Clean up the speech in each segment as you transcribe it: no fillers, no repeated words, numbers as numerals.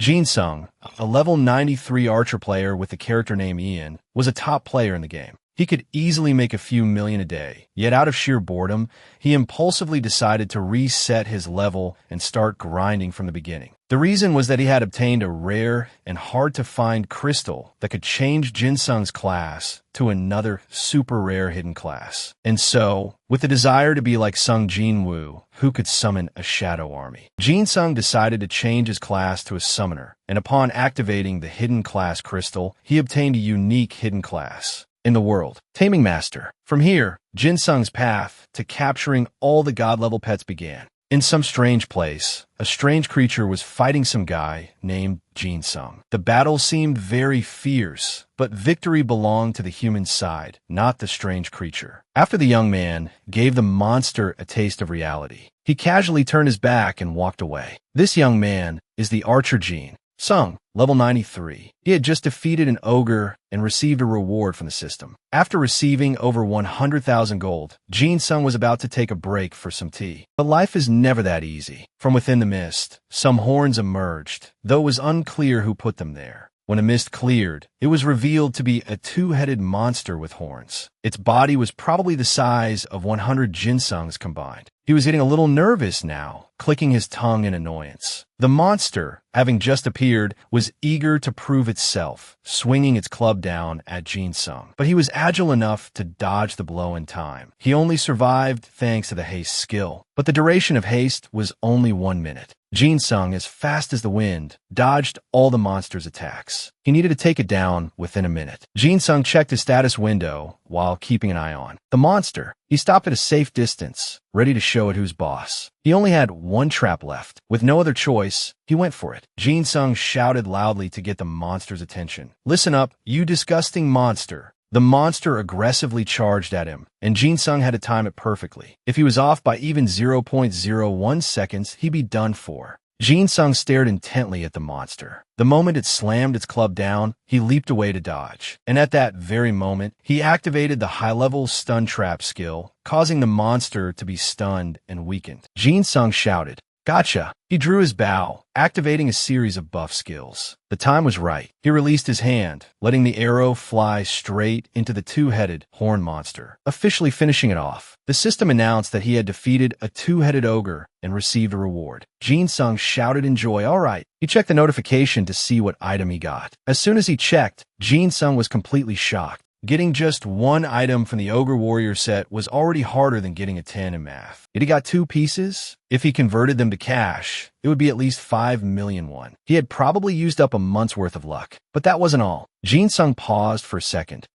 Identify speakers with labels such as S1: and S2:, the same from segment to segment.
S1: Jin Sung, a level 93 archer player with the character name Ian, was a top player in the game. He could easily make a few million a day, yet out of sheer boredom, he impulsively decided to reset his level and start grinding from the beginning. The reason was that he had obtained a rare and hard-to-find crystal that could change Jin Sung's class to another super rare hidden class. And so, with the desire to be like Sung Jinwoo, who could summon a shadow army, Jin Sung decided to change his class to a summoner, and upon activating the hidden class crystal, he obtained a unique hidden class in the world, Taming Master. From here, Jin Sung's path to capturing all the god-level pets began. In some strange place, a strange creature was fighting some guy named Jin Sung. The battle seemed very fierce, but victory belonged to the human side, not the strange creature. After the young man gave the monster a taste of reality, he casually turned his back and walked away. This young man is the archer Jin Sung, level 93. He had just defeated an ogre and received a reward from the system. After receiving over 100,000 gold, Jin Sung was about to take a break for some tea. But life is never that easy. From within the mist, some horns emerged, though it was unclear who put them there. When the mist cleared, it was revealed to be a two-headed monster with horns. Its body was probably the size of 100 Jin Sungs combined. He was getting a little nervous now, clicking his tongue in annoyance. The monster, having just appeared, was eager to prove itself, swinging its club down at Jin Sung. But he was agile enough to dodge the blow in time. He only survived thanks to the haste skill. But the duration of haste was only 1 minute. Jin Sung, as fast as the wind, dodged all the monster's attacks. He needed to take it down within a minute. Jin Sung checked his status window while keeping an eye on the monster. He stopped at a safe distance, ready to show it who's boss. He only had one trap left. With no other choice, he went for it. Jin Sung shouted loudly to get the monster's attention. "Listen up, you disgusting monster." The monster aggressively charged at him, and Jin Sung had to time it perfectly. If he was off by even 0.01 seconds, he'd be done for. Jin Sung stared intently at the monster. The moment it slammed its club down, he leaped away to dodge. And at that very moment, he activated the high-level stun trap skill, causing the monster to be stunned and weakened. Jin Sung shouted, "Gotcha!" He drew his bow, activating a series of buff skills. The time was right. He released his hand, letting the arrow fly straight into the two-headed horn monster, officially finishing it off. The system announced that he had defeated a two-headed ogre and received a reward. Jin Sung shouted in joy, "All right." He checked the notification to see what item he got. As soon as he checked, Jin Sung was completely shocked. Getting just one item from the Ogre Warrior set was already harder than getting a 10 in math. Yet he got 2 pieces. If he converted them to cash, it would be at least 5 million won. He had probably used up a month's worth of luck. But that wasn't all. Jin Sung paused for a second.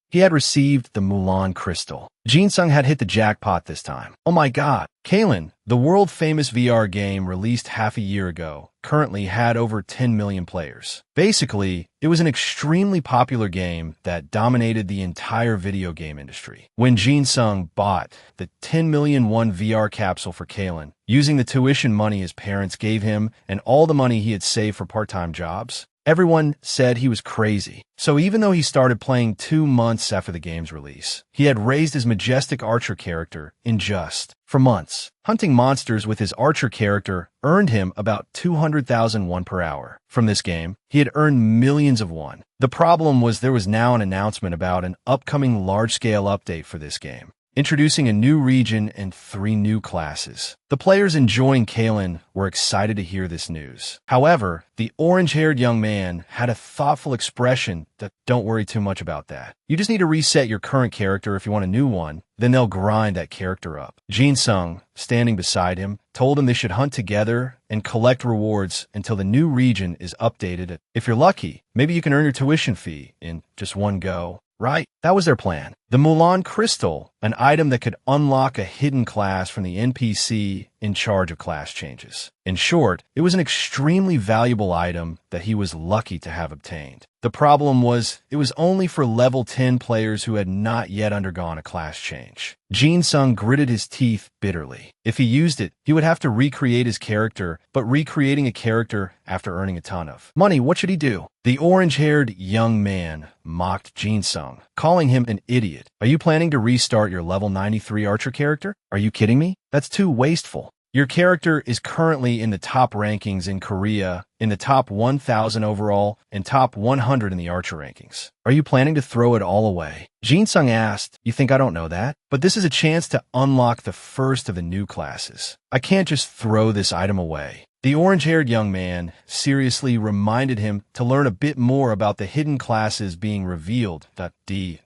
S1: He had received the Mulan crystal. Jin Sung had hit the jackpot this time. Oh my god. Kalen, the world-famous VR game released half a year ago, currently had over 10 million players. Basically, it was an extremely popular game that dominated the entire video game industry. When Jin Sung bought the 10 million won VR capsule for Kalen, using the tuition money his parents gave him and all the money he had saved for part-time jobs, everyone said he was crazy. So even though he started playing 2 months after the game's release, he had raised his majestic archer character for months. Hunting monsters with his archer character earned him about 200,000 won per hour. From this game, he had earned millions of won. The problem was there was now an announcement about an upcoming large-scale update for this game, introducing a new region and 3 new classes. The players enjoying Kalen were excited to hear this news. However, the orange-haired young man had a thoughtful expression that don't worry too much about that. You just need to reset your current character if you want a new one, then they'll grind that character up. Jin Sung, standing beside him, told him they should hunt together and collect rewards until the new region is updated. If you're lucky, maybe you can earn your tuition fee in just one go. Right? That was their plan. The Mulan Crystal, an item that could unlock a hidden class from the NPC in charge of class changes. In short, it was an extremely valuable item that he was lucky to have obtained. The problem was, it was only for level 10 players who had not yet undergone a class change. Jin Sung gritted his teeth bitterly. If he used it, he would have to recreate his character, but recreating a character after earning a ton of money, what should he do? The orange-haired young man mocked Jin Sung, calling him an idiot. Are you planning to restart your level 93 archer character? Are you kidding me? That's too wasteful. Your character is currently in the top rankings in Korea, in the top 1,000 overall, and top 100 in the Archer rankings. Are you planning to throw it all away? Jin-sung asked. You think I don't know that? But this is a chance to unlock the first of the new classes. I can't just throw this item away. The orange-haired young man seriously reminded him to learn a bit more about the hidden classes being revealed.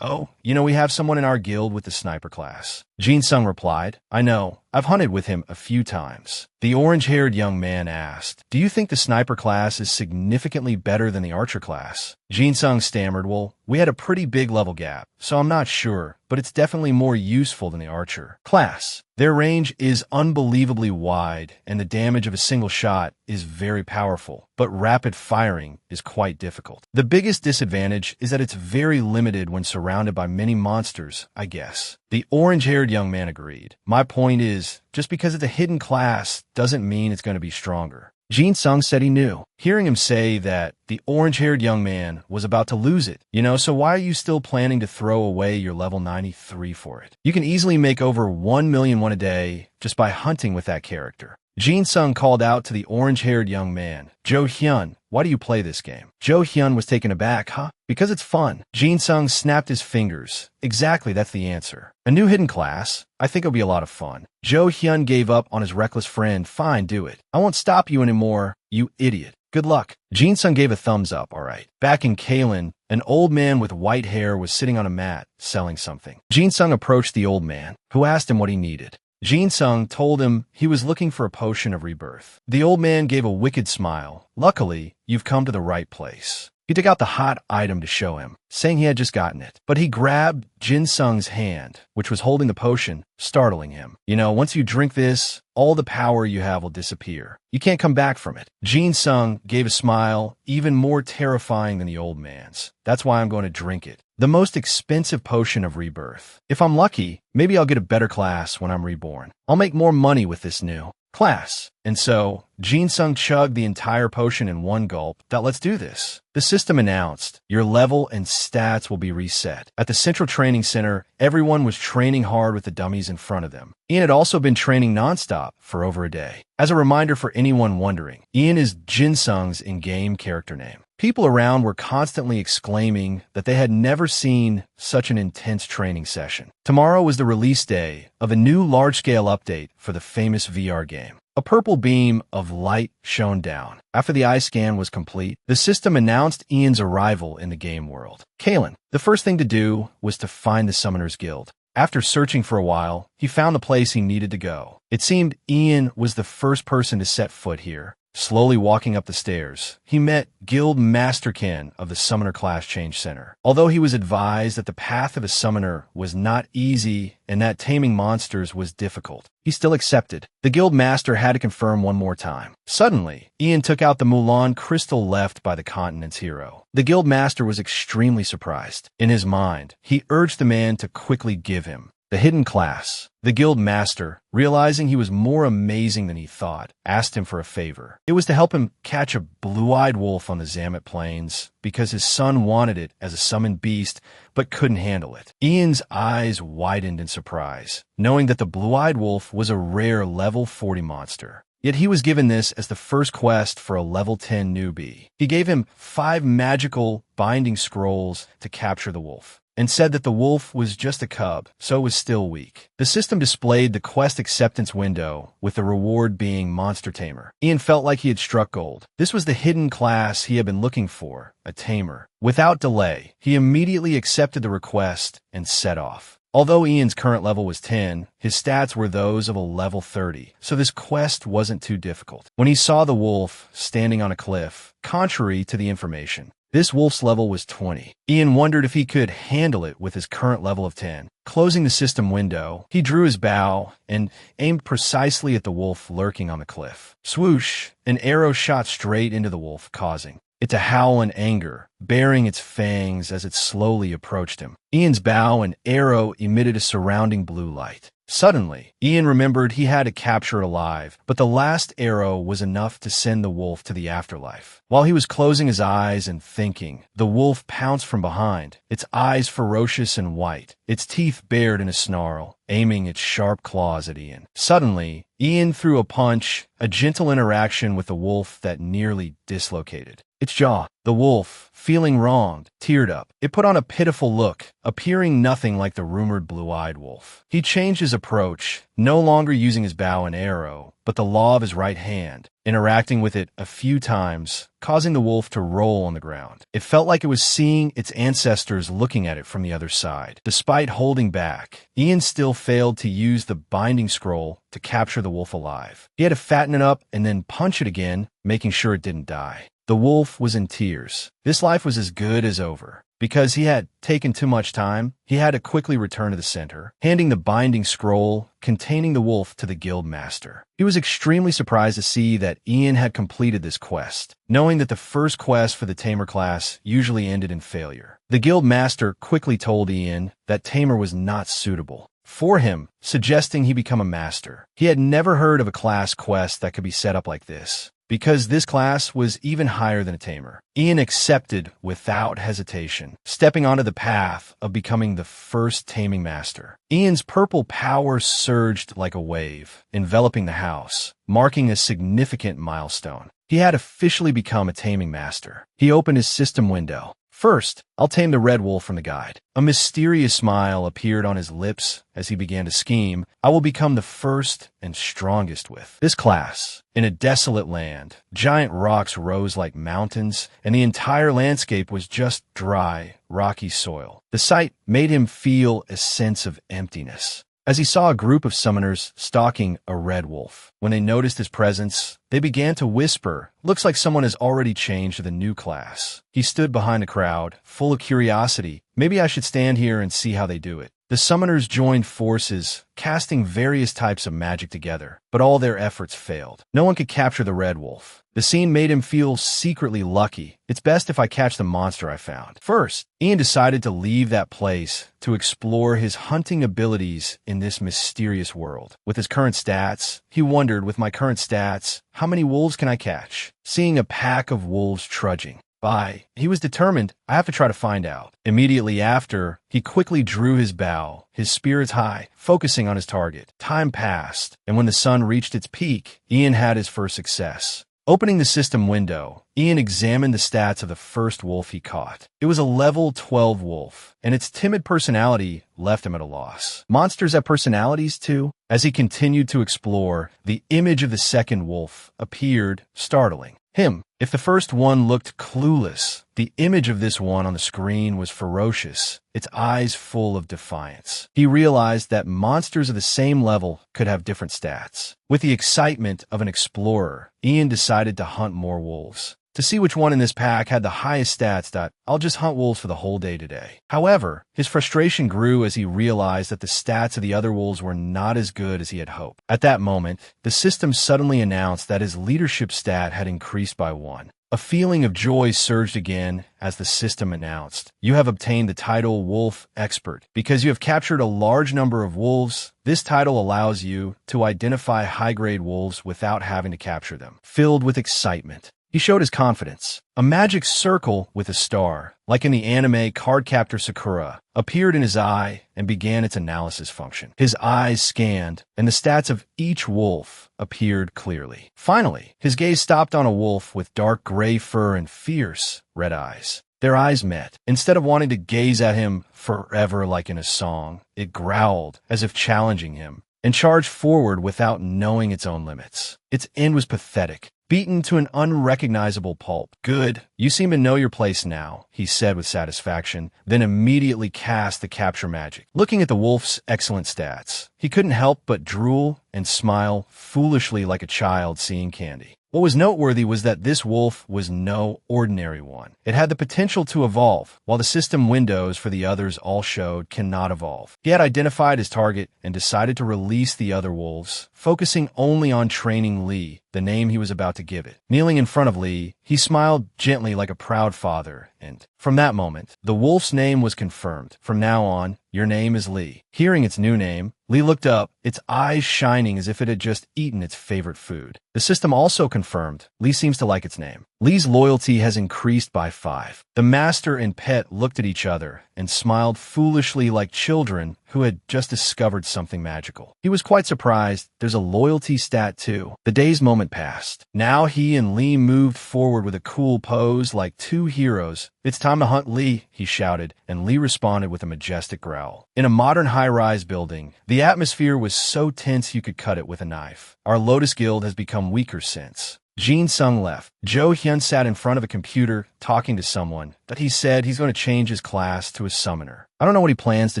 S1: Oh, we have someone in our guild with the sniper class. Jin-sung replied, I know. I've hunted with him a few times. The orange-haired young man asked, do you think the sniper class is significantly better than the archer class? Jin-sung stammered, well, we had a pretty big level gap, so I'm not sure, but it's definitely more useful than the archer class. Their range is unbelievably wide, and the damage of a single shot is very powerful, but rapid firing is quite difficult. The biggest disadvantage is that it's very limited when surrounded by many monsters, I guess. The orange-haired young man agreed. My point is, just because it's a hidden class doesn't mean it's going to be stronger. Jin-sung said he knew. Hearing him say that, the orange-haired young man was about to lose it. So why are you still planning to throw away your level 93 for it? You can easily make over 1,000,001 a day just by hunting with that character. Jin-sung called out to the orange-haired young man, Jo Hyun, why do you play this game? Jo Hyun was taken aback, huh? Because it's fun. Jin-sung snapped his fingers. Exactly, that's the answer. A new hidden class? I think it'll be a lot of fun. Jo Hyun gave up on his reckless friend. Fine, do it. I won't stop you anymore, you idiot. Good luck. Jin-sung gave a thumbs up, all right. Back in Kalen, an old man with white hair was sitting on a mat, selling something. Jin-sung approached the old man, who asked him what he needed. Jin-sung told him he was looking for a potion of rebirth. The old man gave a wicked smile. Luckily, you've come to the right place. He took out the hot item to show him, saying he had just gotten it. But he grabbed Jin-sung's hand, which was holding the potion, startling him. Once you drink this, all the power you have will disappear. You can't come back from it. Jin-sung gave a smile, even more terrifying than the old man's. That's why I'm going to drink it. The most expensive potion of rebirth. If I'm lucky, maybe I'll get a better class when I'm reborn. I'll make more money with this new class. And so, Jin-sung chugged the entire potion in one gulp. Let's do this. The system announced, your level and stats will be reset. At the Central Training Center, everyone was training hard with the dummies in front of them. Ian had also been training nonstop for over a day. As a reminder for anyone wondering, Ian is Jin-sung's in-game character name. People around were constantly exclaiming that they had never seen such an intense training session. Tomorrow was the release day of a new large-scale update for the famous VR game. A purple beam of light shone down. After the eye scan was complete, the system announced Ian's arrival in the game world. Kalen, the first thing to do was to find the Summoners Guild. After searching for a while, he found the place he needed to go. It seemed Ian was the first person to set foot here. Slowly walking up the stairs, he met Guild Master Ken of the Summoner Class Change Center. Although he was advised that the path of a summoner was not easy and that taming monsters was difficult, he still accepted. The Guild Master had to confirm one more time. Suddenly, Ian took out the Mulan crystal left by the continent's hero. The Guild Master was extremely surprised. In his mind, he urged the man to quickly give him the hidden class. The Guild Master, realizing he was more amazing than he thought, asked him for a favor. It was to help him catch a blue-eyed wolf on the Zamet Plains because his son wanted it as a summoned beast but couldn't handle it. Ian's eyes widened in surprise, knowing that the blue-eyed wolf was a rare level 40 monster. Yet he was given this as the first quest for a level 10 newbie. He gave him 5 magical binding scrolls to capture the wolf, and said that the wolf was just a cub, so it was still weak. The system displayed the quest acceptance window, with the reward being Monster Tamer. Ian felt like he had struck gold. This was the hidden class he had been looking for, a tamer. Without delay, he immediately accepted the request and set off. Although Ian's current level was 10, his stats were those of a level 30, so this quest wasn't too difficult. When he saw the wolf standing on a cliff, contrary to the information, this wolf's level was 20. Ian wondered if he could handle it with his current level of 10. Closing the system window, he drew his bow and aimed precisely at the wolf lurking on the cliff. Swoosh! An arrow shot straight into the wolf, causing it to howl in anger, baring its fangs as it slowly approached him. Ian's bow and arrow emitted a surrounding blue light. Suddenly, Ian remembered he had to capture it alive, but the last arrow was enough to send the wolf to the afterlife. While he was closing his eyes and thinking, the wolf pounced from behind, its eyes ferocious and white, its teeth bared in a snarl, aiming its sharp claws at Ian. Suddenly, Ian threw a punch, a gentle interaction with the wolf that nearly dislocated its jaw. The wolf, feeling wronged, teared up. It put on a pitiful look, appearing nothing like the rumored blue-eyed wolf. He changed his approach, no longer using his bow and arrow, but the law of his right hand, interacting with it a few times, causing the wolf to roll on the ground. It felt like it was seeing its ancestors looking at it from the other side. Despite holding back, Ian still failed to use the binding scroll to capture the wolf alive. He had to fatten it up and then punch it again, making sure it didn't die. The wolf was in tears. This life was as good as over. Because he had taken too much time, he had to quickly return to the center, handing the binding scroll containing the wolf to the guild master. He was extremely surprised to see that Ian had completed this quest, knowing that the first quest for the Tamer class usually ended in failure. The guild master quickly told Ian that Tamer was not suitable for him, suggesting he become a master. He had never heard of a class quest that could be set up like this, because this class was even higher than a tamer. Ian accepted without hesitation, stepping onto the path of becoming the first taming master. Ian's purple power surged like a wave, enveloping the house, marking a significant milestone. He had officially become a taming master. He opened his system window. First, I'll tame the red wolf from the guide. A mysterious smile appeared on his lips as he began to scheme. I will become the first and strongest with this class. In a desolate land, giant rocks rose like mountains, and the entire landscape was just dry, rocky soil. The sight made him feel a sense of emptiness, as he saw a group of summoners stalking a red wolf. When they noticed his presence, they began to whisper, "Looks like someone has already changed to the new class." He stood behind the crowd, full of curiosity. Maybe I should stand here and see how they do it. The summoners joined forces, casting various types of magic together, but all their efforts failed. No one could capture the red wolf. The scene made him feel secretly lucky. It's best if I catch the monster I found. First, Ian decided to leave that place to explore his hunting abilities in this mysterious world. With his current stats, he wondered, with my current stats, how many wolves can I catch? Seeing a pack of wolves trudging by, he was determined, I have to try to find out. Immediately after, he quickly drew his bow, his spirits high, focusing on his target. Time passed, and when the sun reached its peak, Ian had his first success. Opening the system window, Ian examined the stats of the first wolf he caught. It was a level 12 wolf, and its timid personality left him at a loss. Monsters have personalities too? As he continued to explore, the image of the second wolf appeared, startling him. If the first one looked clueless, the image of this one on the screen was ferocious, its eyes full of defiance. He realized that monsters of the same level could have different stats. With the excitement of an explorer, Ian decided to hunt more wolves. To see which one in this pack had the highest stats, I'll just hunt wolves for the whole day today. However, his frustration grew as he realized that the stats of the other wolves were not as good as he had hoped. At that moment, the system suddenly announced that his leadership stat had increased by 1. A feeling of joy surged again as the system announced, "You have obtained the title Wolf Expert. Because you have captured a large number of wolves, this title allows you to identify high-grade wolves without having to capture them." Filled with excitement, he showed his confidence. A magic circle with a star, like in the anime Cardcaptor Sakura, appeared in his eye and began its analysis function. His eyes scanned, and the stats of each wolf appeared clearly. Finally, his gaze stopped on a wolf with dark gray fur and fierce red eyes. Their eyes met. Instead of wanting to gaze at him forever like in a song, it growled as if challenging him, and charged forward without knowing its own limits. Its end was pathetic, beaten to an unrecognizable pulp. "Good. You seem to know your place now," he said with satisfaction, then immediately cast the capture magic. Looking at the wolf's excellent stats, he couldn't help but drool and smile foolishly like a child seeing candy. What was noteworthy was that this wolf was no ordinary one. It had the potential to evolve, while the system windows for the others all showed cannot evolve. He had identified his target and decided to release the other wolves focusing only on training Li, the name he was about to give it. Kneeling in front of Li, he smiled gently like a proud father, and from that moment, the wolf's name was confirmed. From now on, your name is Li. Hearing its new name, Li looked up, its eyes shining as if it had just eaten its favorite food. The system also confirmed Li seems to like its name. Li's loyalty has increased by 5. The master and pet looked at each other and smiled foolishly like children who had just discovered something magical. He was quite surprised. There's a loyalty stat too. The day's moment passed. Now he and Li moved forward with a cool pose like two heroes. It's time to hunt Li, he shouted, and Li responded with a majestic growl. In a modern high-rise building, the atmosphere was so tense you could cut it with a knife. Our Lotus Guild has become weaker since. Jin Sung left. Jo Hyun sat in front of a computer talking to someone that he said he's going to change his class to a summoner. I don't know what he plans to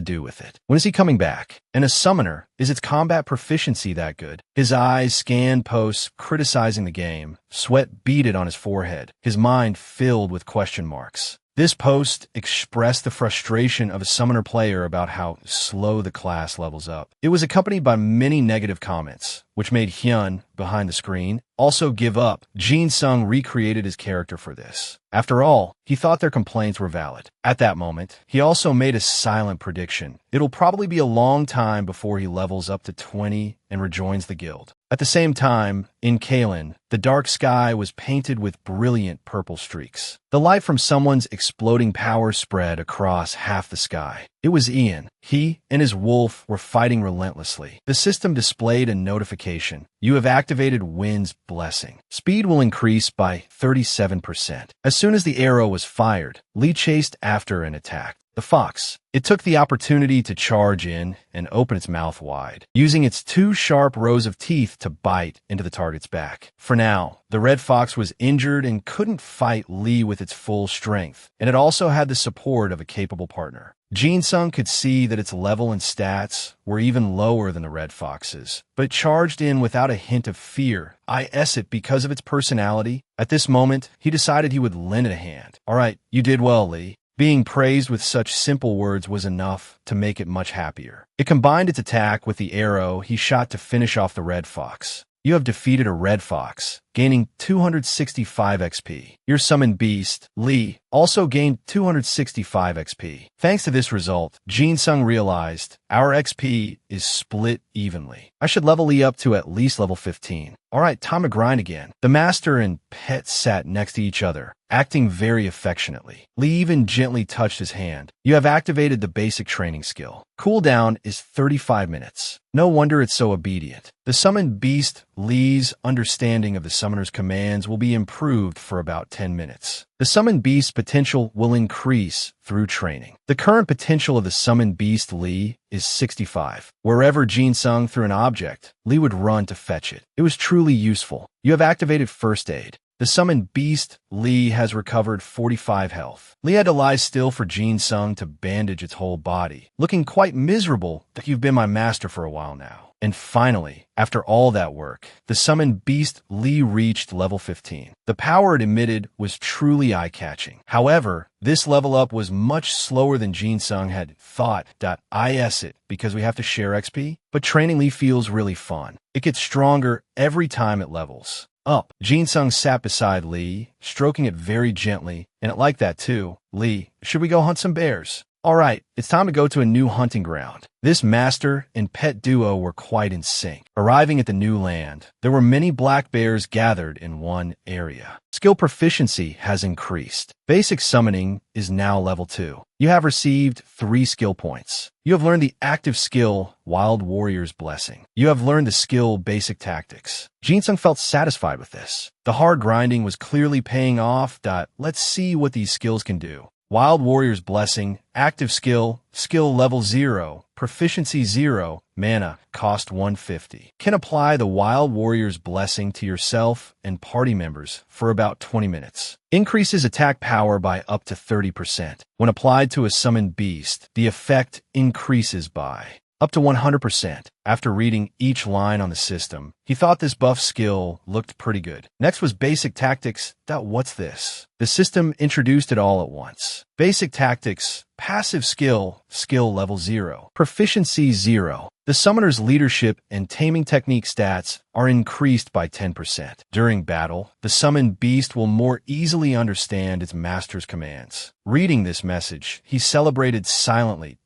S1: do with it. When is he coming back? And a summoner, is its combat proficiency that good? His eyes scanned posts criticizing the game. Sweat beaded on his forehead. His mind filled with question marks. This post expressed the frustration of a summoner player about how slow the class levels up. It was accompanied by many negative comments, which made Hyun, behind the screen, also give up. Jin Sung recreated his character for this. After all, he thought their complaints were valid. At that moment, he also made a silent prediction. It'll probably be a long time before he levels up to 20 and rejoins the guild. At the same time, in Kalen, the dark sky was painted with brilliant purple streaks. The light from someone's exploding power spread across half the sky. It was Ian. He and his wolf were fighting relentlessly. The system displayed a notification. You have activated Wind's Blessing. Speed will increase by 37%. As soon as the arrow was fired, Li chased after and attacked the fox. It took the opportunity to charge in and open its mouth wide, using its 2 sharp rows of teeth to bite into the target's back. For now, the red fox was injured and couldn't fight Li with its full strength, and it also had the support of a capable partner. Jin Sung could see that its level and stats were even lower than the red fox's, but it charged in without a hint of fear. It because of its personality. At this moment, he decided he would lend it a hand. All right, you did well, Li. Being praised with such simple words was enough to make it much happier. It combined its attack with the arrow he shot to finish off the red fox. You have defeated a red fox, gaining 265 XP. Your summoned beast, Li, also gained 265 XP. Thanks to this result, Jin Sung realized our XP is split evenly. I should level Li up to at least level 15. All right, time to grind again. The master and pet sat next to each other, acting very affectionately. Li even gently touched his hand. You have activated the basic training skill. Cooldown is 35 minutes. No wonder it's so obedient. The summoned beast, Li's understanding of the summoner's commands will be improved for about 10 minutes. The summoned beast's potential will increase through training. The current potential of the summoned beast Li is 65. Wherever Jin Sung threw an object, Li would run to fetch it. It was truly useful. You have activated first aid. The summoned beast, Li, has recovered 45 health. Li had to lie still for Jin Sung to bandage its whole body, looking quite miserable that you've been my master for a while now. And finally, after all that work, the summoned beast Li reached level 15. The power it emitted was truly eye-catching. However, this level up was much slower than Jin Sung had thought. It because we have to share XP, but training Li feels really fun. It gets stronger every time it levels up. Jin Sung sat beside Li, stroking it very gently, and it liked that too. Li, should we go hunt some bears? All right, it's time to go to a new hunting ground. This master and pet duo were quite in sync. Arriving at the new land, there were many black bears gathered in one area. Skill proficiency has increased. Basic summoning is now level 2. You have received 3 skill points. You have learned the active skill, Wild Warrior's Blessing. You have learned the skill, Basic Tactics. Jin Sung felt satisfied with this. The hard grinding was clearly paying off. Let's see what these skills can do. Wild Warrior's Blessing, active skill, skill level 0, proficiency 0, mana, cost 150. Can apply the Wild Warrior's Blessing to yourself and party members for about 20 minutes. Increases attack power by up to 30%. When applied to a summoned beast, the effect increases by up to 100%. After reading each line on the system, he thought this buff skill looked pretty good. Next was Basic Tactics. What's this? The system introduced it all at once. Basic Tactics, passive skill, skill level 0, proficiency 0. The summoner's leadership and taming technique stats are increased by 10%. During battle, the summoned beast will more easily understand its master's commands. Reading this message, he celebrated silently.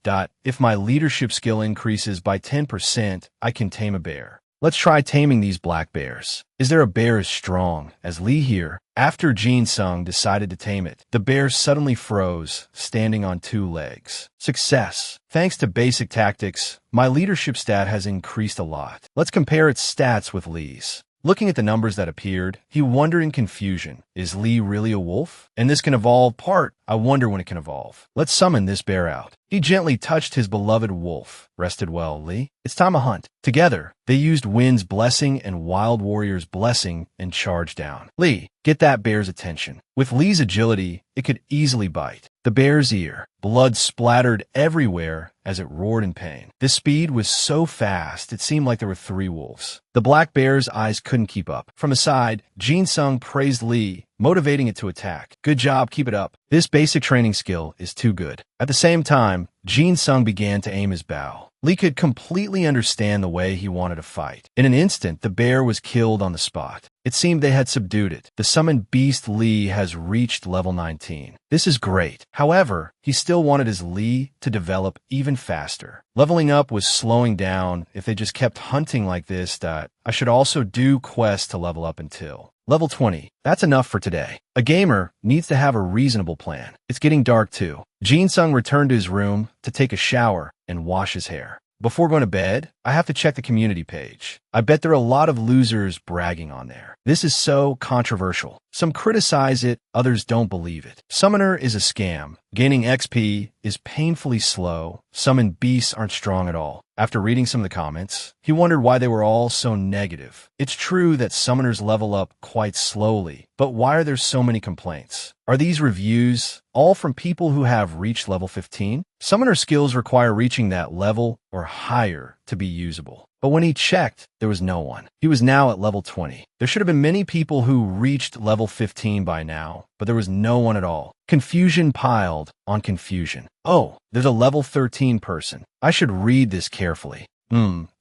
S1: If my leadership skill increases by 10%, I can tame a bear. Let's try taming these black bears. Is there a bear as strong as Lee here? After Jin Sung decided to tame it, the bear suddenly froze, standing on 2 legs. Success. Thanks to Basic Tactics, my leadership stat has increased a lot. Let's compare its stats with Lee's. Looking at the numbers that appeared, he wondered in confusion, is Lee really a wolf? And this can evolve part. I wonder when it can evolve. Let's summon this bear out. He gently touched his beloved wolf. Rested well, Lee. It's time to hunt. Together, they used Wind's Blessing and Wild Warrior's Blessing and charged down. Lee, get that bear's attention. With Lee's agility, it could easily bite the bear's ear. Blood splattered everywhere as it roared in pain. This speed was so fast, it seemed like there were 3 wolves. The black bear's eyes couldn't keep up. From the side, Jin Sung praised Lee, motivating it to attack. Good job, keep it up. This basic training skill is too good. At the same time, Jin Sung began to aim his bow. Lee could completely understand the way he wanted to fight. In an instant, the bear was killed on the spot. It seemed they had subdued it. The summoned beast Lee has reached level 19. This is great. However, he still wanted his Lee to develop even faster. Leveling up was slowing down. If they just kept hunting like this, I should also do quests to level up until level 20. That's enough for today. A gamer needs to have a reasonable plan. It's getting dark too. Jin Sung returned to his room to take a shower and wash his hair. Before going to bed, I have to check the community page. I bet there are a lot of losers bragging on there. This is so controversial. Some criticize it, others don't believe it. Summoner is a scam. Gaining XP is painfully slow. Summoned beasts aren't strong at all. After reading some of the comments, he wondered why they were all so negative. It's true that summoners level up quite slowly, but why are there so many complaints? Are these reviews all from people who have reached level 15? Summoner skills require reaching that level or higher to be usable. But when he checked, there was no one. He was now at level 20. There should have been many people who reached level 15 by now, but there was no one at all. Confusion piled on confusion. Oh, there's a level 13 person. I should read this carefully.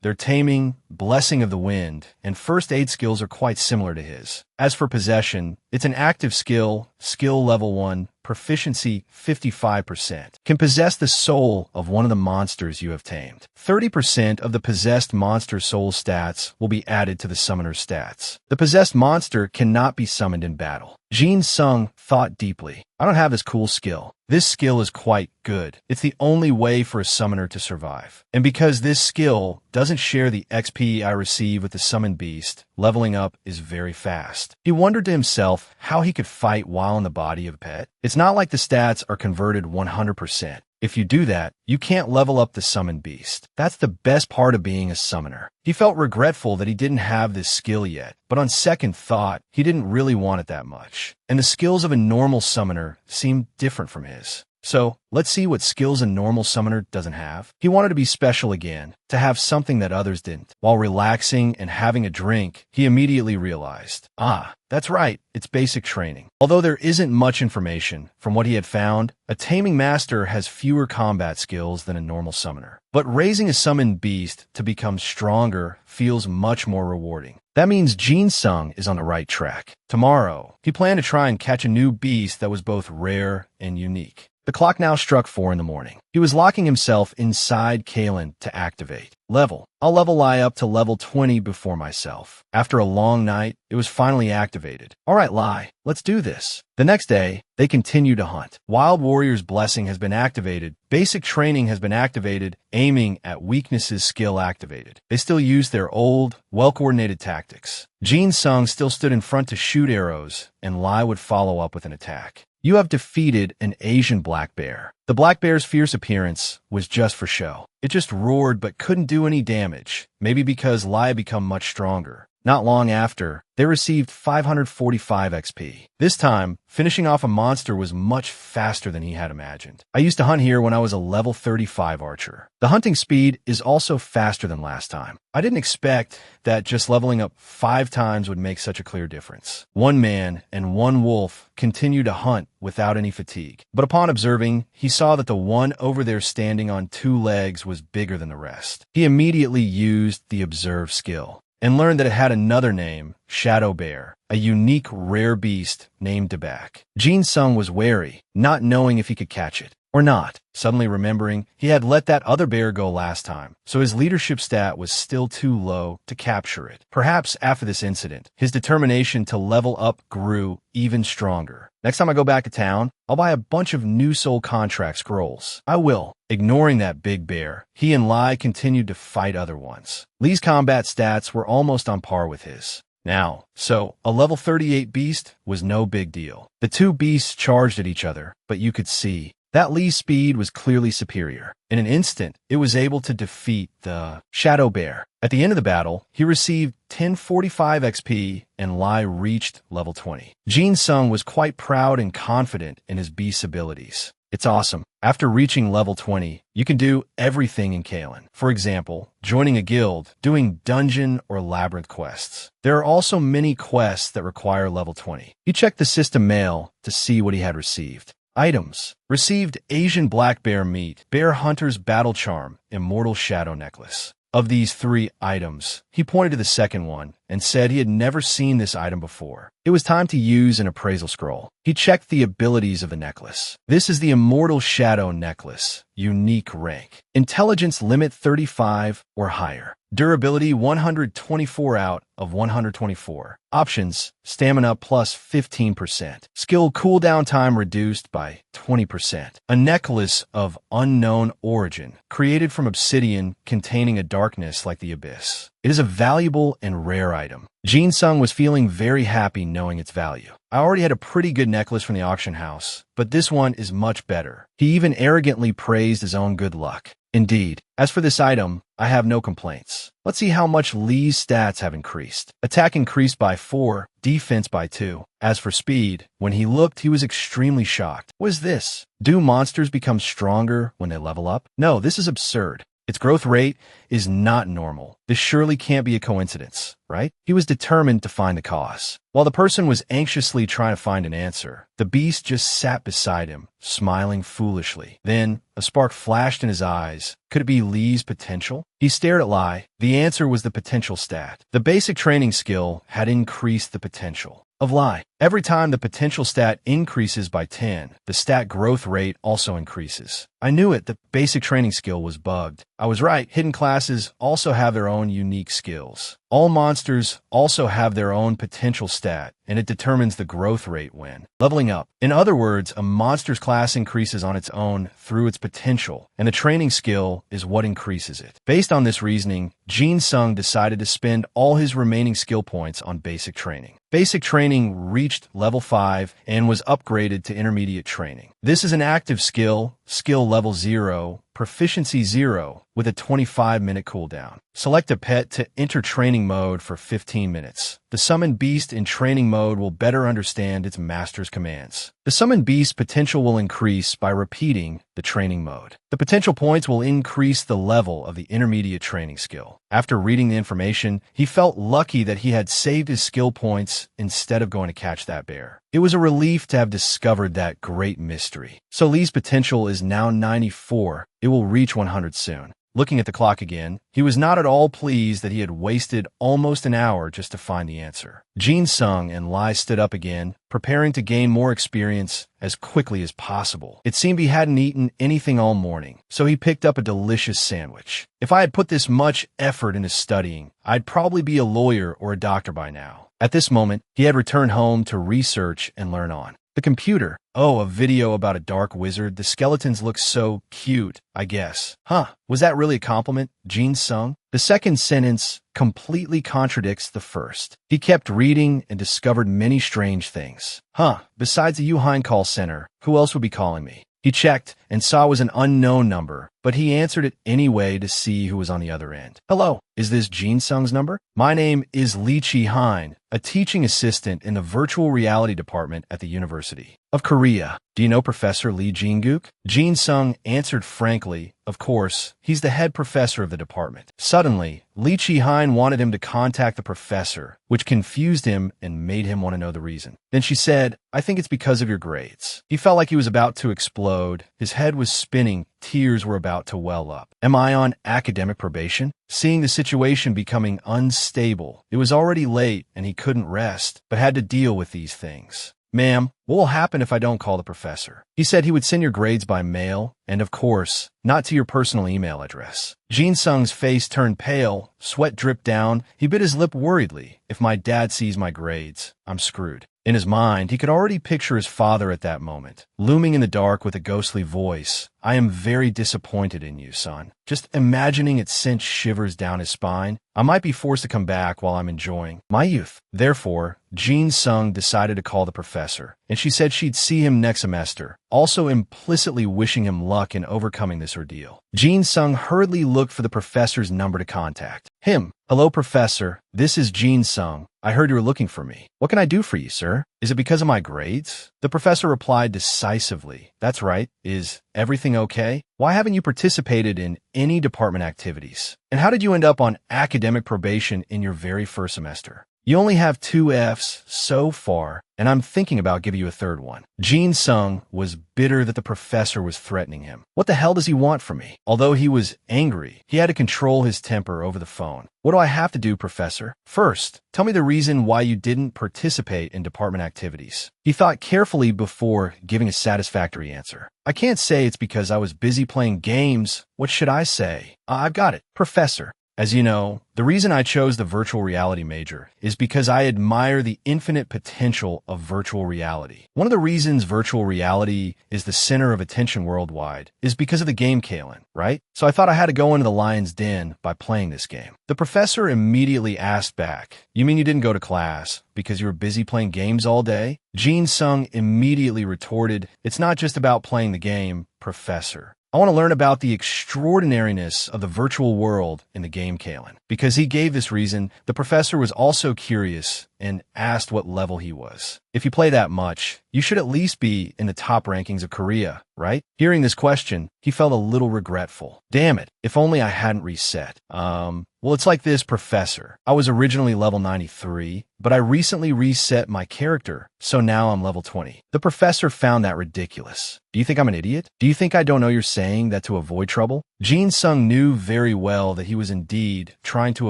S1: Their taming, blessing of the wind, and first aid skills are quite similar to his. As for possession, it's an active skill, skill level 1, proficiency 55%. Can possess the soul of one of the monsters you have tamed. 30% of the possessed monster soul stats will be added to the summoner's stats. The possessed monster cannot be summoned in battle. Jin Sung thought deeply. I don't have this cool skill. This skill is quite good. It's the only way for a summoner to survive. And because this skill doesn't share the XP I receive with the summoned beast, leveling up is very fast. He wondered to himself how he could fight while in the body of a pet. It's not like the stats are converted 100%. If you do that, you can't level up the summoned beast. That's the best part of being a summoner. He felt regretful that he didn't have this skill yet, but on second thought, he didn't really want it that much. And the skills of a normal summoner seemed different from his. So, let's see what skills a normal summoner doesn't have. He wanted to be special again, to have something that others didn't. While relaxing and having a drink, he immediately realized, that's right, it's basic training. Although there isn't much information, from what he had found, a taming master has fewer combat skills than a normal summoner. But raising a summoned beast to become stronger feels much more rewarding. That means Jin Sung is on the right track. Tomorrow, he planned to try and catch a new beast that was both rare and unique. The clock now struck 4 in the morning. He was locking himself inside Kalen to activate. I'll level Lai up to level 20 before myself. After a long night, it was finally activated. All right, Lai, let's do this. The next day, they continue to hunt. Wild Warrior's Blessing has been activated. Basic training has been activated. Aiming at weaknesses skill activated. They still use their old, well-coordinated tactics. Jin Sung still stood in front to shoot arrows, and Lai would follow up with an attack. You have defeated an Asian black bear. The black bear's fierce appearance was just for show. It just roared but couldn't do any damage, maybe because Lai had become much stronger. Not long after, they received 545 XP. This time, finishing off a monster was much faster than he had imagined. I used to hunt here when I was a level 35 archer. The hunting speed is also faster than last time. I didn't expect that just leveling up 5 times would make such a clear difference. One man and one wolf continued to hunt without any fatigue. But upon observing, he saw that the one over there standing on 2 legs was bigger than the rest. He immediately used the observe skill and learned that it had another name, Shadow Bear, a unique rare beast named Debak. Jin Sung was wary, not knowing if he could catch it or not, suddenly remembering he had let that other bear go last time, so his leadership stat was still too low to capture it. Perhaps after this incident, his determination to level up grew even stronger. Next time I go back to town, I'll buy a bunch of new soul contract scrolls. I will. Ignoring that big bear, he and Lai continued to fight other ones. Li's combat stats were almost on par with his. Now, so, a level 38 beast was no big deal. The 2 beasts charged at each other, but you could see that Li's speed was clearly superior. In an instant, it was able to defeat the Shadow Bear. At the end of the battle, he received 1045 XP and Lai reached level 20. Jin Sung was quite proud and confident in his beast's abilities. It's awesome. After reaching level 20, you can do everything in Kalen. For example, joining a guild, doing dungeon or labyrinth quests. There are also many quests that require level 20. He checked the system mail to see what he had received. Items. Received Asian black bear meat, bear hunter's battle charm, immortal shadow necklace. Of these 3 items, he pointed to the second one and said he had never seen this item before. It was time to use an appraisal scroll. He checked the abilities of the necklace. This is the immortal shadow necklace, unique rank. Intelligence limit 35 or higher. Durability 124 out of 124. Options, stamina plus 15%. Skill cooldown time reduced by 20%. A necklace of unknown origin, created from obsidian containing a darkness like the abyss. It is a valuable and rare item. Jin Sung was feeling very happy knowing its value. I already had a pretty good necklace from the auction house, but this one is much better. He even arrogantly praised his own good luck. Indeed, as for this item, I have no complaints. Let's see how much Li's stats have increased. Attack increased by 4, defense by 2. As for speed, when he looked, he was extremely shocked. What is this? Do monsters become stronger when they level up? No, this is absurd. Its growth rate is not normal. This surely can't be a coincidence, right? He was determined to find the cause. While the person was anxiously trying to find an answer, the beast just sat beside him, smiling foolishly. Then, a spark flashed in his eyes. Could it be Li's potential? He stared at Lai. The answer was the potential stat. The basic training skill had increased the potential of Lai. Every time the potential stat increases by 10, the stat growth rate also increases. I knew it, the basic training skill was bugged. I was right, hidden classes also have their own unique skills. All monsters also have their own potential stat, and it determines the growth rate when leveling up. In other words, a monster's class increases on its own through its potential, and the training skill is what increases it. Based on this reasoning, Jin Sung decided to spend all his remaining skill points on basic training. Basic training reached level 5 and was upgraded to intermediate training. This is an active skill, skill level 0, proficiency 0, with a 25-minute cooldown. Select a pet to enter training mode for 15 minutes. The summoned beast in training mode will better understand its master's commands. The summoned beast's potential will increase by repeating the training mode. The potential points will increase the level of the intermediate training skill. After reading the information, he felt lucky that he had saved his skill points instead of going to catch that bear. It was a relief to have discovered that great mystery. So Li's potential is now 94. It will reach 100 soon. Looking at the clock again, he was not at all pleased that he had wasted almost an hour just to find the answer. Jin Sung and Lai stood up again, preparing to gain more experience as quickly as possible. It seemed he hadn't eaten anything all morning, so he picked up a delicious sandwich. If I had put this much effort into studying, I'd probably be a lawyer or a doctor by now. At this moment, he had returned home to research and learn on. The computer. Oh, a video about a dark wizard. The skeletons look so cute, I guess. Huh, was that really a compliment, Jin Sung? The second sentence completely contradicts the first. He kept reading and discovered many strange things. Huh, besides the Yuhain call center, who else would be calling me? He checked and saw it was an unknown number, but he answered it anyway to see who was on the other end. Hello, is this Jin Sung's number? My name is Lee Chi-hein, a teaching assistant in the virtual reality department at the University of Korea. Do you know Professor Lee Jin-guk? Jin Sung answered frankly, of course, he's the head professor of the department. Suddenly, Lee Chi-hein wanted him to contact the professor, which confused him and made him want to know the reason. Then she said, I think it's because of your grades. He felt like he was about to explode. His head was spinning. Tears were about to well up. Am I on academic probation? Seeing the situation becoming unstable, it was already late and he couldn't rest, but had to deal with these things. Ma'am, what will happen if I don't call the professor? He said he would send your grades by mail, and of course, not to your personal email address. Jin Sung's face turned pale, sweat dripped down. He bit his lip worriedly. If my dad sees my grades, I'm screwed. In his mind, he could already picture his father at that moment, looming in the dark with a ghostly voice. I am very disappointed in you, son. Just imagining it sent shivers down his spine. I might be forced to come back while I'm enjoying my youth. Therefore, Jin Sung decided to call the professor, and she said she'd see him next semester, also implicitly wishing him luck in overcoming this ordeal. Jin Sung hurriedly looked for the professor's number to contact him. Hello, Professor. This is Jin Sung. I heard you were looking for me. What can I do for you, sir? Is it because of my grades? The professor replied decisively. That's right. Is everything okay? Why haven't you participated in any department activities? And how did you end up on academic probation in your very first semester? You only have 2 Fs so far, and I'm thinking about giving you a 3rd one. Jin Sung was bitter that the professor was threatening him. What the hell does he want from me? Although he was angry, he had to control his temper over the phone. What do I have to do, Professor? First, tell me the reason why you didn't participate in department activities. He thought carefully before giving a satisfactory answer. I can't say it's because I was busy playing games. What should I say? I've got it. Professor. As you know, the reason I chose the virtual reality major is because I admire the infinite potential of virtual reality. One of the reasons virtual reality is the center of attention worldwide is because of the game Kalen, right? So I thought I had to go into the lion's den by playing this game. The professor immediately asked back, you mean you didn't go to class because you were busy playing games all day? Jin Sung immediately retorted, it's not just about playing the game, Professor. I want to learn about the extraordinariness of the virtual world in the game Kalen. Because he gave this reason, the professor was also curious and asked what level he was. If you play that much, you should at least be in the top rankings of Korea, right? Hearing this question, he felt a little regretful. Damn it, if only I hadn't reset. Well, it's like this, Professor. I was originally level 93, but I recently reset my character, so now I'm level 20. The professor found that ridiculous. Do you think I'm an idiot? Do you think I don't know you're saying that to avoid trouble? Jin Sung knew very well that he was indeed trying to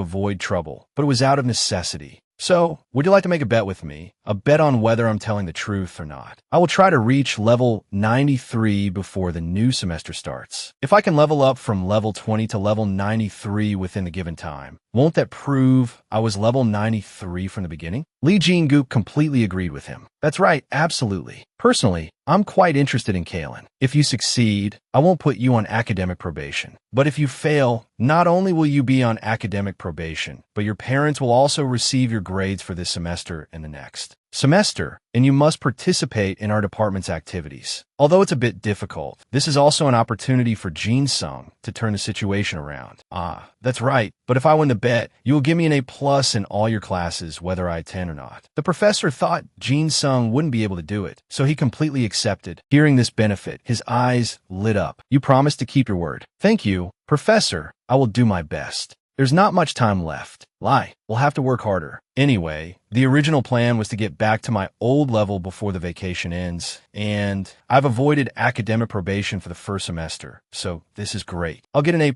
S1: avoid trouble, but it was out of necessity. So, would you like to make a bet with me? A bet on whether I'm telling the truth or not. I will try to reach level 93 before the new semester starts. If I can level up from level 20 to level 93 within the given time, won't that prove I was level 93 from the beginning? Lee Jin-guk completely agreed with him. That's right, absolutely. Personally, I'm quite interested in Kalen. If you succeed, I won't put you on academic probation. But if you fail, not only will you be on academic probation, but your parents will also receive your grades for this semester and the next semester, and you must participate in our department's activities. Although it's a bit difficult, this is also an opportunity for Jin Sung to turn the situation around. That's right, but if I win the bet, you will give me an A+ in all your classes, whether I attend or not. The professor thought Jin Sung wouldn't be able to do it, so he completely accepted. Hearing this benefit, his eyes lit up. You promised to keep your word. Thank you, Professor. I will do my best. There's not much time left. We'll have to work harder. Anyway, the original plan was to get back to my old level before the vacation ends, and I've avoided academic probation for the first semester, so this is great. I'll get an A+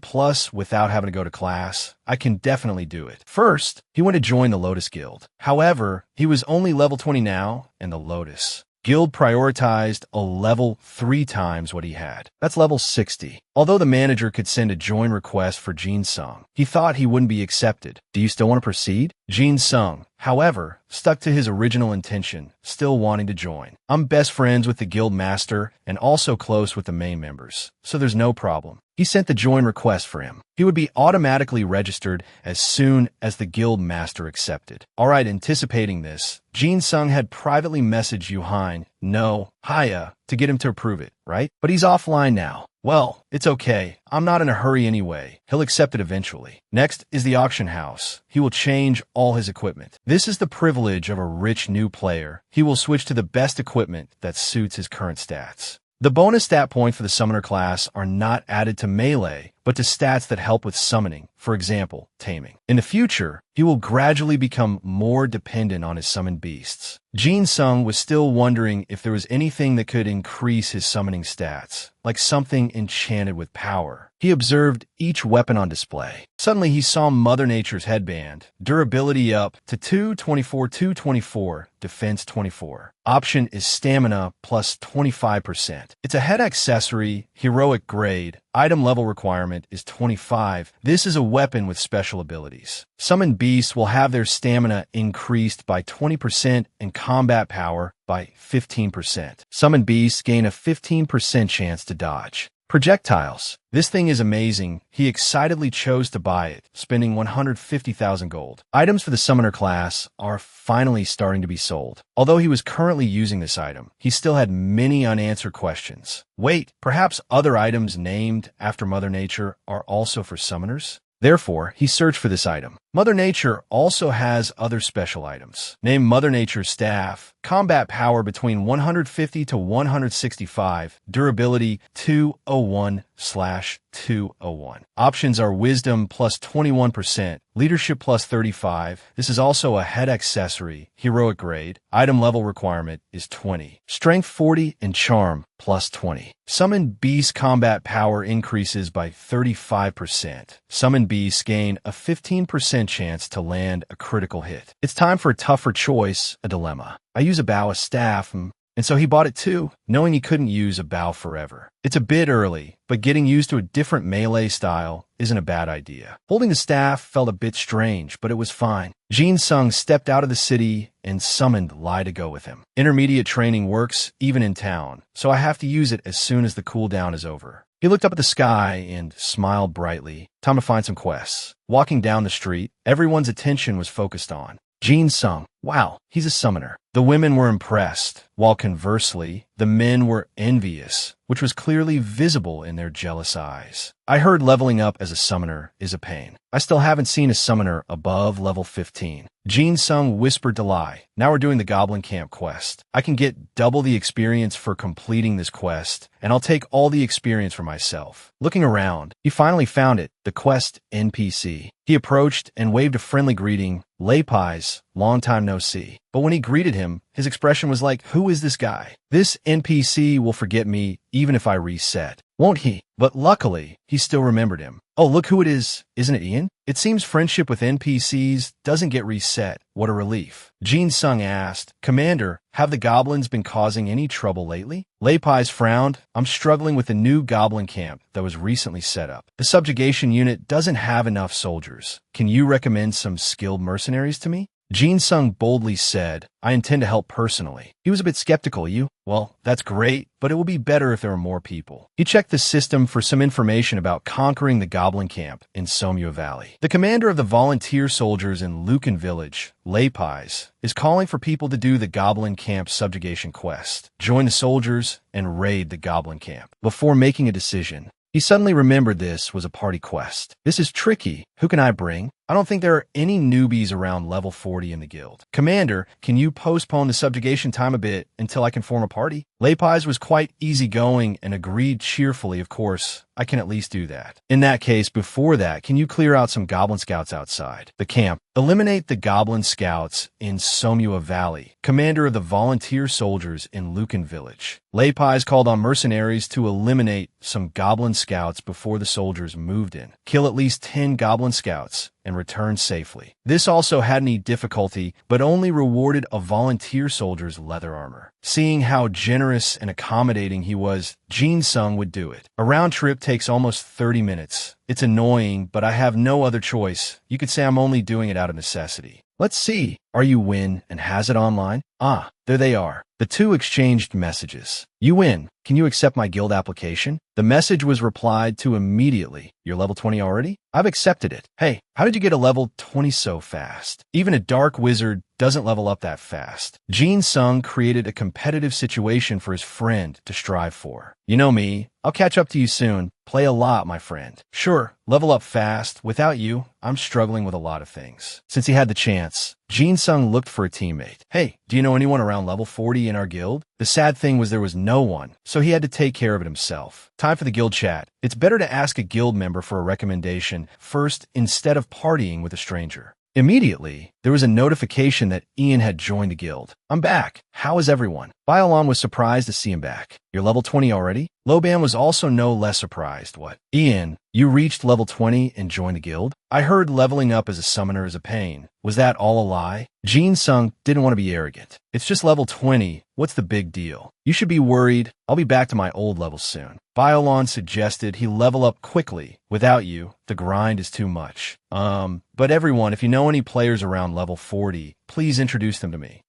S1: without having to go to class. I can definitely do it. First, he went to join the Lotus Guild. However, he was only level 20 now, and the Lotus Guild prioritized a level 3 times what he had. That's level 60. Although the manager could send a join request for Jin Sung, he thought he wouldn't be accepted. Do you still want to proceed? Jin Sung, however, stuck to his original intention, still wanting to join. I'm best friends with the guild master and also close with the main members, so there's no problem. He sent the join request for him. He would be automatically registered as soon as the guild master accepted. Alright, anticipating this, Jin Sung had privately messaged Yuhan, no, Haya, to get him to approve it, right? But he's offline now. Well, it's okay. I'm not in a hurry anyway. He'll accept it eventually. Next is the auction house. He will change all his equipment. This is the privilege of a rich new player. He will switch to the best equipment that suits his current stats. The bonus stat points for the summoner class are not added to melee, but to stats that help with summoning, for example, taming. In the future, he will gradually become more dependent on his summoned beasts. Jin Sung was still wondering if there was anything that could increase his summoning stats, like something enchanted with power. He observed each weapon on display. Suddenly, he saw Mother Nature's headband. Durability up to 224, 224, defense 24. Option is stamina plus 25%. It's a head accessory, heroic grade. Item level requirement is 25. This is a weapon with special abilities. Summoned beasts will have their stamina increased by 20% and combat power by 15%. Summoned beasts gain a 15% chance to dodge. Projectiles. This thing is amazing. He excitedly chose to buy it, spending 150,000 gold. Items for the summoner class are finally starting to be sold. Although he was currently using this item, he still had many unanswered questions. Wait, perhaps other items named after Mother Nature are also for summoners? Therefore, he searched for this item. Mother Nature also has other special items. Name Mother Nature's Staff. Combat power between 150 to 165. Durability 201/201. Options are Wisdom plus 21%. Leadership plus 35. This is also a head accessory. Heroic grade. Item level requirement is 20. Strength 40 and Charm plus 20. Summoned Beast combat power increases by 35%. Summoned Beasts gain a 15% chance to land a critical hit. It's time for a tougher choice, a dilemma. I use a bow as staff, and so he bought it too, knowing he couldn't use a bow forever. It's a bit early, but getting used to a different melee style isn't a bad idea. Holding the staff felt a bit strange, but it was fine. Jin Sung stepped out of the city and summoned Lai to go with him. Intermediate training works even in town, so I have to use it as soon as the cooldown is over. He looked up at the sky and smiled brightly. Time to find some quests. Walking down the street, everyone's attention was focused on Jin Sung. Wow, he's a summoner. The women were impressed, while conversely, the men were envious, which was clearly visible in their jealous eyes. I heard leveling up as a summoner is a pain. I still haven't seen a summoner above level 15. Jin Sung whispered to Lai, now we're doing the Goblin Camp quest. I can get double the experience for completing this quest, and I'll take all the experience for myself. Looking around, he finally found it, the quest NPC. He approached and waved a friendly greeting, Lei Pies, long time no see. But when he greeted him, his expression was like, who is this guy? This NPC will forget me even if I reset, won't he? But luckily, he still remembered him. Oh, look who it is. Isn't it Ian? It seems friendship with NPCs doesn't get reset. What a relief. Jin Sung asked, Commander, have the goblins been causing any trouble lately? Lei Pies frowned. I'm struggling with a new goblin camp that was recently set up. The subjugation unit doesn't have enough soldiers. Can you recommend some skilled mercenaries to me? Jin Sung boldly said, I intend to help personally. He was a bit skeptical. Well, that's great, but it will be better if there are more people. He checked the system for some information about conquering the Goblin Camp in Somua Valley. The commander of the volunteer soldiers in Lucan Village, Lei Pies, is calling for people to do the Goblin Camp subjugation quest. Join the soldiers and raid the Goblin Camp. Before making a decision, he suddenly remembered this was a party quest. This is tricky. Who can I bring? I don't think there are any newbies around level 40 in the guild. Commander, can you postpone the subjugation time a bit until I can form a party? Lei Pies was quite easygoing and agreed cheerfully, of course. I can at least do that. In that case, before that, can you clear out some goblin scouts outside the camp? Eliminate the goblin scouts in Somua Valley. Commander of the volunteer soldiers in Lucan Village. Lei Pies called on mercenaries to eliminate some goblin scouts before the soldiers moved in. Kill at least 10 goblin scouts and return safely. This also had any difficulty, but only rewarded a volunteer soldier's leather armor. Seeing how generous and accommodating he was, Jin Sung would do it. A round trip takes almost 30 minutes. It's annoying, but I have no other choice. You could say I'm only doing it out of necessity. Let's see. Are you Win and has it online? Ah, there they are. The two exchanged messages. You win. can you accept my guild application? The message was replied to immediately. You're level 20 already? I've accepted it. Hey, how did you get a level 20 so fast? Even a dark wizard doesn't level up that fast. Jin Sung created a competitive situation for his friend to strive for. You know me, I'll catch up to you soon. Play a lot, my friend. Sure, level up fast. Without you, I'm struggling with a lot of things. Since he had the chance, Jin Sung looked for a teammate. Hey, do you know anyone around level 40 in our guild? The sad thing was there was no one, so he had to take care of it himself. Time for the guild chat. It's better to ask a guild member for a recommendation first instead of partying with a stranger. Immediately, there was a notification that Ian had joined the guild. I'm back. How is everyone? Bailan was surprised to see him back. You're level 20 already? Loban was also no less surprised. What? Ian, you reached level 20 and joined the guild? I heard leveling up as a summoner is a pain. Was that all a lie? Jin Sung didn't want to be arrogant. It's just level 20. What's the big deal? You should be worried. I'll be back to my old level soon. Bailan suggested he level up quickly. Without you, the grind is too much. But everyone, if you know any players around level 40, please introduce them to me.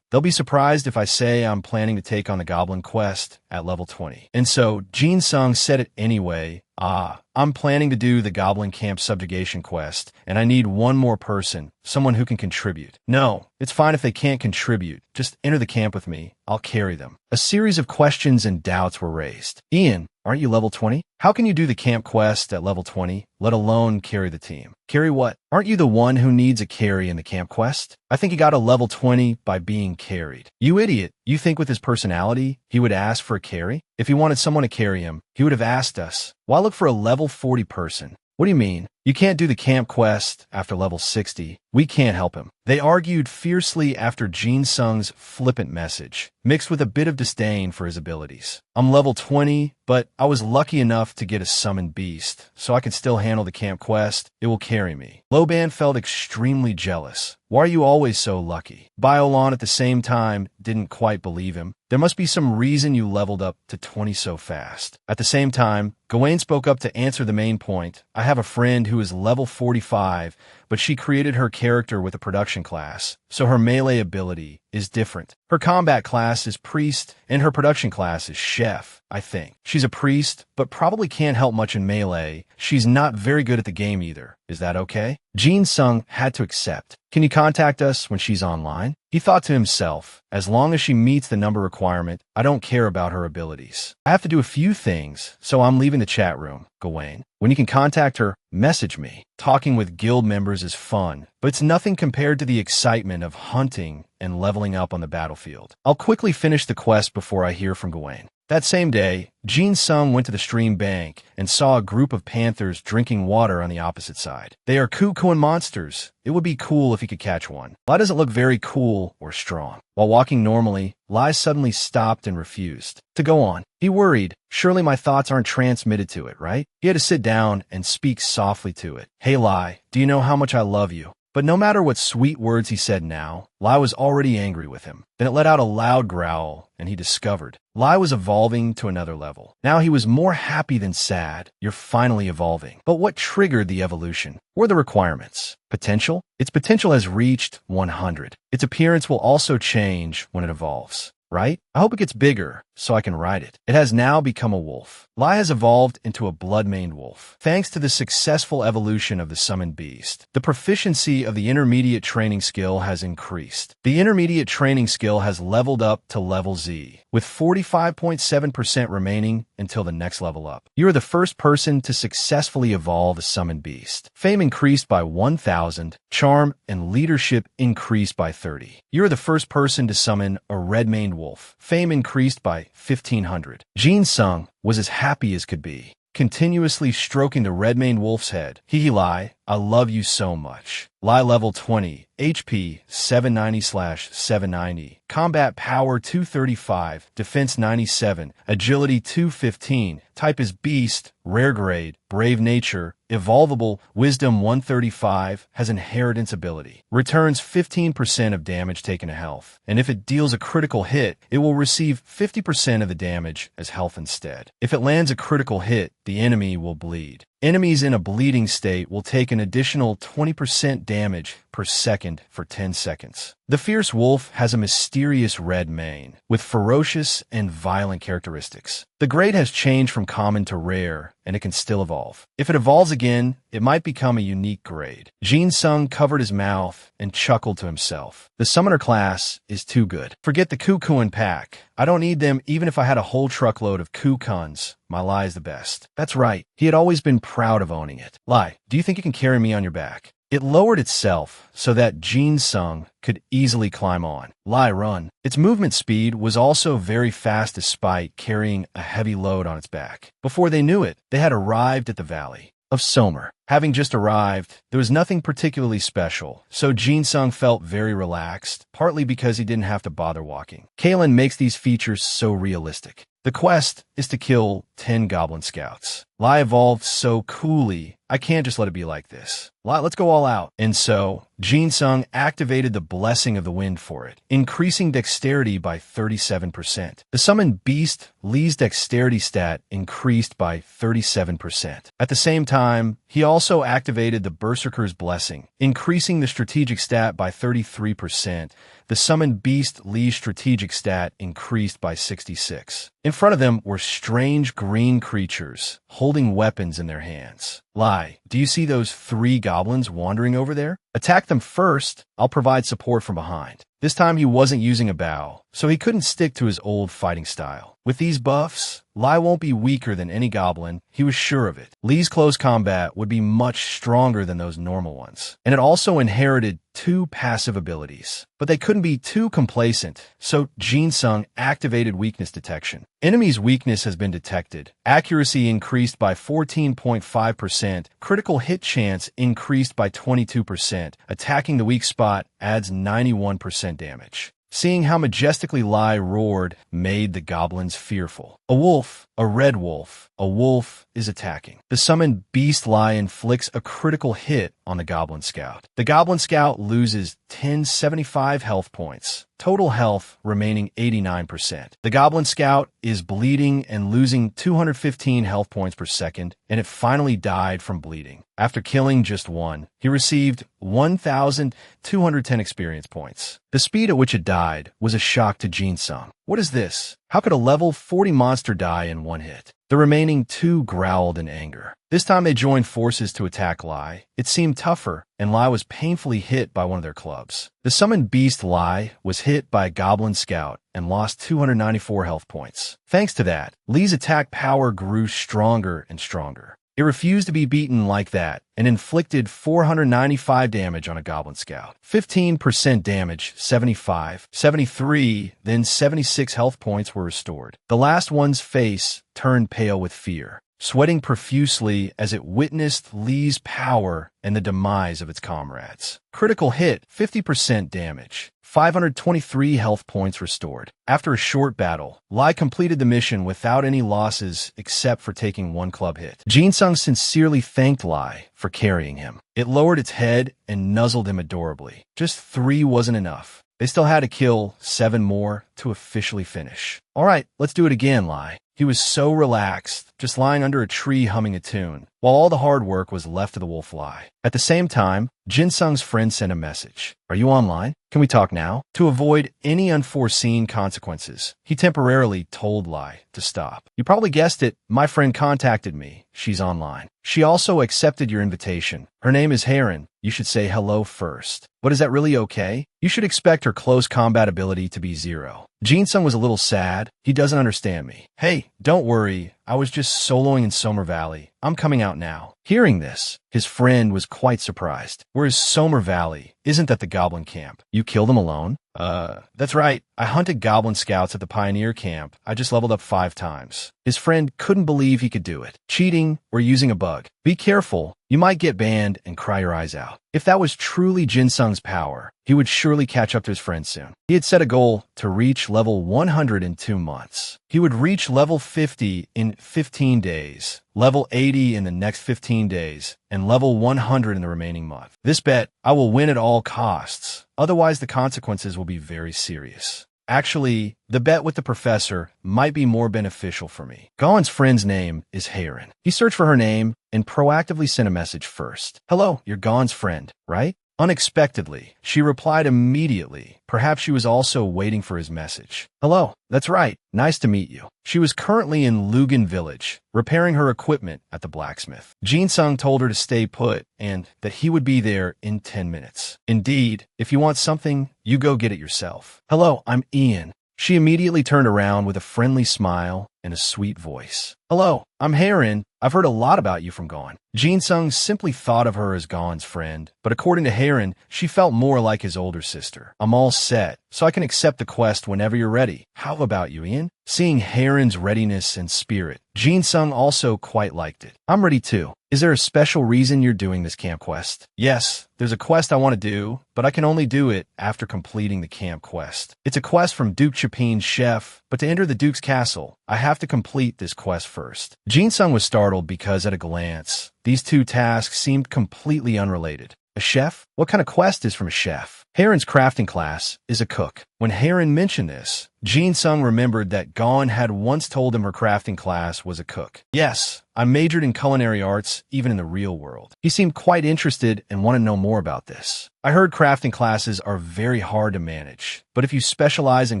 S1: They'll be surprised if I say I'm planning to take on the Goblin Quest at level 20. And so, Jin Sung said it anyway. I'm planning to do the Goblin Camp Subjugation Quest, and I need one more person, someone who can contribute. No, it's fine if they can't contribute. Just enter the camp with me. I'll carry them. A series of questions and doubts were raised. Ian, aren't you level 20? How can you do the camp quest at level 20, let alone carry the team? Carry what? Aren't you the one who needs a carry in the camp quest? I think he got a level 20 by being carried. You idiot. You think with his personality, he would ask for a carry? If he wanted someone to carry him, he would have asked us. Why look for a level 40 person? What do you mean? You can't do the camp quest after level 60. We can't help him. They argued fiercely after Jin Sung's flippant message, mixed with a bit of disdain for his abilities. I'm level 20, but I was lucky enough to get a summoned beast, so I can still handle the camp quest. It will carry me. Loban felt extremely jealous. Why are you always so lucky? Biolan at the same time didn't quite believe him. There must be some reason you leveled up to 20 so fast. At the same time, Gawain spoke up to answer the main point. I have a friend who is level 45, but she created her character with a production class, so her melee ability is different. Her combat class is priest, and her production class is chef, I think. She's a priest, but probably can't help much in melee. She's not very good at the game either. Is that okay? Jin Sung had to accept. Can you contact us when she's online? He thought to himself, as long as she meets the number requirement, I don't care about her abilities. I have to do a few things, so I'm leaving the chat room. Gawain, when you can contact her, message me. Talking with guild members is fun, but it's nothing compared to the excitement of hunting and leveling up on the battlefield. I'll quickly finish the quest before I hear from Gawain. That same day, Jin Sung went to the stream bank and saw a group of panthers drinking water on the opposite side. They are Kukoan monsters. It would be cool if he could catch one. Lai doesn't look very cool or strong. While walking normally, Lai suddenly stopped and refused to go on. He worried. Surely my thoughts aren't transmitted to it, right? He had to sit down and speak softly to it. Hey Lai, do you know how much I love you? But no matter what sweet words he said now, Lai was already angry with him. Then it let out a loud growl, and he discovered Lai was evolving to another level. Now he was more happy than sad. You're finally evolving. But what triggered the evolution? What are the requirements? Potential? Its potential has reached 100. Its appearance will also change when it evolves. Right? I hope it gets bigger so I can ride it. It has now become a wolf. Lai has evolved into a blood-maned wolf. Thanks to the successful evolution of the summoned beast, the proficiency of the intermediate training skill has increased. The intermediate training skill has leveled up to level Z, with 45.7% remaining until the next level up. You are the first person to successfully evolve a summoned beast. Fame increased by 1,000, charm and leadership increased by 30. You are the first person to summon a red-maned wolf. Fame increased by 1,500. Jin Sung was as happy as could be, continuously stroking the red-maned wolf's head. Hee Lai, I love you so much. Lai level 20, HP 790/790, Combat Power 235, Defense 97, Agility 215, Type is Beast, Rare Grade, Brave Nature, Evolvable, Wisdom 135, has Inheritance Ability. Returns 15% of damage taken to health, and if it deals a critical hit, it will receive 50% of the damage as health instead. If it lands a critical hit, the enemy will bleed. Enemies in a bleeding state will take an additional 20% damage per second for 10 seconds. The fierce wolf has a mysterious red mane, with ferocious and violent characteristics. The grade has changed from common to rare, and it can still evolve. If it evolves again, it might become a unique grade. Jin Sung covered his mouth and chuckled to himself. The summoner class is too good. Forget the Kukuin pack. I don't need them even if I had a whole truckload of Kukuns. My Lai is the best. That's right. He had always been proud of owning it. Lai, do you think you can carry me on your back? It lowered itself so that Jin Sung could easily climb on. Lai run. Its movement speed was also very fast despite carrying a heavy load on its back. Before they knew it, they had arrived at the valley of Somer. Having just arrived, there was nothing particularly special, so Jin Sung felt very relaxed, partly because he didn't have to bother walking. Kalen makes these features so realistic. The quest is to kill 10 goblin scouts. Lai evolved so coolly, I can't just let it be like this. Lai, let's go all out. And so, Jin Sung activated the Blessing of the Wind for it, increasing dexterity by 37%. The summoned beast, Li's dexterity stat increased by 37%. At the same time, he also activated the Berserker's Blessing, increasing the strategic stat by 33%. The summoned beast Li's strategic stat increased by 66. In front of them were strange green creatures, holding weapons in their hands. Lai, do you see those 3 goblins wandering over there? Attack them first. I'll provide support from behind. This time he wasn't using a bow, so he couldn't stick to his old fighting style. With these buffs, Lai won't be weaker than any goblin. He was sure of it. Li's close combat would be much stronger than those normal ones, and it also inherited 2 passive abilities. But they couldn't be too complacent, so Jin Sung activated weakness detection. Enemy's weakness has been detected. Accuracy increased by 14.5%. Critical hit chance increased by 22%. Attacking the weak spot adds 91% damage. Seeing how majestically Lai roared made the goblins fearful. A wolf, a red wolf, a wolf is attacking. The summoned beast Lai inflicts a critical hit on the goblin scout. The goblin scout loses 1075 health points. Total health remaining 89%. The goblin scout is bleeding and losing 215 health points per second, and it finally died from bleeding. After killing just one, he received 1,210 experience points. The speed at which it died was a shock to Jin Sung. What is this? How could a level 40 monster die in one hit? The remaining 2 growled in anger. This time they joined forces to attack Lai. It seemed tougher, and Lai was painfully hit by one of their clubs. The summoned beast Lai was hit by a goblin scout and lost 294 health points. Thanks to that, Li's attack power grew stronger and stronger. It refused to be beaten like that and inflicted 495 damage on a goblin scout. 15% damage, 75, 73, then 76 health points were restored. The last one's face turned pale with fear, sweating profusely as it witnessed Li's power and the demise of its comrades. Critical hit, 50% damage. 523 health points restored. After a short battle, Lai completed the mission without any losses except for taking 1 club hit. Jin Sung sincerely thanked Lai for carrying him. It lowered its head and nuzzled him adorably. Just 3 wasn't enough. They still had to kill 7 more to officially finish. All right, let's do it again, Lai. He was so relaxed, just lying under a tree humming a tune, while all the hard work was left to the wolf Lai. At the same time, Jin Sung's friend sent a message. Are you online? Can we talk now? To avoid any unforeseen consequences, he temporarily told Lai to stop. You probably guessed it, my friend contacted me. She's online. She also accepted your invitation. Her name is Heron. You should say hello first. But is that really okay? You should expect her close combat ability to be 0. Jin Sung was a little sad. He doesn't understand me. Hey, don't worry. I was just soloing in Somer Valley. I'm coming out now. Hearing this, his friend was quite surprised. Where's Somer Valley? Isn't that the goblin camp? You killed them alone? That's right. I hunted goblin scouts at the pioneer camp. I just leveled up 5 times. His friend couldn't believe he could do it. Cheating or using a bug. Be careful. You might get banned and cry your eyes out. If that was truly Jin Sung's power, he would surely catch up to his friend soon. He had set a goal to reach level 100 in 2 months. He would reach level 50 in 15 days, level 80 in the next 15 days, and level 100 in the remaining month. This bet, I will win at all costs. Otherwise, the consequences will be very serious. Actually, the bet with the professor might be more beneficial for me. Galen's friend's name is Heron. He searched for her name and proactively sent a message first. Hello, you're Galen's friend, right? Unexpectedly, she replied immediately. Perhaps she was also waiting for his message. Hello, that's right. Nice to meet you. She was currently in Lugan Village, repairing her equipment at the blacksmith. Jin-sung told her to stay put and that he would be there in 10 minutes. Indeed, if you want something, you go get it yourself. Hello, I'm Ian. She immediately turned around with a friendly smile and a sweet voice. Hello, I'm Heron. I've heard a lot about you from Gon. Jin-sung simply thought of her as Gon's friend, but according to Heron, she felt more like his older sister. I'm all set, so I can accept the quest whenever you're ready. How about you, Ian? Seeing Heron's readiness and spirit, Jin-sung also quite liked it. I'm ready too. Is there a special reason you're doing this camp quest? Yes, there's a quest I want to do, but I can only do it after completing the camp quest. It's a quest from Duke Chapin's chef, but to enter the Duke's castle, I have to complete this quest first. Jin-sung was startled because at a glance, these two tasks seemed completely unrelated. A chef? What kind of quest is from a chef? Heron's crafting class is a cook. When Heron mentioned this, Jin-sung remembered that Gon had once told him her crafting class was a cook. Yes, I majored in culinary arts, even in the real world. He seemed quite interested and wanted to know more about this. I heard crafting classes are very hard to manage, but if you specialize in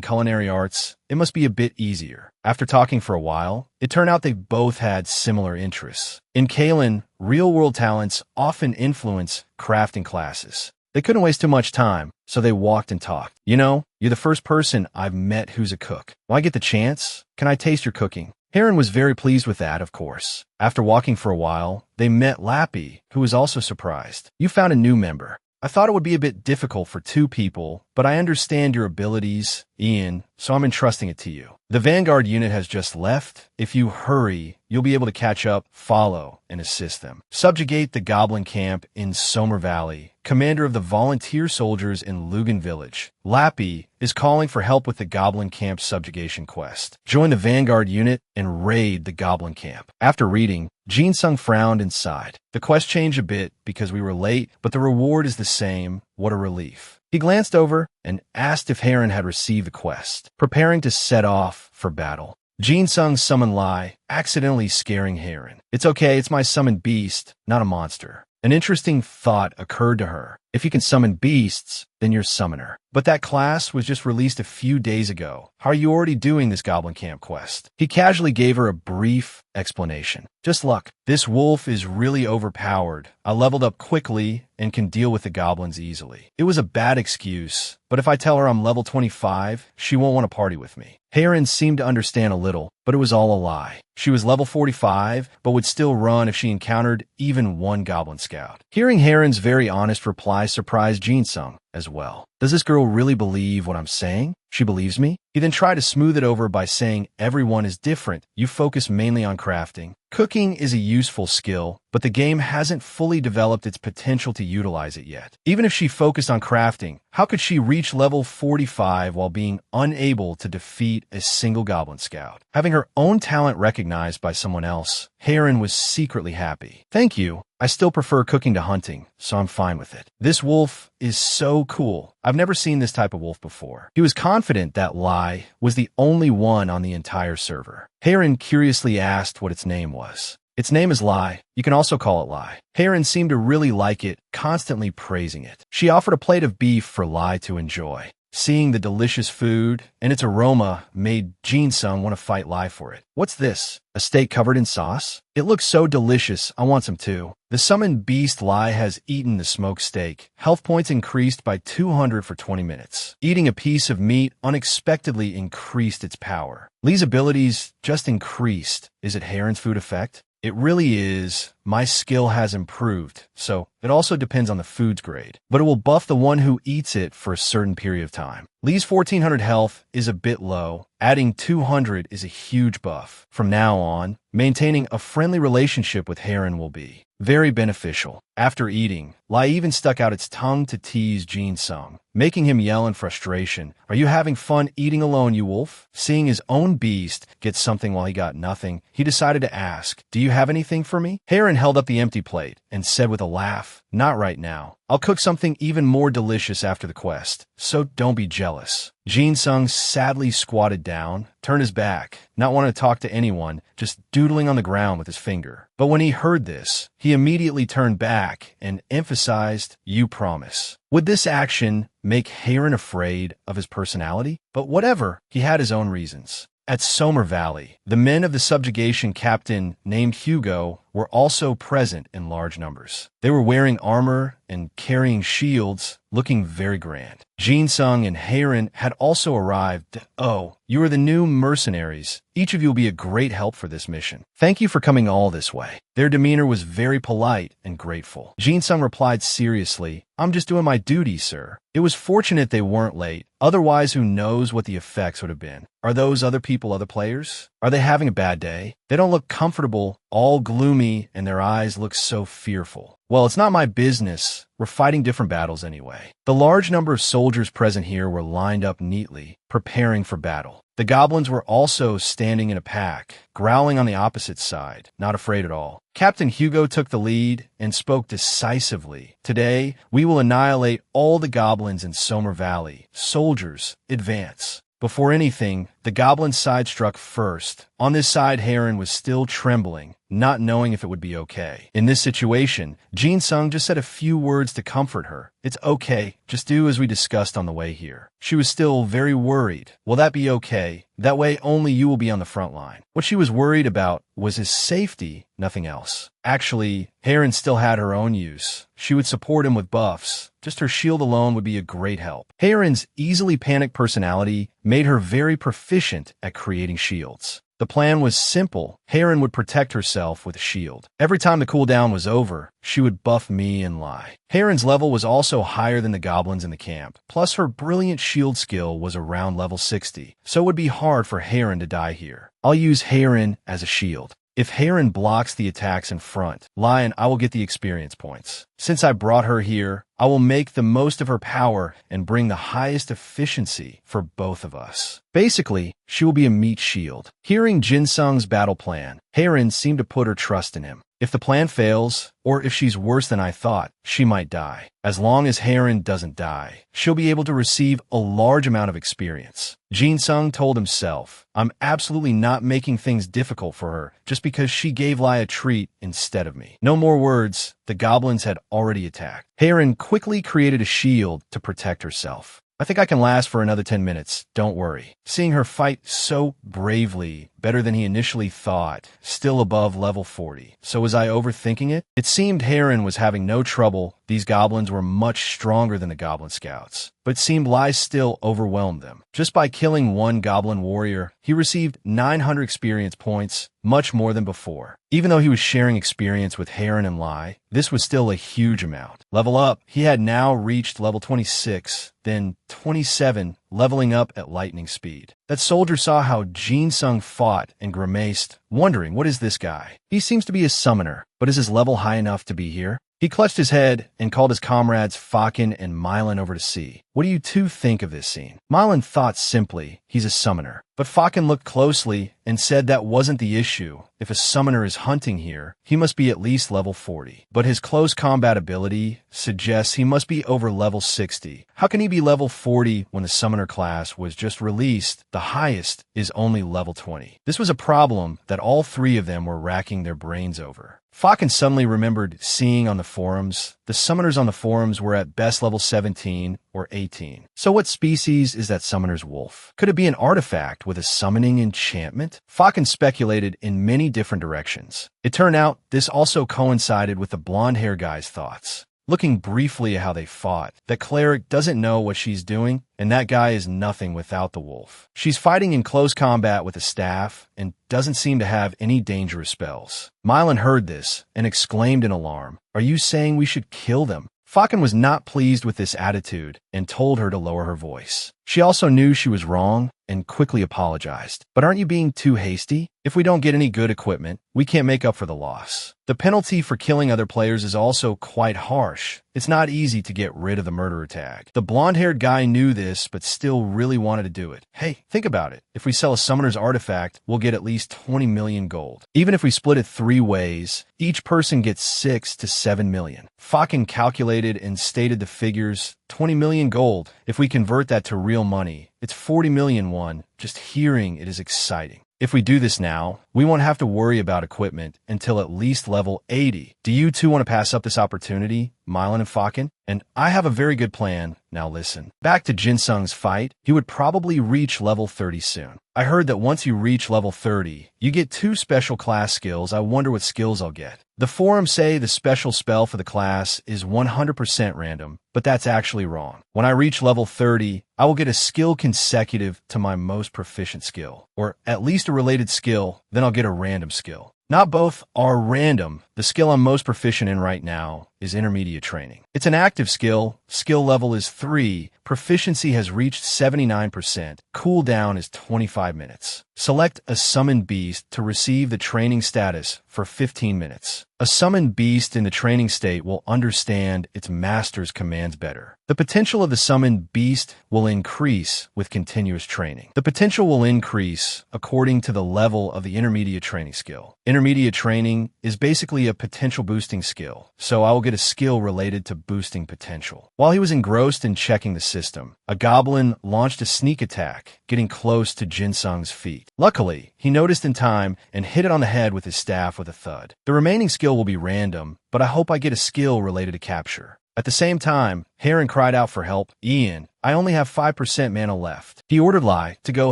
S1: culinary arts, it must be a bit easier. After talking for a while, it turned out they both had similar interests. In Kalen, real-world talents often influence crafting classes. They couldn't waste too much time, so they walked and talked. You know, you're the first person I've met who's a cook. Will I get the chance? Can I taste your cooking? Heron was very pleased with that, of course. After walking for a while, they met Lappy, who was also surprised. You found a new member. I thought it would be a bit difficult for two people, but I understand your abilities, Ian, so I'm entrusting it to you. The Vanguard unit has just left. If you hurry, you'll be able to catch up, follow, and assist them. Subjugate the Goblin camp in Somer Valley. Commander of the volunteer soldiers in Lugan Village. Lappy is calling for help with the Goblin camp subjugation quest. Join the Vanguard unit and raid the Goblin camp. After reading, Jin-sung frowned and sighed. The quest changed a bit because we were late, but the reward is the same. What a relief. He glanced over and asked if Heron had received the quest, preparing to set off for battle. Jin-sung summoned Lai, accidentally scaring Heron. It's okay, it's my summoned beast, not a monster. An interesting thought occurred to her. If you can summon beasts, then you're summoner. But that class was just released a few days ago. How are you already doing this Goblin Camp quest? He casually gave her a brief explanation. Just luck. This wolf is really overpowered. I leveled up quickly and can deal with the goblins easily. It was a bad excuse, but if I tell her I'm level 25, she won't want to party with me. Heron seemed to understand a little, but it was all a lie. She was level 45, but would still run if she encountered even one goblin scout. Hearing Heron's very honest reply surprised Jin-sung as well. Does this girl really believe what I'm saying? She believes me? He then tried to smooth it over by saying everyone is different. You focus mainly on crafting. Cooking is a useful skill, but the game hasn't fully developed its potential to utilize it yet. Even if she focused on crafting, how could she reach level 45 while being unable to defeat a single goblin scout? Having her own talent recognized by someone else, Heron was secretly happy. Thank you. I still prefer cooking to hunting, so I'm fine with it. This wolf is so cool. I've never seen this type of wolf before. He was confident that Lai was the only one on the entire server. Heron curiously asked what its name was. Its name is Lai. You can also call it Lai. Heron seemed to really like it, constantly praising it. She offered a plate of beef for Lai to enjoy. Seeing the delicious food and its aroma made Jin-sung want to fight Lai for it. What's this? A steak covered in sauce? It looks so delicious, I want some too. The summoned beast Lai has eaten the smoked steak. Health points increased by 200 for 20 minutes. Eating a piece of meat unexpectedly increased its power. Lee's abilities just increased. Is it Heron's food effect? It really is. My skill has improved, so it also depends on the food's grade. But it will buff the one who eats it for a certain period of time. Lee's 1400 health is a bit low. Adding 200 is a huge buff. From now on, maintaining a friendly relationship with Heron will be very beneficial. After eating, Lai even stuck out its tongue to tease Jin-sung, making him yell in frustration. Are you having fun eating alone, you wolf? Seeing his own beast get something while he got nothing, he decided to ask, do you have anything for me? Heron Heron held up the empty plate and said with a laugh, "Not right now. I'll cook something even more delicious after the quest, so don't be jealous." Jin Sung sadly squatted down, turned his back, not wanting to talk to anyone, just doodling on the ground with his finger. But when he heard this, he immediately turned back and emphasized, "You promise." Would this action make Heron afraid of his personality? But whatever, he had his own reasons. At Somer Valley, the men of the subjugation captain named Hugo were also present in large numbers. They were wearing armor and carrying shields, looking very grand. Jin Sung and Heron had also arrived. "Oh, you are the new mercenaries. Each of you will be a great help for this mission. Thank you for coming all this way." Their demeanor was very polite and grateful. Jin Sung replied seriously, "I'm just doing my duty, sir." It was fortunate they weren't late. Otherwise, who knows what the effects would have been. Are those other people other players? Are they having a bad day? They don't look comfortable, all gloomy, and their eyes look so fearful. Well, it's not my business. We're fighting different battles anyway. The large number of soldiers present here were lined up neatly, preparing for battle. The goblins were also standing in a pack, growling on the opposite side, not afraid at all. Captain Hugo took the lead and spoke decisively. "Today, we will annihilate all the goblins in Somer Valley. Soldiers, advance." Before anything, the goblin side struck first. On this side, Heron was still trembling, not knowing if it would be okay. In this situation, Jin Sung just said a few words to comfort her. "It's okay, just do as we discussed on the way here." She was still very worried. Will that be okay? That way only you will be on the front line. What she was worried about was his safety, nothing else. Actually, Heron still had her own use. She would support him with buffs. Just her shield alone would be a great help. Heron's easily panicked personality made her very proficient at creating shields. The plan was simple. Heron would protect herself with a shield. Every time the cooldown was over, she would buff me and lie. Heron's level was also higher than the goblins in the camp. Plus, her brilliant shield skill was around level 60, so it would be hard for Heron to die here. I'll use Heron as a shield. If Heron blocks the attacks in front, Lion, I will get the experience points. Since I brought her here, I will make the most of her power and bring the highest efficiency for both of us. Basically, she will be a meat shield. Hearing Jin Sung's battle plan, Heron seemed to put her trust in him. If the plan fails, or if she's worse than I thought, she might die. As long as Heron doesn't die, she'll be able to receive a large amount of experience. Jin Sung told himself, "I'm absolutely not making things difficult for her just because she gave Lai a treat instead of me." No more words. The goblins had already attacked. Heron quickly created a shield to protect herself. "I think I can last for another 10 minutes, don't worry." Seeing her fight so bravely, better than he initially thought, still above level 40. So was I overthinking it? It seemed Heron was having no trouble. These goblins were much stronger than the goblin scouts, but it seemed Lai still overwhelmed them. Just by killing one goblin warrior, he received 900 experience points, much more than before. Even though he was sharing experience with Heron and Lai, this was still a huge amount. Level up, he had now reached level 26, then 27, leveling up at lightning speed. That soldier saw how Jin Sung fought and grimaced, wondering, what is this guy? He seems to be a summoner, but is his level high enough to be here? He clutched his head and called his comrades Fakin and Mylan over to see. What do you two think of this scene? Mylan thought simply, he's a summoner. But Fakin looked closely and said that wasn't the issue. If a summoner is hunting here, he must be at least level 40. But his close combat ability suggests he must be over level 60. How can he be level 40 when the summoner class was just released? The highest is only level 20. This was a problem that all three of them were racking their brains over. Fakin suddenly remembered seeing on the forums, the summoners on the forums were at best level 17 or 18. So what species is that summoner's wolf? Could it be an artifact with a summoning enchantment? Fakin speculated in many different directions. It turned out this also coincided with the blonde-haired guy's thoughts. Looking briefly at how they fought, the cleric doesn't know what she's doing, and that guy is nothing without the wolf. She's fighting in close combat with a staff and doesn't seem to have any dangerous spells. Mylan heard this and exclaimed in alarm, "Are you saying we should kill them?" Fakin was not pleased with this attitude and told her to lower her voice. She also knew she was wrong and quickly apologized. "But aren't you being too hasty? If we don't get any good equipment, we can't make up for the loss." The penalty for killing other players is also quite harsh. It's not easy to get rid of the murderer tag. The blonde-haired guy knew this, but still really wanted to do it. Hey, think about it. If we sell a summoner's artifact, we'll get at least 20 million gold. Even if we split it 3 ways, each person gets 6 to 7 million. Fucking calculated and stated the figures, 20 million gold. If we convert that to real money, it's 40 million won. Just hearing it is exciting. If we do this now, we won't have to worry about equipment until at least level 80. Do you two want to pass up this opportunity, Mylan and Fakin? And I have a very good plan. Now listen. Back to Jinsung's fight, he would probably reach level 30 soon. I heard that once you reach level 30, you get 2 special class skills. I wonder what skills I'll get. The forums say the special spell for the class is 100% random, but that's actually wrong. When I reach level 30, I will get a skill consecutive to my most proficient skill, or at least a related skill, then I'll get a random skill. Not both are random. The skill I'm most proficient in right now is intermediate training. It's an active skill. Skill level is 3. Proficiency has reached 79%. Cooldown is 25 minutes. Select a summoned beast to receive the training status for 15 minutes. A summoned beast in the training state will understand its master's commands better. The potential of the summoned beast will increase with continuous training. The potential will increase according to the level of the intermediate training skill. Intermediate training is basically a potential boosting skill, so I will get a skill related to boosting potential. While he was engrossed in checking the system, a goblin launched a sneak attack, getting close to Jinsung's feet. Luckily, he noticed in time and hit it on the head with his staff with a thud. The remaining skill will be random, but I hope I get a skill related to capture. At the same time, Heron cried out for help. Ian, I only have 5% mana left. He ordered Lai to go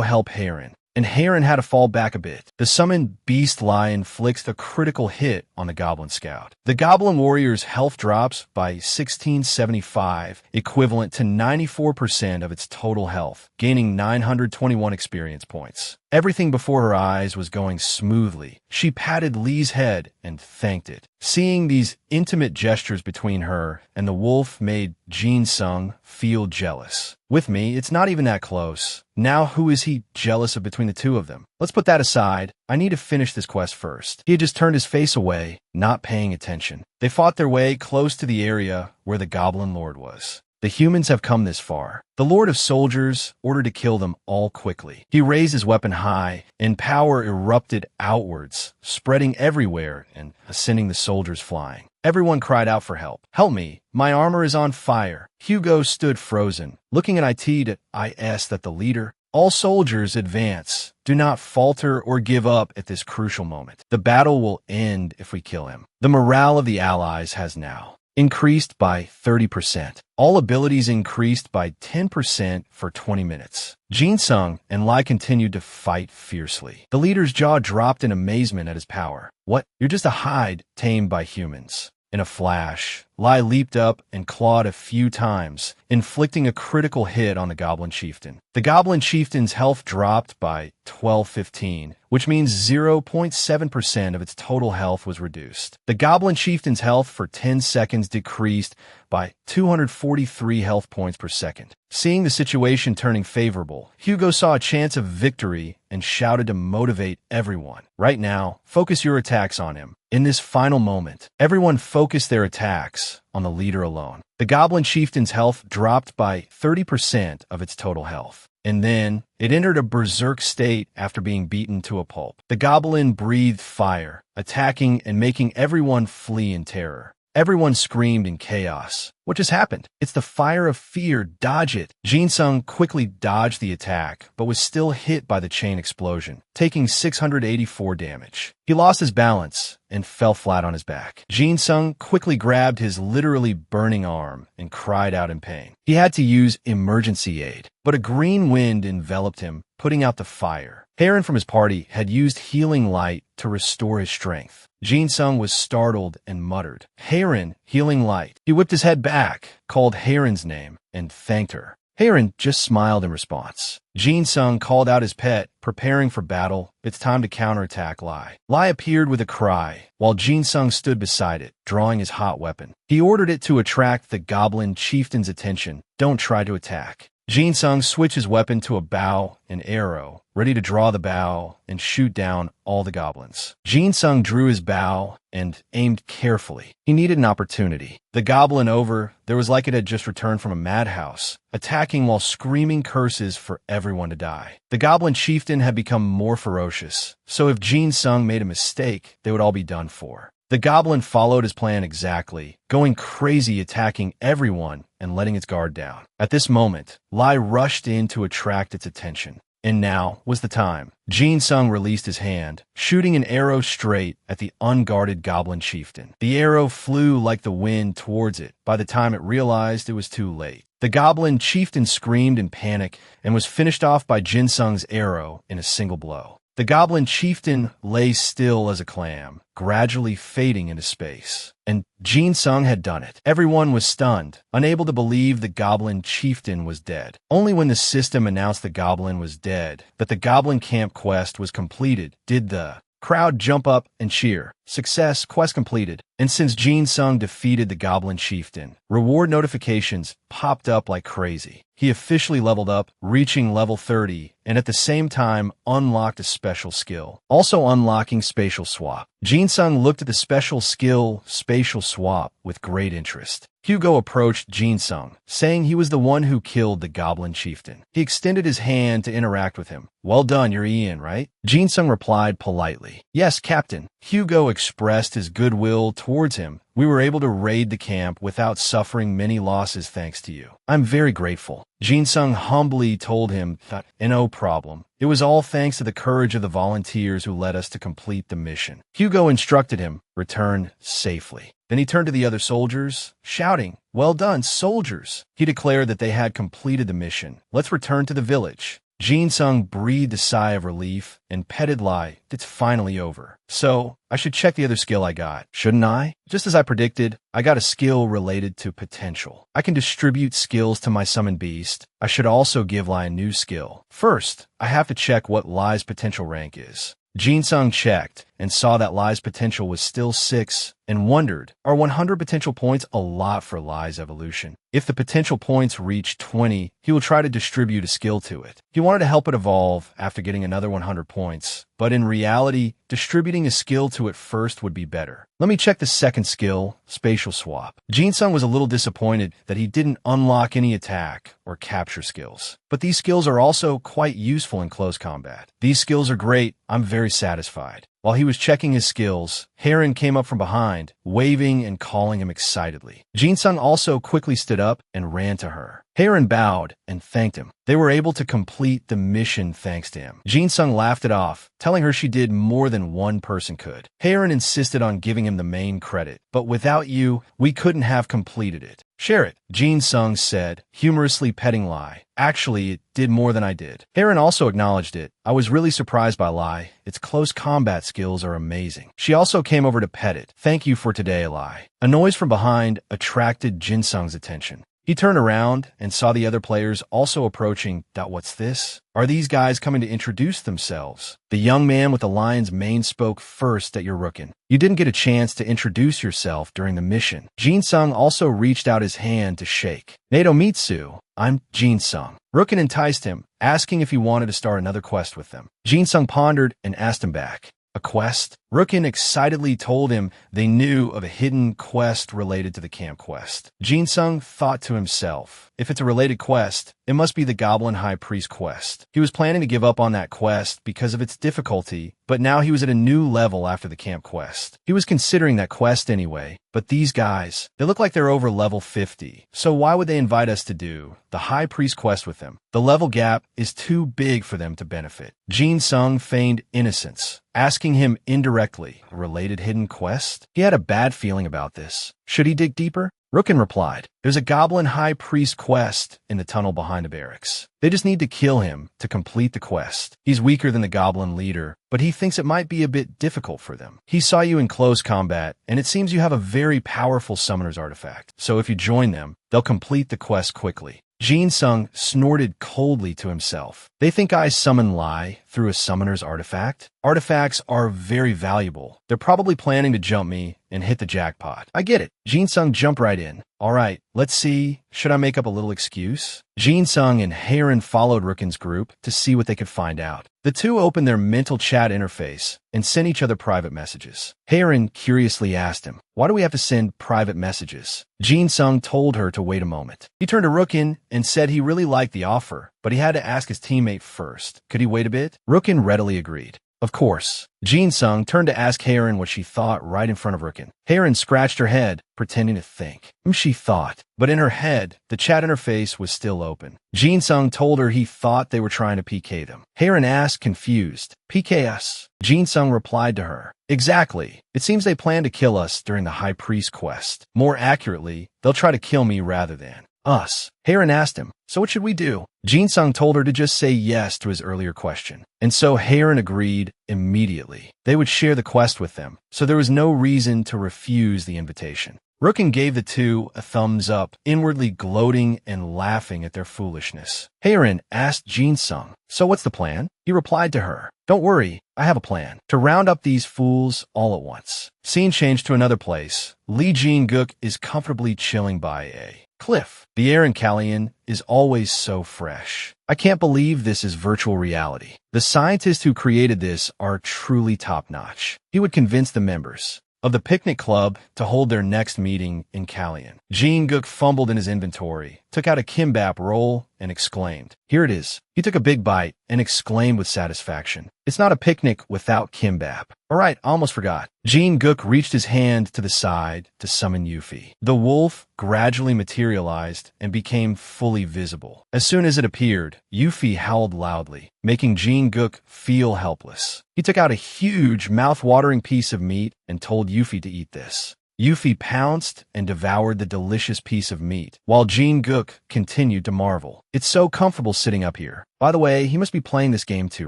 S1: help Heron, and Heron had to fall back a bit. The summoned beast Lai inflicts a critical hit on the Goblin Scout. The Goblin Warrior's health drops by 1675, equivalent to 94% of its total health, gaining 921 experience points. Everything before her eyes was going smoothly. She patted Lee's head and thanked it. Seeing these intimate gestures between her and the wolf made Jinsung feel jealous. With me, it's not even that close. Now who is he jealous of between the two of them? Let's put that aside. I need to finish this quest first. He had just turned his face away, not paying attention. They fought their way close to the area where the Goblin Lord was. The humans have come this far. The Lord of Soldiers ordered to kill them all quickly. He raised his weapon high, and power erupted outwards, spreading everywhere and sending the soldiers flying. Everyone cried out for help. Help me, my armor is on fire. Hugo stood frozen, looking at IT to IS that the leader. All soldiers advance. Do not falter or give up at this crucial moment. The battle will end if we kill him. The morale of the allies has now increased by 30%. All abilities increased by 10% for 20 minutes. Jinsung and Lai continued to fight fiercely. The leader's jaw dropped in amazement at his power. What? You're just a hide tamed by humans. In a flash, Lai leaped up and clawed a few times, inflicting a critical hit on the Goblin Chieftain. The Goblin Chieftain's health dropped by 1215, which means 0.7% of its total health was reduced. The Goblin Chieftain's health for 10 seconds decreased by 243 health points per second. Seeing the situation turning favorable, Hugo saw a chance of victory and shouted to motivate everyone. Right now, focus your attacks on him. In this final moment, everyone focused their attacks on the leader alone. The Goblin Chieftain's health dropped by 30% of its total health. And then, it entered a berserk state after being beaten to a pulp. The goblin breathed fire, attacking and making everyone flee in terror. Everyone screamed in chaos. What just happened? It's the fire of fear. Dodge it. Jinsung quickly dodged the attack, but was still hit by the chain explosion, taking 684 damage. He lost his balance and fell flat on his back. Jinsung quickly grabbed his literally burning arm and cried out in pain. He had to use emergency aid, but a green wind enveloped him, putting out the fire. Heron from his party had used healing light to restore his strength. Jinsung was startled and muttered, "Heron, healing light." He whipped his head back, called Heron's name, and thanked her. Heron just smiled in response. Jinsung called out his pet, preparing for battle. It's time to counterattack Lai. Lai appeared with a cry, while Jinsung stood beside it, drawing his hot weapon. He ordered it to attract the Goblin Chieftain's attention. Don't try to attack. Jin Sung switched his weapon to a bow and arrow, ready to draw the bow and shoot down all the goblins. Jin Sung drew his bow and aimed carefully. He needed an opportunity. The goblin over there was like it had just returned from a madhouse, attacking while screaming curses for everyone to die. The goblin chieftain had become more ferocious, so if Jin Sung made a mistake, they would all be done for. The goblin followed his plan exactly, going crazy, attacking everyone and letting its guard down. At this moment, Lai rushed in to attract its attention. And now was the time. Jin Sung released his hand, shooting an arrow straight at the unguarded goblin chieftain. The arrow flew like the wind towards it. By the time it realized it was too late, the goblin chieftain screamed in panic and was finished off by Jin Sung's arrow in a single blow. The goblin chieftain lay still as a clam, gradually fading into space. And Jin Sung had done it. Everyone was stunned, unable to believe the goblin chieftain was dead. Only when the system announced the goblin was dead, that the goblin camp quest was completed, did the crowd jump up and cheer. Success, quest completed. And since Jin Sung defeated the goblin chieftain, reward notifications popped up like crazy. He officially leveled up, reaching level 30, and at the same time unlocked a special skill, also unlocking spatial swap. Jin Sung looked at the special skill, spatial swap, with great interest. Hugo approached Jin Sung, saying he was the one who killed the goblin chieftain. He extended his hand to interact with him. "Well done, you're Ian, right?" Jin Sung replied politely. "Yes, Captain." Hugo expressed his goodwill towards him. "We were able to raid the camp without suffering many losses thanks to you. I'm very grateful." Jin Sung humbly told him that, "No problem. It was all thanks to the courage of the volunteers who led us to complete the mission." Hugo instructed him, "Return safely." Then he turned to the other soldiers, shouting, "Well done, soldiers." He declared that they had completed the mission. "Let's return to the village." Jin Sung breathed a sigh of relief and petted Lai. "It's finally over. So, I should check the other skill I got, shouldn't I?" Just as I predicted, I got a skill related to potential. I can distribute skills to my summon beast. I should also give Lai a new skill. First, I have to check what Lai's potential rank is. Jin Sung checked and saw that Lai's potential was still 6 and wondered, are 100 potential points a lot for Lai's evolution? If the potential points reach 20, he will try to distribute a skill to it. He wanted to help it evolve after getting another 100 points, but in reality, distributing a skill to it first would be better. Let me check the second skill, spatial swap. Jin Sung was a little disappointed that he didn't unlock any attack or capture skills. But these skills are also quite useful in close combat. These skills are great. I'm very satisfied. While he was checking his skills, Heron came up from behind, waving and calling him excitedly. Jin Sung also quickly stood up and ran to her. Heron bowed and thanked him. They were able to complete the mission thanks to him. Jin Sung laughed it off, telling her she did more than one person could. Heron insisted on giving him the main credit. "But without you, we couldn't have completed it. Share it," Jin Sung said, humorously petting Lai. "Actually, it did more than I did." Heron also acknowledged it. "I was really surprised by Lai. Its close combat skills are amazing." She also came over to pet it. "Thank you for today, Lai." A noise from behind attracted Jin Sung's attention. He turned around and saw the other players also approaching. "What's this? Are these guys coming to introduce themselves?" The young man with the lion's mane spoke first at Yorukin. "You didn't get a chance to introduce yourself during the mission." Jin Sung also reached out his hand to shake. "Nadomitsu, I'm Jin Sung." Rukin enticed him, asking if he wanted to start another quest with them. Jin Sung pondered and asked him back. "A quest?" Rukin excitedly told him they knew of a hidden quest related to the camp quest. Jin Sung thought to himself, if it's a related quest, it must be the Goblin High Priest quest. He was planning to give up on that quest because of its difficulty, but now he was at a new level after the camp quest. He was considering that quest anyway, but these guys, they look like they're over level 50, so why would they invite us to do the High Priest quest with them? The level gap is too big for them to benefit. Jin Sung feigned innocence, asking him indirectly, a related hidden quest? He had a bad feeling about this. Should he dig deeper? Rukin replied, "There's a Goblin High Priest quest in the tunnel behind the barracks. They just need to kill him to complete the quest. He's weaker than the Goblin leader, but he thinks it might be a bit difficult for them. He saw you in close combat, and it seems you have a very powerful summoner's artifact. So if you join them, they'll complete the quest quickly." Jin Sung snorted coldly to himself. "They think I summon Lai through a summoner's artifact? Artifacts are very valuable. They're probably planning to jump me and hit the jackpot. I get it. Jin-sung jumped right in. All right, let's see. Should I make up a little excuse? Jin-sung and Haerin followed Rookin's group to see what they could find out. The two opened their mental chat interface and sent each other private messages. Haerin curiously asked him, "Why do we have to send private messages?" Jin-sung told her to wait a moment. He turned to Rookin and said he really liked the offer, but he had to ask his teammate first. Could he wait a bit? Rookin readily agreed. Of course. Jin-sung turned to ask Haerin what she thought right in front of Rookin. Haerin scratched her head, pretending to think. She thought. But in her head, the chat interface was still open. Jin-sung told her he thought they were trying to PK them. Haerin asked, confused, "PK us?" Jin-sung replied to her, "Exactly. It seems they plan to kill us during the High Priest quest. More accurately, they'll try to kill me rather than us." Haerin asked him, "So what should we do?" Jin-sung told her to just say yes to his earlier question. And so Haerin agreed immediately. They would share the quest with them, so there was no reason to refuse the invitation. Rookin gave the two a thumbs up, inwardly gloating and laughing at their foolishness. Haerin asked Jin-sung, "So what's the plan?" He replied to her, "Don't worry, I have a plan. To round up these fools all at once." Scene changed to another place. Lee Jin-guk is comfortably chilling by a cliff. The air in Kallian is always so fresh. I can't believe this is virtual reality. The scientists who created this are truly top-notch. He would convince the members of the picnic club to hold their next meeting in Kallian. Jin-guk fumbled in his inventory, took out a kimbap roll, and exclaimed, "Here it is." He took a big bite and exclaimed with satisfaction, "It's not a picnic without kimbap." All right, I almost forgot. Jin-guk reached his hand to the side to summon Yuffie. The wolf gradually materialized and became fully visible. As soon as it appeared, Yuffie howled loudly, making Jin-guk feel helpless. He took out a huge, mouth-watering piece of meat and told Yuffie to eat this. Yuffie pounced and devoured the delicious piece of meat, while Jin-guk continued to marvel. "It's so comfortable sitting up here. By the way, he must be playing this game too,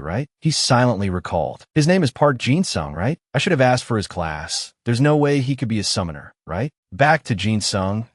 S1: right?" He silently recalled. "His name is Park Jin-sung, right? I should have asked for his class. There's no way he could be a summoner, right?" Back to Jin-sung,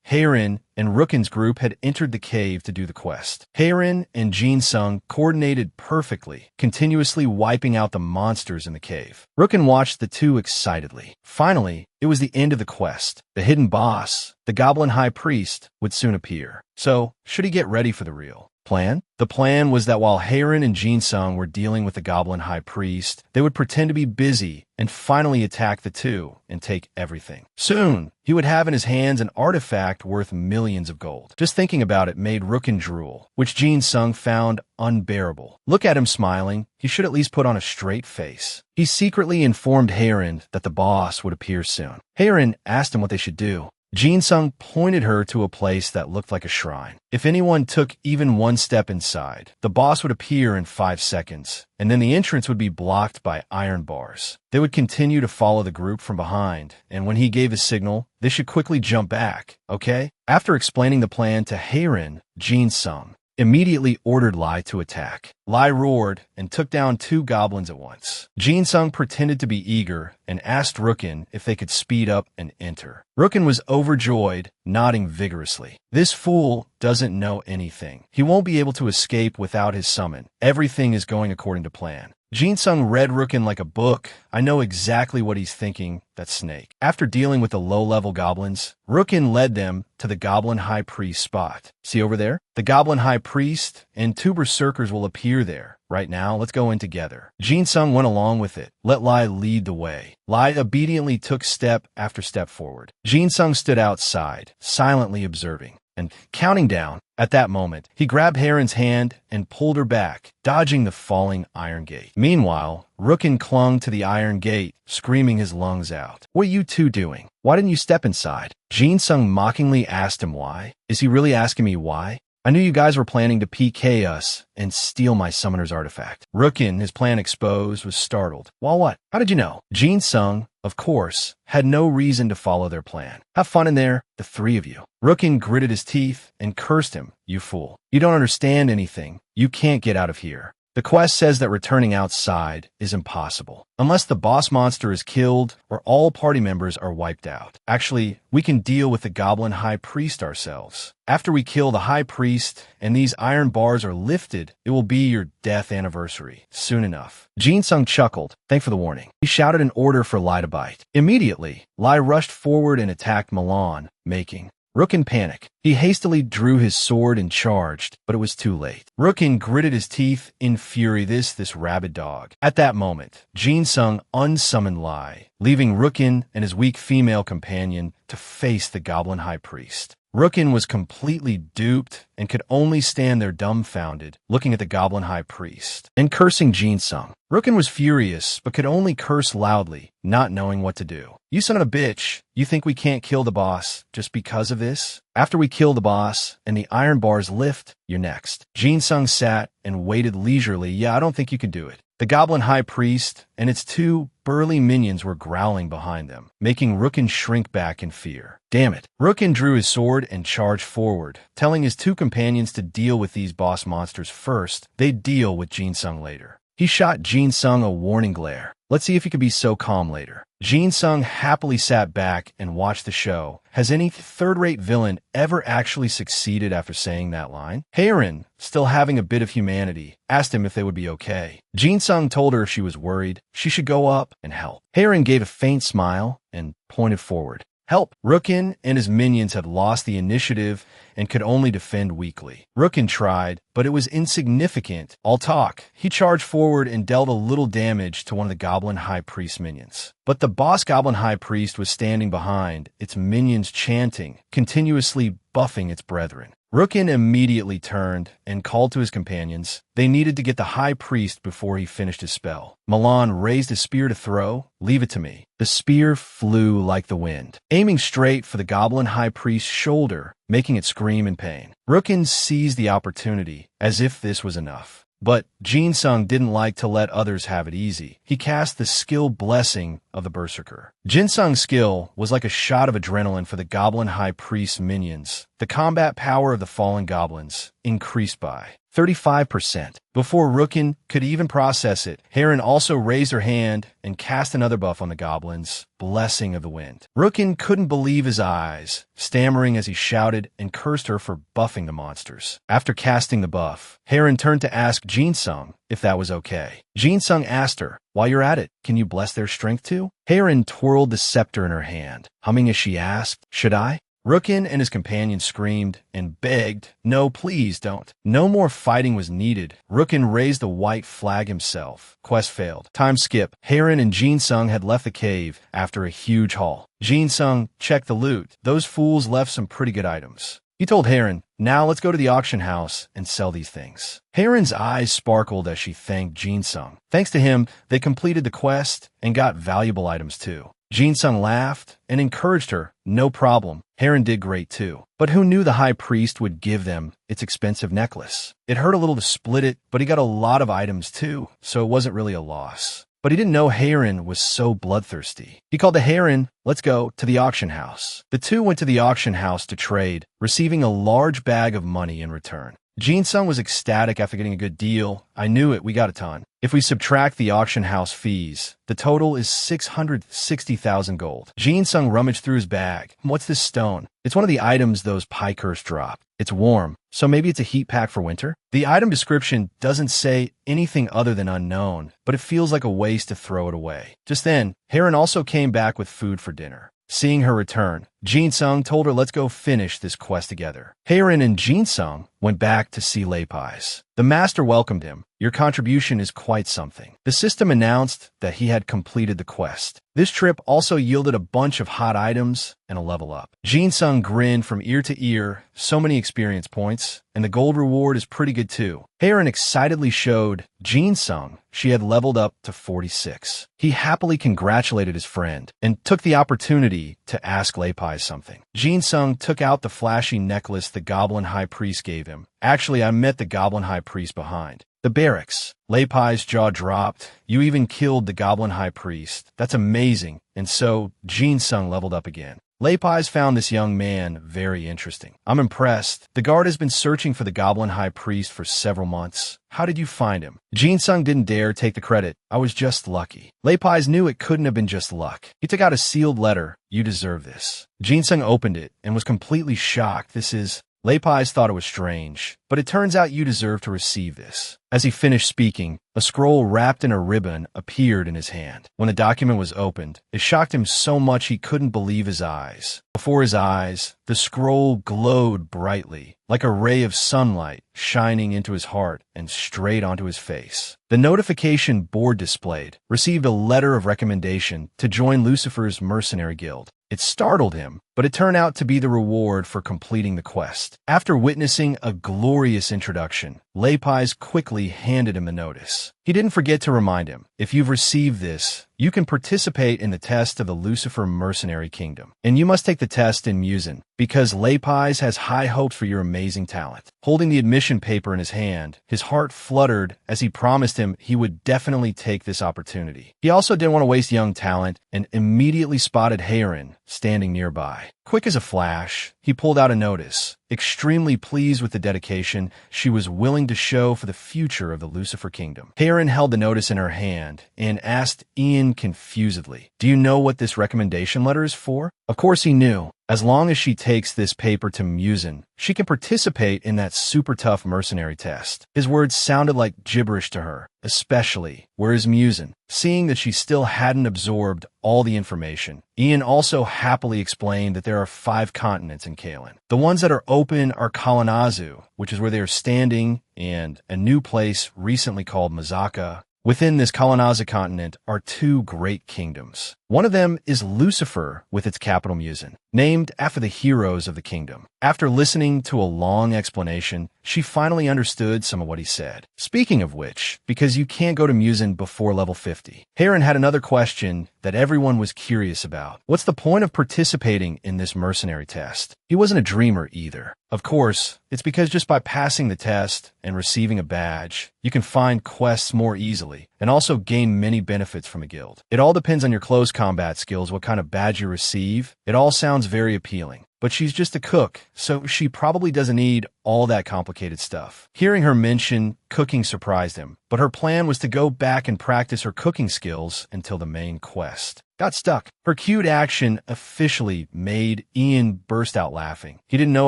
S1: Haerin, and Rookin's group had entered the cave to do the quest. Haerin and Jin-sung coordinated perfectly, continuously wiping out the monsters in the cave. Rookin watched the two excitedly. Finally, it was the end of the quest. The hidden boss, the Goblin High Priest, would soon appear. So, should he get ready for the real plan? The plan was that while Haerin and Jin-sung were dealing with the Goblin High Priest, they would pretend to be busy and finally attack the two and take everything. Soon, he would have in his hands an artifact worth millions of gold. Just thinking about it made Rookin drool, which Jin-sung found unbearable. Look at him smiling. He should at least put on a straight face. He secretly informed Haerin that the boss would appear soon. Haerin asked him what they should do. Jin-sung pointed her to a place that looked like a shrine. If anyone took even one step inside, the boss would appear in 5 seconds, and then the entrance would be blocked by iron bars. They would continue to follow the group from behind, and when he gave his signal, they should quickly jump back, okay? After explaining the plan to Haerin, Jin-sung immediately ordered Lai to attack. Lai roared and took down 2 goblins at once. Jin-sung pretended to be eager and asked Rookin if they could speed up and enter. Rookin was overjoyed, nodding vigorously. This fool doesn't know anything. He won't be able to escape without his summon. Everything is going according to plan. Jin-sung read Rookin like a book. I know exactly what he's thinking, that snake. After dealing with the low-level goblins, Rookin led them to the Goblin High Priest spot. See over there? The Goblin High Priest and 2 berserkers will appear there. Right now, let's go in together. Jin-sung went along with it. Let Lai lead the way. Lai obediently took step after step forward. Jin-sung stood outside, silently observing and counting down. At that moment, he grabbed Haerin's hand and pulled her back, dodging the falling iron gate. Meanwhile, Rookin clung to the iron gate, screaming his lungs out. "What are you two doing? Why didn't you step inside?" Jin-sung mockingly asked him why. Is he really asking me why? I knew you guys were planning to PK us and steal my summoner's artifact. Rookin, his plan exposed, was startled. Well, what? How did you know? Jin-sung, of course, had no reason to follow their plan. Have fun in there, the 3 of you. Rookin gritted his teeth and cursed him. You fool. You don't understand anything. You can't get out of here. The quest says that returning outside is impossible, unless the boss monster is killed or all party members are wiped out. Actually, we can deal with the Goblin High Priest ourselves. After we kill the High Priest and these iron bars are lifted, it will be your death anniversary soon enough. Jin Sung chuckled. Thanks for the warning. He shouted an order for Lai to bite. Immediately, Lai rushed forward and attacked Milan, making Rookin panic. He hastily drew his sword and charged, but it was too late. Rookin gritted his teeth in fury. This rabid dog. At that moment, Jin Sung unsummoned Lai, leaving Rookin and his weak female companion to face the Goblin High Priest. Rookin was completely duped and could only stand there dumbfounded, looking at the Goblin High Priest and cursing Jin Sung. Rookin was furious, but could only curse loudly, not knowing what to do. You son of a bitch, you think we can't kill the boss just because of this? After we kill the boss and the iron bars lift, you're next. Jin Sung sat and waited leisurely. Yeah, I don't think you can do it. The Goblin High Priest and its two burly minions were growling behind them, making Rookin shrink back in fear. Damn it. Rookin drew his sword and charged forward, telling his two companions to deal with these boss monsters first. They'd deal with Jin Sung later. He shot Jin Sung a warning glare. Let's see if he could be so calm later. Jin Sung happily sat back and watched the show. Has any third-rate villain ever actually succeeded after saying that line? Heirin, still having a bit of humanity, asked him if they would be okay. Jin Sung told her if she was worried, she should go up and help. Heirin gave a faint smile and pointed forward. Help! Rookin and his minions had lost the initiative and could only defend weakly. Rookin tried, but it was insignificant. All talk. He charged forward and dealt a little damage to one of the Goblin High Priest minions. But the boss Goblin High Priest was standing behind, its minions chanting, continuously buffing its brethren. Rookin immediately turned and called to his companions. They needed to get the High Priest before he finished his spell. Milan raised his spear to throw. Leave it to me. The spear flew like the wind, aiming straight for the Goblin High Priest's shoulder, making it scream in pain. Rookin seized the opportunity, as if this was enough. But Jin Sung didn't like to let others have it easy. He cast the skill blessing of the Berserker. Jin Sung's skill was like a shot of adrenaline for the Goblin High Priest's minions. The combat power of the fallen goblins increased by 35%. Before Rookin could even process it, Heirin also raised her hand and cast another buff on the goblins, Blessing of the Wind. Rookin couldn't believe his eyes, stammering as he shouted and cursed her for buffing the monsters. After casting the buff, Heirin turned to ask Jin Sung if that was okay. Jin Sung asked her, while you're at it, can you bless their strength too? Heirin twirled the scepter in her hand, humming as she asked, should I? Rookin and his companion screamed and begged, no, please don't. No more fighting was needed. Rookin raised the white flag himself. Quest failed. Time skip. Heirin and Jin Sung had left the cave after a huge haul. Jin Sung checked the loot. Those fools left some pretty good items. He told Heirin, now let's go to the auction house and sell these things. Heirin's eyes sparkled as she thanked Jin Sung. Thanks to him, they completed the quest and got valuable items too. Jin Sung laughed and encouraged her. No problem. Heirin did great too. But who knew the High Priest would give them its expensive necklace? It hurt a little to split it, but he got a lot of items too, so it wasn't really a loss. But he didn't know Heirin was so bloodthirsty. He called to Heirin, let's go to the auction house. The two went to the auction house to trade, receiving a large bag of money in return. Jin Sung was ecstatic after getting a good deal. I knew it, we got a ton. If we subtract the auction house fees, the total is 660,000 gold. Jin Sung rummaged through his bag. What's this stone? It's one of the items those pikers dropped. It's warm, so maybe it's a heat pack for winter? The item description doesn't say anything other than unknown, but it feels like a waste to throw it away. Just then, Heirin also came back with food for dinner. Seeing her return, Jin Sung told her let's go finish this quest together. Heirin and Jin Sung went back to see Leipais. The master welcomed him. Your contribution is quite something. The system announced that he had completed the quest. This trip also yielded a bunch of hot items and a level up. Jin Sung grinned from ear to ear, so many experience points, and the gold reward is pretty good too. Heirin excitedly showed Jin Sung she had leveled up to 46. He happily congratulated his friend and took the opportunity to ask Leipais something. Jin Sung took out the flashy necklace the Goblin High Priest gave him. Actually, I met the Goblin High Priest behind the barracks. Leipai's jaw dropped. You even killed the Goblin High Priest. That's amazing. And so, Jin Sung leveled up again. Lepi's found this young man very interesting. I'm impressed. The guard has been searching for the Goblin High Priest for several months. How did you find him? Jinsung didn't dare take the credit. I was just lucky. Lepi's knew it couldn't have been just luck. He took out a sealed letter. You deserve this. Jinsung opened it and was completely shocked. This is... Lepi's thought it was strange, but it turns out you deserve to receive this. As he finished speaking, a scroll wrapped in a ribbon appeared in his hand. When the document was opened, it shocked him so much he couldn't believe his eyes. Before his eyes, the scroll glowed brightly, like a ray of sunlight shining into his heart and straight onto his face. The notification board displayed received a letter of recommendation to join Lucifer's mercenary guild. It startled him, but it turned out to be the reward for completing the quest. After witnessing a glorious introduction, Lepi's quickly handed him the notice. He didn't forget to remind him, if you've received this, you can participate in the test of the Lucifer Mercenary Kingdom. And you must take the test in Musin, because Lepi's has high hopes for your amazing talent. Holding the admission paper in his hand, his heart fluttered as he promised him he would definitely take this opportunity. He also didn't want to waste young talent and immediately spotted Heirin standing nearby. Quick as a flash, he pulled out a notice. Extremely pleased with the dedication she was willing to show for the future of the Lucifer Kingdom. Heirin held the notice in her hand and asked Ian confusedly, "Do you know what this recommendation letter is for?" Of course he knew. As long as she takes this paper to Musin, she can participate in that super tough mercenary test. His words sounded like gibberish to her, especially, "Where is Musin?" Seeing that she still hadn't absorbed all the information, Ian also happily explained that there are 5 continents in Kalen. The ones that are open are Kalanazu, which is where they are standing, and a new place recently called Mazaka. Within this Kalanaza continent are 2 great kingdoms. One of them is Lucifer with its capital Musin, named after the heroes of the kingdom. After listening to a long explanation, she finally understood some of what he said. Speaking of which, because you can't go to Musin before level 50, Heirin had another question that everyone was curious about. What's the point of participating in this mercenary test? He wasn't a dreamer either. Of course, it's because just by passing the test and receiving a badge, you can find quests more easily and also gain many benefits from a guild. It all depends on your close combat skills, what kind of badge you receive. It all sounds very appealing. But she's just a cook, so she probably doesn't need all that complicated stuff. Hearing her mention cooking surprised him, but her plan was to go back and practice her cooking skills until the main quest. Got stuck. Her cute action officially made Ian burst out laughing. He didn't know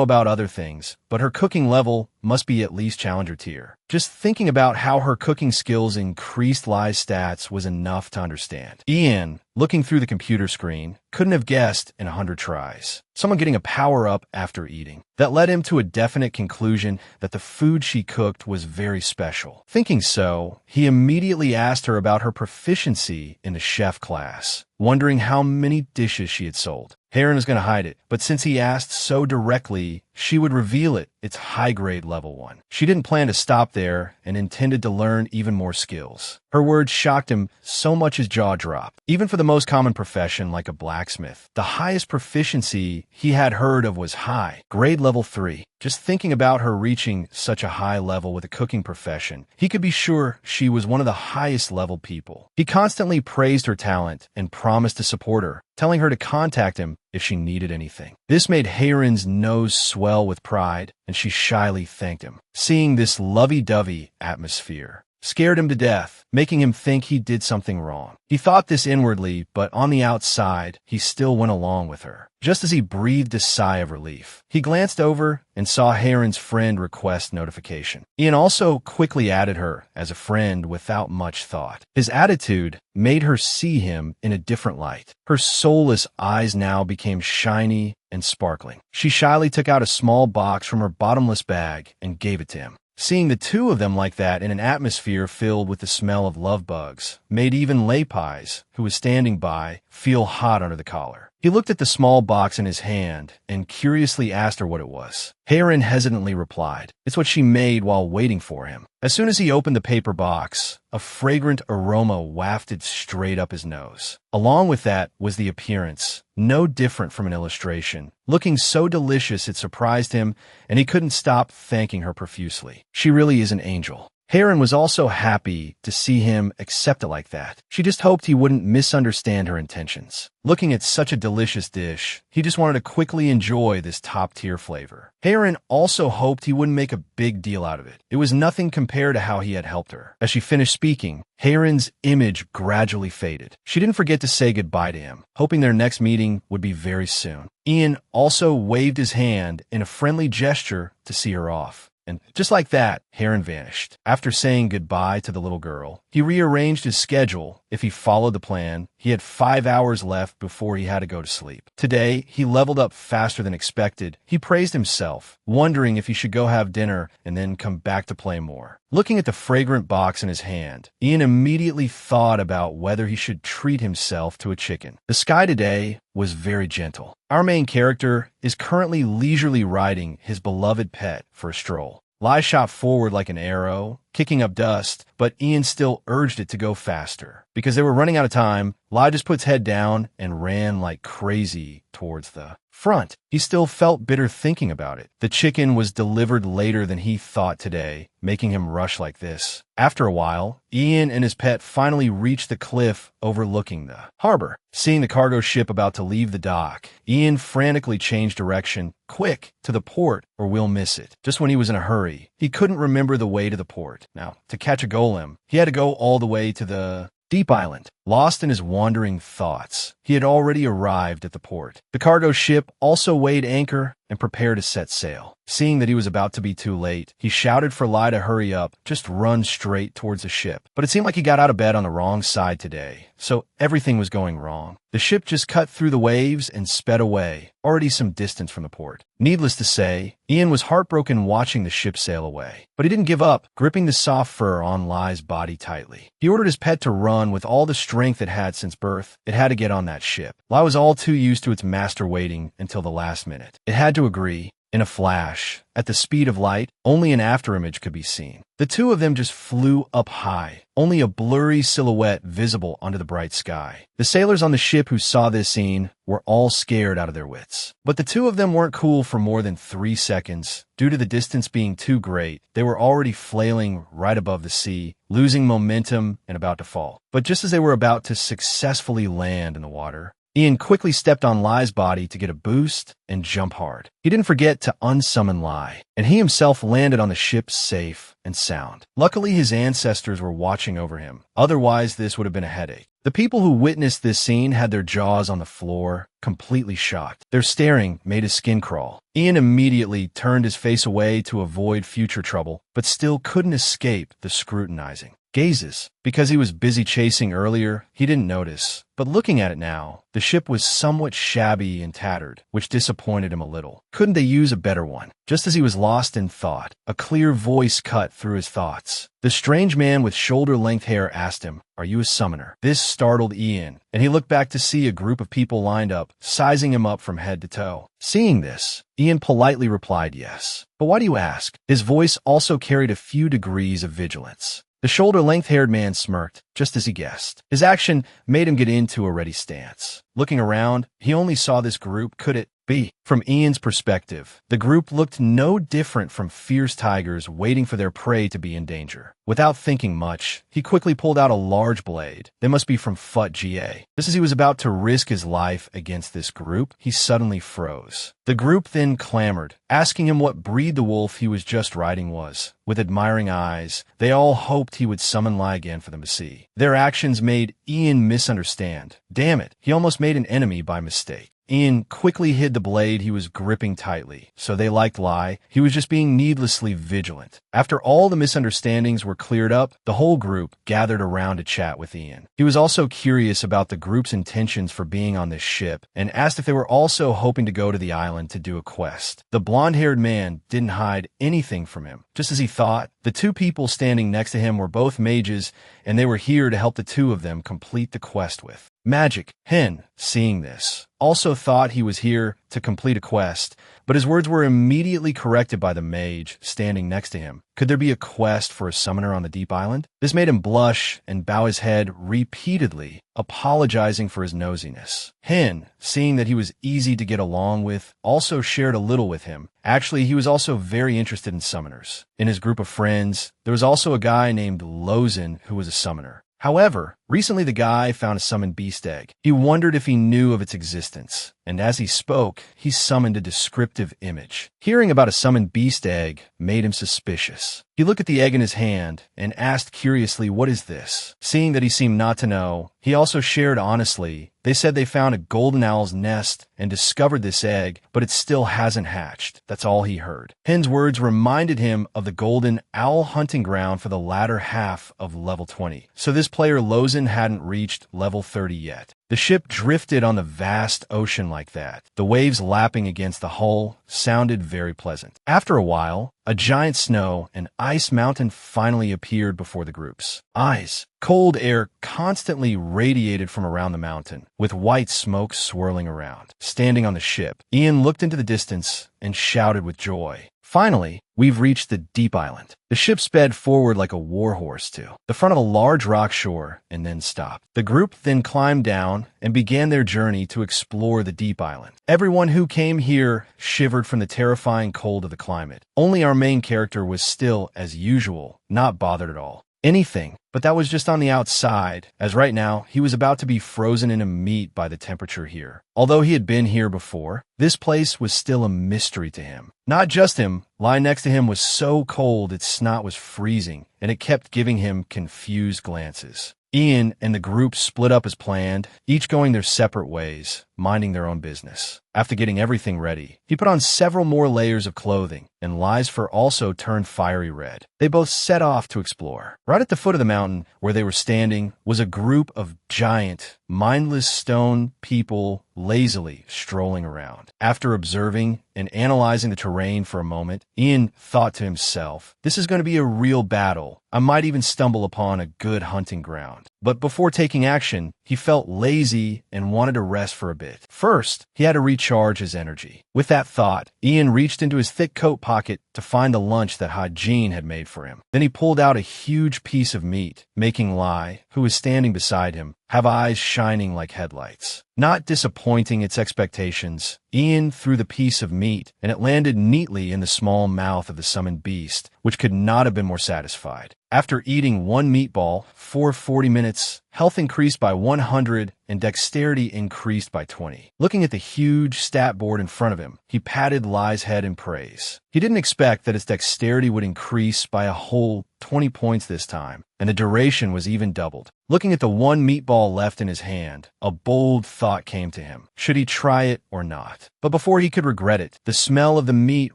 S1: about other things, but her cooking level must be at least challenger tier. Just thinking about how her cooking skills increased Lai's stats was enough to understand. Ian, looking through the computer screen, couldn't have guessed in 100 tries. Someone getting a power-up after eating. That led him to a definite conclusion that the food she cooked was very special. Thinking so, he immediately asked her about her proficiency in the chef class, wondering how many dishes she had sold. Heirin was going to hide it, but since he asked so directly, she would reveal it. It's high-grade level 1. She didn't plan to stop there and intended to learn even more skills. Her words shocked him so much his jaw dropped. Even for the most common profession like a blacksmith, the highest proficiency he had heard of was high, grade level 3. Just thinking about her reaching such a high level with a cooking profession, he could be sure she was one of the highest level people. He constantly praised her talent and promised to support her, telling her to contact him if she needed anything. This made Heirin's nose swell with pride, and she shyly thanked him. Seeing this lovey-dovey atmosphere scared him to death, making him think he did something wrong. He thought this inwardly, but on the outside, he still went along with her. Just as he breathed a sigh of relief, he glanced over and saw Heirin's friend request notification. Ian also quickly added her as a friend without much thought. His attitude made her see him in a different light. Her soulless eyes now became shiny and sparkling. She shyly took out a small box from her bottomless bag and gave it to him. Seeing the 2 of them like that in an atmosphere filled with the smell of love bugs made even Lepi's, who was standing by, feel hot under the collar. He looked at the small box in his hand and curiously asked her what it was. Heirin hesitantly replied, "It's what she made while waiting for him." As soon as he opened the paper box, a fragrant aroma wafted straight up his nose. Along with that was the appearance, no different from an illustration. Looking so delicious it surprised him, and he couldn't stop thanking her profusely. She really is an angel. Heron was also happy to see him accept it like that. She just hoped he wouldn't misunderstand her intentions. Looking at such a delicious dish, he just wanted to quickly enjoy this top-tier flavor. Heron also hoped he wouldn't make a big deal out of it. It was nothing compared to how he had helped her. As she finished speaking, Heron's image gradually faded. She didn't forget to say goodbye to him, hoping their next meeting would be very soon. Ian also waved his hand in a friendly gesture to see her off. And just like that, Heron vanished. After saying goodbye to the little girl, he rearranged his schedule. If he followed the plan, he had 5 hours left before he had to go to sleep. Today, he leveled up faster than expected. He praised himself, wondering if he should go have dinner and then come back to play more. Looking at the fragrant box in his hand, Ian immediately thought about whether he should treat himself to a chicken. The sky today was very gentle. Our main character is currently leisurely riding his beloved pet for a stroll. Lai shot forward like an arrow, kicking up dust, but Ian still urged it to go faster. Because they were running out of time, Lai just puts head down and ran like crazy towards the front. He still felt bitter thinking about it. The chicken was delivered later than he thought today, making him rush like this. After a while, Ian and his pet finally reached the cliff overlooking the harbor. Seeing the cargo ship about to leave the dock, Ian frantically changed direction, quick, to the port or we'll miss it. Just when he was in a hurry, he couldn't remember the way to the port. Now, to catch a golem, he had to go all the way to the deep island. Lost in his wandering thoughts, he had already arrived at the port. The cargo ship also weighed anchor and prepared to set sail. Seeing that he was about to be too late, he shouted for Lai to hurry up, just run straight towards the ship. But it seemed like he got out of bed on the wrong side today, so everything was going wrong. The ship just cut through the waves and sped away, already some distance from the port. Needless to say, Ian was heartbroken watching the ship sail away. But he didn't give up, gripping the soft fur on Lai's body tightly. He ordered his pet to run with all the strength it had since birth. It had to get on that ship. Lai was all too used to its master waiting until the last minute. It had to agree. In a flash, at the speed of light, only an afterimage could be seen. The two of them just flew up high, only a blurry silhouette visible under the bright sky. The sailors on the ship who saw this scene were all scared out of their wits. But the two of them weren't cool for more than 3 seconds. Due to the distance being too great, they were already flailing right above the sea, losing momentum and about to fall. But just as they were about to successfully land in the water, Ian quickly stepped on Lai's body to get a boost and jump hard. He didn't forget to unsummon Lai, and he himself landed on the ship safe and sound. Luckily, his ancestors were watching over him. Otherwise, this would have been a headache. The people who witnessed this scene had their jaws on the floor, completely shocked. Their staring made his skin crawl. Ian immediately turned his face away to avoid future trouble, but still couldn't escape the scrutinizing gazes. Because he was busy chasing earlier, he didn't notice. But looking at it now, the ship was somewhat shabby and tattered, which disappointed him a little. Couldn't they use a better one? Just as he was lost in thought, a clear voice cut through his thoughts. The strange man with shoulder-length hair asked him, "Are you a summoner?" This startled Ian, and he looked back to see a group of people lined up, sizing him up from head to toe. Seeing this, Ian politely replied yes. "But why do you ask?" His voice also carried a few degrees of vigilance. The shoulder-length-haired man smirked, just as he guessed. His action made him get into a ready stance. Looking around, he only saw this group. Could it be? From Ian's perspective, the group looked no different from fierce tigers waiting for their prey to be in danger. Without thinking much, he quickly pulled out a large blade. They must be from FUT GA. Just as he was about to risk his life against this group, he suddenly froze. The group then clamored, asking him what breed the wolf he was just riding was. With admiring eyes, they all hoped he would summon Lai again for them to see. Their actions made Ian misunderstand. Damn it, he almost made an enemy by mistake. Ian quickly hid the blade he was gripping tightly. So they liked Lai. He was just being needlessly vigilant. After all the misunderstandings were cleared up, the whole group gathered around to chat with Ian. He was also curious about the group's intentions for being on this ship and asked if they were also hoping to go to the island to do a quest. The blonde-haired man didn't hide anything from him. Just as he thought, the two people standing next to him were both mages, and they were here to help the two of them complete the quest with. Magic. Hen, seeing this, also thought he was here to complete a quest, but his words were immediately corrected by the mage standing next to him. Could there be a quest for a summoner on the deep island? This made him blush and bow his head repeatedly, apologizing for his nosiness. Hen, seeing that he was easy to get along with, also shared a little with him. Actually, he was also very interested in summoners. In his group of friends, there was also a guy named Lozen who was a summoner. However, recently the guy found a summoned beast egg. He wondered if he knew of its existence, and as he spoke, he summoned a descriptive image. Hearing about a summoned beast egg made him suspicious. He looked at the egg in his hand and asked curiously, "What is this?" Seeing that he seemed not to know, he also shared honestly. They said they found a golden owl's nest and discovered this egg, but it still hasn't hatched. That's all he heard. Hen's words reminded him of the golden owl hunting ground for the latter half of level 20. So this player Lozen hadn't reached level 30 yet. The ship drifted on the vast ocean like that. The waves lapping against the hull sounded very pleasant. After a while, a giant snow and ice mountain finally appeared before the groups. Eyes. Cold air constantly radiated from around the mountain, with white smoke swirling around. Standing on the ship, Ian looked into the distance and shouted with joy. Finally, we've reached the deep island. The ship sped forward like a warhorse to the front of a large rock shore and then stopped. The group then climbed down and began their journey to explore the deep island. Everyone who came here shivered from the terrifying cold of the climate. Only our main character was still, as usual, not bothered at all. Anything, but that was just on the outside, as right now he was about to be frozen into meat by the temperature here. Although he had been here before, this place was still a mystery to him. Not just him, lying next to him was so cold its snot was freezing, and it kept giving him confused glances. Ian and the group split up as planned, each going their separate ways, minding their own business. After getting everything ready, he put on several more layers of clothing, and Lies fur also turned fiery red. They both set off to explore. Right at the foot of the mountain, where they were standing, was a group of giant, mindless stone people lazily strolling around. After observing and analyzing the terrain for a moment, Ian thought to himself, "This is going to be a real battle. I might even stumble upon a good hunting ground." But before taking action, he felt lazy and wanted to rest for a bit. First, he had to recharge his energy. With that thought, Ian reached into his thick coat pocket to find the lunch that Hajin had made for him. Then he pulled out a huge piece of meat, making Lai, who was standing beside him, have eyes shining like headlights. Not disappointing its expectations, Ian threw the piece of meat, and it landed neatly in the small mouth of the summoned beast, which could not have been more satisfied. After eating one meatball for 40 minutes, health increased by 100 and dexterity increased by 20. Looking at the huge stat board in front of him, he patted Lai's head in praise. He didn't expect that its dexterity would increase by a whole 20 points this time, and the duration was even doubled. Looking at the one meatball left in his hand, a bold thought came to him. Should he try it or not? But before he could regret it, the smell of the meat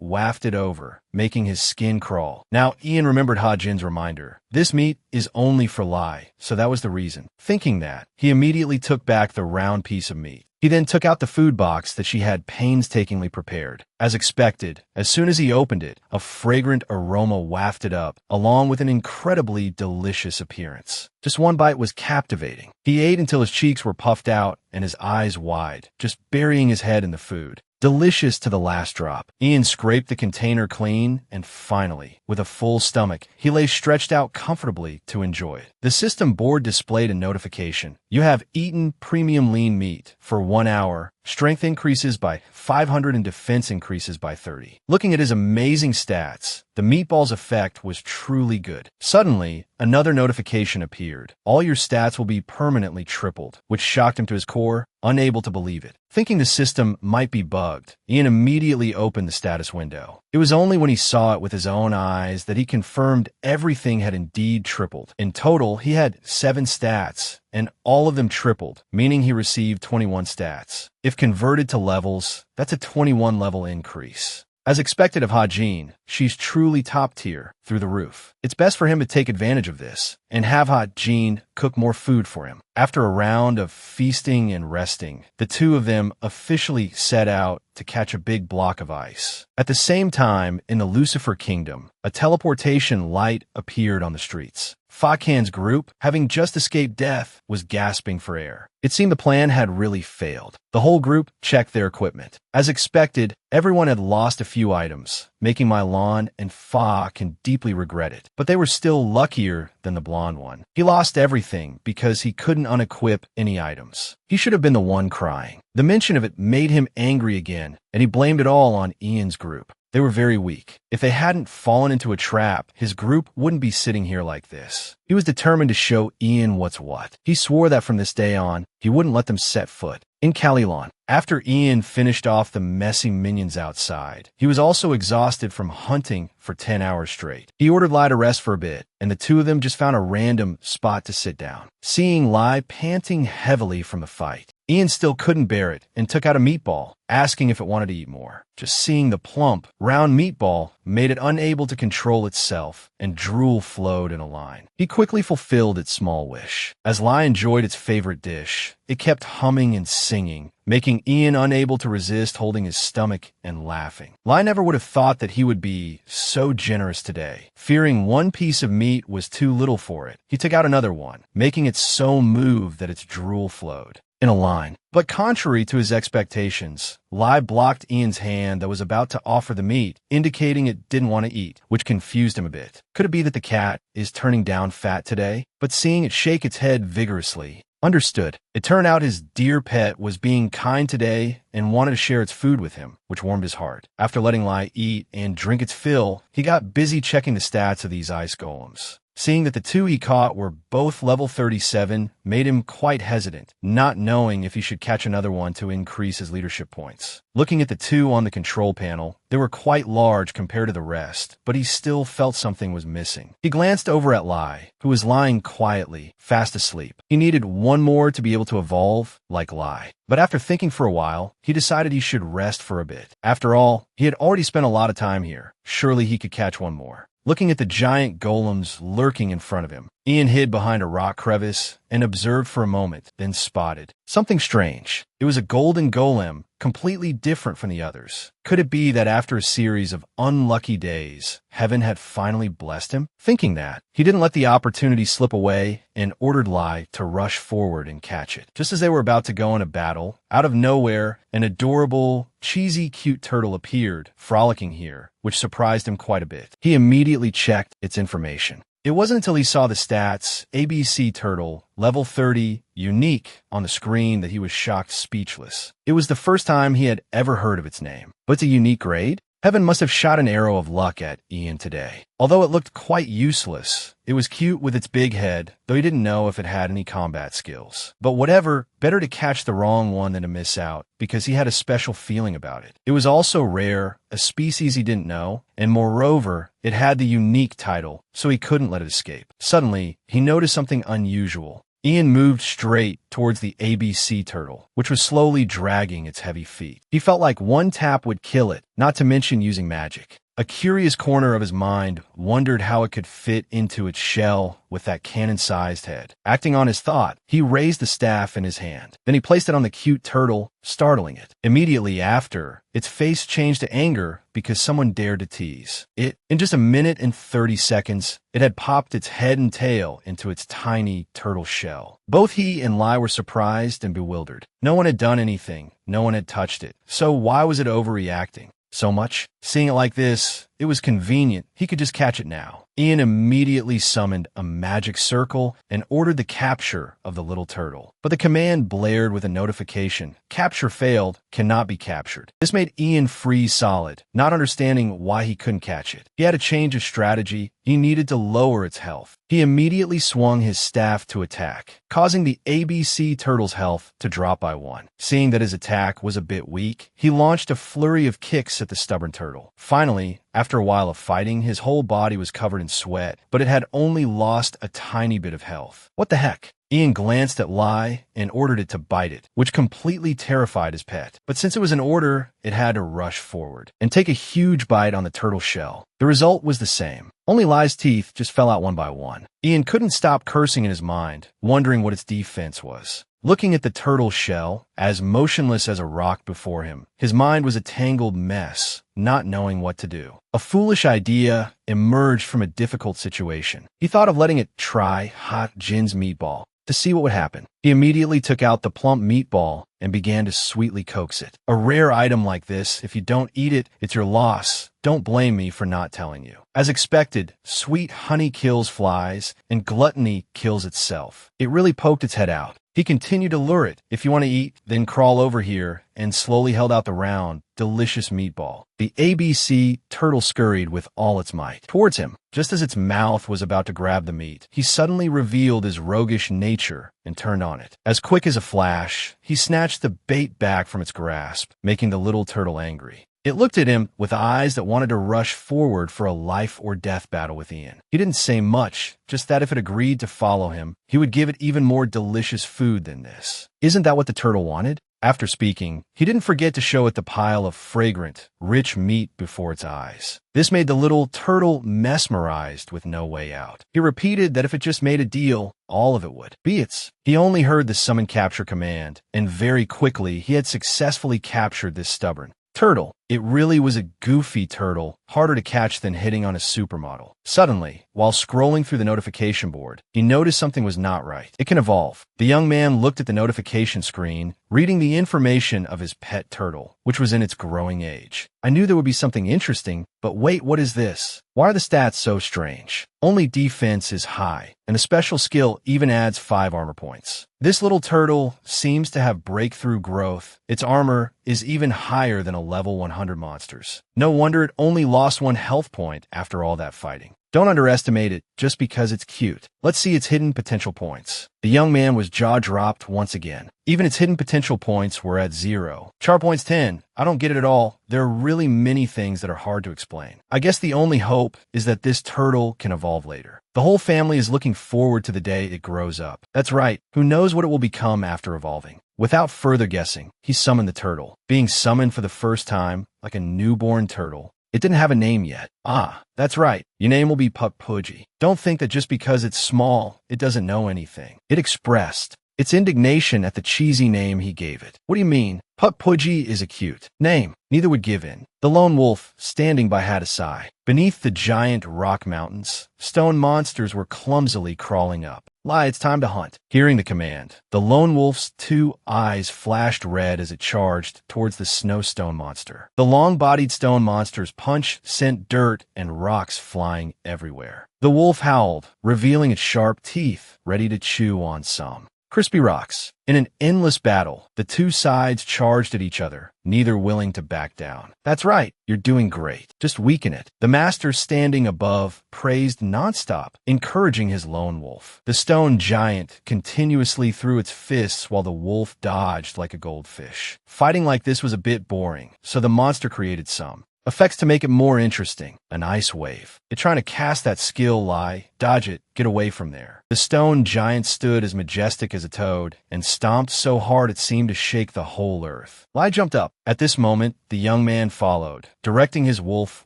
S1: wafted over, making his skin crawl. Now, Ian remembered Hajin's reminder. This meat is only for Lai, so that was the reason. Thinking that, he immediately took back the round piece of meat. He then took out the food box that she had painstakingly prepared. As expected, as soon as he opened it, a fragrant aroma wafted up, along with an incredibly delicious appearance. Just one bite was captivating. He ate until his cheeks were puffed out and his eyes wide, just burying his head in the food. Delicious to the last drop. Ian scraped the container clean, and finally, with a full stomach, he lay stretched out comfortably to enjoy it. The system board displayed a notification. You have eaten premium lean meat for 1 hour. Strength increases by 500 and defense increases by 30. Looking at his amazing stats, the meatball's effect was truly good. Suddenly, another notification appeared. All your stats will be permanently tripled, which shocked him to his core, unable to believe it. Thinking the system might be bugged, Ian immediately opened the status window. It was only when he saw it with his own eyes that he confirmed everything had indeed tripled. In total, he had 7 stats, and all of them tripled, meaning he received 21 stats. If converted to levels, that's a 21 level increase. As expected of Hajin, she's truly top tier, through the roof. It's best for him to take advantage of this, and have Hajin cook more food for him. After a round of feasting and resting, the two of them officially set out to catch a big block of ice. At the same time, in the Lucifer Kingdom, a teleportation light appeared on the streets. Fakan's group, having just escaped death, was gasping for air. It seemed the plan had really failed. The whole group checked their equipment. As expected, everyone had lost a few items, making my lawn and Fakan deeply regret it. But they were still luckier than the blonde one. He lost everything because he couldn't unequip any items. He should have been the one crying. The mention of it made him angry again, and he blamed it all on Ian's group. They were very weak. If they hadn't fallen into a trap, his group wouldn't be sitting here like this. He was determined to show Ian what's what. He swore that from this day on, he wouldn't let them set foot in Kalilon. After Ian finished off the messy minions outside, he was also exhausted from hunting for 10 hours straight. He ordered Lai to rest for a bit, and the two of them just found a random spot to sit down. Seeing Lai panting heavily from the fight, Ian still couldn't bear it and took out a meatball, asking if it wanted to eat more. Just seeing the plump, round meatball made it unable to control itself, and drool flowed in a line. He quickly fulfilled its small wish. As Lai enjoyed its favorite dish, it kept humming and singing, making Ian unable to resist holding his stomach and laughing. Lai never would have thought that he would be so generous today. Fearing one piece of meat was too little for it, he took out another one, making it so move that its drool flowed in a line. But contrary to his expectations, Lai blocked Ian's hand that was about to offer the meat, indicating it didn't want to eat, which confused him a bit. Could it be that the cat is turning down fat today? But seeing it shake its head vigorously, understood. It turned out his dear pet was being kind today and wanted to share its food with him, which warmed his heart. After letting Lai eat and drink its fill, he got busy checking the stats of these ice golems. Seeing that the two he caught were both level 37 made him quite hesitant, not knowing if he should catch another one to increase his leadership points. Looking at the two on the control panel, they were quite large compared to the rest, but he still felt something was missing. He glanced over at Lai, who was lying quietly, fast asleep. He needed one more to be able to evolve like Lai. But after thinking for a while, he decided he should rest for a bit. After all, he had already spent a lot of time here. Surely he could catch one more. Looking at the giant golems lurking in front of him, Ian hid behind a rock crevice and observed for a moment, then spotted something strange. It was a golden golem, completely different from the others. Could it be that after a series of unlucky days, heaven had finally blessed him? Thinking that, he didn't let the opportunity slip away and ordered Lai to rush forward and catch it. Just as they were about to go in a battle, out of nowhere, an adorable, cheesy, cute turtle appeared, frolicking here, which surprised him quite a bit. He immediately checked its information. It wasn't until he saw the stats, ABC Turtle, level 30, unique, on the screen that he was shocked speechless. It was the first time he had ever heard of its name. But it's a unique grade? Heaven must have shot an arrow of luck at Ian today. Although it looked quite useless, it was cute with its big head, though he didn't know if it had any combat skills. But whatever, better to catch the wrong one than to miss out, because he had a special feeling about it. It was also rare, a species he didn't know, and moreover, it had the unique title, so he couldn't let it escape. Suddenly, he noticed something unusual. Ian moved straight towards the ABC turtle, which was slowly dragging its heavy feet. He felt like one tap would kill it, not to mention using magic. A curious corner of his mind wondered how it could fit into its shell with that cannon-sized head. Acting on his thought, he raised the staff in his hand. Then he placed it on the cute turtle, startling it. Immediately after, its face changed to anger because someone dared to tease it. In just a minute and 30 seconds, it had popped its head and tail into its tiny turtle shell. Both he and Lai were surprised and bewildered. No one had done anything. No one had touched it. So why was it overreacting so much? Seeing it like this, it was convenient. He could just catch it now. Ian immediately summoned a magic circle and ordered the capture of the little turtle. But the command blared with a notification. Capture failed, cannot be captured. This made Ian freeze solid, not understanding why he couldn't catch it. He had a change of strategy. He needed to lower its health. He immediately swung his staff to attack, causing the ABC turtle's health to drop by 1. Seeing that his attack was a bit weak, he launched a flurry of kicks at the stubborn turtle. Finally, after a while of fighting, his whole body was covered in sweat, but it had only lost a tiny bit of health. What the heck? Ian glanced at Lai and ordered it to bite it, which completely terrified his pet. But since it was an order, it had to rush forward and take a huge bite on the turtle shell. The result was the same. Only Lai's teeth just fell out one by one. Ian couldn't stop cursing in his mind, wondering what its defense was. looking at the turtle's shell, as motionless as a rock before him. His mind was a tangled mess, not knowing what to do. A foolish idea emerged from a difficult situation. He thought of letting it try Hot Jin's meatball to see what would happen. He immediately took out the plump meatball and began to sweetly coax it. A rare item like this, if you don't eat it, it's your loss. Don't blame me for not telling you. As expected, sweet honey kills flies, and gluttony kills itself. It really poked its head out. He continued to lure it. If you want to eat, then crawl over here, and slowly held out the round, delicious meatball. The ABC turtle scurried with all its might towards him. Just as its mouth was about to grab the meat, he suddenly revealed his roguish nature and turned on it. As quick as a flash, he snatched the bait back from its grasp, making the little turtle angry. It looked at him with eyes that wanted to rush forward for a life-or-death battle with Ian. He didn't say much, just that if it agreed to follow him, he would give it even more delicious food than this. Isn't that what the turtle wanted? After speaking, he didn't forget to show it the pile of fragrant, rich meat before its eyes. This made the little turtle mesmerized with no way out. He repeated that if it just made a deal, all of it would be its. He only heard the summon capture command, and very quickly he had successfully captured this stubborn turtle. It really was a goofy turtle, harder to catch than hitting on a supermodel. Suddenly, while scrolling through the notification board, he noticed something was not right. It can evolve. The young man looked at the notification screen, reading the information of his pet turtle, which was in its growing age. I knew there would be something interesting, but wait, what is this? Why are the stats so strange? Only defense is high, and a special skill even adds 5 armor points. This little turtle seems to have breakthrough growth. Its armor is even higher than a level 100 monsters. No wonder it only lost 1 health point after all that fighting. Don't underestimate it just because it's cute. Let's see its hidden potential points. The young man was jaw-dropped once again. Even its hidden potential points were at 0. Char points 10. I don't get it at all. There are really many things that are hard to explain. I guess the only hope is that this turtle can evolve later. The whole family is looking forward to the day it grows up. That's right. Who knows what it will become after evolving? Without further guessing, he summoned the turtle. Being summoned for the first time, like a newborn turtle, it didn't have a name yet. Ah, that's right. Your name will be Putt-Pudgy. Don't think that just because it's small, it doesn't know anything. It expressed its indignation at the cheesy name he gave it. What do you mean? Putt-Pudgy is a cute name. Neither would give in. The lone wolf, standing by, had a sigh. Beneath the giant rock mountains, stone monsters were clumsily crawling up. Lie, it's time to hunt. Hearing the command, the lone wolf's 2 eyes flashed red as it charged towards the snowstone monster. The long-bodied stone monster's punch sent dirt and rocks flying everywhere. The wolf howled, revealing its sharp teeth, ready to chew on some crispy rocks. In an endless battle, the 2 sides charged at each other, neither willing to back down. That's right, you're doing great. Just weaken it. The master standing above praised nonstop, encouraging his lone wolf. The stone giant continuously threw its fists while the wolf dodged like a goldfish. Fighting like this was a bit boring, so the monster created some effects to make it more interesting. An ice wave. It trying to cast that skill, Lie. Dodge it. Get away from there. The stone giant stood as majestic as a toad and stomped so hard it seemed to shake the whole earth. Lie jumped up. At this moment, the young man followed, directing his wolf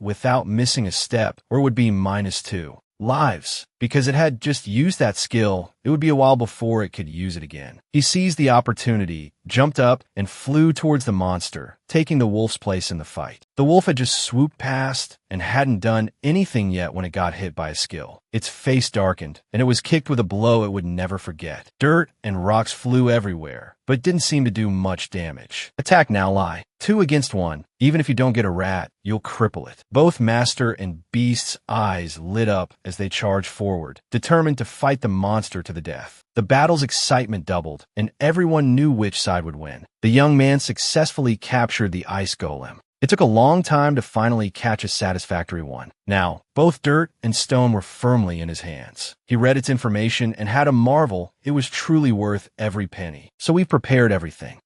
S1: without missing a step, or it would be -2 lives. Because it had just used that skill, it would be a while before it could use it again. He seized the opportunity, jumped up, and flew towards the monster, taking the wolf's place in the fight. The wolf had just swooped past and hadn't done anything yet when it got hit by a skill. Its face darkened, and it was kicked with a blow it would never forget. Dirt and rocks flew everywhere, but didn't seem to do much damage. Attack now, Lie. 2 against 1. Even if you don't get a rat, you'll cripple it. Both master and beast's eyes lit up as they charged forward, determined to fight the monster to the death. The battle's excitement doubled, and everyone knew which side would win. The young man successfully captured the ice golem. It took a long time to finally catch a satisfactory one. Now, both dirt and stone were firmly in his hands. He read its information and had a marvel. It was truly worth every penny. So we prepared everything.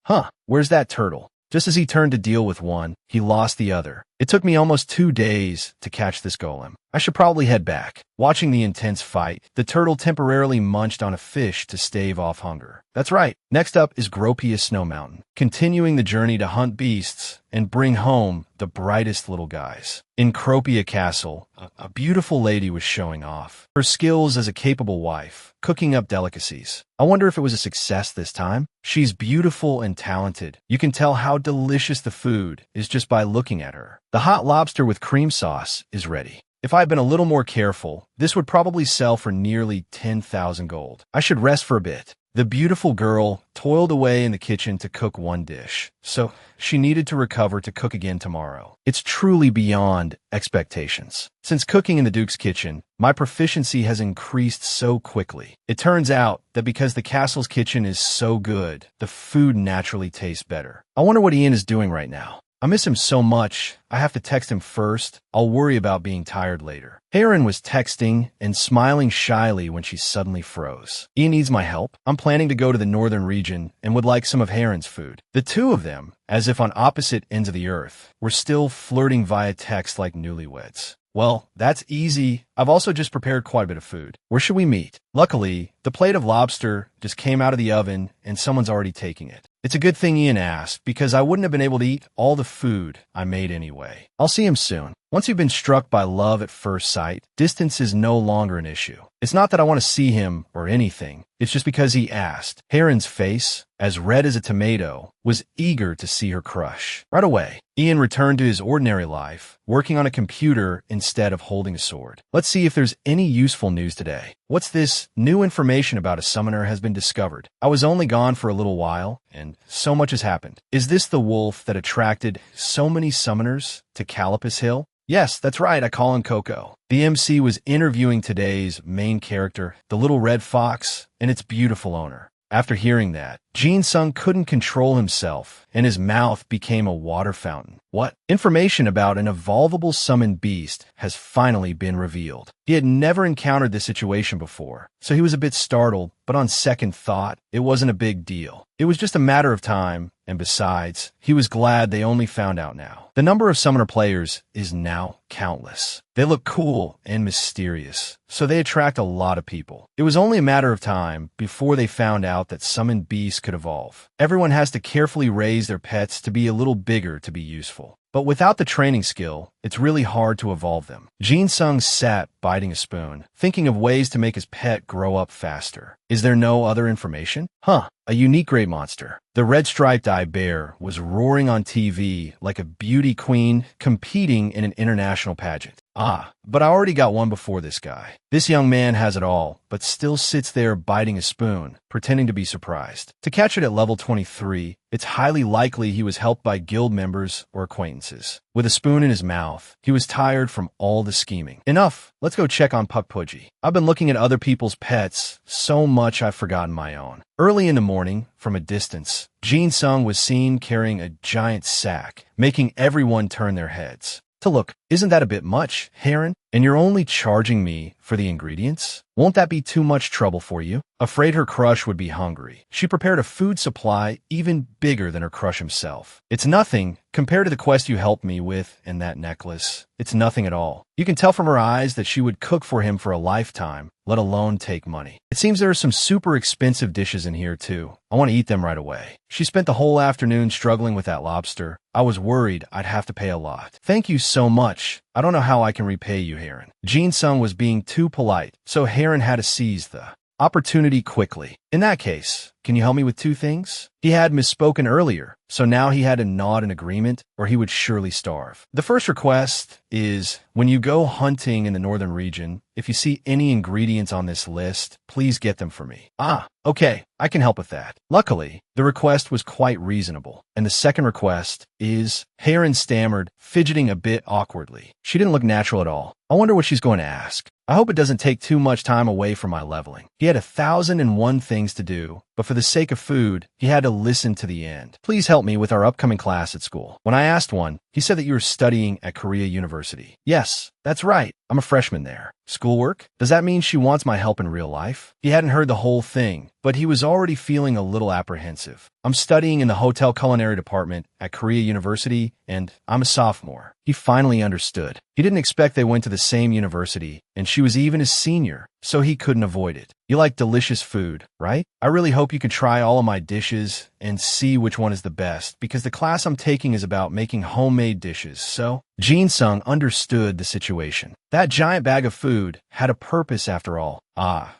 S1: Where's that turtle? Just as he turned to deal with one, he lost the other. It took me almost 2 days to catch this golem. I should probably head back. Watching the intense fight, the turtle temporarily munched on a fish to stave off hunger. That's right. Next up is Gropia Snow Mountain, continuing the journey to hunt beasts and bring home the brightest little guys. In Cropia Castle, a beautiful lady was showing off her skills as a capable wife, cooking up delicacies. I wonder if it was a success this time. She's beautiful and talented. You can tell how delicious the food is just by looking at her. The hot lobster with cream sauce is ready. If I had been a little more careful, this would probably sell for nearly 10,000 gold. I should rest for a bit. The beautiful girl toiled away in the kitchen to cook one dish, so she needed to recover to cook again tomorrow. It's truly beyond expectations. Since cooking in the Duke's kitchen, my proficiency has increased so quickly. It turns out that because the castle's kitchen is so good, the food naturally tastes better. I wonder what Ian is doing right now. I miss him so much, I have to text him first. I'll worry about being tired later. Heron was texting and smiling shyly when she suddenly froze. Ian needs my help. I'm planning to go to the northern region and would like some of Heron's food. The two of them, as if on opposite ends of the earth, were still flirting via text like newlyweds. Well, that's easy. I've also just prepared quite a bit of food. Where should we meet? Luckily, the plate of lobster just came out of the oven and someone's already taking it. It's a good thing Ian asked because I wouldn't have been able to eat all the food I made anyway. I'll see him soon. Once you've been struck by love at first sight, distance is no longer an issue. It's not that I want to see him or anything. It's just because he asked. Heron's face, as red as a tomato, was eager to see her crush. Right away, Ian returned to his ordinary life, working on a computer instead of holding a sword. Let's see if there's any useful news today. What's this? New information about a summoner has been discovered. I was only gone for a little while, and so much has happened. Is this the wolf that attracted so many summoners to Calipus Hill? Yes, that's right, I call him Coco. The MC was interviewing today's main character, the little red fox, and its beautiful owner. After hearing that, Jin Sung couldn't control himself, and his mouth became a water fountain. What? Information about an evolvable summoned beast has finally been revealed. He had never encountered this situation before, so he was a bit startled, but on second thought, it wasn't a big deal. It was just a matter of time, and besides, he was glad they only found out now. The number of summoner players is now countless. They look cool and mysterious, so they attract a lot of people. It was only a matter of time before they found out that summoned beasts could evolve. Everyone has to carefully raise their pets to be a little bigger to be useful. But without the training skill, it's really hard to evolve them. Jin Sung sat biting a spoon, thinking of ways to make his pet grow up faster. Is there no other information? A unique great monster. The red-striped eye bear was roaring on TV like a beauty queen competing in an international pageant. But I already got one before this guy. This young man has it all, but still sits there biting a spoon, pretending to be surprised. To catch it at level 23, it's highly likely he was helped by guild members or acquaintances. With a spoon in his mouth, he was tired from all the scheming. Enough, let's go check on Puck Pudgy. I've been looking at other people's pets so much I've forgotten my own. Early in the morning, from a distance, Jin Sung was seen carrying a giant sack, making everyone turn their heads. Look, isn't that a bit much, Heron? And you're only charging me for the ingredients? Won't that be too much trouble for you? Afraid her crush would be hungry, she prepared a food supply even bigger than her crush himself. It's nothing compared to the quest you helped me with and that necklace. It's nothing at all. You can tell from her eyes that she would cook for him for a lifetime, let alone take money. It seems there are some super expensive dishes in here too. I want to eat them right away. She spent the whole afternoon struggling with that lobster. I was worried I'd have to pay a lot. Thank you so much. I don't know how I can repay you, Heron. Jin Sung was being too polite, so Heron had to seize the opportunity quickly. In that case, can you help me with two things? He had misspoken earlier, so now he had to nod in agreement, or he would surely starve. The first request is, when you go hunting in the northern region, if you see any ingredients on this list, please get them for me. Okay, I can help with that. Luckily, the request was quite reasonable. And the second request is, Heron stammered, fidgeting a bit awkwardly. She didn't look natural at all. I wonder what she's going to ask. I hope it doesn't take too much time away from my leveling. He had 1,001 things to do, but for the sake of food, he had to listen to the end. Please help me with our upcoming class at school. When I asked one, he said that you were studying at Korea University. Yes, that's right. I'm a freshman there. Schoolwork? Does that mean she wants my help in real life? He hadn't heard the whole thing, but he was already feeling a little apprehensive. I'm studying in the hotel culinary department at Korea University, and I'm a sophomore. He finally understood. He didn't expect they went to the same university, and she was even his senior, so he couldn't avoid it. You like delicious food, right? I really hope you could try all of my dishes and see which one is the best, because the class I'm taking is about making homemade dishes, so... Jin-sung understood the situation. That giant bag of food had a purpose after all.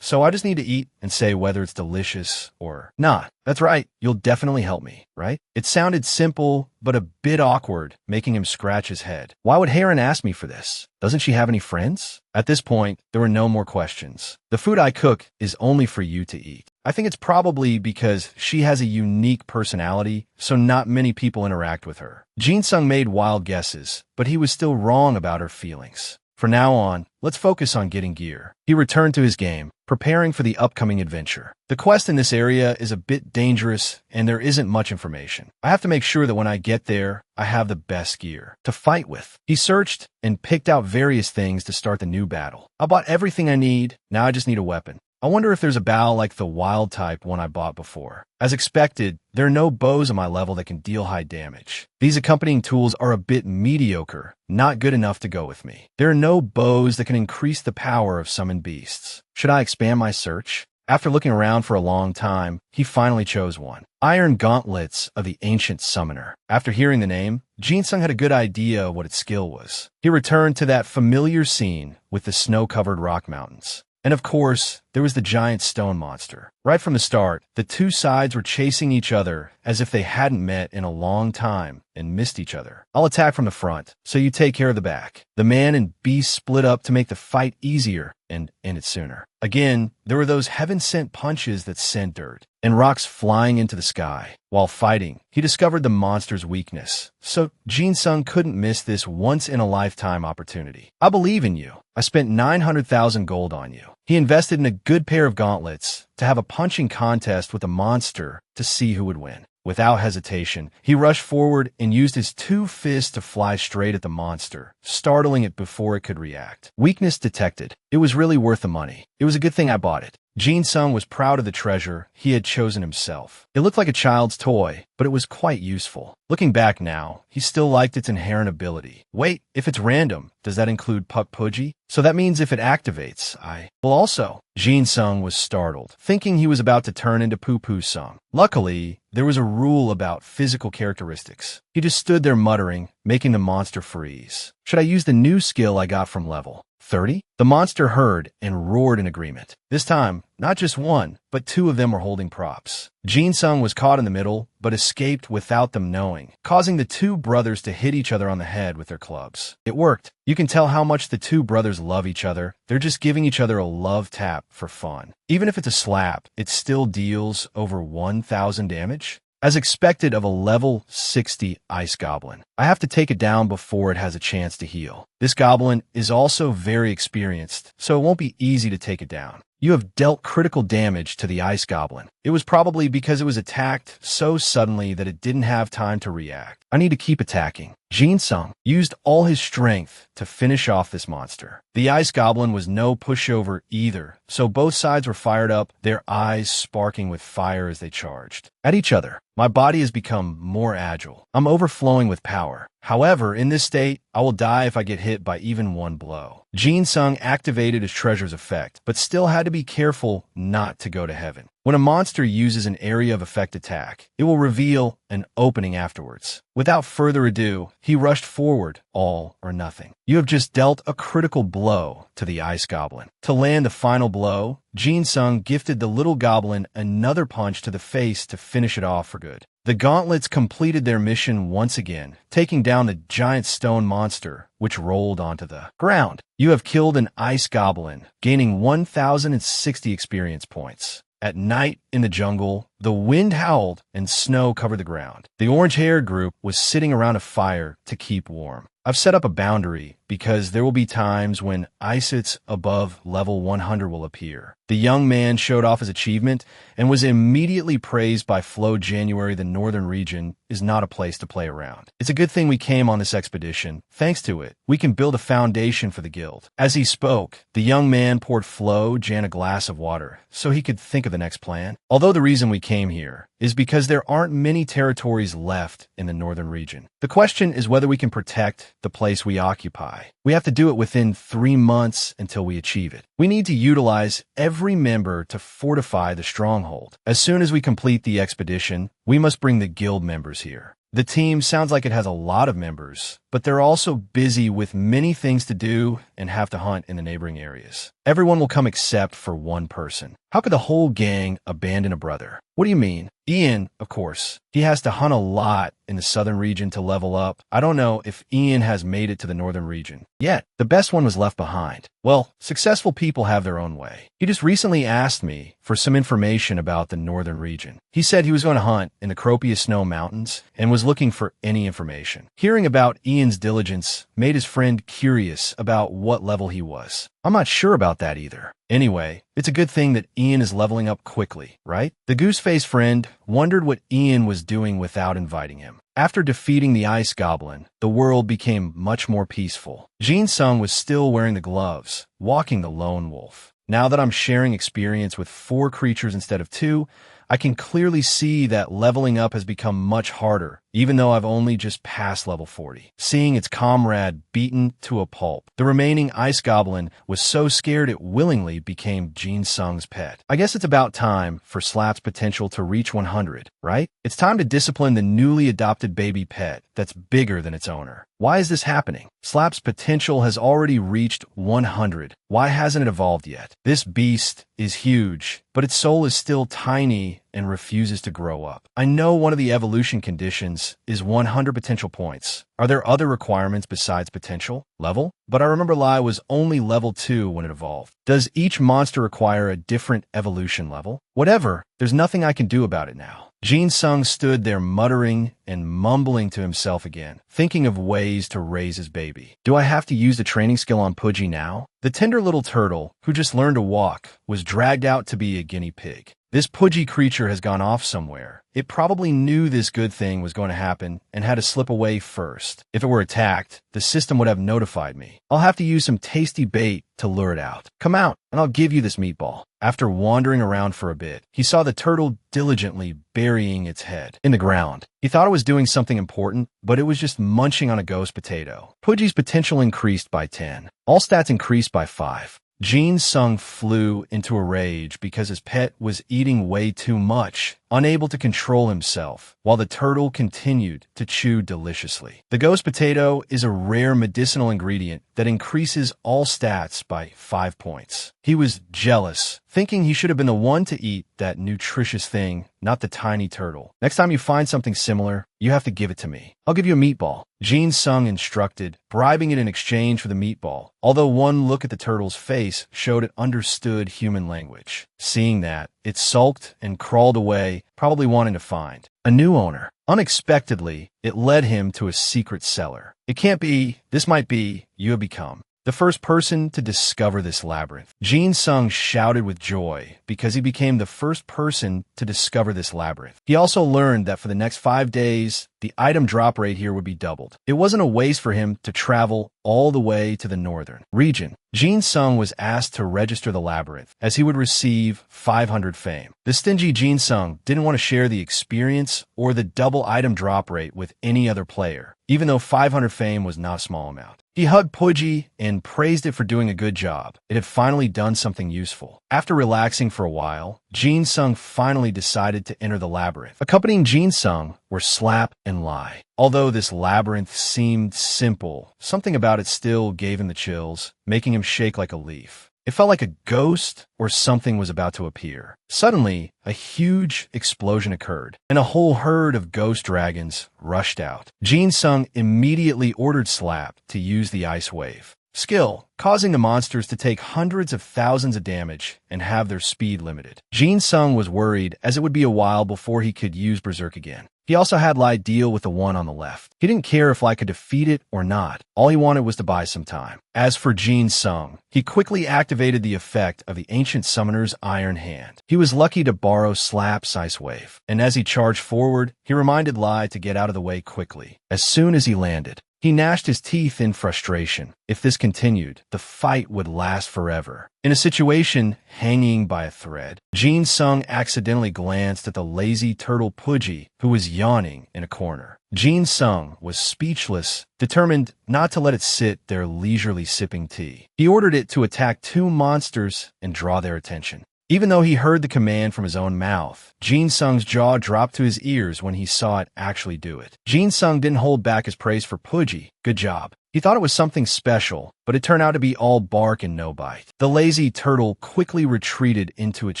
S1: So I just need to eat and say whether it's delicious or not. That's right, you'll definitely help me, right? It sounded simple, but a bit awkward, making him scratch his head. Why would Heron ask me for this? Doesn't she have any friends? At this point, there were no more questions. The food I cook is only for you to eat. I think it's probably because she has a unique personality, so not many people interact with her. Jin-sung made wild guesses, but he was still wrong about her feelings. From now on, let's focus on getting gear. He returned to his game, preparing for the upcoming adventure. The quest in this area is a bit dangerous, and there isn't much information. I have to make sure that when I get there, I have the best gear to fight with. He searched and picked out various things to start the new battle. I bought everything I need, now I just need a weapon. I wonder if there's a bow like the wild type one I bought before. As expected, there are no bows on my level that can deal high damage. These accompanying tools are a bit mediocre, not good enough to go with me. There are no bows that can increase the power of summoned beasts. Should I expand my search? After looking around for a long time, he finally chose one. Iron Gauntlets of the Ancient Summoner. After hearing the name, Jin-sung had a good idea of what its skill was. He returned to that familiar scene with the snow-covered rock mountains. And of course, there was the giant stone monster. Right from the start, the two sides were chasing each other as if they hadn't met in a long time and missed each other. I'll attack from the front, so you take care of the back. The man and beast split up to make the fight easier and end it sooner. Again, there were those heaven-sent punches that sent dirt and rocks flying into the sky. While fighting, he discovered the monster's weakness, so Jin-sung couldn't miss this once-in-a-lifetime opportunity. I believe in you. I spent 900,000 gold on you. He invested in a good pair of gauntlets to have a punching contest with a monster to see who would win. Without hesitation, he rushed forward and used his two fists to fly straight at the monster, startling it before it could react. Weakness detected. It was really worth the money. It was a good thing I bought it. Jin-sung was proud of the treasure he had chosen himself. It looked like a child's toy, but it was quite useful. Looking back now, he still liked its inherent ability. Wait, if it's random, does that include Puck Puji? So that means if it activates, Well, also, Jin-sung was startled, thinking he was about to turn into Poo-Poo-sung. Luckily, there was a rule about physical characteristics. He just stood there muttering, making the monster freeze. Should I use the new skill I got from level 30? The monster heard and roared in agreement. This time, not just one, but two of them were holding props. Jin-sung was caught in the middle, but escaped without them knowing, causing the two brothers to hit each other on the head with their clubs. It worked. You can tell how much the two brothers love each other. They're just giving each other a love tap for fun. Even if it's a slap, it still deals over 1,000 damage. As expected of a level 60 ice goblin, I have to take it down before it has a chance to heal. This goblin is also very experienced, so it won't be easy to take it down. You have dealt critical damage to the ice goblin. It was probably because it was attacked so suddenly that it didn't have time to react. I need to keep attacking. Jin-sung used all his strength to finish off this monster. The ice goblin was no pushover either, so both sides were fired up, their eyes sparking with fire as they charged at each other. My body has become more agile. I'm overflowing with power. However, in this state, I will die if I get hit by even one blow. Jin-sung activated his treasure's effect, but still had to be careful not to go to heaven. When a monster uses an area of effect attack, it will reveal an opening afterwards. Without further ado, he rushed forward, all or nothing. You have just dealt a critical blow to the ice goblin. To land the final blow, Jin-sung gifted the little goblin another punch to the face to finish it off for good. The gauntlets completed their mission once again, taking down the giant stone monster, which rolled onto the ground. You have killed an ice goblin, gaining 1,060 experience points. At night in the jungle, The wind howled and snow covered the ground. The orange-haired group was sitting around a fire to keep warm. I've set up a boundary because there will be times when isets above level 100 will appear. The young man showed off his achievement and was immediately praised by Flo January. The northern region is not a place to play around. It's a good thing we came on this expedition. Thanks to it, we can build a foundation for the guild. As he spoke, the young man poured Flo Jan a glass of water so he could think of the next plan. Although the reason we came here is because there aren't many territories left in the northern region. The question is whether we can protect the place we occupy. We have to do it within 3 months until we achieve it. We need to utilize every member to fortify the stronghold. As soon as we complete the expedition, we must bring the guild members here. The team sounds like it has a lot of members, but they're also busy with many things to do and have to hunt in the neighboring areas. Everyone will come except for one person. How could the whole gang abandon a brother? What do you mean? Ian, of course. He has to hunt a lot in the southern region to level up. I don't know if Ian has made it to the northern region yet. The best one was left behind. Well, successful people have their own way. He just recently asked me for some information about the northern region. He said he was going to hunt in the Cropia Snow Mountains and was looking for any information. Hearing about Ian's diligence made his friend curious about what level he was. I'm not sure about that either. Anyway, it's a good thing that Ian is leveling up quickly, right? The goose-faced friend wondered what Ian was doing without inviting him. After defeating the ice goblin, the world became much more peaceful. Jin Sung was still wearing the gloves, walking the lone wolf. Now that I'm sharing experience with 4 creatures instead of 2, I can clearly see that leveling up has become much harder, even though I've only just passed level 40. Seeing its comrade beaten to a pulp, the remaining ice goblin was so scared it willingly became Jin Sung's pet. I guess it's about time for Slap's potential to reach 100, right? It's time to discipline the newly adopted baby pet that's bigger than its owner. Why is this happening? Slap's potential has already reached 100. Why hasn't it evolved yet? This beast is huge, but its soul is still tiny and refuses to grow up. I know one of the evolution conditions is 100 potential points. Are there other requirements besides potential? Level? But I remember Lai was only level 2 when it evolved. Does each monster require a different evolution level? Whatever, there's nothing I can do about it now. Jin Sung stood there muttering and mumbling to himself again, thinking of ways to raise his baby. Do I have to use the training skill on Pudgy now? The tender little turtle, who just learned to walk, was dragged out to be a guinea pig. This pudgy creature has gone off somewhere. It probably knew this good thing was going to happen and had to slip away first. If it were attacked, the system would have notified me. I'll have to use some tasty bait to lure it out. Come out, and I'll give you this meatball. After wandering around for a bit, he saw the turtle diligently burying its head in the ground. He thought it was doing something important, but it was just munching on a ghost potato. Pudgy's potential increased by 10. All stats increased by 5. Jin Sung flew into a rage because his pet was eating way too much, unable to control himself, while the turtle continued to chew deliciously. The ghost potato is a rare medicinal ingredient that increases all stats by 5 points. He was jealous, thinking he should have been the one to eat that nutritious thing, not the tiny turtle. Next time you find something similar, you have to give it to me. I'll give you a meatball. Jin Sung instructed, bribing it in exchange for the meatball, although one look at the turtle's face showed it understood human language. Seeing that, it sulked and crawled away, probably wanting to find a new owner. Unexpectedly, it led him to a secret cellar. It can't be, this might be, you have become the first person to discover this labyrinth. Jin Sung shouted with joy because he became the first person to discover this labyrinth. He also learned that for the next 5 days, the item drop rate here would be doubled. It wasn't a waste for him to travel all the way to the northern region. Jin Sung was asked to register the labyrinth, as he would receive 500 fame. The stingy Jin Sung didn't want to share the experience or the double item drop rate with any other player, even though 500 fame was not a small amount. He hugged Pudgy and praised it for doing a good job. It had finally done something useful. After relaxing for a while, Jin Sung finally decided to enter the labyrinth. Accompanying Jin Sung were Slap and Lai. Although this labyrinth seemed simple, something about it still gave him the chills, making him shake like a leaf. It felt like a ghost or something was about to appear. Suddenly, a huge explosion occurred, and a whole herd of ghost dragons rushed out. Jin Sung immediately ordered Slap to use the ice wave. skill, causing the monsters to take hundreds of thousands of damage and have their speed limited. Jin Sung was worried, as it would be a while before he could use Berserk again. He also had Lai deal with the one on the left. He didn't care if Lai could defeat it or not. All he wanted was to buy some time. As for Jin Sung, he quickly activated the effect of the ancient summoner's Iron Hand. He was lucky to borrow Slap's Ice Wave, and as he charged forward, he reminded Lai to get out of the way quickly. As soon as he landed, he gnashed his teeth in frustration. If this continued, the fight would last forever. In a situation hanging by a thread, Jin Sung accidentally glanced at the lazy turtle Pudgy, who was yawning in a corner. Jin Sung was speechless, determined not to let it sit there leisurely sipping tea. He ordered it to attack two monsters and draw their attention. Even though he heard the command from his own mouth, Jin Sung's jaw dropped to his ears when he saw it actually do it. Jin Sung didn't hold back his praise for Pudgy. Good job. He thought it was something special, but it turned out to be all bark and no bite. The lazy turtle quickly retreated into its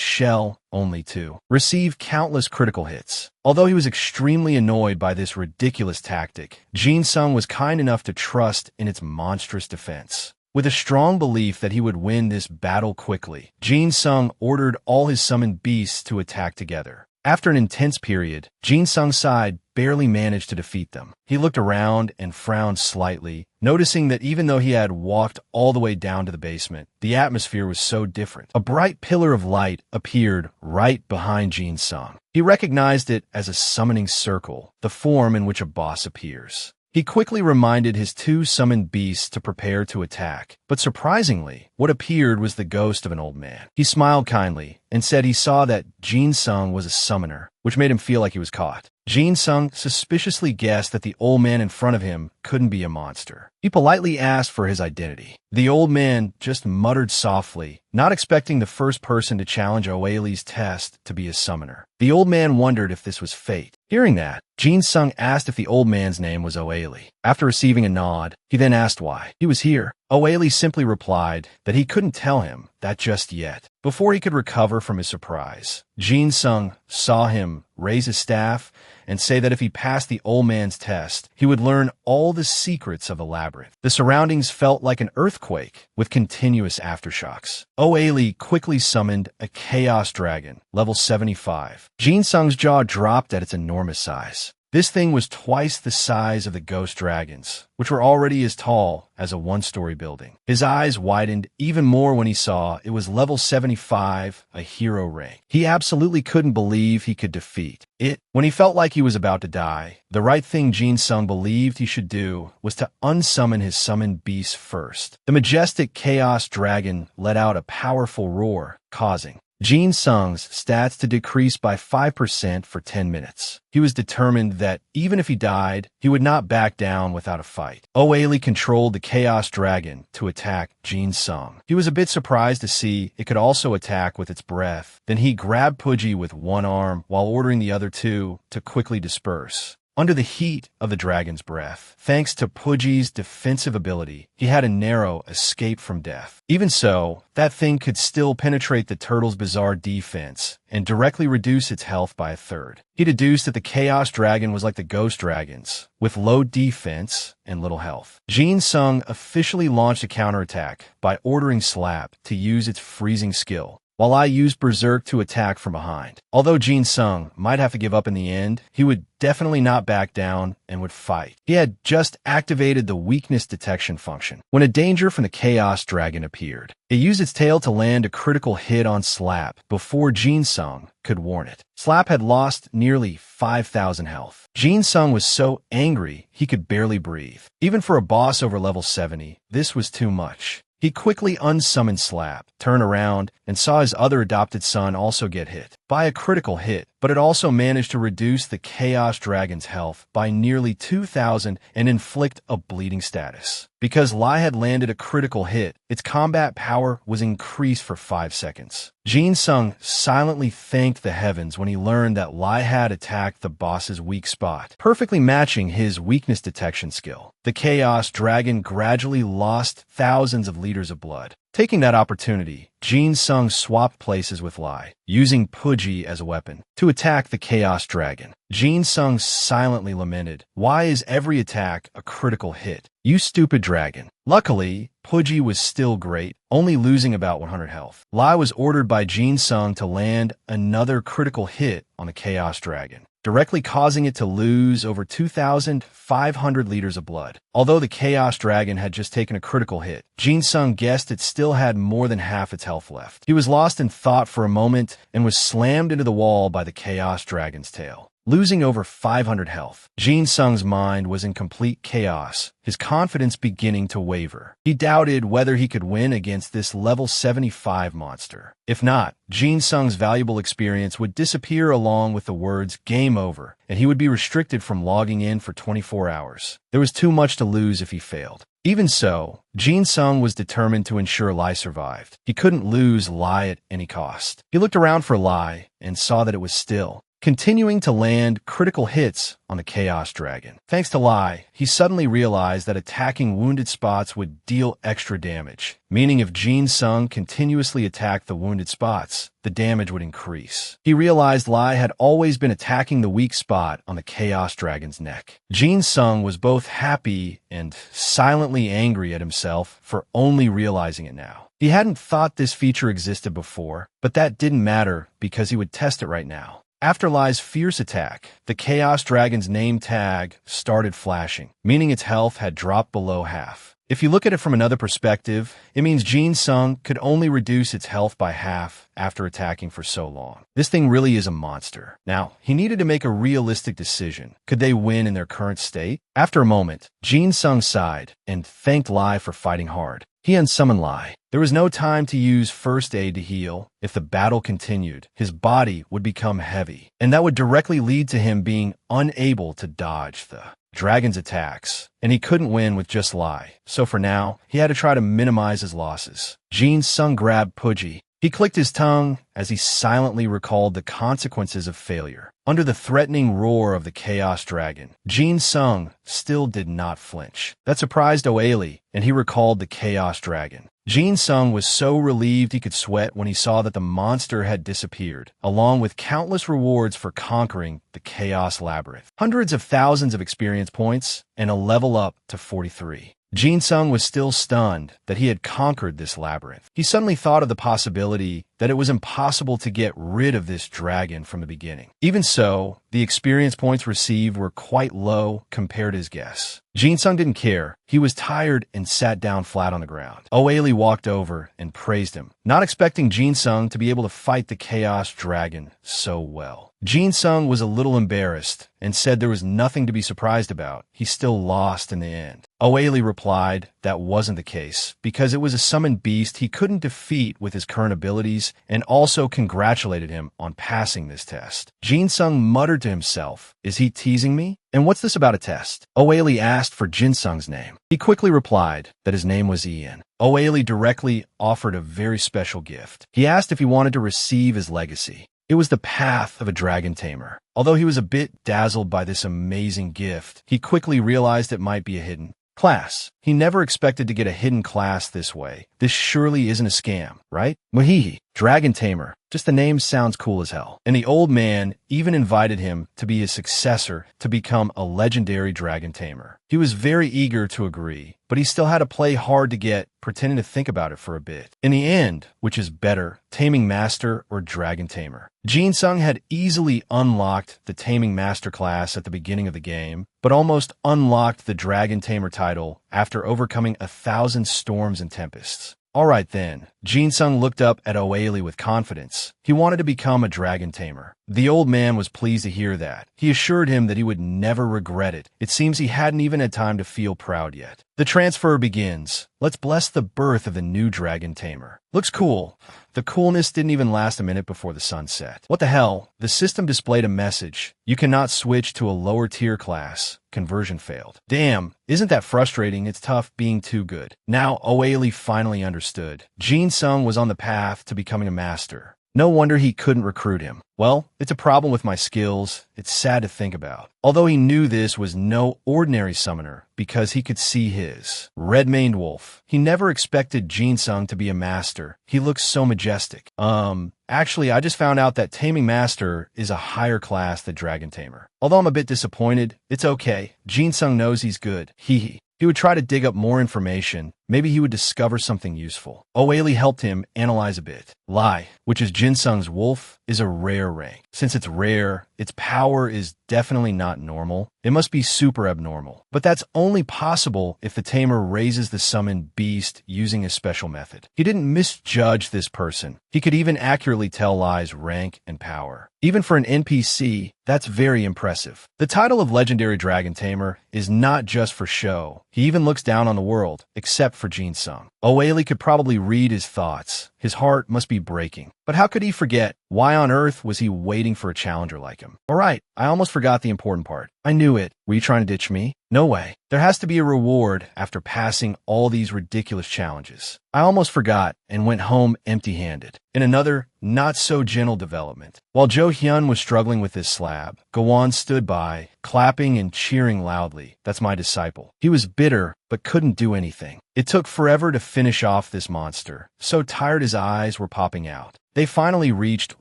S1: shell, only to receive countless critical hits. Although he was extremely annoyed by this ridiculous tactic, Jin Sung was kind enough to trust in its monstrous defense. With a strong belief that he would win this battle quickly, Jin Sung ordered all his summoned beasts to attack together. After an intense period, Jin Sung's side barely managed to defeat them. He looked around and frowned slightly, noticing that even though he had walked all the way down to the basement, the atmosphere was so different. A bright pillar of light appeared right behind Jin Sung. He recognized it as a summoning circle, the form in which a boss appears. He quickly reminded his two summoned beasts to prepare to attack, but surprisingly, what appeared was the ghost of an old man. He smiled kindly and said he saw that Jin Sung was a summoner, which made him feel like he was caught. Jin Sung suspiciously guessed that the old man in front of him couldn't be a monster. He politely asked for his identity. The old man just muttered softly, not expecting the first person to challenge Oeli's test to be a summoner. The old man wondered if this was fate. Hearing that, Jin Sung asked if the old man's name was Oeli. After receiving a nod, he then asked why he was here. Oeli simply replied that he couldn't tell him that just yet. Before he could recover from his surprise, Jin Sung saw him raise his staff and say that if he passed the old man's test, he would learn all the secrets of the labyrinth. The surroundings felt like an earthquake with continuous aftershocks. Oeli quickly summoned a Chaos Dragon, level 75. Jin Sung's jaw dropped at its enormous size. This thing was twice the size of the ghost dragons, which were already as tall as a one-story building. His eyes widened even more when he saw it was level 75, a hero rank. He absolutely couldn't believe he could defeat it. When he felt like he was about to die, the right thing Jin Sung believed he should do was to unsummon his summoned beast first. The majestic Chaos Dragon let out a powerful roar, causing Jin Sung's stats to decrease by 5% for 10 minutes. He was determined that even if he died, he would not back down without a fight. Oeli controlled the Chaos Dragon to attack Jin Sung. He was a bit surprised to see it could also attack with its breath. Then he grabbed Pudgy with one arm while ordering the other two to quickly disperse. Under the heat of the dragon's breath, thanks to Pudgy's defensive ability, he had a narrow escape from death. Even so, that thing could still penetrate the turtle's bizarre defense and directly reduce its health by a third. He deduced that the Chaos Dragon was like the Ghost Dragons, with low defense and little health. Jin Sung officially launched a counterattack by ordering Slap to use its freezing skill, while I used Berserk to attack from behind. Although Jin Sung might have to give up in the end, he would definitely not back down and would fight. He had just activated the weakness detection function when a danger from the Chaos Dragon appeared. It used its tail to land a critical hit on Slap before Jin Sung could warn it. Slap had lost nearly 5,000 health. Jin Sung was so angry he could barely breathe. Even for a boss over level 70, this was too much. He quickly unsummoned Slap, turned around, and saw his other adopted son also get hit by a critical hit, but it also managed to reduce the Chaos Dragon's health by nearly 2,000 and inflict a bleeding status. Because Lai had landed a critical hit, its combat power was increased for 5 seconds. Jin Sung silently thanked the heavens when he learned that Lai had attacked the boss's weak spot, perfectly matching his weakness detection skill. The Chaos Dragon gradually lost thousands of liters of blood. Taking that opportunity, Jin Sung swapped places with Lai, using Pudgy as a weapon, to attack the Chaos Dragon. Jin Sung silently lamented, "Why is every attack a critical hit? You stupid dragon." Luckily, Pudgy was still great, only losing about 100 health. Lai was ordered by Jin Sung to land another critical hit on the Chaos Dragon, directly causing it to lose over 2,500 liters of blood. Although the Chaos Dragon had just taken a critical hit, Jin Sung guessed it still had more than half its health left. He was lost in thought for a moment and was slammed into the wall by the Chaos Dragon's tail, losing over 500 health. Jin Sung's mind was in complete chaos, his confidence beginning to waver. He doubted whether he could win against this level 75 monster. If not, Jin Sung's valuable experience would disappear along with the words "game over," and he would be restricted from logging in for 24 hours. There was too much to lose if he failed. Even so, Jin Sung was determined to ensure Lai survived. He couldn't lose Lai at any cost. He looked around for Lai and saw that it was still, continuing to land critical hits on the Chaos Dragon. Thanks to Lai, he suddenly realized that attacking wounded spots would deal extra damage, meaning if Jin Sung continuously attacked the wounded spots, the damage would increase. He realized Lai had always been attacking the weak spot on the Chaos Dragon's neck. Jin Sung was both happy and silently angry at himself for only realizing it now. He hadn't thought this feature existed before, but that didn't matter because he would test it right now. After Lai's fierce attack, the Chaos Dragon's name tag started flashing, meaning its health had dropped below half. If you look at it from another perspective, it means Jin Sung could only reduce its health by half after attacking for so long. This thing really is a monster. Now, he needed to make a realistic decision. Could they win in their current state? After a moment, Jin Sung sighed and thanked Lai for fighting hard. He unsummoned Lai. There was no time to use first aid to heal. If the battle continued, his body would become heavy, and that would directly lead to him being unable to dodge the dragon's attacks, and he couldn't win with just Lai. So for now, he had to try to minimize his losses. Jin Sung grabbed Pudgy. He clicked his tongue as he silently recalled the consequences of failure. Under the threatening roar of the Chaos Dragon, Jin Sung still did not flinch. That surprised Oailey, and he recalled the Chaos Dragon. Jin Sung was so relieved he could sweat when he saw that the monster had disappeared, along with countless rewards for conquering the Chaos Labyrinth. Hundreds of thousands of experience points, and a level up to 43. Jin Sung was still stunned that he had conquered this labyrinth. He suddenly thought of the possibility that it was impossible to get rid of this dragon from the beginning. Even so, the experience points received were quite low compared to his guess. Jin Sung didn't care. He was tired and sat down flat on the ground. Oailey walked over and praised him, not expecting Jin Sung to be able to fight the Chaos Dragon so well. Jin Sung was a little embarrassed and said there was nothing to be surprised about. He still lost in the end. Oailey replied that wasn't the case, because it was a summoned beast he couldn't defeat with his current abilities, and also congratulated him on passing this test. Jin Sung muttered to himself, "Is he teasing me? And what's this about a test?" Oailey asked for Jin Sung's name. He quickly replied that his name was Ian. Oailey directly offered a very special gift. He asked if he wanted to receive his legacy. It was the path of a dragon tamer. Although he was a bit dazzled by this amazing gift, he quickly realized it might be a hidden class. He never expected to get a hidden class this way. This surely isn't a scam, right? Muhihi, Dragon Tamer. Just the name sounds cool as hell. And the old man even invited him to be his successor to become a legendary Dragon Tamer. He was very eager to agree, but he still had to play hard to get, pretending to think about it for a bit. In the end, which is better, Taming Master or Dragon Tamer? Jin Sung had easily unlocked the Taming Master class at the beginning of the game, but almost unlocked the Dragon Tamer title after overcoming 1,000 storms and tempests. Alright then, Jin Sung looked up at Oailey with confidence. He wanted to become a Dragon Tamer. The old man was pleased to hear that. He assured him that he would never regret it. It seems he hadn't even had time to feel proud yet. The transfer begins. Let's bless the birth of the new Dragon Tamer. Looks cool. The coolness didn't even last a minute before the sun set. What the hell? The system displayed a message. You cannot switch to a lower tier class. Conversion failed. Damn, isn't that frustrating? It's tough being too good. Now Oailey finally understood. Jin Sung was on the path to becoming a master. No wonder he couldn't recruit him. Well, it's a problem with my skills. It's sad to think about. Although he knew this was no ordinary summoner because he could see his red-maned wolf. He never expected Jinsung to be a master. He looks so majestic. Actually, I just found out that Taming Master is a higher class than Dragon Tamer. Although I'm a bit disappointed, it's okay. Jinsung knows he's good. Hee. He would try to dig up more information. Maybe he would discover something useful. Oailey helped him analyze a bit. Lai, which is Jinsung's wolf, is a rare rank. Since it's rare, its power is definitely not normal. It must be super abnormal. But that's only possible if the tamer raises the summoned beast using a special method. He didn't misjudge this person. He could even accurately tell Lai's rank and power. Even for an NPC, that's very impressive. The title of Legendary Dragon Tamer is not just for show. He even looks down on the world, except for Jinsung. Oailey could probably read his thoughts. His heart must be breaking. But how could he forget? Why on earth was he waiting for a challenger like him? Alright, I almost forgot the important part. I knew it. Were you trying to ditch me? No way. There has to be a reward after passing all these ridiculous challenges. I almost forgot and went home empty-handed. In another, not-so-gentle development, while Jo Hyun was struggling with this slab, Gowon stood by, clapping and cheering loudly. That's my disciple. He was bitter, but couldn't do anything. It took forever to finish off this monster. So tired his eyes were popping out. They finally reached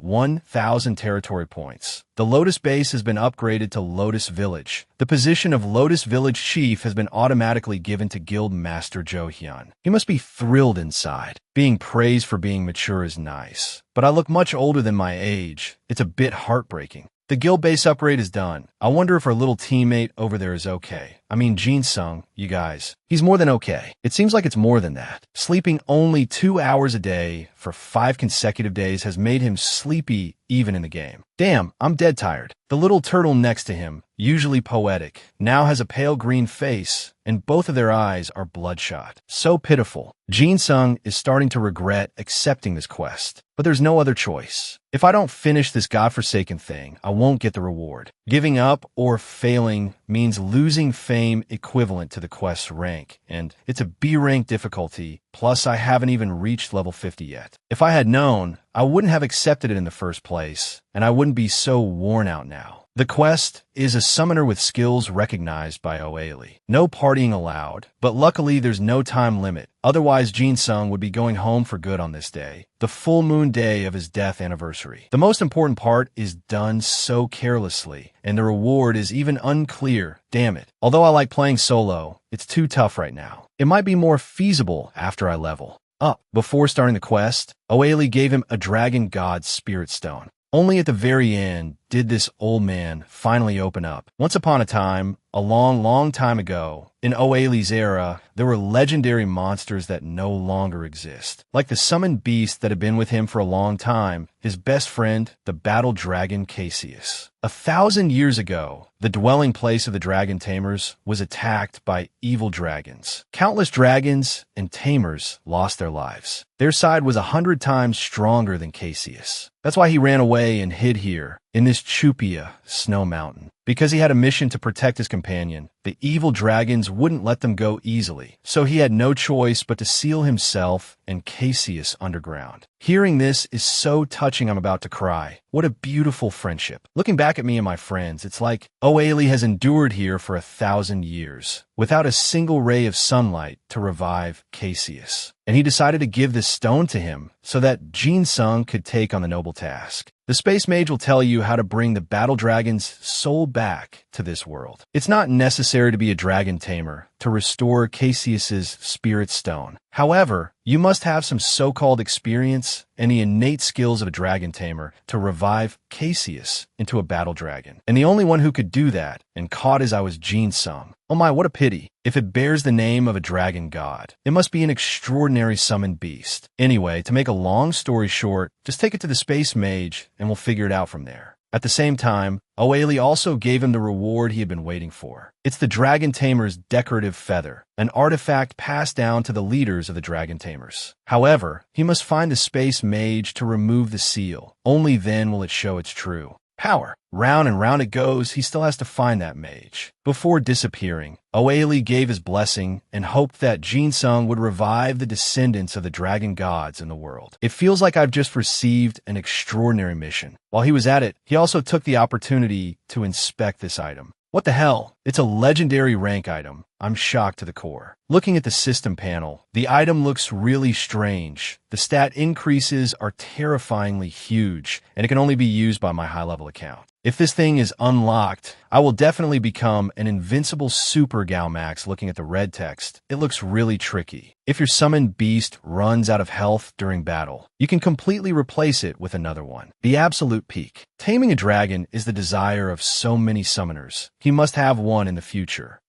S1: 1,000 territory points. The Lotus base has been upgraded to Lotus Village. The position of Lotus Village Chief has been automatically given to Guild Master Jo Hyun. He must be thrilled inside. Being praised for being mature is nice. But I look much older than my age. It's a bit heartbreaking. The guild base upgrade is done. I wonder if our little teammate over there is okay. I mean, Jinsung, you guys. He's more than okay. It seems like it's more than that. Sleeping only 2 hours a day for 5 consecutive days has made him sleepy even in the game. Damn, I'm dead tired. The little turtle next to him, usually poetic, now has a pale green face, and both of their eyes are bloodshot. So pitiful. Jinsung is starting to regret accepting this quest. But there's no other choice. If I don't finish this godforsaken thing, I won't get the reward. Giving up or failing means losing fame equivalent to the quest's rank, and it's a B rank difficulty, plus I haven't even reached level 50 yet. If I had known, I wouldn't have accepted it in the first place, and I wouldn't be so worn out now. The quest is a summoner with skills recognized by Oailey. No partying allowed, but luckily there's no time limit. Otherwise, Jinsung would be going home for good on this day, the full moon day of his death anniversary. The most important part is done so carelessly, and the reward is even unclear. Damn it. Although I like playing solo, it's too tough right now. It might be more feasible after I level up. Before starting the quest, Oailey gave him a Dragon God Spirit Stone. Only at the very end did this old man finally open up. Once upon a time, a long time ago, in Oailey's era, there were legendary monsters that no longer exist. Like the summoned beast that had been with him for a long time, his best friend, the battle dragon Cassius. 1,000 years ago, the dwelling place of the dragon tamers was attacked by evil dragons. Countless dragons and tamers lost their lives. Their side was 100 times stronger than Cassius. That's why he ran away and hid here, in this Chupia snow mountain. Because he had a mission to protect his companion, the evil dragons wouldn't let them go easily, so he had no choice but to seal himself and Cassius underground. Hearing this is so touching I'm about to cry. What a beautiful friendship. Looking back at me and my friends, it's like Oailey has endured here for 1,000 years, without a single ray of sunlight to revive Cassius. And he decided to give this stone to him so that Jinsung could take on the noble task. The Space Mage will tell you how to bring the battle dragon's soul back to this world. It's not necessary to be a dragon tamer to restore Cassius's spirit stone. However, you must have some so-called experience and the innate skills of a dragon tamer to revive Cassius into a battle dragon. And the only one who could do that, and caught as I was Jinsung. Oh my, what a pity. If it bears the name of a dragon god, it must be an extraordinary summoned beast. Anyway, to make a long story short, just take it to the Space Mage and we'll figure it out from there. At the same time, Oailey also gave him the reward he had been waiting for. It's the Dragon Tamer's decorative feather, an artifact passed down to the leaders of the Dragon Tamers. However, he must find the Space Mage to remove the seal. Only then will it show its true Power. Round and round it goes, he still has to find that mage. Before disappearing, Oaili gave his blessing and hoped that Jinsung would revive the descendants of the dragon gods in the world. It feels like I've just received an extraordinary mission. While he was at it, he also took the opportunity to inspect this item. What the hell? It's a legendary rank item. I'm shocked to the core. Looking at the system panel, the item looks really strange. The stat increases are terrifyingly huge, and it can only be used by my high-level account. If this thing is unlocked, I will definitely become an invincible super Galmax. Looking at the red text, it looks really tricky. If your summoned beast runs out of health during battle, you can completely replace it with another one. The absolute peak. Taming a dragon is the desire of so many summoners. He must have one in the future.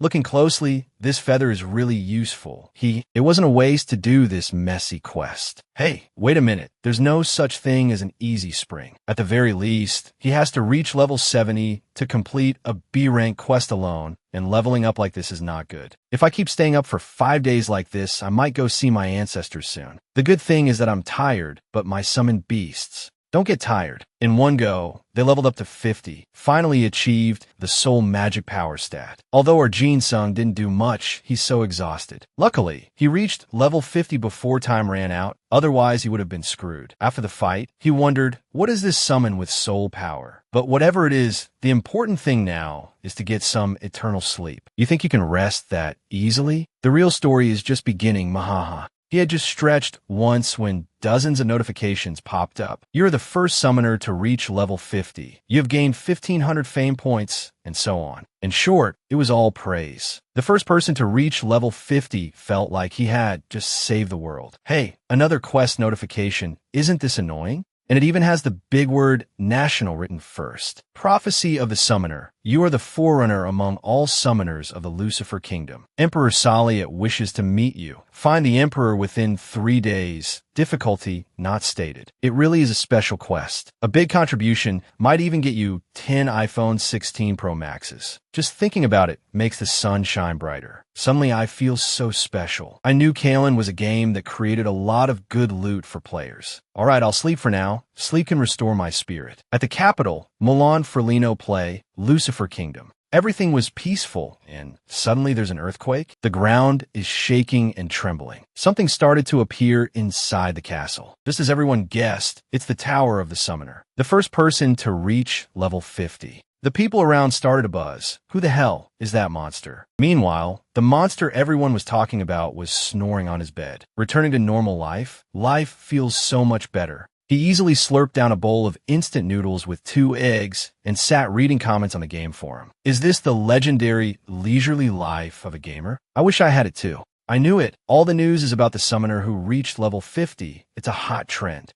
S1: Looking closely, this feather is really useful. It wasn't a waste to do this messy quest. Hey, wait a minute. There's no such thing as an easy spring. At the very least, he has to reach level 70 to complete a B-rank quest alone, and leveling up like this is not good. If I keep staying up for 5 days like this, I might go see my ancestors soon. The good thing is that I'm tired, but my summoned beasts don't get tired. In one go, they leveled up to 50, finally achieved the soul magic power stat. Although our Jinsung didn't do much, he's so exhausted. Luckily, he reached level 50 before time ran out, otherwise he would have been screwed. After the fight, he wondered, what is this summon with soul power? But whatever it is, the important thing now is to get some eternal sleep. You think you can rest that easily? The real story is just beginning, mahaha. He had just stretched once when dozens of notifications popped up. You're the first summoner to reach level 50. You have gained 1,500 fame points, and so on. In short, it was all praise. The first person to reach level 50 felt like he had just saved the world. Hey, another quest notification. Isn't this annoying? And it even has the big word national written first. Prophecy of the Summoner. You are the forerunner among all summoners of the Lucifer Kingdom. Emperor Saliat wishes to meet you. Find the Emperor within 3 days. Difficulty not stated. It really is a special quest. A big contribution might even get you 10 iPhone 16 Pro Maxes. Just thinking about it makes the sun shine brighter. Suddenly I feel so special. I knew Kalen was a game that created a lot of good loot for players. Alright, I'll sleep for now. Sleep can restore my spirit. At the capital, Milan Ferlino play Lucifer Kingdom. Everything was peaceful, and suddenly there's an earthquake. The ground is shaking and trembling. Something started to appear inside the castle. Just as everyone guessed, it's the Tower of the Summoner. The first person to reach level 50. The people around started a buzz. Who the hell is that monster? Meanwhile, the monster everyone was talking about was snoring on his bed. Returning to normal life, life feels so much better. He easily slurped down a bowl of instant noodles with 2 eggs and sat reading comments on the game forum. Is this the legendary leisurely life of a gamer? I wish I had it too. I knew it. All the news is about the summoner who reached level 50. It's a hot trend.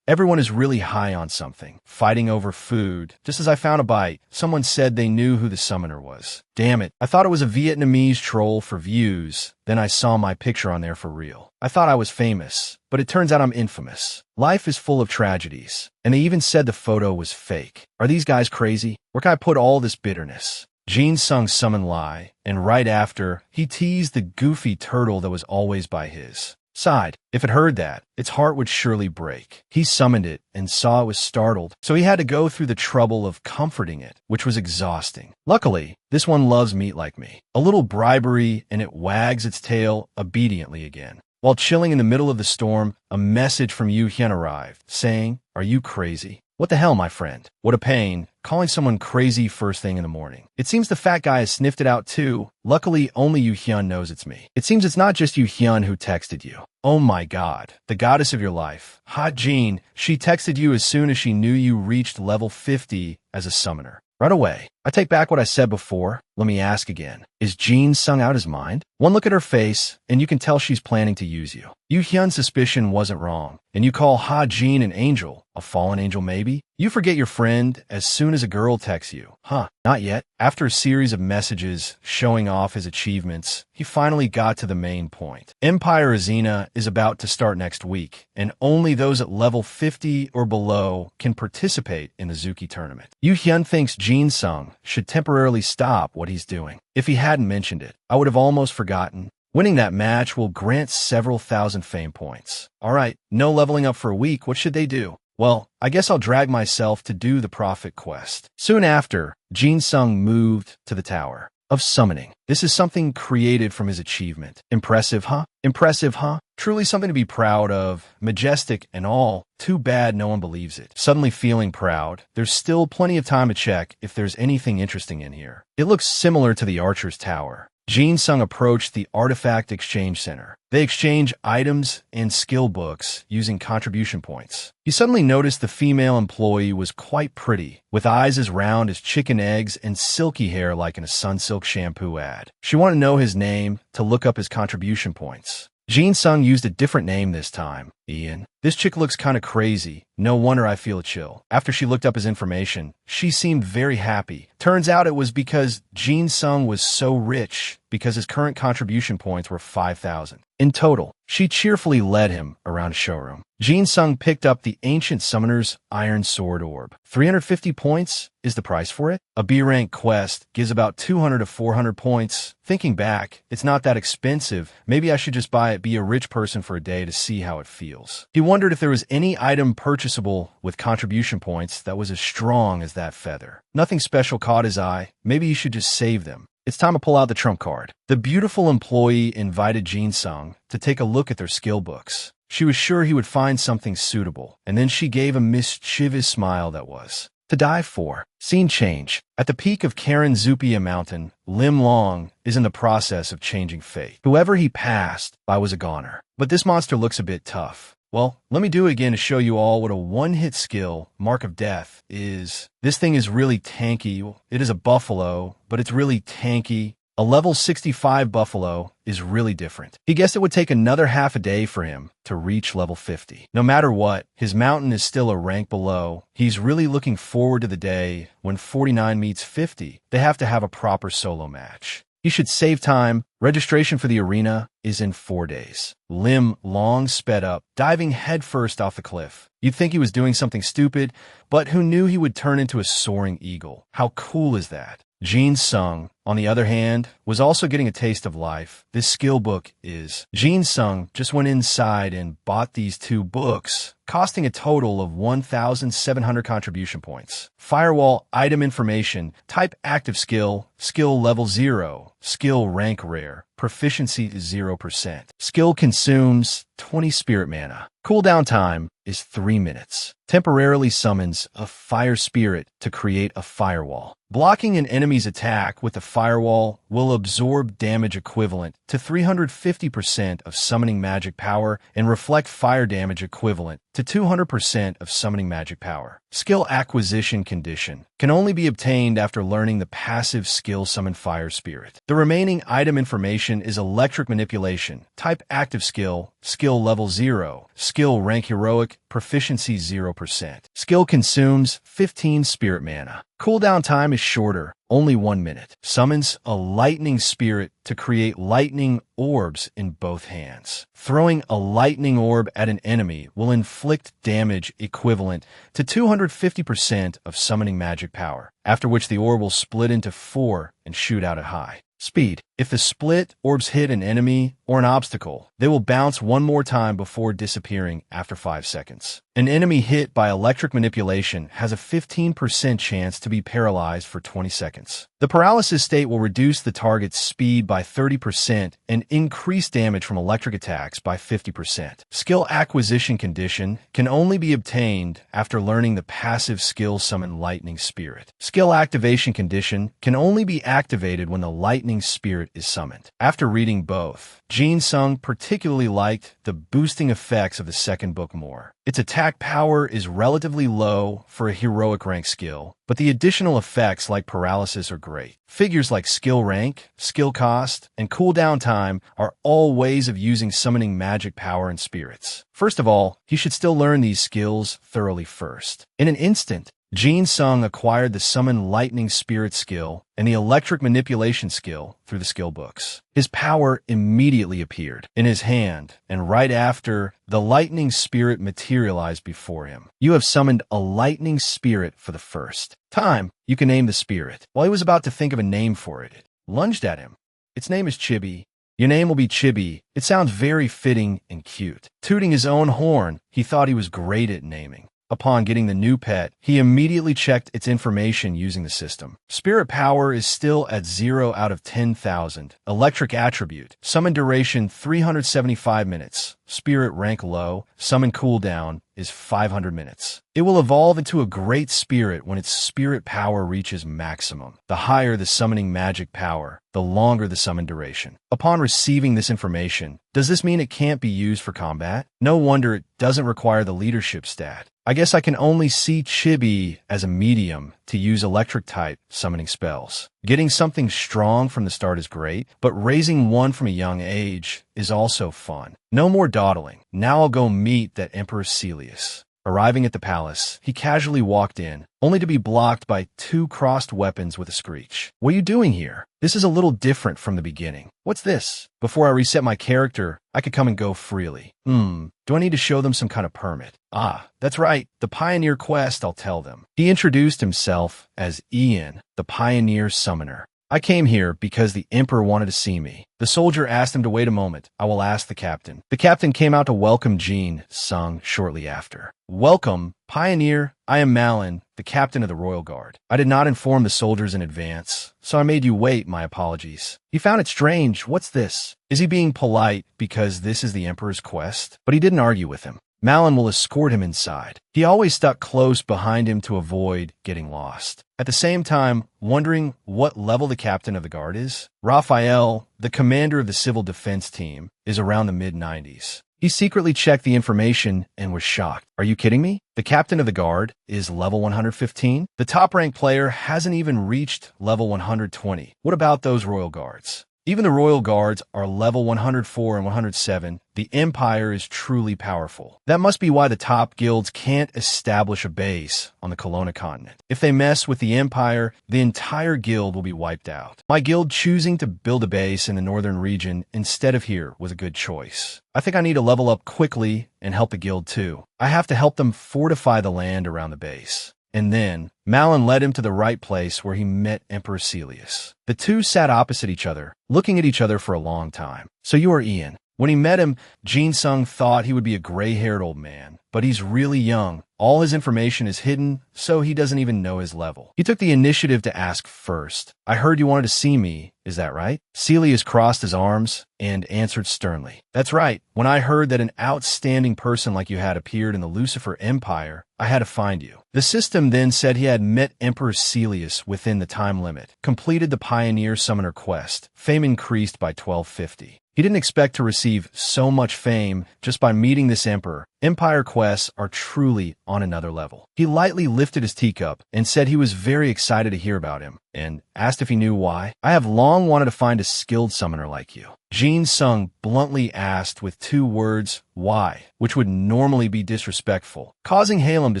S1: Everyone is really high on something. Fighting over food. Just as I found a bite, someone said they knew who the summoner was. Damn it. I thought it was a Vietnamese troll for views. Then I saw my picture on there for real. I thought I was famous, but it turns out I'm infamous. Life is full of tragedies. And they even said the photo was fake. Are these guys crazy? Where can I put all this bitterness? Jinsung summoned Lai, and right after, he teased the goofy turtle that was always by his side. If it heard that, its heart would surely break. He summoned it and saw it was startled, so he had to go through the trouble of comforting it, which was exhausting. Luckily, this one loves meat like me. A little bribery, and it wags its tail obediently again. While chilling in the middle of the storm, a message from Yu Hyun arrived, saying, "Are you crazy?" What the hell, my friend? What a pain, calling someone crazy first thing in the morning. It seems the fat guy has sniffed it out too. Luckily, only Yu Hyun knows it's me. It seems it's not just Yu Hyun who texted you. Oh my god, the goddess of your life. Hot Jean, she texted you as soon as she knew you reached level 50 as a summoner. Right away. I take back what I said before. Let me ask again. Is Jean sung out his mind? One look at her face, and you can tell she's planning to use you. Yu Hyun's suspicion wasn't wrong, and you call Ha Jean an angel. A fallen angel, maybe? You forget your friend as soon as a girl texts you. Huh, not yet. After a series of messages showing off his achievements, he finally got to the main point. Empire Azina is about to start next week, and only those at level 50 or below can participate in the Zuki tournament. Yu Hyun thinks Jinsung should temporarily stop what he's doing. If he hadn't mentioned it, I would have almost forgotten. Winning that match will grant several thousand fame points. Alright, no leveling up for a week, what should they do? Well, I guess I'll drag myself to do the prophet quest. Soon after, Jin Sung moved to the Tower of Summoning. This is something created from his achievement. Impressive, huh? Impressive, huh? Truly something to be proud of, majestic and all. Too bad no one believes it. Suddenly feeling proud, there's still plenty of time to check if there's anything interesting in here. It looks similar to the Archer's Tower. Jin Sung approached the Artifact Exchange Center. They exchange items and skill books using contribution points. He suddenly noticed the female employee was quite pretty, with eyes as round as chicken eggs and silky hair like in a Sunsilk shampoo ad. She wanted to know his name to look up his contribution points. Jin Sung used a different name this time, Ian. This chick looks kinda crazy. No wonder I feel a chill. After she looked up his information, she seemed very happy. Turns out it was because Jin Sung was so rich because his current contribution points were 5,000. In total, she cheerfully led him around a showroom. Jin Sung picked up the Ancient Summoner's Iron Sword Orb. 350 points is the price for it. A B-rank quest gives about 200 to 400 points. Thinking back, it's not that expensive. Maybe I should just buy it, be a rich person for a day to see how it feels. He wondered if there was any item purchasable with contribution points that was as strong as that feather. Nothing special caught his eye. Maybe he should just save them. It's time to pull out the trump card. The beautiful employee invited Jin Sung to take a look at their skill books. She was sure he would find something suitable, and then she gave a mischievous smile that was to die for. Scene change. At the peak of Karen Zupia Mountain, Lim Long is in the process of changing fate. Whoever he passed by was a goner. But this monster looks a bit tough. Well, let me do it again to show you all what a one-hit skill, Mark of Death, is. This thing is really tanky. It is a buffalo, but it's really tanky. A level 65 buffalo is really different. He guessed it would take another half a day for him to reach level 50. No matter what, his mountain is still a rank below. He's really looking forward to the day when 49 meets 50. They have to have a proper solo match. He should save time. Registration for the arena is in 4 days. Lim Long sped up, diving headfirst off the cliff. You'd think he was doing something stupid, but who knew he would turn into a soaring eagle? How cool is that? Jin Sung, on the other hand, was also getting a taste of life. This skill book is. Jin Sung just went inside and bought these 2 books, costing a total of 1,700 contribution points. Firewall item information, type active skill, skill level 0, skill rank rare, proficiency is 0%. Skill consumes 20 spirit mana. Cooldown time is 3 minutes. Temporarily summons a fire spirit to create a firewall. Blocking an enemy's attack with a firewall will absorb damage equivalent to 350% of summoning magic power and reflect fire damage equivalent to 200% of summoning magic power. Skill acquisition condition can only be obtained after learning the passive skill summon fire spirit. The remaining item information is electric manipulation, type active skill, skill level 0, skill rank heroic, proficiency 0%. Skill consumes 15 spirit mana. Cooldown time is shorter, only 1 minute. Summons a lightning spirit to create lightning orbs in both hands. Throwing a lightning orb at an enemy will inflict damage equivalent to 250% of summoning magic power, after which the orb will split into 4 and shoot out at high speed. If the split orbs hit an enemy or an obstacle, they will bounce 1 more time before disappearing after 5 seconds. An enemy hit by electric manipulation has a 15% chance to be paralyzed for 20 seconds. The paralysis state will reduce the target's speed by 30% and increase damage from electric attacks by 50%. Skill acquisition condition can only be obtained after learning the passive skill summon Lightning Spirit. Skill activation condition can only be activated when the Lightning Spirit is summoned. After reading both, Jin Sung particularly liked the boosting effects of the second book more. Its attack power is relatively low for a heroic rank skill, but the additional effects like paralysis are great. Figures like skill rank, skill cost, and cooldown time are all ways of using summoning magic power and spirits. First of all, he should still learn these skills thoroughly first. In an instant, Jin Sung acquired the Summon Lightning Spirit skill and the Electric Manipulation skill through the skill books. His power immediately appeared in his hand, and right after, the Lightning Spirit materialized before him. You have summoned a Lightning Spirit for the first time. You can name the spirit. While he was about to think of a name for it, it lunged at him. Its name is Chibi. Your name will be Chibi. It sounds very fitting and cute. Tooting his own horn, he thought he was great at naming. Upon getting the new pet, he immediately checked its information using the system. Spirit power is still at 0 out of 10,000. Electric attribute. Summon duration 375 minutes. Spirit rank low. Summon cooldown is 500 minutes. It will evolve into a great spirit when its spirit power reaches maximum. The higher the summoning magic power, the longer the summon duration. Upon receiving this information, does this mean it can't be used for combat? No wonder it doesn't require the leadership stat. I guess I can only see Chibi as a medium to use electric-type summoning spells. Getting something strong from the start is great, but raising one from a young age is also fun. No more dawdling. Now I'll go meet that Emperor Celius. Arriving at the palace, he casually walked in, only to be blocked by 2 crossed weapons with a screech. What are you doing here? This is a little different from the beginning. What's this? Before I reset my character, I could come and go freely. Do I need to show them some kind of permit? Ah, that's right. The Pioneer quest, I'll tell them. He introduced himself as Ian, the Pioneer Summoner. I came here because the Emperor wanted to see me. The soldier asked him to wait a moment. I will ask the captain. The captain came out to welcome Jean Sung shortly after. Welcome, Pioneer. I am Malin, the captain of the Royal Guard. I did not inform the soldiers in advance, so I made you wait. My apologies. He found it strange. What's this? Is he being polite because this is the Emperor's quest? But he didn't argue with him. Malin will escort him inside. He always stuck close behind him to avoid getting lost. At the same time, wondering what level the captain of the guard is, Raphael, the commander of the civil defense team, is around the mid-90s. He secretly checked the information and was shocked. Are you kidding me? The captain of the guard is level 115? The top-ranked player hasn't even reached level 120. What about those royal guards? Even the royal guards are level 104 and 107. The Empire is truly powerful. That must be why the top guilds can't establish a base on the Kelowna continent. If they mess with the Empire, the entire guild will be wiped out. My guild choosing to build a base in the northern region instead of here was a good choice. I think I need to level up quickly and help the guild too. I have to help them fortify the land around the base. And then, Malin led him to the right place where he met Emperor Celius. The two sat opposite each other, looking at each other for a long time. So you are Ian. When he met him, Jean Sung thought he would be a gray-haired old man, but he's really young. All his information is hidden, so he doesn't even know his level. He took the initiative to ask first. I heard you wanted to see me, is that right? Celius crossed his arms and answered sternly. That's right. When I heard that an outstanding person like you had appeared in the Lucifer Empire, I had to find you. The system then said he had met Emperor Celius within the time limit, completed the Pioneer Summoner quest, fame increased by 1250. He didn't expect to receive so much fame just by meeting this emperor. Empire quests are truly on another level. He lightly lifted his teacup and said he was very excited to hear about him, and asked if he knew why. I have long wanted to find a skilled summoner like you. Jean Sung bluntly asked with 2 words, why, which would normally be disrespectful, causing Halem to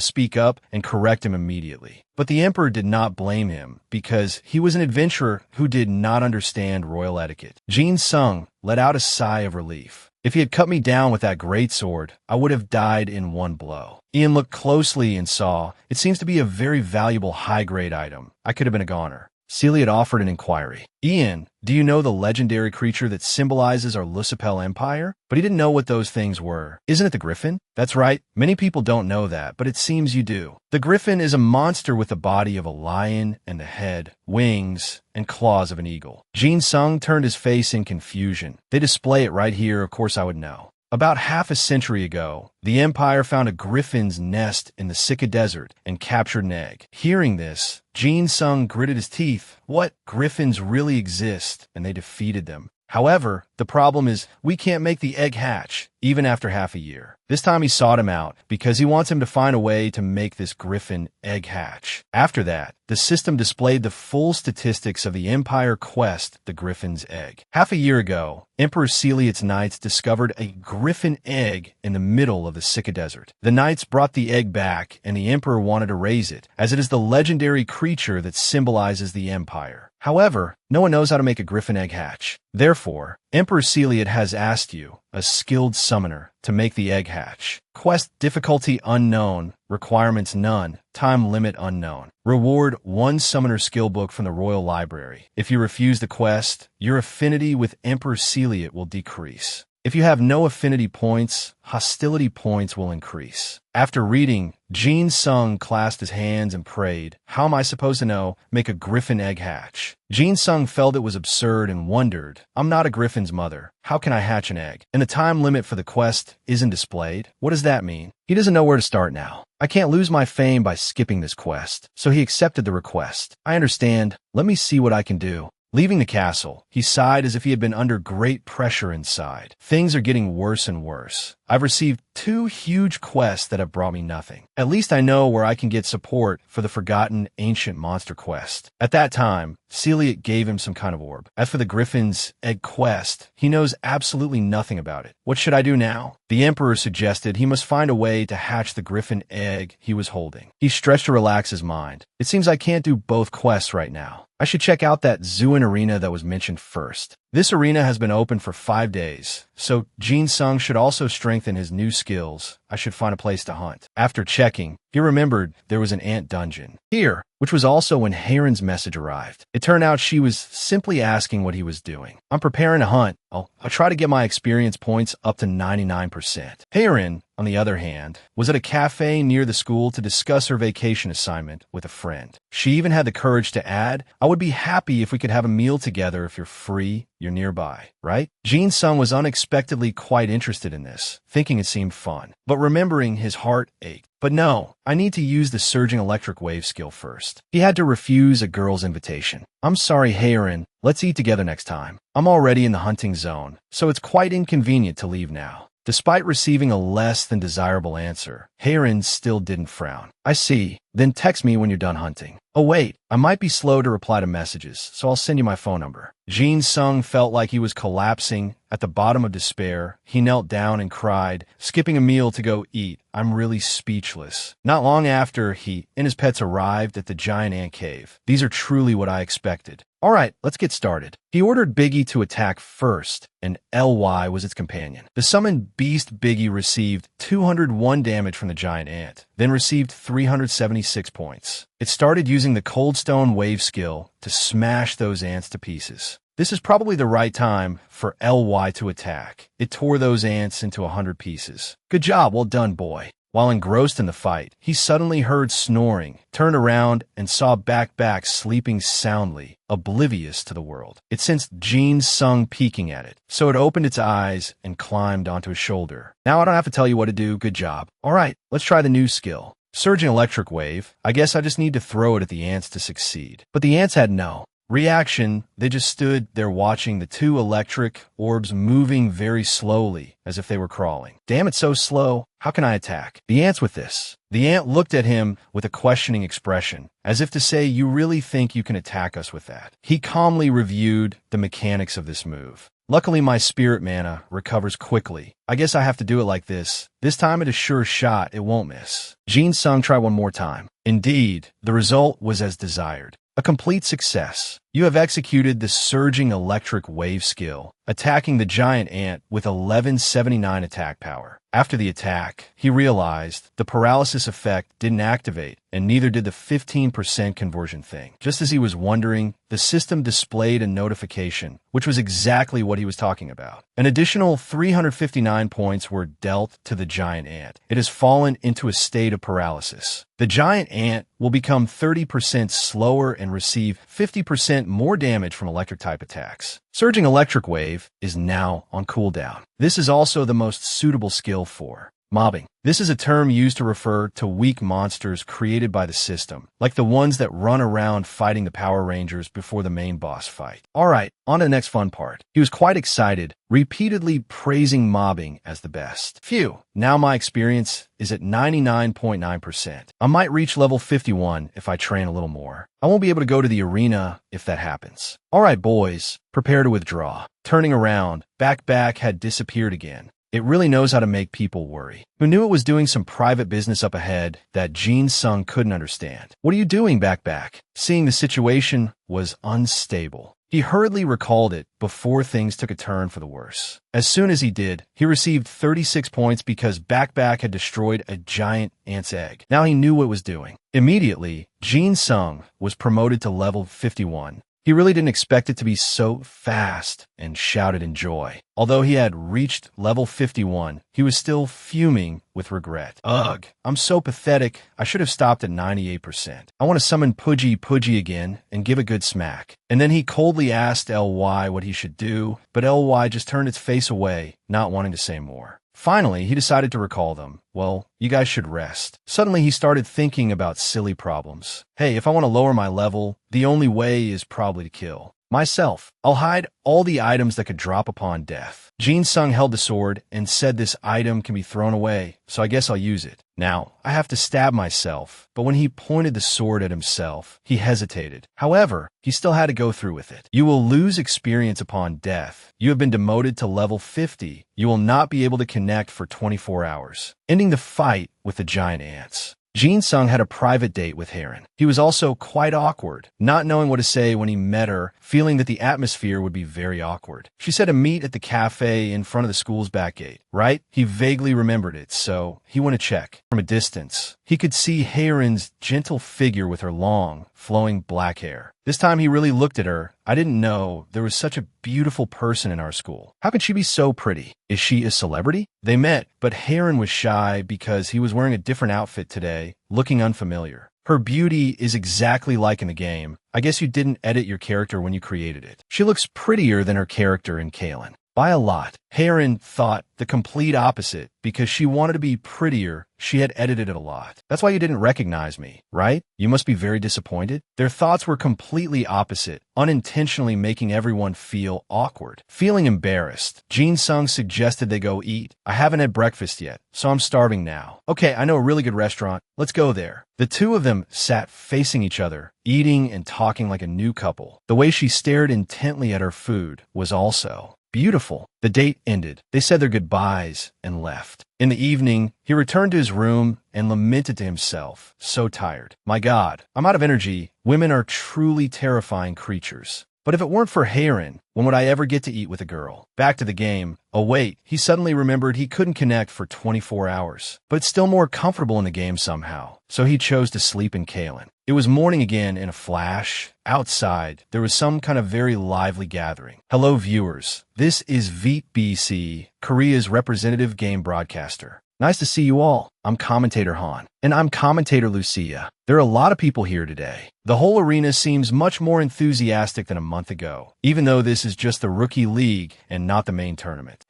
S1: speak up and correct him immediately. But the emperor did not blame him because he was an adventurer who did not understand royal etiquette. Jean Sung let out a sigh of relief. If he had cut me down with that greatsword, I would have died in one blow. Ian looked closely and saw, it seems to be a very valuable high-grade item. I could have been a goner. Celia had offered an inquiry. Ian, do you know the legendary creature that symbolizes our Lucipel Empire? But he didn't know what those things were. Isn't it the griffin? That's right. Many people don't know that, but it seems you do. The griffin is a monster with the body of a lion and the head, wings, and claws of an eagle. Jean Sung turned his face in confusion. They display it right here, of course I would know. About half a century ago, the Empire found a griffin's nest in the Sika Desert and captured an egg. Hearing this, Jean Sung gritted his teeth. What? Griffins really exist, and they defeated them. However, the problem is we can't make the egg hatch, even after half a year. This time he sought him out because he wants him to find a way to make this griffin egg hatch. After that, the system displayed the full statistics of the Empire quest, the griffin's egg. Half a year ago, Emperor Celius' knights discovered a griffin egg in the middle of the Sika Desert. The knights brought the egg back, and the emperor wanted to raise it, as it is the legendary creature that symbolizes the Empire. However, no one knows how to make a griffin egg hatch. Therefore, Emperor Celius has asked you, a skilled summoner, to make the egg hatch. Quest difficulty unknown, requirements none, time limit unknown. Reward 1 summoner skill book from the Royal Library. If you refuse the quest, your affinity with Emperor Celius will decrease. If you have no affinity points, hostility points will increase. After reading, Jin Sung clasped his hands and prayed, "How am I supposed to know? Make a griffin egg hatch." Jin Sung felt it was absurd and wondered, "I'm not a griffin's mother. How can I hatch an egg? And the time limit for the quest isn't displayed? What does that mean?" He doesn't know where to start now. "I can't lose my fame by skipping this quest." So he accepted the request. "I understand. Let me see what I can do." Leaving the castle, he sighed as if he had been under great pressure inside. Things are getting worse and worse. I've received 2 huge quests that have brought me nothing. At least I know where I can get support for the forgotten ancient monster quest. At that time, Celiac gave him some kind of orb. As for the Griffin's egg quest, he knows absolutely nothing about it. What should I do now? The Emperor suggested he must find a way to hatch the Griffin egg he was holding. He stretched to relax his mind. It seems I can't do both quests right now. I should check out that Zuin arena that was mentioned first. This arena has been open for 5 days, so Jin Sung should also strengthen his new skills. I should find a place to hunt. After checking, he remembered there was an ant dungeon here, which was also when Heron's message arrived. It turned out she was simply asking what he was doing. "I'm preparing to hunt. I'll try to get my experience points up to 99%. Heron, on the other hand, was at a cafe near the school to discuss her vacation assignment with a friend. She even had the courage to add, "I would be happy if we could have a meal together if you're free. You're nearby, right?" Jin Sung was unexpectedly quite interested in this, thinking it seemed fun. But remembering, his heart ached. "But no, I need to use the surging electric wave skill first." He had to refuse a girl's invitation. "I'm sorry, Heron. Let's eat together next time. I'm already in the hunting zone, so it's quite inconvenient to leave now." Despite receiving a less than desirable answer, Heron still didn't frown. "I see. Then text me when you're done hunting." "Oh wait, I might be slow to reply to messages, so I'll send you my phone number." Jin Sung felt like he was collapsing. At the bottom of despair, he knelt down and cried, skipping a meal to go eat. "I'm really speechless." Not long after, he and his pets arrived at the giant ant cave. "These are truly what I expected. All right, let's get started." He ordered Biggie to attack first, and LY was its companion. The summoned beast Biggie received 201 damage from the giant ant, then received 376 points. It started using the Cold Stone Wave skill to smash those ants to pieces. This is probably the right time for LY to attack. It tore those ants into 100 pieces. "Good job, well done, boy." While engrossed in the fight, he suddenly heard snoring, turned around, and saw Back sleeping soundly, oblivious to the world. It sensed Jin Sung peeking at it, so it opened its eyes and climbed onto his shoulder. "Now I don't have to tell you what to do. Good job. All right, let's try the new skill. Surging electric wave. I guess I just need to throw it at the ants to succeed." But the ants had no reaction. They just stood there watching the 2 electric orbs moving very slowly, as if they were crawling. "Damn, it's so slow. How can I attack the ants with this?" The ant looked at him with a questioning expression, as if to say, "You really think you can attack us with that?" He calmly reviewed the mechanics of this move. "Luckily, my spirit mana recovers quickly. I guess I have to do it like this. This time it is sure shot, it won't miss." Jin Sung tried one more time. Indeed, the result was as desired. A complete success. You have executed the surging electric wave skill, attacking the giant ant with 1179 attack power. After the attack, he realized the paralysis effect didn't activate, and neither did the 15% conversion thing. Just as he was wondering, the system displayed a notification, which was exactly what he was talking about. An additional 359 points were dealt to the giant ant. It has fallen into a state of paralysis. The giant ant will become 30% slower and receive 50% more damage from electric-type attacks. Surging Electric Wave is now on cooldown. This is also the most suitable skill for mobbing. This is a term used to refer to weak monsters created by the system, like the ones that run around fighting the Power Rangers before the main boss fight. Alright, on to the next fun part. He was quite excited, repeatedly praising mobbing as the best. Phew, now my experience is at 99.9%. I might reach level 51 if I train a little more. I won't be able to go to the arena if that happens. Alright boys, prepare to withdraw. Turning around, Back had disappeared again. It really knows how to make people worry. Who knew it was doing some private business up ahead that Jin Sung couldn't understand? "What are you doing, Back?" Seeing the situation was unstable, he hurriedly recalled it before things took a turn for the worse. As soon as he did, he received 36 points because Back had destroyed a giant ant's egg. Now he knew what it was doing. Immediately, Jin Sung was promoted to level 51. He really didn't expect it to be so fast and shouted in joy. Although he had reached level 51, he was still fuming with regret. Ugh, I'm so pathetic. I should have stopped at 98%. I want to summon Pudgy again and give a good smack. And then he coldly asked LY what he should do, but LY just turned its face away, not wanting to say more. Finally, he decided to recall them. Well, you guys should rest. Suddenly, he started thinking about silly problems. Hey, if I want to lower my level, the only way is probably to kill myself. I'll hide all the items that could drop upon death. Jin Sung held the sword and said this item can be thrown away, so I guess I'll use it. Now, I have to stab myself, but when he pointed the sword at himself, he hesitated. However, he still had to go through with it. You will lose experience upon death. You have been demoted to level 50. You will not be able to connect for 24 hours, ending the fight with the giant ants. Jin Sung had a private date with Heron. He was also quite awkward, not knowing what to say when he met her, feeling that the atmosphere would be very awkward. She said to meet at the cafe in front of the school's back gate, right? He vaguely remembered it, so he went to check. From a distance, he could see Heron's gentle figure with her long, flowing black hair. This time he really looked at her. I didn't know there was such a beautiful person in our school. How could she be so pretty? Is she a celebrity? They met, but Heron was shy because he was wearing a different outfit today, looking unfamiliar. Her beauty is exactly like in the game. I guess you didn't edit your character when you created it. She looks prettier than her character in Kalen. By a lot. Heron thought the complete opposite. Because she wanted to be prettier, she had edited it a lot. That's why you didn't recognize me, right? You must be very disappointed. Their thoughts were completely opposite, unintentionally making everyone feel awkward. Feeling embarrassed, Jin Sung suggested they go eat. I haven't had breakfast yet, so I'm starving now. Okay, I know a really good restaurant. Let's go there. The two of them sat facing each other, eating and talking like a new couple. The way she stared intently at her food was also beautiful. The date ended. They said their goodbyes and left. In the evening, he returned to his room and lamented to himself, so tired. My God, I'm out of energy. Women are truly terrifying creatures. But if it weren't for Heron, when would I ever get to eat with a girl? Back to the game. Oh wait, he suddenly remembered he couldn't connect for 24 hours. But it's still more comfortable in the game somehow. So he chose to sleep in Kalen. It was morning again in a flash. Outside, there was some kind of very lively gathering. Hello viewers, this is Veet BC, Korea's representative game broadcaster. Nice to see you all. I'm Commentator Han. And I'm Commentator Lucia. There are a lot of people here today. The whole arena seems much more enthusiastic than a month ago, even though this is just the rookie league and not the main tournament.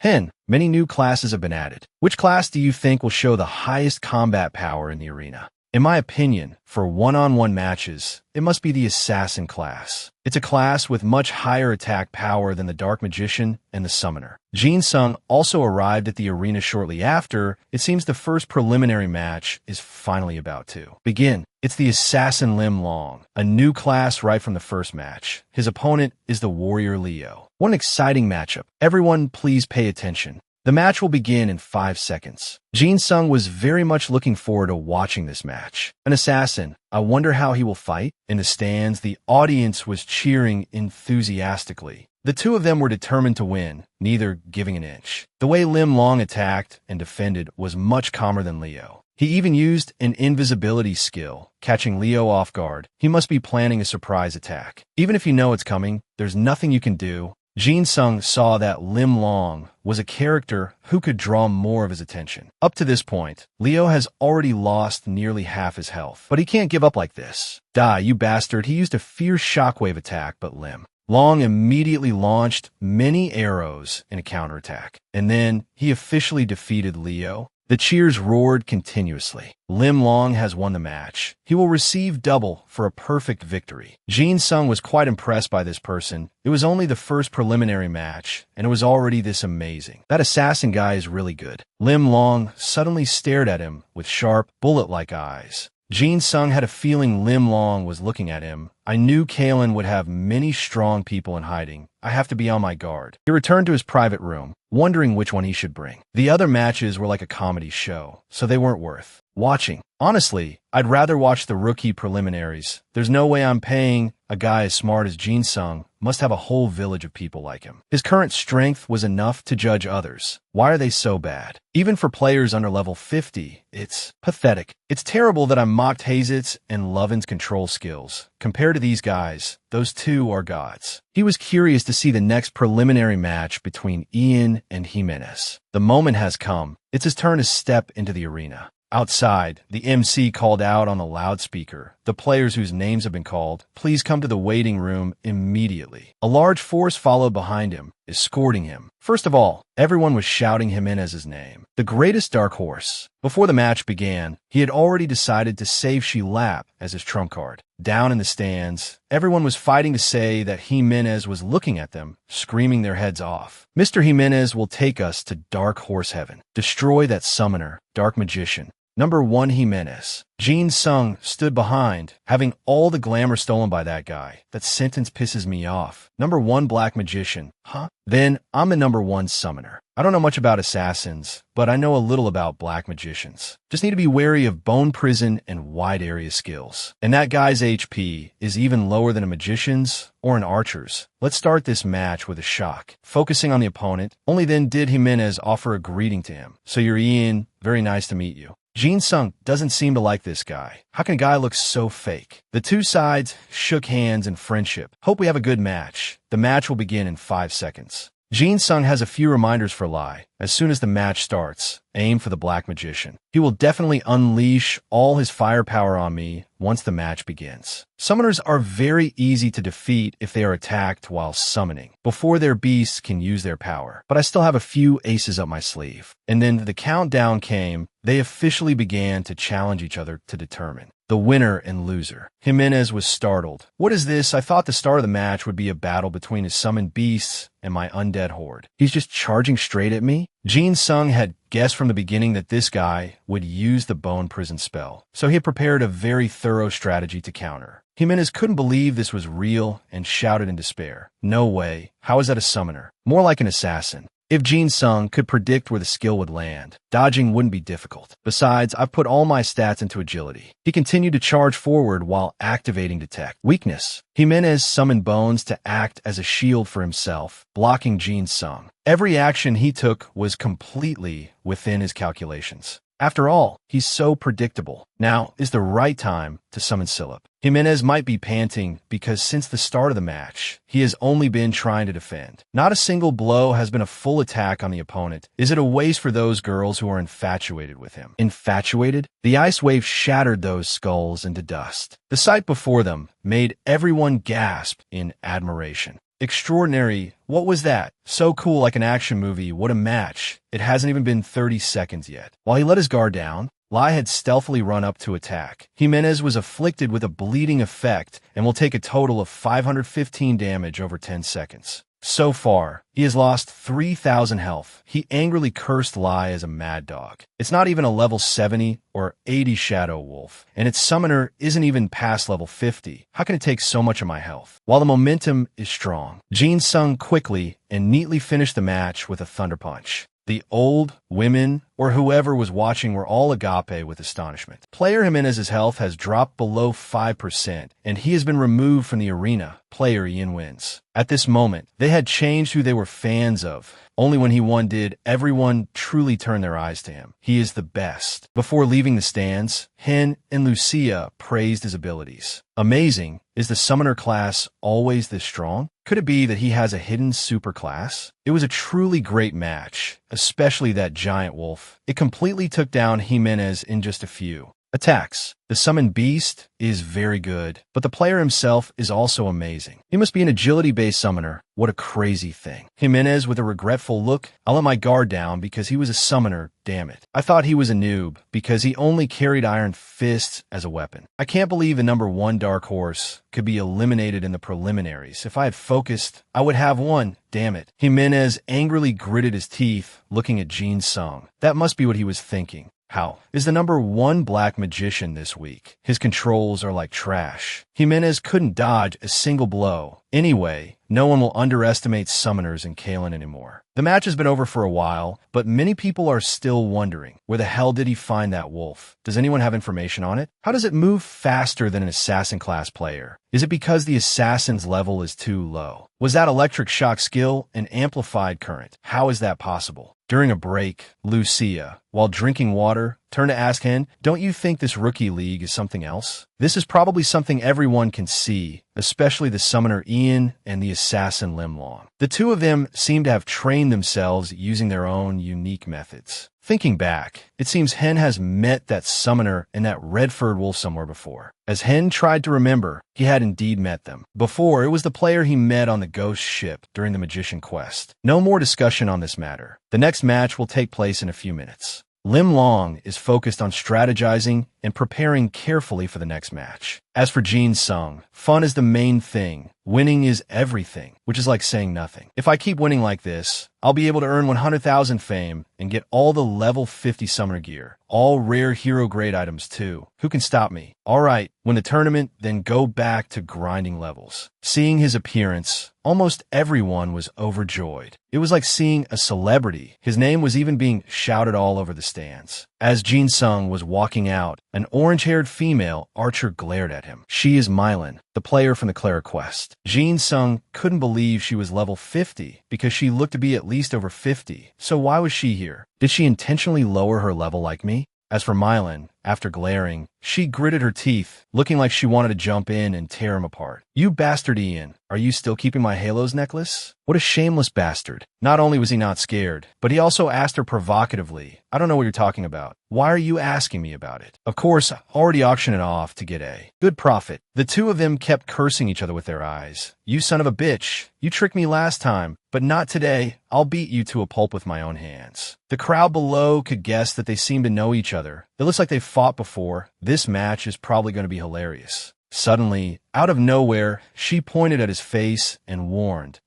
S1: Many new classes have been added. Which class do you think will show the highest combat power in the arena? In my opinion, for one-on-one matches, it must be the Assassin class. It's a class with much higher attack power than the Dark Magician and the Summoner. Jin Sung also arrived at the arena shortly after. It seems the first preliminary match is finally about to begin. It's the Assassin Lim Long, a new class right from the first match. His opponent is the Warrior Leo. What an exciting matchup. Everyone please pay attention. The match will begin in 5 seconds. Jin Sung was very much looking forward to watching this match. An assassin. I wonder how he will fight. In the stands, the audience was cheering enthusiastically. The two of them were determined to win, neither giving an inch. The way Lim Long attacked and defended was much calmer than Leo. He even used an invisibility skill, catching Leo off guard. He must be planning a surprise attack. Even if you know it's coming, there's nothing you can do. Jin Sung saw that Lim Long was a character who could draw more of his attention. Up to this point, Leo has already lost nearly half his health, but he can't give up like this. Die, you bastard. He used a fierce shockwave attack, but Lim Long immediately launched many arrows in a counterattack, and then he officially defeated Leo. The cheers roared continuously. Lim Long has won the match. He will receive double for a perfect victory. Jin Sung was quite impressed by this person. It was only the first preliminary match, and it was already this amazing. That assassin guy is really good. Lim Long suddenly stared at him with sharp, bullet-like eyes. Jin Sung had a feeling Lim Long was looking at him. I knew Kalen would have many strong people in hiding. I have to be on my guard. He returned to his private room, wondering which one he should bring. The other matches were like a comedy show, so they weren't worth watching. Honestly, I'd rather watch the rookie preliminaries. There's no way I'm paying a guy as smart as Jin Sung must have a whole village of people like him. His current strength was enough to judge others. Why are they so bad? Even for players under level 50, it's pathetic. It's terrible that I mocked Hazit's and Lovin's control skills. Compared to these guys, those two are gods. He was curious to see the next preliminary match between Ian and Jimenez. The moment has come. It's his turn to step into the arena. Outside, the MC called out on the loudspeaker, the players whose names have been called, please come to the waiting room immediately. A large force followed behind him, escorting him. First of all, everyone was shouting Jimenez's name, the greatest dark horse. Before the match began, he had already decided to save Shilap as his trump card. Down in the stands, everyone was fighting to say that Jimenez was looking at them, screaming their heads off. Mr. Jimenez will take us to Dark Horse Heaven. Destroy that summoner, Dark Magician. Number 1 Jimenez. Jin Sung stood behind, having all the glamour stolen by that guy. That sentence pisses me off. Number 1 Black Magician. Huh? Then I'm the number 1 Summoner. I don't know much about assassins, but I know a little about Black Magicians. Just need to be wary of Bone Prison and wide area skills. And that guy's HP is even lower than a magician's or an archer's. Let's start this match with a shock. Focusing on the opponent, only then did Jimenez offer a greeting to him. So you're Ian, very nice to meet you. Jin Sung doesn't seem to like this guy. How can a guy look so fake? The two sides shook hands in friendship. Hope we have a good match. The match will begin in 5 seconds. Jin Sung has a few reminders for Lai. As soon as the match starts, aim for the Black Magician. He will definitely unleash all his firepower on me once the match begins. Summoners are very easy to defeat if they are attacked while summoning, before their beasts can use their power. But I still have a few aces up my sleeve. And then the countdown came. They officially began to challenge each other to determine the winner and loser. Jimenez was startled. What is this? I thought the start of the match would be a battle between his summoned beasts and my undead horde. He's just charging straight at me? Jin Sung had guessed from the beginning that this guy would use the Bone Prison spell, so he had prepared a very thorough strategy to counter. Jimenez couldn't believe this was real and shouted in despair. No way. How is that a summoner? More like an assassin. If Jin Sung could predict where the skill would land, dodging wouldn't be difficult. Besides, I've put all my stats into agility. He continued to charge forward while activating Detect. Weakness. Jimenez summoned Bones to act as a shield for himself, blocking Jin Sung. Every action he took was completely within his calculations. After all, he's so predictable. Now is the right time to summon Silip. Jimenez might be panting because since the start of the match, he has only been trying to defend. Not a single blow has been a full attack on the opponent. Is it a waste for those girls who are infatuated with him? Infatuated? The ice wave shattered those skulls into dust. The sight before them made everyone gasp in admiration. Extraordinary. What was that? So cool, like an action movie. What a match. It hasn't even been 30 seconds yet. While he let his guard down, Lai had stealthily run up to attack. Jimenez was afflicted with a bleeding effect and will take a total of 515 damage over 10 seconds. So far, he has lost 3,000 health. He angrily cursed Lai as a mad dog. It's not even a level 70 or 80 Shadow Wolf, and its summoner isn't even past level 50. How can it take so much of my health? While the momentum is strong, Jin Sung quickly and neatly finished the match with a Thunder Punch. The old, women, or whoever was watching were all agape with astonishment. Player Jimenez's health has dropped below 5%, and he has been removed from the arena. Player Ian wins. At this moment, they had changed who they were fans of. Only when he won did everyone truly turn their eyes to him. He is the best. Before leaving the stands, Hen and Lucia praised his abilities. Amazing. Is the summoner class always this strong? Could it be that he has a hidden super class? It was a truly great match, especially that giant wolf. It completely took down Jimenez in just a few attacks. The summoned beast is very good, but the player himself is also amazing. He must be an agility-based summoner. What a crazy thing. Jimenez with a regretful look. I let my guard down because he was a summoner, damn it. I thought he was a noob because he only carried Iron Fists as a weapon. I can't believe the number 1 Dark Horse could be eliminated in the preliminaries. If I had focused, I would have won. Damn it. Jimenez angrily gritted his teeth, looking at Jin Sung. That must be what he was thinking. How is the number 1 Black Magician this week? His controls are like trash. Jimenez couldn't dodge a single blow, Anyway, no one will underestimate summoners in Kalen anymore. The match has been over for a while, but many people are still wondering, where the hell did he find that wolf? Does anyone have information on it? How does it move faster than an assassin class player? Is it because the assassin's level is too low? Was that electric shock skill an amplified current? How is that possible? During a break, Lucia, while drinking water, turned to ask Hen, "Don't you think this rookie league is something else?" This is probably something everyone can see, especially the summoner Ian and the assassin Limlong. The two of them seem to have trained themselves using their own unique methods. Thinking back, it seems Hen has met that summoner and that Redford wolf somewhere before. As Hen tried to remember, he had indeed met them. Before, it was the player he met on the ghost ship during the magician quest. No more discussion on this matter. The next match will take place in a few minutes. Lim Long is focused on strategizing and preparing carefully for the next match. As for Jin Sung, fun is the main thing. Winning is everything, which is like saying nothing. If I keep winning like this, I'll be able to earn 100,000 fame and get all the level 50 summoner gear. All rare hero grade items too. Who can stop me? Alright, win the tournament, then go back to grinding levels. Seeing his appearance, almost everyone was overjoyed. It was like seeing a celebrity. His name was even being shouted all over the stands. As Jin Sung was walking out, an orange-haired female archer glared at him. She is Mylan, the player from the Clara quest. Jin Sung couldn't believe she was level 50 because she looked to be at least over 50. So why was she here? Did she intentionally lower her level like me? As for Mylan, after glaring, she gritted her teeth, looking like she wanted to jump in and tear him apart. "You bastard Ian, are you still keeping my Halos necklace?" What a shameless bastard. Not only was he not scared, but he also asked her provocatively, "I don't know what you're talking about. Why are you asking me about it?" Of course, I already auctioned it off to get a good profit. The two of them kept cursing each other with their eyes. "You son of a bitch. You tricked me last time, but not today. I'll beat you to a pulp with my own hands." The crowd below could guess that they seemed to know each other. It looks like they've fought before. This match is probably going to be hilarious. Suddenly, out of nowhere, she pointed at his face and warned,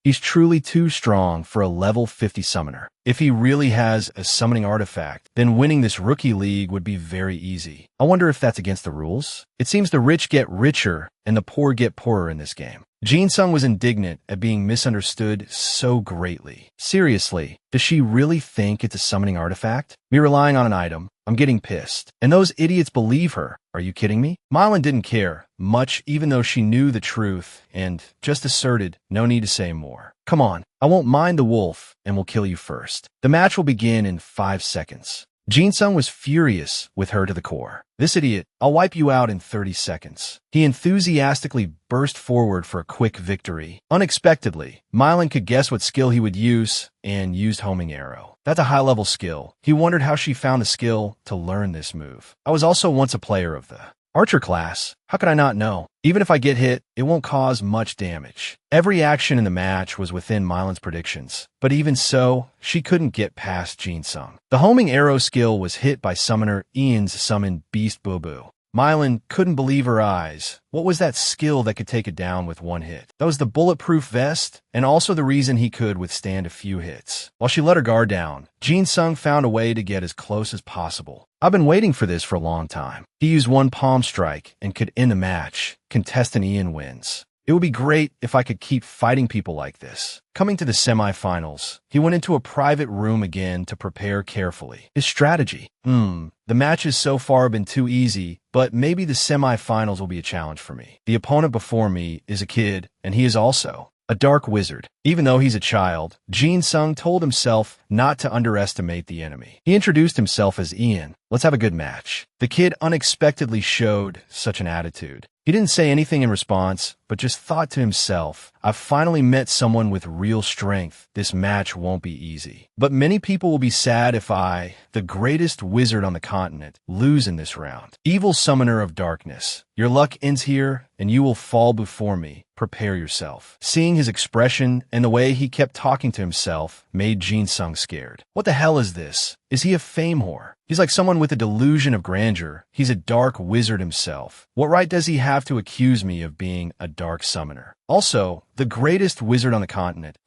S1: He's truly too strong for a level 50 summoner. If he really has a summoning artifact, then winning this rookie league would be very easy. I wonder if that's against the rules? It seems the rich get richer and the poor get poorer in this game. Jin Sung was indignant at being misunderstood so greatly. Seriously, does she really think it's a summoning artifact? Me relying on an item? I'm getting pissed. And those idiots believe her. Are you kidding me? Mylan didn't care much, even though she knew the truth and just asserted, no need to say more. Come on, I won't mind the wolf and will kill you first. The match will begin in 5 seconds. Jin Sung was furious with her to the core. "This idiot, I'll wipe you out in 30 seconds. He enthusiastically burst forward for a quick victory. Unexpectedly, Mylan could guess what skill he would use and used homing arrow. That's a high-level skill. He wondered how she found the skill to learn this move. I was also once a player of the archer class. How could I not know? Even if I get hit, it won't cause much damage." Every action in the match was within Mylan's predictions, but even so, she couldn't get past Jin Sung. The homing arrow skill was hit by summoner Ian's summoned Beast Boo Boo. Mylan couldn't believe her eyes. What was that skill that could take it down with one hit? That was the bulletproof vest, and also the reason he could withstand a few hits. While she let her guard down, Jin Sung found a way to get as close as possible. "I've been waiting for this for a long time." He used one palm strike and could end the match. Contestant Ian wins. "It would be great if I could keep fighting people like this." Coming to the semifinals, he went into a private room again to prepare carefully. His strategy. The matches so far have been too easy, but maybe the semifinals will be a challenge for me. The opponent before me is a kid, and he is also a dark wizard. Even though he's a child, Jin Sung told himself not to underestimate the enemy. He introduced himself as Ian. "Let's have a good match." The kid unexpectedly showed such an attitude. He didn't say anything in response, but just thought to himself, "I've finally met someone with real strength. This match won't be easy." But many people will be sad if I, the greatest wizard on the continent, lose in this round. Evil summoner of darkness, your luck ends here, and you will fall before me. Prepare yourself. Seeing his expression and the way he kept talking to himself made Jin Sung scared. What the hell is this? Is he a fame whore? He's like someone with a delusion of grandeur. He's a dark wizard himself. What right does he have to accuse me of being a dark summoner? Also, the greatest wizard on the continent.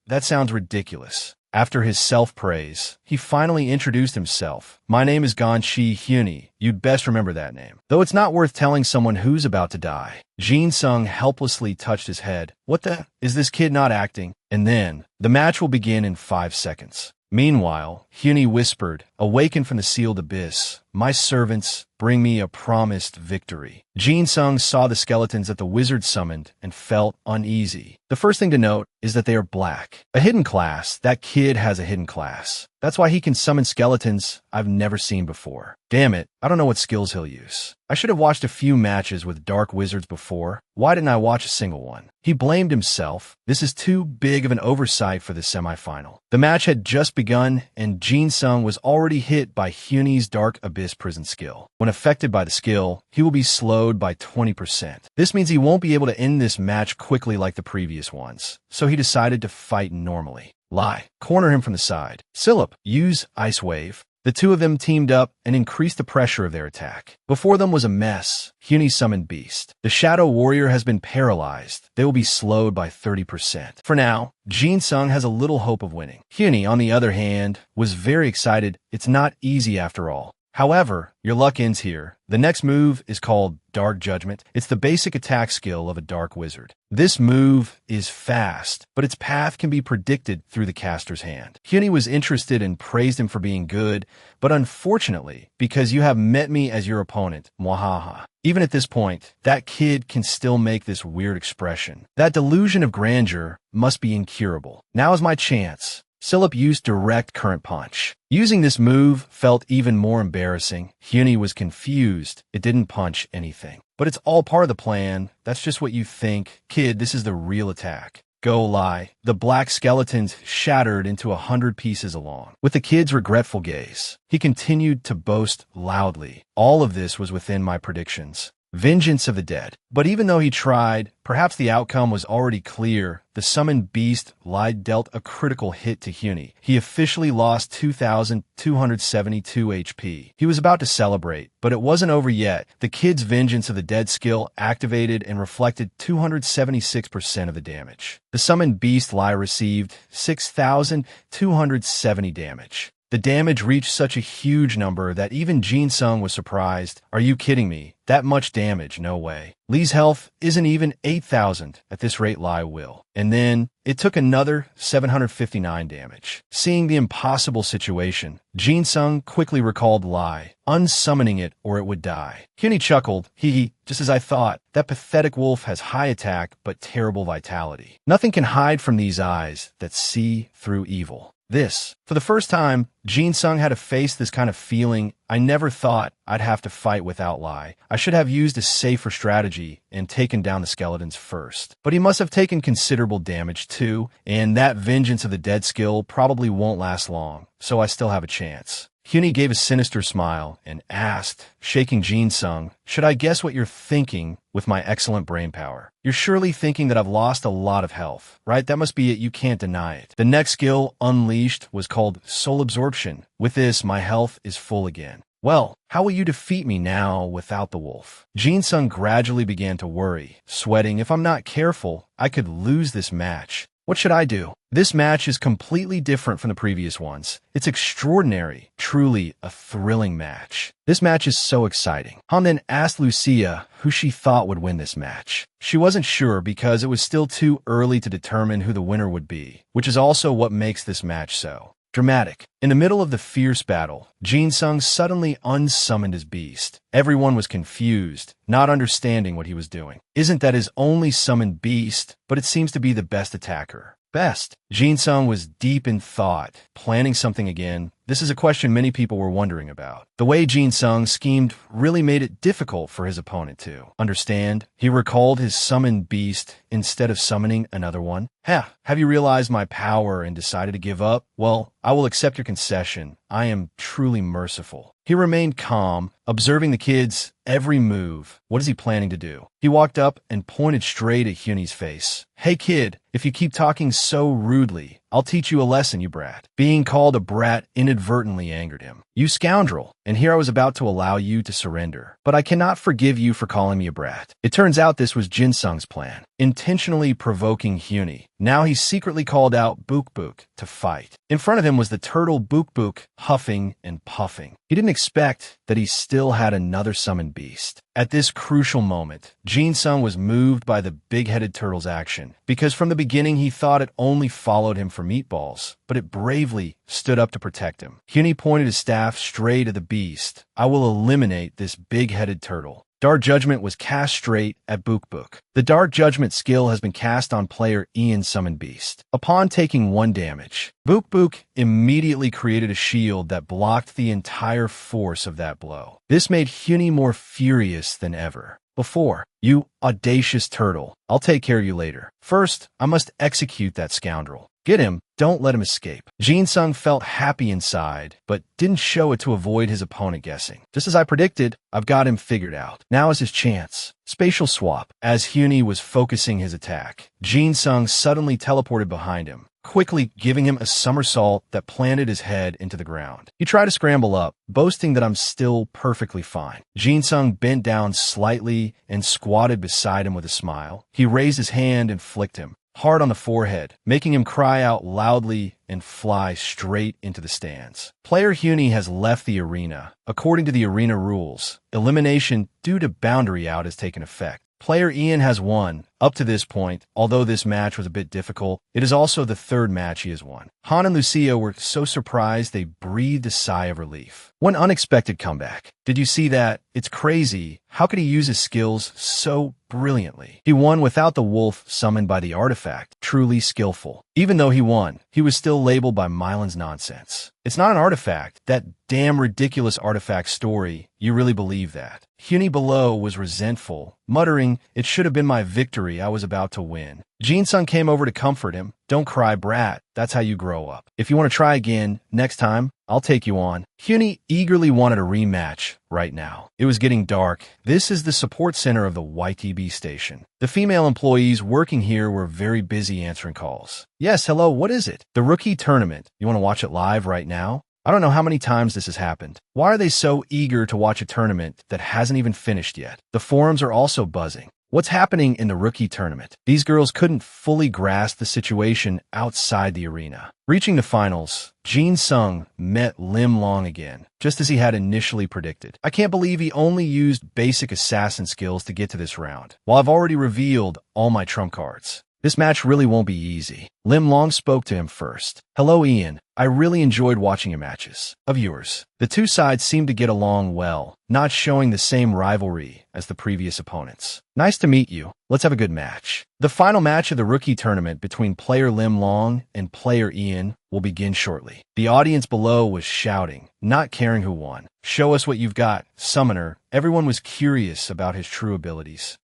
S1: That sounds ridiculous. After his self-praise, he finally introduced himself. "My name is Ganshi Hyuni. You'd best remember that name. Though it's not worth telling someone who's about to die." Jin Sung helplessly touched his head. "What the? Is this kid not acting?" And then, "The match will begin in 5 seconds. Meanwhile, Hyuni whispered, "Awaken from the sealed abyss. My servants, bring me a promised victory." Jin Sung saw the skeletons that the wizard summoned and felt uneasy. The first thing to note is that they are black. A hidden class. That kid has a hidden class. That's why he can summon skeletons I've never seen before. Damn it, I don't know what skills he'll use. I should have watched a few matches with dark wizards before. Why didn't I watch a single one? He blamed himself. This is too big of an oversight for the semifinal. The match had just begun, and Jin Sung was already hit by Hyuni's Dark Abyss Prison skill. When affected by the skill, he will be slowed by 20%. This means he won't be able to end this match quickly like the previous ones, so he decided to fight normally. Lie. Corner him from the side. Silip. Use Ice Wave. The two of them teamed up and increased the pressure of their attack. Before them was a mess. Hyuni summoned Beast. The Shadow Warrior has been paralyzed. They will be slowed by 30%. For now, Jin Sung has a little hope of winning. Hyuni, on the other hand, was very excited. It's not easy after all. However, your luck ends here. The next move is called Dark Judgment. It's the basic attack skill of a dark wizard. This move is fast, but its path can be predicted through the caster's hand. Hyuni was interested and praised him for being good, but unfortunately, because you have met me as your opponent, mwahaha. Even at this point, that kid can still make this weird expression. That delusion of grandeur must be incurable. Now is my chance. Silip used Direct Current Punch. Using this move felt even more embarrassing. Hyuni was confused. It didn't punch anything. But it's all part of the plan. That's just what you think. Kid, this is the real attack. Go lie. The black skeletons shattered into 100 pieces along. With the kid's regretful gaze, he continued to boast loudly. All of this was within my predictions. Vengeance of the Dead. But even though he tried, perhaps the outcome was already clear. The summoned beast lied dealt a critical hit to Hyuni. He officially lost 2,272 HP. He was about to celebrate, but it wasn't over yet. The kid's Vengeance of the Dead skill activated and reflected 276% of the damage. The summoned beast lie received 6,270 damage. The damage reached such a huge number that even Jin Sung was surprised. Are you kidding me? That much damage? No way. Lee's health isn't even 8,000. At this rate, Lai will. And then, it took another 759 damage. Seeing the impossible situation, Jin Sung quickly recalled Lai, unsummoning it or it would die. Hyuni chuckled. Hee, just as I thought. That pathetic wolf has high attack but terrible vitality. Nothing can hide from these eyes that see through evil. For the first time, Jin Sung had to face this kind of feeling. I never thought I'd have to fight without Lai. I should have used a safer strategy and taken down the skeletons first. But he must have taken considerable damage too, and that Vengeance of the Dead skill probably won't last long, so I still have a chance. Hyuni gave a sinister smile and asked, shaking Jin Sung, should I guess what you're thinking with my excellent brain power? You're surely thinking that I've lost a lot of health, right? That must be it. You can't deny it. The next skill, Unleashed, was called Soul Absorption. With this, my health is full again. Well, how will you defeat me now without the wolf? Jin Sung gradually began to worry, sweating. If I'm not careful, I could lose this match. What should I do? This match is completely different from the previous ones. It's extraordinary, truly a thrilling match. This match is so exciting. Han then asked Lucia who she thought would win this match. She wasn't sure because it was still too early to determine who the winner would be, which is also what makes this match so dramatic. In the middle of the fierce battle, Jin Sung suddenly unsummoned his beast. Everyone was confused, not understanding what he was doing. Isn't that his only summoned beast, but it seems to be the best attacker. Best. Jin Sung was deep in thought, planning something again. This is a question many people were wondering about. The way Jin Sung schemed really made it difficult for his opponent to understand. He recalled his summoned beast instead of summoning another one. Have you realized my power and decided to give up? Well, I will accept your concession. I am truly merciful. He remained calm, observing the kid's every move. What is he planning to do? He walked up and pointed straight at Hyuni's face. Hey kid, if you keep talking so rudely, I'll teach you a lesson, you brat. Being called a brat inadvertently angered him. You scoundrel, and here I was about to allow you to surrender. But I cannot forgive you for calling me a brat. It turns out this was Jin Sung's plan, intentionally provoking Hyuni. Now he secretly called out Book Book to fight. In front of him was the turtle Book Book, huffing and puffing. He didn't expect that he still had another summoned beast. At this crucial moment, Jin Sung was moved by the big-headed turtle's action, because from the beginning he thought it only followed him for meatballs, but it bravely stood up to protect him. Hyuni pointed his staff straight at the beast. I will eliminate this big-headed turtle. Dark Judgment was cast straight at Book Book. The Dark Judgment skill has been cast on player Ian Summoned Beast. Upon taking 1 damage, Book Book immediately created a shield that blocked the entire force of that blow. This made Hyuni more furious than ever before. You audacious turtle, I'll take care of you later. First, I must execute that scoundrel. Get him, don't let him escape. Jin Sung felt happy inside, but didn't show it to avoid his opponent guessing. Just as I predicted, I've got him figured out. Now is his chance. Spatial swap. As Hyuni was focusing his attack, Jin Sung suddenly teleported behind him, quickly giving him a somersault that planted his head into the ground. He tried to scramble up, boasting that I'm still perfectly fine. Jin Sung bent down slightly and squatted beside him with a smile. He raised his hand and flicked him hard on the forehead, making him cry out loudly and fly straight into the stands. Player Hyuni has left the arena. According to the arena rules, elimination due to boundary out has taken effect. Player Ian has won. Up to this point, although this match was a bit difficult, it is also the 3rd match he has won. Han and Lucia were so surprised they breathed a sigh of relief. One unexpected comeback. Did you see that? It's crazy. How could he use his skills so brilliantly? He won without the wolf summoned by the artifact. Truly skillful. Even though he won, he was still labeled by Mylan's nonsense. It's not an artifact. That damn ridiculous artifact story. You really believe that? Hyuni below was resentful, muttering, "It should have been my victory. I was about to win." Jin Sung came over to comfort him. "Don't cry, brat. That's how you grow up. If you want to try again, next time, I'll take you on." Hyuni eagerly wanted a rematch right now. It was getting dark. This is the support center of the YTB station. The female employees working here were very busy answering calls. "Yes, hello, what is it?" "The rookie tournament. You want to watch it live right now?" I don't know how many times this has happened. Why are they so eager to watch a tournament that hasn't even finished yet? The forums are also buzzing. What's happening in the rookie tournament? These girls couldn't fully grasp the situation outside the arena. Reaching the finals, Jin Sung met Lim Long again, just as he had initially predicted. I can't believe he only used basic assassin skills to get to this round, while I've already revealed all my trump cards. This match really won't be easy. Lim Long spoke to him first. "Hello, Ian. I really enjoyed watching your matches. Of yours." The two sides seemed to get along well, not showing the same rivalry as the previous opponents. "Nice to meet you. Let's have a good match." The final match of the rookie tournament between player Lim Long and player Ian will begin shortly. The audience below was shouting, not caring who won. "Show us what you've got, Summoner." Everyone was curious about his true abilities.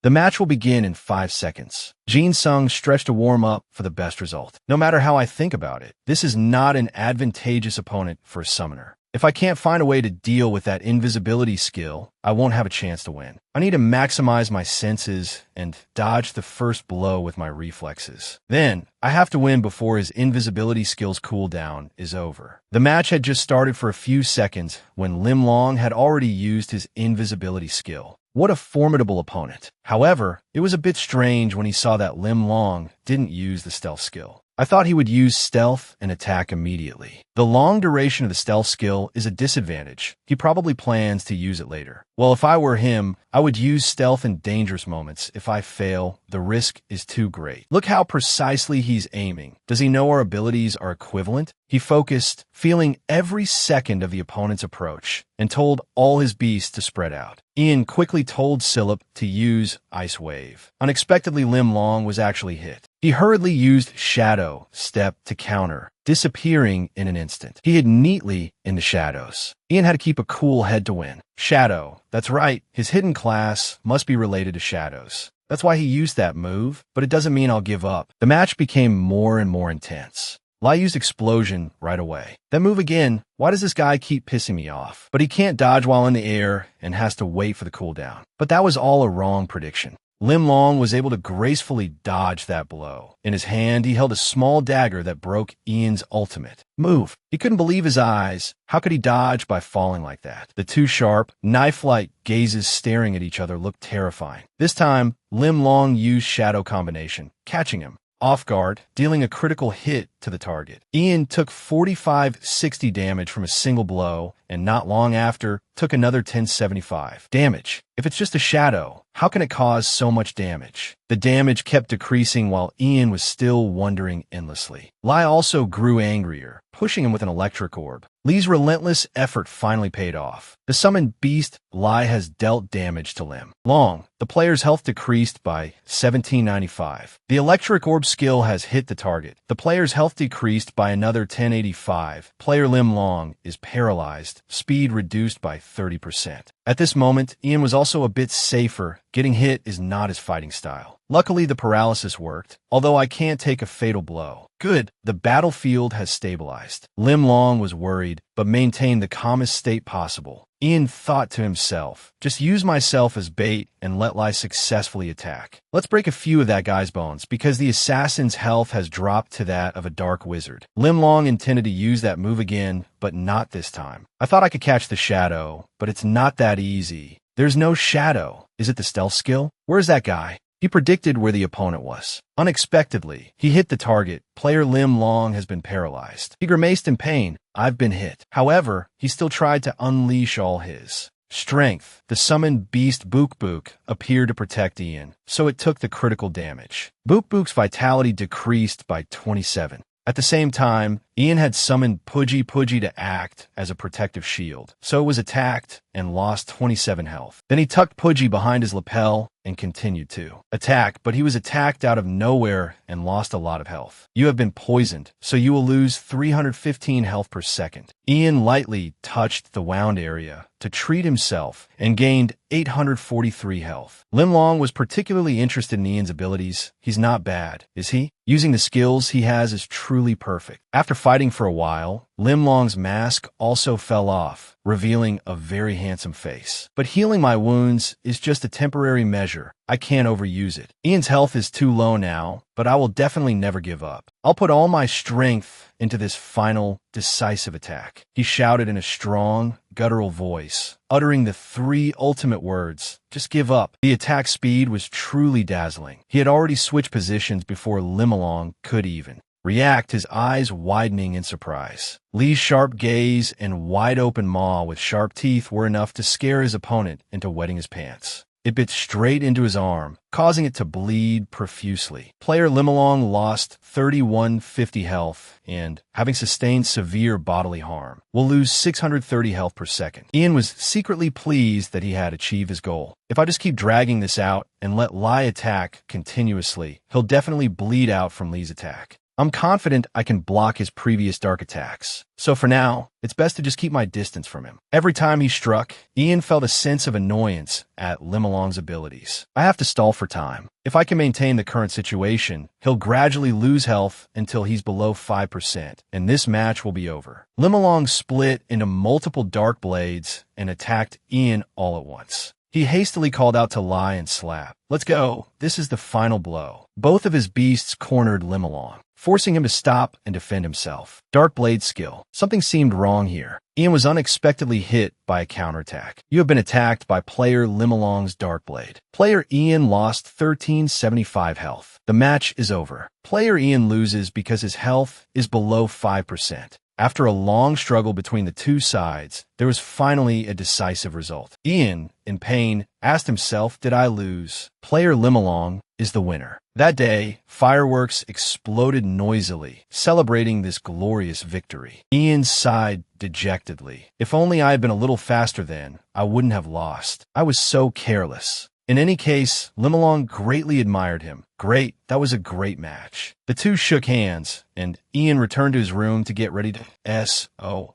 S1: The match will begin in 5 seconds. Jin Sung stretched to warm up for the best result. No matter how I think about it, this is not an advantageous opponent for a summoner. If I can't find a way to deal with that invisibility skill, I won't have a chance to win. I need to maximize my senses and dodge the first blow with my reflexes. Then, I have to win before his invisibility skill's cooldown is over. The match had just started for a few seconds when Lim Long had already used his invisibility skill. What a formidable opponent. However, it was a bit strange when he saw that Lim Long didn't use the stealth skill. I thought he would use stealth and attack immediately. The long duration of the stealth skill is a disadvantage. He probably plans to use it later. Well, if I were him, I would use stealth in dangerous moments. If I fail, the risk is too great. Look how precisely he's aiming. Does he know our abilities are equivalent? He focused, feeling every second of the opponent's approach, and told all his beasts to spread out. Ian quickly told Silip to use Ice Wave. Unexpectedly, Lim Long was actually hit. He hurriedly used Shadow Step to counter, disappearing in an instant. He hid neatly in the shadows. Ian had to keep a cool head to win. Shadow. That's right, his hidden class must be related to shadows. That's why he used that move, but it doesn't mean I'll give up. The match became more and more intense. Lai used Explosion right away. Then move again. Why does this guy keep pissing me off? But he can't dodge while in the air and has to wait for the cooldown. But that was all a wrong prediction. Lim Long was able to gracefully dodge that blow. In his hand, he held a small dagger that broke Ian's ultimate move. He couldn't believe his eyes. How could he dodge by falling like that? The two sharp, knife-like gazes staring at each other looked terrifying. This time, Lim Long used Shadow Combination, catching him off guard, dealing a critical hit to the target. Ian took 45-60 damage from a single blow, and not long after, took another 1075 damage. If it's just a shadow, how can it cause so much damage? The damage kept decreasing while Ian was still wondering endlessly. Lai also grew angrier, pushing him with an electric orb. Lee's relentless effort finally paid off. The summoned beast, Lai, has dealt damage to Lim Long. The player's health decreased by 1795. The electric orb skill has hit the target. The player's health decreased by another 1085. Player Lim Long is paralyzed, speed reduced by 30%. At this moment, Ian was also a bit safer. Getting hit is not his fighting style. Luckily, the paralysis worked, although I can't take a fatal blow. Good, the battlefield has stabilized. Lim Long was worried, but maintained the calmest state possible. Ian thought to himself, just use myself as bait and let Lai successfully attack. Let's break a few of that guy's bones, because the assassin's health has dropped to that of a dark wizard. Lim Long intended to use that move again, but not this time. I thought I could catch the shadow, but it's not that easy. There's no shadow. Is it the stealth skill? Where's that guy? He predicted where the opponent was. Unexpectedly, he hit the target. Player Lim Long has been paralyzed. He grimaced in pain. I've been hit. However, he still tried to unleash all his strength. The summoned beast Book Book appeared to protect Ian, so it took the critical damage. Book Book's vitality decreased by 27. At the same time, Ian had summoned Pudgy Pudgy to act as a protective shield, so it was attacked and lost 27 health. Then he tucked Pudgy behind his lapel and continued to attack, but he was attacked out of nowhere and lost a lot of health. You have been poisoned, so you will lose 315 health per second. Ian lightly touched the wound area to treat himself and gained 843 health. Lim Long was particularly interested in Ian's abilities. He's not bad, is he? Using the skills he has is truly perfect. After fighting for a while, Lim Long's mask also fell off, revealing a very handsome face. But healing my wounds is just a temporary measure. I can't overuse it. Ian's health is too low now, but I will definitely never give up. I'll put all my strength into this final, decisive attack. He shouted in a strong, guttural voice, uttering the 3 ultimate words, just give up. The attack speed was truly dazzling. He had already switched positions before Lim Long could even react, his eyes widening in surprise. Lee's sharp gaze and wide-open maw with sharp teeth were enough to scare his opponent into wetting his pants. It bit straight into his arm, causing it to bleed profusely. Player Lim Long lost 3150 health and, having sustained severe bodily harm, will lose 630 health per second. Ian was secretly pleased that he had achieved his goal. If I just keep dragging this out and let Lai attack continuously, he'll definitely bleed out from Lee's attack. I'm confident I can block his previous dark attacks. So for now, it's best to just keep my distance from him. Every time he struck, Ian felt a sense of annoyance at Lim Long's abilities. I have to stall for time. If I can maintain the current situation, he'll gradually lose health until he's below 5%, and this match will be over. Lim Long split into multiple dark blades and attacked Ian all at once. He hastily called out to Lai and Slap. Let's go. This is the final blow. Both of his beasts cornered Lim Long, forcing him to stop and defend himself. Dark Blade skill. Something seemed wrong here. Ian was unexpectedly hit by a counterattack. You have been attacked by player Lim Long's Dark Blade. Player Ian lost 1375 health. The match is over. Player Ian loses because his health is below 5%. After a long struggle between the two sides, there was finally a decisive result. Ian, in pain, asked himself, did I lose? Player Lim Long is the winner. That day, fireworks exploded noisily, celebrating this glorious victory. Ian sighed dejectedly. If only I had been a little faster then, I wouldn't have lost. I was so careless. In any case, Lim Long greatly admired him. Great, that was a great match. The two shook hands, and Ian returned to his room to get ready to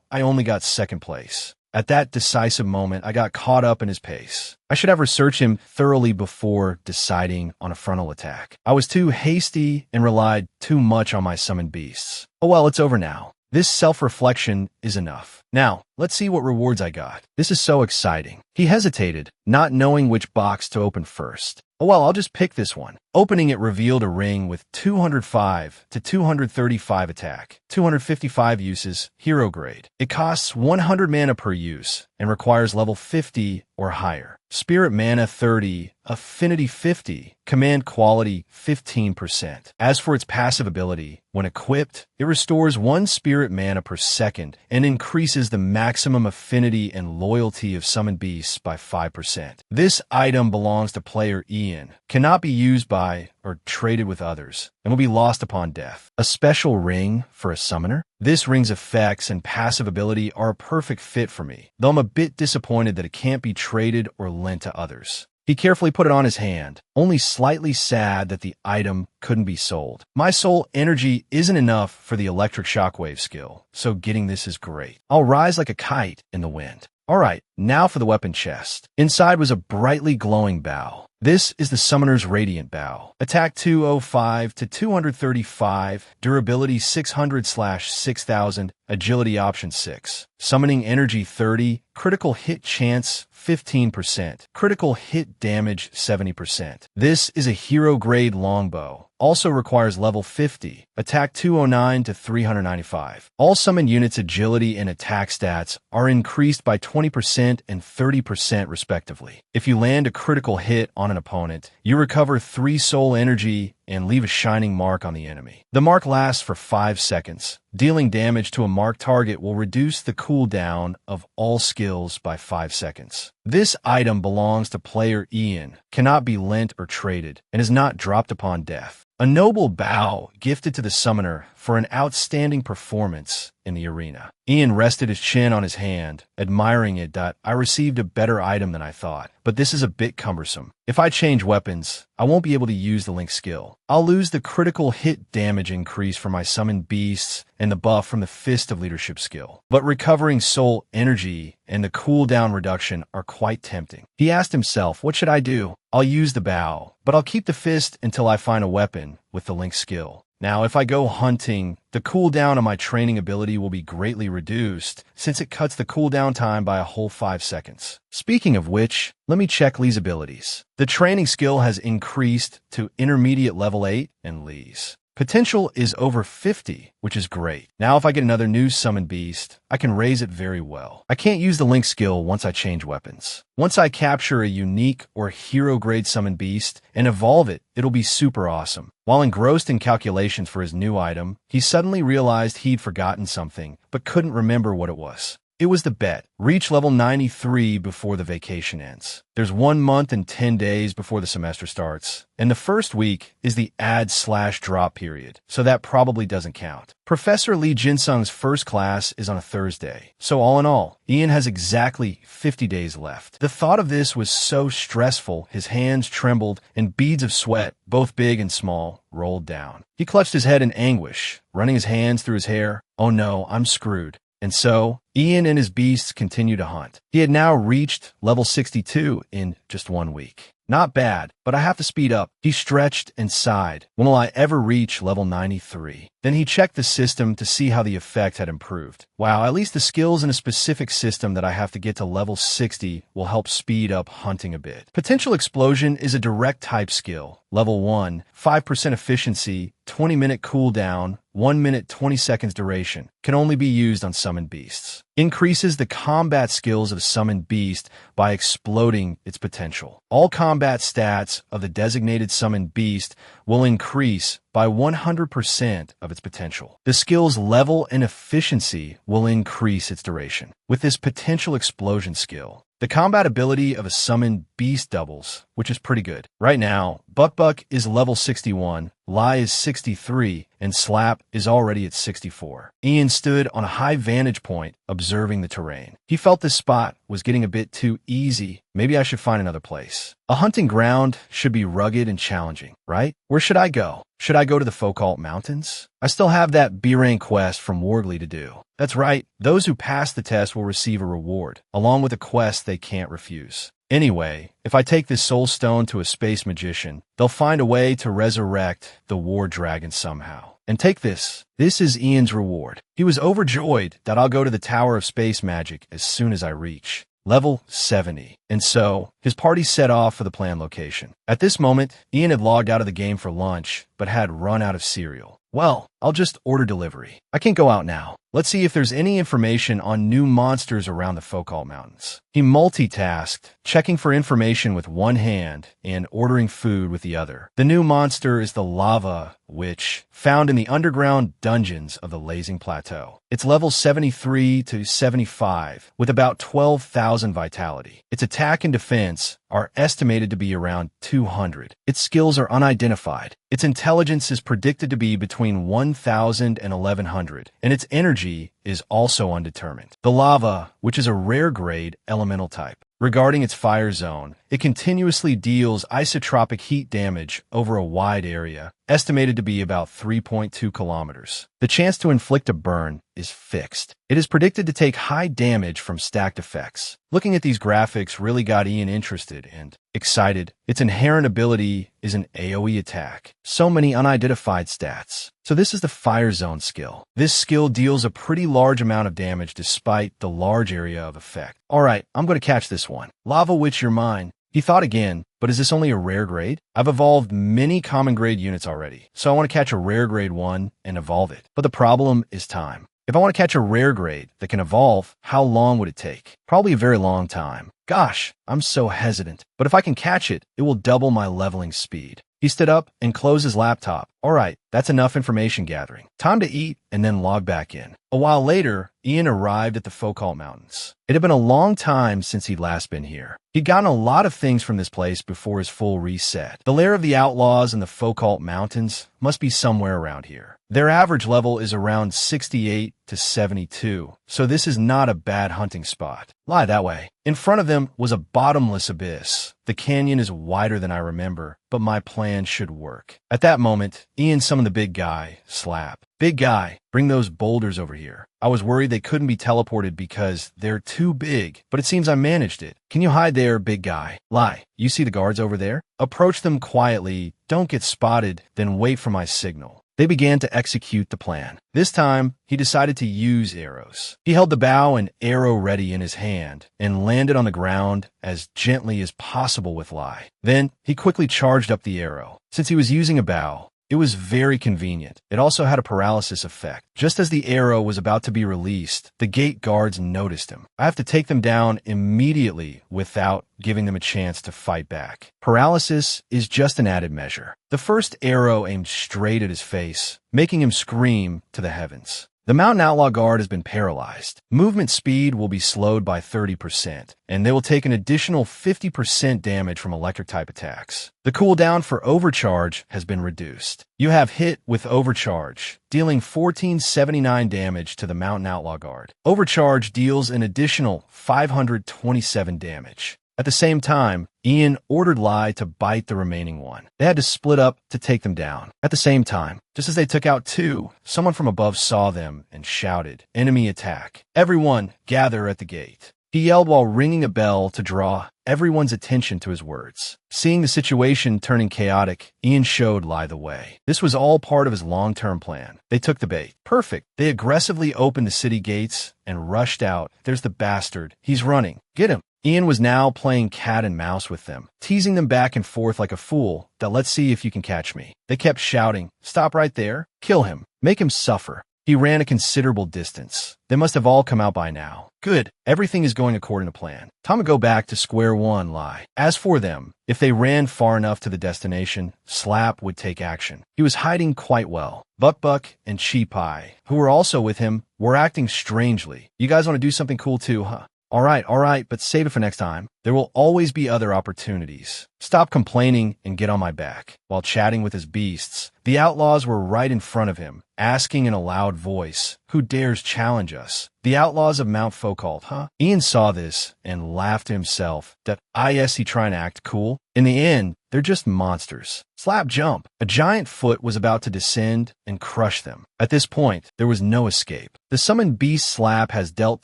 S1: I only got second place. At that decisive moment, I got caught up in his pace. I should have researched him thoroughly before deciding on a frontal attack. I was too hasty and relied too much on my summoned beasts. Oh well, it's over now. This self-reflection is enough. Now, let's see what rewards I got. This is so exciting. He hesitated, not knowing which box to open first. Oh well, I'll just pick this one. Opening it revealed a ring with 205 to 235 attack, 255 uses, hero grade. It costs 100 mana per use and requires level 50 or higher. Spirit mana 30, affinity 50, command quality 15%. As for its passive ability, when equipped, it restores 1 spirit mana per second and increases the maximum affinity and loyalty of summoned beasts by 5%. This item belongs to player Ian, cannot be used by or traded with others, and will be lost upon death. A special ring for a summoner? This ring's effects and passive ability are a perfect fit for me, though I'm a bit disappointed that it can't be traded or lent to others. He carefully put it on his hand, only slightly sad that the item couldn't be sold. My soul energy isn't enough for the electric shockwave skill, so getting this is great. I'll rise like a kite in the wind. Alright, now for the weapon chest. Inside was a brightly glowing bow. This is the Summoner's Radiant Bow. Attack 205 to 235, durability 600/6000, agility option 6. Summoning energy 30, critical hit chance 15%, critical hit damage 70%. This is a hero grade longbow. Also requires level 50, attack 209 to 395. All summoned units' agility and attack stats are increased by 20% and 30% respectively. If you land a critical hit on an opponent, you recover 3 soul energy and leave a shining mark on the enemy. The mark lasts for 5 seconds. Dealing damage to a marked target will reduce the cooldown of all skills by 5 seconds. This item belongs to player Ian, cannot be lent or traded, and is not dropped upon death. A noble bow gifted to the summoner for an outstanding performance in the arena. Ian rested his chin on his hand, admiring it. I received a better item than I thought, but this is a bit cumbersome. If I change weapons, I won't be able to use the link skill. I'll lose the critical hit damage increase for my summoned beasts and the buff from the Fist of Leadership skill. But recovering soul energy and the cooldown reduction are quite tempting. He asked himself, what should I do? I'll use the bow, but I'll keep the fist until I find a weapon with the link skill. Now, if I go hunting, the cooldown on my training ability will be greatly reduced, since it cuts the cooldown time by a whole 5 seconds. Speaking of which, let me check Lee's abilities. The training skill has increased to intermediate level 8 and Lee's potential is over 50, which is great. Now if I get another new summoned beast, I can raise it very well. I can't use the link skill once I change weapons. Once I capture a unique or hero grade summoned beast and evolve it, it'll be super awesome. While engrossed in calculations for his new item, he suddenly realized he'd forgotten something, but couldn't remember what it was. It was the bet. Reach level 93 before the vacation ends. There's 1 month and 10 days before the semester starts, and the first week is the add/drop period, so that probably doesn't count. Professor Lee Jinsung's first class is on a Thursday, so all in all, Ian has exactly 50 days left. The thought of this was so stressful, his hands trembled, and beads of sweat, both big and small, rolled down. He clutched his head in anguish, running his hands through his hair. Oh no, I'm screwed. And so, Ian and his beasts continue to hunt. He had now reached level 62 in just 1 week. Not bad, but I have to speed up. He stretched and sighed. When will I ever reach level 93? Then he checked the system to see how the effect had improved. Wow, at least the skills in a specific system that I have to get to level 60 will help speed up hunting a bit. Potential Explosion is a direct type skill. Level 1, 5% efficiency, 20-minute cooldown, 1 minute 20 seconds duration. Can only be used on summoned beasts. Increases the combat skills of summoned beast by exploding its potential. All combat stats of the designated summoned beast will increase by 100% of its potential. The skill's level and efficiency will increase its duration. With this Potential Explosion skill, the combat ability of a summoned beast doubles, which is pretty good. Right now, Buck is level 61, Lie is 63, and Slap is already at 64. Ian stood on a high vantage point, observing the terrain. He felt this spot was getting a bit too easy. Maybe I should find another place. A hunting ground should be rugged and challenging, right? Where should I go? Should I go to the Focalt Mountains? I still have that B-rank quest from Wargley to do. That's right, those who pass the test will receive a reward, along with a quest they can't refuse. Anyway, if I take this soul stone to a space magician, they'll find a way to resurrect the war dragon somehow. And take this. This is Ian's reward. He was overjoyed that I'll go to the Tower of Space Magic as soon as I reach level 70. And so, his party set off for the planned location. At this moment, Ian had logged out of the game for lunch, but had run out of cereal. Well, I'll just order delivery. I can't go out now. Let's see if there's any information on new monsters around the Focalt Mountains. He multitasked, checking for information with one hand and ordering food with the other. The new monster is the Lava Witch, found in the underground dungeons of the Lazing Plateau. It's level 73 to 75, with about 12,000 vitality. Its attack and defense are estimated to be around 200. Its skills are unidentified. Its intelligence is predicted to be between 1,000 and 1,100, and its energy is also undetermined. The Lava, which is a rare grade elemental type. Regarding its fire zone, it continuously deals isotropic heat damage over a wide area, estimated to be about 3.2 kilometers. The chance to inflict a burn is fixed. It is predicted to take high damage from stacked effects. Looking at these graphics really got Ian interested and excited. Its inherent ability is an AoE attack. So many unidentified stats. So this is the Fire Zone skill. This skill deals a pretty large amount of damage despite the large area of effect. Alright, I'm going to catch this one. Lava Witch, you're mine. He thought again, but is this only a rare grade? I've evolved many common grade units already, so I want to catch a rare grade one and evolve it. But the problem is time. If I want to catch a rare grade that can evolve, how long would it take? Probably a very long time. Gosh, I'm so hesitant. But if I can catch it, it will double my leveling speed. He stood up and closed his laptop. All right, that's enough information gathering. Time to eat and then log back in. A while later, Ian arrived at the Focalt Mountains. It had been a long time since he'd last been here. He'd gotten a lot of things from this place before his full reset. The lair of the outlaws in the Focalt Mountains must be somewhere around here. Their average level is around 68 to 72, so this is not a bad hunting spot. Lie that way. In front of them was a bottomless abyss. The canyon is wider than I remember, but my plan should work. At that moment, Ian summoned the big guy, Slap. Big guy, bring those boulders over here. I was worried they couldn't be teleported because they're too big, but it seems I managed it. Can you hide there, big guy? Lie, you see the guards over there? Approach them quietly, don't get spotted, then wait for my signal. They began to execute the plan. This time, he decided to use arrows. He held the bow and arrow ready in his hand and landed on the ground as gently as possible with Lie. Then, he quickly charged up the arrow. Since he was using a bow, it was very convenient. It also had a paralysis effect. Just as the arrow was about to be released, the gate guards noticed him. I have to take them down immediately without giving them a chance to fight back. Paralysis is just an added measure. The first arrow aimed straight at his face, making him scream to the heavens. The Mountain Outlaw Guard has been paralyzed. Movement speed will be slowed by 30%, and they will take an additional 50% damage from electric-type attacks. The cooldown for Overcharge has been reduced. You have hit with Overcharge, dealing 1479 damage to the Mountain Outlaw Guard. Overcharge deals an additional 527 damage. At the same time, Ian ordered Lie to bite the remaining one. They had to split up to take them down. At the same time, just as they took out two, someone from above saw them and shouted, "Enemy attack. Everyone, gather at the gate." He yelled while ringing a bell to draw everyone's attention to his words. Seeing the situation turning chaotic, Ian showed Lie the way. This was all part of his long-term plan. They took the bait. Perfect. They aggressively opened the city gates and rushed out. There's the bastard. He's running. Get him. Ian was now playing cat and mouse with them, teasing them back and forth like a fool that "let's see if you can catch me." They kept shouting, "Stop right there. Kill him. Make him suffer." He ran a considerable distance. They must have all come out by now. Good. Everything is going according to plan. Time to go back to square one, Lie. As for them, if they ran far enough to the destination, Slap would take action. He was hiding quite well. Buck and Chi Pie, who were also with him, were acting strangely. You guys want to do something cool too, huh? All right, but save it for next time. There will always be other opportunities. Stop complaining and get on my back. While chatting with his beasts, the outlaws were right in front of him, asking in a loud voice, "Who dares challenge us? The outlaws of Mount Focalt, huh?" Ian saw this and laughed to himself that he trying to act cool. In the end, they're just monsters. Slap jump. A giant foot was about to descend and crush them. At this point, there was no escape. The summoned beast Slap has dealt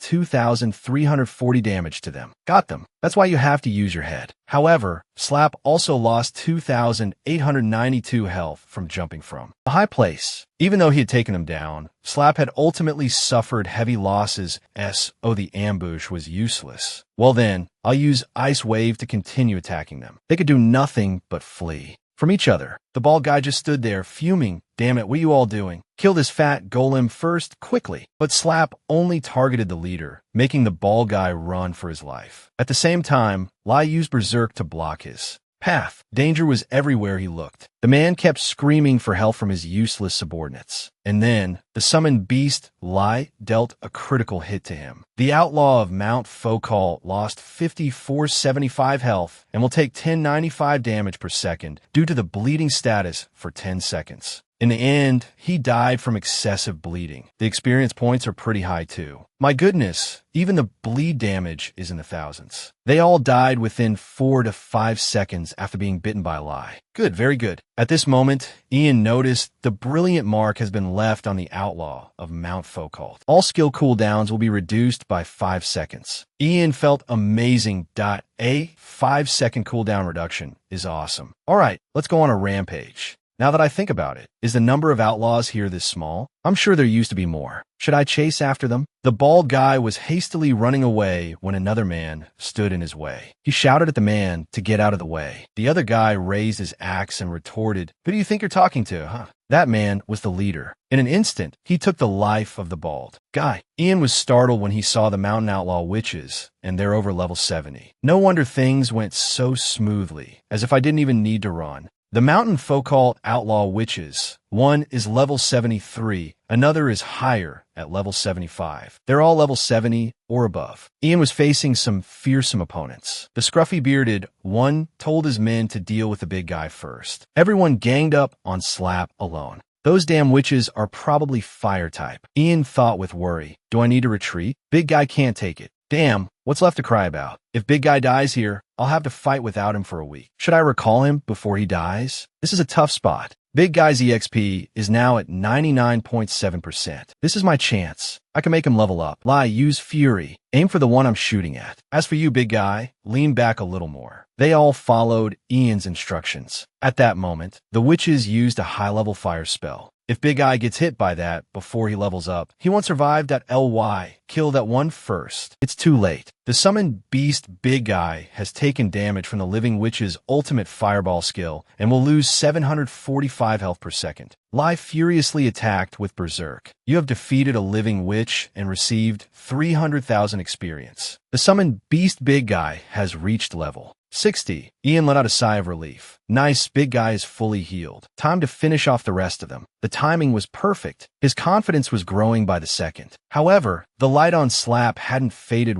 S1: 2,340 damage to them. Got them. That's why you have to use your head. However, Slap also lost 2,892 health from jumping from a high place. Even though he had taken him down, Slap had ultimately suffered heavy losses. The ambush was useless. Well then, I'll use Ice Wave to continue attacking them. They could do nothing but flee from each other. The bald guy just stood there, fuming. Damn it, what are you all doing? Kill this fat golem first, quickly. But Slap only targeted the leader, making the bald guy run for his life. At the same time, Lai used Berserk to block his path. Danger was everywhere he looked. The man kept screaming for help from his useless subordinates. And then, the summoned beast, Lai, dealt a critical hit to him. The outlaw of Mount Focal lost 5475 health and will take 1095 damage per second due to the bleeding status for 10 seconds. In the end, he died from excessive bleeding. The experience points are pretty high too. My goodness, even the bleed damage is in the thousands. They all died within 4 to 5 seconds after being bitten by a Lai. Good, very good. At this moment, Ian noticed the brilliant mark has been left on the outlaw of Mount Focalt. All skill cooldowns will be reduced by 5 seconds. Ian felt amazing. A 5-second cooldown reduction is awesome. All right, let's go on a rampage. Now that I think about it, is the number of outlaws here this small? I'm sure there used to be more. Should I chase after them? The bald guy was hastily running away when another man stood in his way. He shouted at the man to get out of the way. The other guy raised his axe and retorted, "Who do you think you're talking to, huh?" That man was the leader. In an instant, he took the life of the bald guy. Ian was startled when he saw the mountain outlaw witches, and they're over level 70. No wonder things went so smoothly, as if I didn't even need to run. The Mountain Focalt Outlaw Witches. One is level 73, another is higher at level 75. They're all level 70 or above. Ian was facing some fearsome opponents. The scruffy-bearded one told his men to deal with the big guy first. Everyone ganged up on Slap alone. Those damn witches are probably fire type. Ian thought with worry. Do I need to retreat? Big guy can't take it. Damn, what's left to cry about? If big guy dies here, I'll have to fight without him for a week. Should I recall him before he dies? This is a tough spot. Big guy's EXP is now at 99.7%. This is my chance. I can make him level up. Lai, use Fury. Aim for the one I'm shooting at. As for you, big guy, lean back a little more. They all followed Ian's instructions. At that moment, the witches used a high-level fire spell. If Big Eye gets hit by that before he levels up, he won't survive that LY. Kill that one first. It's too late. The summoned beast Big Eye has taken damage from the living witch's ultimate fireball skill and will lose 745 health per second. Lai furiously attacked with Berserk. You have defeated a living witch and received 300,000 experience. The summoned beast Big Guy has reached level 60. Ian let out a sigh of relief. Nice, Big Guy is fully healed. Time to finish off the rest of them. The timing was perfect. His confidence was growing by the second. However, the light on Slap hadn't faded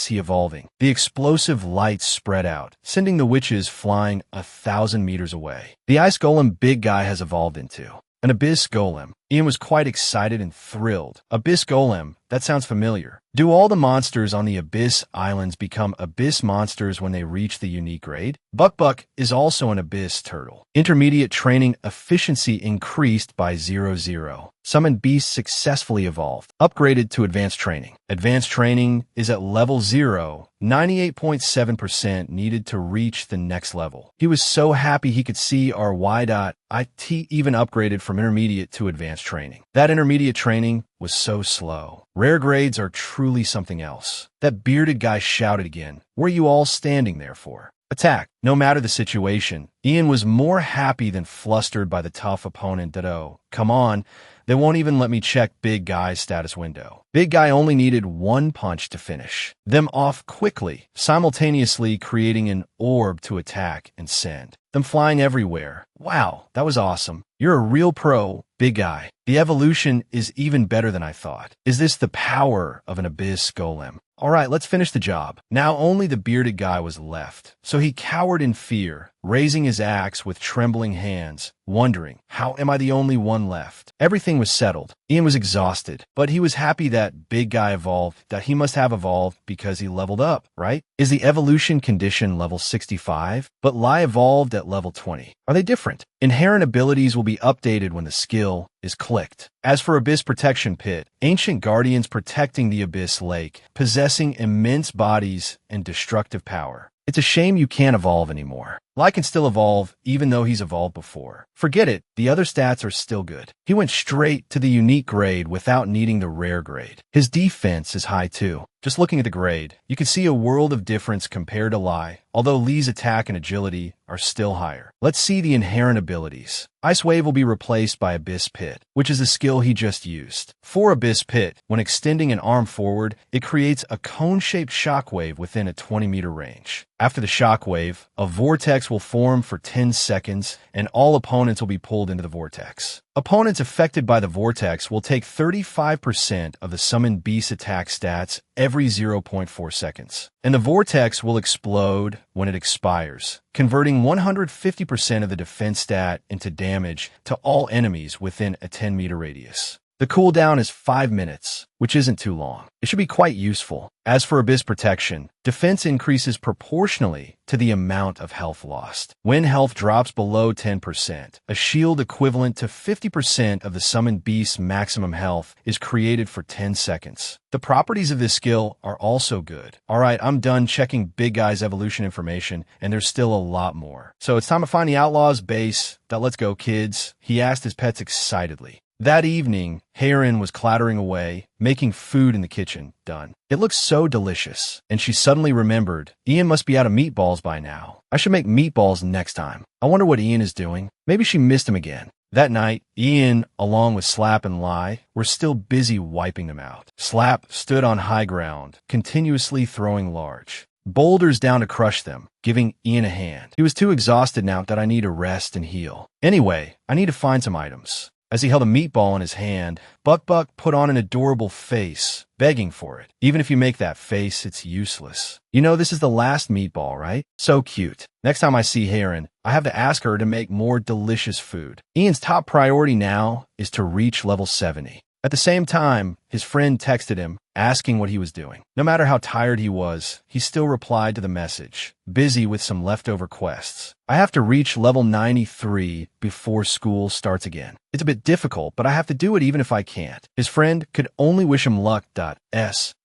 S1: he evolving. The explosive light spread out, sending the witches flying 1,000 meters away. The ice golem Big Guy has evolved into an abyss golem. Ian was quite excited and thrilled. Abyss golem, that sounds familiar. Do all the monsters on the Abyss Islands become Abyss monsters when they reach the unique grade? Buck is also an Abyss turtle. Intermediate training efficiency increased by 0.0. Summoned Beast successfully evolved. Upgraded to Advanced Training. Advanced Training is at level 0. 98.7% needed to reach the next level. He was so happy he could see our Y.IT even upgraded from Intermediate to Advanced Training. That Intermediate Training was so slow. Rare grades are truly something else. That bearded guy shouted again. What are you all standing there for? Attack. No matter the situation, Ian was more happy than flustered by the tough opponent that, oh, come on, they won't even let me check Big Guy's status window. Big Guy only needed one punch to finish them off quickly, simultaneously creating an orb to attack and send them flying everywhere. Wow, that was awesome. You're a real pro, Big Guy. The evolution is even better than I thought. Is this the power of an Abyss Golem? All right, let's finish the job. Now only the bearded guy was left, so he cowered in fear. raising his axe with trembling hands, wondering, how am I the only one left? Everything was settled. Ian was exhausted, but he was happy that big guy evolved, that he must have evolved because he leveled up, right? Is the evolution condition level 65, but Lai evolved at level 20? Are they different? Inherent abilities will be updated when the skill is clicked. As for Abyss Protection Pit, ancient guardians protecting the Abyss Lake, possessing immense bodies and destructive power. It's a shame you can't evolve anymore. Lai can still evolve, even though he's evolved before. Forget it, the other stats are still good. He went straight to the unique grade without needing the rare grade. His defense is high too. Just looking at the grade, you can see a world of difference compared to Lai, although Li's attack and agility are still higher. Let's see the inherent abilities. Ice Wave will be replaced by Abyss Pit, which is the skill he just used. For Abyss Pit, when extending an arm forward, it creates a cone-shaped shockwave within a 20-meter range. After the shockwave, a vortex will form for 10 seconds, and all opponents will be pulled into the vortex. Opponents affected by the vortex will take 35% of the summoned beast attack stats every 0.4 seconds. And the vortex will explode when it expires, converting 150% of the defense stat into damage to all enemies within a 10-meter radius. The cooldown is 5 minutes, which isn't too long. It should be quite useful. As for Abyss Protection, defense increases proportionally to the amount of health lost. When health drops below 10%, a shield equivalent to 50% of the summoned beast's maximum health is created for 10 seconds. The properties of this skill are also good. Alright, I'm done checking Big Guy's evolution information, and there's still a lot more. So it's time to find the Outlaw's base. Let's go, kids, he asked his pets excitedly. That evening, Heron was clattering away, making food in the kitchen. Done. It looked so delicious, and she suddenly remembered, Ian must be out of meatballs by now. I should make meatballs next time. I wonder what Ian is doing. Maybe she missed him again. That night, Ian, along with Slap and Lai, were still busy wiping them out. Slap stood on high ground, continuously throwing large boulders down to crush them, giving Ian a hand. He was too exhausted now that I need to rest and heal. Anyway, I need to find some items. As he held a meatball in his hand, Buck put on an adorable face, begging for it. Even if you make that face, it's useless. You know this is the last meatball, right? So cute. Next time I see Heron, I have to ask her to make more delicious food. Ian's top priority now is to reach level 70. At the same time, his friend texted him, asking what he was doing. No matter how tired he was, he still replied to the message, busy with some leftover quests. I have to reach level 93 before school starts again. It's a bit difficult, but I have to do it even if I can't. His friend could only wish him luck.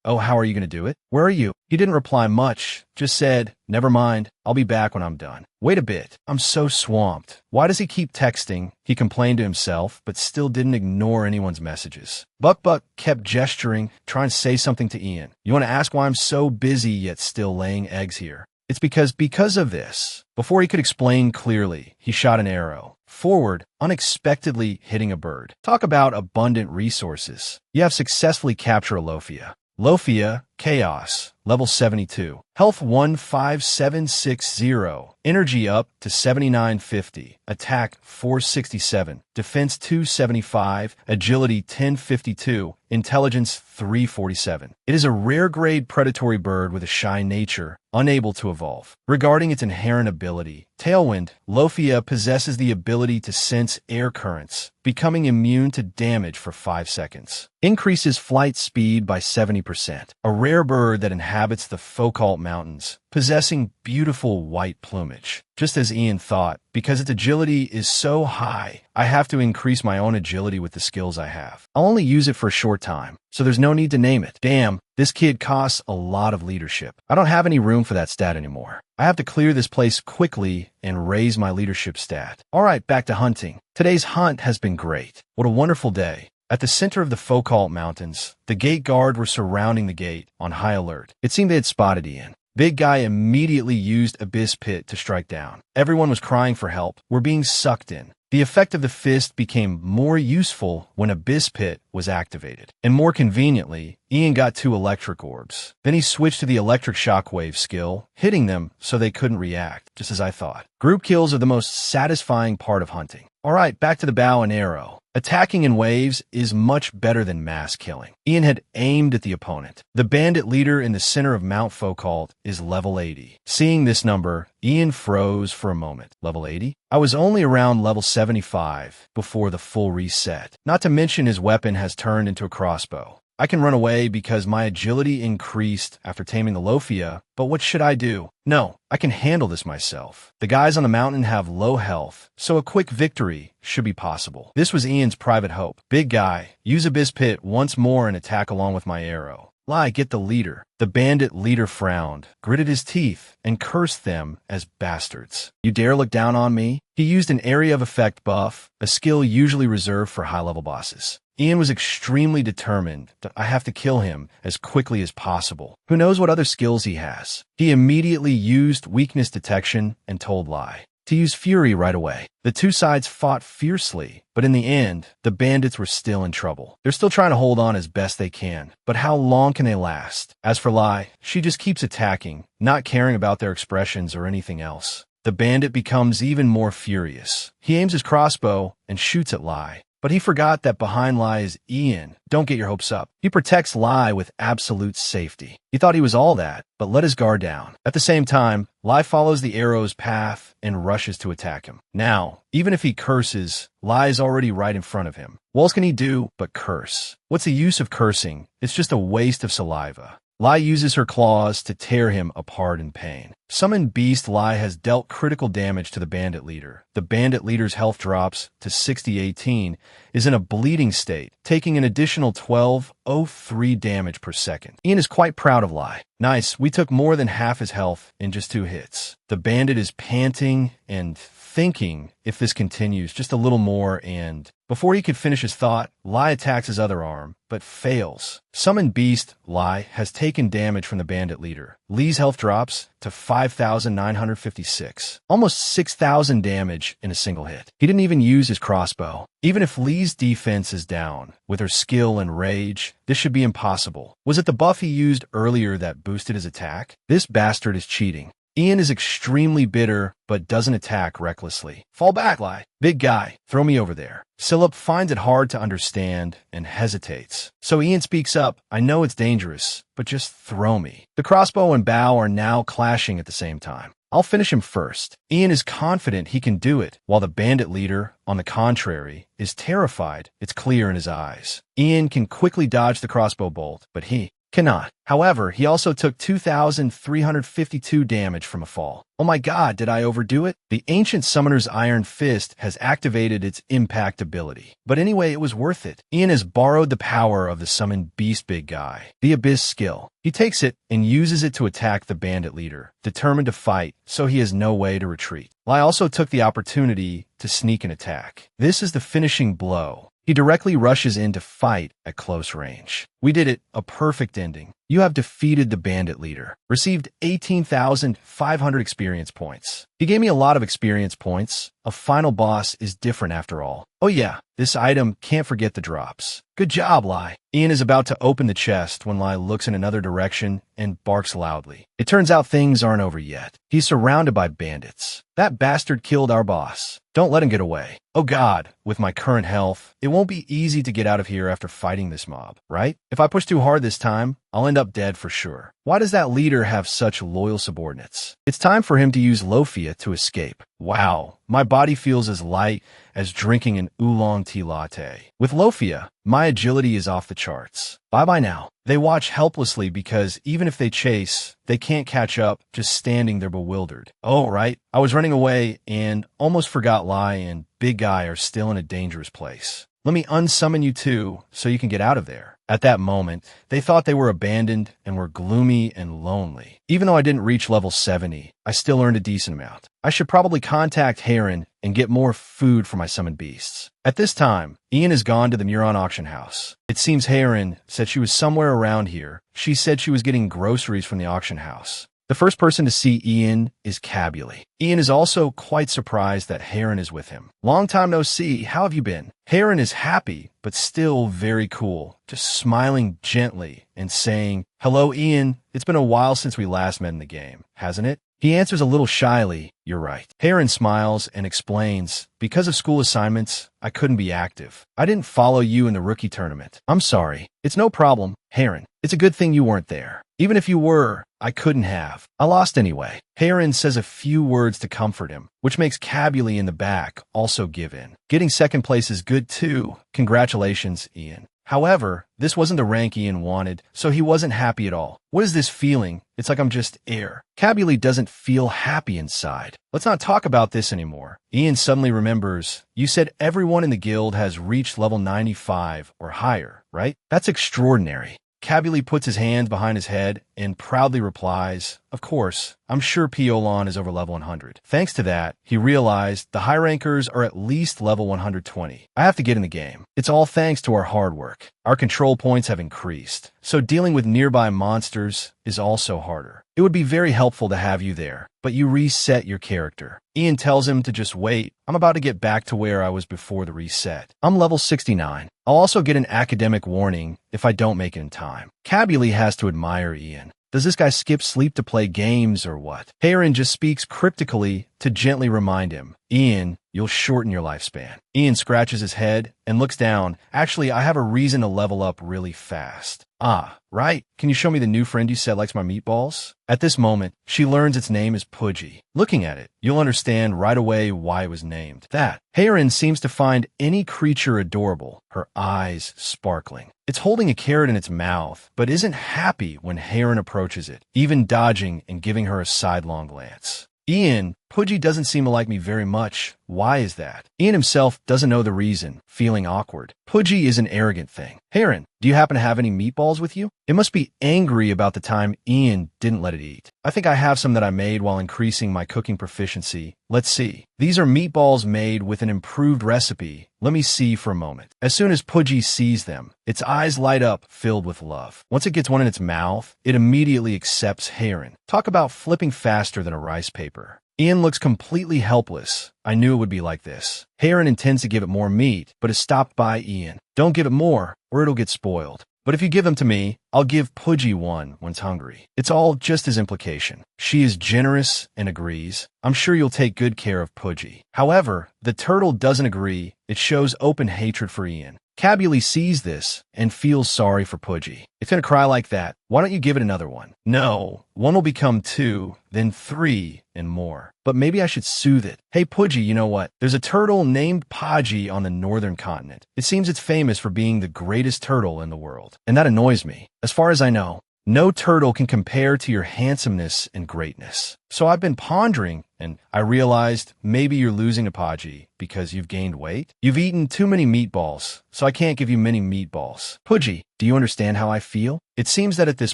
S1: Oh, how are you going to do it? Where are you? He didn't reply much, just said, never mind, I'll be back when I'm done. Wait a bit, I'm so swamped. Why does he keep texting? He complained to himself, but still didn't ignore anyone's messages. Buck kept gesturing, trying to say something to Ian. You want to ask why I'm so busy yet still laying eggs here? It's because of this. Before he could explain clearly, he shot an arrow forward, unexpectedly hitting a bird. Talk about abundant resources. You have successfully captured a Lofia. Lofia, Chaos, level 72. Health 15760. Energy up to 7950. Attack 467. Defense 275. Agility 1052. Intelligence 347. It is a rare grade predatory bird with a shy nature, unable to evolve. Regarding its inherent ability, Tailwind, Lofia possesses the ability to sense air currents, becoming immune to damage for 5 seconds. Increases flight speed by 70%. A rare bird that inhabits the Foucault Mountains, possessing beautiful white plumage. Just as Ian thought, because its agility is so high, I have to increase my own agility with the skills I have. I'll only use it for a short time, so there's no need to name it. Damn, this kid costs a lot of leadership. I don't have any room for that stat anymore. I have to clear this place quickly and raise my leadership stat. Alright, back to hunting. Today's hunt has been great. What a wonderful day. At the center of the Foucault Mountains, the gate guard were surrounding the gate, on high alert. It seemed they had spotted Ian. Big Guy immediately used Abyss Pit to strike down. Everyone was crying for help. We're being sucked in. The effect of the fist became more useful when Abyss Pit was activated. And more conveniently, Ian got 2 electric orbs. Then he switched to the electric shockwave skill, hitting them so they couldn't react, just as I thought. Group kills are the most satisfying part of hunting. Alright, back to the bow and arrow. Attacking in waves is much better than mass killing. Ian had aimed at the opponent. The bandit leader in the center of Mount Foucault is level 80. Seeing this number, Ian froze for a moment. Level 80? I was only around level 75 before the full reset. Not to mention his weapon has turned into a crossbow. I can run away because my agility increased after taming the Lofia, but what should I do? No, I can handle this myself. The guys on the mountain have low health, so a quick victory should be possible. This was Ian's private hope. Big guy, use Abyss Pit once more and attack along with my arrow. Lie, get the leader. The bandit leader frowned, gritted his teeth, and cursed them as bastards. You dare look down on me? He used an area of effect buff, a skill usually reserved for high-level bosses. Ian was extremely determined that I have to kill him as quickly as possible. Who knows what other skills he has? He immediately used weakness detection and told Lie to use Fury right away. The two sides fought fiercely, but in the end, the bandits were still in trouble. They're still trying to hold on as best they can, but how long can they last? As for Lie, she just keeps attacking, not caring about their expressions or anything else. The bandit becomes even more furious. He aims his crossbow and shoots at Lie. But he forgot that behind Lie is Ian. Don't get your hopes up. He protects Lie with absolute safety. He thought he was all that, but let his guard down. At the same time, Lie follows the arrow's path and rushes to attack him. Now, even if he curses, Lie is already right in front of him. What else can he do but curse? What's the use of cursing? It's just a waste of saliva. Lie uses her claws to tear him apart in pain. Summoned Beast Lie has dealt critical damage to the bandit leader. The bandit leader's health drops to 60-18, is in a bleeding state, taking an additional 1203 damage per second. Ian is quite proud of Lie. Nice, we took more than half his health in just 2 hits. The bandit is panting and thinking if this continues just a little more, and before he could finish his thought, Lie attacks his other arm, but fails. Summoned Beast Lie has taken damage from the bandit leader. Lee's health drops to 5,956. Almost 6,000 damage in a single hit. He didn't even use his crossbow. Even if Lee's defense is down, with her skill and rage, this should be impossible. Was it the buff he used earlier that boosted his attack? This bastard is cheating. Ian is extremely bitter, but doesn't attack recklessly. Fall back, Lie. Big guy, throw me over there. Sillip finds it hard to understand and hesitates. So Ian speaks up, I know it's dangerous, but just throw me. The crossbow and bow are now clashing at the same time. I'll finish him first. Ian is confident he can do it, while the bandit leader, on the contrary, is terrified. It's clear in his eyes. Ian can quickly dodge the crossbow bolt, but he cannot. However, he also took 2,352 damage from a fall. Oh my god, did I overdo it? The Ancient Summoner's Iron Fist has activated its impact ability. But anyway, it was worth it. Ian has borrowed the power of the summoned beast big guy, the Abyss skill. He takes it and uses it to attack the bandit leader, determined to fight, so he has no way to retreat. Lie also took the opportunity to sneak an attack. This is the finishing blow. He directly rushes in to fight at close range. We did it, a perfect ending. You have defeated the bandit leader. Received 18,500 experience points. He gave me a lot of experience points. A final boss is different after all. Oh yeah, this item, can't forget the drops. Good job, Lie. Ian is about to open the chest when Lie looks in another direction and barks loudly. It turns out things aren't over yet. He's surrounded by bandits. That bastard killed our boss. Don't let him get away. Oh god, with my current health, it won't be easy to get out of here after fighting this mob, right? If I push too hard this time, I'll end up dead for sure. Why does that leader have such loyal subordinates? It's time for him to use Lofia to escape. Wow, my body feels as light as drinking an oolong tea latte. With Lofia, my agility is off the charts. Bye-bye now. They watch helplessly because even if they chase, they can't catch up, just standing there bewildered. Oh, right, I was running away and almost forgot Lie and Big Guy are still in a dangerous place. Let me unsummon you too, so you can get out of there. At that moment, they thought they were abandoned and were gloomy and lonely. Even though I didn't reach level 70, I still earned a decent amount. I should probably contact Heron and get more food for my summoned beasts. At this time, Ian has gone to the Muron auction house. It seems Heron said she was somewhere around here. She said she was getting groceries from the auction house. The first person to see Ian is Cabuli. Ian is also quite surprised that Heron is with him. Long time no see, how have you been? Heron is happy, but still very cool, just smiling gently and saying, Hello, Ian. It's been a while since we last met in the game, hasn't it? He answers a little shyly, "You're right." Heron smiles and explains, "Because of school assignments, I couldn't be active. I didn't follow you in the rookie tournament. I'm sorry." "It's no problem, Heron. It's a good thing you weren't there. Even if you were, I couldn't have. I lost anyway." Heron says a few words to comfort him, which makes Cabuly in the back also give in. "Getting second place is good too. Congratulations, Ian." However, this wasn't the rank Ian wanted, so he wasn't happy at all. "What is this feeling? It's like I'm just air." Cabuly doesn't feel happy inside. "Let's not talk about this anymore." Ian suddenly remembers, "You said everyone in the guild has reached level 95 or higher, right? That's extraordinary." Cabuly puts his hands behind his head and proudly replies, "Of course, I'm sure Piolan is over level 100. Thanks to that, he realized the high rankers are at least level 120. I have to get in the game. It's all thanks to our hard work. Our control points have increased, so dealing with nearby monsters is also harder. It would be very helpful to have you there, but you reset your character." Ian tells him to just wait. "I'm about to get back to where I was before the reset. I'm level 69. I'll also get an academic warning if I don't make it in time." Cabuly has to admire Ian. Does this guy skip sleep to play games or what? Heron just speaks cryptically to gently remind him, "Ian, you'll shorten your lifespan." Ian scratches his head and looks down. "Actually, I have a reason to level up really fast." "Ah, right. Can you show me the new friend you said likes my meatballs?" At this moment, she learns its name is Pudgy. Looking at it, you'll understand right away why it was named that. Heron seems to find any creature adorable, her eyes sparkling. It's holding a carrot in its mouth, but isn't happy when Heron approaches it, even dodging and giving her a sidelong glance. "Ian, Pudgy doesn't seem to like me very much. Why is that?" Ian himself doesn't know the reason, feeling awkward. Pudgy is an arrogant thing. "Heron, do you happen to have any meatballs with you?" It must be angry about the time Ian didn't let it eat. "I think I have some that I made while increasing my cooking proficiency. Let's see. These are meatballs made with an improved recipe. Let me see for a moment." As soon as Pudgy sees them, its eyes light up, filled with love. Once it gets one in its mouth, it immediately accepts Heron. Talk about flipping faster than a rice paper. Ian looks completely helpless. "I knew it would be like this." Heron intends to give it more meat, but is stopped by Ian. "Don't give it more, or it'll get spoiled. But if you give them to me, I'll give Pudgy one when it's hungry." It's all just his implication. She is generous and agrees. "I'm sure you'll take good care of Pudgy." However, the turtle doesn't agree. It shows open hatred for Ian. Cabuly sees this and feels sorry for Pudgy. "It's gonna cry like that. Why don't you give it another one?" "No, one will become 2, then 3, and more. But maybe I should soothe it." "Hey Pudgy, you know what? There's a turtle named Podgy on the northern continent. It seems it's famous for being the greatest turtle in the world. And that annoys me. As far as I know, no turtle can compare to your handsomeness and greatness. So I've been pondering, and I realized maybe you're losing to Podgy because you've gained weight. You've eaten too many meatballs, so I can't give you many meatballs. Pudgy, do you understand how I feel?" It seems that at this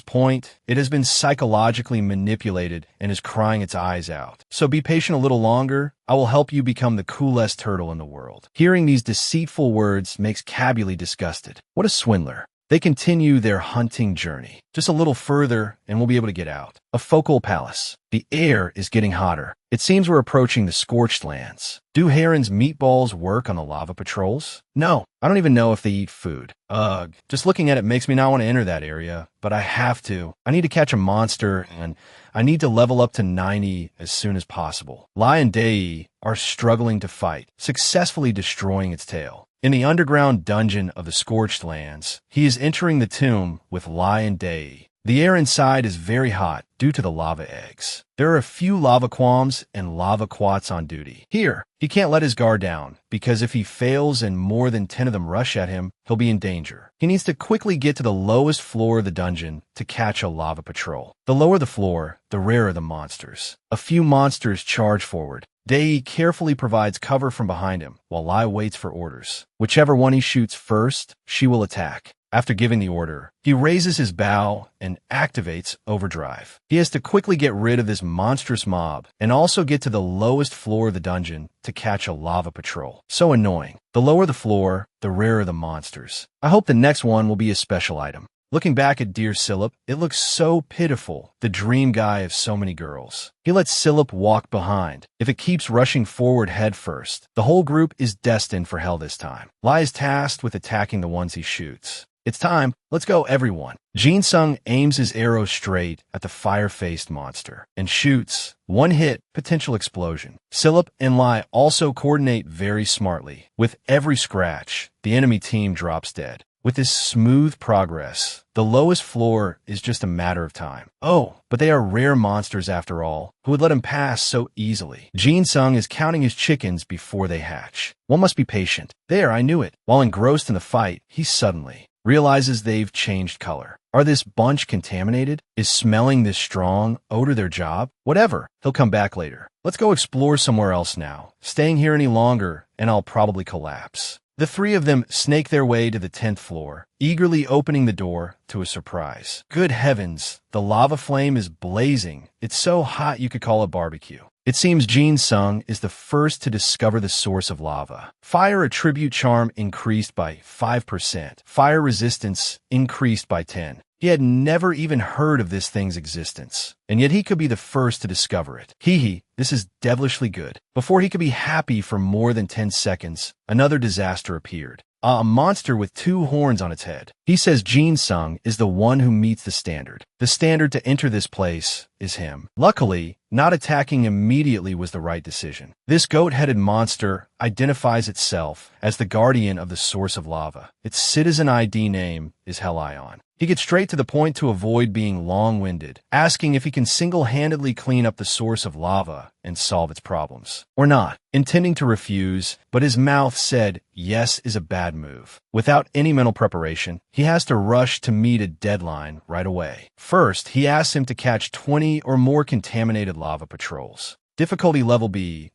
S1: point, it has been psychologically manipulated and is crying its eyes out. "So be patient a little longer. I will help you become the coolest turtle in the world." Hearing these deceitful words makes Cabuly disgusted. What a swindler. They continue their hunting journey. Just a little further and we'll be able to get out. A focal palace. The air is getting hotter. It seems we're approaching the scorched lands. Do Heron's meatballs work on the lava patrols? No, I don't even know if they eat food. Ugh, just looking at it makes me not want to enter that area, but I have to. I need to catch a monster and I need to level up to 90 as soon as possible. Lion Dei are struggling to fight, successfully destroying its tail. In the underground dungeon of the Scorched Lands, he is entering the tomb with Lion Dei. The air inside is very hot due to the lava eggs. There are a few lava qualms and lava quats on duty. Here, he can't let his guard down, because if he fails and more than 10 of them rush at him, he'll be in danger. He needs to quickly get to the lowest floor of the dungeon to catch a lava patrol. The lower the floor, the rarer the monsters. A few monsters charge forward. Dei carefully provides cover from behind him, while Lai waits for orders. Whichever one he shoots first, she will attack. After giving the order, he raises his bow and activates overdrive. He has to quickly get rid of this monstrous mob and also get to the lowest floor of the dungeon to catch a lava patrol. So annoying. The lower the floor, the rarer the monsters. I hope the next one will be a special item. Looking back at dear Sillip, it looks so pitiful, the dream guy of so many girls. He lets Sillip walk behind. If it keeps rushing forward head first, the whole group is destined for hell this time. Lai is tasked with attacking the ones he shoots. It's time. Let's go, everyone. Jin Sung aims his arrow straight at the fire-faced monster and shoots. One hit, potential explosion. Silip and Lai also coordinate very smartly. With every scratch, the enemy team drops dead. With this smooth progress, the lowest floor is just a matter of time. Oh, but they are rare monsters after all. Who would let him pass so easily? Jin Sung is counting his chickens before they hatch. One must be patient. There, I knew it. While engrossed in the fight, he suddenly realizes they've changed color. Are this bunch contaminated? Is smelling this strong odor their job? Whatever, he'll come back later. Let's go explore somewhere else now. Staying here any longer, and I'll probably collapse. The three of them snake their way to the 10th floor, eagerly opening the door to a surprise. Good heavens, the lava flame is blazing. It's so hot you could call it barbecue. It seems Jin Sung is the first to discover the source of lava. Fire attribute charm increased by 5%. Fire resistance increased by 10. He had never even heard of this thing's existence, and yet he could be the first to discover it. Hee, this is devilishly good. Before he could be happy for more than 10 seconds, another disaster appeared. A monster with 2 horns on its head. He says Jin Sung is the one who meets the standard. The standard to enter this place is him. Luckily, not attacking immediately was the right decision. This goat-headed monster identifies itself as the guardian of the source of lava. Its citizen ID name is Helion. He gets straight to the point to avoid being long-winded, asking if he can single-handedly clean up the source of lava and solve its problems. Or not, intending to refuse, but his mouth said yes is a bad move. Without any mental preparation, he has to rush to meet a deadline right away. First, he asks him to catch 20 or more contaminated lava patrols. Difficulty level B.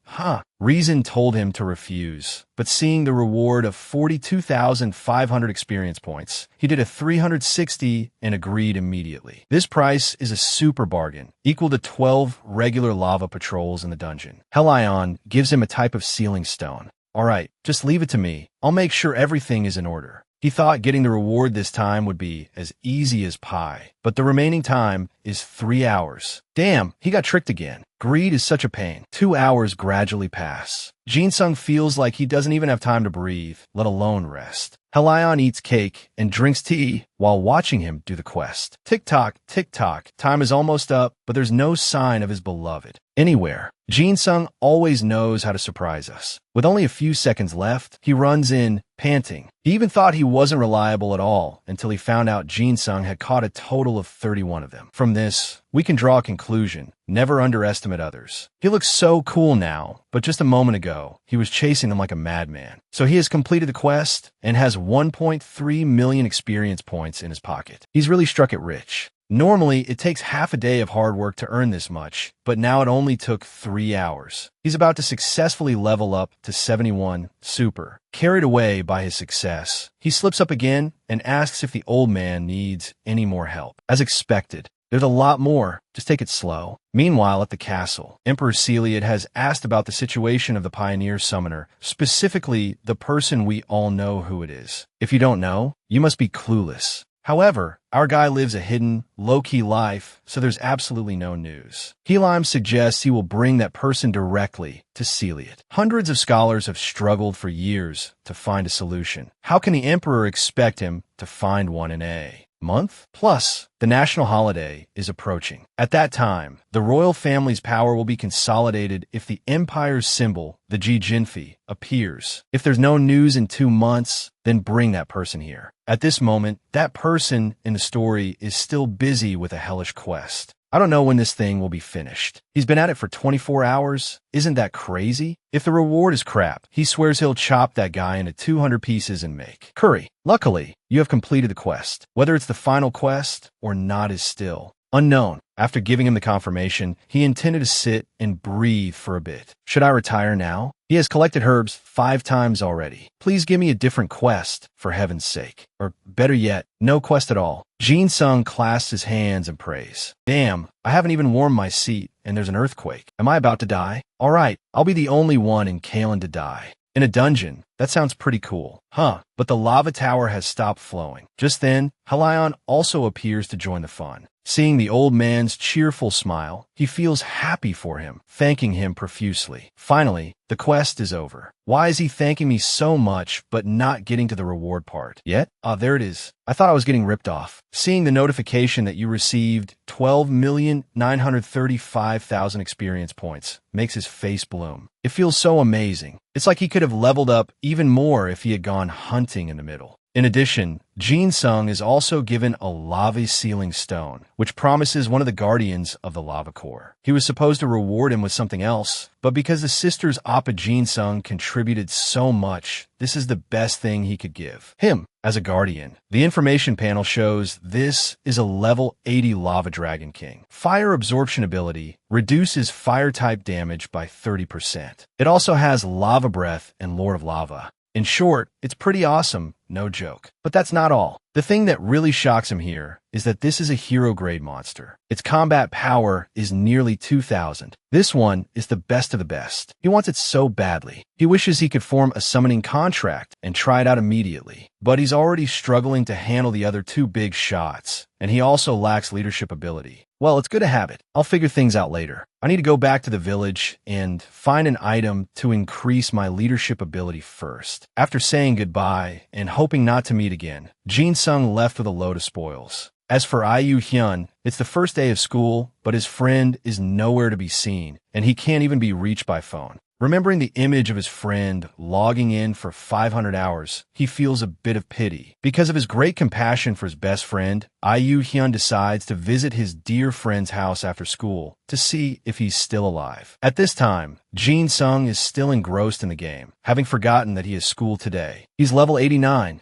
S1: Reason told him to refuse, but seeing the reward of 42,500 experience points, he did a 360 and agreed immediately. This price is a super bargain, equal to 12 regular lava patrols in the dungeon. Helion gives him a type of sealing stone. All right, just leave it to me. I'll make sure everything is in order. He thought getting the reward this time would be as easy as pie, but the remaining time is 3 hours. Damn, he got tricked again. Greed is such a pain. 2 hours gradually pass. Jin Sung feels like he doesn't even have time to breathe, let alone rest. Helion eats cake and drinks tea while watching him do the quest. Tick-tock, tick-tock. Time is almost up, but there's no sign of his beloved anywhere. Jin Sung always knows how to surprise us. With only a few seconds left, he runs in, panting. He even thought he wasn't reliable at all until he found out Jin Sung had caught a total of 31 of them. From this, we can draw a conclusion. Never underestimate others. He looks so cool now, but just a moment ago, he was chasing them like a madman. So he has completed the quest and has 1.3 million experience points in his pocket. He's really struck it rich. Normally, it takes half a day of hard work to earn this much, but now it only took 3 hours. He's about to successfully level up to 71 super. Carried away by his success, he slips up again and asks if the old man needs any more help. As expected, there's a lot more. Just take it slow. Meanwhile, at the castle, Emperor Celiad has asked about the situation of the Pioneer Summoner, specifically the person we all know who it is. If you don't know, you must be clueless. However, our guy lives a hidden, low-key life, so there's absolutely no news. Helion suggests he will bring that person directly to Celiad. Hundreds of scholars have struggled for years to find a solution. How can the Emperor expect him to find one in a month? Plus, the national holiday is approaching. At that time, the royal family's power will be consolidated if the Empire's symbol, the Jinfi, appears. If there's no news in 2 months, then bring that person here. At this moment, that person in the story is still busy with a hellish quest. I don't know when this thing will be finished. He's been at it for 24 hours. Isn't that crazy? If the reward is crap, he swears he'll chop that guy into 200 pieces and make curry. Luckily, you have completed the quest. Whether it's the final quest or not is still unknown. After giving him the confirmation, he intended to sit and breathe for a bit. Should I retire now? He has collected herbs 5 times already. Please give me a different quest, for heaven's sake. Or better yet, no quest at all. Jin Sung clasps his hands and prays. Damn, I haven't even warmed my seat, and there's an earthquake. Am I about to die? All right, I'll be the only one in Kalen to die. In a dungeon, that sounds pretty cool. But the lava tower has stopped flowing. Just then, Helion also appears to join the fun. Seeing the old man's cheerful smile, he feels happy for him, thanking him profusely. Finally, the quest is over. Why is he thanking me so much but not getting to the reward part yet? Ah, there it is. I thought I was getting ripped off. Seeing the notification that you received 12,935,000 experience points makes his face bloom. It feels so amazing. It's like he could have leveled up even more if he had gone hunting in the middle. In addition, Jin Sung is also given a lava sealing stone, which promises one of the guardians of the lava core. He was supposed to reward him with something else, but because the sisters Appa Jin Sung contributed so much, this is the best thing he could give him as a guardian. The information panel shows this is a level 80 Lava Dragon King. Fire absorption ability reduces fire-type damage by 30%. It also has Lava Breath and Lord of Lava. In short, it's pretty awesome, no joke. But that's not all. The thing that really shocks him here is that this is a hero-grade monster. Its combat power is nearly 2,000. This one is the best of the best. He wants it so badly. He wishes he could form a summoning contract and try it out immediately. But he's already struggling to handle the other two big shots, and he also lacks leadership ability. Well, it's good to have it. I'll figure things out later. I need to go back to the village and find an item to increase my leadership ability first. After saying goodbye and hoping not to meet again, Jin Sung left with a load of spoils. As for Yu Hyun, it's the first day of school, but his friend is nowhere to be seen, and he can't even be reached by phone. Remembering the image of his friend logging in for 500 hours, he feels a bit of pity. Because of his great compassion for his best friend, Yu Hyun decides to visit his dear friend's house after school to see if he's still alive. At this time, Jin Sung is still engrossed in the game, having forgotten that he has school today. He's level 89,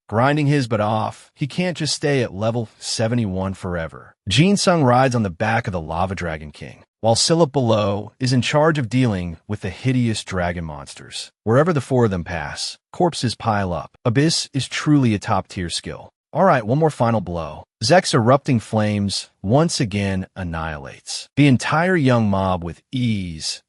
S1: grinding his butt off. He can't just stay at level 71 forever. Jin Sung rides on the back of the Lava Dragon King, while Silip below is in charge of dealing with the hideous dragon monsters. Wherever the four of them pass, corpses pile up. Abyss is truly a top-tier skill. Alright, one more final blow. Zek's erupting flames once again annihilates the entire young mob with ease.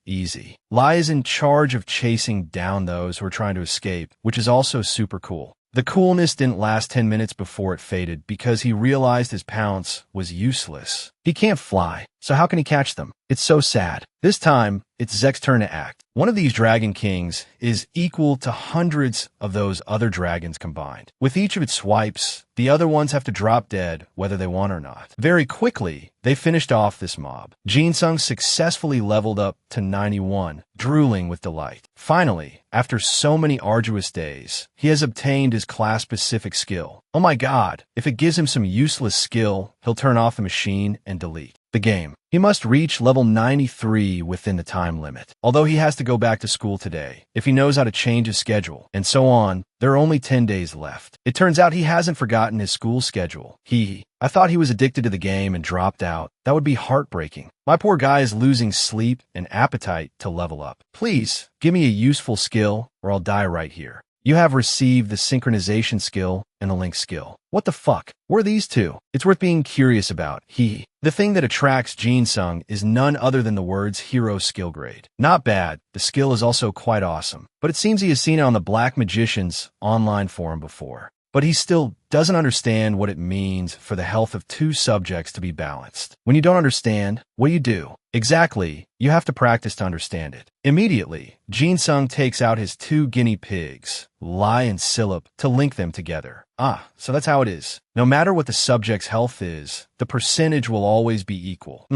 S1: Lai is in charge of chasing down those who are trying to escape, which is also super cool. The coolness didn't last 10 minutes before it faded because he realized his pounce was useless. He can't fly, so how can he catch them? It's so sad. This time, it's Zek's turn to act. One of these Dragon Kings is equal to hundreds of those other dragons combined. With each of its swipes, the other ones have to drop dead whether they want or not. Very quickly, they finished off this mob. Jin Sung successfully leveled up to 91, drooling with delight. Finally, after so many arduous days, he has obtained his class-specific skill. Oh my god, if it gives him some useless skill, he'll turn off the machine and delete the game. He must reach level 93 within the time limit, although he has to go back to school today, if he knows how to change his schedule, and so on. There are only 10 days left. It turns out he hasn't forgotten his school schedule. I thought he was addicted to the game and dropped out. That would be heartbreaking. My poor guy is losing sleep and appetite to level up. Please, give me a useful skill, or I'll die right here. You have received the synchronization skill and the link skill. What the fuck? Where are these two? It's worth being curious about. The thing that attracts Jin Sung is none other than the words hero skill grade. Not bad. The skill is also quite awesome. But it seems he has seen it on the Black Magician's online forum before. But he still doesn't understand what it means for the health of two subjects to be balanced. When you don't understand, what do you do? Exactly, you have to practice to understand it. Immediately, Jin Sung takes out his two guinea pigs, Lai and Silip, to link them together. So that's how it is. No matter what the subject's health is, the percentage will always be equal.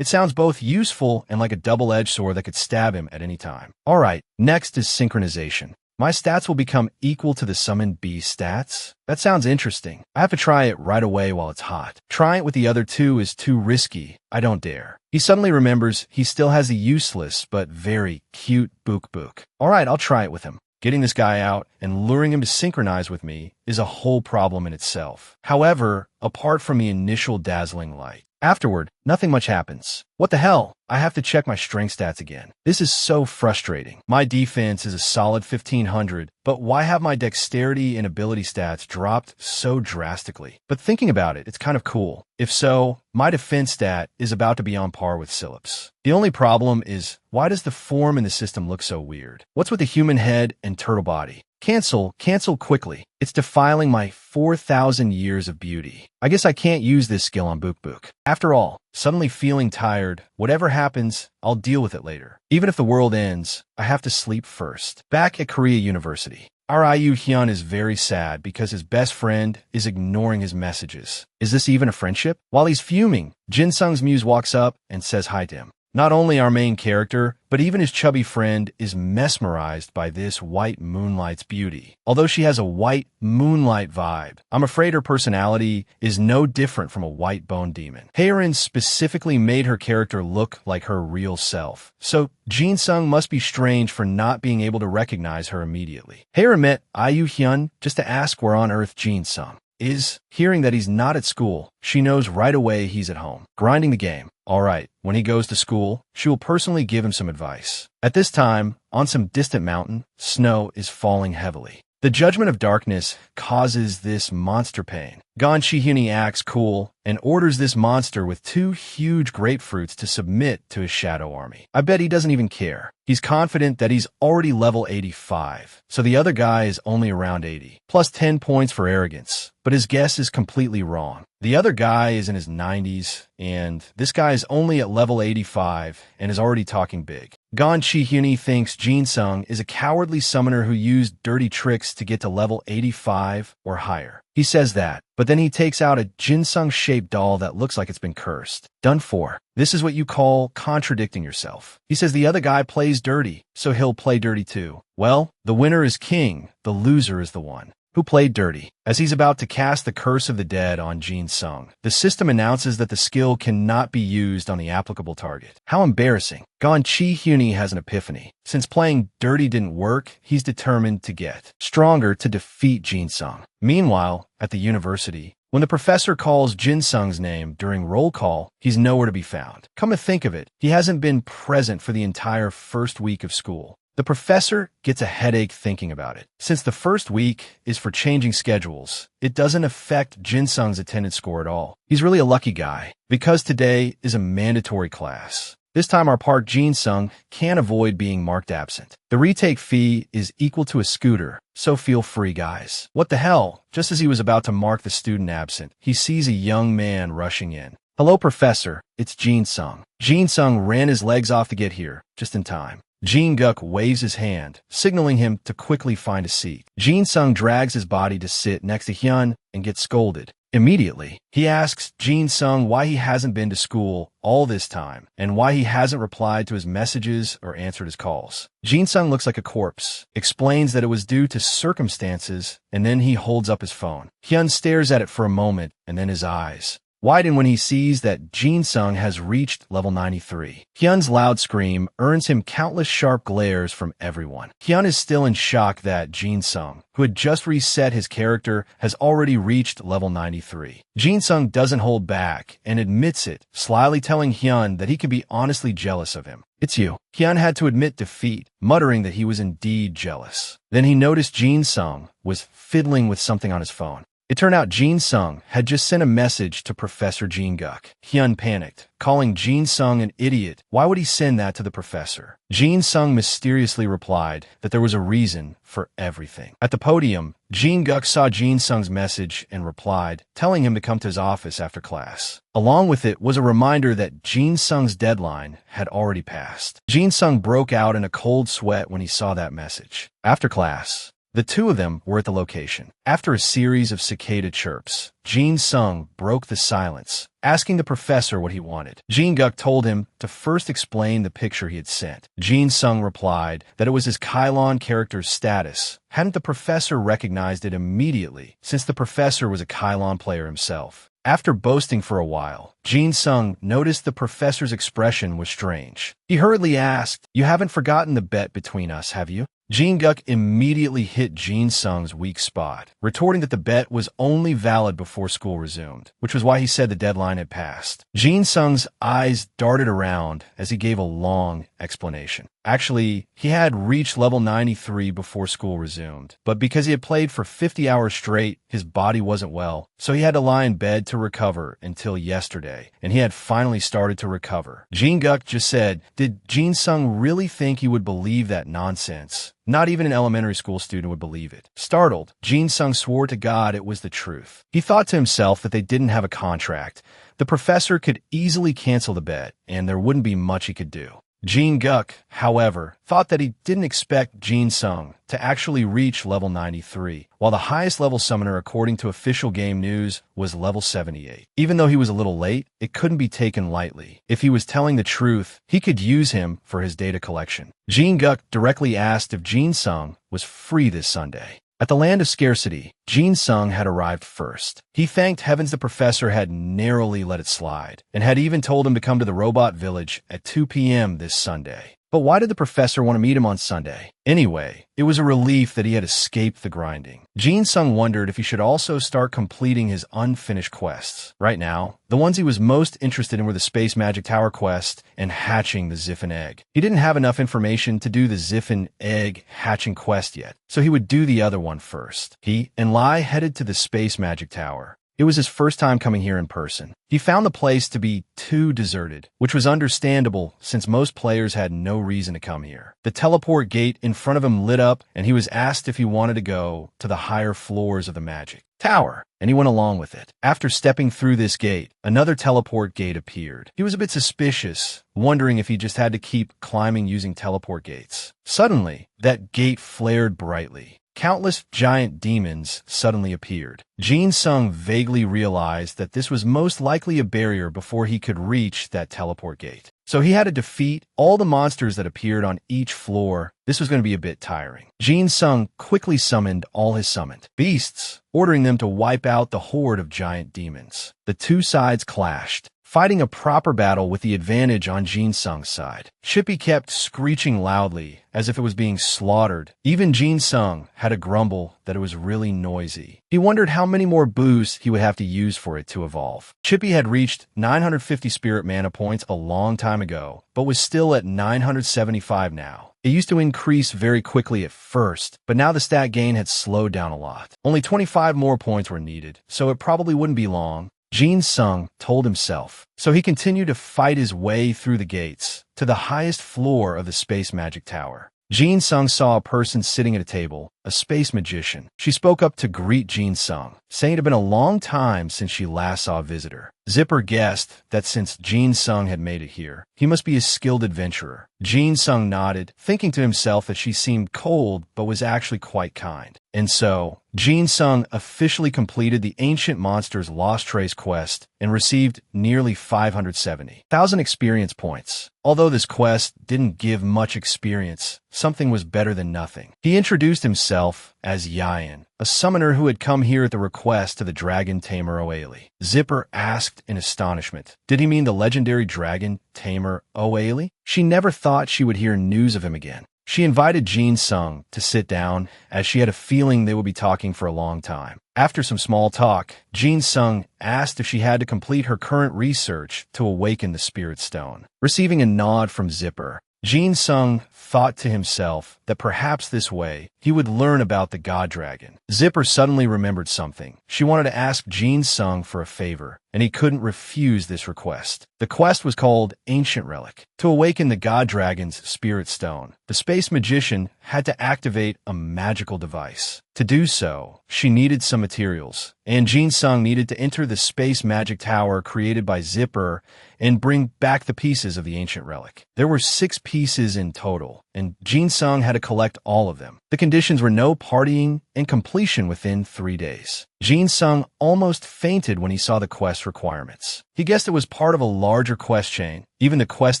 S1: It sounds both useful and like a double-edged sword that could stab him at any time. Alright, next is synchronization. My stats will become equal to the summoned beast stats? That sounds interesting. I have to try it right away while it's hot. Trying it with the other two is too risky. I don't dare. He suddenly remembers he still has the useless but very cute Book. Alright, I'll try it with him. Getting this guy out and luring him to synchronize with me is a whole problem in itself. However, apart from the initial dazzling light, afterward, nothing much happens. What the hell? I have to check my strength stats again. This is so frustrating. My defense is a solid 1500, but why have my dexterity and ability stats dropped so drastically? But thinking about it, it's kind of cool. If so, my defense stat is about to be on par with Silip's. The only problem is, why does the form in the system look so weird? What's with the human head and turtle body? Cancel, cancel quickly. It's defiling my 4,000 years of beauty. I guess I can't use this skill on Book Book. After all, suddenly feeling tired, whatever happens, I'll deal with it later. Even if the world ends, I have to sleep first. Back at Korea University, our IU Hyun is very sad because his best friend is ignoring his messages. Is this even a friendship? While he's fuming, Jin Sung's muse walks up and says hi to him. Not only our main character, but even his chubby friend is mesmerized by this white moonlight's beauty. Although she has a white moonlight vibe, I'm afraid her personality is no different from a white bone demon. Haerin specifically made her character look like her real self, so Jin Sung must be strange for not being able to recognize her immediately. Haerin met IU Hyun just to ask where on earth Jin Sung is. Hearing that he's not at school, she knows right away he's at home, grinding the game. All right, when he goes to school, she will personally give him some advice. At this time, on some distant mountain, snow is falling heavily. The judgment of darkness causes this monster pain. Gon Chi-hyuni acts cool and orders this monster with 2 huge grapefruits to submit to his shadow army. I bet he doesn't even care. He's confident that he's already level 85, so the other guy is only around 80, plus 10 points for arrogance. But his guess is completely wrong. The other guy is in his 90s, and this guy is only at level 85 and is already talking big. Gon Chi-hyuni thinks Jin Sung is a cowardly summoner who used dirty tricks to get to level 85 or higher. He says that, but then he takes out a Jin Sung-shaped doll that looks like it's been cursed. Done for. This is what you call contradicting yourself. He says the other guy plays dirty, so he'll play dirty too. Well, the winner is king, the loser is the one who played dirty. As he's about to cast the Curse of the Dead on Jin Sung, the system announces that the skill cannot be used on the applicable target. How embarrassing. Gon Chi-hyuni has an epiphany. Since playing dirty didn't work, he's determined to get stronger to defeat Jin Sung. Meanwhile, at the university, when the professor calls Jin Sung's name during roll call, he's nowhere to be found. Come to think of it, he hasn't been present for the entire first week of school. The professor gets a headache thinking about it. Since the first week is for changing schedules, it doesn't affect Jin Sung's attendance score at all. He's really a lucky guy, because today is a mandatory class. This time our Park Jin Sung can't avoid being marked absent. The retake fee is equal to a scooter, so feel free, guys. What the hell? Just as he was about to mark the student absent, he sees a young man rushing in. Hello, professor. It's Jin Sung. Jin Sung ran his legs off to get here, just in time. Jin Guk waves his hand, signaling him to quickly find a seat. Jin Sung drags his body to sit next to Hyun and gets scolded. Immediately, he asks Jin Sung why he hasn't been to school all this time and why he hasn't replied to his messages or answered his calls. Jin Sung looks like a corpse, explains that it was due to circumstances, and then he holds up his phone. Hyun stares at it for a moment and then his eyes widen when he sees that Jin Sung has reached level 93. Hyun's loud scream earns him countless sharp glares from everyone. Hyun is still in shock that Jin Sung, who had just reset his character, has already reached level 93. Jin Sung doesn't hold back and admits it, slyly telling Hyun that he can be honestly jealous of him. It's you. Hyun had to admit defeat, muttering that he was indeed jealous. Then he noticed Jin Sung was fiddling with something on his phone. It turned out Jin Sung had just sent a message to Professor Jin Guk. Hyun panicked, calling Jin Sung an idiot. Why would he send that to the professor? Jin Sung mysteriously replied that there was a reason for everything. At the podium, Jin Guk saw Jin Sung's message and replied, telling him to come to his office after class. Along with it was a reminder that Jin Sung's deadline had already passed. Jin Sung broke out in a cold sweat when he saw that message. After class, the two of them were at the location. After a series of cicada chirps, Jin Sung broke the silence, asking the professor what he wanted. Jin Guk told him to first explain the picture he had sent. Jin Sung replied that it was his Kylon character's status. Hadn't the professor recognized it immediately, since the professor was a Kylon player himself? After boasting for a while, Jin Sung noticed the professor's expression was strange. He hurriedly asked, "You haven't forgotten the bet between us, have you?" Jin Guk immediately hit Jin Sung's weak spot, retorting that the bet was only valid before school resumed, which was why he said the deadline had passed. Jin Sung's eyes darted around as he gave a long explanation. Actually, he had reached level 93 before school resumed, but because he had played for 50 hours straight, his body wasn't well, so he had to lie in bed to recover until yesterday, and he had finally started to recover. Jin Guk just said, "Did Jin Sung really think he would believe that nonsense?" Not even an elementary school student would believe it. Startled, Jin Sung swore to God it was the truth. He thought to himself that they didn't have a contract. The professor could easily cancel the bet, and there wouldn't be much he could do. Jin Guk, however, thought that he didn't expect Jin Sung to actually reach level 93, while the highest level summoner according to official game news was level 78. Even though he was a little late, it couldn't be taken lightly. If he was telling the truth, he could use him for his data collection. Jin Guk directly asked if Jin Sung was free this Sunday. At the land of scarcity, Jin Sung had arrived first. He thanked heavens the professor had narrowly let it slide, and had even told him to come to the robot village at 2 p.m. this Sunday. But why did the professor want to meet him on Sunday? Anyway, it was a relief that he had escaped the grinding. Jin Sung wondered if he should also start completing his unfinished quests. Right now, the ones he was most interested in were the Space Magic Tower quest and hatching the Ziffin egg. He didn't have enough information to do the Ziffin egg hatching quest yet, so he would do the other one first. He and Lai headed to the Space Magic Tower. It was his first time coming here in person. He found the place to be too deserted, which was understandable since most players had no reason to come here. The teleport gate in front of him lit up, and he was asked if he wanted to go to the higher floors of the magic tower, and he went along with it. After stepping through this gate, another teleport gate appeared. He was a bit suspicious, wondering if he just had to keep climbing using teleport gates. Suddenly, that gate flared brightly. Countless giant demons suddenly appeared. Jin Sung vaguely realized that this was most likely a barrier before he could reach that teleport gate. So he had to defeat all the monsters that appeared on each floor. This was going to be a bit tiring. Jin Sung quickly summoned all his summoned beasts, ordering them to wipe out the horde of giant demons. The two sides clashed, fighting a proper battle with the advantage on Jin Sung's side. Chippy kept screeching loudly as if it was being slaughtered. Even Jin Sung had a grumble that it was really noisy. He wondered how many more boosts he would have to use for it to evolve. Chippy had reached 950 spirit mana points a long time ago, but was still at 975 now. It used to increase very quickly at first, but now the stat gain had slowed down a lot. Only 25 more points were needed, so it probably wouldn't be long. Jin Sung told himself, so he continued to fight his way through the gates to the highest floor of the Space Magic Tower. Jin Sung saw a person sitting at a table, a space magician. She spoke up to greet Jin Sung, saying it had been a long time since she last saw a visitor. Zipper guessed that since Jin Sung had made it here, he must be a skilled adventurer. Jin Sung nodded, thinking to himself that she seemed cold but was actually quite kind. And so, Jin Sung officially completed the Ancient Monsters Lost Trace quest and received nearly 570,000 experience points. Although this quest didn't give much experience, something was better than nothing. He introduced himself as Yayan, a summoner who had come here at the request of the dragon tamer Oailey. Zipper asked in astonishment, did he mean the legendary dragon tamer Oailey? She never thought she would hear news of him again. She invited Jin Sung to sit down, as she had a feeling they would be talking for a long time. After some small talk, Jin Sung asked if she had to complete her current research to awaken the Spirit Stone. Receiving a nod from Zipper, Jin Sung thought to himself that perhaps this way he would learn about the God Dragon. Zipper suddenly remembered something. She wanted to ask Jin Sung for a favor, and he couldn't refuse this request. The quest was called Ancient Relic. To awaken the God Dragon's Spirit Stone, the space magician had to activate a magical device. To do so, she needed some materials, and Jin Sung needed to enter the Space Magic Tower created by Zipper and bring back the pieces of the Ancient Relic. There were 6 pieces in total, and Jin Sung had to collect all of them. The conditions were no partying and completion within 3 days. Jin Sung almost fainted when he saw the quest requirements. He guessed it was part of a larger quest chain. Even the quest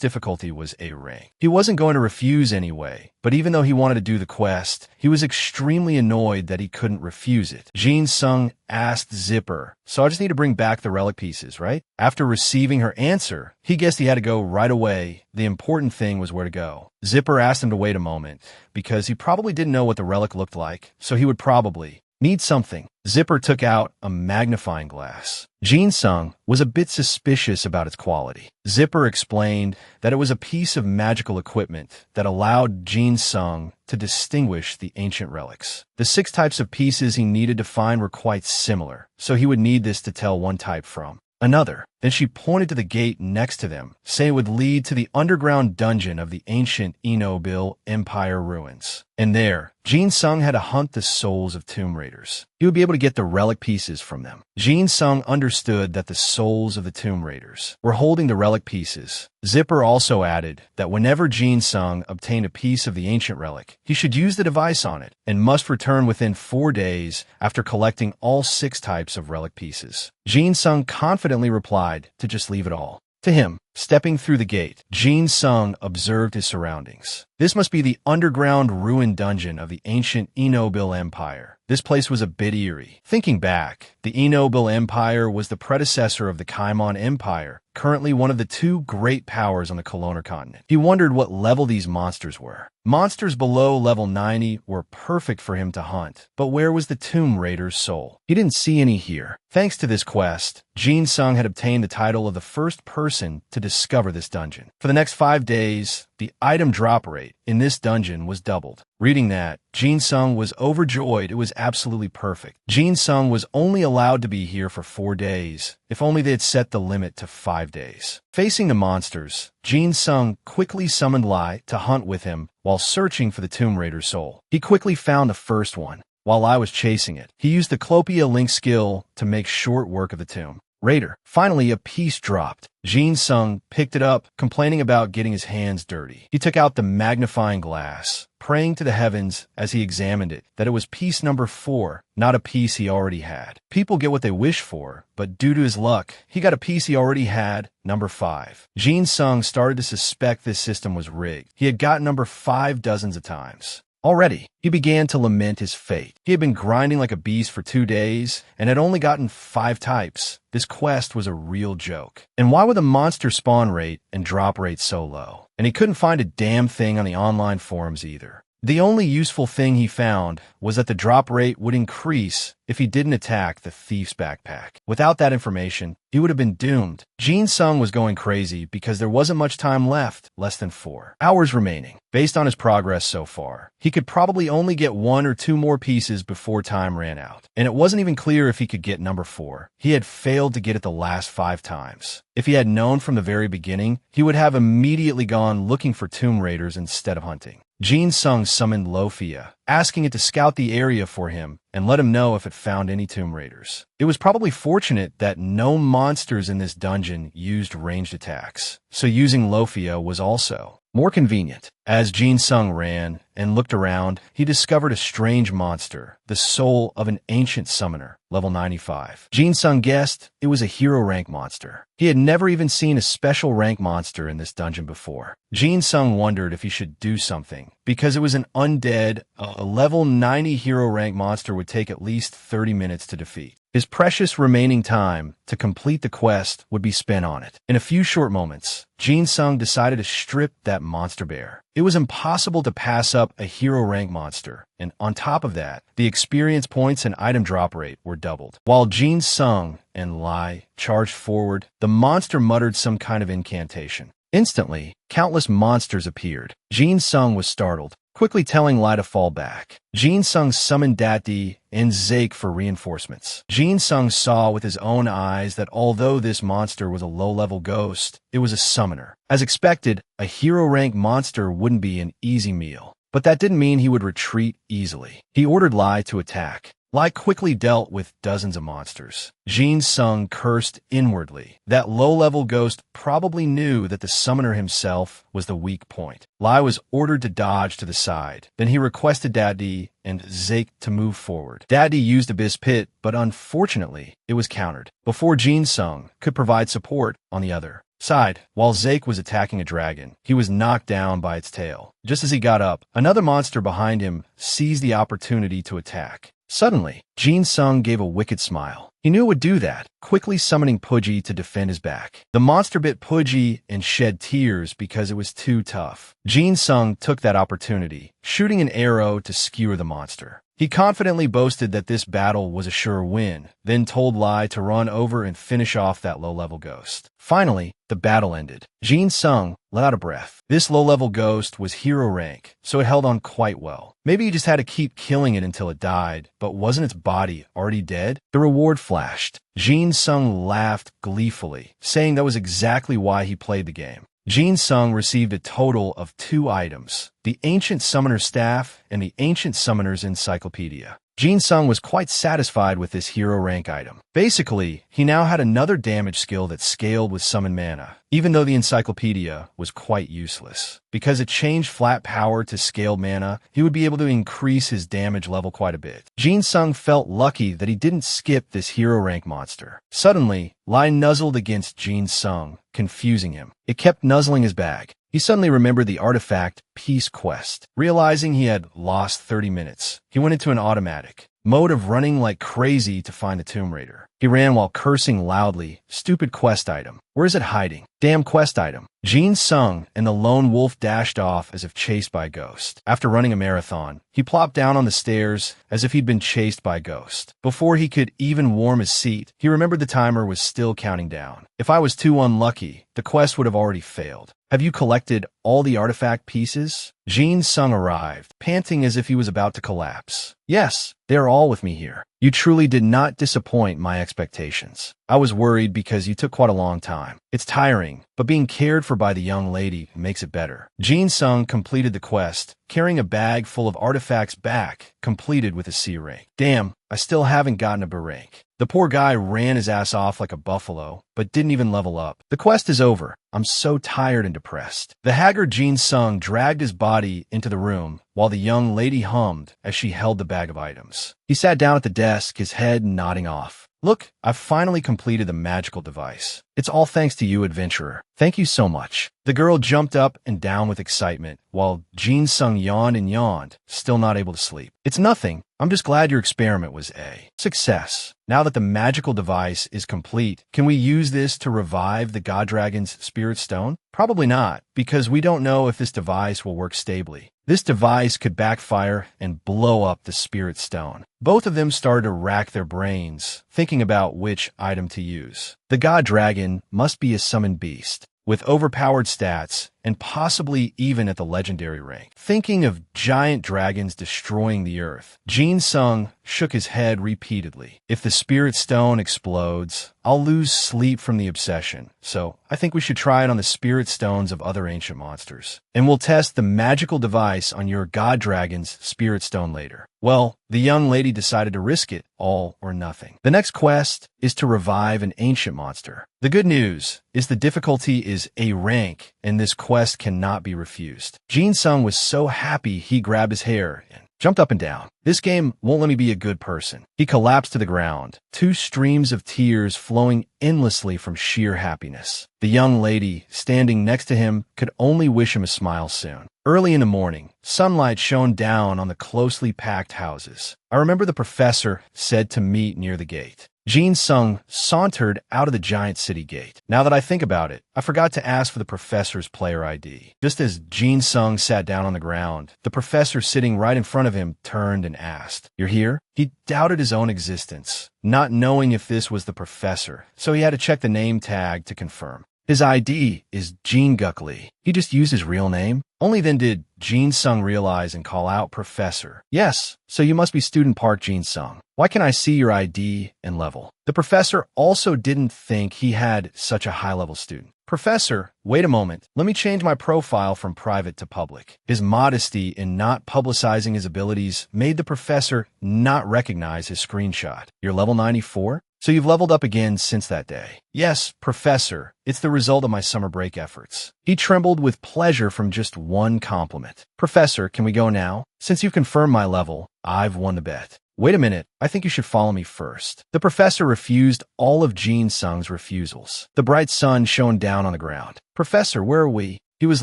S1: difficulty was A rank. He wasn't going to refuse anyway, but even though he wanted to do the quest, he was extremely annoyed that he couldn't refuse it. Jin Sung asked Zipper, so I just need to bring back the relic pieces, right? After receiving her answer, he guessed he had to go right away. The important thing was where to go. Zipper asked him to wait a moment, because he probably didn't know what the relic looked like, so he would probably "Need something." Zipper took out a magnifying glass. Jin Sung was a bit suspicious about its quality. Zipper explained that it was a piece of magical equipment that allowed Jin Sung to distinguish the ancient relics. The 6 types of pieces he needed to find were quite similar, so he would need this to tell one type from another. Then she pointed to the gate next to them, saying it would lead to the underground dungeon of the ancient Inobil Empire ruins. And there, Jin Sung had to hunt the souls of tomb raiders. He would be able to get the relic pieces from them. Jin Sung understood that the souls of the tomb raiders were holding the relic pieces. Zipper also added that whenever Jin Sung obtained a piece of the ancient relic, he should use the device on it and must return within 4 days after collecting all 6 types of relic pieces. Jin Sung confidently replied to just leave it all to him. Stepping through the gate, Jin Sung observed his surroundings. This must be the underground ruin dungeon of the ancient Inobil Empire. This place was a bit eerie. Thinking back, the Inobil Empire was the predecessor of the Kaimon Empire, currently one of the 2 great powers on the Colonar continent. He wondered what level these monsters were. Monsters below level 90 were perfect for him to hunt, but where was the Tomb Raider's soul? He didn't see any here. Thanks to this quest, Jin Sung had obtained the title of the first person to discover this dungeon. For the next 5 days, the item drop rate in this dungeon was doubled. Reading that, Jin Sung was overjoyed. It was absolutely perfect. Jin Sung was only allowed to be here for 4 days. If only they had set the limit to 5 days. Facing the monsters, Jin Sung quickly summoned Lai to hunt with him while searching for the Tomb Raider's soul. He quickly found the first one. While Lai was chasing it, he used the Clopia Link skill to make short work of the Tomb Raider. Finally, a piece dropped. Jin Sung picked it up, complaining about getting his hands dirty. He took out the magnifying glass, praying to the heavens as he examined it that it was piece number 4, not a piece he already had. People get what they wish for, but due to his luck, he got a piece he already had, number 5. Jin Sung started to suspect this system was rigged. He had got number 5 dozens of times. Already, he began to lament his fate. He had been grinding like a beast for 2 days and had only gotten 5 types. This quest was a real joke. And why were the monster spawn rate and drop rate so low? And he couldn't find a damn thing on the online forums either. The only useful thing he found was that the drop rate would increase if he didn't attack the thief's backpack. Without that information, he would have been doomed. Jin Sung was going crazy because there wasn't much time left, less than 4 hours remaining. Based on his progress so far, he could probably only get 1 or 2 more pieces before time ran out. And it wasn't even clear if he could get number 4. He had failed to get it the last 5 times. If he had known from the very beginning, he would have immediately gone looking for tomb raiders instead of hunting. Jin Sung summoned Lofia, asking it to scout the area for him and let him know if it found any tomb raiders. It was probably fortunate that no monsters in this dungeon used ranged attacks, so using Lofia was also more convenient. As Jin Sung ran and looked around, he discovered a strange monster, the soul of an ancient summoner, level 95. Jin Sung guessed it was a hero rank monster. He had never even seen a special rank monster in this dungeon before. Jin Sung wondered if he should do something, because it was an undead, a level 90 hero rank monster would take at least 30 minutes to defeat. His precious remaining time to complete the quest would be spent on it. In a few short moments, Jin Sung decided to strip that monster bare. It was impossible to pass up a hero rank monster, and on top of that, the experience points and item drop rate were doubled. While Jin Sung and Lai charged forward, the monster muttered some kind of incantation. Instantly, countless monsters appeared. Jin Sung was startled, quickly telling Lai to fall back. Jin Sung summoned Dati and Zake for reinforcements. Jin Sung saw with his own eyes that although this monster was a low-level ghost, it was a summoner. As expected, a hero-rank monster wouldn't be an easy meal. But that didn't mean he would retreat easily. He ordered Lai to attack. Lai quickly dealt with dozens of monsters. Jin Sung cursed inwardly. That low-level ghost probably knew that the summoner himself was the weak point. Lai was ordered to dodge to the side. Then he requested Dadi and Zake to move forward. Dadi used Abyss Pit, but unfortunately, it was countered before Jin Sung could provide support on the other side. While Zake was attacking a dragon, he was knocked down by its tail. Just as he got up, another monster behind him seized the opportunity to attack. Suddenly, Jin Sung gave a wicked smile. He knew it would do that, quickly summoning Pudgy to defend his back. The monster bit Pudgy and shed tears because it was too tough. Jin Sung took that opportunity, shooting an arrow to skewer the monster. He confidently boasted that this battle was a sure win, then told Lai to run over and finish off that low-level ghost. Finally, the battle ended. Jin Sung let out a breath. This low-level ghost was hero rank, so it held on quite well. Maybe he just had to keep killing it until it died, but wasn't its body already dead? The reward flashed. Jin Sung laughed gleefully, saying that was exactly why he played the game. Jin Sung received a total of 2 items, the Ancient Summoner's Staff and the Ancient Summoner's Encyclopedia. Jin Sung was quite satisfied with this hero rank item. Basically, he now had another damage skill that scaled with summon mana, even though the encyclopedia was quite useless. Because it changed flat power to scaled mana, he would be able to increase his damage level quite a bit. Jin Sung felt lucky that he didn't skip this hero rank monster. Suddenly, Lai nuzzled against Jin Sung, confusing him. It kept nuzzling his bag. He suddenly remembered the artifact Peace Quest. Realizing he had lost 30 minutes, he went into an automatic mode of running like crazy to find the Tomb Raider. He ran while cursing loudly, "Stupid quest item. Where is it hiding? Damn quest item." Jin Sung and the lone wolf dashed off as if chased by a ghost. After running a marathon, he plopped down on the stairs as if he'd been chased by a ghost. Before he could even warm his seat, he remembered the timer was still counting down. If I was too unlucky, the quest would have already failed. "Have you collected all the artifact pieces?" Jin Sung arrived, panting as if he was about to collapse. "Yes, they are all with me here. You truly did not disappoint my expectations. I was worried because you took quite a long time. It's tiring, but being cared for by the young lady makes it better." Jin Sung completed the quest, carrying a bag full of artifacts back, completed with a C rank. Damn, I still haven't gotten a B rank. The poor guy ran his ass off like a buffalo, but didn't even level up. The quest is over. I'm so tired and depressed. The haggard Jin Sung dragged his body into the room while the young lady hummed as she held the bag of items. He sat down at the desk, his head nodding off. "Look, I've finally completed the magical device. It's all thanks to you, adventurer. Thank you so much." The girl jumped up and down with excitement, while Jin Sung yawned and yawned, still not able to sleep. "It's nothing. I'm just glad your experiment was a success. Now that the magical device is complete, can we use this to revive the God Dragon's Spirit Stone? Probably not, because we don't know if this device will work stably. This device could backfire and blow up the Spirit Stone." Both of them started to rack their brains, thinking about which item to use. The God Dragon must be a summoned beast, with overpowered stats, and possibly even at the legendary rank. Thinking of giant dragons destroying the earth, Jin Sung shook his head repeatedly. "If the Spirit Stone explodes, I'll lose sleep from the obsession, so I think we should try it on the Spirit Stones of other ancient monsters. And we'll test the magical device on your God Dragon's Spirit Stone later." Well, the young lady decided to risk it all or nothing. The next quest is to revive an ancient monster. The good news is the difficulty is A rank, and this quest cannot be refused. Jin Sung was so happy he grabbed his hair and jumped up and down. "This game won't let me be a good person." He collapsed to the ground, 2 streams of tears flowing endlessly from sheer happiness. The young lady standing next to him could only wish him a smile soon. Early in the morning, sunlight shone down on the closely packed houses. I remember the professor said to meet near the gate. Jin Sung sauntered out of the giant city gate. Now that I think about it, I forgot to ask for the professor's player ID. Just as Jin Sung sat down on the ground, the professor sitting right in front of him turned and asked, "You're here?" He doubted his own existence, not knowing if this was the professor, so he had to check the name tag to confirm. His ID is Jin Guk Lee. He just used his real name? Only then did Jin Sung realize and call out, "Professor." "Yes, so you must be Student Park Jin Sung. Why can I see your ID and level?" The professor also didn't think he had such a high-level student. "Professor, wait a moment. Let me change my profile from private to public." His modesty in not publicizing his abilities made the professor not recognize his screenshot. "You're level 94? So you've leveled up again since that day." "Yes, Professor. It's the result of my summer break efforts." He trembled with pleasure from just one compliment. "Professor, can we go now? Since you've confirmed my level, I've won the bet." "Wait a minute. I think you should follow me first." The professor refused all of Jin Sung's refusals. The bright sun shone down on the ground. "Professor, where are we?" He was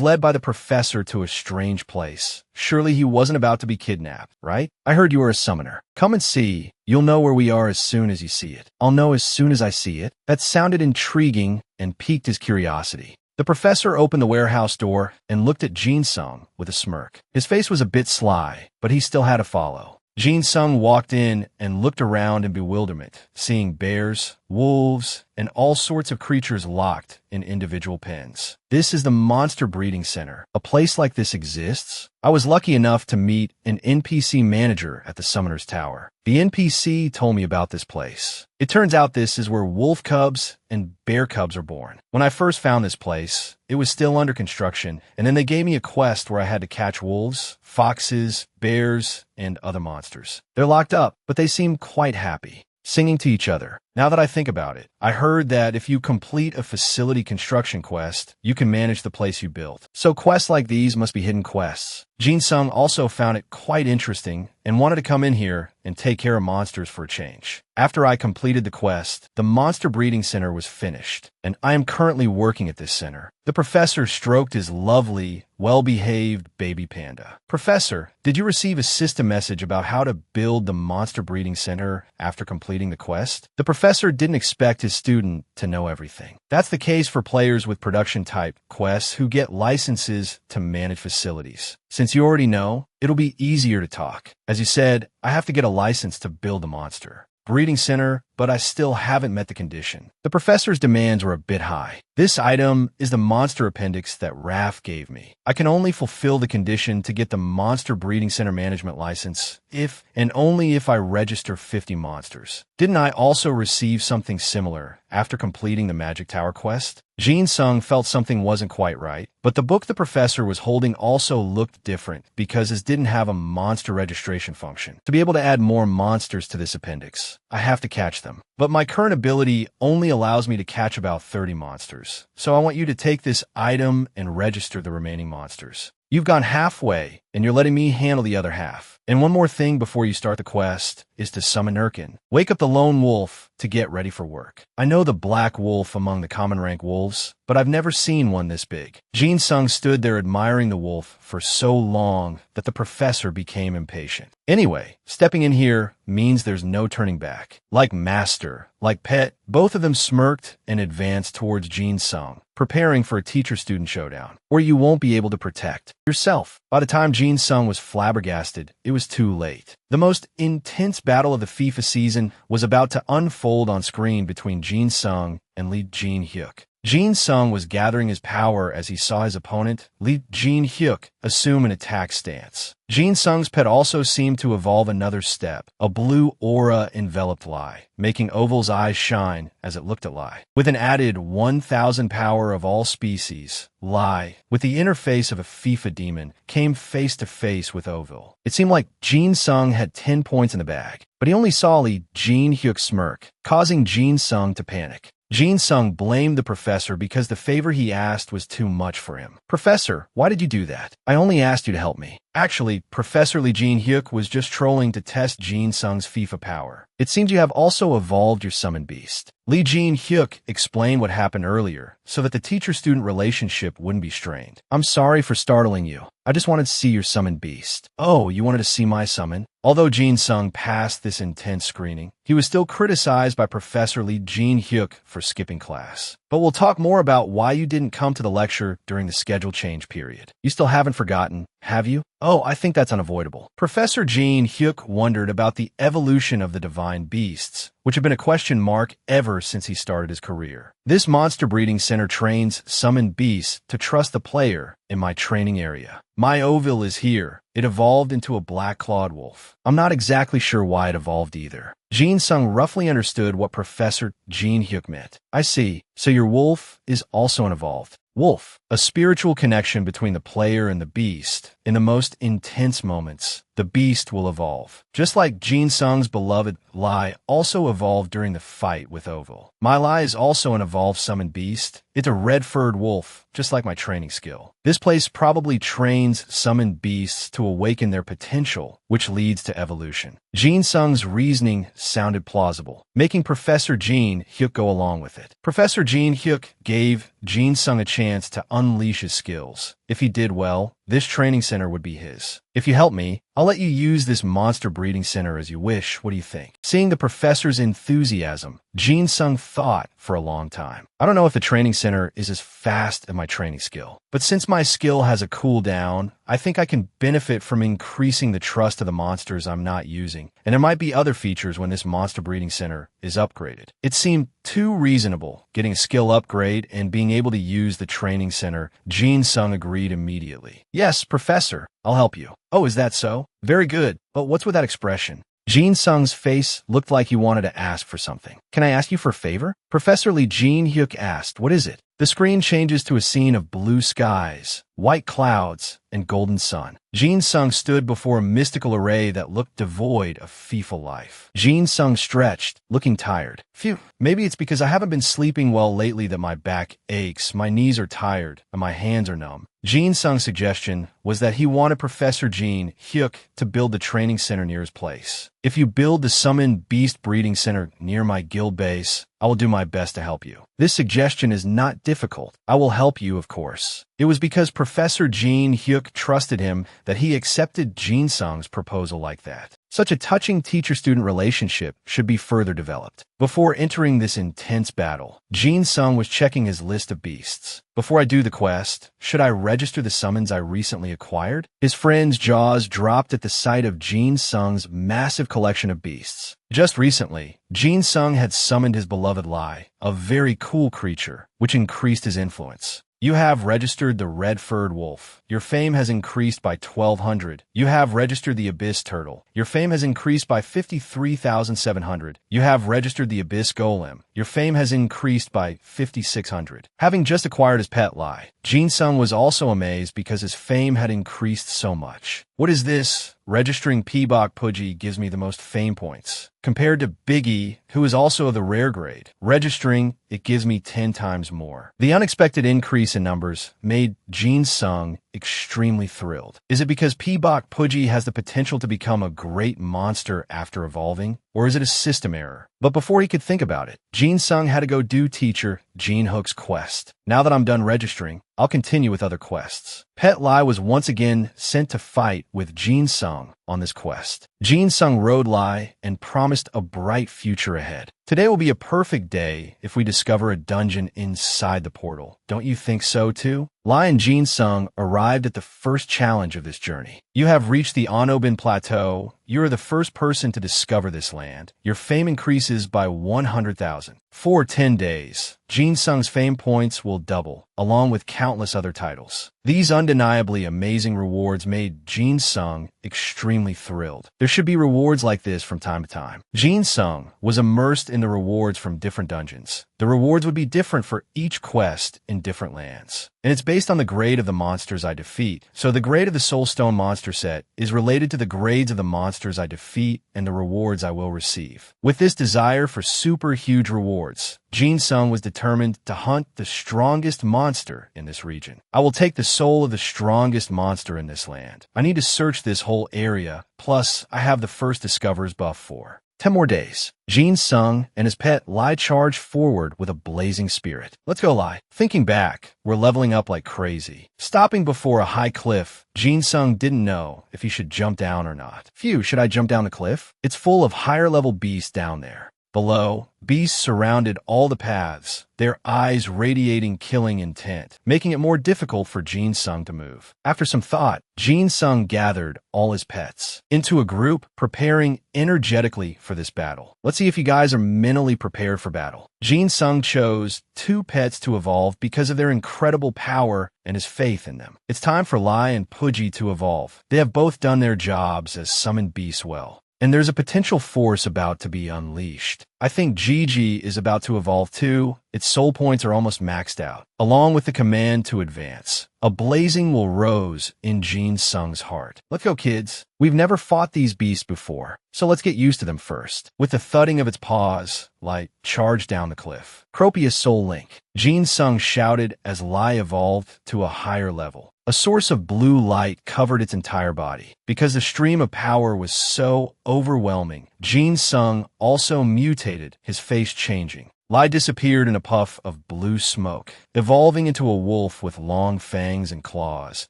S1: led by the professor to a strange place. Surely he wasn't about to be kidnapped, right? I heard you were a summoner. Come and see. You'll know where we are as soon as you see it. I'll know as soon as I see it. That sounded intriguing and piqued his curiosity. The professor opened the warehouse door and looked at Jin Sung with a smirk. His face was a bit sly, but he still had to follow. Jin Sung walked in and looked around in bewilderment, seeing bears, wolves, and all sorts of creatures locked in individual pens. This is the Monster Breeding Center. A place like this exists? I was lucky enough to meet an NPC manager at the Summoner's Tower. The NPC told me about this place. It turns out this is where wolf cubs and bear cubs are born. When I first found this place, it was still under construction, and then they gave me a quest where I had to catch wolves, foxes, bears, and other monsters. They're locked up, but they seem quite happy, singing to each other. Now that I think about it, I heard that if you complete a facility construction quest, you can manage the place you built. So quests like these must be hidden quests. Jin Sung also found it quite interesting and wanted to come in here and take care of monsters for a change. After I completed the quest, the Monster Breeding Center was finished, and I am currently working at this center. The professor stroked his lovely, well-behaved baby panda. Professor, did you receive a system message about how to build the Monster Breeding Center after completing the quest? The professor didn't expect his student to know everything. That's the case for players with production-type quests who get licenses to manage facilities. Since you already know, it'll be easier to talk. As you said, I have to get a license to build the monster breeding center, but I still haven't met the condition. The professor's demands were a bit high. This item is the monster appendix that Raph gave me. I can only fulfill the condition to get the Monster Breeding Center management license if and only if I register 50 monsters. Didn't I also receive something similar after completing the Magic Tower quest? Jin Sung felt something wasn't quite right, but the book the professor was holding also looked different because it didn't have a monster registration function. To be able to add more monsters to this appendix, I have to catch them. But my current ability only allows me to catch about 30 monsters. So I want you to take this item and register the remaining monsters. You've gone halfway, and you're letting me handle the other half. And one more thing before you start the quest is to summon Nurkin. Wake up the lone wolf to get ready for work. I know the black wolf among the common rank wolves, but I've never seen one this big. Jin Sung stood there admiring the wolf for so long that the professor became impatient. Anyway, stepping in here means there's no turning back. Like master, like pet, both of them smirked and advanced towards Jin Sung, preparing for a teacher-student showdown, where you won't be able to protect yourself. By the time Jin Sung was flabbergasted, it was too late. The most intense battle of the FIFA season was about to unfold on screen between Jin Sung and Lee Jin-hyuk. Jin Sung was gathering his power as he saw his opponent, Lee Jin-hyuk, assume an attack stance. Jin Sung's pet also seemed to evolve another step. A blue aura enveloped Lai, making Oval's eyes shine as it looked at Lai. With an added 1,000 power of all species, Lai, with the interface of a FIFA demon, came face to face with Oval. It seemed like Jin Sung had 10 points in the bag, but he only saw Lee Jin-hyuk smirk, causing Jin Sung to panic. Jin Sung blamed the professor because the favor he asked was too much for him. Professor, why did you do that? I only asked you to help me. Actually, Professor Lee Jin-hyuk was just trolling to test Jin Sung's FIFA power. It seems you have also evolved your summon beast. Lee Jin-hyuk explained what happened earlier so that the teacher-student relationship wouldn't be strained. I'm sorry for startling you. I just wanted to see your summoned beast. Oh, you wanted to see my summon? Although Jin Sung passed this intense screening, he was still criticized by Professor Lee Jin-hyuk for skipping class. But we'll talk more about why you didn't come to the lecture during the schedule change period. You still haven't forgotten, have you? Oh, I think that's unavoidable. Professor Jin-hyuk wondered about the evolution of the divine beasts, which have been a question mark ever since he started his career. This monster breeding center trains summoned beasts to trust the player in my training area. My Ovil is here. It evolved into a black-clawed wolf. I'm not exactly sure why it evolved either. Jin Sung roughly understood what Professor Jin-hyuk meant. I see. So your wolf is also an evolved wolf, a spiritual connection between the player and the beast. In the most intense moments, the beast will evolve. Just like Jin Sung's beloved Lai also evolved during the fight with Oval. My Lai is also an evolved summoned beast. It's a red-furred wolf, just like my training skill. This place probably trains summoned beasts to awaken their potential, which leads to evolution. Jin Sung's reasoning sounded plausible, making Professor Jin-hyuk go along with it. Professor Jin-hyuk gave Jin Sung a chance to unleash his skills. If he did well, this training center would be his. If you help me, I'll let you use this monster breeding center as you wish. What do you think? Seeing the professor's enthusiasm, Jin Sung thought for a long time. I don't know if the training center is as fast as my training skill, but since my skill has a cooldown, I think I can benefit from increasing the trust of the monsters I'm not using, and there might be other features when this monster breeding center is upgraded. It seemed too reasonable, getting a skill upgrade and being able to use the training center. Jin Sung agreed immediately. Yes, Professor, I'll help you. Oh, is that so? Very good, but what's with that expression? Jin Sung's face looked like he wanted to ask for something. Can I ask you for a favor? Professor Lee Jin Hyuk asked, what is it? The screen changes to a scene of blue skies, white clouds, and golden sun. Jin Sung stood before a mystical array that looked devoid of fearful life. Jin Sung stretched, looking tired. Phew, maybe it's because I haven't been sleeping well lately that my back aches, my knees are tired, and my hands are numb. Jin Sung's suggestion was that he wanted Professor Jin Hyuk to build the training center near his place. If you build the Summoned Beast Breeding Center near my guild base, I will do my best to help you. This suggestion is not difficult. I will help you, of course. It was because Professor Jin Hyuk trusted him that he accepted Jin Sung's proposal like that. Such a touching teacher-student relationship should be further developed. Before entering this intense battle, Jin Sung was checking his list of beasts. Before I do the quest, should I register the summons I recently acquired? His friend's jaws dropped at the sight of Jin Sung's massive collection of beasts. Just recently, Jin Sung had summoned his beloved Lai, a very cool creature, which increased his influence. You have registered the red-furred wolf. Your fame has increased by 1,200. You have registered the abyss turtle. Your fame has increased by 53,700. You have registered the abyss golem. Your fame has increased by 5,600. Having just acquired his pet Lai, Jin Sung was also amazed because his fame had increased so much. What is this? Registering Peabok Pudgy gives me the most fame points. Compared to Biggie, who is also of the rare grade, registering, it gives me 10 times more. The unexpected increase in numbers made Jin Sung extremely thrilled. Is it because Peabok Pudgy has the potential to become a great monster after evolving? Or is it a system error? But before he could think about it, Jin Sung had to go do teacher Jin Hook's quest. Now that I'm done registering, I'll continue with other quests. Pet Lai was once again sent to fight with Jin Sung on this quest. Jin Sung rode Lai and promised a bright future ahead. Today will be a perfect day if we discover a dungeon inside the portal. Don't you think so too? Lai and Jin Sung arrived at the first challenge of this journey. You have reached the Onobin Plateau. You are the first person to discover this land. Your fame increases by 100,000. For 10 days, Jin Sung's fame points will double, along with countless other titles. These undeniably amazing rewards made Jin Sung extremely thrilled. There should be rewards like this from time to time. Jin Sung was immersed in the rewards from different dungeons. The rewards would be different for each quest in different lands. And it's based on the grade of the monsters I defeat. So the grade of the Soulstone monster set is related to the grades of the monsters I defeat and the rewards I will receive. With this desire for super huge rewards, Jin Sung was determined to hunt the strongest monster in this region. I will take the soul of the strongest monster in this land. I need to search this whole area, plus I have the first discoverer's buff for 10 more days. Jin Sung and his pet Lai charged forward with a blazing spirit. Let's go, Lai. Thinking back, we're leveling up like crazy. Stopping before a high cliff, Jin Sung didn't know if he should jump down or not. Phew, should I jump down the cliff? It's full of higher level beasts down there. Below, beasts surrounded all the paths, their eyes radiating killing intent, making it more difficult for Jin Sung to move. After some thought, Jin Sung gathered all his pets into a group, preparing energetically for this battle. Let's see if you guys are mentally prepared for battle. Jin Sung chose 2 pets to evolve because of their incredible power and his faith in them. It's time for Lai and Pudgy to evolve. They have both done their jobs as summoned beasts well. And there's a potential force about to be unleashed. I think Gigi is about to evolve too. Its soul points are almost maxed out, along with the command to advance. A blazing will rose in Jin Sung's heart. Let's go, kids. We've never fought these beasts before, so let's get used to them first. With the thudding of its paws, Light charged down the cliff. Cropia's Soul Link. Jin Sung shouted as Lai evolved to a higher level. A source of blue light covered its entire body. Because the stream of power was so overwhelming, Jin Sung also mutated, his face changing. Lai disappeared in a puff of blue smoke, evolving into a wolf with long fangs and claws,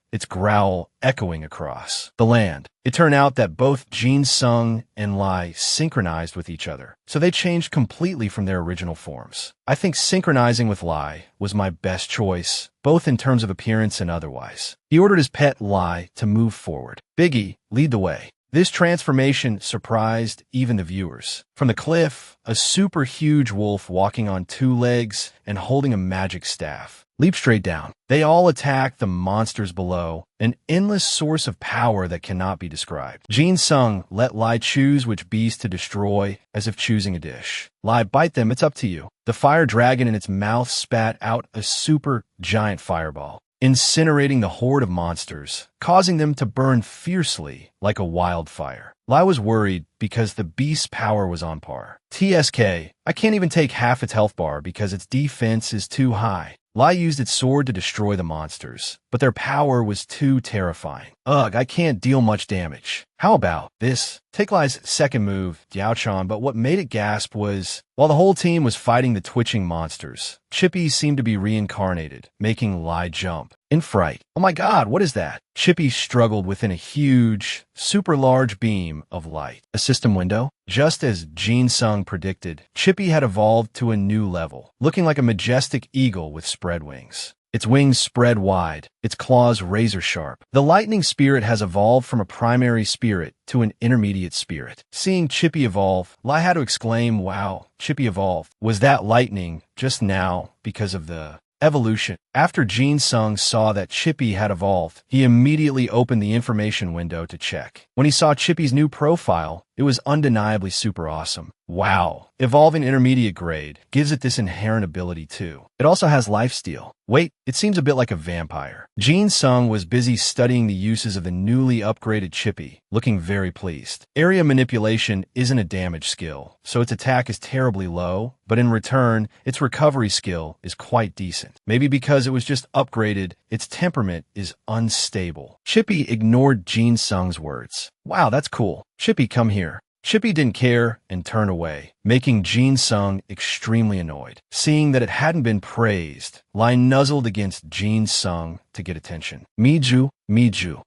S1: its growl echoing across the land. It turned out that both Jin Sung and Lai synchronized with each other, so they changed completely from their original forms. I think synchronizing with Lai was my best choice, both in terms of appearance and otherwise. He ordered his pet Lai to move forward. Biggie, lead the way. This transformation surprised even the viewers. From the cliff, a super huge wolf walking on two legs and holding a magic staff leaped straight down. They all attacked the monsters below, an endless source of power that cannot be described. Jin Sung let Lai choose which beast to destroy, as if choosing a dish. Lai, bite them, it's up to you. The fire dragon in its mouth spat out a super giant fireball, incinerating the horde of monsters, causing them to burn fiercely like a wildfire. Lai was worried because the beast's power was on par. TSK, I can't even take half its health bar because its defense is too high. Lai used its sword to destroy the monsters, but their power was too terrifying. Ugh, I can't deal much damage. How about this? Take Lai's second move, Diaochan, but what made it gasp was, while the whole team was fighting the twitching monsters, Chippy seemed to be reincarnated, making Lai jump in fright. Oh my god, what is that? Chippy struggled within a huge, super large beam of light. A system window? Just as Jin Sung predicted, Chippy had evolved to a new level, looking like a majestic eagle with spread wings. Its wings spread wide, its claws razor-sharp. The lightning spirit has evolved from a primary spirit to an intermediate spirit. Seeing Chippy evolve, Lai had to exclaim, wow, Chippy evolved. Was that lightning just now because of the evolution? After Jin Sung saw that Chippy had evolved, he immediately opened the information window to check. When he saw Chippy's new profile, it was undeniably super awesome. Wow, evolving intermediate grade gives it this inherent ability too. It also has lifesteal. Wait, it seems a bit like a vampire. Jin Sung was busy studying the uses of the newly upgraded Chippy, looking very pleased. Area manipulation isn't a damage skill, so its attack is terribly low, but in return, its recovery skill is quite decent. Maybe because it was just upgraded, its temperament is unstable. Chippy ignored Jin Sung's words. Wow, that's cool. Chippy, come here. Chippy didn't care and turned away, making Jin Sung extremely annoyed. Seeing that it hadn't been praised, Lai nuzzled against Jin Sung to get attention. Miju,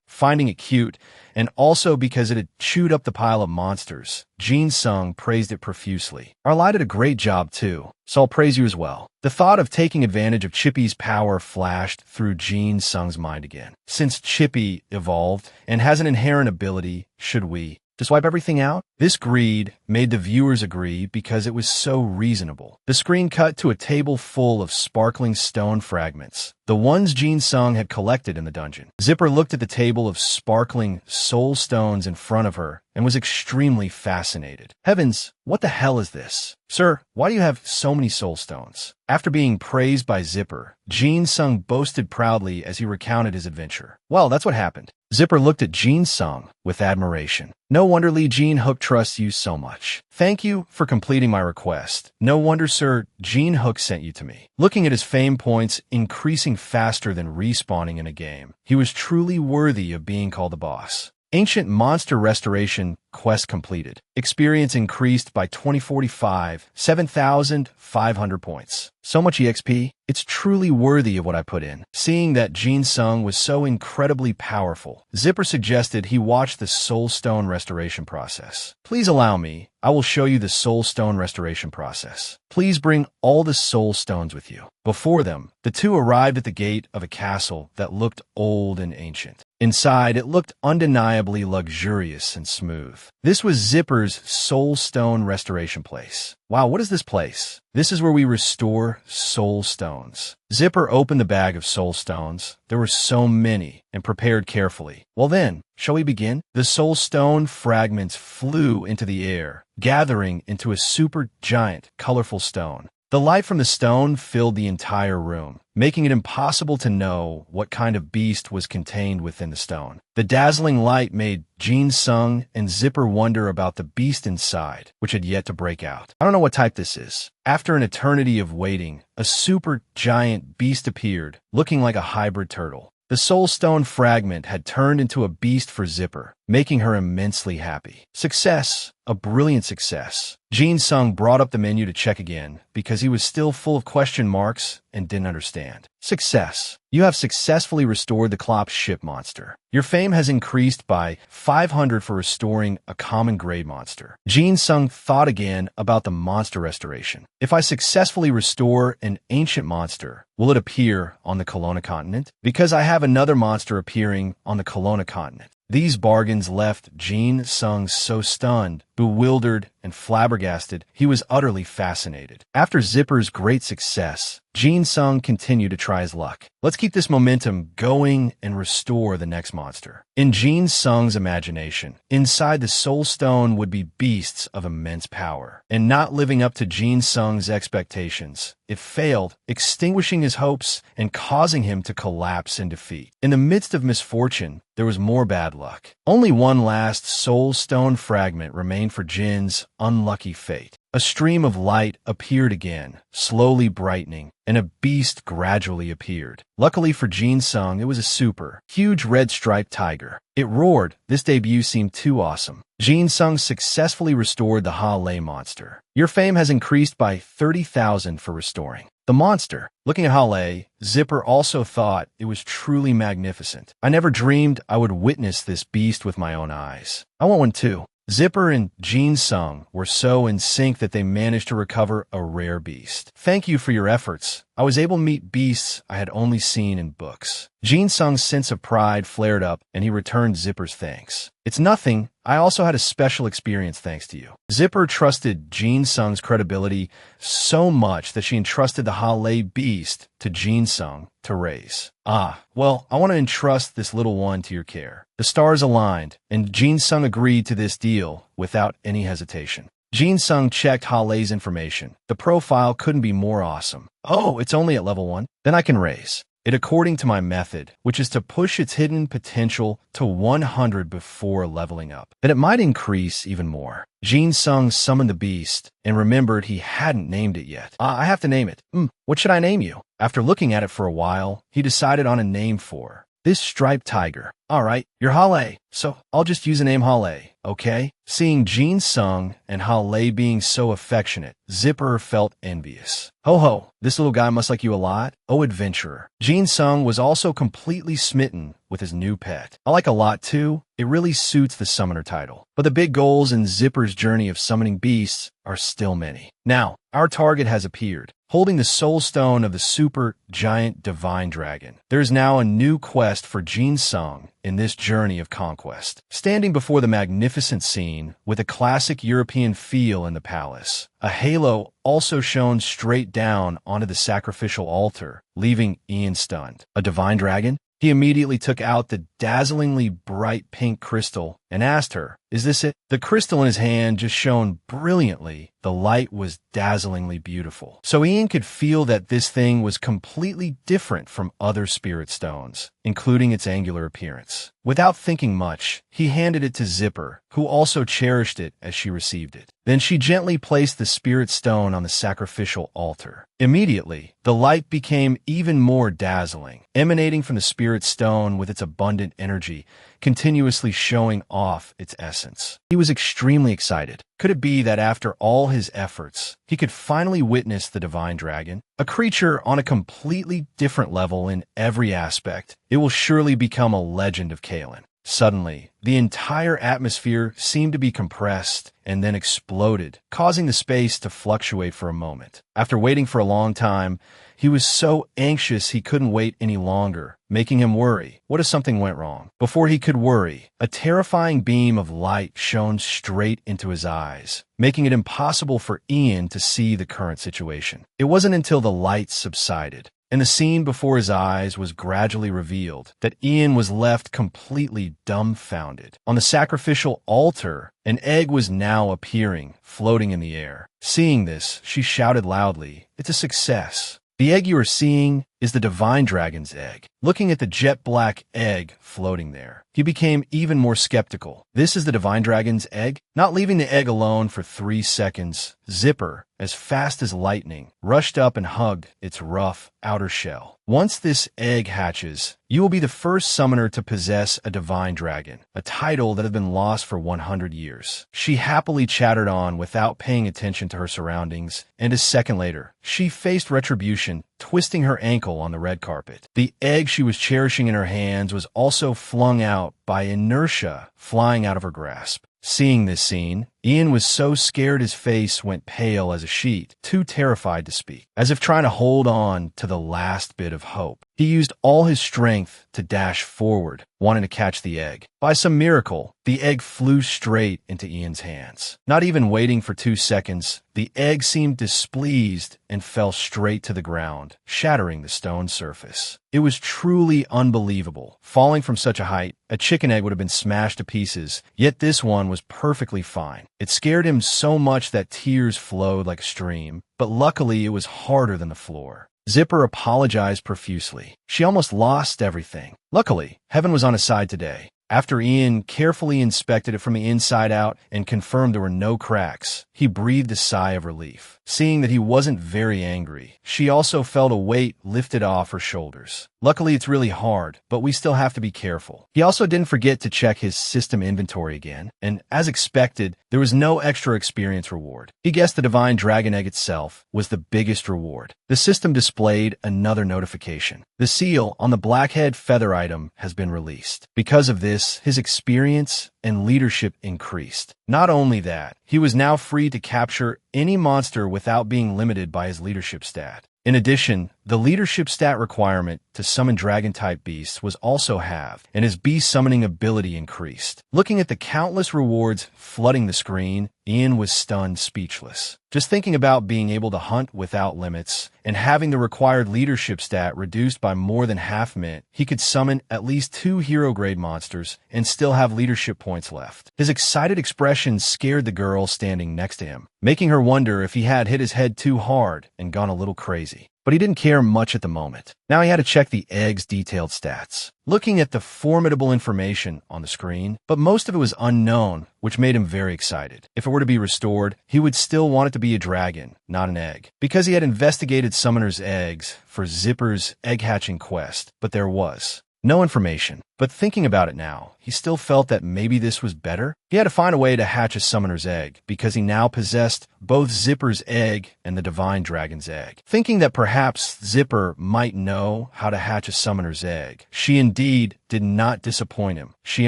S1: finding it cute, and also because it had chewed up the pile of monsters, Jin Sung praised it profusely. Our Lai did a great job too, so I'll praise you as well. The thought of taking advantage of Chippy's power flashed through Jin Sung's mind again. Since Chippy evolved and has an inherent ability, should we just wipe everything out? This greed made the viewers agree because it was so reasonable. The screen cut to a table full of sparkling stone fragments, the ones Jin Sung had collected in the dungeon. Zipper looked at the table of sparkling soul stones in front of her and was extremely fascinated. Heavens, what the hell is this? Sir, why do you have so many soul stones? After being praised by Zipper, Jin Sung boasted proudly as he recounted his adventure. Well, that's what happened. Zipper looked at Jin Sung with admiration. No wonder Lee Jin Hook trusts you so much. Thank you for completing my request. No wonder, sir, Jin Hook sent you to me. Looking at his fame points increasing faster than respawning in a game, he was truly worthy of being called the boss. Ancient Monster Restoration quest completed. Experience increased by 2045, 7,500 points. So much EXP. It's truly worthy of what I put in. Seeing that Jin Sung was so incredibly powerful, Zipper suggested he watch the Soul Stone restoration process. Please allow me. I will show you the Soul Stone restoration process. Please bring all the Soul Stones with you. Before them, the two arrived at the gate of a castle that looked old and ancient. Inside, it looked undeniably luxurious and smooth. This was Zipper's Soul Stone restoration place. Wow, what is this place? This is where we restore soul stones. Zipper opened the bag of soul stones. There were so many, and prepared carefully. Well then, shall we begin? The soul stone fragments flew into the air, gathering into a super giant, colorful stone. The light from the stone filled the entire room, making it impossible to know what kind of beast was contained within the stone. The dazzling light made Jin Sung and Zipper wonder about the beast inside, which had yet to break out. I don't know what type this is. After an eternity of waiting, a super giant beast appeared, looking like a hybrid turtle. The soul stone fragment had turned into a beast for Zipper, making her immensely happy. Success. A brilliant success. Jin Sung brought up the menu to check again because he was still full of question marks and didn't understand. Success. You have successfully restored the Klopp ship monster. Your fame has increased by 500 for restoring a common grade monster. Jin Sung thought again about the monster restoration. If I successfully restore an ancient monster, will it appear on the Kelowna continent? Because I have another monster appearing on the Kelowna continent. These bargains left Jin Sung so stunned, bewildered, and flabbergasted, he was utterly fascinated. After Zipper's great success, Jin Sung continued to try his luck. Let's keep this momentum going and restore the next monster. In Jin Sung's imagination, inside the Soul Stone would be beasts of immense power. And not living up to Jin Sung's expectations, it failed, extinguishing his hopes and causing him to collapse in defeat. In the midst of misfortune, there was more bad luck. Only one last Soul Stone fragment remained for Jin's unlucky fate. A stream of light appeared again, slowly brightening, and a beast gradually appeared. Luckily for Jin Sung, it was a super, huge red-striped tiger. It roared. This debut seemed too awesome. Jin Sung successfully restored the Ha-Lei monster. Your fame has increased by 30,000 for restoring the monster. Looking at Ha-Lei, Zipper also thought it was truly magnificent. I never dreamed I would witness this beast with my own eyes. I want one too. Zipper and Jin Sung were so in sync that they managed to recover a rare beast. Thank you for your efforts. I was able to meet beasts I had only seen in books. Jin Sung's sense of pride flared up, and he returned Zipper's thanks. It's nothing. I also had a special experience thanks to you. Zipper trusted Jin Sung's credibility so much that she entrusted the Ha-Lei beast to Jin Sung to raise. Well, I want to entrust this little one to your care. The stars aligned, and Jin Sung agreed to this deal without any hesitation. Jin Sung checked Ha-Lei's information. The profile couldn't be more awesome. Oh, it's only at level 1? Then I can raise it according to my method, which is to push its hidden potential to 100 before leveling up. Then it might increase even more. Jin Sung summoned the beast and remembered he hadn't named it yet. I have to name it. What should I name you? After looking at it for a while, he decided on a name for this striped tiger. All right, you're Ha-Lei, so I'll just use the name Ha-Lei, okay? Seeing Jin Sung and Ha-Lei being so affectionate, Zipper felt envious. Ho, this little guy must like you a lot. Oh, adventurer. Jin Sung was also completely smitten with his new pet. I like a lot too. It really suits the summoner title. But the big goals in Zipper's journey of summoning beasts are still many. Now, our target has appeared, holding the soul stone of the super giant divine dragon. There is now a new quest for Jin Sung in this journey of conquest. Standing before the magnificent scene with a classic European feel in the palace, a halo also shone straight down onto the sacrificial altar, leaving Ian stunned. A divine dragon? He immediately took out the dazzlingly bright pink crystal and asked her, "Is this it?" The crystal in his hand just shone brilliantly. The light was dazzlingly beautiful. So Ian could feel that this thing was completely different from other spirit stones, including its angular appearance. Without thinking much, he handed it to Zipper, who also cherished it as she received it. Then she gently placed the spirit stone on the sacrificial altar. Immediately, the light became even more dazzling, emanating from the spirit stone with its abundant energy, continuously showing off its essence. He was extremely excited. Could it be that after all his efforts, he could finally witness the divine dragon? A creature on a completely different level in every aspect. It will surely become a legend of Kalen. Suddenly, the entire atmosphere seemed to be compressed and then exploded, causing the space to fluctuate for a moment. After waiting for a long time, he was so anxious he couldn't wait any longer, making him worry. What if something went wrong? Before he could worry, a terrifying beam of light shone straight into his eyes, making it impossible for Ian to see the current situation. It wasn't until the light subsided and the scene before his eyes was gradually revealed that Ian was left completely dumbfounded. On the sacrificial altar, an egg was now appearing, floating in the air. Seeing this, she shouted loudly, "It's a success. The egg you are seeing is the divine dragon's egg. Looking at the jet black egg floating there, he became even more skeptical. This is the divine dragon's egg? Not leaving the egg alone for 3 seconds, Zipper, as fast as lightning, rushed up and hugged its rough outer shell. Once this egg hatches, you will be the first summoner to possess a divine dragon, a title that had been lost for 100 years. She happily chattered on without paying attention to her surroundings, and a second later, she faced retribution, twisting her ankle on the red carpet. The egg she was cherishing in her hands was also flung out by inertia, flying out of her grasp. Seeing this scene, Ian was so scared his face went pale as a sheet, too terrified to speak, as if trying to hold on to the last bit of hope. He used all his strength to dash forward, wanting to catch the egg. By some miracle, the egg flew straight into Ian's hands. Not even waiting for 2 seconds, the egg seemed displeased and fell straight to the ground, shattering the stone surface. It was truly unbelievable. Falling from such a height, a chicken egg would have been smashed to pieces, yet this one was perfectly fine. It scared him so much that tears flowed like a stream, but luckily it was harder than the floor. Zipper apologized profusely. She almost lost everything. Luckily, heaven was on his side today. After Ian carefully inspected it from the inside out and confirmed there were no cracks, he breathed a sigh of relief. Seeing that he wasn't very angry, she also felt a weight lifted off her shoulders. Luckily, it's really hard, but we still have to be careful. He also didn't forget to check his system inventory again, and as expected, there was no extra experience reward. He guessed the divine dragon egg itself was the biggest reward. The system displayed another notification. The seal on the blackhead feather item has been released. Because of this, his experience and leadership increased. Not only that, he was now free to capture any monster without being limited by his leadership stat. In addition, the leadership stat requirement to summon dragon-type beasts was also halved, and his beast summoning ability increased. Looking at the countless rewards flooding the screen, Ian was stunned speechless. Just thinking about being able to hunt without limits and having the required leadership stat reduced by more than half meant he could summon at least 2 hero-grade monsters and still have leadership points left. His excited expression scared the girl standing next to him, making her wonder if he had hit his head too hard and gone a little crazy. But he didn't care much at the moment. Now he had to check the egg's detailed stats, looking at the formidable information on the screen, but most of it was unknown, which made him very excited. If it were to be restored, he would still want it to be a dragon, not an egg, because he had investigated summoners' eggs for Zipper's egg-hatching quest, but there was no information. But thinking about it now, he still felt that maybe this was better. He had to find a way to hatch a summoner's egg, because he now possessed both Zipper's egg and the divine dragon's egg. Thinking that perhaps Zipper might know how to hatch a summoner's egg, she indeed did not disappoint him. She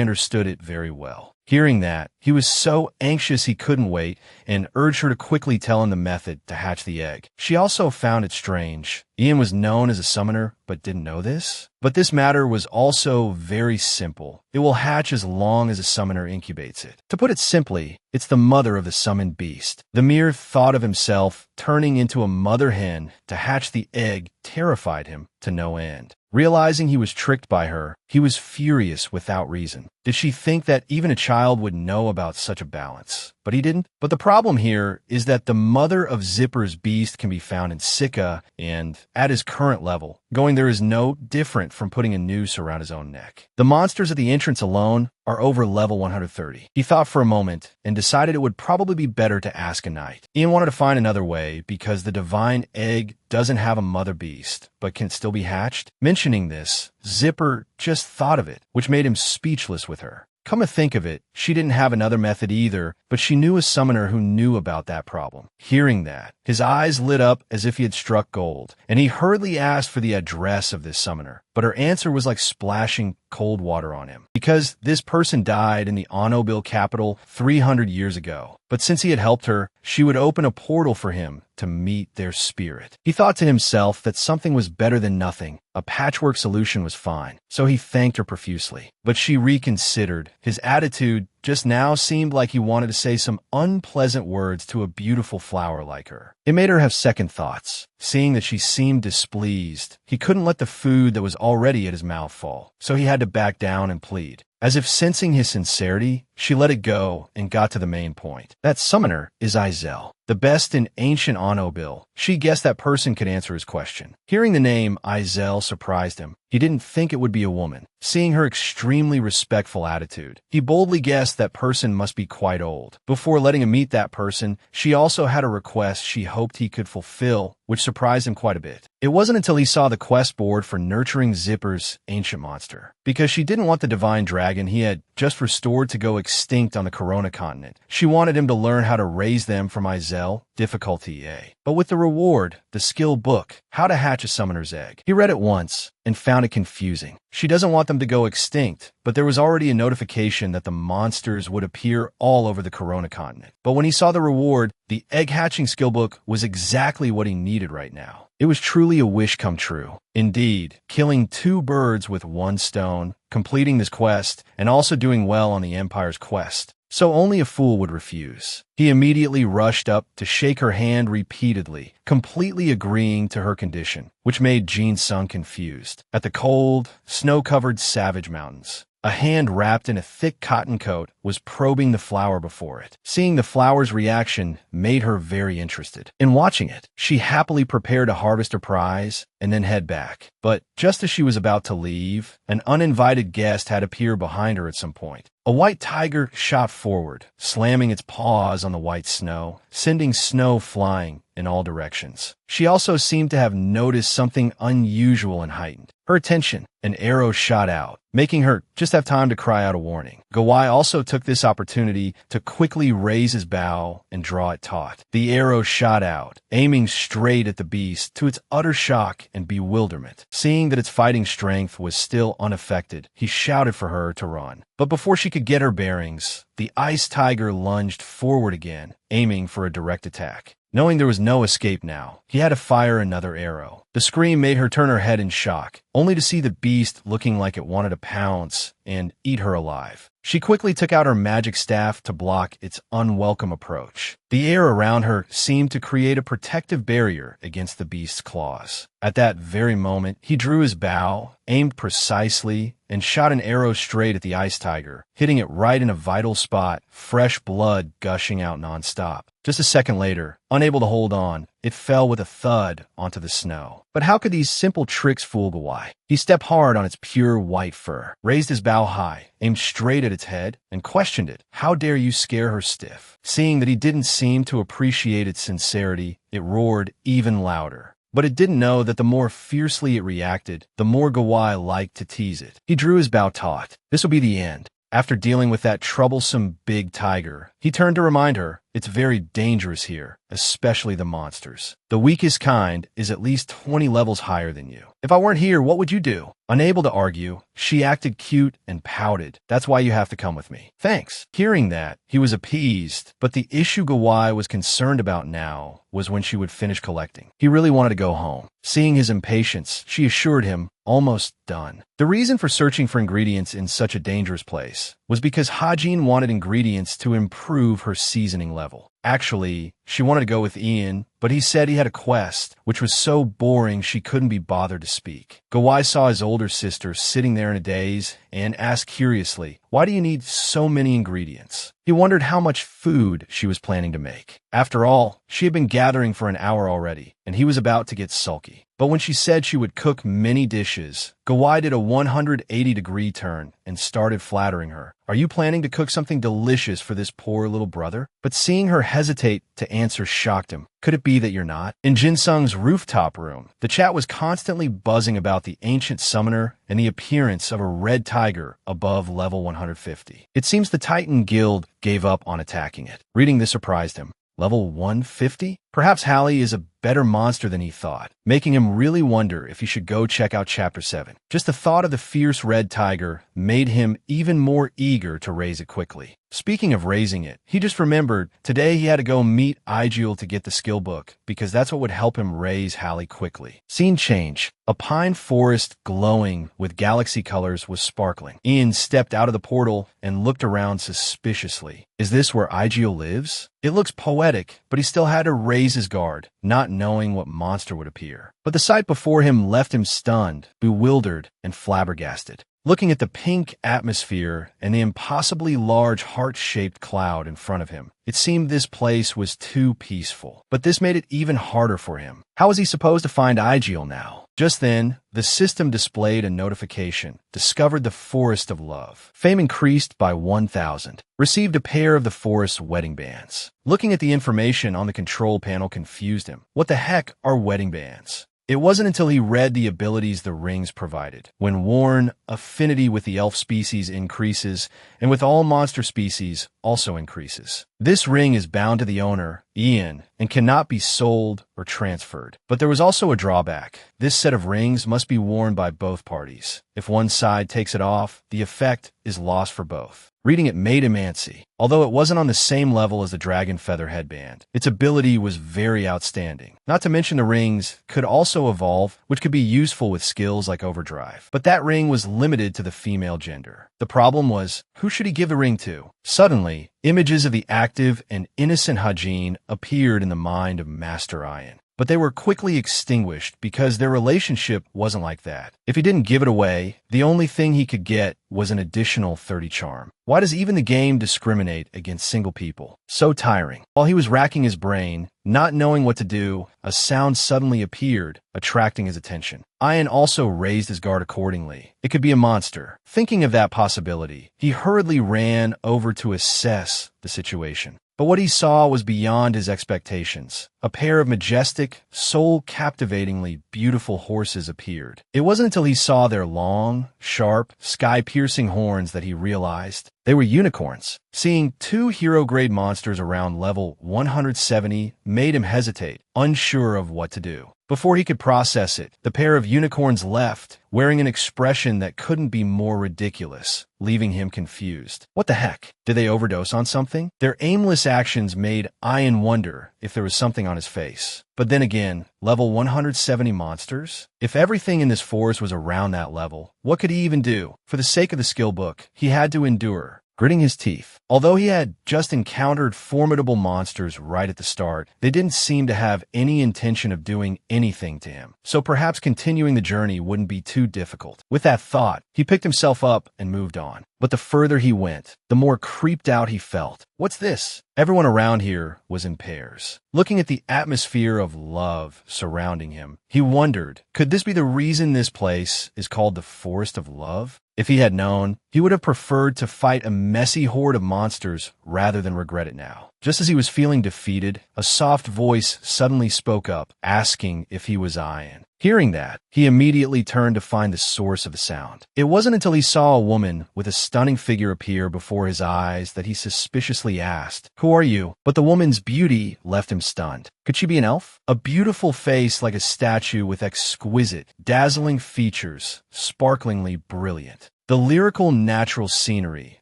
S1: understood it very well. Hearing that, he was so anxious he couldn't wait and urged her to quickly tell him the method to hatch the egg. She also found it strange. Ian was known as a summoner, but didn't know this. But this matter was also very simple. It will hatch as long as a summoner incubates it. To put it simply, it's the mother of the summoned beast. The mere thought of himself turning into a mother hen to hatch the egg terrified him to no end. Realizing he was tricked by her, he was furious without reason. Did she think that even a child would know about such a balance? But he didn't. But the problem here is that the mother of Zipper's beast can be found in Sika, and at his current level, going there is no different from putting a noose around his own neck. The monsters at the entrance alone are over level 130. He thought for a moment and decided it would probably be better to ask a knight. Ian wanted to find another way because the divine egg doesn't have a mother beast, but can still be hatched. Mentioning this, Zipper just thought of it, which made him speechless with her. Come to think of it, she didn't have another method either, but she knew a summoner who knew about that problem. Hearing that, his eyes lit up as if he had struck gold, and he hurriedly asked for the address of this summoner. But her answer was like splashing cold water on him, because this person died in the Onobil capital 300 years ago. But since he had helped her, she would open a portal for him to meet their spirit. He thought to himself that something was better than nothing. A patchwork solution was fine, so he thanked her profusely. But she reconsidered. His attitude just now seemed like he wanted to say some unpleasant words to a beautiful flower like her. It made her have second thoughts. Seeing that she seemed displeased, he couldn't let the food that was already at his mouth fall, so he had to back down and plead. As if sensing his sincerity, she let it go and got to the main point. That summoner is Izel, the best in ancient Onobil. She guessed that person could answer his question. Hearing the name Izel surprised him. He didn't think it would be a woman. Seeing her extremely respectful attitude, he boldly guessed that person must be quite old. Before letting him meet that person, she also had a request she hoped he could fulfill, which surprised him quite a bit. It wasn't until he saw the quest board for nurturing Zipper's ancient monster, because she didn't want the divine dragon he had just restored to go extinct on the Corona continent. She wanted him to learn how to raise them from Izel, difficulty A. But with the reward, the skill book, How to Hatch a Summoner's Egg. He read it once and found it confusing. She doesn't want them to go extinct, but there was already a notification that the monsters would appear all over the Corona continent. But when he saw the reward, the egg hatching skill book was exactly what he needed right now. It was truly a wish come true. Indeed, killing 2 birds with 1 stone, completing this quest, and also doing well on the Empire's quest. So only a fool would refuse. He immediately rushed up to shake her hand repeatedly, completely agreeing to her condition, which made Jin Sung confused. At the cold, snow-covered Savage Mountains, a hand wrapped in a thick cotton coat was probing the flower before it. Seeing the flower's reaction made her very interested. In watching it, she happily prepared to harvest her prize and then head back. But just as she was about to leave, an uninvited guest had appeared behind her at some point. A white tiger shot forward, slamming its paws on the white snow, sending snow flying in all directions. She also seemed to have noticed something unusual and heightened. Her attention, an arrow shot out, making her just have time to cry out a warning. Gawai also took this opportunity to quickly raise his bow and draw it taut. The arrow shot out, aiming straight at the beast to its utter shock and bewilderment. Seeing that its fighting strength was still unaffected, he shouted for her to run. But before she could get her bearings, the ice tiger lunged forward again, aiming for a direct attack. Knowing there was no escape now, he had to fire another arrow. The scream made her turn her head in shock, only to see the beast looking like it wanted to pounce and eat her alive. She quickly took out her magic staff to block its unwelcome approach. The air around her seemed to create a protective barrier against the beast's claws. At that very moment, he drew his bow, aimed precisely, and shot an arrow straight at the ice tiger, hitting it right in a vital spot, fresh blood gushing out nonstop. Just a second later, unable to hold on, it fell with a thud onto the snow. But how could these simple tricks fool Gawai? He stepped hard on its pure white fur, raised his bow high, aimed straight at its head, and questioned it. How dare you scare her stiff? Seeing that he didn't seem to appreciate its sincerity, it roared even louder. But it didn't know that the more fiercely it reacted, the more Gawai liked to tease it. He drew his bow taut. This will be the end. After dealing with that troublesome big tiger, he turned to remind her, it's very dangerous here, especially the monsters. The weakest kind is at least 20 levels higher than you. If I weren't here, what would you do? Unable to argue, she acted cute and pouted. That's why you have to come with me. Thanks. Hearing that, he was appeased, but the issue Gawai was concerned about now was when she would finish collecting. He really wanted to go home. Seeing his impatience, she assured him, almost done. The reason for searching for ingredients in such a dangerous place was because Hajin wanted ingredients to improve her seasoning level. Actually, she wanted to go with Ian, but he said he had a quest, which was so boring she couldn't be bothered to speak. Gawai saw his older sister sitting there in a daze and asked curiously, why do you need so many ingredients? He wondered how much food she was planning to make. After all, she had been gathering for an hour already, and he was about to get sulky. But when she said she would cook many dishes, Gawai did a 180-degree turn and started flattering her. Are you planning to cook something delicious for this poor little brother? But seeing her hesitate to answer shocked him. Could it be that you're not? In Jin Sung's rooftop room, the chat was constantly buzzing about the ancient summoner and the appearance of a red tiger above level 150. It seems the Titan Guild gave up on attacking it. Reading this surprised him. Level 150? Perhaps Hallie is a better monster than he thought, making him really wonder if he should go check out Chapter 7. Just the thought of the fierce red tiger made him even more eager to raise it quickly. Speaking of raising it, he just remembered today he had to go meet Igil to get the skill book, because that's what would help him raise Hallie quickly. Scene change. A pine forest glowing with galaxy colors was sparkling. Ian stepped out of the portal and looked around suspiciously. Is this where Igil lives? It looks poetic, but he still had to raise his guard, not knowing what monster would appear. But the sight before him left him stunned, bewildered, and flabbergasted. looking at the pink atmosphere and the impossibly large heart-shaped cloud in front of him. It seemed this place was too peaceful, but this made it even harder for him. How was he supposed to find Igil now? Just then, the system displayed a notification. Discovered the Forest of Love. Fame increased by 1,000. Received a pair of the forest's wedding bands. Looking at the information on the control panel confused him. What the heck are wedding bands? It wasn't until he read the abilities the rings provided. When worn, affinity with the elf species increases, and with all monster species also increases. This ring is bound to the owner, Ian, and cannot be sold or transferred. But there was also a drawback. This set of rings must be worn by both parties. If one side takes it off, the effect is lost for both. Reading it made him antsy. Although it wasn't on the same level as the dragon feather headband, its ability was very outstanding. Not to mention the rings could also evolve, which could be useful with skills like overdrive. But that ring was limited to the female gender. The problem was, who should he give the ring to? Suddenly, images of the active and innocent Hajin appeared in the mind of Master Ian. But they were quickly extinguished because their relationship wasn't like that. If he didn't give it away, the only thing he could get was an additional 30 charm. Why does even the game discriminate against single people? So tiring. While he was racking his brain, not knowing what to do, a sound suddenly appeared, attracting his attention. Ian also raised his guard accordingly. It could be a monster. Thinking of that possibility, he hurriedly ran over to assess the situation. But what he saw was beyond his expectations. A pair of majestic, soul-captivatingly beautiful horses appeared. It wasn't until he saw their long, sharp, sky-piercing horns that he realized they were unicorns. Seeing two hero-grade monsters around level 170 made him hesitate, unsure of what to do. Before he could process it, the pair of unicorns left, wearing an expression that couldn't be more ridiculous, leaving him confused. What the heck? Did they overdose on something? Their aimless actions made Ian wonder if there was something on his face. But then again, level 170 monsters? If everything in this forest was around that level, what could he even do? For the sake of the skill book, he had to endure. Gritting his teeth. Although he had just encountered formidable monsters right at the start, they didn't seem to have any intention of doing anything to him. So perhaps continuing the journey wouldn't be too difficult. With that thought, he picked himself up and moved on. But the further he went, the more creeped out he felt. What's this? Everyone around here was in pairs. Looking at the atmosphere of love surrounding him, he wondered, could this be the reason this place is called the Forest of Love? If he had known, he would have preferred to fight a messy horde of monsters rather than regret it now. Just as he was feeling defeated, a soft voice suddenly spoke up, asking if he was Ian. Hearing that, he immediately turned to find the source of the sound. It wasn't until he saw a woman with a stunning figure appear before his eyes that he suspiciously asked, "Who are you?" But the woman's beauty left him stunned. Could she be an elf? A beautiful face like a statue with exquisite, dazzling features, sparklingly brilliant. The lyrical natural scenery,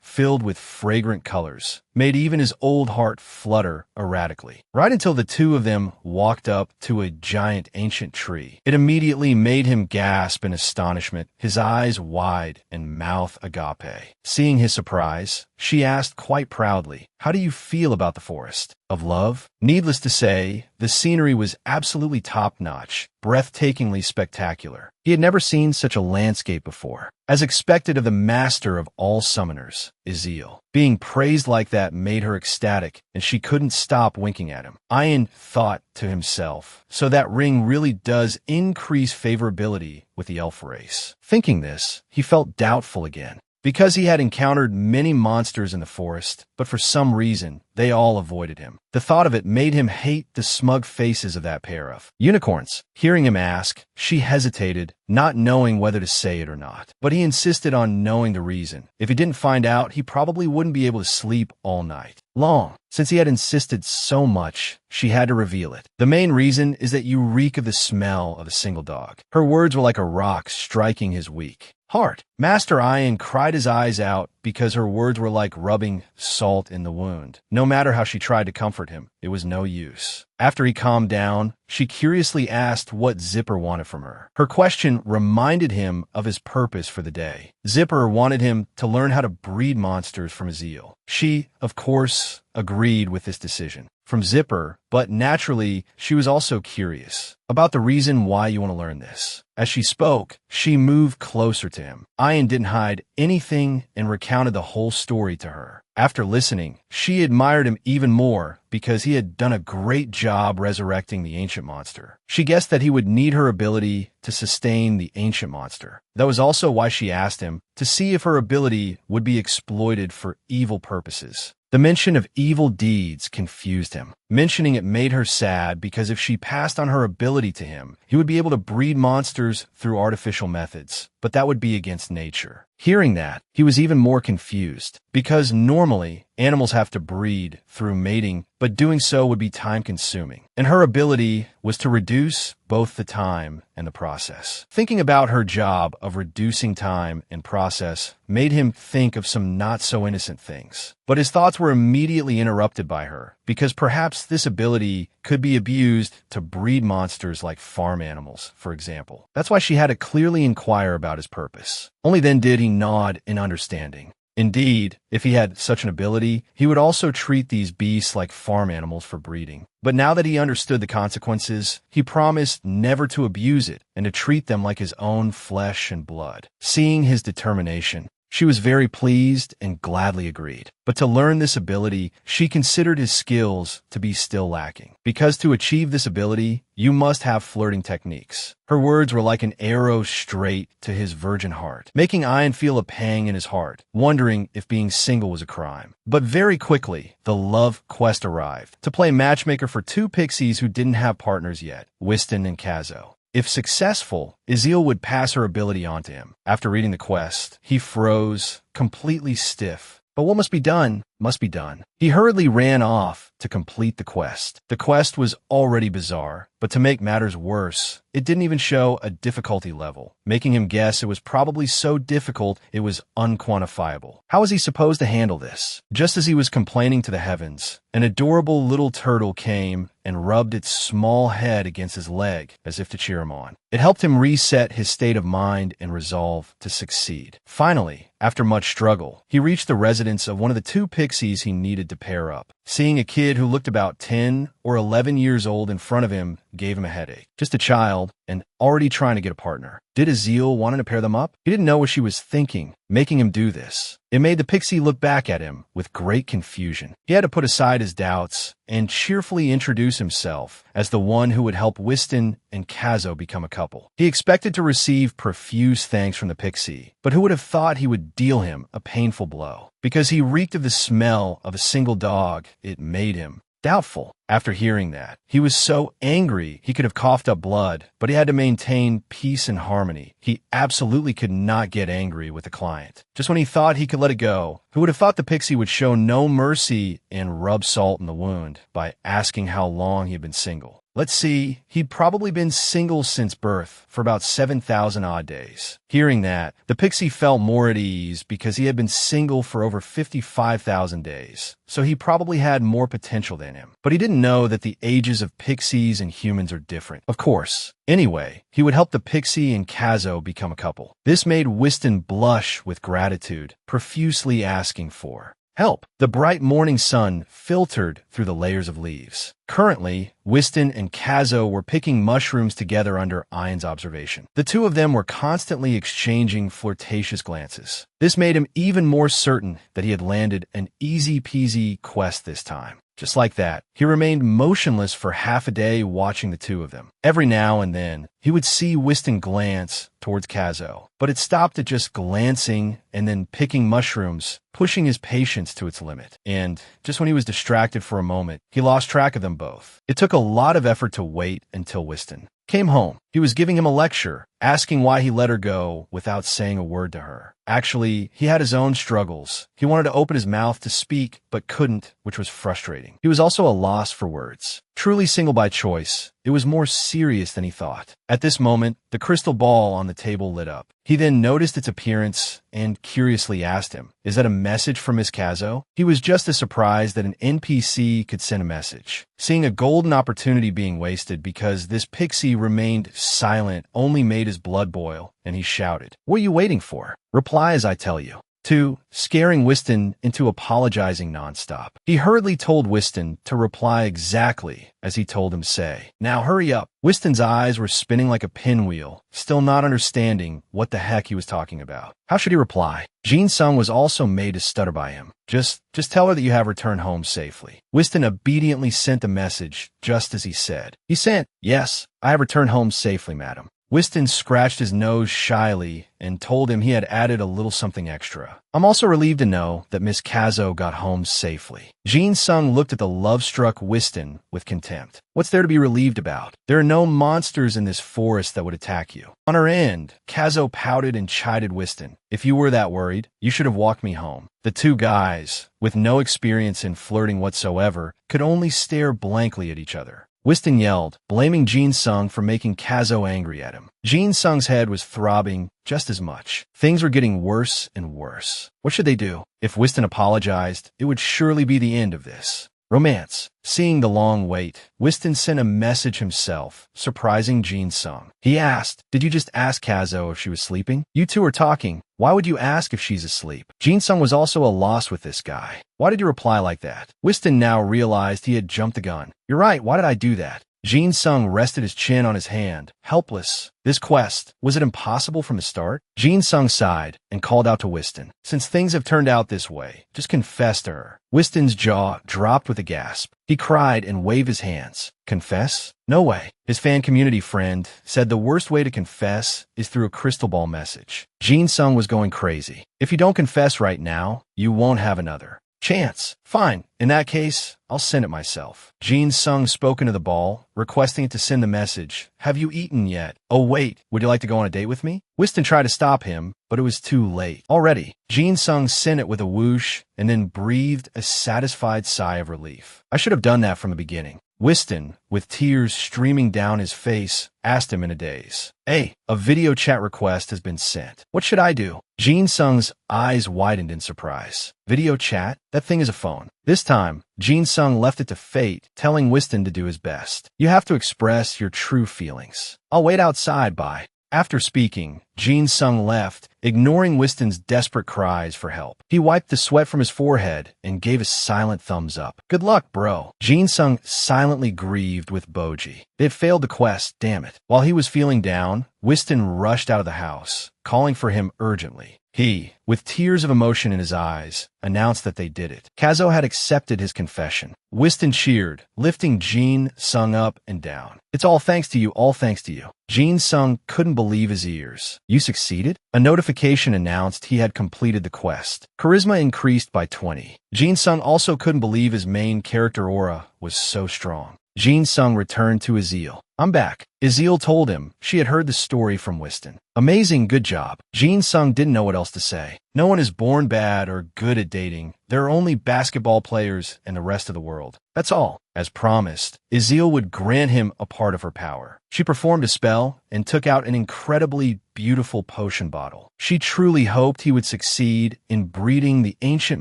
S1: filled with fragrant colors, made even his old heart flutter erratically. Right until the two of them walked up to a giant ancient tree. It immediately made him gasp in astonishment, his eyes wide and mouth agape. Seeing his surprise, she asked quite proudly, "How do you feel about the forest of love?" Needless to say, the scenery was absolutely top-notch, breathtakingly spectacular. He had never seen such a landscape before. As expected of the master of all summoners, Iziel. Being praised like that made her ecstatic, and she couldn't stop winking at him. Ian thought to himself, so that ring really does increase favorability with the elf race. Thinking this, he felt doubtful again. Because he had encountered many monsters in the forest, but for some reason, they all avoided him. The thought of it made him hate the smug faces of that pair of unicorns. Hearing him ask, she hesitated, not knowing whether to say it or not. But he insisted on knowing the reason. If he didn't find out, he probably wouldn't be able to sleep all night long. Since he had insisted so much, she had to reveal it. The main reason is that you reek of the smell of a single dog. Her words were like a rock striking his weak heart. Master Ian cried his eyes out because her words were like rubbing salt in the wound. No matter how she tried to comfort him, it was no use. After he calmed down, she curiously asked what Zipper wanted from her. Her question reminded him of his purpose for the day. Zipper wanted him to learn how to breed monsters from Iziel. She, of course, agreed with this decision from Zipper, but naturally, she was also curious about the reason why you want to learn this. As she spoke, she moved closer to him. Ian didn't hide anything and recounted the whole story to her. After listening, she admired him even more because he had done a great job resurrecting the ancient monster. She guessed that he would need her ability to sustain the ancient monster. That was also why she asked him to see if her ability would be exploited for evil purposes. The mention of evil deeds confused him. Mentioning it made her sad because if she passed on her ability to him, he would be able to breed monsters through artificial methods, but that would be against nature. Hearing that, he was even more confused because normally animals have to breed through mating, but doing so would be time-consuming, and her ability was to reduce both the time and the process. Thinking about her job of reducing time and process made him think of some not-so-innocent things. But his thoughts were immediately interrupted by her, because perhaps this ability could be abused to breed monsters like farm animals, for example. That's why she had to clearly inquire about his purpose. Only then did he nod in understanding. Indeed, if he had such an ability, he would also treat these beasts like farm animals for breeding. But now that he understood the consequences, he promised never to abuse it and to treat them like his own flesh and blood. Seeing his determination, she was very pleased and gladly agreed. But to learn this ability, she considered his skills to be still lacking. Because to achieve this ability, you must have flirting techniques. Her words were like an arrow straight to his virgin heart, making Ian feel a pang in his heart, wondering if being single was a crime. But very quickly, the love quest arrived, to play matchmaker for two pixies who didn't have partners yet, Whiston and Kazo. If successful, Izil would pass her ability on to him. After reading the quest, he froze, completely stiff. But what must be done, must be done. He hurriedly ran off to complete the quest. The quest was already bizarre, but to make matters worse, it didn't even show a difficulty level, making him guess it was probably so difficult it was unquantifiable. How was he supposed to handle this? Just as he was complaining to the heavens, an adorable little turtle came and rubbed its small head against his leg as if to cheer him on. It helped him reset his state of mind and resolve to succeed. Finally, after much struggle, he reached the residence of one of the two pixies he needed to pair up. Seeing a kid who looked about 10 or 11 years old in front of him gave him a headache. Just a child, and already trying to get a partner. Did Azil want to pair them up? He didn't know what she was thinking, making him do this. It made the pixie look back at him with great confusion. He had to put aside his doubts and cheerfully introduce himself as the one who would help Whiston and Kazo become a couple. He expected to receive profuse thanks from the pixie, but who would have thought he would deal him a painful blow? Because he reeked of the smell of a single dog, it made him doubtful. After hearing that, he was so angry he could have coughed up blood, but he had to maintain peace and harmony. He absolutely could not get angry with the client. Just when he thought he could let it go, who would have thought the pixie would show no mercy and rub salt in the wound by asking how long he had been single. Let's see, he'd probably been single since birth for about 7,000 odd days. Hearing that, the pixie felt more at ease because he had been single for over 55,000 days, so he probably had more potential than him. But he didn't know that the ages of pixies and humans are different. Of course. Anyway, he would help the pixie and Kazo become a couple. This made Whiston blush with gratitude, profusely asking for help. The bright morning sun filtered through the layers of leaves. Currently, Whiston and Kazo were picking mushrooms together under Ian's observation. The two of them were constantly exchanging flirtatious glances. This made him even more certain that he had landed an easy-peasy quest this time. Just like that, he remained motionless for half a day watching the two of them. Every now and then, he would see Whiston glance towards Kazo, but it stopped at just glancing and then picking mushrooms, pushing his patience to its limit. And just when he was distracted for a moment, he lost track of them both. It took a lot of effort to wait until Whiston came home. He was giving him a lecture, asking why he let her go without saying a word to her. Actually, he had his own struggles. He wanted to open his mouth to speak, but couldn't, which was frustrating. He was also a loss for words. Truly single by choice, it was more serious than he thought. At this moment, the crystal ball on the table lit up. He then noticed its appearance and curiously asked him, "Is that a message from Miss Kazo?" He was just as surprised that an NPC could send a message. Seeing a golden opportunity being wasted because this pixie remained silent only made his blood boil, and he shouted, "What are you waiting for? Reply as I tell you." 2. Scaring Whiston into apologizing nonstop. He hurriedly told Whiston to reply exactly as he told him say. Now hurry up. Whiston's eyes were spinning like a pinwheel, still not understanding what the heck he was talking about. How should he reply? Jin Sung was also made to stutter by him. Just tell her that you have returned home safely. Whiston obediently sent the message just as he said. He sent, yes, I have returned home safely, madam. Whiston scratched his nose shyly and told him he had added a little something extra. I'm also relieved to know that Miss Kazo got home safely. Jin Sung looked at the love-struck Whiston with contempt. What's there to be relieved about? There are no monsters in this forest that would attack you. On her end, Kazo pouted and chided Whiston. If you were that worried, you should have walked me home. The two guys, with no experience in flirting whatsoever, could only stare blankly at each other. Whiston yelled, blaming Jin Sung for making Kazo angry at him. Jin Sung's head was throbbing just as much. Things were getting worse and worse. What should they do? If Whiston apologized, it would surely be the end of this. Romance. Seeing the long wait, Whiston sent a message himself, surprising Jin Sung. He asked, did you just ask Kazo if she was sleeping? You two are talking. Why would you ask if she's asleep? Jin Sung was also a loss with this guy. Why did you reply like that? Whiston now realized he had jumped the gun. You're right, why did I do that? Jin Sung rested his chin on his hand, helpless. This quest, was it impossible from the start? Jin Sung sighed and called out to Whiston. Since things have turned out this way, just confess to her. Whiston's jaw dropped with a gasp. He cried and waved his hands. Confess? No way. His fan community friend said the worst way to confess is through a crystal ball message. Jin Sung was going crazy. If you don't confess right now, you won't have another chance. Fine. In that case, I'll send it myself. Jin Sung spoke into the ball, requesting it to send the message. Have you eaten yet? Oh wait, would you like to go on a date with me? Whiston tried to stop him, but it was too late. Already, Jin Sung sent it with a whoosh and then breathed a satisfied sigh of relief. I should have done that from the beginning. Whiston, with tears streaming down his face, asked him in a daze. Hey, a video chat request has been sent. What should I do? Jin Sung's eyes widened in surprise. Video chat? That thing is a phone. This time, Jin Sung left it to fate, telling Whiston to do his best. You have to express your true feelings. I'll wait outside, bye. After speaking, Jin Sung left, ignoring Whiston's desperate cries for help. He wiped the sweat from his forehead and gave a silent thumbs up. Good luck, bro. Jin Sung silently grieved with Boji. They had failed the quest, damn it. While he was feeling down, Whiston rushed out of the house, calling for him urgently. He, with tears of emotion in his eyes, announced that they did it. Kazo had accepted his confession. Whiston cheered, lifting Jin Sung up and down. It's all thanks to you, all thanks to you. Jin Sung couldn't believe his ears. You succeeded? A notification announced he had completed the quest. Charisma increased by 20. Jin Sung also couldn't believe his main character aura was so strong. Jin Sung returned to Azil. I'm back. Azil told him she had heard the story from Whiston. Amazing, good job. Jin Sung didn't know what else to say. No one is born bad or good at dating. There are only basketball players and the rest of the world. That's all. As promised, Azil would grant him a part of her power. She performed a spell and took out an incredibly beautiful potion bottle. She truly hoped he would succeed in breeding the ancient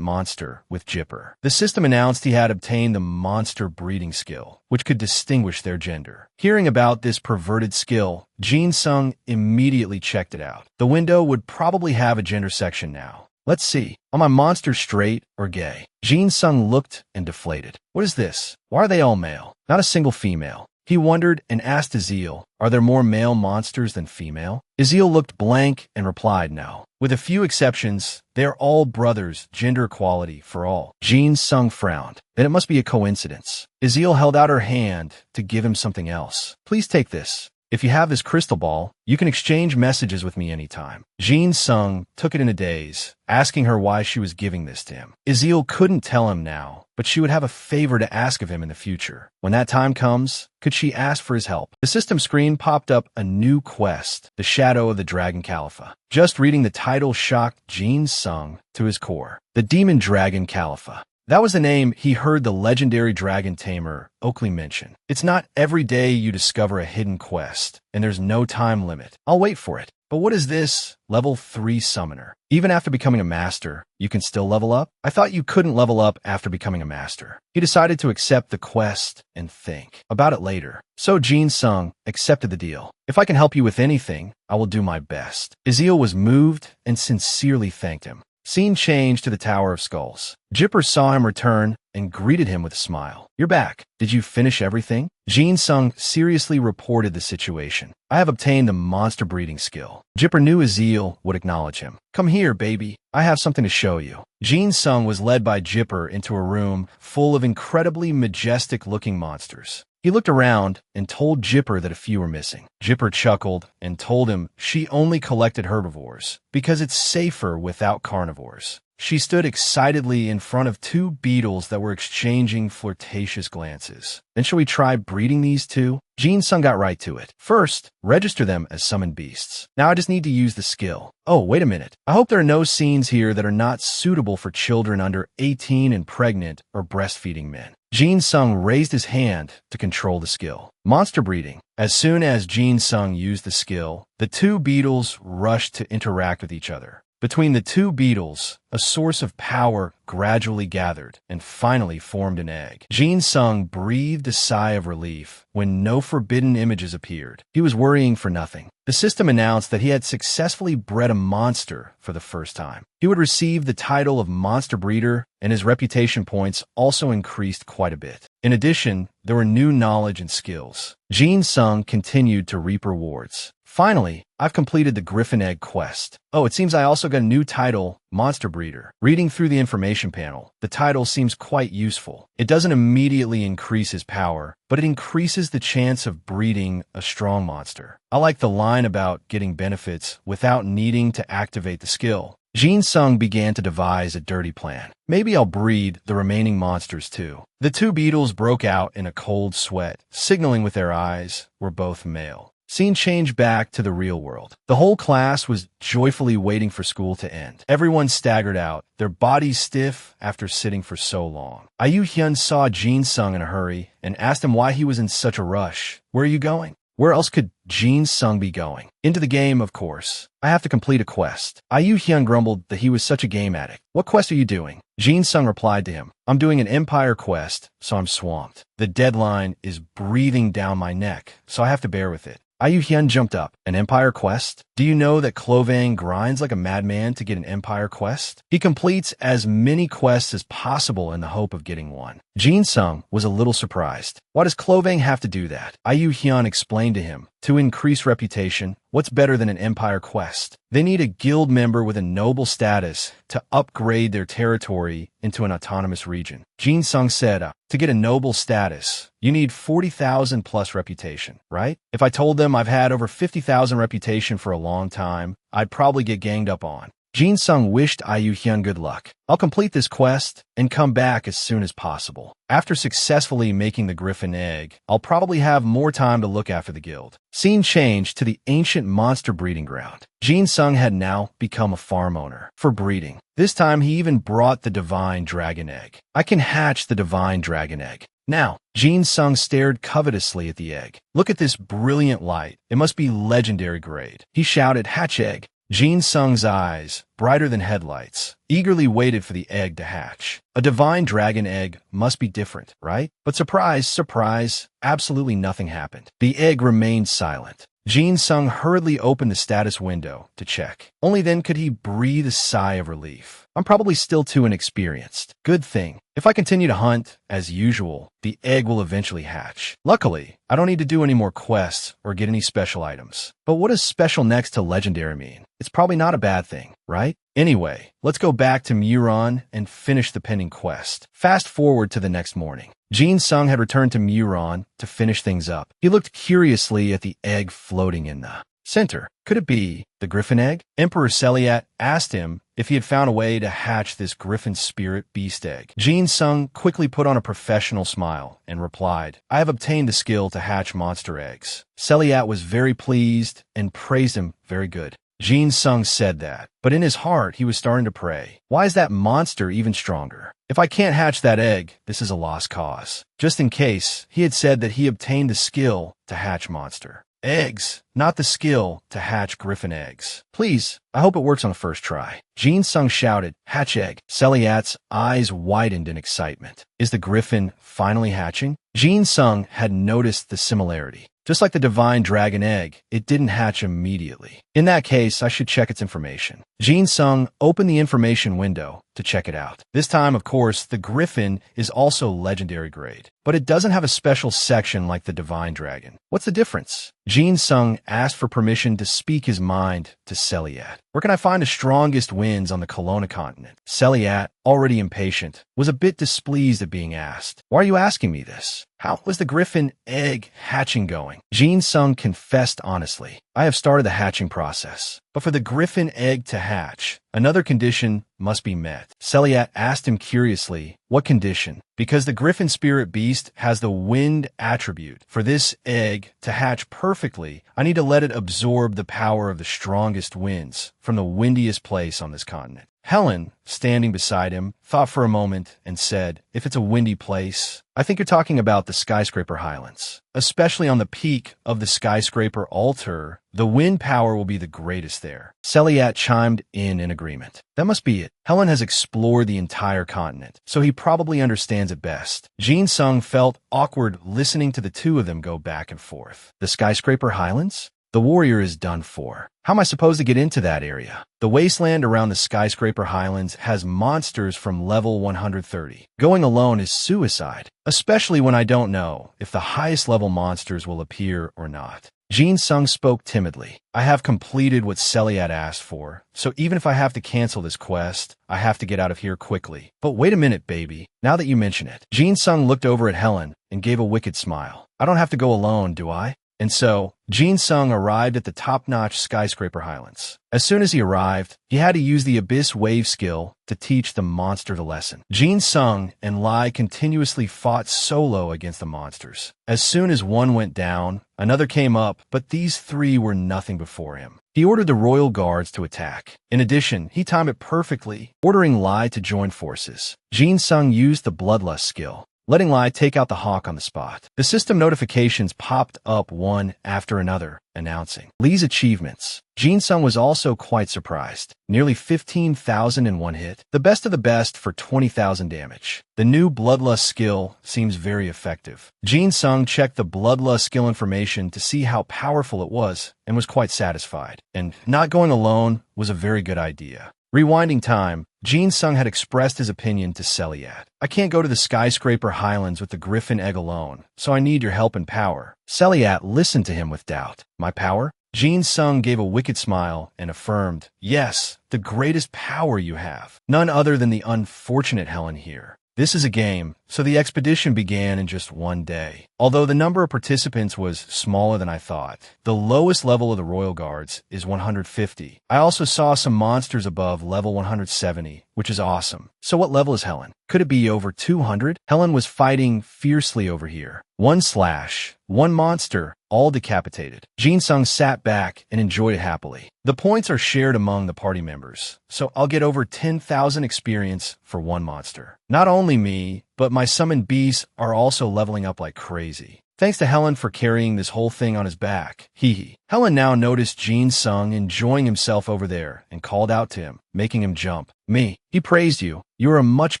S1: monster with Jipper. The system announced he had obtained the monster breeding skill, which could distinguish their gender. Hearing about this perverted skill, Jin Sung immediately checked it out. The window would probably have a gender section now. Let's see. Are my monsters straight or gay? Jin Sung looked and deflated. What is this? Why are they all male? Not a single female. He wondered and asked Azil, are there more male monsters than female? Azil looked blank and replied no. With a few exceptions, they are all brothers, gender equality for all. Jin Sung frowned. Then it must be a coincidence. Azil held out her hand to give him something else. Please take this. If you have this crystal ball, you can exchange messages with me anytime. Jin Sung took it in a daze, asking her why she was giving this to him. Azil couldn't tell him now, but she would have a favor to ask of him in the future. When that time comes, could she ask for his help? The system screen popped up a new quest, The Shadow of the Dragon Calipha. Just reading the title shocked Jin Sung to his core. The Demon Dragon Calipha. That was the name he heard the legendary dragon tamer, Oakley, mention. It's not every day you discover a hidden quest, and there's no time limit. I'll wait for it. But what is this? Level 3 Summoner. Even after becoming a master, you can still level up? I thought you couldn't level up after becoming a master. He decided to accept the quest and think about it later. So Jin Sung accepted the deal. If I can help you with anything, I will do my best. Azil was moved and sincerely thanked him. Scene changed to the Tower of Skulls. Jipper saw him return and greeted him with a smile. "You're back. Did you finish everything?" Jin Sung seriously reported the situation. "I have obtained the monster breeding skill." Jipper knew Azil would acknowledge him. "Come here, baby. I have something to show you." Jin Sung was led by Jipper into a room full of incredibly majestic-looking monsters. He looked around and told Jipper that a few were missing. Jipper chuckled and told him she only collected herbivores because it's safer without carnivores. She stood excitedly in front of two beetles that were exchanging flirtatious glances. "Then shall we try breeding these two?" Jin Sung got right to it. "First, register them as summoned beasts. Now I just need to use the skill. Oh, wait a minute. I hope there are no scenes here that are not suitable for children under 18 and pregnant or breastfeeding men." Jin Sung raised his hand to control the skill. Monster breeding. As soon as Jin Sung used the skill, the two beetles rushed to interact with each other. Between the two beetles, a source of power gradually gathered and finally formed an egg. Jin Sung breathed a sigh of relief when no forbidden images appeared. He was worrying for nothing. The system announced that he had successfully bred a monster for the first time. He would receive the title of Monster Breeder, and his reputation points also increased quite a bit. In addition, there were new knowledge and skills. Jin Sung continued to reap rewards. "Finally, I've completed the Griffin Egg quest. Oh, it seems I also got a new title, Monster Breeder." Reading through the information panel, the title seems quite useful. It doesn't immediately increase his power, but it increases the chance of breeding a strong monster. I like the line about getting benefits without needing to activate the skill. Jin Sung began to devise a dirty plan. Maybe I'll breed the remaining monsters too. The two beetles broke out in a cold sweat, signaling with their eyes we're both male. Scene changed back to the real world. The whole class was joyfully waiting for school to end. Everyone staggered out, their bodies stiff after sitting for so long. Ayu Hyun saw Jin Sung in a hurry and asked him why he was in such a rush. "Where are you going?" Where else could Jin Sung be going? Into the game, of course. "I have to complete a quest." Ayu Hyun grumbled that he was such a game addict. "What quest are you doing?" Jin Sung replied to him, "I'm doing an empire quest, so I'm swamped. The deadline is breathing down my neck, so I have to bear with it." Ayu Hyun jumped up. "An empire quest? Do you know that Klovang grinds like a madman to get an empire quest? He completes as many quests as possible in the hope of getting one." Jin Sung was a little surprised. "Why does Klovang have to do that?" Ayu Hyun explained to him. "To increase reputation, what's better than an empire quest? They need a guild member with a noble status to upgrade their territory into an autonomous region." Jin Sung said, "To get a noble status, you need 40,000 plus reputation, right? If I told them I've had over 50,000 reputation for a long time, I'd probably get ganged up on." Jin Sung wished Ayu Hyun good luck. "I'll complete this quest and come back as soon as possible. After successfully making the Griffin Egg, I'll probably have more time to look after the guild." Scene changed to the ancient monster breeding ground. Jin Sung had now become a farm owner for breeding. This time he even brought the Divine Dragon Egg. "I can hatch the Divine Dragon Egg. Now." Jin Sung stared covetously at the egg. "Look at this brilliant light. It must be legendary grade." He shouted, "Hatch egg." Jin Sung's eyes, brighter than headlights, eagerly waited for the egg to hatch. A divine dragon egg must be different, right? But surprise, surprise, absolutely nothing happened. The egg remained silent. Jin Sung hurriedly opened the status window to check. Only then could he breathe a sigh of relief. "I'm probably still too inexperienced. Good thing. If I continue to hunt, as usual, the egg will eventually hatch. Luckily, I don't need to do any more quests or get any special items. But what does special next to legendary mean? It's probably not a bad thing, right? Anyway, let's go back to Muron and finish the pending quest." Fast forward to the next morning. Jin Sung had returned to Muron to finish things up. He looked curiously at the egg floating in the center. Could it be the Griffin Egg? Emperor Celiat asked him if he had found a way to hatch this Griffin Spirit Beast Egg. Jin Sung quickly put on a professional smile and replied, "I have obtained the skill to hatch monster eggs." Celiat was very pleased and praised him very good. Jin Sung said that, but in his heart he was starting to pray. Why is that monster even stronger? If I can't hatch that egg, this is a lost cause. Just in case, he had said that he obtained the skill to hatch monster eggs, not the skill to hatch Griffin eggs. Please, I hope it works on the first try. Jin Sung shouted, "Hatch egg." Celiat's eyes widened in excitement. Is the Griffin finally hatching? Jin Sung had noticed the similarity. Just like the divine dragon egg, it didn't hatch immediately. In that case, I should check its information. Jin Sung opened the information window to check it out. This time, of course, the Griffin is also legendary grade, but it doesn't have a special section like the Divine Dragon. What's the difference? Jin Sung asked for permission to speak his mind to Celiat. Where can I find the strongest winds on the Kelowna continent? Celiat, already impatient, was a bit displeased at being asked. Why are you asking me this? How was the Griffin egg hatching going? Jin Sung confessed honestly. I have started the hatching process, but for the Griffin egg to hatch, another condition must be met. Celiat asked him curiously, what condition? Because the Griffin spirit beast has the wind attribute. For this egg to hatch perfectly, I need to let it absorb the power of the strongest winds from the windiest place on this continent. Helen, standing beside him, thought for a moment and said, if it's a windy place, I think you're talking about the Skyscraper Highlands. Especially on the peak of the Skyscraper Altar, the wind power will be the greatest there. Celiat chimed in agreement. That must be it. Helen has explored the entire continent, so he probably understands it best. Jin Sung felt awkward listening to the two of them go back and forth. The Skyscraper Highlands? The warrior is done for. How am I supposed to get into that area? The wasteland around the Skyscraper Highlands has monsters from level 130. Going alone is suicide, especially when I don't know if the highest level monsters will appear or not. Jin Sung spoke timidly. I have completed what Celiat asked for, so even if I have to cancel this quest, I have to get out of here quickly. But wait a minute, baby. Now that you mention it. Jin Sung looked over at Helen and gave a wicked smile. I don't have to go alone, do I? And so, Jin Sung arrived at the top-notch Skyscraper Highlands. As soon as he arrived, he had to use the Abyss Wave skill to teach the monster the lesson. Jin Sung and Lai continuously fought solo against the monsters. As soon as one went down, another came up, but these three were nothing before him. He ordered the royal guards to attack. In addition, he timed it perfectly, ordering Lai to join forces. Jin Sung used the Bloodlust skill, letting Lai take out the hawk on the spot. The system notifications popped up one after another, announcing Li's achievements. Jin Sung was also quite surprised. Nearly 15,000 in one hit, the best of the best for 20,000 damage. The new Bloodlust skill seems very effective. Jin Sung checked the Bloodlust skill information to see how powerful it was and was quite satisfied. And not going alone was a very good idea. Rewinding time, Jin Sung had expressed his opinion to Celiat. I can't go to the Skyscraper Highlands with the Griffin egg alone, so I need your help and power. Celiat listened to him with doubt. My power? Jin Sung gave a wicked smile and affirmed, yes, the greatest power you have. None other than the unfortunate Helen here. This is a game, so the expedition began in just one day. Although the number of participants was smaller than I thought, the lowest level of the Royal Guards is 150. I also saw some monsters above level 170, which is awesome. So what level is Helen? Could it be over 200? Helen was fighting fiercely over here. One slash, one monster, all decapitated. Jin Sung sat back and enjoyed it happily. The points are shared among the party members, so I'll get over 10,000 experience for one monster. Not only me, but my summoned beasts are also leveling up like crazy. Thanks to Helen for carrying this whole thing on his back. Hee. Helen now noticed Jin Sung enjoying himself over there and called out to him, making him jump. Me. He praised you. You are a much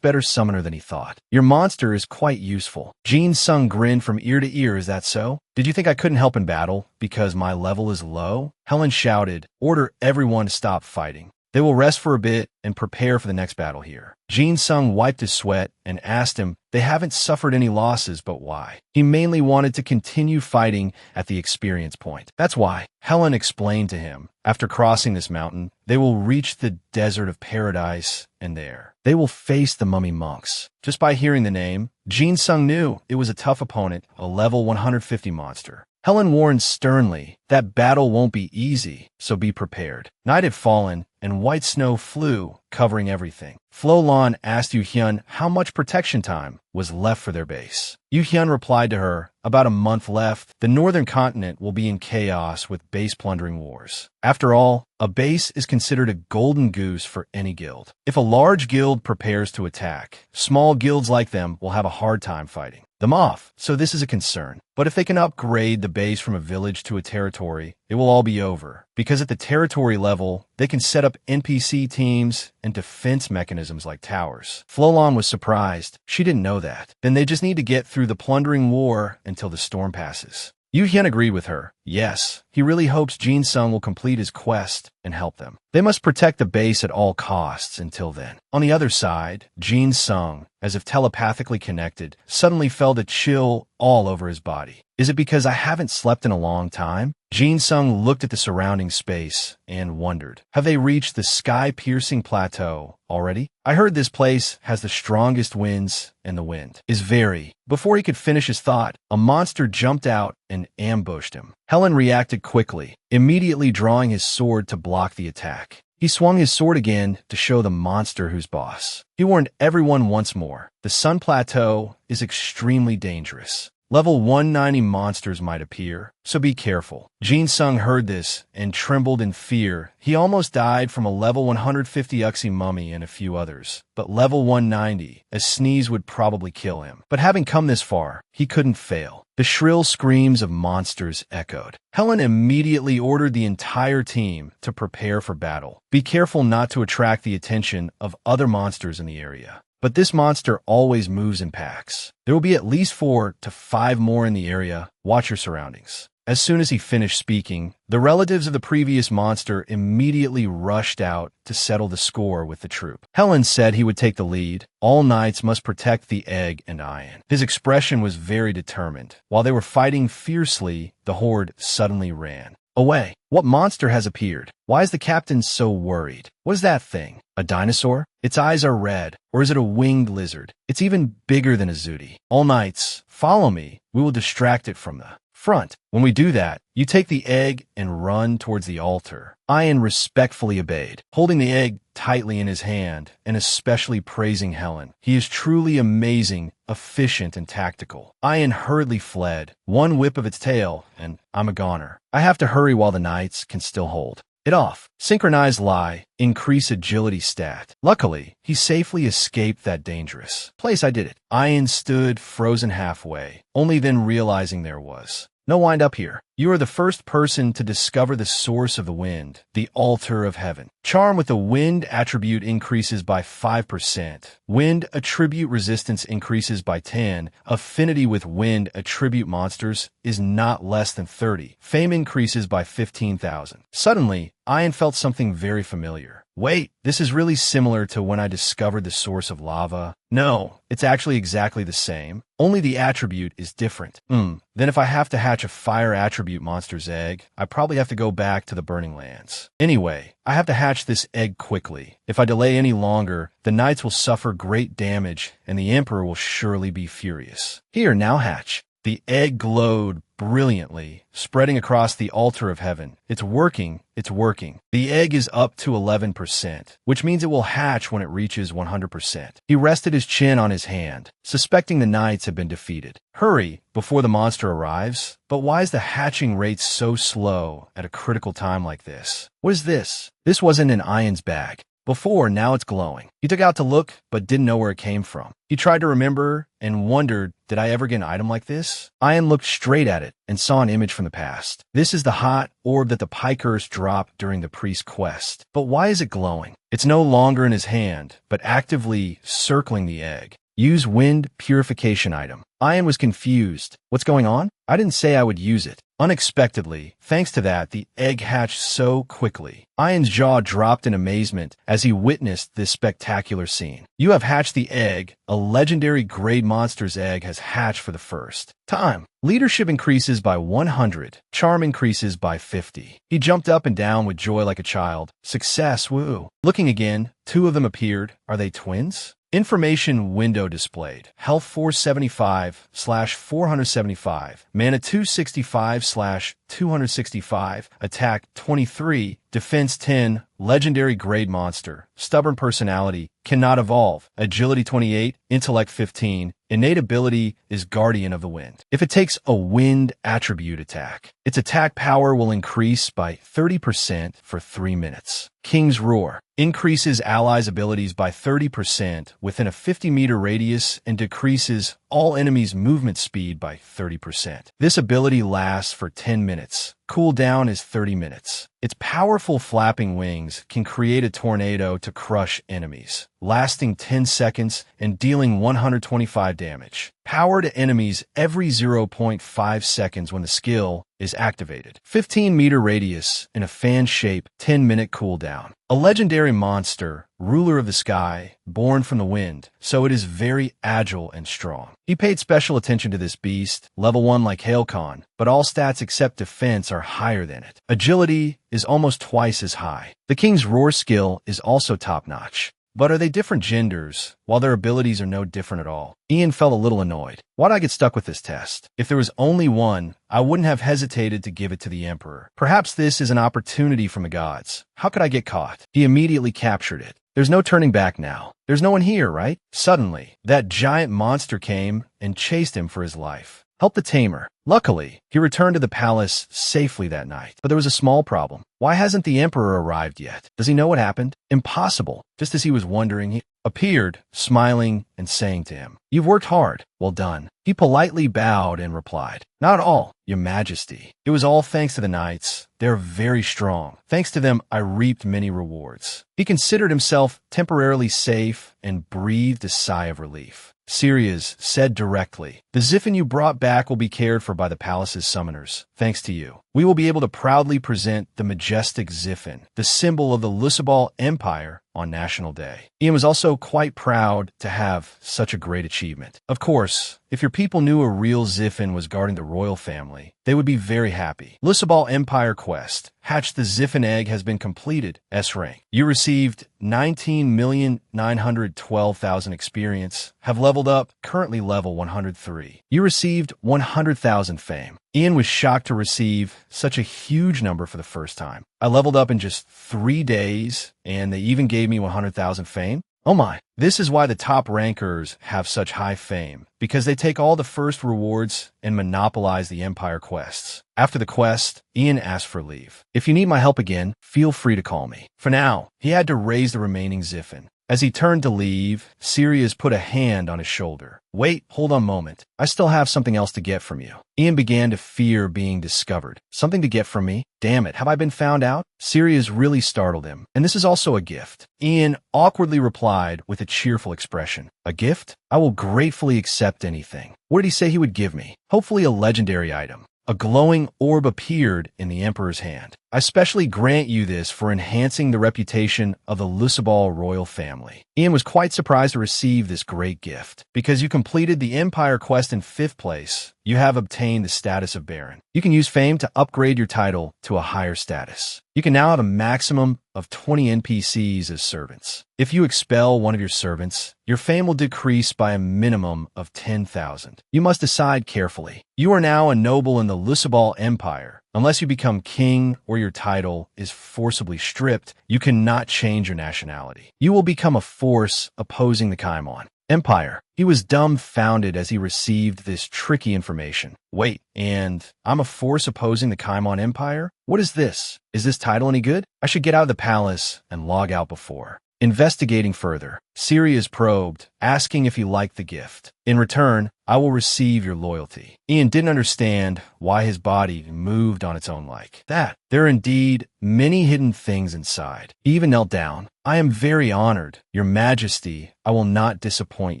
S1: better summoner than he thought. Your monster is quite useful. Jin Sung grinned from ear to ear. Is that so? Did you think I couldn't help in battle because my level is low? Helen shouted, order everyone to stop fighting. They will rest for a bit and prepare for the next battle here. Jin Sung wiped his sweat and asked him, they haven't suffered any losses, but why? He mainly wanted to continue fighting at the experience point. That's why. Helen explained to him, after crossing this mountain, they will reach the desert of paradise, and there, they will face the mummy monks. Just by hearing the name, Jin Sung knew it was a tough opponent, a level 150 monster. Helen warned sternly that battle won't be easy, so be prepared. Night had fallen, and white snow flew, covering everything. Flo-Lan asked Yu Hyun how much protection time was left for their base. Yu Hyun replied to her, about a month left. The northern continent will be in chaos with base plundering wars. After all, a base is considered a golden goose for any guild. If a large guild prepares to attack, small guilds like them will have a hard time fighting them off, so this is a concern. But if they can upgrade the base from a village to a territory, it will all be over. Because at the territory level, they can set up NPC teams and defense mechanisms like towers. Flo-Lan was surprised. She didn't know that. Then they just need to get through the plundering war until the storm passes. Yu Hyun agreed with her. Yes, he really hopes Jin Sung will complete his quest and help them. They must protect the base at all costs until then. On the other side, Jin Sung, as if telepathically connected, suddenly felt a chill all over his body. Is it because I haven't slept in a long time? Jin Sung looked at the surrounding space and wondered, have they reached the sky-piercing plateau already? I heard this place has the strongest winds, and the wind is very. Before he could finish his thought, a monster jumped out and ambushed him. Helen reacted quickly, immediately drawing his sword to block the attack. He swung his sword again to show the monster who's boss. He warned everyone once more, the Sun Plateau is extremely dangerous. Level 190 monsters might appear, so be careful. Jin Sung heard this and trembled in fear. He almost died from a level 150 Uxie mummy and a few others, but level 190, a sneeze would probably kill him. But having come this far, he couldn't fail. The shrill screams of monsters echoed. Helen immediately ordered the entire team to prepare for battle. Be careful not to attract the attention of other monsters in the area. But this monster always moves in packs. There will be at least 4 to 5 more in the area. Watch your surroundings. As soon as he finished speaking, the relatives of the previous monster immediately rushed out to settle the score with the troop. Helen said he would take the lead. All knights must protect the egg and iron. His expression was very determined. While they were fighting fiercely, the horde suddenly ran away. What monster has appeared? Why is the captain so worried? What is that thing? A dinosaur? Its eyes are red. Or is it a winged lizard? It's even bigger than a zooty. All knights, follow me. We will distract it from the front. When we do that, you take the egg and run towards the altar. Ian respectfully obeyed, holding the egg tightly in his hand and especially praising Helen. He is truly amazing, efficient, and tactical. Ian hurriedly fled, one whip of its tail, and I'm a goner. I have to hurry while the knights can still hold it off. Synchronized lie, increase agility stat. Luckily, he safely escaped that dangerous place. I did it. Ian stood frozen halfway, only then realizing there was no wind up here. You are the first person to discover the source of the wind, the altar of heaven. Charm with the wind attribute increases by 5%. Wind attribute resistance increases by 10. Affinity with wind attribute monsters is not less than 30. Fame increases by 15,000. Suddenly, Ian felt something very familiar. Wait, this is really similar to when I discovered the source of lava. No, it's actually exactly the same, only the attribute is different. Then if I have to hatch a fire attribute monster's egg, I probably have to go back to the Burning Lands. Anyway, I have to hatch this egg quickly. If I delay any longer, the knights will suffer great damage, and the Emperor will surely be furious. Here, now hatch. The egg glowed brilliantly, spreading across the altar of heaven. It's working. It's working. The egg is up to 11%, which means it will hatch when it reaches 100%. He rested his chin on his hand, suspecting the knights had been defeated. Hurry, before the monster arrives. But why is the hatching rate so slow at a critical time like this? What is this? This wasn't in Ian's bag. Before, now it's glowing. He took out to look, but didn't know where it came from. He tried to remember and wondered, did I ever get an item like this? Ian looked straight at it and saw an image from the past. This is the hot orb that the pikers dropped during the priest's quest. But why is it glowing? It's no longer in his hand, but actively circling the egg. Use wind purification item. Ian was confused. What's going on? I didn't say I would use it. Unexpectedly, thanks to that, the egg hatched so quickly. Ian's jaw dropped in amazement as he witnessed this spectacular scene. You have hatched the egg. A legendary grade monster's egg has hatched for the first time. Leadership increases by 100. Charm increases by 50. He jumped up and down with joy like a child. Success, woo. Looking again, 2 of them appeared. Are they twins? Information window displayed. Health 475/475. Mana 265/265. Attack 23. Defense 10. Legendary grade monster. Stubborn personality. Cannot evolve. Agility 28. Intellect 15. Innate ability is Guardian of the Wind. If it takes a wind attribute attack, its attack power will increase by 30% for 3 minutes. King's Roar increases allies' abilities by 30% within a 50-meter radius and decreases all enemies' movement speed by 30%. This ability lasts for 10 minutes. Cooldown is 30 minutes. Its powerful flapping wings can create a tornado to crush enemies, lasting 10 seconds and dealing 125 damage. Power to enemies every 0.5 seconds when the skill is activated. 15-meter radius in a fan shape, 10-minute cooldown. A legendary monster, ruler of the sky, born from the wind, so it is very agile and strong. He paid special attention to this beast, level 1 like Hailcon, but all stats except defense are higher than it. Agility is almost twice as high. The King's Roar skill is also top-notch. But are they different genders, while their abilities are no different at all? Ian felt a little annoyed. Why'd I get stuck with this test? If there was only one, I wouldn't have hesitated to give it to the Emperor. Perhaps this is an opportunity from the gods. How could I get caught? He immediately captured it. There's no turning back now. There's no one here, right? Suddenly, that giant monster came and chased him for his life. Help the tamer. Luckily, he returned to the palace safely that night. But there was a small problem. Why hasn't the Emperor arrived yet? Does he know what happened? Impossible. Just as he was wondering, he appeared, smiling and saying to him, "You've worked hard. Well done." He politely bowed and replied, "Not at all, Your Majesty. It was all thanks to the knights. They're very strong. Thanks to them, I reaped many rewards." He considered himself temporarily safe and breathed a sigh of relief. Sirius said directly, "The Ziffin you brought back will be cared for by the palace's summoners. Thanks to you, we will be able to proudly present the majestic Ziffin, the symbol of the Lusabal Empire, on National Day." Ian was also quite proud to have such a great achievement. Of course, if your people knew a real Ziffin was guarding the royal family, they would be very happy. Lusabal Empire Quest. Hatch the Ziffin Egg has been completed. S-Rank. You received 19,912,000 experience, have leveled up, currently level 103. You received 100,000 fame. Ian was shocked to receive such a huge number for the first time. I leveled up in just 3 days, and they even gave me 100,000 fame. Oh my. This is why the top rankers have such high fame, because they take all the first rewards and monopolize the Empire quests. After the quest, Ian asked for leave. "If you need my help again, feel free to call me." For now, he had to raise the remaining Ziffin. As he turned to leave, Sirius put a hand on his shoulder. "Wait, hold on a moment. I still have something else to get from you." Ian began to fear being discovered. Something to get from me? Damn it, have I been found out? Sirius really startled him. "And this is also a gift." Ian awkwardly replied with a cheerful expression. "A gift? I will gratefully accept anything." What did he say he would give me? Hopefully a legendary item. A glowing orb appeared in the Emperor's hand. "I specially grant you this for enhancing the reputation of the Lusabal royal family." Ian was quite surprised to receive this great gift. Because you completed the Empire quest in 5th place, you have obtained the status of Baron. You can use fame to upgrade your title to a higher status. You can now have a maximum of 20 NPCs as servants. If you expel one of your servants, your fame will decrease by a minimum of 10,000. You must decide carefully. You are now a noble in the Lusabal Empire. Unless you become king or your title is forcibly stripped, you cannot change your nationality. You will become a force opposing the Kaimon Empire. He was dumbfounded as he received this tricky information. Wait, and I'm a force opposing the Kaimon Empire? What is this? Is this title any good? I should get out of the palace and log out before. Investigating further, Sirius probed, asking if he liked the gift. In return, I will receive your loyalty. Ian didn't understand why his body moved on its own like that. There are indeed many hidden things inside. He even knelt down. "I am very honored. Your Majesty, I will not disappoint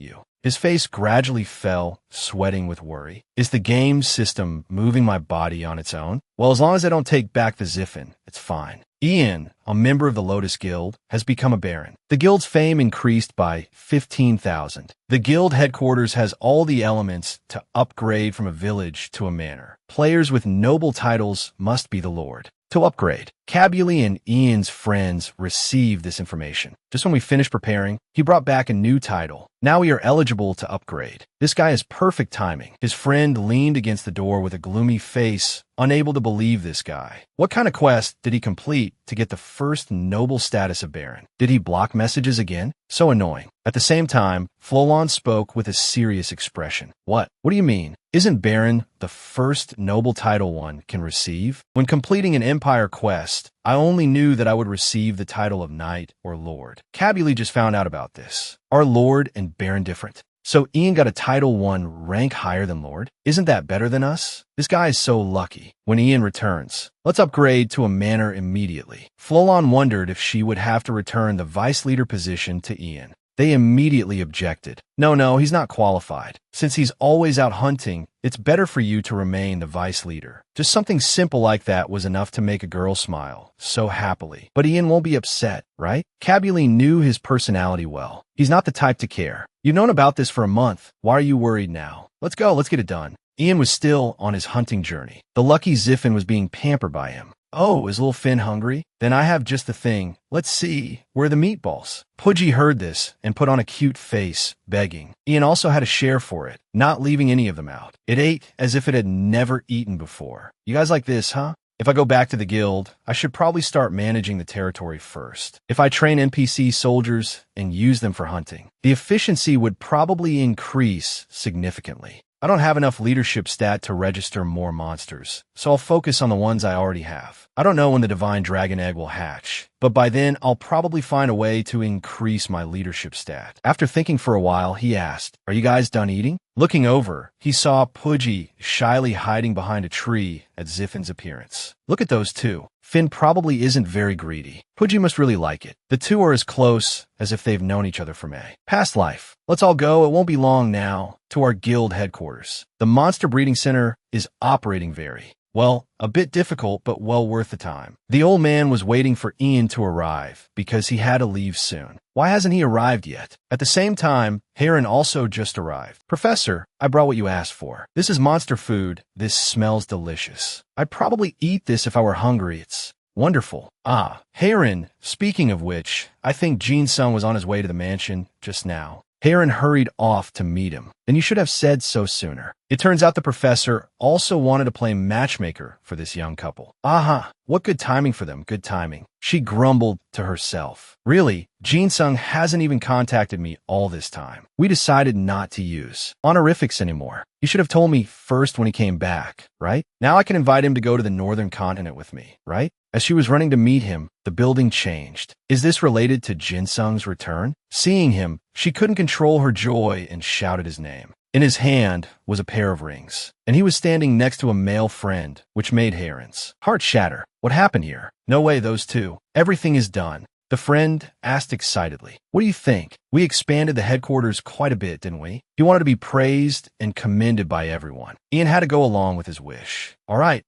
S1: you." His face gradually fell, sweating with worry. Is the game system moving my body on its own? Well, as long as I don't take back the Ziffin, it's fine. Ian, a member of the Lotus Guild, has become a Baron. The Guild's fame increased by 15,000. The Guild headquarters has all the elements to upgrade from a village to a manor. Players with noble titles must be the Lord. To upgrade, Cabuli and Ian's friends received this information. Just when we finished preparing, he brought back a new title. Now we are eligible to upgrade. This guy has perfect timing. His friend leaned against the door with a gloomy face, unable to believe this guy. What kind of quest did he complete to get the first noble status of Baron? Did he block messages again? So annoying. At the same time, Flolon spoke with a serious expression. What? What do you mean? Isn't Baron the first noble title one can receive? When completing an Empire quest, I only knew that I would receive the title of Knight or Lord. Cabuli just found out about this. Are Lord and Baron different? So Ian got a Title 1 rank higher than Lord? Isn't that better than us? This guy is so lucky. When Ian returns, let's upgrade to a manor immediately. Flolon wondered if she would have to return the vice leader position to Ian. They immediately objected. No, he's not qualified. Since he's always out hunting, it's better for you to remain the vice leader. Just something simple like that was enough to make a girl smile so happily. But Ian won't be upset, right? Cabuli knew his personality well. He's not the type to care. You've known about this for a month. Why are you worried now? Let's go, let's get it done. Ian was still on his hunting journey. The lucky Ziffin was being pampered by him. Oh, is little Finn hungry? Then I have just the thing. Let's see. Where are the meatballs? Pudgy heard this and put on a cute face, begging. Ian also had a share for it, not leaving any of them out. It ate as if it had never eaten before. You guys like this, huh? If I go back to the guild, I should probably start managing the territory first. If I train NPC soldiers and use them for hunting, the efficiency would probably increase significantly. I don't have enough leadership stat to register more monsters, so I'll focus on the ones I already have. I don't know when the Divine Dragon Egg will hatch, but by then I'll probably find a way to increase my leadership stat. After thinking for a while, he asked, "Are you guys done eating?" Looking over, he saw Pudgy shyly hiding behind a tree at Ziffin's appearance. Look at those two. Finn probably isn't very greedy. Pudgy must really like it. The two are as close as if they've known each other from a past life. Let's all go, it won't be long now, to our guild headquarters. The monster breeding center is operating very well, a bit difficult, but well worth the time. The old man was waiting for Ian to arrive because he had to leave soon. Why hasn't he arrived yet? At the same time, Heron also just arrived. Professor, I brought what you asked for. This is monster food. This smells delicious. I'd probably eat this if I were hungry. It's wonderful. Ah, Heron, speaking of which, I think Jin-sung was on his way to the mansion just now. Heron hurried off to meet him. Then you should have said so sooner. It turns out the professor also wanted to play matchmaker for this young couple. Aha, what good timing for them, good timing. She grumbled to herself. Really, Jin-sung hasn't even contacted me all this time. We decided not to use honorifics anymore. You should have told me first when he came back, right? Now I can invite him to go to the northern continent with me, right? As she was running to meet him, the building changed. Is this related to Jin-sung's return? Seeing him, she couldn't control her joy and shouted his name. In his hand was a pair of rings, and he was standing next to a male friend, which made Heron's heart shatter. What happened here? No way, those two. Everything is done. The friend asked excitedly. What do you think? We expanded the headquarters quite a bit, didn't we? He wanted to be praised and commended by everyone. Ian had to go along with his wish. All right.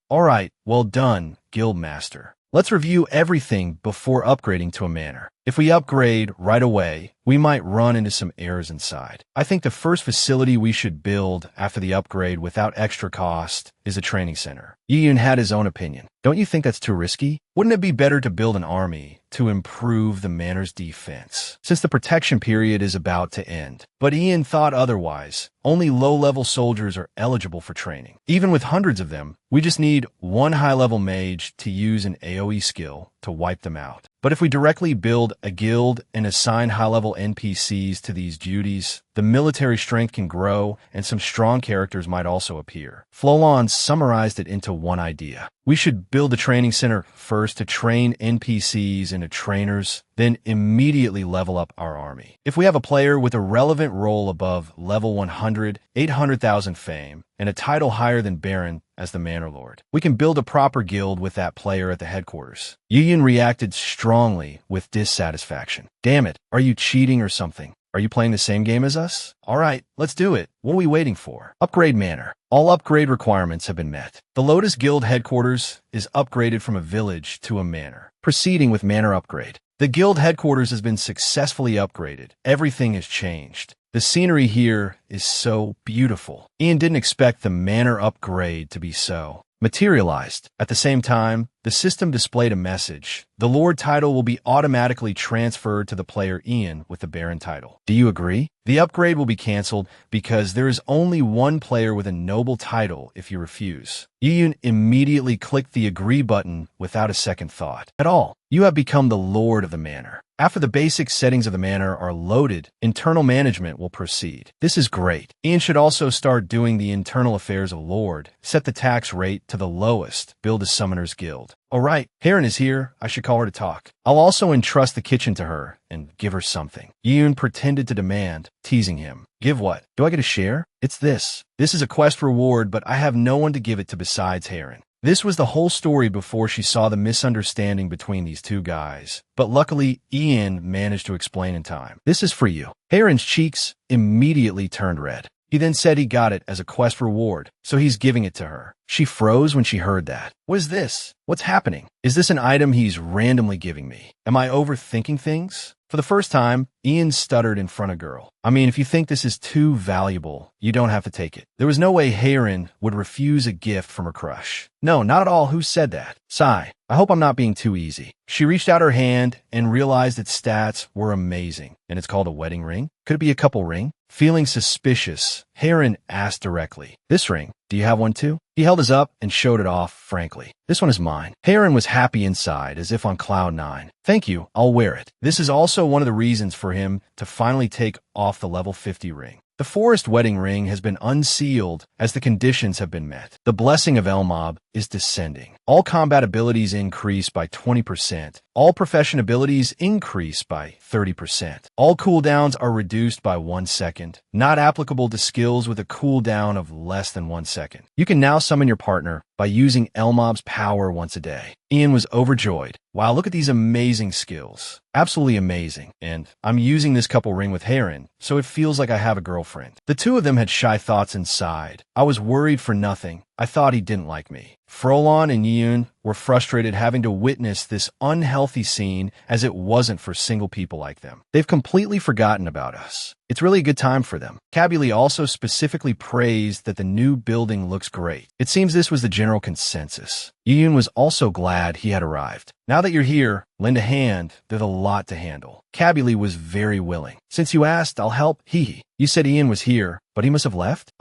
S1: Well done, Guildmaster. Let's review everything before upgrading to a manor. If we upgrade right away, we might run into some errors inside. I think the first facility we should build after the upgrade without extra cost is a training center. Yiyun had his own opinion. Don't you think that's too risky? Wouldn't it be better to build an army to improve the manor's defense, since the protection period is about to end? But Ian thought otherwise. Only low-level soldiers are eligible for training. Even with hundreds of them, we just need one high-level mage to use an AoE skill to wipe them out. But if we directly build a guild and assign high-level NPCs to these duties, the military strength can grow and some strong characters might also appear. Flolon summarized it into one idea. We should build a training center first to train NPCs into trainers, then immediately level up our army. If we have a player with a relevant role above level 100, 800,000 fame, and a title higher than Baron as the Manor Lord, we can build a proper guild with that player at the headquarters. Yiyun reacted strongly with dissatisfaction. Damn it, are you cheating or something? Are you playing the same game as us? All right, let's do it. What are we waiting for? Upgrade Manor. All upgrade requirements have been met. The Lotus Guild headquarters is upgraded from a village to a manor. Proceeding with manor upgrade. The guild headquarters has been successfully upgraded. Everything has changed. The scenery here is so beautiful. Ian didn't expect the manor upgrade to be so materialized. At the same time, the system displayed a message. The Lord title will be automatically transferred to the player Ian with the Baron title. Do you agree? The upgrade will be cancelled because there is only one player with a noble title if you refuse. Yiyun immediately clicked the agree button without a second thought at all. You have become the Lord of the Manor. After the basic settings of the manor are loaded, internal management will proceed. This is great. Ian should also start doing the internal affairs of Lord, set the tax rate to the lowest, build a summoner's guild. Alright, Heron is here. I should call her to talk. I'll also entrust the kitchen to her and give her something. Yoon pretended to demand, teasing him. Give what? Do I get a share? It's this. This is a quest reward, but I have no one to give it to besides Heron. This was the whole story before she saw the misunderstanding between these two guys. But luckily, Ian managed to explain in time. This is for you. Heron's cheeks immediately turned red. He then said he got it as a quest reward, so he's giving it to her. She froze when she heard that. What is this? What's happening? Is this an item he's randomly giving me? Am I overthinking things? For the first time, Ian stuttered in front of girl. I mean, if you think this is too valuable, you don't have to take it. There was no way Heron would refuse a gift from her crush. No, not at all. Who said that? Sigh. I hope I'm not being too easy. She reached out her hand and realized its stats were amazing. And it's called a wedding ring? Could it be a couple ring? Feeling suspicious, Heron asked directly. This ring, do you have one too? He held his up and showed it off frankly. This one is mine. Heron was happy inside, as if on cloud nine. Thank you, I'll wear it. This is also one of the reasons for him to finally take off the level 50 ring. The forest wedding ring has been unsealed as the conditions have been met. The blessing of Elmob is descending. All combat abilities increase by 20%. All profession abilities increase by 30%. All cooldowns are reduced by 1 second, not applicable to skills with a cooldown of less than 1 second. You can now summon your partner by using Elmob's power once a day. Ian was overjoyed. Wow, look at these amazing skills. Absolutely amazing. And I'm using this couple ring with Heron, so it feels like I have a girlfriend. The two of them had shy thoughts inside. I was worried for nothing. I thought he didn't like me. Frolon and Yoon were frustrated having to witness this unhealthy scene as it wasn't for single people like them. They've completely forgotten about us. It's really a good time for them. Cabuli also specifically praised that the new building looks great. It seems this was the general consensus. Yoon was also glad he had arrived. Now that you're here, lend a hand. There's a lot to handle. Cabuli was very willing. Since you asked, I'll help. You said Ian was here, but he must have left?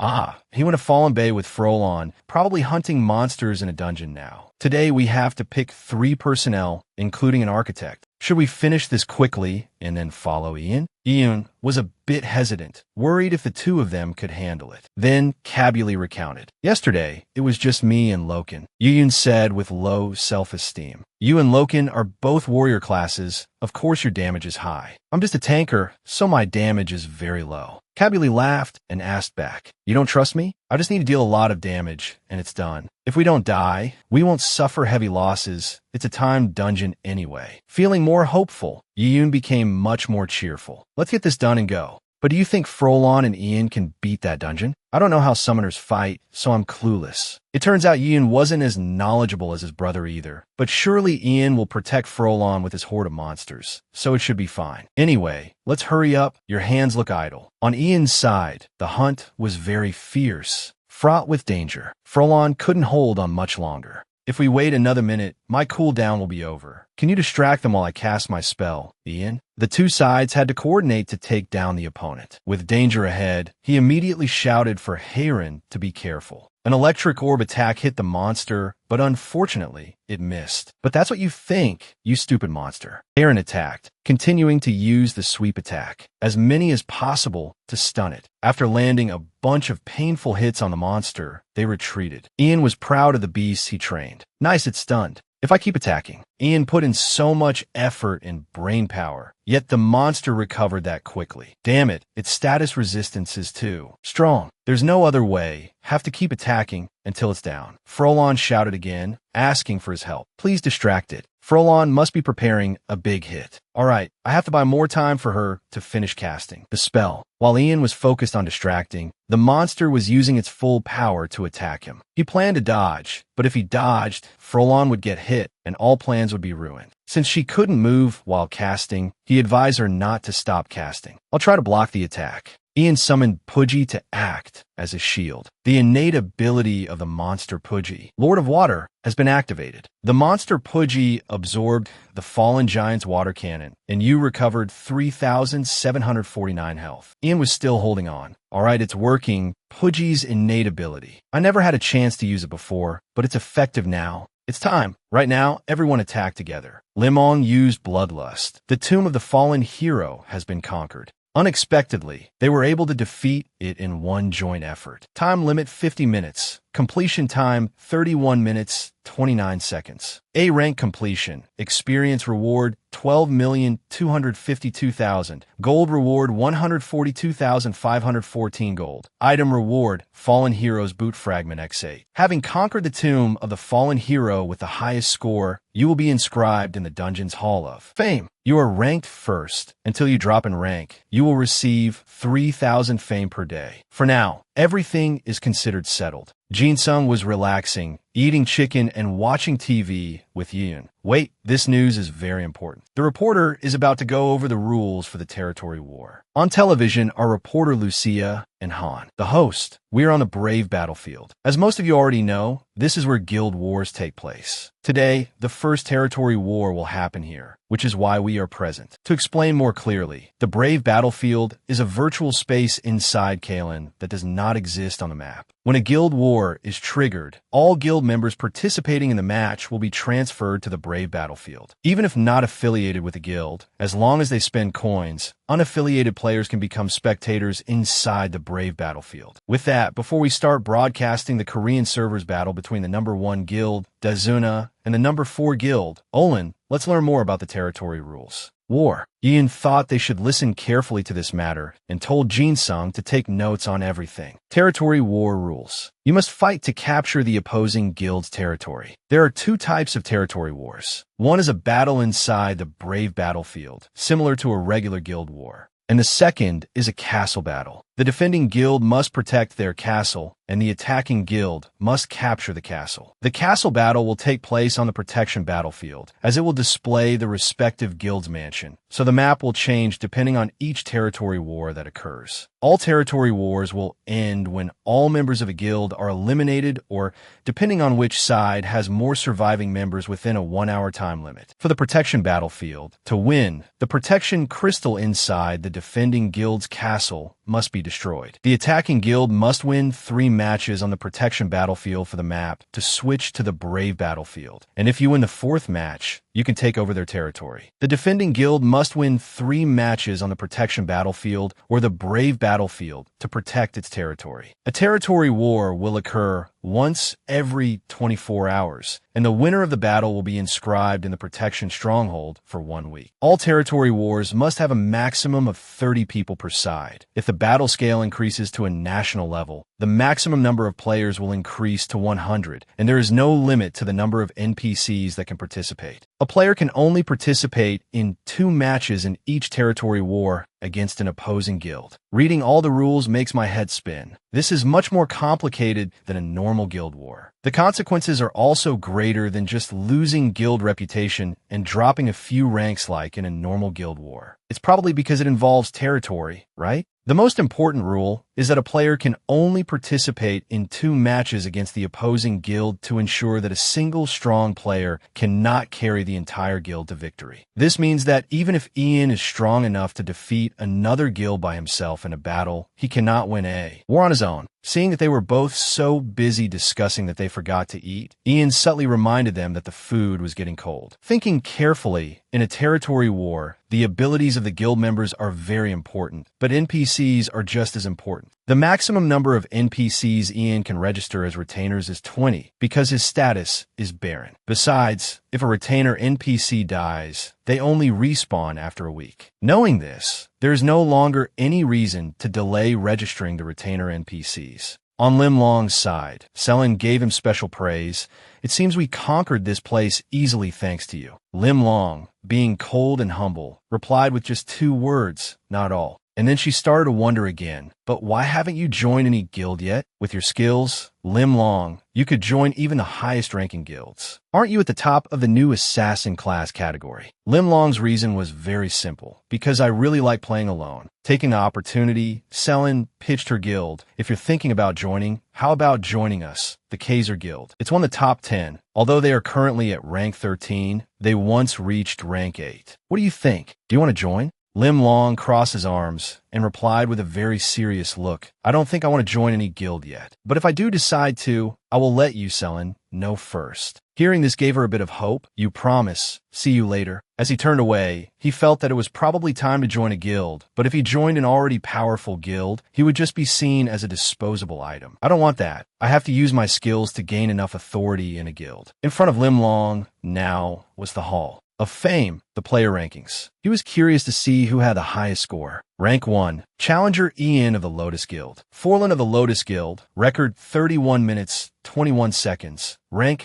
S1: He went to Fallen Bay with Frolon, probably hunting monsters in a dungeon now. Today we have to pick 3 personnel, including an architect. Should we finish this quickly and then follow Ian? Ian was a bit hesitant, worried if the two of them could handle it. Then Cabuli recounted. Yesterday, it was just me and Loken. Yoon said with low self-esteem. You and Loken are both warrior classes. Of course your damage is high. I'm just a tanker, so my damage is very low. Cabuli laughed and asked back. You don't trust me? I just need to deal a lot of damage, and it's done. If we don't die, we won't suffer heavy losses. It's a timed dungeon anyway. Feeling more hopeful, Yoon became much more cheerful. Let's get this done and go. But do you think Frolon and Ian can beat that dungeon? I don't know how summoners fight, so I'm clueless. It turns out Ian wasn't as knowledgeable as his brother either, but surely Ian will protect Frolon with his horde of monsters, so it should be fine. Anyway, let's hurry up. Your hands look idle. On Ian's side, the hunt was very fierce, fraught with danger. Frolon couldn't hold on much longer. If we wait another minute, my cooldown will be over. Can you distract them while I cast my spell, Ian? The two sides had to coordinate to take down the opponent. With danger ahead, he immediately shouted for Heron to be careful. An electric orb attack hit the monster, but unfortunately, it missed. But that's what you think, you stupid monster. Heron attacked, continuing to use the sweep attack, as many as possible to stun it. After landing a bunch of painful hits on the monster, they retreated. Ian was proud of the beasts he trained. Nice, it stunned. If I keep attacking. Ian put in so much effort and brain power, yet the monster recovered that quickly. Damn it, its status resistance is too strong. There's no other way. Have to keep attacking until it's down. Frolon shouted again, asking for his help. Please distract it. Frolon must be preparing a big hit. Alright, I have to buy more time for her to finish casting the spell. While Ian was focused on distracting, the monster was using its full power to attack him. He planned to dodge, but if he dodged, Frolon would get hit and all plans would be ruined. Since she couldn't move while casting, he advised her not to stop casting. I'll try to block the attack. Ian summoned Pudgy to act as a shield. The innate ability of the monster Pudgy, Lord of Water, has been activated. The monster Pudgy absorbed the fallen giant's water cannon, and you recovered 3,749 health. Ian was still holding on. Alright, it's working. Pudgy's innate ability. I never had a chance to use it before, but it's effective now. It's time. Right now, everyone attack together. Limong used Bloodlust. The tomb of the fallen hero has been conquered. Unexpectedly, they were able to defeat it in one joint effort. Time limit 50 minutes. Completion time 31 minutes, 29 seconds. A rank completion. Experience reward 12,252,000. Gold reward 142,514 gold. Item reward Fallen Hero's Boot Fragment X8. Having conquered the tomb of the fallen hero with the highest score, you will be inscribed in the dungeon's Hall of Fame. You are ranked first. Until you drop in rank, you will receive 3,000 fame per day. For now, everything is considered settled. Jin-sung was relaxing, eating chicken and watching TV with Yoon. Wait, this news is very important. The reporter is about to go over the rules for the territory war. On television are reporter Lucia and Han. The host, we are on the brave battlefield. As most of you already know, this is where guild wars take place. Today, the first territory war will happen here, which is why we are present. To explain more clearly, the brave battlefield is a virtual space inside Kalen that does not exist on the map. When a guild war is triggered, all guild members participating in the match will be transferred to the brave battlefield. Even if not affiliated with a guild, as long as they spend coins, unaffiliated players can become spectators inside the brave battlefield. With that, before we start broadcasting the Korean servers battle between the number 1 guild, Dazuna, and the number 4 guild, Olin, let's learn more about the territory rules. War. Ian thought they should listen carefully to this matter and told Jin-sung to take notes on everything. Territory war rules. You must fight to capture the opposing guild's territory. There are 2 types of territory wars. One is a battle inside the brave battlefield, similar to a regular guild war. And the second is a castle battle. The defending guild must protect their castle, and the attacking guild must capture the castle. The castle battle will take place on the protection battlefield, as it will display the respective guild's mansion, so the map will change depending on each territory war that occurs. All territory wars will end when all members of a guild are eliminated or, depending on which side has more surviving members within a 1-hour time limit. For the protection battlefield, to win, the protection crystal inside the defending guild's castle must be destroyed. The attacking guild must win 3 matches on the protection battlefield for the map to switch to the brave battlefield. And if you win the 4th match, you can take over their territory. The defending guild must win 3 matches on the protection battlefield or the brave battlefield to protect its territory. A territory war will occur once every 24 hours, and the winner of the battle will be inscribed in the protection stronghold for 1 week. All territory wars must have a maximum of 30 people per side. If the battle scale increases to a national level, the maximum number of players will increase to 100, and there is no limit to the number of NPCs that can participate. A player can only participate in 2 matches in each territory war against an opposing guild. Reading all the rules makes my head spin. This is much more complicated than a normal guild war. The consequences are also greater than just losing guild reputation and dropping a few ranks like in a normal guild war. It's probably because it involves territory, right? The most important rule is that a player can only participate in 2 matches against the opposing guild to ensure that a single strong player cannot carry the entire guild to victory. This means that even if Ian is strong enough to defeat another guild by himself in a battle, he cannot win a war on his own. Seeing that they were both so busy discussing that they forgot to eat, Ian subtly reminded them that the food was getting cold. Thinking carefully, in a territory war, the abilities of the guild members are very important, but NPCs are just as important. The maximum number of NPCs Ian can register as retainers is 20, because his status is Baron. Besides, if a retainer NPC dies, they only respawn after a week. Knowing this, there is no longer any reason to delay registering the retainer NPCs. On Lim Long's side, Selen gave him special praise. It seems we conquered this place easily thanks to you. Lim Long, being cold and humble, replied with just 2 words, not all. And then she started to wonder again, but why haven't you joined any guild yet? With your skills, Lim Long, you could join even the highest ranking guilds. Aren't you at the top of the new assassin class category? Lim Long's reason was very simple, because I really like playing alone. Taking the opportunity, Selen pitched her guild. If you're thinking about joining, how about joining us, the Kaiser Guild? It's one of the top 10. Although they are currently at rank 13, they once reached rank 8. What do you think? Do you want to join? Lim Long crossed his arms and replied with a very serious look. I don't think I want to join any guild yet, but if I do decide to, I will let you, Selen, know first. Hearing this gave her a bit of hope. You promise. See you later. As he turned away, he felt that it was probably time to join a guild, but if he joined an already powerful guild, he would just be seen as a disposable item. I don't want that. I have to use my skills to gain enough authority in a guild. In front of Lim Long, now, was the Hall of Fame, the player rankings. He was curious to see who had the highest score. Rank 1, Challenger Ian of the Lotus Guild. Forlan of the Lotus Guild, record 31 minutes, 21 seconds. Rank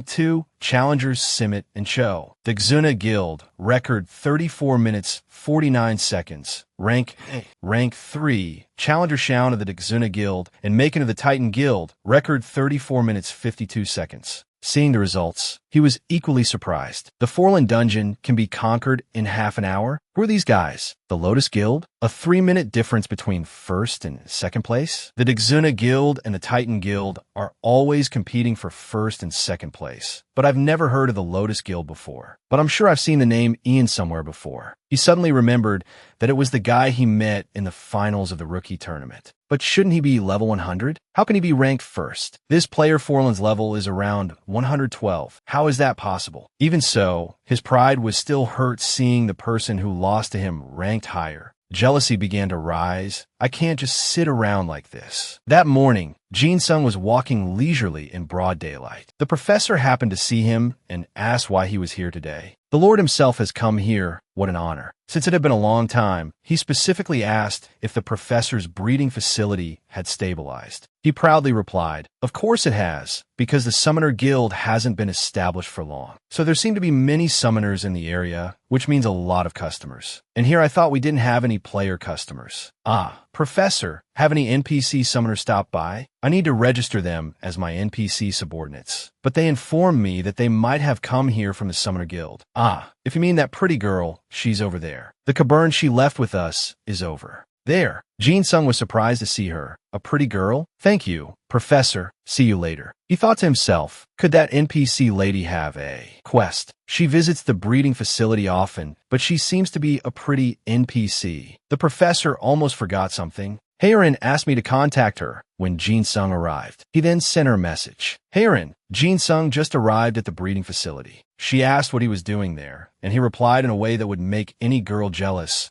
S1: 2, Challengers Simit and Cho. The Xuna Guild, record 34 minutes, 49 seconds. Rank 3, Challenger Shaun of the Xuna Guild and Macon of the Titan Guild, record 34 minutes, 52 seconds. Seeing the results, he was equally surprised. The Forlan dungeon can be conquered in half an hour? Who are these guys? The Lotus Guild? A 3-minute difference between first and second place? The Xuna Guild and the Titan Guild are always competing for first and second place. But I've never heard of the Lotus Guild before. But I'm sure I've seen the name Ian somewhere before. He suddenly remembered that it was the guy he met in the finals of the rookie tournament. But shouldn't he be level 100? How can he be ranked first? This player Forlan's level is around 112. How is that possible? Even so, his pride was still hurt seeing the person who lost to him ranked higher. Jealousy began to rise. I can't just sit around like this. That morning, Jin Sung was walking leisurely in broad daylight. The professor happened to see him and asked why he was here today. The Lord himself has come here. What an honor. Since it had been a long time, he specifically asked if the professor's breeding facility had stabilized. He proudly replied, "Of course it has, because the Summoner Guild hasn't been established for long. So there seem to be many summoners in the area, which means a lot of customers. And here I thought we didn't have any player customers. Ah, Professor, have any NPC summoners stop by? I need to register them as my NPC subordinates. But they informed me that they might have come here from the Summoner Guild. Ah, if you mean that pretty girl, she's over there. The caburn she left with us is over there." Jin Sung was surprised to see her. A pretty girl? Thank you, Professor. See you later. He thought to himself, could that NPC lady have a quest? She visits the breeding facility often, but she seems to be a pretty NPC. The professor almost forgot something. Heirin asked me to contact her when Jin Sung arrived. He then sent her a message. Heirin, Jin Sung just arrived at the breeding facility. She asked what he was doing there, and he replied in a way that would make any girl jealous.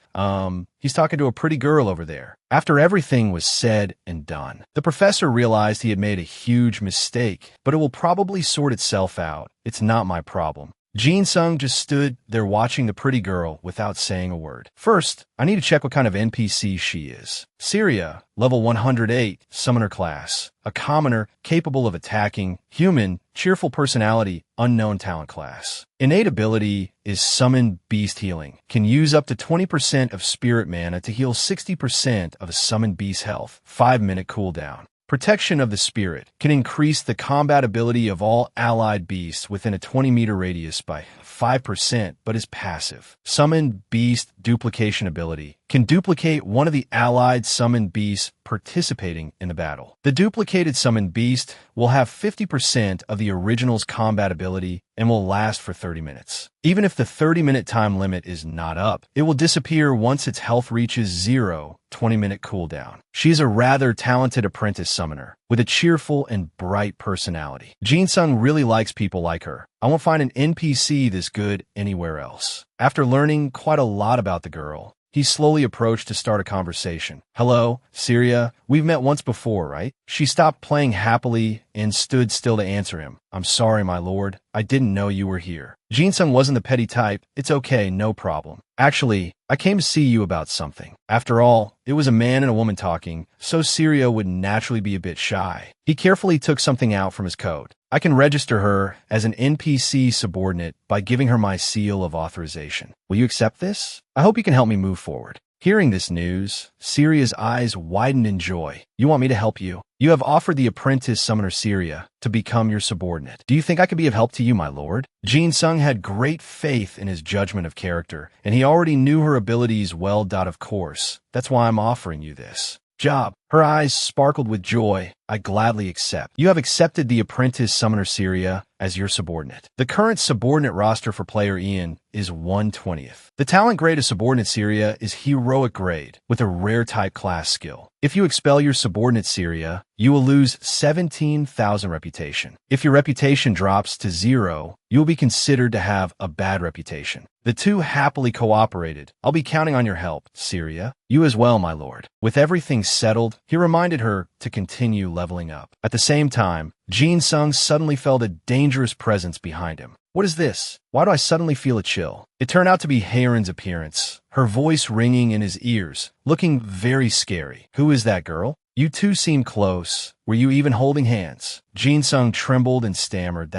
S1: He's talking to a pretty girl over there. After everything was said and done, the professor realized he had made a huge mistake, but it will probably sort itself out. It's not my problem. Jin Sung just stood there watching the pretty girl without saying a word. First, I need to check what kind of NPC she is. Syria, level 108, summoner class. A commoner capable of attacking, human, cheerful personality, unknown talent class. Innate ability is summon beast healing. Can use up to 20% of spirit mana to heal 60% of a summoned beast's health. 5-minute cooldown. Protection of the Spirit can increase the combat ability of all allied beasts within a 20-meter radius by 5%, but is passive. Summoned Beast Duplication ability can duplicate one of the allied summoned beasts participating in the battle. The duplicated summoned beast will have 50% of the original's combat ability and will last for 30 minutes. Even if the 30-minute time limit is not up, it will disappear once its health reaches 0, 20-minute cooldown. She is a rather talented apprentice summoner with a cheerful and bright personality. Jin Sung really likes people like her. I won't find an NPC this good anywhere else. After learning quite a lot about the girl, he slowly approached to start a conversation. Hello, Syria. We've met once before, right? She stopped playing happily and stood still to answer him. I'm sorry, my lord. I didn't know you were here. Jin Sung wasn't the petty type. It's okay, no problem. Actually, I came to see you about something. After all, it was a man and a woman talking, so Syria would naturally be a bit shy. He carefully took something out from his coat. I can register her as an NPC subordinate by giving her my seal of authorization. Will you accept this? I hope you can help me move forward. Hearing this news, Syria's eyes widened in joy. You want me to help you? You have offered the apprentice summoner Syria to become your subordinate. Do you think I could be of help to you, my lord? Jin Sung had great faith in his judgment of character, and he already knew her abilities well. Of course, that's why I'm offering you this. Job. Her eyes sparkled with joy. I gladly accept. You have accepted the apprentice summoner Syria as your subordinate. The current subordinate roster for player Ian is 1/20th. The talent grade of subordinate Syria is heroic grade with a rare type class skill. If you expel your subordinate Syria, you will lose 17,000 reputation. If your reputation drops to 0, you will be considered to have a bad reputation. The two happily cooperated. I'll be counting on your help, Syria. You as well, my lord. With everything settled, he reminded her to continue leveling up. At the same time, Jin Sung suddenly felt a dangerous presence behind him. What is this? Why do I suddenly feel a chill? It turned out to be Heron's appearance, her voice ringing in his ears, looking very scary. Who is that girl? You two seem close. Were you even holding hands? Jin Sung trembled and stammered.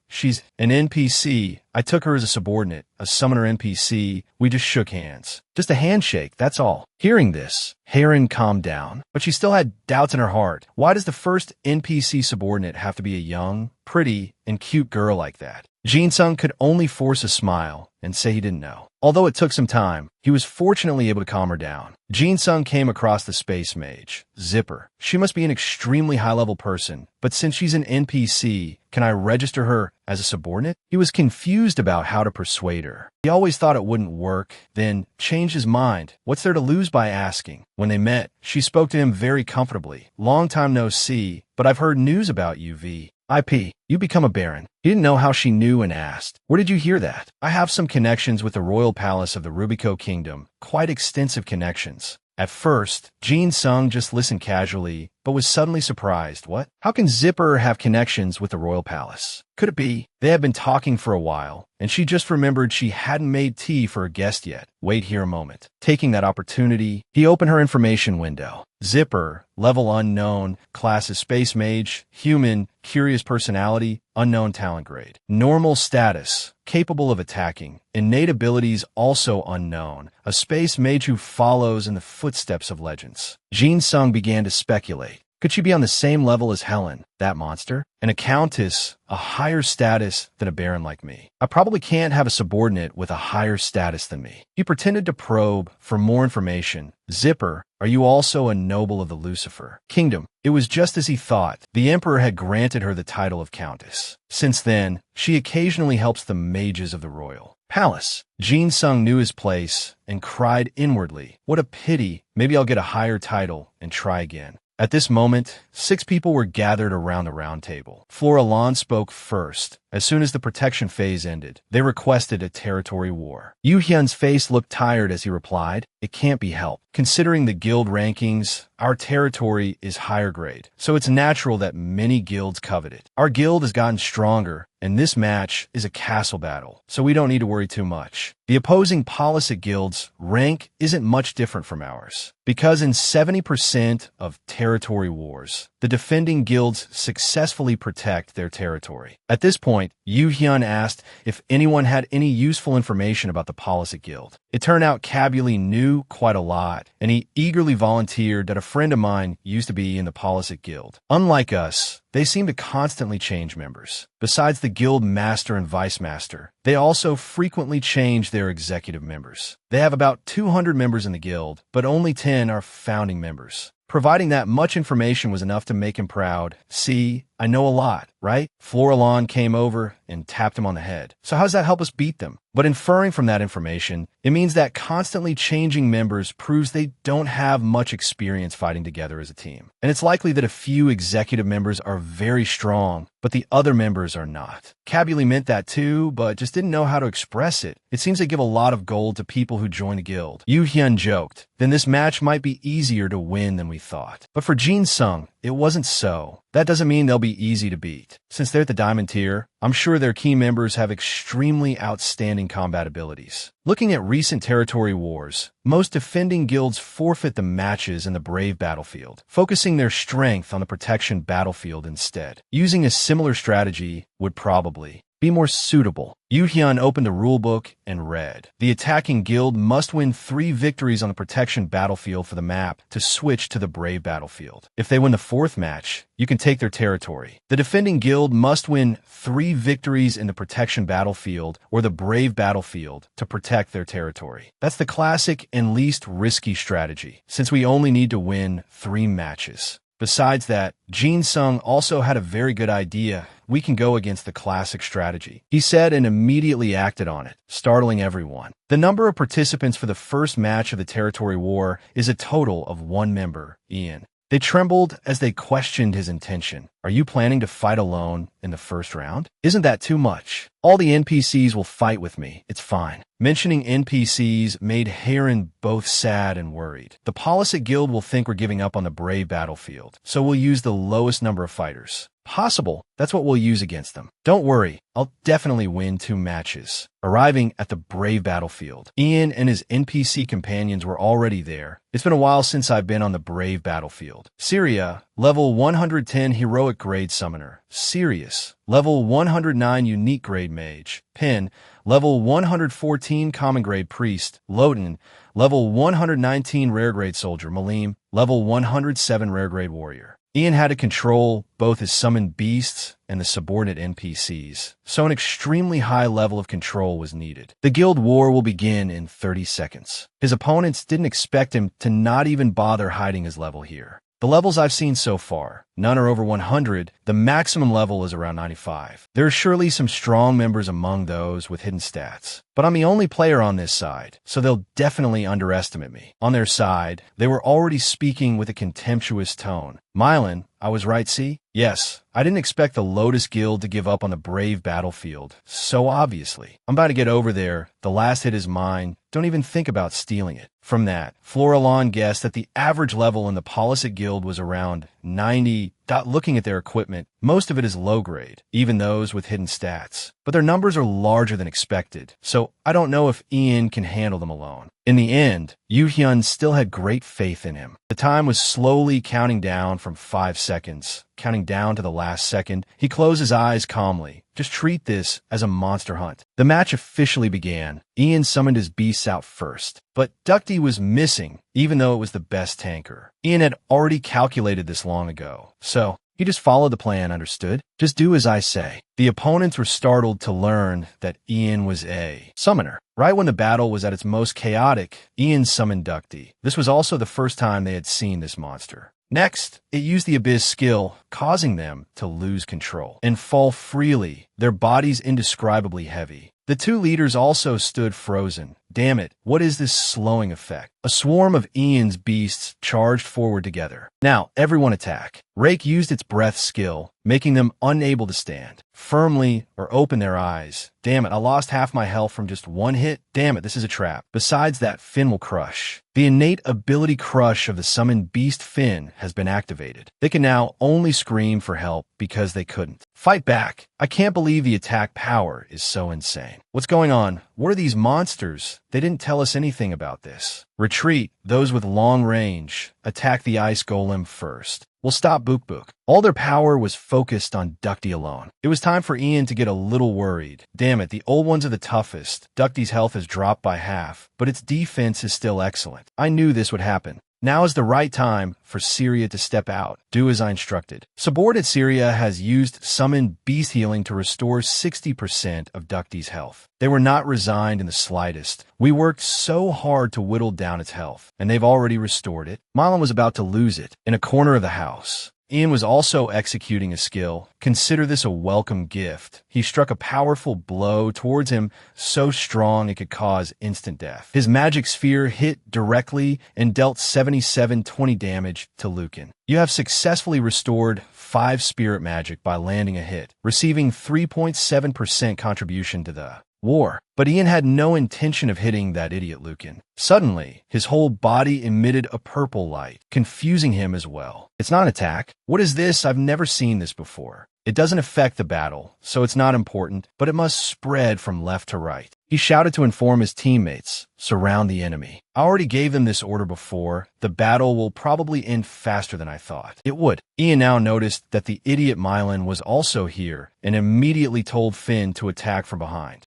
S1: She's an NPC. I took her as a subordinate, a summoner NPC. We just shook hands. Just a handshake, that's all. Hearing this, Heron calmed down, but she still had doubts in her heart. Why does the first NPC subordinate have to be a young, pretty, and cute girl like that? Jin Sung could only force a smile and say he didn't know. Although it took some time, he was fortunately able to calm her down. Jin Sung came across the space mage, Zipper. She must be an extremely high-level person, but since she's an NPC, can I register her as a subordinate? He was confused about how to persuade her. He always thought it wouldn't work, then changed his mind. What's there to lose by asking? When they met, she spoke to him very comfortably. Long time no see, but I've heard news about you, V. IP, you become a baron. He didn't know how she knew and asked. Where did you hear that? I have some connections with the royal palace of the Rubico Kingdom, quite extensive connections. At first, Jin Sung just listened casually, but was suddenly surprised. What? How can Zipper have connections with the royal palace? Could it be they had been talking for a while, and she just remembered she hadn't made tea for a guest yet? Wait here a moment. Taking that opportunity, he opened her information window. Zipper, level unknown, class is space mage, human, curious personality, unknown talent grade. Normal status, capable of attacking. Innate abilities also unknown, a space mage who follows in the footsteps of legends. Jin Sung began to speculate. Could she be on the same level as Helen, that monster? And a countess, a higher status than a baron like me. I probably can't have a subordinate with a higher status than me. He pretended to probe for more information. Zipper, are you also a noble of the Lucifer Kingdom? It was just as he thought. The emperor had granted her the title of countess. Since then, she occasionally helps the mages of the royal palace. Jin Sung knew his place and cried inwardly. What a pity. Maybe I'll get a higher title and try again. At this moment, 6 people were gathered around the round table. Flora Lan spoke first. As soon as the protection phase ended, they requested a territory war. Yu Hyun's face looked tired as he replied, "It can't be helped. Considering the guild rankings, our territory is higher grade, so it's natural that many guilds covet it. Our guild has gotten stronger, and this match is a castle battle, so we don't need to worry too much. The opposing Politic guild's rank isn't much different from ours, because in 70% of territory wars, the defending guilds successfully protect their territory." At this point, Yu Hyun asked if anyone had any useful information about the Politic guild. It turned out Cabuli knew quite a lot, and he eagerly volunteered that a friend of mine used to be in the Politic guild. Unlike us, they seem to constantly change members. Besides the guild master and vice master, they also frequently change their executive members. They have about 200 members in the guild, but only 10 are founding members. Providing that much information was enough to make him proud. See, I know a lot, right? Floralon came over and tapped him on the head. So how does that help us beat them? But inferring from that information, it means that constantly changing members proves they don't have much experience fighting together as a team. And it's likely that a few executive members are very strong, but the other members are not. Cabuli meant that too, but just didn't know how to express it. It seems they give a lot of gold to people who join the guild. Yu Hyun joked, then this match might be easier to win than we thought. But for Jin Sung, it wasn't so. That doesn't mean they'll be easy to beat. Since they're at the diamond tier, I'm sure their key members have extremely outstanding combat abilities. Looking at recent territory wars, most defending guilds forfeit the matches in the brave battlefield, focusing their strength on the protection battlefield instead. Using a similar strategy would probably Be more suitable. Yu Hyun opened the rulebook and read. The attacking guild must win 3 victories on the protection battlefield for the map to switch to the brave battlefield. If they win the 4th match, you can take their territory. The defending guild must win 3 victories in the protection battlefield or the brave battlefield to protect their territory. That's the classic and least risky strategy, since we only need to win 3 matches. Besides that, Jin Sung also had a very good idea. We can go against the classic strategy, he said, and immediately acted on it, startling everyone. The number of participants for the first match of the territory war is a total of 1 member, Ian. They trembled as they questioned his intention. Are you planning to fight alone in the first round? Isn't that too much? All the NPCs will fight with me. It's fine. Mentioning NPCs made Heron both sad and worried. The Politic Guild will think we're giving up on the brave battlefield, so we'll use the lowest number of fighters. Possible. That's what we'll use against them. Don't worry. I'll definitely win 2 matches. Arriving at the brave battlefield, Ian and his NPC companions were already there. It's been a while since I've been on the brave battlefield. Syria, level 110 heroic grade summoner. Sirius, level 109 unique grade mage. Pin, level 114 common grade priest. Loden, level 119 rare grade soldier. Malim, level 107 rare grade warrior. Ian had to control both his summoned beasts and the subordinate NPCs, so an extremely high level of control was needed. The guild war will begin in 30 seconds. His opponents didn't expect him to not even bother hiding his level here. The levels I've seen so far, none are over 100. The maximum level is around 95. There are surely some strong members among those with hidden stats, but I'm the only player on this side, so they'll definitely underestimate me. On their side, they were already speaking with a contemptuous tone. Mylan, I was right, see? Yes, I didn't expect the Lotus Guild to give up on the brave battlefield, so obviously. I'm about to get over there. The last hit is mine. Don't even think about stealing it. From that, Floralon guessed that the average level in the Politic Guild was around 90. Looking at their equipment, most of it is low grade, even those with hidden stats. But their numbers are larger than expected, so I don't know if Ian can handle them alone. In the end, Yu Hyun still had great faith in him. The time was slowly counting down from 5 seconds. Counting down to the last second, he closed his eyes calmly. Just treat this as a monster hunt. The match officially began. Ian summoned his beasts out first, but Ducty was missing, even though it was the best tanker. Ian had already calculated this long ago, so he just followed the plan, understood? Just do as I say. The opponents were startled to learn that Ian was a summoner. Right when the battle was at its most chaotic, Ian summoned Ducty. This was also the first time they had seen this monster. Next, it used the Abyss skill, causing them to lose control and fall freely, their bodies indescribably heavy. The 2 leaders also stood frozen. Damn it, what is this slowing effect? A swarm of Ian's beasts charged forward together. Now, everyone attack. Rake used its breath skill, making them unable to stand firmly or open their eyes. Damn it, I lost half my health from just 1 hit. Damn it, this is a trap. Besides that, Finn will crush. The innate ability crush of the summoned beast Finn has been activated. They can now only scream for help because they couldn't fight back. I can't believe the attack power is so insane. What's going on? What are these monsters? They didn't tell us anything about this. Retreat, those with long range. Attack the ice golem first. We'll stop Book Book. All their power was focused on Ducty alone. It was time for Ian to get a little worried. Damn it, the old ones are the toughest. Ducty's health has dropped by half, but its defense is still excellent. I knew this would happen. Now is the right time for Syria to step out. Do as I instructed. Subordinate Syria has used summoned beast healing to restore 60% of Ducty's health. They were not resigned in the slightest. We worked so hard to whittle down its health, and they've already restored it. Milan was about to lose it in a corner of the house. Ian was also executing a skill. Consider this a welcome gift. He struck a powerful blow towards him, so strong it could cause instant death. His magic sphere hit directly and dealt 7720 damage to Lucan. You have successfully restored 5 spirit magic by landing a hit, receiving 3.7% contribution to the war. But Ian had no intention of hitting that idiot Lucan. Suddenly, his whole body emitted a purple light, confusing him as well. It's not an attack. What is this? I've never seen this before. It doesn't affect the battle, so it's not important, but it must spread from left to right. He shouted to inform his teammates, "Surround the enemy." I already gave them this order before. The battle will probably end faster than I thought it would. Ian now noticed that the idiot Mylan was also here and immediately told Finn to attack from behind.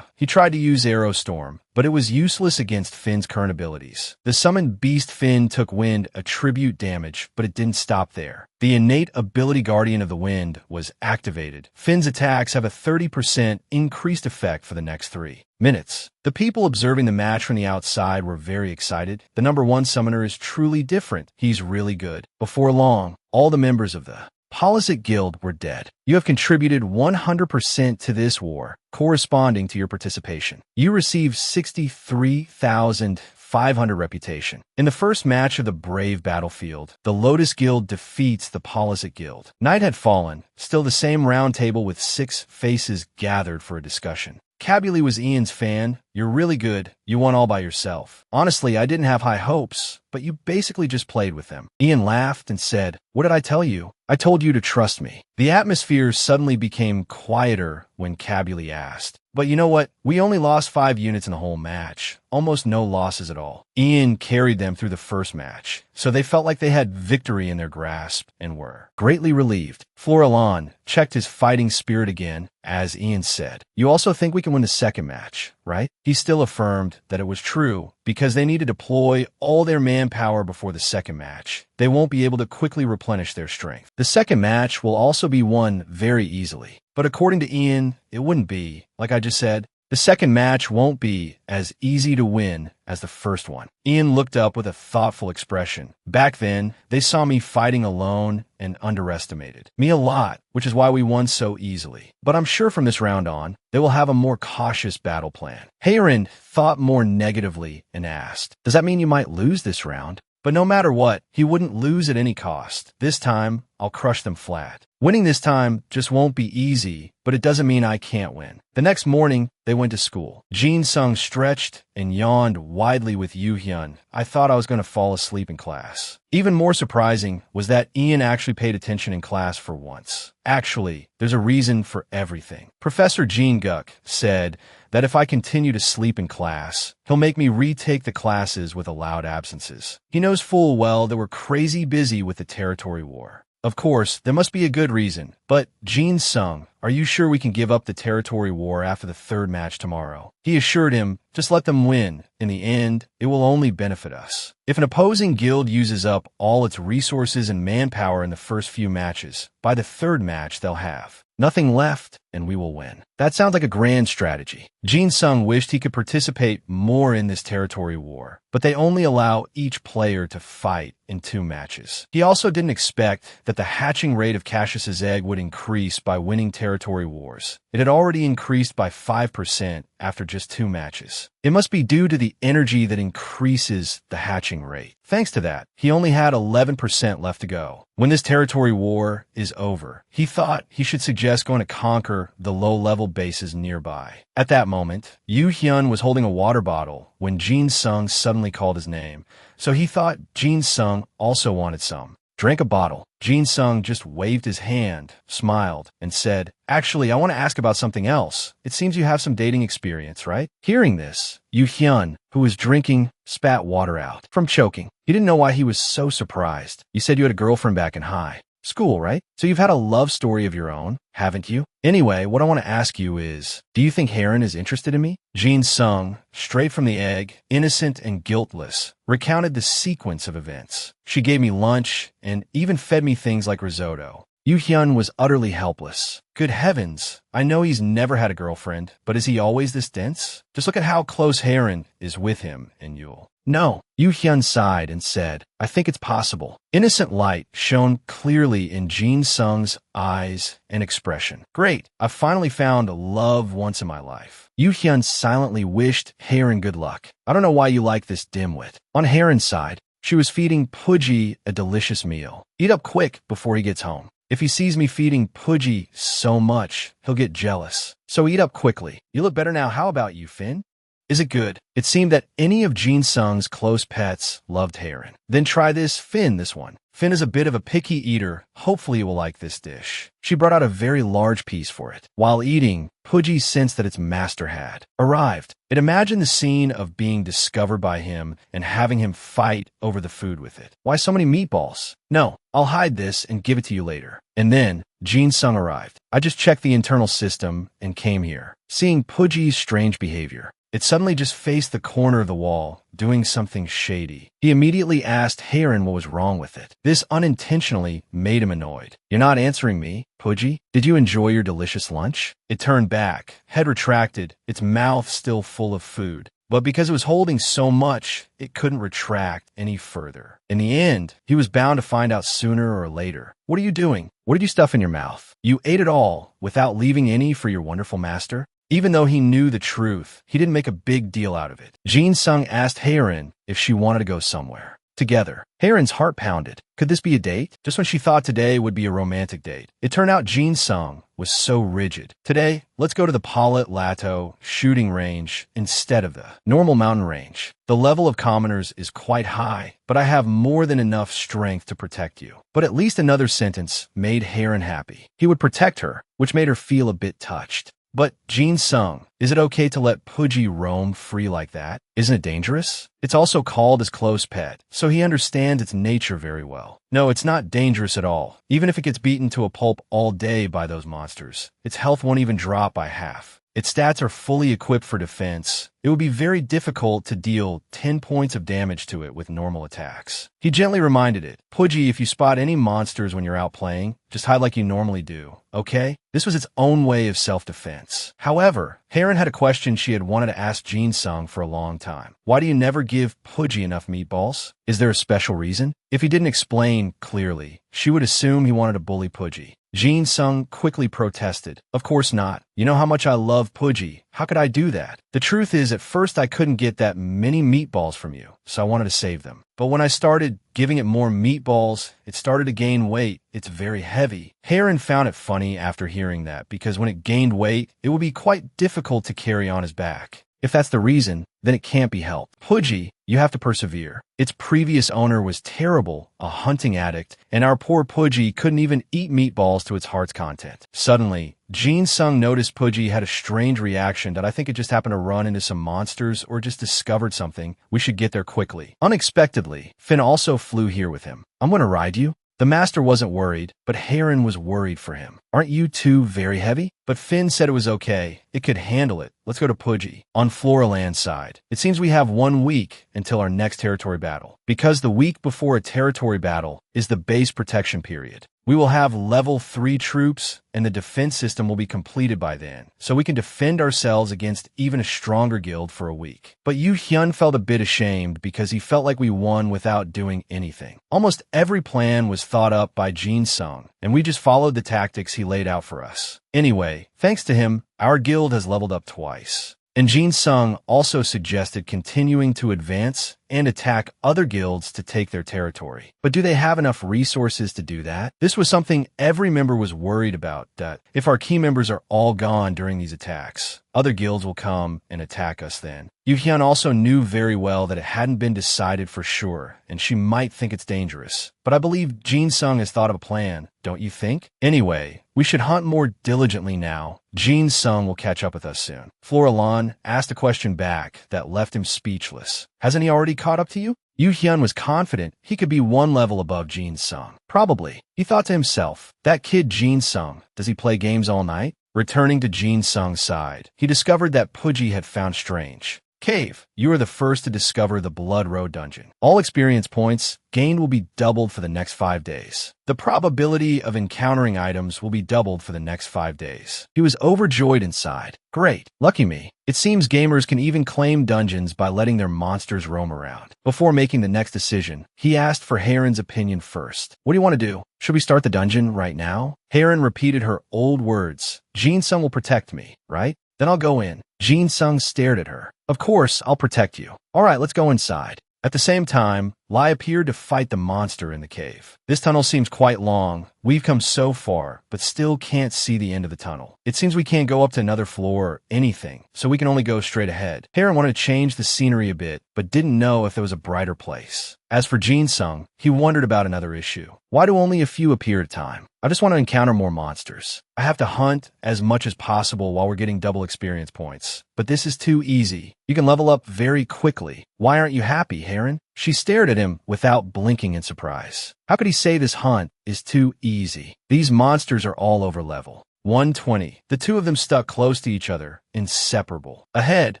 S1: He tried to use Arrow Storm, but it was useless against Finn's current abilities. The summoned beast Finn took wind attribute damage, but it didn't stop there. The innate ability Guardian of the Wind was activated. Finn's attacks have a 30% increased effect for the next 3 minutes. The people observing the match from the outside were very excited. The number 1 summoner is truly different. He's really good. Before long, all the members of the Politic Guild were dead. You have contributed 100% to this war, corresponding to your participation. You received 63,500 reputation. In the first match of the Brave Battlefield, the Lotus Guild defeats the Politic Guild. Night had fallen, still the same round table with 6 faces gathered for a discussion. Cabuli was Ian's fan. "You're really good. You won all by yourself." "Honestly, I didn't have high hopes, but you basically just played with them." Ian laughed and said, "What did I tell you? I told you to trust me." The atmosphere suddenly became quieter when Cabuli asked, "But you know what? We only lost 5 units in the whole match. Almost no losses at all." Ian carried them through the first match, so they felt like they had victory in their grasp and were greatly relieved. Florilan checked his fighting spirit again, as Ian said, "You also think we can win the second match, right?" He still affirmed that it was true, because they need to deploy all their manpower before the second match. They won't be able to quickly replenish their strength. The second match will also be won very easily. But according to Ian, it wouldn't be. Like I just said, the second match won't be as easy to win as the first one. Ian looked up with a thoughtful expression. Back then, they saw me fighting alone and underestimated me a lot, which is why we won so easily. But I'm sure from this round on, they will have a more cautious battle plan. Hayron thought more negatively and asked, "Does that mean you might lose this round?" But no matter what, he wouldn't lose at any cost. This time, I'll crush them flat. Winning this time just won't be easy, but it doesn't mean I can't win. The next morning, they went to school. Jin Sung stretched and yawned widely with Yu Hyun. I thought I was going to fall asleep in class. Even more surprising was that Ian actually paid attention in class for once. Actually, there's a reason for everything. Professor Jean Guk said that if I continue to sleep in class, he'll make me retake the classes with allowed absences. He knows full well that we're crazy busy with the territory war. Of course, there must be a good reason. But, Jin Sung, are you sure we can give up the territory war after the third match tomorrow? He assured him, just let them win. In the end, it will only benefit us. If an opposing guild uses up all its resources and manpower in the first few matches, by the third match they'll have nothing left, and we will win. That sounds like a grand strategy. Jin Sung wished he could participate more in this territory war, but they only allow each player to fight in 2 matches. He also didn't expect that the hatching rate of Cassius's egg would increase by winning territory wars. It had already increased by 5% after just 2 matches. It must be due to the energy that increases the hatching rate. Thanks to that, he only had 11% left to go. When this territory war is over, he thought he should suggest going to conquer the low-level bases nearby. At that moment, Yu Hyun was holding a water bottle when Jin Sung suddenly called his name, so he thought Jin Sung also wanted some. Drank a bottle. Jin Sung just waved his hand, smiled, and said, "Actually, I want to ask about something else. It seems you have some dating experience, right?" Hearing this, Yu Hyun, who was drinking, spat water out from choking. He didn't know why he was so surprised. "You said you had a girlfriend back in high school, right? So you've had a love story of your own, haven't you? Anyway, what I want to ask you is, do you think Hayron is interested in me?" Jin Sung, straight from the egg, innocent and guiltless, recounted the sequence of events. "She gave me lunch and even fed me things like risotto." Yu Hyun was utterly helpless. Good heavens, I know he's never had a girlfriend, but is he always this dense? Just look at how close Hayron is with him and Yule. "No." Yu Hyun sighed and said, "I think it's possible." Innocent light shone clearly in Jin Sung's eyes and expression. "Great, I've finally found love once in my life." Yu Hyun silently wished Hayron good luck. "I don't know why you like this dimwit." On Hayron's side, she was feeding Pudgy a delicious meal. "Eat up quick before he gets home. If he sees me feeding Pudgy so much, he'll get jealous. So eat up quickly. You look better now. How about you, Finn? Is it good?" It seemed that any of Jin Sung's close pets loved Hayron. "Then try this, Finn, this one." Finn is a bit of a picky eater. Hopefully you will like this dish. She brought out a very large piece for it. While eating, Pudgy sensed that its master had arrived. It imagined the scene of being discovered by him and having him fight over the food with it. Why so many meatballs? No, I'll hide this and give it to you later. And then, Jin Sung arrived. I just checked the internal system and came here. Seeing Pudgy's strange behavior, it suddenly just faced the corner of the wall, doing something shady. He immediately asked Heron what was wrong with it. This unintentionally made him annoyed. You're not answering me, Pudgy? Did you enjoy your delicious lunch? It turned back, head retracted, its mouth still full of food. But because it was holding so much, it couldn't retract any further. In the end, he was bound to find out sooner or later. What are you doing? What did you stuff in your mouth? You ate it all, without leaving any for your wonderful master? Even though he knew the truth, he didn't make a big deal out of it. Jin Sung asked Heron if she wanted to go somewhere. Together. Heron's heart pounded. Could this be a date? Just when she thought today would be a romantic date. It turned out Jin Sung was so rigid. Today, let's go to the Palat Lato shooting range instead of the normal mountain range. The level of commoners is quite high, but I have more than enough strength to protect you. But at least another sentence made Heron happy. He would protect her, which made her feel a bit touched. But, Jin Sung, is it okay to let Pudgy roam free like that? Isn't it dangerous? It's also called his close pet, so he understands its nature very well. No, it's not dangerous at all. Even if it gets beaten to a pulp all day by those monsters, its health won't even drop by half. Its stats are fully equipped for defense. It would be very difficult to deal 10 points of damage to it with normal attacks. He gently reminded it, Pudgy, if you spot any monsters when you're out playing, just hide like you normally do, okay? This was its own way of self-defense. However, Heron had a question she had wanted to ask Jin Sung for a long time. Why do you never give Pudgy enough meatballs? Is there a special reason? If he didn't explain clearly, she would assume he wanted to bully Pudgy. Jin Sung quickly protested. Of course not. You know how much I love Pudgy. How could I do that? The truth is, at first I couldn't get that many meatballs from you, so I wanted to save them. But when I started giving it more meatballs, it started to gain weight. It's very heavy. Heron found it funny after hearing that, because when it gained weight, it would be quite difficult to carry on his back. If that's the reason, then it can't be helped. Pudgy, you have to persevere. Its previous owner was terrible, a hunting addict, and our poor Pudgy couldn't even eat meatballs to its heart's content. Suddenly, Jin Sung noticed Pudgy had a strange reaction that I think it just happened to run into some monsters or just discovered something. We should get there quickly. Unexpectedly, Finn also flew here with him. I'm going to ride you. The master wasn't worried, but Heron was worried for him. Aren't you two very heavy? But Finn said it was okay. It could handle it. Let's go to Pudgy. On Floraland's side. It seems we have 1 week until our next territory battle. Because the week before a territory battle is the base protection period. We will have level 3 troops, and the defense system will be completed by then, so we can defend ourselves against even a stronger guild for a week. But Yu Hyun felt a bit ashamed because he felt like we won without doing anything. Almost every plan was thought up by Jin Sung, and we just followed the tactics he laid out for us. Anyway, thanks to him, our guild has leveled up twice. And Jin Sung also suggested continuing to advance and attack other guilds to take their territory. But do they have enough resources to do that? This was something every member was worried about, that if our key members are all gone during these attacks, other guilds will come and attack us then. Yu Hyun also knew very well that it hadn't been decided for sure, and she might think it's dangerous. But I believe Jin Sung has thought of a plan, don't you think? Anyway, we should hunt more diligently now. Jin Sung will catch up with us soon. Floralan asked a question back that left him speechless. Hasn't he already caught up to you? Yu Hyun was confident he could be 1 level above Jin Sung. Probably. He thought to himself, that kid Jin Sung, does he play games all night? Returning to Jin Sung's side, he discovered that Pudgy had found strange. Cave, you are the first to discover the Blood Road dungeon. All experience points gained will be doubled for the next 5 days. The probability of encountering items will be doubled for the next 5 days. He was overjoyed inside. Great, lucky me. It seems gamers can even claim dungeons by letting their monsters roam around. Before making the next decision, he asked for Heron's opinion first. What do you want to do? Should we start the dungeon right now? Heron repeated her old words. Jin Sung will protect me, right? Then I'll go in. Jin Sung stared at her. Of course, I'll protect you. All right, let's go inside. At the same time, Lai appeared to fight the monster in the cave. This tunnel seems quite long. We've come so far, but still can't see the end of the tunnel. It seems we can't go up to another floor or anything, so we can only go straight ahead. Heron wanted to change the scenery a bit, but didn't know if there was a brighter place. As for Jin-sung, he wondered about another issue. Why do only a few appear at a time? I just want to encounter more monsters. I have to hunt as much as possible while we're getting double experience points. But this is too easy. You can level up very quickly. Why aren't you happy, Heron? She stared at him without blinking in surprise. How could he say this hunt is too easy? These monsters are all over level 120. The two of them stuck close to each other, inseparable. Ahead,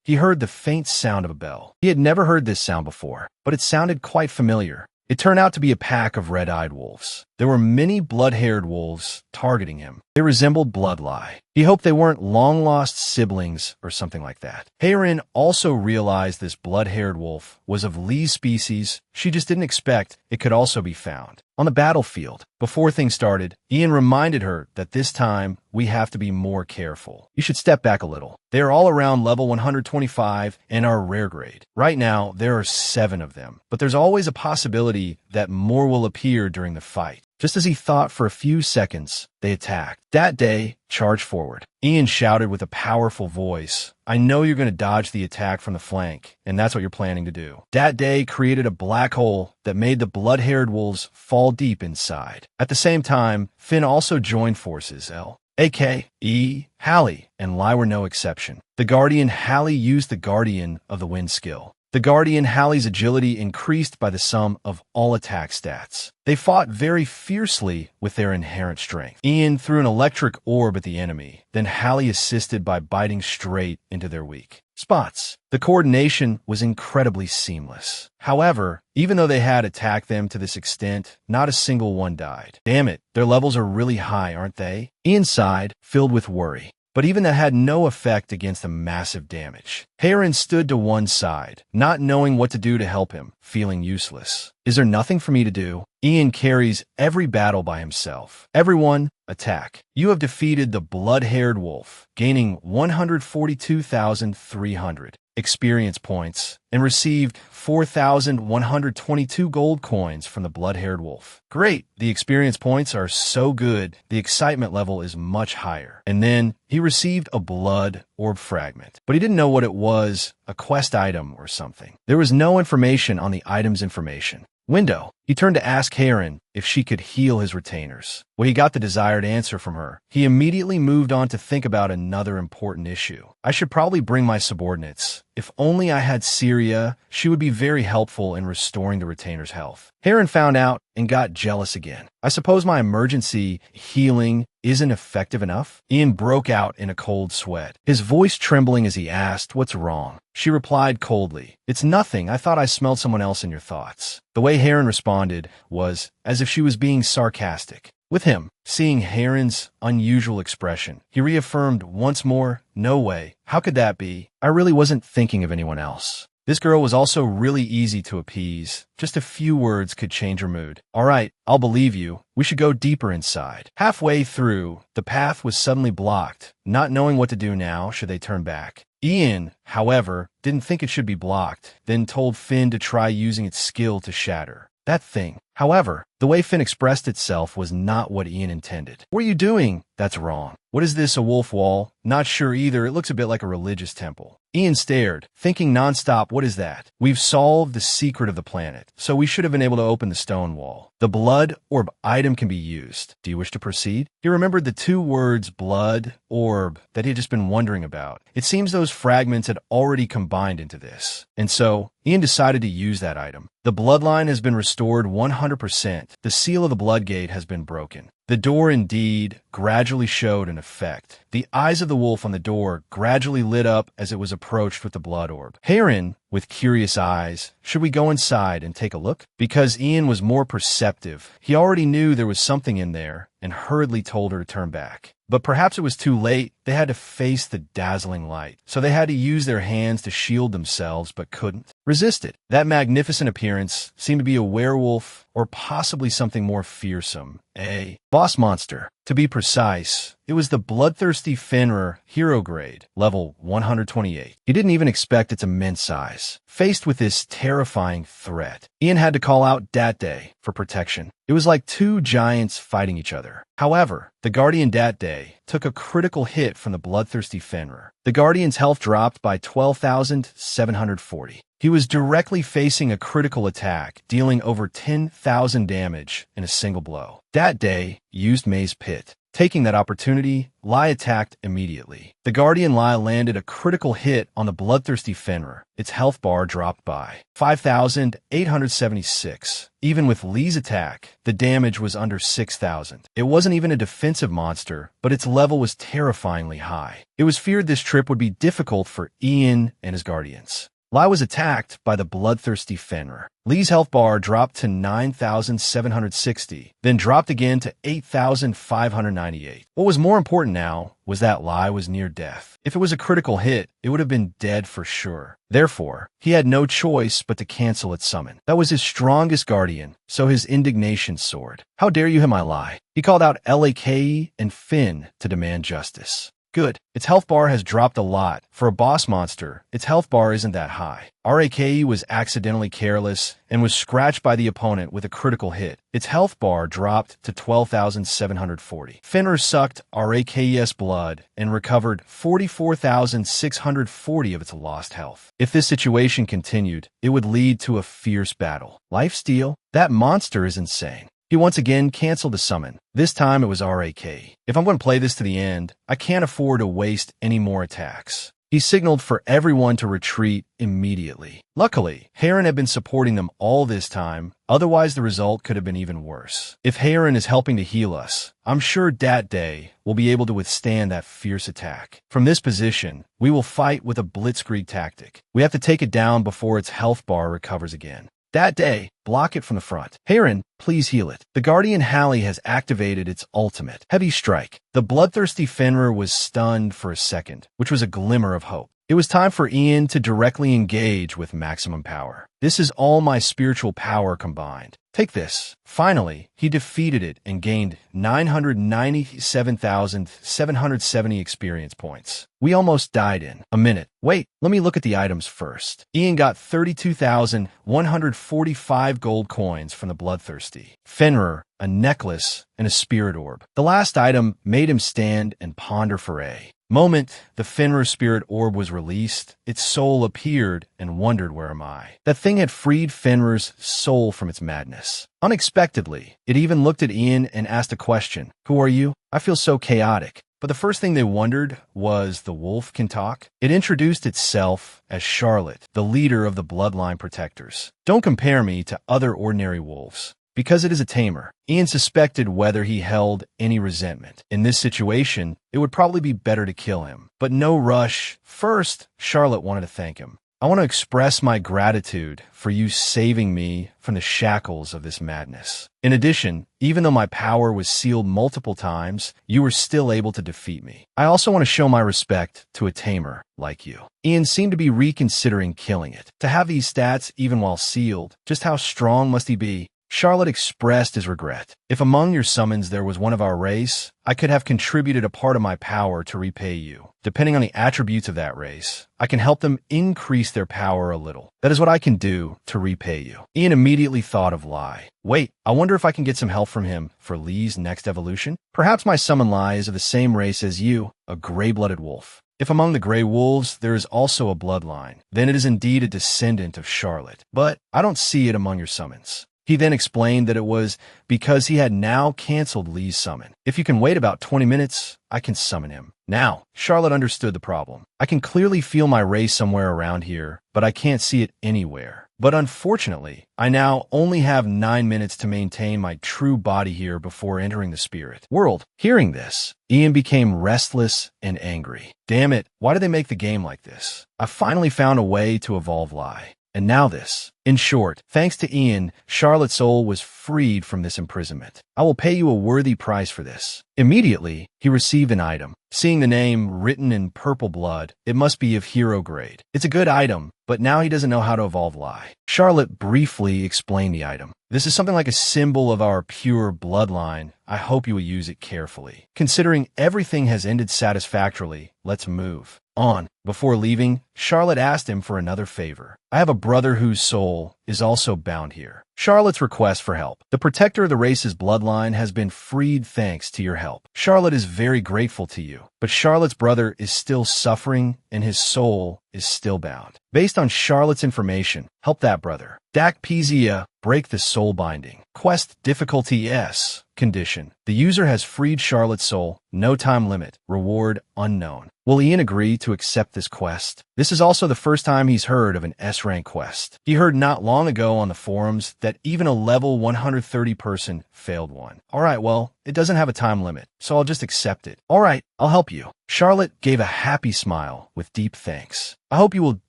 S1: he heard the faint sound of a bell. He had never heard this sound before, but it sounded quite familiar. It turned out to be a pack of red-eyed wolves. There were many blood-haired wolves targeting him. They resembled Bloodlie. He hoped they weren't long-lost siblings or something like that. Heron also realized this blood-haired wolf was of Lee's species. She just didn't expect it could also be found on the battlefield. Before things started, Ian reminded her that this time we have to be more careful. You should step back a little. They are all around level 125 and are rare grade. Right now, there are 7 of them, but there's always a possibility that more will appear during the fight. Just as he thought for a few seconds, they attacked. That day, charge forward. Ian shouted with a powerful voice, I know you're going to dodge the attack from the flank, and that's what you're planning to do. That day created a black hole that made the blood-haired wolves fall deep inside. At the same time, Finn also joined forces. A.K., E, Hallie, and Lai were no exception. The Guardian Hallie used the Guardian of the Wind skill. The Guardian Hallie's agility increased by the sum of all attack stats. They fought very fiercely with their inherent strength. Ian threw an electric orb at the enemy, then Hallie assisted by biting straight into their weak spots. The coordination was incredibly seamless. However, even though they had attacked them to this extent, not a single one died. Damn it, their levels are really high, aren't they? Ian sighed, filled with worry. But even that had no effect against the massive damage. Heron stood to one side, not knowing what to do to help him, feeling useless. Is there nothing for me to do? Ian carries every battle by himself. Everyone, attack. You have defeated the blood-haired wolf, gaining 142,300 experience points and received 4,122 gold coins from the blood-haired wolf. Great! The experience points are so good, the excitement level is much higher. And then he received a blood orb fragment, but he didn't know what it was, a quest item or something. There was no information on the item's information. Window. He turned to ask Heron if she could heal his retainers. When he got the desired answer from her, he immediately moved on to think about another important issue. I should probably bring my subordinates. If only I had Syria, she would be very helpful in restoring the retainer's health. Heron found out and got jealous again. I suppose my emergency healing isn't effective enough? Ian broke out in a cold sweat, his voice trembling as he asked, what's wrong? She replied coldly, it's nothing. I thought I smelled someone else in your thoughts. The way Heron responded was as if she was being sarcastic. With him, seeing Heron's unusual expression, he reaffirmed once more, no way. How could that be? I really wasn't thinking of anyone else. This girl was also really easy to appease. Just a few words could change her mood. All right, I'll believe you. We should go deeper inside. Halfway through, the path was suddenly blocked. Not knowing what to do now, should they turn back? Ian, however, didn't think it should be blocked, then told Finn to try using its skill to shatter that thing. However, the way Finn expressed itself was not what Ian intended. What are you doing? That's wrong. What is this, a wolf wall? Not sure either. It looks a bit like a religious temple. Ian stared, thinking nonstop, what is that? We've solved the secret of the planet, so we should have been able to open the stone wall. The blood orb item can be used. Do you wish to proceed? He remembered the 2 words blood orb that he had just been wondering about. It seems those fragments had already combined into this. And so, Ian decided to use that item. The bloodline has been restored 100%. The seal of the blood gate has been broken. The door indeed gradually showed an effect. The eyes of the wolf on the door gradually lit up as it was approached with the blood orb. Heron, with curious eyes, should we go inside and take a look? Because Ian was more perceptive, he already knew there was something in there and hurriedly told her to turn back. But perhaps it was too late. They had to face the dazzling light, so they had to use their hands to shield themselves but couldn't resist it. That magnificent appearance seemed to be a werewolf or possibly something more fearsome, a boss monster. To be precise, it was the Bloodthirsty Fenrir Hero Grade, level 128. He didn't even expect its immense size. Faced with this terrifying threat, Ian had to call out Dat Day for protection. It was like two giants fighting each other. However, the Guardian Dat Day took a critical hit from the Bloodthirsty Fenrir. The Guardian's health dropped by 12,740. He was directly facing a critical attack, dealing over 10,000 damage in a single blow. Dat Day used Maze Pit. Taking that opportunity, Lai attacked immediately. The Guardian Lai landed a critical hit on the Bloodthirsty Fenrir. Its health bar dropped by 5,876. Even with Li's attack, the damage was under 6,000. It wasn't even a defensive monster, but its level was terrifyingly high. It was feared this trip would be difficult for Ian and his Guardians. Lai was attacked by the Bloodthirsty Fenrir. Li's health bar dropped to 9,760, then dropped again to 8,598. What was more important now was that Lai was near death. If it was a critical hit, it would have been dead for sure. Therefore, he had no choice but to cancel its summon. That was his strongest guardian, so his indignation soared. How dare you hit my Lai? He called out Lake and Finn to demand justice. Good. Its health bar has dropped a lot. For a boss monster, its health bar isn't that high. Rake was accidentally careless and was scratched by the opponent with a critical hit. Its health bar dropped to 12,740. Fenrir sucked Rake's blood and recovered 44,640 of its lost health. If this situation continued, it would lead to a fierce battle. Lifesteal? That monster is insane. He once again canceled the summon. This time it was Rake. If I'm going to play this to the end, I can't afford to waste any more attacks. He signaled for everyone to retreat immediately. Luckily, Heron had been supporting them all this time, otherwise the result could have been even worse. If Heron is helping to heal us, I'm sure Dat Day will be able to withstand that fierce attack. From this position, we will fight with a blitzkrieg tactic. We have to take it down before its health bar recovers again. Dat Day, block it from the front. Heron, please heal it. The Guardian Hallie has activated its ultimate, Heavy Strike. The Bloodthirsty Fenrir was stunned for a second, which was a glimmer of hope. It was time for Ian to directly engage with maximum power. This is all my spiritual power combined. Take this. Finally, he defeated it and gained 997,770 experience points. We almost died in a minute. Wait, let me look at the items first. Ian got 32,145 gold coins from the Bloodthirsty Fenrir, a necklace, and a spirit orb. The last item made him stand and ponder for a moment. The Fenrir spirit orb was released. Its soul appeared and wondered, where am I? That thing had freed Fenrir's soul from its madness. Unexpectedly, it even looked at Ian and asked a question. Who are you? I feel so chaotic. But the first thing they wondered was the wolf can talk. It introduced itself as Charlotte, the leader of the Bloodline Protectors. Don't compare me to other ordinary wolves. Because it is a tamer, Ian suspected whether he held any resentment. In this situation, it would probably be better to kill him. But no rush. First, Charlotte wanted to thank him. I want to express my gratitude for you saving me from the shackles of this madness. In addition, even though my power was sealed multiple times, you were still able to defeat me. I also want to show my respect to a tamer like you. Ian seemed to be reconsidering killing it. To have these stats even while sealed, just how strong must he be? Charlotte expressed his regret. If among your summons there was one of our race, I could have contributed a part of my power to repay you. Depending on the attributes of that race, I can help them increase their power a little. That is what I can do to repay you. Ian immediately thought of Lai. Wait, I wonder if I can get some help from him for Li's next evolution? Perhaps my summon Lai is of the same race as you, a gray-blooded wolf. If among the Grey Wolves there is also a bloodline, then it is indeed a descendant of Charlotte. But I don't see it among your summons. He then explained that it was because he had now canceled Li's summon. If you can wait about 20 minutes, I can summon him. Now, Charlotte understood the problem. I can clearly feel my race somewhere around here, but I can't see it anywhere. But unfortunately, I now only have 9 minutes to maintain my true body here before entering the spirit world. Hearing this, Ian became restless and angry. Damn it, why did they make the game like this? I finally found a way to evolve Lai. And now this. In short, thanks to Ian, Charlotte's soul was freed from this imprisonment. I will pay you a worthy price for this. Immediately, he received an item. Seeing the name written in purple blood, it must be of hero grade. It's a good item, but now he doesn't know how to evolve Lie. Charlotte briefly explained the item. This is something like a symbol of our pure bloodline. I hope you will use it carefully. Considering everything has ended satisfactorily, let's move on. Before leaving, Charlotte asked him for another favor. I have a brother whose soul is also bound here. Charlotte's request for help. The protector of the race's bloodline has been freed thanks to your help. Charlotte is very grateful to you, but Charlotte's brother is still suffering and his soul is still bound. Based on Charlotte's information, help that brother. Dak Pizia, break the soul binding. Quest difficulty S. Condition. The user has freed Charlotte's soul. No time limit. Reward unknown. Will Ian agree to accept this quest? This is also the first time he's heard of an S-Rank quest. He heard not long ago on the forums that even a level 130 person failed one. Alright, well, it doesn't have a time limit, so I'll just accept it. Alright, I'll help you. Charlotte gave a happy smile with deep thanks. I hope you will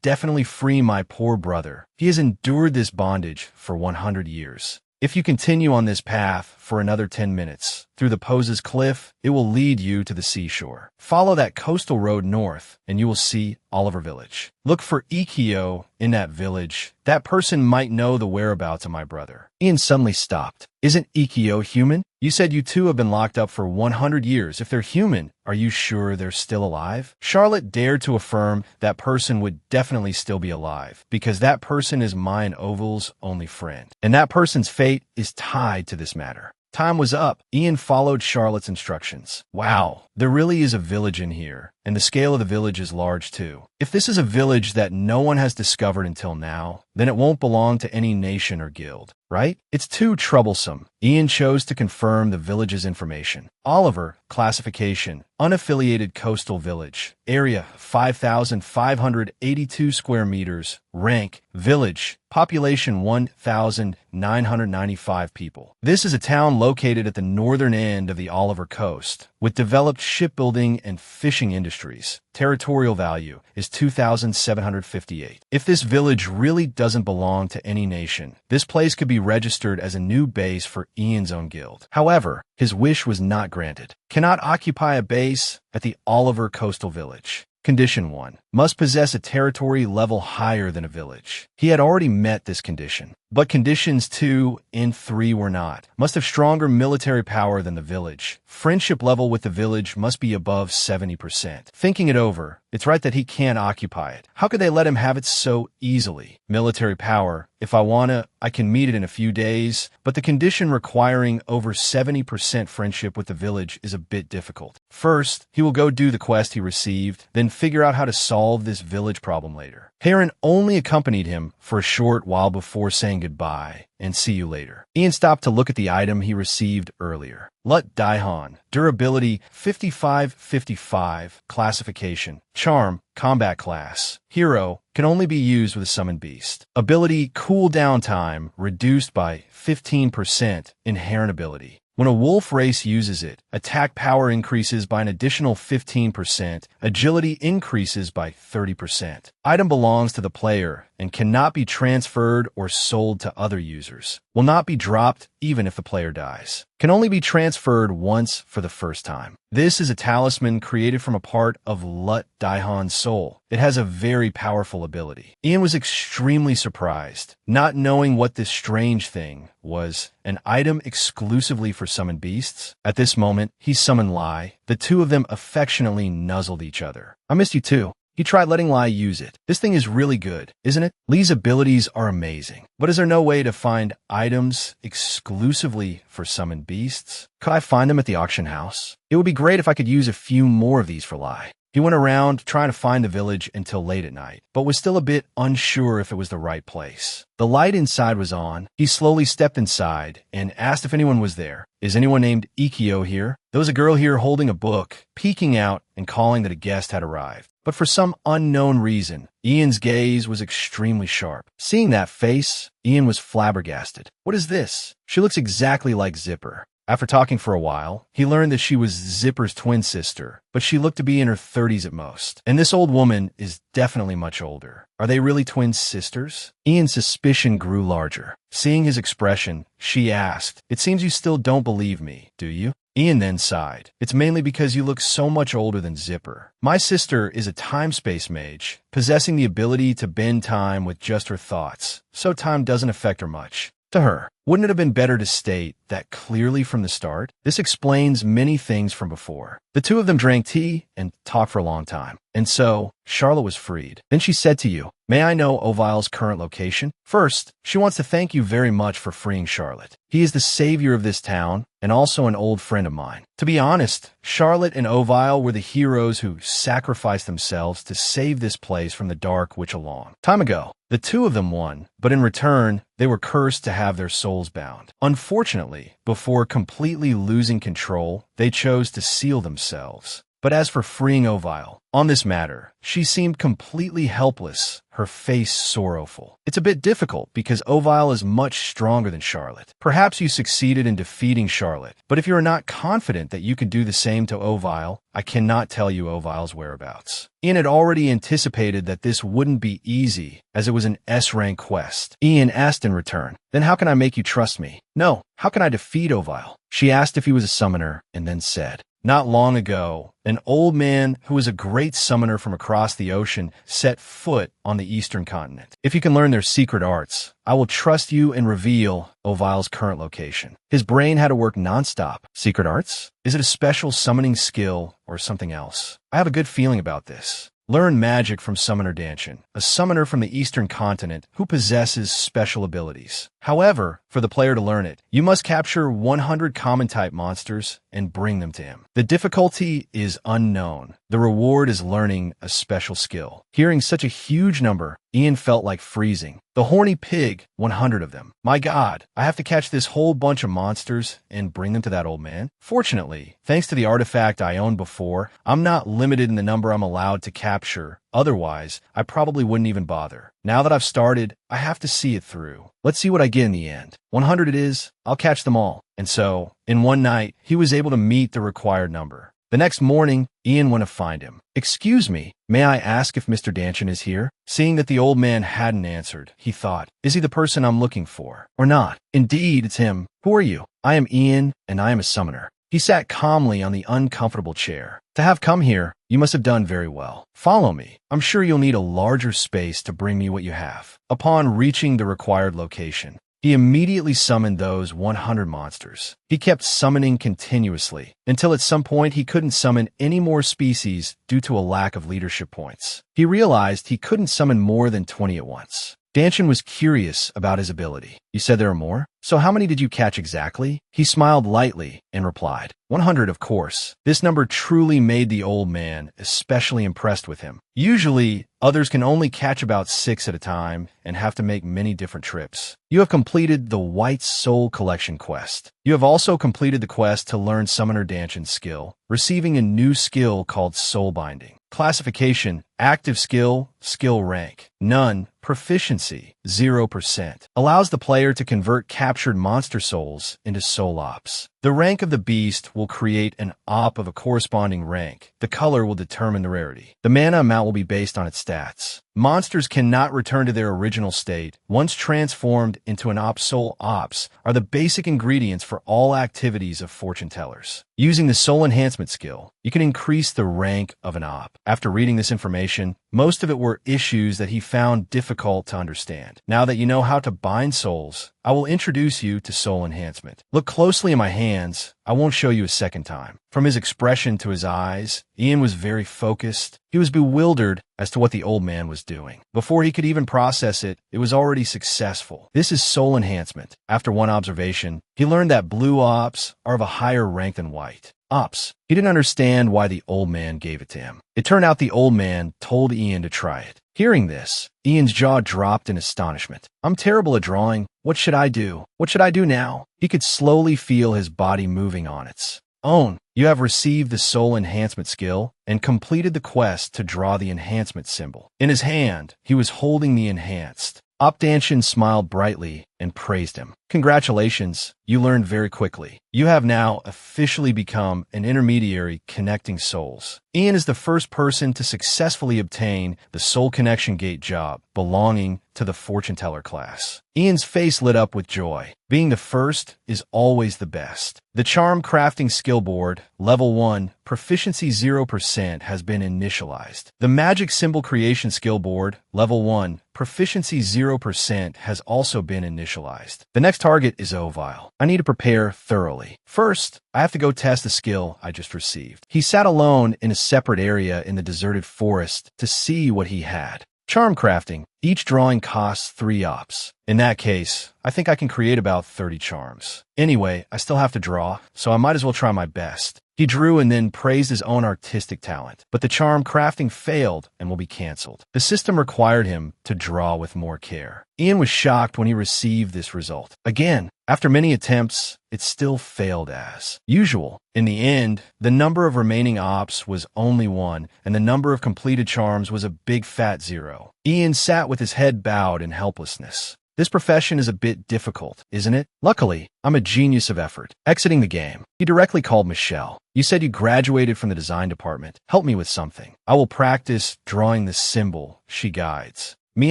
S1: definitely free my poor brother. He has endured this bondage for 100 years. If you continue on this path for another 10 minutes, through the Poses Cliff, it will lead you to the seashore. Follow that coastal road north, and you will see Oliver Village. Look for Ikio in that village. That person might know the whereabouts of my brother. Ian suddenly stopped. Isn't Ikio human? You said you two have been locked up for 100 years. If they're human, are you sure they're still alive? Charlotte dared to affirm that person would definitely still be alive, because that person is mine Oval's only friend. And that person's fate is tied to this matter. Time was up. Ian followed Charlotte's instructions. Wow, there really is a village in here, and the scale of the village is large too. If this is a village that no one has discovered until now, then it won't belong to any nation or guild, right? It's too troublesome. Ian chose to confirm the village's information. Oliver, classification, unaffiliated coastal village. Area, 5,582 square meters. Rank, village. Population, 1,995 people. This is a town located at the northern end of the Oliver coast, with developed shipbuilding and fishing industries. Territorial value is 2,758. If this village really doesn't belong to any nation, this place could be registered as a new base for Ian's own guild. However, his wish was not granted. Cannot occupy a base at the Oliver coastal village. Condition 1. Must possess a territory level higher than a village. He had already met this condition, but conditions 2 and 3 were not. Must have stronger military power than the village. Friendship level with the village must be above 70%. Thinking it over, it's right that he can't occupy it. How could they let him have it so easily? Military power. If I wanna, I can meet it in a few days, but the condition requiring over 70% friendship with the village is a bit difficult. First, he will go do the quest he received, then figure out how to solve this village problem later. Heron only accompanied him for a short while before saying goodbye and see you later. Ian stopped to look at the item he received earlier. Lut Daihan. Durability 55-55. Classification. Charm. Combat class. Hero. Can only be used with a summoned beast. Ability cooldown time reduced by 15%. Inherent ability. When a wolf race uses it, attack power increases by an additional 15%, agility increases by 30%. Item belongs to the player and cannot be transferred or sold to other users. Will not be dropped even if the player dies. Can only be transferred once for the first time. This is a talisman created from a part of Lut Daihan's soul. It has a very powerful ability. Ian was extremely surprised, not knowing what this strange thing was, an item exclusively for summoned beasts. At this moment, he summoned Lai. The two of them affectionately nuzzled each other. I missed you too. He tried letting Lai use it. This thing is really good, isn't it? Lee's abilities are amazing. But is there no way to find items exclusively for summoned beasts? Could I find them at the auction house? It would be great if I could use a few more of these for Lai. He went around trying to find the village until late at night, but was still a bit unsure if it was the right place. The light inside was on. He slowly stepped inside and asked if anyone was there. Is anyone named Ikio here? There was a girl here holding a book, peeking out and calling that a guest had arrived. But for some unknown reason, Ian's gaze was extremely sharp. Seeing that face, Ian was flabbergasted. What is this? She looks exactly like Zipper. After talking for a while, he learned that she was Zipper's twin sister, but she looked to be in her 30s at most. And this old woman is definitely much older. Are they really twin sisters? Ian's suspicion grew larger. Seeing his expression, she asked, "It seems you still don't believe me, do you?" Ian then sighed. "It's mainly because you look so much older than Zipper. My sister is a time-space mage, possessing the ability to bend time with just her thoughts, so time doesn't affect her much. To her, wouldn't it have been better to state that clearly from the start? This explains many things from before." The two of them drank tea and talked for a long time. And so, Charlotte was freed. Then she said to you, "May I know Ovile's current location?" First, she wants to thank you very much for freeing Charlotte. He is the savior of this town and also an old friend of mine. To be honest, Charlotte and Ovile were the heroes who sacrificed themselves to save this place from the dark witch a long time ago. The two of them won, but in return, they were cursed to have their souls bound. Unfortunately, before completely losing control, they chose to seal themselves. But as for freeing Ovile, on this matter, she seemed completely helpless, her face sorrowful. It's a bit difficult because Ovile is much stronger than Charlotte. Perhaps you succeeded in defeating Charlotte, but if you are not confident that you can do the same to Ovile, I cannot tell you Ovile's whereabouts. Ian had already anticipated that this wouldn't be easy, as it was an S-Rank quest. Ian asked in return, "Then how can I make you trust me?" "No, how can I defeat Ovile?" She asked if he was a summoner, and then said, "Not long ago, an old man who was a great summoner from across the ocean set foot on the eastern continent. If you can learn their secret arts, I will trust you and reveal Ovile's current location." His brain had to work nonstop. Secret arts? Is it a special summoning skill or something else? I have a good feeling about this. Learn magic from Summoner Danchin, a summoner from the eastern continent who possesses special abilities. However, for the player to learn it, you must capture 100 common-type monsters and bring them to him. The difficulty is unknown. The reward is learning a special skill. Hearing such a huge number, Ian felt like freezing. The horny pig, 100 of them. My God, I have to catch this whole bunch of monsters and bring them to that old man? Fortunately, thanks to the artifact I owned before, I'm not limited in the number I'm allowed to capture. Otherwise, I probably wouldn't even bother. Now that I've started, I have to see it through. Let's see what I get in the end. 100 it is, I'll catch them all. And so, in one night, he was able to meet the required number. The next morning, Ian went to find him. "Excuse me, may I ask if Mr. Danchin is here?" Seeing that the old man hadn't answered, he thought, "Is he the person I'm looking for? Or not? Indeed, it's him. Who are you?" "I am Ian, and I am a summoner." He sat calmly on the uncomfortable chair. "To have come here, you must have done very well. Follow me. I'm sure you'll need a larger space to bring me what you have." Upon reaching the required location, he immediately summoned those 100 monsters. He kept summoning continuously, until at some point he couldn't summon any more species due to a lack of leadership points. He realized he couldn't summon more than 20 at once. Danchin was curious about his ability. "You said there are more? So how many did you catch exactly?" He smiled lightly and replied, 100, of course. This number truly made the old man especially impressed with him. Usually, others can only catch about 6 at a time and have to make many different trips. You have completed the White Soul Collection quest. You have also completed the quest to learn Summoner Danchin's skill, receiving a new skill called Soul Binding. Classification: active skill, skill rank, none, proficiency, 0%. Allows the player to convert captured monster souls into soul ops. The rank of the beast will create an op of a corresponding rank. The color will determine the rarity. The mana amount will be based on its stats. Monsters cannot return to their original state. Once transformed into an op, soul ops are the basic ingredients for all activities of fortune tellers. Using the soul enhancement skill, you can increase the rank of an op. After reading this information, most of it were issues that he found difficult to understand. Now that you know how to bind souls, I will introduce you to soul enhancement. Look closely in my hands. I won't show you a second time. From his expression to his eyes, Ian was very focused. He was bewildered as to what the old man was doing. Before he could even process it, it was already successful. This is soul enhancement. After one observation, he learned that blue ops are of a higher rank than white ops. He didn't understand why the old man gave it to him. It turned out the old man told Ian to try it. Hearing this, Ian's jaw dropped in astonishment. "I'm terrible at drawing. What should I do? What should I do now?" He could slowly feel his body moving on its own. You have received the soul enhancement skill and completed the quest to draw the enhancement symbol. In his hand, he was holding the enhanced. Danchin smiled brightly and praised him. Congratulations, you learned very quickly. You have now officially become an intermediary connecting souls. Ian is the first person to successfully obtain the Soul Connection Gate job belonging to the Fortune Teller class. Ian's face lit up with joy. Being the first is always the best. The Charm Crafting Skill Board, Level 1, Proficiency 0% has been initialized. The Magic Symbol Creation Skill Board, Level 1, Proficiency 0% has also been initialized. The next target is Ovile. I need to prepare thoroughly. First, I have to go test the skill I just received. He sat alone in a separate area in the deserted forest to see what he had. Charm crafting. Each drawing costs 3 ops. In that case, I think I can create about 30 charms. Anyway, I still have to draw, so I might as well try my best. He drew and then praised his own artistic talent, but the charm crafting failed and will be canceled. The system required him to draw with more care. Ian was shocked when he received this result. Again, after many attempts, it still failed as usual. In the end, the number of remaining ops was only 1, and the number of completed charms was a big fat 0. Ian sat with his head bowed in helplessness. This profession is a bit difficult, isn't it? Luckily, I'm a genius of effort. Exiting the game, he directly called Michelle. You said you graduated from the design department. Help me with something. I will practice drawing the symbol she guides me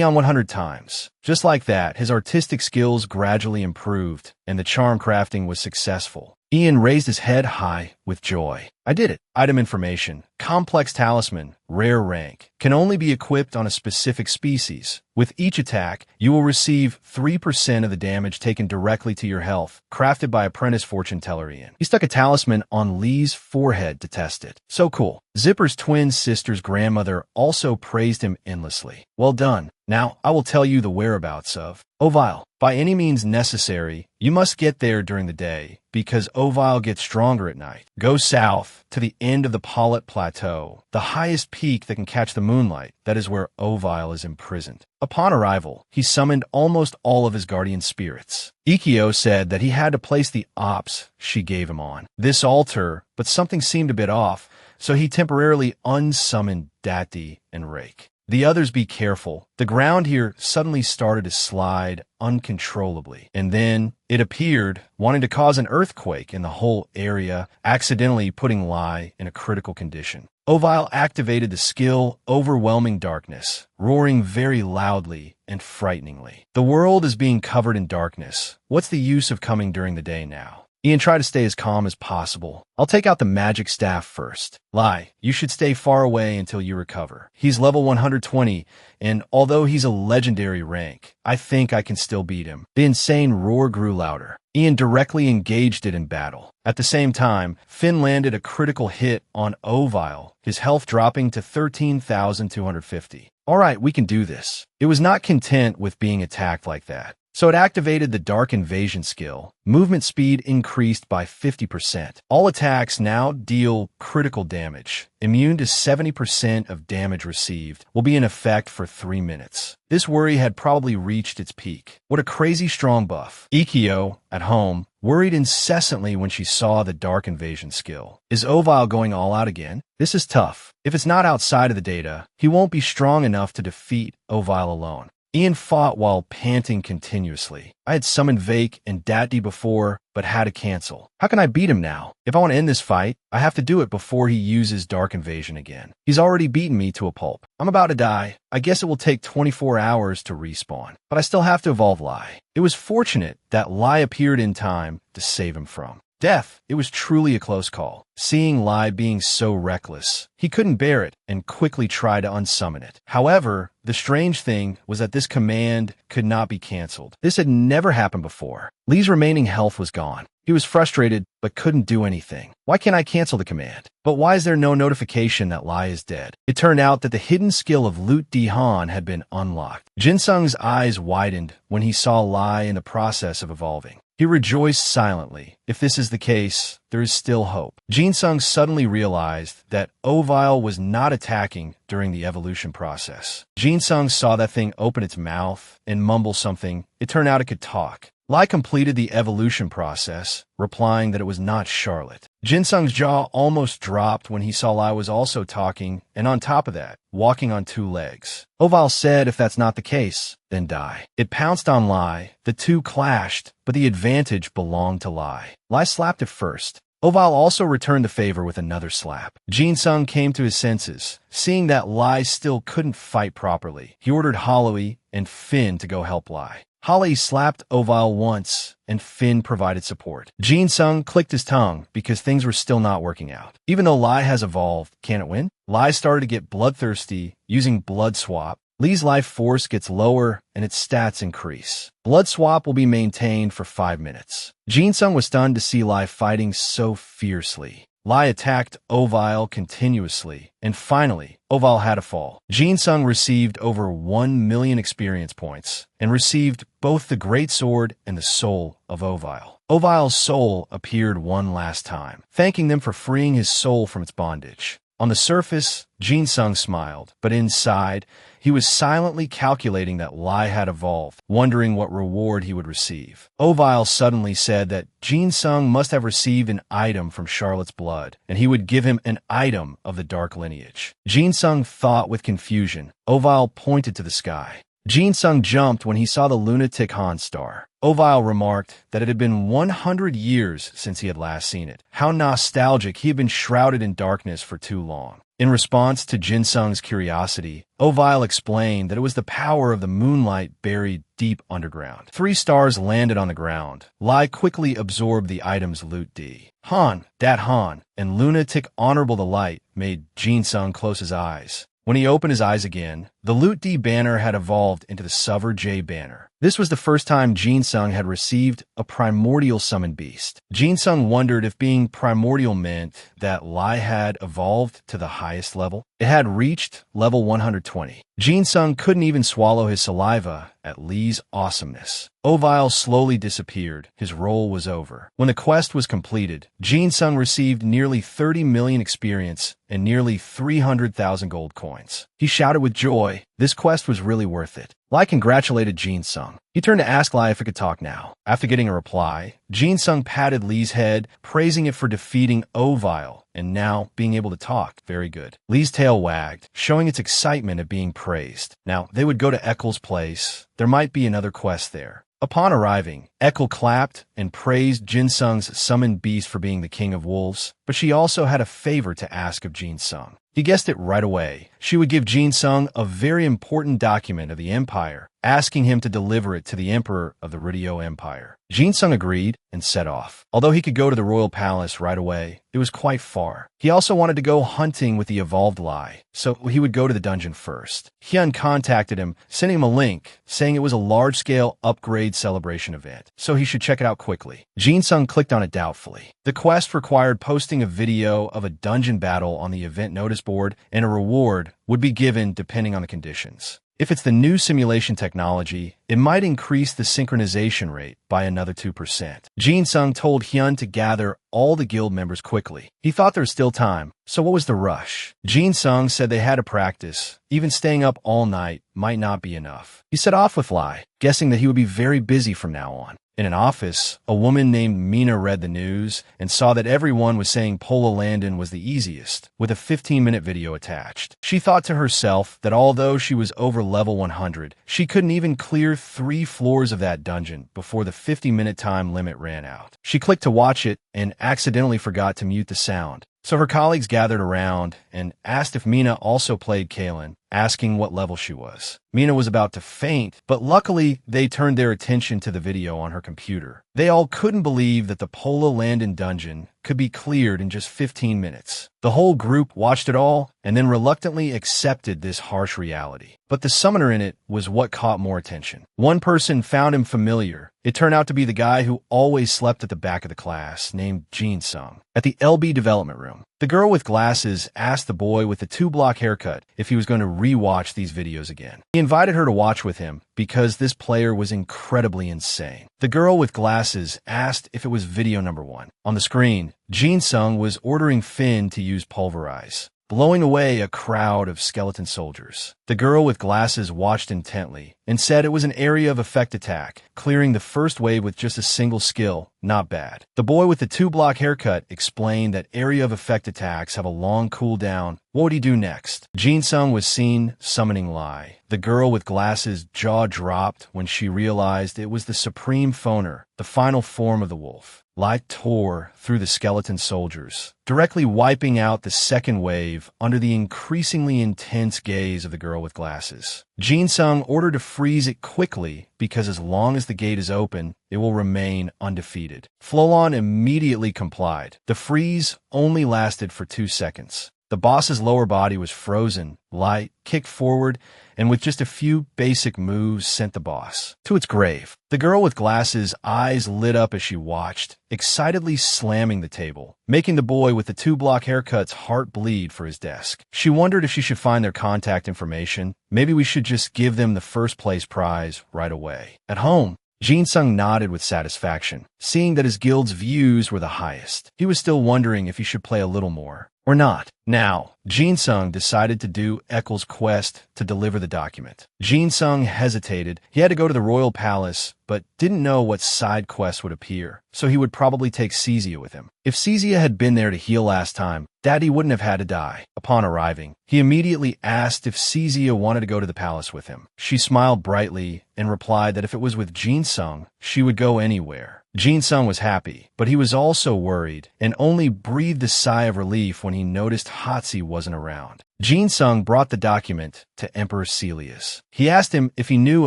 S1: on 100 times. Just like that, his artistic skills gradually improved, and the charm crafting was successful. Ian raised his head high with joy. I did it. Item information. Complex talisman, rare rank, can only be equipped on a specific species. With each attack, you will receive 3% of the damage taken directly to your health. Crafted by apprentice fortune teller Ian. He stuck a talisman on Lee's forehead to test it. So cool. Zipper's twin sister's grandmother also praised him endlessly. Well done. Now, I will tell you the whereabouts of Ovile. By any means necessary, you must get there during the day, because Ovile gets stronger at night. Go south to the end of the Pollet Plateau, the highest peak that can catch the moonlight. That is where Ovile is imprisoned. Upon arrival, he summoned almost all of his guardian spirits. Ikkyo said that he had to place the ops she gave him on this altar, but something seemed a bit off, so he temporarily unsummoned Dati and Rake. The others be careful. The ground here suddenly started to slide uncontrollably, and then it appeared, wanting to cause an earthquake in the whole area, accidentally putting Lai in a critical condition. Ovile activated the skill Overwhelming Darkness, roaring very loudly and frighteningly. The world is being covered in darkness. What's the use of coming during the day now? Ian tried to stay as calm as possible. I'll take out the magic staff first. Lai, you should stay far away until you recover. He's level 120, and although he's a legendary rank, I think I can still beat him. The insane roar grew louder. Ian directly engaged it in battle. At the same time, Finn landed a critical hit on Ovile, his health dropping to 13,250. All right, we can do this. It was not content with being attacked like that, so it activated the Dark Invasion skill. Movement speed increased by 50%. All attacks now deal critical damage. Immune to 70% of damage received. Will be in effect for 3 minutes. This worry had probably reached its peak. What a crazy strong buff. Ikkyo, at home, worried incessantly when she saw the Dark Invasion skill. Is Ovile going all out again? This is tough. If it's not outside of the data, he won't be strong enough to defeat Ovile alone. Ian fought while panting continuously. I had summoned Vake and Dati before, but had to cancel. How can I beat him now? If I want to end this fight, I have to do it before he uses Dark Invasion again. He's already beaten me to a pulp. I'm about to die. I guess it will take 24 hours to respawn, but I still have to evolve Lai. It was fortunate that Lai appeared in time to save him from death. It was truly a close call. Seeing Lai being so reckless, he couldn't bear it and quickly tried to unsummon it. However, the strange thing was that this command could not be canceled. This had never happened before. Lee's remaining health was gone. He was frustrated, but couldn't do anything. Why can't I cancel the command? But why is there no notification that Lai is dead? It turned out that the hidden skill of Loot Dihan had been unlocked. Jinsung's eyes widened when he saw Lai in the process of evolving. He rejoiced silently. If this is the case, there is still hope. Jinsung suddenly realized that Ovile was not attacking during the evolution process. Jinsung saw that thing open its mouth and mumble something. It turned out it could talk. Lai completed the evolution process, replying that it was not Charlotte. Jin Sung's jaw almost dropped when he saw Lai was also talking, and on top of that, walking on two legs. Oval said if that's not the case, then die. It pounced on Lai. The two clashed, but the advantage belonged to Lai. Lai slapped it first. Oval also returned the favor with another slap. Jin Sung came to his senses, seeing that Lai still couldn't fight properly. He ordered Holloway and Finn to go help Lai. Holloway slapped Oval once, and Finn provided support. Jin Sung clicked his tongue because things were still not working out. Even though Lai has evolved, can it win? Lai started to get bloodthirsty using Blood Swap. Li's life force gets lower and its stats increase. Blood Swap will be maintained for 5 minutes. Jin Sung was stunned to see Lai fighting so fiercely. Lai attacked Oval continuously, and finally, Oval had a fall. Jin Sung received over 1 million experience points and received both the Great Sword and the soul of Oval. Oval's soul appeared one last time, thanking them for freeing his soul from its bondage. On the surface, Jin Sung smiled, but inside, he was silently calculating that Lai had evolved, wondering what reward he would receive. Oval suddenly said that Jin Sung must have received an item from Charlotte's blood, and he would give him an item of the dark lineage. Jin Sung thought with confusion. Oval pointed to the sky. Jin Sung jumped when he saw the lunatic Han star. Oval remarked that it had been 100 years since he had last seen it. How nostalgic, he had been shrouded in darkness for too long. In response to Jin Sung's curiosity, Oval explained that it was the power of the moonlight buried deep underground. 3 stars landed on the ground. Lai quickly absorbed the item's loot D. Han, dat Han, and lunatic honorable the light made Jin Sung close his eyes. When he opened his eyes again, the Loot D banner had evolved into the Suver J banner. This was the first time Jin Sung had received a primordial summoned beast. Jin Sung wondered if being primordial meant that Lai had evolved to the highest level. It had reached level 120. Jin Sung couldn't even swallow his saliva at Li's awesomeness. Oval slowly disappeared. His role was over. When the quest was completed, Jin Sung received nearly 30 million experience and nearly 300,000 gold coins. He shouted with joy. This quest was really worth it. Lai congratulated Jin Sung. He turned to ask Lai if it could talk now. After getting a reply, Jin Sung patted Li's head, praising it for defeating Oval and now being able to talk. Very good. Li's tail wagged, showing its excitement at being praised. Now, they would go to Eccle's place. There might be another quest there. Upon arriving, Eccles clapped and praised Jin Sung's summoned beast for being the king of wolves, but she also had a favor to ask of Jin Sung. He guessed it right away. She would give Jin Sung a very important document of the Empire, asking him to deliver it to the Emperor of the Riddio Empire. Jin Sung agreed and set off. Although he could go to the royal palace right away, it was quite far. He also wanted to go hunting with the evolved Lai, so he would go to the dungeon first. Hyun contacted him, sending him a link, saying it was a large-scale upgrade celebration event, so he should check it out quickly. Jin Sung clicked on it doubtfully. The quest required posting a video of a dungeon battle on the event notice board, and a reward would be given depending on the conditions. If it's the new simulation technology, it might increase the synchronization rate by another 2%. Jin Sung told Hyun to gather all the guild members quickly. He thought there was still time, so what was the rush? Jin Sung said they had to practice. Even staying up all night might not be enough. He set off with Lai, guessing that he would be very busy from now on. In an office, a woman named Mina read the news and saw that everyone was saying Pola Landon was the easiest, with a 15-minute video attached. She thought to herself that although she was over level 100, she couldn't even clear 3 floors of that dungeon before the 50-minute time limit ran out. She clicked to watch it and accidentally forgot to mute the sound. So her colleagues gathered around and asked if Mina also played Kalen, asking what level she was. Mina was about to faint, but luckily they turned their attention to the video on her computer. They all couldn't believe that the Pola Landon dungeon could be cleared in just 15 minutes. The whole group watched it all and then reluctantly accepted this harsh reality. But the summoner in it was what caught more attention. One person found him familiar. It turned out to be the guy who always slept at the back of the class, named Jin Sung. At the LB development room, the girl with glasses asked the boy with the 2-block haircut if he was going to re-watch these videos again. He invited her to watch with him because this player was incredibly insane. The girl with glasses asked if it was video number 1. On the screen, Jin Sung was ordering Finn to use Pulverize, blowing away a crowd of skeleton soldiers. The girl with glasses watched intently and said it was an area of effect attack, clearing the first wave with just a single skill. Not bad. The boy with the 2-block haircut explained that area of effect attacks have a long cooldown. What would he do next? Jin-sung was seen summoning Lai. The girl with glasses' jaw dropped when she realized it was the Supreme Phoner, the final form of the wolf. Lai tore through the skeleton soldiers, directly wiping out the second wave under the increasingly intense gaze of the girl with glasses. Jin-sung ordered to freeze it quickly because as long as the gate is open, it will remain undefeated. Flolon immediately complied. The freeze only lasted for 2 seconds. The boss's lower body was frozen. Light kicked forward and with just a few basic moves sent the boss to its grave. The girl with glasses' eyes lit up as she watched, excitedly slamming the table, making the boy with the 2-block haircut's heart bleed for his desk. She wondered if she should find their contact information. Maybe we should just give them the first place prize right away. At home, Jin-sung nodded with satisfaction, seeing that his guild's views were the highest. He was still wondering if he should play a little more or not. Now, Jin-sung decided to do Eccles' quest to deliver the document. Jin-sung hesitated. He had to go to the royal palace, but didn't know what side quest would appear, so he would probably take Caesia with him. If Caesia had been there to heal last time, Daddy wouldn't have had to die. Upon arriving, he immediately asked if Caesia wanted to go to the palace with him. She smiled brightly and replied that if it was with Jin-sung, she would go anywhere. Jin-sung was happy, but he was also worried and only breathed a sigh of relief when he noticed Hatsi wasn't around. Jin-sung brought the document to Emperor Celius. He asked him if he knew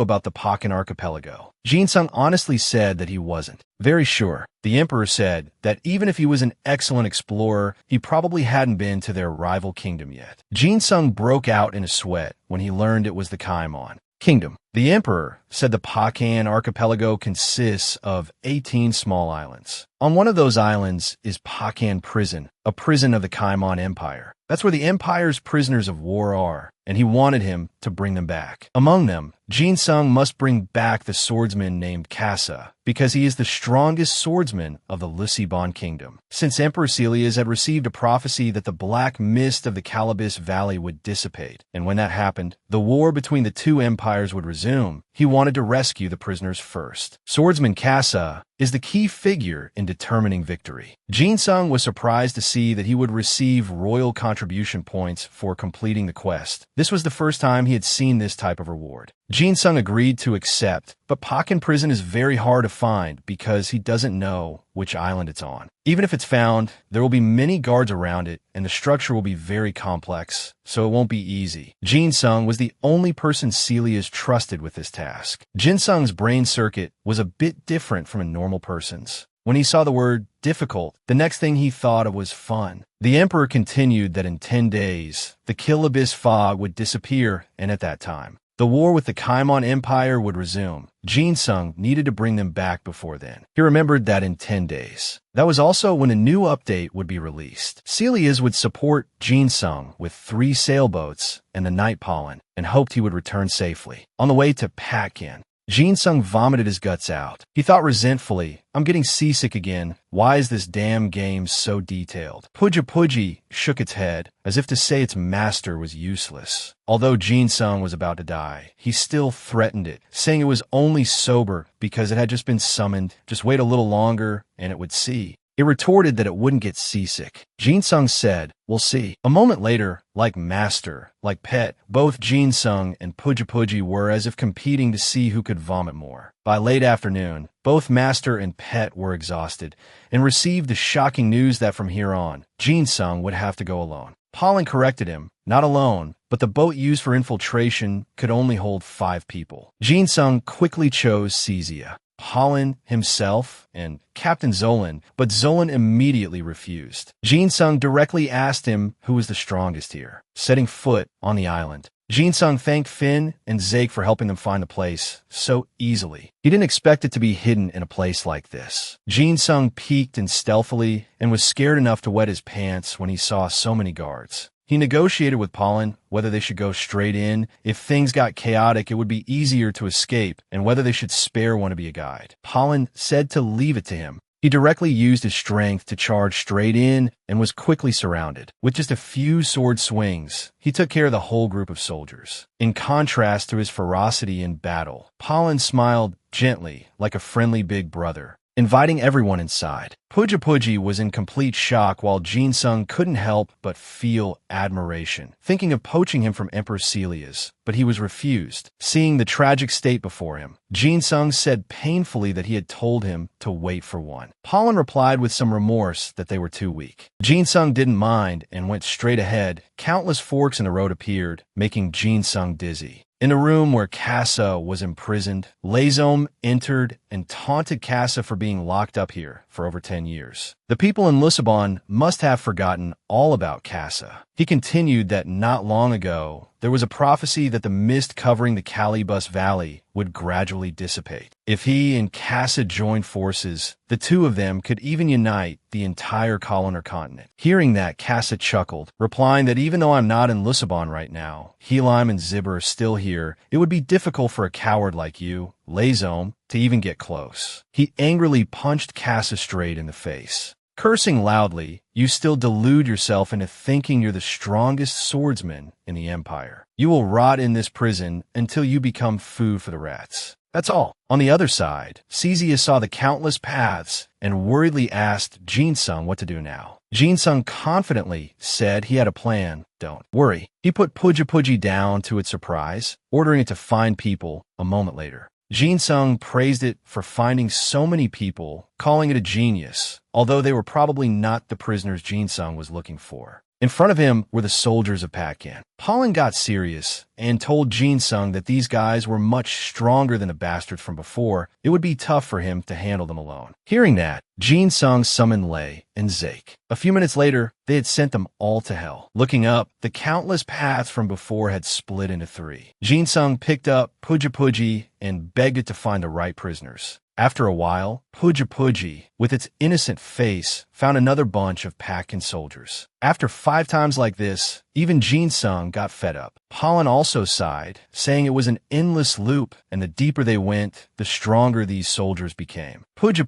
S1: about the Pakan archipelago. Jin-sung honestly said that he wasn't very sure. The emperor said that even if he was an excellent explorer, he probably hadn't been to their rival kingdom yet. Jin-sung broke out in a sweat when he learned it was the Kaimon kingdom. The emperor said the Pakan archipelago consists of 18 small islands. On one of those islands is Pakan prison, a prison of the Kaimon Empire. That's where the empire's prisoners of war are, and he wanted him to bring them back. Among them, Jin-sung must bring back the swordsman named Kasa, because he is the strongest swordsman of the Lisibon kingdom. Since Emperor Celius had received a prophecy that the black mist of the Calabis Valley would dissipate, and when that happened, the war between the two empires would resume, he wanted to rescue the prisoners first. Swordsman Kasa is the key figure in determining victory. Jin-sung was surprised to see that he would receive royal contribution points for completing the quest. This was the first time he had seen this type of reward. Jin-sung agreed to accept, but Pakan prison is very hard to find because he doesn't know which island it's on. Even if it's found, there will be many guards around it, and the structure will be very complex, so it won't be easy. Jin-sung was the only person Celius trusted with this task. Jin-sung's brain circuit was a bit different from a normal person's. When he saw the word difficult, the next thing he thought of was fun. The emperor continued that in 10 days, the Kilabis fog would disappear, and at that time, the war with the Kaimon Empire would resume. Jin-sung needed to bring them back before then. He remembered that in 10 days. That was also when a new update would be released. Celius would support Jin-sung with 3 sailboats and the night pollen, and hoped he would return safely. On the way to Pakan, Jin-sung vomited his guts out. He thought resentfully, I'm getting seasick again. Why is this damn game so detailed? Puji shook its head, as if to say its master was useless. Although Jin-sung was about to die, he still threatened it, saying it was only sober because it had just been summoned. Just wait a little longer, and it would see. It retorted that it wouldn't get seasick. Jin-sung said, we'll see. A moment later, like master, like pet, both Jin-sung and Puji were as if competing to see who could vomit more. By late afternoon, both master and pet were exhausted and received the shocking news that from here on, Jin-sung would have to go alone. Pollen corrected him, not alone, but the boat used for infiltration could only hold 5 people. Jin-sung quickly chose Caesia, Pollen himself, and Captain Zolan, but Zolan immediately refused. Jin-sung directly asked him who was the strongest here. Setting foot on the island, Jin-sung thanked Finn and Zake for helping them find the place so easily. He didn't expect it to be hidden in a place like this. Jin-sung peeked in stealthily and was scared enough to wet his pants when he saw so many guards. He negotiated with Pollen whether they should go straight in. If things got chaotic, it would be easier to escape, and whether they should spare one to be a guide. Pollen said to leave it to him. He He directly used his strength to charge straight in and was quickly surrounded. With just a few sword swings, he took care of the whole group of soldiers. In contrast to his ferocity in battle, Palin smiled gently like a friendly big brother, inviting everyone inside. Puja was in complete shock while Jin-sung couldn't help but feel admiration, thinking of poaching him from Emperor Celia's, but he was refused. Seeing the tragic state before him, Jin-sung said painfully that he had told him to wait for one. Palin replied with some remorse that they were too weak. Jin-sung didn't mind and went straight ahead. Countless forks in the road appeared, making Jin-sung dizzy. In a room where Casa was imprisoned, Lazome entered and taunted Casa for being locked up here for over 10 years. The people in Lisbon must have forgotten all about Casa. He continued that not long ago, there was a prophecy that the mist covering the Calibus Valley would gradually dissipate. If he and Casa joined forces, the two of them could even unite the entire colonial continent. Hearing that, Casa chuckled, replying that even though I'm not in Lisbon right now, Helim and Zibber are still here, it would be difficult for a coward like you, Lazome, to even get close. He angrily punched Casa straight in the face. Cursing loudly, you still delude yourself into thinking you're the strongest swordsman in the Empire. You will rot in this prison until you become food for the rats. That's all. On the other side, Cezia saw the countless paths and worriedly asked Jin-sung what to do now. Jin-sung confidently said he had a plan. Don't worry. He put Puja down to its surprise, ordering it to find people a moment later. Jin-sung praised it for finding so many people, calling it a genius, although they were probably not the prisoners Jin-sung was looking for. In front of him were the soldiers of Patkan. Palin got serious and told Jin-sung that these guys were much stronger than the bastards from before. It would be tough for him to handle them alone. Hearing that, Jin-sung summoned Lei and Zake. A few minutes later, they had sent them all to hell. Looking up, the countless paths from before had split into three. Jin-sung picked up Puja and begged it to find the right prisoners. After a while, Puja, with its innocent face, found another bunch of Patkan soldiers. After 5 times like this, even Jin-sung got fed up. Palin also sighed, saying it was an endless loop, and the deeper they went, the stronger these soldiers became. Puja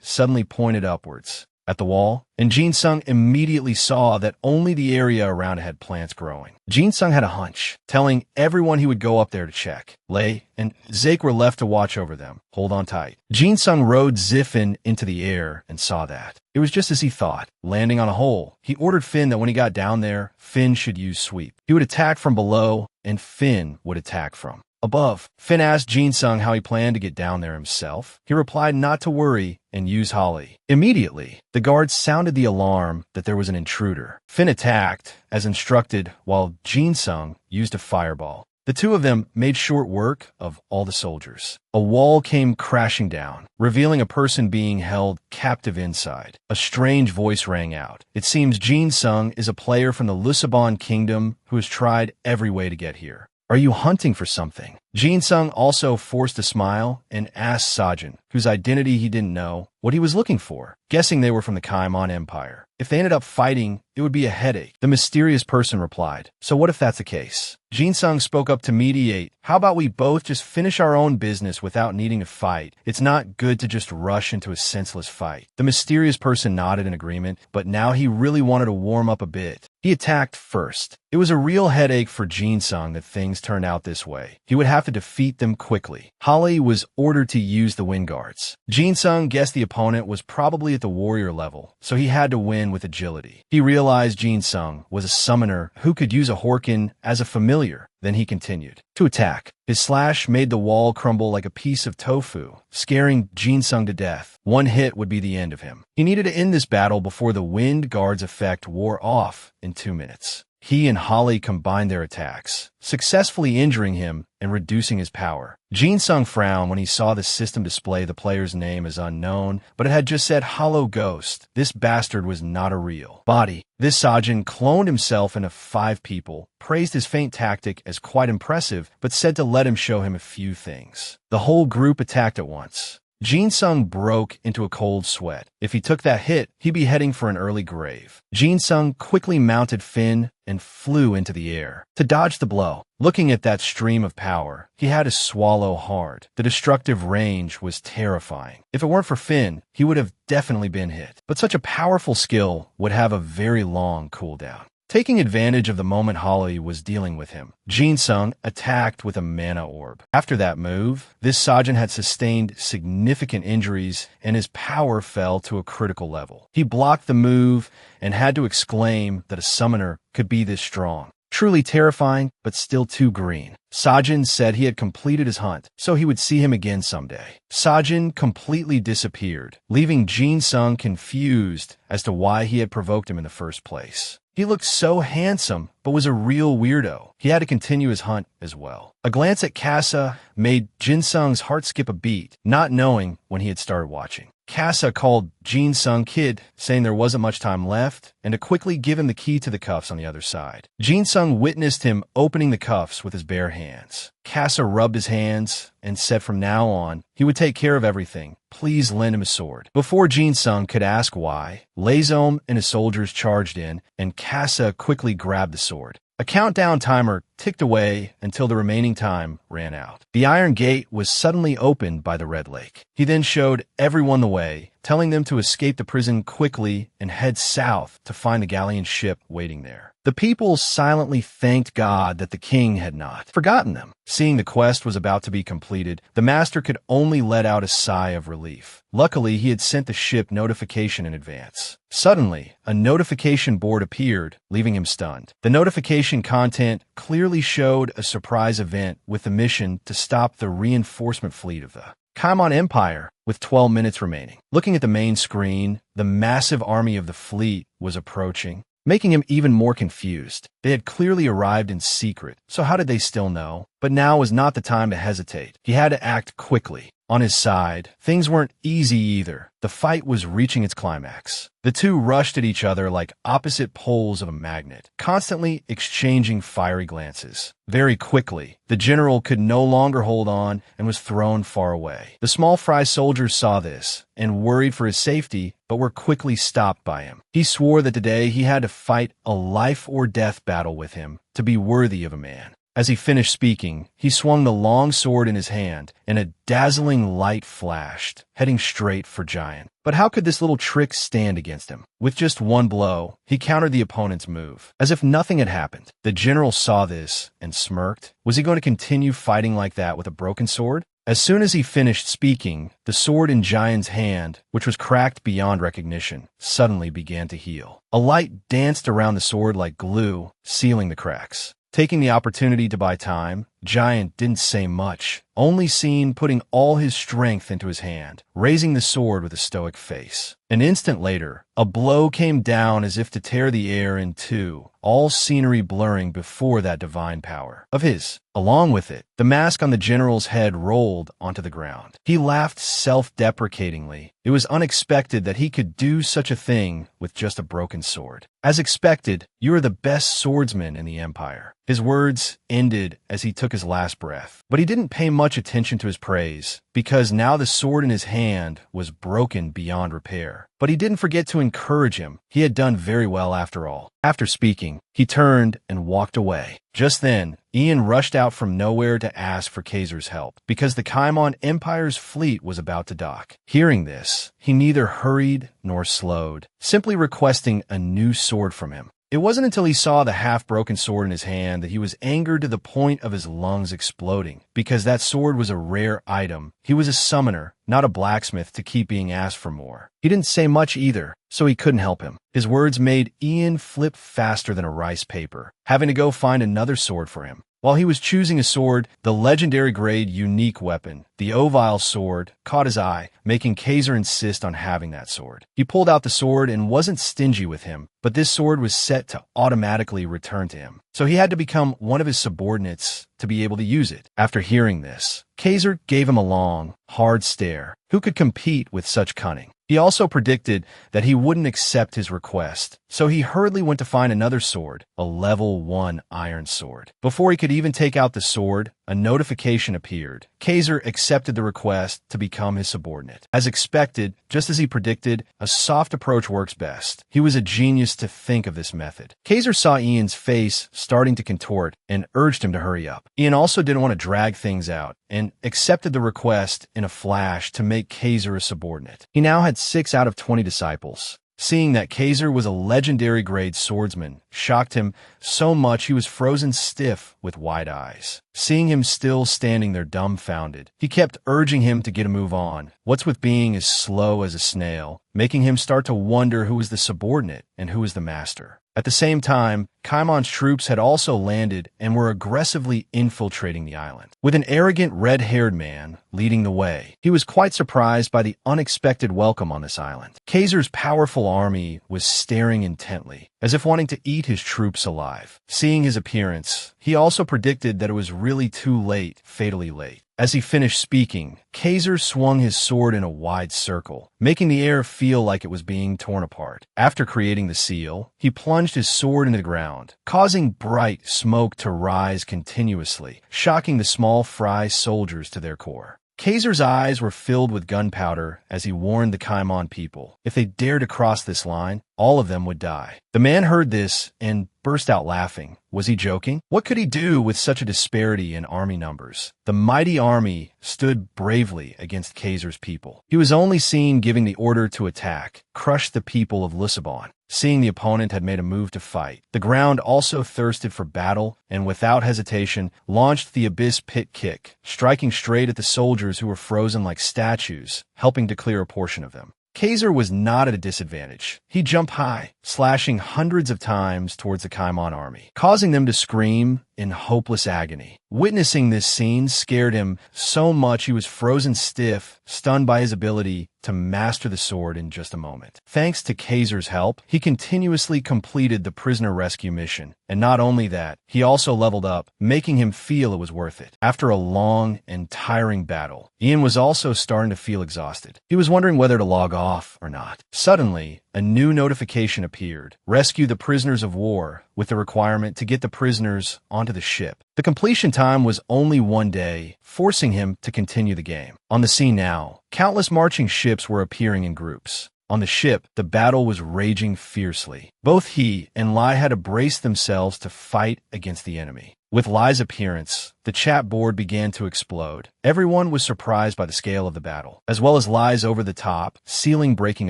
S1: suddenly pointed upwards at the wall, and Jin-sung immediately saw that only the area around it had plants growing. Jin-sung had a hunch, telling everyone he would go up there to check. Lei and Zake were left to watch over them. Hold on tight. Jin-sung rode Ziffin into the air and saw that. It was just as he thought, landing on a hole. He ordered Finn that when he got down there, Finn should use sweep. He would attack from below, and Finn would attack from above. Finn asked Jin-sung how he planned to get down there himself. He replied not to worry and use Holly. Immediately, the guards sounded the alarm that there was an intruder. Finn attacked, as instructed, while Jin-sung used a fireball. The two of them made short work of all the soldiers. A wall came crashing down, revealing a person being held captive inside. A strange voice rang out. It seems Jin-sung is a player from the Lisbon kingdom who has tried every way to get here. Are you hunting for something? Jin-sung also forced a smile and asked Sajin, whose identity he didn't know, what he was looking for, guessing they were from the Kaimon Empire. If they ended up fighting, it would be a headache. The mysterious person replied, so what if that's the case? Jin-sung spoke up to mediate. How about we both just finish our own business without needing to fight? It's not good to just rush into a senseless fight. The mysterious person nodded in agreement, but now he really wanted to warm up a bit. He attacked first. It was a real headache for Jin-sung that things turned out this way. He would have to defeat them quickly. Holly was ordered to use the wind guards. Jin-sung guessed the opponent was probably at the warrior level, so he had to win with agility. He realized Jin-sung was a summoner who could use a Horkin as a familiar. Then he continued to attack. His slash made the wall crumble like a piece of tofu, scaring Jin-sung to death. One hit would be the end of him. He needed to end this battle before the wind guard's effect wore off in 2 minutes. He and Holly combined their attacks, successfully injuring him and reducing his power. Jin-sung frowned when he saw the system display the player's name as unknown, but it had just said Hollow Ghost. This bastard was not a real body. This Sajin cloned himself into 5 people, praised his feint tactic as quite impressive, but said to let him show him a few things. The whole group attacked at once. Jin Sung broke into a cold sweat. If he took that hit, he'd be heading for an early grave. Jin Sung quickly mounted Finn and flew into the air to dodge the blow. Looking at that stream of power, he had to swallow hard. The destructive range was terrifying. If it weren't for Finn, he would have definitely been hit. But such a powerful skill would have a very long cooldown. Taking advantage of the moment Holly was dealing with him, Jin Sung attacked with a mana orb. After that move, this Sajin had sustained significant injuries and his power fell to a critical level. He blocked the move and had to exclaim that a summoner could be this strong. Truly terrifying, but still too green. Sajin said he had completed his hunt, so he would see him again someday. Sajin completely disappeared, leaving Jin Sung confused as to why he had provoked him in the first place. He looked so handsome, but was a real weirdo. He had to continue his hunt as well. A glance at Casa made Jin Sung's heart skip a beat, not knowing when he had started watching. Casa called Jin Sung kid, saying there wasn't much time left, and to quickly give him the key to the cuffs on the other side. Jin Sung witnessed him opening the cuffs with his bare hands. Casa rubbed his hands and said from now on, he would take care of everything. Please lend him a sword. Before Jin Sung could ask why, Lazome and his soldiers charged in, and Casa quickly grabbed the sword. A countdown timer ticked away until the remaining time ran out. The Iron Gate was suddenly opened by the Red Lake. He then showed everyone the way, telling them to escape the prison quickly and head south to find the galleon ship waiting there. The people silently thanked God that the king had not forgotten them. Seeing the quest was about to be completed, the master could only let out a sigh of relief. Luckily, he had sent the ship notification in advance. Suddenly, a notification board appeared, leaving him stunned. The notification content clearly showed a surprise event with the mission to stop the reinforcement fleet of the Kaimon Empire, with 12 minutes remaining. Looking at the main screen, the massive army of the fleet was approaching, making him even more confused. They had clearly arrived in secret, so how did they still know? But now was not the time to hesitate. He had to act quickly. On his side, things weren't easy either. The fight was reaching its climax. The two rushed at each other like opposite poles of a magnet, constantly exchanging fiery glances. Very quickly, the general could no longer hold on and was thrown far away. The small fry soldiers saw this and worried for his safety, but were quickly stopped by him. He swore that today he had to fight a life-or-death battle with him to be worthy of a man. As he finished speaking, he swung the long sword in his hand, and a dazzling light flashed, heading straight for Giant. But how could this little trick stand against him? With just one blow, he countered the opponent's move, as if nothing had happened. The general saw this and smirked. Was he going to continue fighting like that with a broken sword? As soon as he finished speaking, the sword in Giant's hand, which was cracked beyond recognition, suddenly began to heal. A light danced around the sword like glue, sealing the cracks. Taking the opportunity to buy time, Giant didn't say much, only seen putting all his strength into his hand, raising the sword with a stoic face. An instant later, a blow came down as if to tear the air in two, all scenery blurring before that divine power of his. Along with it, the mask on the general's head rolled onto the ground. He laughed self-deprecatingly. It was unexpected that he could do such a thing with just a broken sword. As expected, you are the best swordsman in the Empire. His words ended as he took his last breath. But he didn't pay much attention to his praise, because now the sword in his hand was broken beyond repair. But he didn't forget to encourage him. He had done very well after all. After speaking, he turned and walked away. Just then, Ian rushed out from nowhere to ask for Kaiser's help, because the Kaimon Empire's fleet was about to dock. Hearing this, he neither hurried nor slowed, simply requesting a new sword from him. It wasn't until he saw the half-broken sword in his hand that he was angered to the point of his lungs exploding, because that sword was a rare item. He was a summoner, not a blacksmith, to keep being asked for more. He didn't say much either, so he couldn't help him. His words made Ian flip faster than a rice paper, having to go find another sword for him. While he was choosing a sword, the legendary grade unique weapon, the Ovile sword, caught his eye, making Kaiser insist on having that sword. He pulled out the sword and wasn't stingy with him, but this sword was set to automatically return to him. So he had to become one of his subordinates to be able to use it. After hearing this, Kaiser gave him a long, hard stare. Who could compete with such cunning? He also predicted that he wouldn't accept his request, so he hurriedly went to find another sword, a level 1 iron sword. Before he could even take out the sword, a notification appeaed. Kaiser accepted the request to become his subordinate. As expected, just as he predicted, a soft approach works best. He was a genius to think of this method. Kaiser saw Ian's face starting to contort and urged him to hurry up. Ian also didn't want to drag things out and accepted the request in a flash to make Kaiser a subordinate. He now had 6 out of 20 disciples. Seeing that Kaiser was a legendary grade swordsman shocked him so much he was frozen stiff with wide eyes. Seeing him still standing there dumbfounded, he kept urging him to get a move on. What's with being as slow as a snail, making him start to wonder who was the subordinate and who was the master. At the same time, Kaimon's troops had also landed and were aggressively infiltrating the island. With an arrogant red-haired man leading the way, he was quite surprised by the unexpected welcome on this island. Kaiser's powerful army was staring intently, as if wanting to eat his troops alive. Seeing his appearance, he also predicted that it was really too late, fatally late. As he finished speaking, Kaiser swung his sword in a wide circle, making the air feel like it was being torn apart. After creating the seal, he plunged his sword into the ground, causing bright smoke to rise continuously, shocking the small fry soldiers to their core. Kaiser's eyes were filled with gunpowder as he warned the Kaimon people. If they dared to cross this line, all of them would die. The man heard this and burst out laughing. Was he joking? What could he do with such a disparity in army numbers? The mighty army stood bravely against Kaiser's people. He was only seen giving the order to attack, crush the people of Lisbon. Seeing the opponent had made a move to fight, the ground also thirsted for battle and without hesitation launched the abyss pit kick, striking straight at the soldiers who were frozen like statues, helping to clear a portion of them. Kaiser was not at a disadvantage. He jumped high, slashing hundreds of times towards the Kaimon army, causing them to scream in hopeless agony. Witnessing this scene scared him so much he was frozen stiff, stunned by his ability to master the sword in just a moment. Thanks to Kaiser's help, he continuously completed the prisoner rescue mission, and not only that, he also leveled up, making him feel it was worth it. After a long and tiring battle, Ian was also starting to feel exhausted. He was wondering whether to log off or not. Suddenly, a new notification appeared. Rescue the prisoners of war, with the requirement to get the prisoners onto the ship. The completion time was only 1 day, forcing him to continue the game. On the scene now, countless marching ships were appearing in groups. On the ship, the battle was raging fiercely. Both he and Lai had to brace themselves to fight against the enemy. With Lai's appearance, the chat board began to explode. Everyone was surprised by the scale of the battle, as well as Lai's over-the-top, ceiling-breaking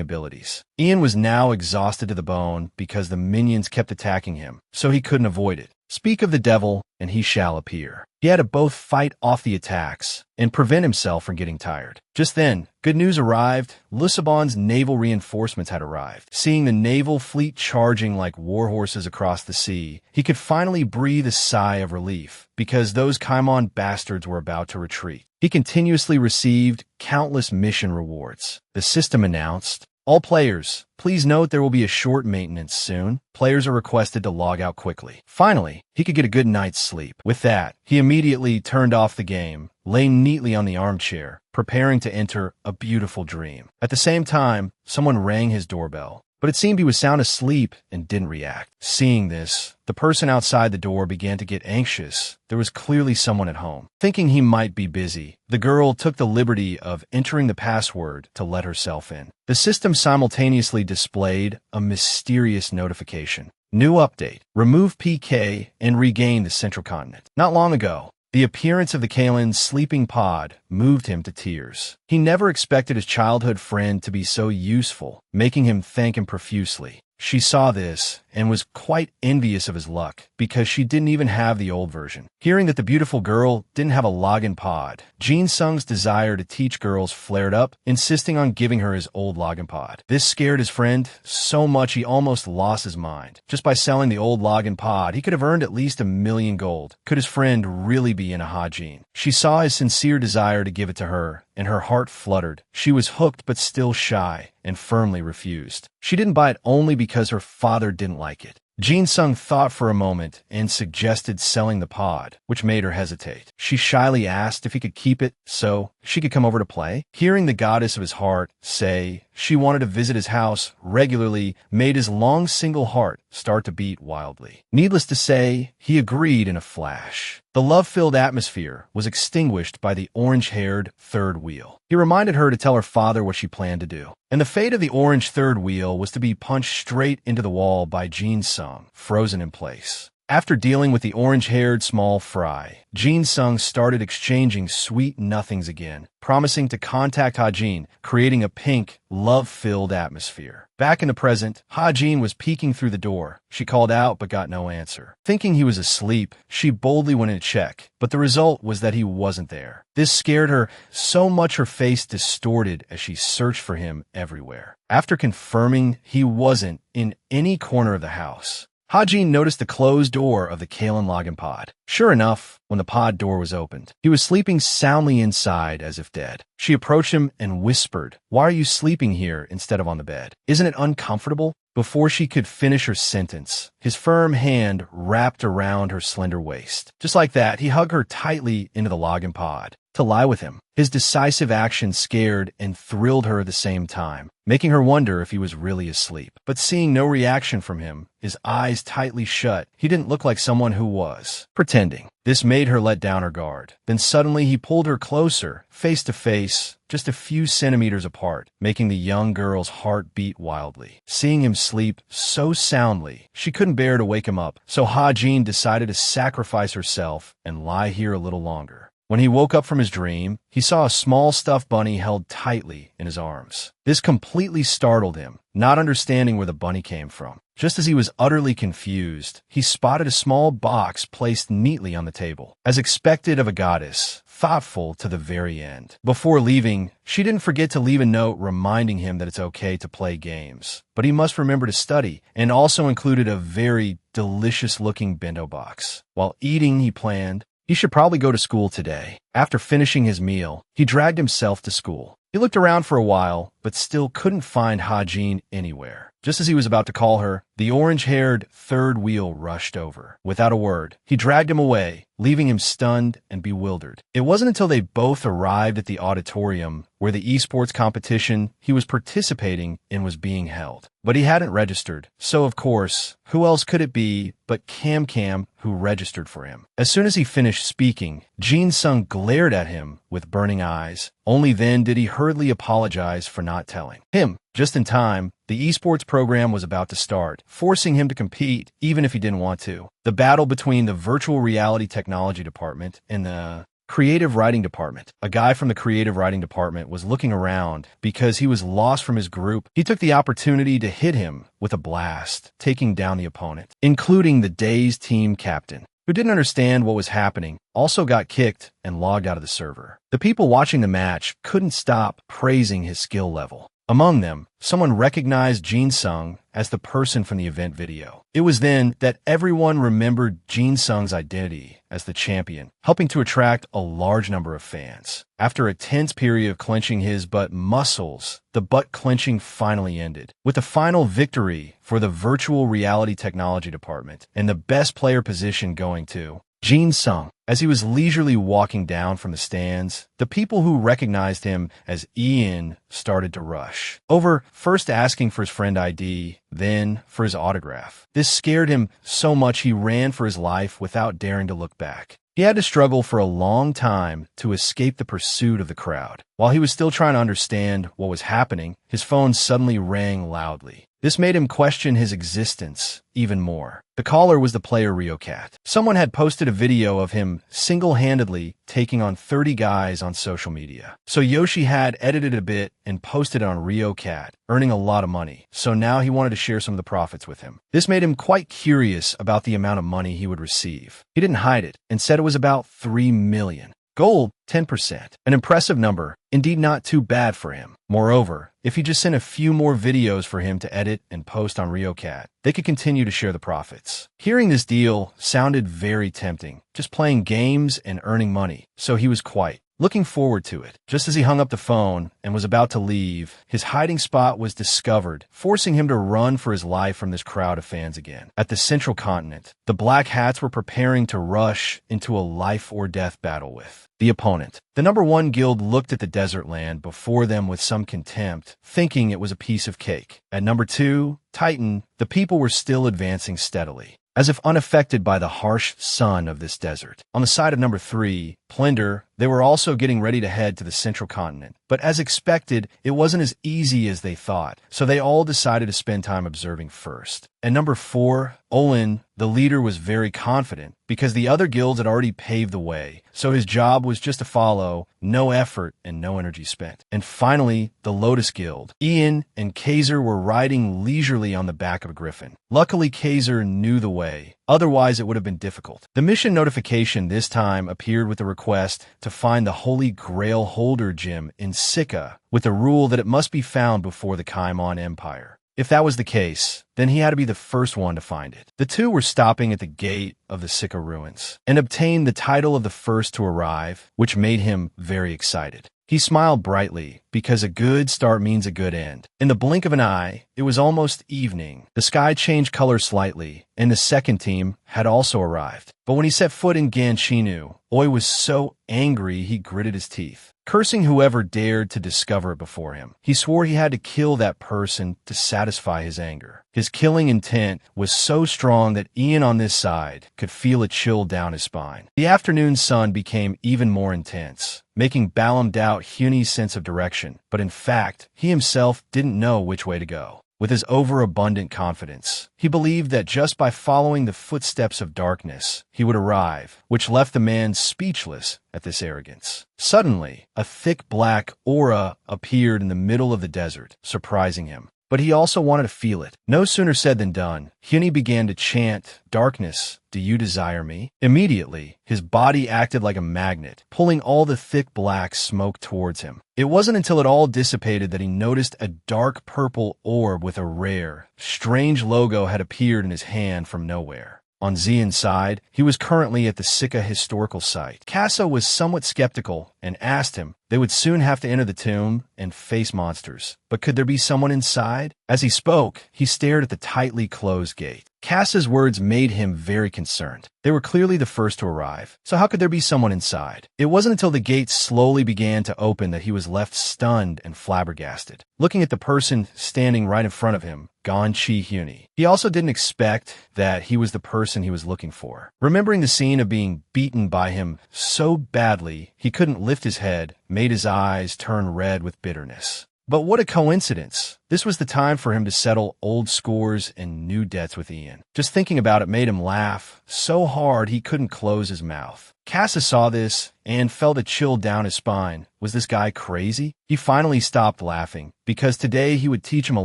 S1: abilities. Ian was now exhausted to the bone because the minions kept attacking him, so he couldn't avoid it. Speak of the devil, and he shall appear. He had to both fight off the attacks and prevent himself from getting tired. Just then, good news arrived. Lisbon's naval reinforcements had arrived. Seeing the naval fleet charging like warhorses across the sea, he could finally breathe a sigh of relief because those Kaimon bastards were about to retreat. He continuously received countless mission rewards. The system announced, "All players, please note there will be a short maintenance soon. Players are requested to log out quickly." Finally, he could get a good night's sleep. With that, he immediately turned off the game, lay neatly on the armchair, preparing to enter a beautiful dream. At the same time, someone rang his doorbell, but it seemed he was sound asleep and didn't react. Seeing this, the person outside the door began to get anxious. There was clearly someone at home. Thinking he might be busy, the girl took the liberty of entering the password to let herself in. The system simultaneously displayed a mysterious notification. New update. Remove PK and regain the central continent. Not long ago, the appearance of the Kalen's sleeping pod moved him to tears. He never expected his childhood friend to be so useful, making him thank him profusely. She saw this and was quite envious of his luck because she didn't even have the old version. Hearing that the beautiful girl didn't have a login pod, Jin Sung's desire to teach girls flared up, insisting on giving her his old login pod. This scared his friend so much he almost lost his mind. Just by selling the old login pod, he could have earned at least 1,000,000 gold. Could his friend really be in a Hajin? She saw his sincere desire to give it to her, and her heart fluttered. She was hooked but still shy, and firmly refused. She didn't buy it only because her father didn't like it. Jin Sung thought for a moment and suggested selling the pod, which made her hesitate. She shyly asked if he could keep it so she could come over to play. Hearing the goddess of his heart say she wanted to visit his house regularly made his long single heart start to beat wildly. Needless to say, he agreed in a flash. The love-filled atmosphere was extinguished by the orange-haired third wheel. He reminded her to tell her father what she planned to do. And the fate of the orange third wheel was to be punched straight into the wall by Jin Sung, frozen in place. After dealing with the orange-haired small fry, Jin Sung started exchanging sweet nothings again, promising to contact Ha-jin, creating a pink, love-filled atmosphere. Back in the present, Ha-jin was peeking through the door. She called out but got no answer. Thinking he was asleep, she boldly went in to check, but the result was that he wasn't there. This scared her so much her face distorted as she searched for him everywhere. After confirming he wasn't in any corner of the house, Ha-jin noticed the closed door of the Kalen login pod. Sure enough, when the pod door was opened, he was sleeping soundly inside as if dead. She approached him and whispered, "Why are you sleeping here instead of on the bed? Isn't it uncomfortable?" Before she could finish her sentence, his firm hand wrapped around her slender waist. Just like that, he hugged her tightly into the login pod to lie with him. His decisive action scared and thrilled her at the same time, making her wonder if he was really asleep. But seeing no reaction from him, his eyes tightly shut, he didn't look like someone who was pretending. This made her let down her guard. Then suddenly he pulled her closer, face to face, just a few centimeters apart, making the young girl's heart beat wildly. Seeing him sleep so soundly, she couldn't bear to wake him up, so Ha-jin decided to sacrifice herself and lie here a little longer. When he woke up from his dream, he saw a small stuffed bunny held tightly in his arms. This completely startled him, not understanding where the bunny came from. Just as he was utterly confused, he spotted a small box placed neatly on the table. As expected of a goddess, thoughtful to the very end. Before leaving, she didn't forget to leave a note reminding him that it's okay to play games, but he must remember to study, and also included a very delicious-looking bento box. While eating, he planned, he should probably go to school today. After finishing his meal, he dragged himself to school. He looked around for a while, but still couldn't find Ha-jin anywhere. Just as he was about to call her, the orange-haired third wheel rushed over. Without a word, he dragged him away, leaving him stunned and bewildered. It wasn't until they both arrived at the auditorium where the esports competition he was participating in was being held. But he hadn't registered, so of course, who else could it be but Cam who registered for him? As soon as he finished speaking, Jin Sung glared at him with burning eyes. Only then did he hurriedly apologize for not telling him. Just in time, the esports program was about to start, forcing him to compete even if he didn't want to. The battle between the virtual reality technology department and the creative writing department. A guy from the creative writing department was looking around because he was lost from his group. He took the opportunity to hit him with a blast, taking down the opponent, including the dazed team captain, who didn't understand what was happening, also got kicked and logged out of the server. The people watching the match couldn't stop praising his skill level. Among them, someone recognized Jin Sung as the person from the event video. It was then that everyone remembered Jin Sung's identity as the champion, helping to attract a large number of fans. After a tense period of clenching his butt muscles, the butt clenching finally ended, with a final victory for the virtual reality technology department and the best player position going to Jin Sung. As he was leisurely walking down from the stands, the people who recognized him as Ian started to rush over, first asking for his friend ID, then for his autograph. This scared him so much he ran for his life without daring to look back. He had to struggle for a long time to escape the pursuit of the crowd. While he was still trying to understand what was happening, his phone suddenly rang loudly. This made him question his existence even more. The caller was the player RioCat. Someone had posted a video of him single-handedly taking on 30 guys on social media. So Yoshi had edited it a bit and posted it on RioCat, earning a lot of money. So now he wanted to share some of the profits with him. This made him quite curious about the amount of money he would receive. He didn't hide it and said it was about 3 million. Gold, 10%. An impressive number, indeed not too bad for him. Moreover, if he just sent a few more videos for him to edit and post on RioCat, they could continue to share the profits. Hearing this deal sounded very tempting, just playing games and earning money, so he was quite looking forward to it. Just as he hung up the phone and was about to leave, his hiding spot was discovered, forcing him to run for his life from this crowd of fans again. At the Central Continent, the Black Hats were preparing to rush into a life-or-death battle with the opponent. The number 1 guild looked at the desert land before them with some contempt, thinking it was a piece of cake. At number 2, Titan, the people were still advancing steadily, as if unaffected by the harsh sun of this desert. On the side of number 3, Plunder, they were also getting ready to head to the Central Continent. But as expected, it wasn't as easy as they thought, so they all decided to spend time observing first. At number 4, Olin, the leader, was very confident because the other guilds had already paved the way, so his job was just to follow, no effort and no energy spent. And finally, the Lotus Guild. Ian and Kaiser were riding leisurely on the back of a griffin. Luckily, Kaiser knew the way. Otherwise, it would have been difficult. The mission notification this time appeared with the request to find the Holy Grail Holder Gem in Sika, with the rule that it must be found before the Kaimon Empire. If that was the case, then he had to be the first one to find it. The two were stopping at the gate of the Sika ruins and obtained the title of the first to arrive, which made him very excited. He smiled brightly, because a good start means a good end. In the blink of an eye, it was almost evening. The sky changed color slightly, and the second team had also arrived. But when he set foot in Ganshinu, Oi was so angry he gritted his teeth, cursing whoever dared to discover it before him. He swore he had to kill that person to satisfy his anger. His killing intent was so strong that Ian on this side could feel a chill down his spine. The afternoon sun became even more intense, making Balam doubt Huni's sense of direction, but in fact, he himself didn't know which way to go. With his overabundant confidence, he believed that just by following the footsteps of darkness, he would arrive, which left the man speechless at this arrogance. Suddenly, a thick black aura appeared in the middle of the desert, surprising him. But he also wanted to feel it. No sooner said than done. Huni began to chant, "Darkness, do you desire me?" Immediately, his body acted like a magnet, pulling all the thick black smoke towards him. It wasn't until it all dissipated that he noticed a dark purple orb with a rare, strange logo had appeared in his hand from nowhere. On Zian's side, he was currently at the Sika historical site. Casa was somewhat skeptical and asked him they would soon have to enter the tomb and face monsters. But could there be someone inside? As he spoke, he stared at the tightly closed gate. Casa's words made him very concerned. They were clearly the first to arrive, so how could there be someone inside? It wasn't until the gate slowly began to open that he was left stunned and flabbergasted, looking at the person standing right in front of him, Ganchi Huni. He also didn't expect that he was the person he was looking for. Remembering the scene of being beaten by him so badly, he couldn't lift his head, made his eyes turn red with bitterness. But what a coincidence. This was the time for him to settle old scores and new debts with Ian. Just thinking about it made him laugh so hard he couldn't close his mouth. Casa saw this and felt a chill down his spine. Was this guy crazy? He finally stopped laughing, because today he would teach him a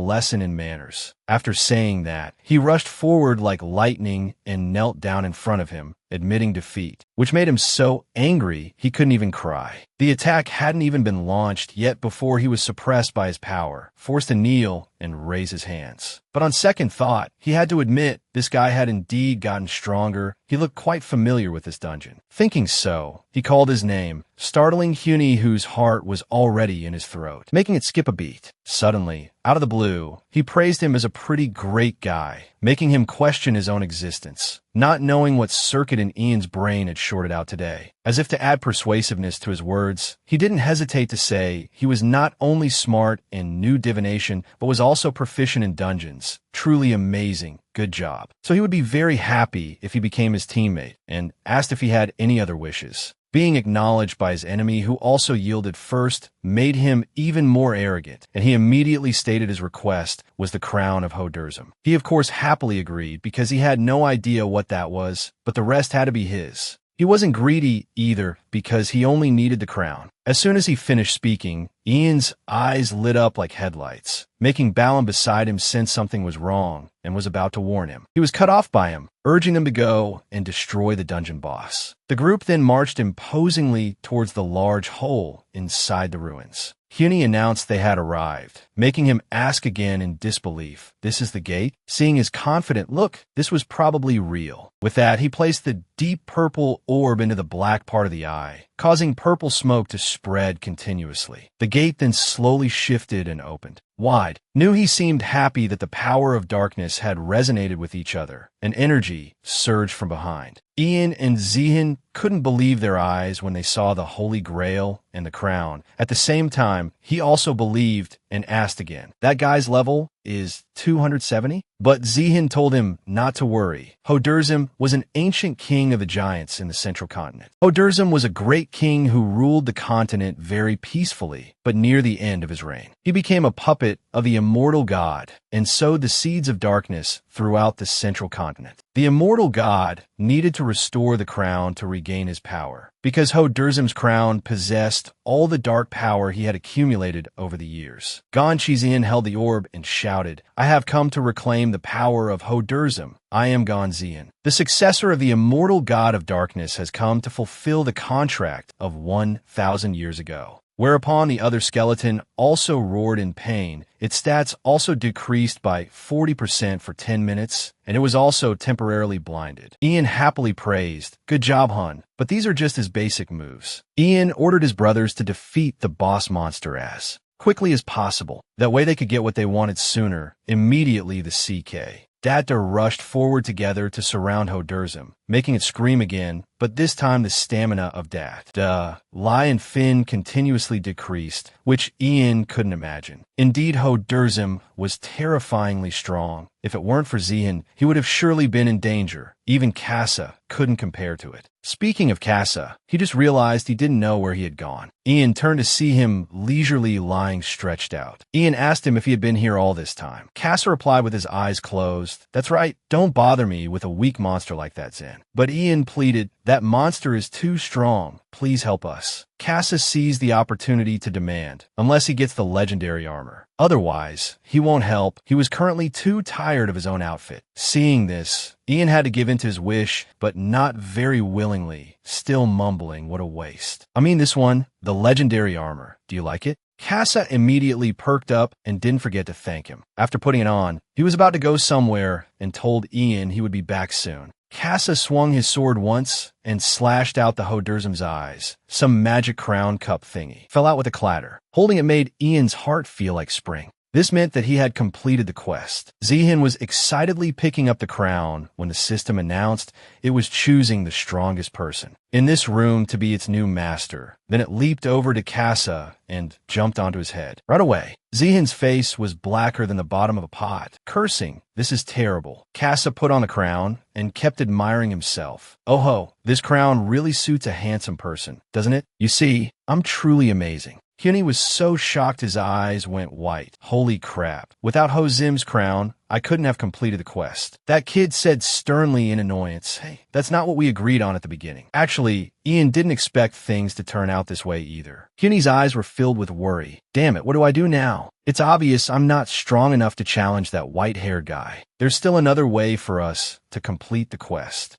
S1: lesson in manners. After saying that, he rushed forward like lightning and knelt down in front of him, admitting defeat, which made him so angry he couldn't even cry. The attack hadn't even been launched yet before he was suppressed by his power, forced to kneel and raise his hands. But on second thought, he had to admit this guy had indeed gotten stronger. He looked quite familiar with this dungeon. Thinking so, he called his name, startling Huni, whose heart was already in his throat, making it skip a beat. Suddenly, out of the blue, he praised him as a pretty great guy, making him question his own existence, not knowing what circuit in Ian's brain had shorted out today. As if to add persuasiveness to his words, he didn't hesitate to say he was not only smart and knew divination, but was also proficient in dungeons. Truly amazing. Good job. So he would be very happy if he became his teammate, and asked if he had any other wishes. Being acknowledged by his enemy, who also yielded first, made him even more arrogant, and he immediately stated his request was the crown of Hodurzum. He of course happily agreed, because he had no idea what that was, but the rest had to be his. He wasn't greedy either, because he only needed the crown. As soon as he finished speaking, Ian's eyes lit up like headlights, making Balam beside him sense something was wrong and was about to warn him. He was cut off by him, urging them to go and destroy the dungeon boss. The group then marched imposingly towards the large hole inside the ruins. Huni announced they had arrived, making him ask again in disbelief, "This is the gate?" Seeing his confident look, this was probably real. With that, he placed the deep purple orb into the black part of the eye, causing purple smoke to spread continuously. The gate then slowly shifted and opened wide. Knew he seemed happy that the power of darkness had resonated with each other. An energy surged from behind. Ian and Zihin couldn't believe their eyes when they saw the Holy Grail and the crown. At the same time, he also believed and asked again. That guy's level is 270? But Zihin told him not to worry. Hodurzim was an ancient king of the giants in the central continent. Hodurzim was a great king who ruled the continent very peacefully, but near the end of his reign, he became a puppet of the immortal god and sowed the seeds of darkness throughout the central continent. The immortal god needed to restore the crown to regain his power, because Hodurzim's crown possessed all the dark power he had accumulated over the years. Gonchizien held the orb and shouted, "I have come to reclaim the power of Hodurzim. I am Gonzian. The successor of the immortal god of darkness has come to fulfill the contract of 1,000 years ago." Whereupon the other skeleton also roared in pain. Its stats also decreased by 40% for 10 minutes, and it was also temporarily blinded. Ian happily praised, "Good job, Hun, but these are just his basic moves." Ian ordered his brothers to defeat the boss monster as quickly as possible. That way they could get what they wanted sooner. Immediately the CK Datta rushed forward together to surround Hodurzim, making it scream again, but this time the stamina of Datta, Lai and Finn continuously decreased, which Ian couldn't imagine. Indeed, Hodurzim was terrifyingly strong. If it weren't for Zihin, he would have surely been in danger. Even Kassa couldn't compare to it. Speaking of Kassa, he just realized he didn't know where he had gone. Ian turned to see him leisurely lying stretched out. Ian asked him if he had been here all this time. Kassa replied with his eyes closed, "That's right, don't bother me with a weak monster like that, Zen." But Ian pleaded, "That monster is too strong. Please help us." Kassa seized the opportunity to demand, unless he gets the legendary armor. Otherwise, he won't help. He was currently too tired of his own outfit. Seeing this, Ian had to give in to his wish, but not very willingly, still mumbling, "What a waste. I mean this one, the legendary armor. Do you like it?" Kassa immediately perked up and didn't forget to thank him. After putting it on, he was about to go somewhere and told Ian he would be back soon. Kassa swung his sword once and slashed out the Hodurzim's eyes. Some magic crown cup thingy fell out with a clatter. Holding it made Ian's heart feel like spring. This meant that he had completed the quest. Zihin was excitedly picking up the crown when the system announced it was choosing the strongest person in this room to be its new master. Then it leaped over to Kassa and jumped onto his head. Right away, Zihin's face was blacker than the bottom of a pot. Cursing, "This is terrible." Kassa put on the crown and kept admiring himself. "Oh ho, this crown really suits a handsome person, doesn't it? You see, I'm truly amazing." Hyuni was so shocked his eyes went white. Holy crap. Without Hozim's crown, I couldn't have completed the quest. That kid said sternly in annoyance, "Hey, that's not what we agreed on at the beginning." Actually, Ian didn't expect things to turn out this way either. Hyuni's eyes were filled with worry. "Damn it, what do I do now? It's obvious I'm not strong enough to challenge that white-haired guy. There's still another way for us to complete the quest."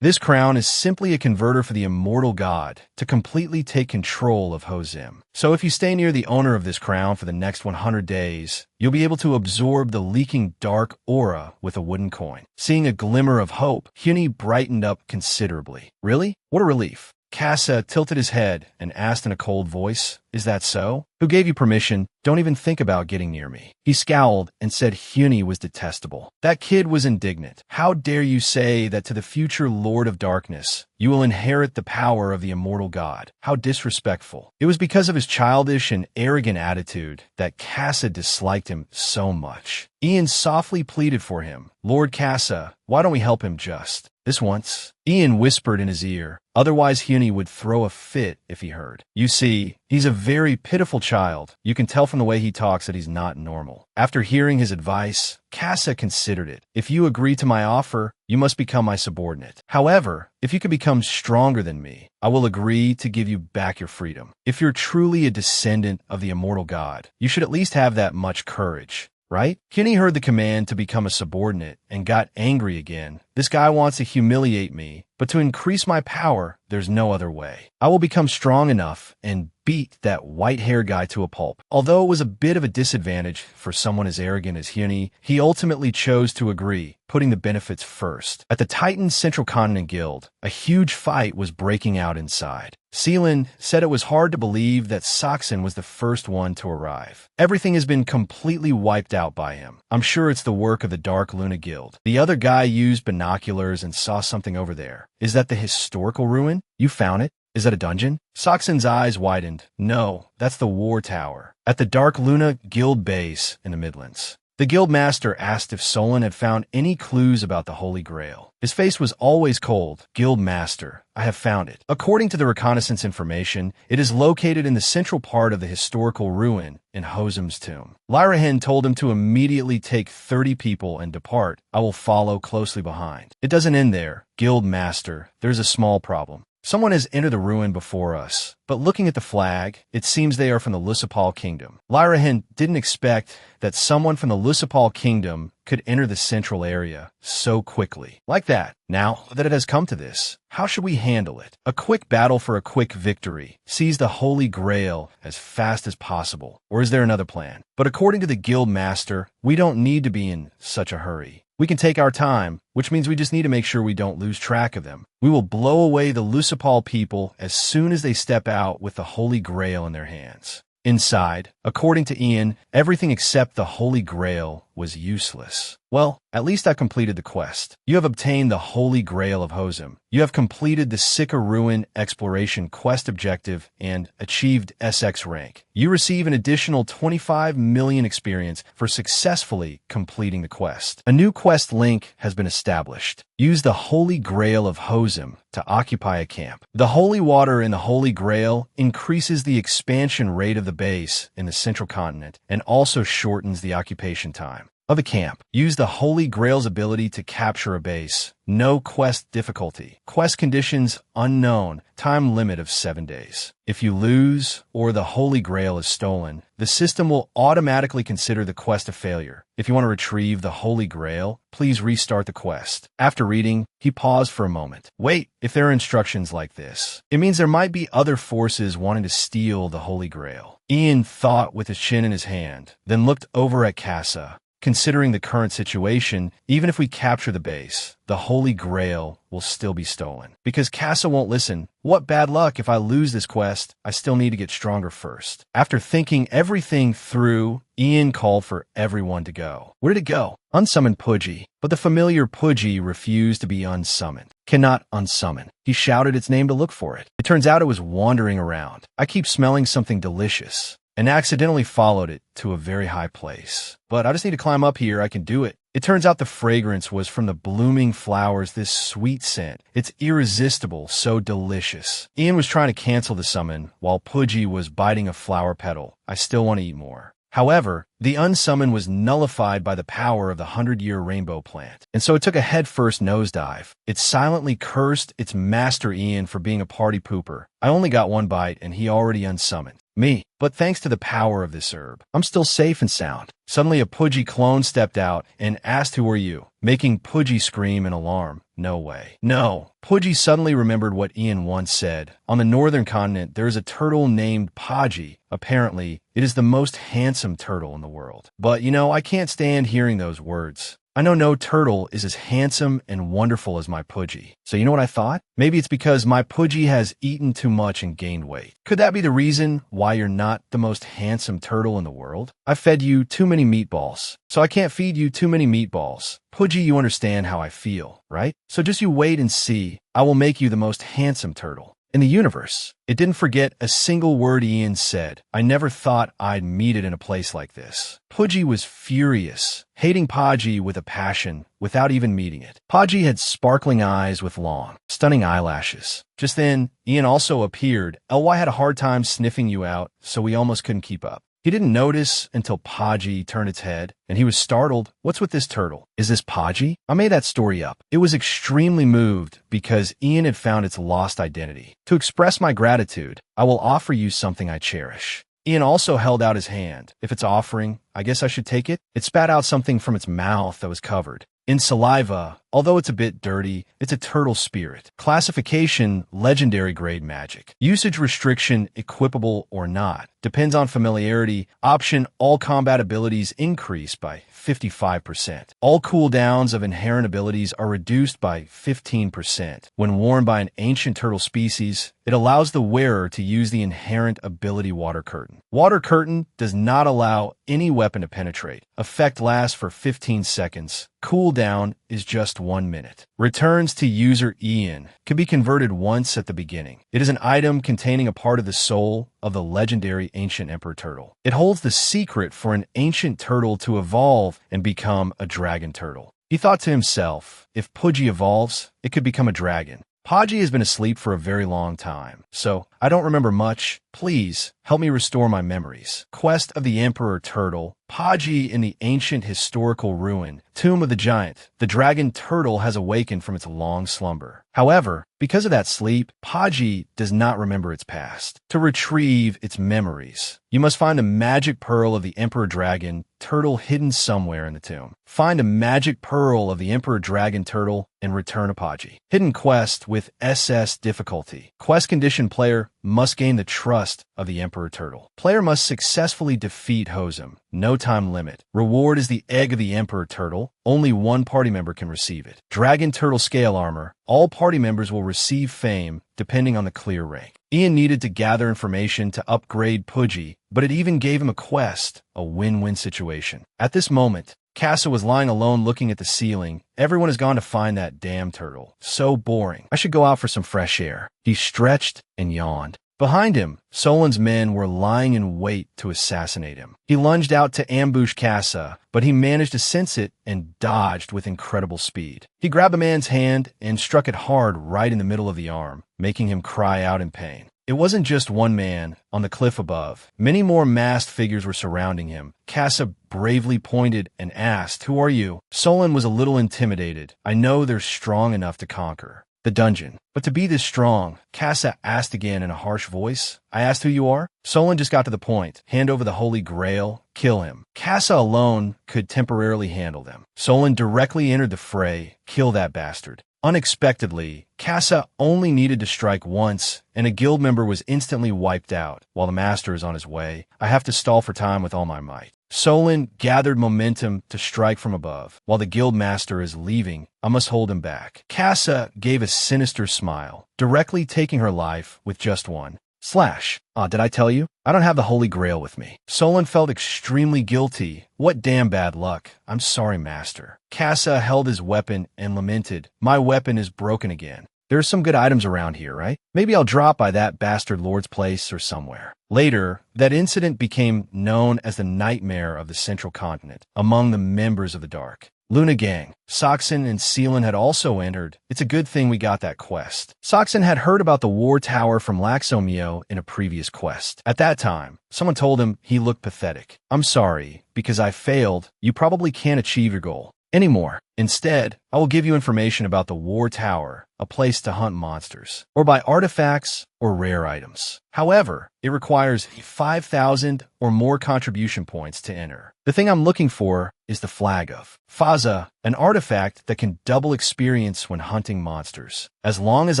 S1: This crown is simply a converter for the immortal god to completely take control of Hozim. So if you stay near the owner of this crown for the next 100 days, you'll be able to absorb the leaking dark aura with a wooden coin. Seeing a glimmer of hope, Hyuni brightened up considerably. "Really? What a relief." Kassa tilted his head and asked in a cold voice, "Is that so? Who gave you permission? Don't even think about getting near me." He scowled and said Hyuni was detestable. That kid was indignant. "How dare you say that to the future Lord of Darkness, you will inherit the power of the immortal god? How disrespectful." It was because of his childish and arrogant attitude that Kassa disliked him so much. Ian softly pleaded for him, "Lord Kassa, why don't we help him just this once?" Ian whispered in his ear, otherwise Hyuni would throw a fit if he heard. "You see, he's a very pitiful child. You can tell from the way he talks that he's not normal." After hearing his advice, Kassa considered it. "If you agree to my offer, you must become my subordinate. However, if you can become stronger than me, I will agree to give you back your freedom. If you're truly a descendant of the immortal god, you should at least have that much courage. Right?" Hyuni heard the command to become a subordinate and got angry again. "This guy wants to humiliate me, but to increase my power, there's no other way. I will become strong enough and beat that white-haired guy to a pulp. Although it was a bit of a disadvantage for someone as arrogant as he ultimately chose to agree, putting the benefits first. At the Titan Central Continent Guild, a huge fight was breaking out inside. Seelan said it was hard to believe that Saksin was the first one to arrive. Everything has been completely wiped out by him. I'm sure it's the work of the Dark Luna Guild. The other guy used binoculars and saw something over there. Is that the historical ruin? You found it? Is that a dungeon? Saksin's eyes widened. No, that's the War Tower. At the Dark Luna Guild base in the Midlands. The guild master asked if Solon had found any clues about the Holy Grail. His face was always cold. Guild master, I have found it. According to the reconnaissance information, it is located in the central part of the historical ruin in Hosem's tomb. Lyrahen told him to immediately take 30 people and depart. I will follow closely behind. It doesn't end there. Guild master, there's a small problem. Someone has entered the ruin before us, but looking at the flag, it seems they are from the Lusopal Kingdom. Lyrahen didn't expect that someone from the Lusopal Kingdom could enter the central area so quickly. Like that. Now that it has come to this, how should we handle it? A quick battle for a quick victory. Seize the Holy Grail as fast as possible. Or is there another plan? But according to the guild master, we don't need to be in such a hurry. We can take our time, which means we just need to make sure we don't lose track of them. We will blow away the Lusopal people as soon as they step out with the Holy Grail in their hands. Inside, according to Ian, everything except the Holy Grail was useless. Well, at least I completed the quest. You have obtained the Holy Grail of Hosem. You have completed the Sika Ruin Exploration quest objective and achieved SX rank. You receive an additional 25 million experience for successfully completing the quest. A new quest link has been established. Use the Holy Grail of Hosem to occupy a camp. The holy water in the Holy Grail increases the expansion rate of the base in the central continent and also shortens the occupation time of a camp. Use the Holy Grail's ability to capture a base. No quest difficulty. Quest conditions unknown. Time limit of 7 days. If you lose or the Holy Grail is stolen, the system will automatically consider the quest a failure. If you want to retrieve the Holy Grail, please restart the quest. After reading, he paused for a moment. Wait, if there are instructions like this, it means there might be other forces wanting to steal the Holy Grail. Ian thought with his chin in his hand, then looked over at Casa. Considering the current situation, even if we capture the base, the Holy Grail will still be stolen. Because Casa won't listen. What bad luck if I lose this quest. I still need to get stronger first. After thinking everything through, Ian called for everyone to go. Where did it go? Unsummon Pudgy. But the familiar Pudgy refused to be unsummoned. Cannot unsummon. He shouted its name to look for it. It turns out it was wandering around. I keep smelling something delicious and accidentally followed it to a very high place. But I just need to climb up here. I can do it. It turns out the fragrance was from the blooming flowers, this sweet scent. It's irresistible, so delicious. Ian was trying to cancel the summon, while Pudgy was biting a flower petal. I still want to eat more. However, the unsummon was nullified by the power of the 100-year rainbow plant, and so it took a headfirst nosedive. It silently cursed its master Ian for being a party pooper. I only got one bite, and he already unsummoned me. But thanks to the power of this herb, I'm still safe and sound. Suddenly a Pudgy clone stepped out and asked who are you, making Pudgy scream in alarm. No way. No. Pudgy suddenly remembered what Ian once said. On the northern continent, there is a turtle named Podgy. Apparently, it is the most handsome turtle in the world. But, I can't stand hearing those words. I know no turtle is as handsome and wonderful as my Pudgy. So you know what I thought? Maybe it's because my Pudgy has eaten too much and gained weight. Could that be the reason why you're not the most handsome turtle in the world? I fed you too many meatballs, so I can't feed you too many meatballs. Pudgy, you understand how I feel, right? So just you wait and see. I will make you the most handsome turtle in the universe. It didn't forget a single word Ian said. I never thought I'd meet it in a place like this. Pudgy was furious, hating Podgy with a passion without even meeting it. Podgy had sparkling eyes with long, stunning eyelashes. Just then, Ian also appeared. LY had a hard time sniffing you out, so we almost couldn't keep up. He didn't notice until Podgy turned its head, and he was startled. What's with this turtle? Is this Podgy? I made that story up. It was extremely moved because Ian had found its lost identity. To express my gratitude, I will offer you something I cherish. Ian also held out his hand. If it's offering, I guess I should take it. It spat out something from its mouth that was covered in saliva, Although it's a bit dirty, it's a turtle spirit. Classification, legendary grade magic. Usage restriction, equipable or not. Depends on familiarity. Option, all combat abilities increase by 55%. All cooldowns of inherent abilities are reduced by 15%. When worn by an ancient turtle species, it allows the wearer to use the inherent ability Water Curtain. Water Curtain does not allow any weapon to penetrate. Effect lasts for 15 seconds. Cooldown is just 1 minute. Returns to user Ian. Can be converted once at the beginning. It is an item containing a part of the soul of the legendary ancient emperor turtle. It holds the secret for an ancient turtle to evolve and become a dragon turtle. He thought to himself, if Pudgy evolves, it could become a dragon. Podgy has been asleep for a very long time, so I don't remember much. Please, help me restore my memories. Quest of the Emperor Turtle. Podgy in the ancient historical ruin, Tomb of the Giant. The dragon turtle has awakened from its long slumber. However, because of that sleep, Podgy does not remember its past. To retrieve its memories, you must find a magic pearl of the Emperor Dragon Turtle hidden somewhere in the tomb. Find a magic pearl of the Emperor Dragon Turtle and return a Podgy. Hidden quest with SS difficulty. Quest condition player must gain the trust of the Emperor Turtle. Player must successfully defeat Hosem. No time limit. Reward is the egg of the Emperor Turtle. Only one party member can receive it. Dragon Turtle Scale Armor. All party members will receive fame depending on the clear rank. Ian needed to gather information to upgrade Pudgy, but it even gave him a quest, a win-win situation. At this moment, Casa was lying alone looking at the ceiling. Everyone has gone to find that damn turtle. So boring. I should go out for some fresh air. He stretched and yawned. Behind him, Solon's men were lying in wait to assassinate him. He lunged out to ambush Casa, but he managed to sense it and dodged with incredible speed. He grabbed the man's hand and struck it hard right in the middle of the arm, making him cry out in pain. It wasn't just one man. On the cliff above, many more masked figures were surrounding him. Casa bravely pointed and asked, "Who are you?" Solon was a little intimidated. "I know they're strong enough to conquer the dungeon. But to be this strong," Casa asked again in a harsh voice. "I asked who you are?" Solon just got to the point. "Hand over the Holy Grail. Kill him." Casa alone could temporarily handle them. Solon directly entered the fray. "Kill that bastard." Unexpectedly, Casa only needed to strike once, and a guild member was instantly wiped out. While the master is on his way, I have to stall for time with all my might. Solon gathered momentum to strike from above. While the guild master is leaving, I must hold him back. Casa gave a sinister smile, directly taking her life with just one slash. Did I tell you? I don't have the Holy Grail with me. Solon felt extremely guilty. What damn bad luck. I'm sorry, master. Casa held his weapon and lamented, "My weapon is broken again. There's some good items around here, right? Maybe I'll drop by that bastard lord's place or somewhere." Later, that incident became known as the Nightmare of the Central Continent among the members of the Dark. Luna Gang. Soxon and Seelan had also entered. It's a good thing we got that quest. Soxon had heard about the War Tower from Laxomio in a previous quest. At that time, someone told him he looked pathetic. "I'm sorry, because I failed. You probably can't achieve your goal anymore. Instead, I will give you information about the War Tower, a place to hunt monsters, or buy artifacts or rare items. However, it requires 5,000 or more contribution points to enter. The thing I'm looking for is the Flag of Faza, an artifact that can double experience when hunting monsters. As long as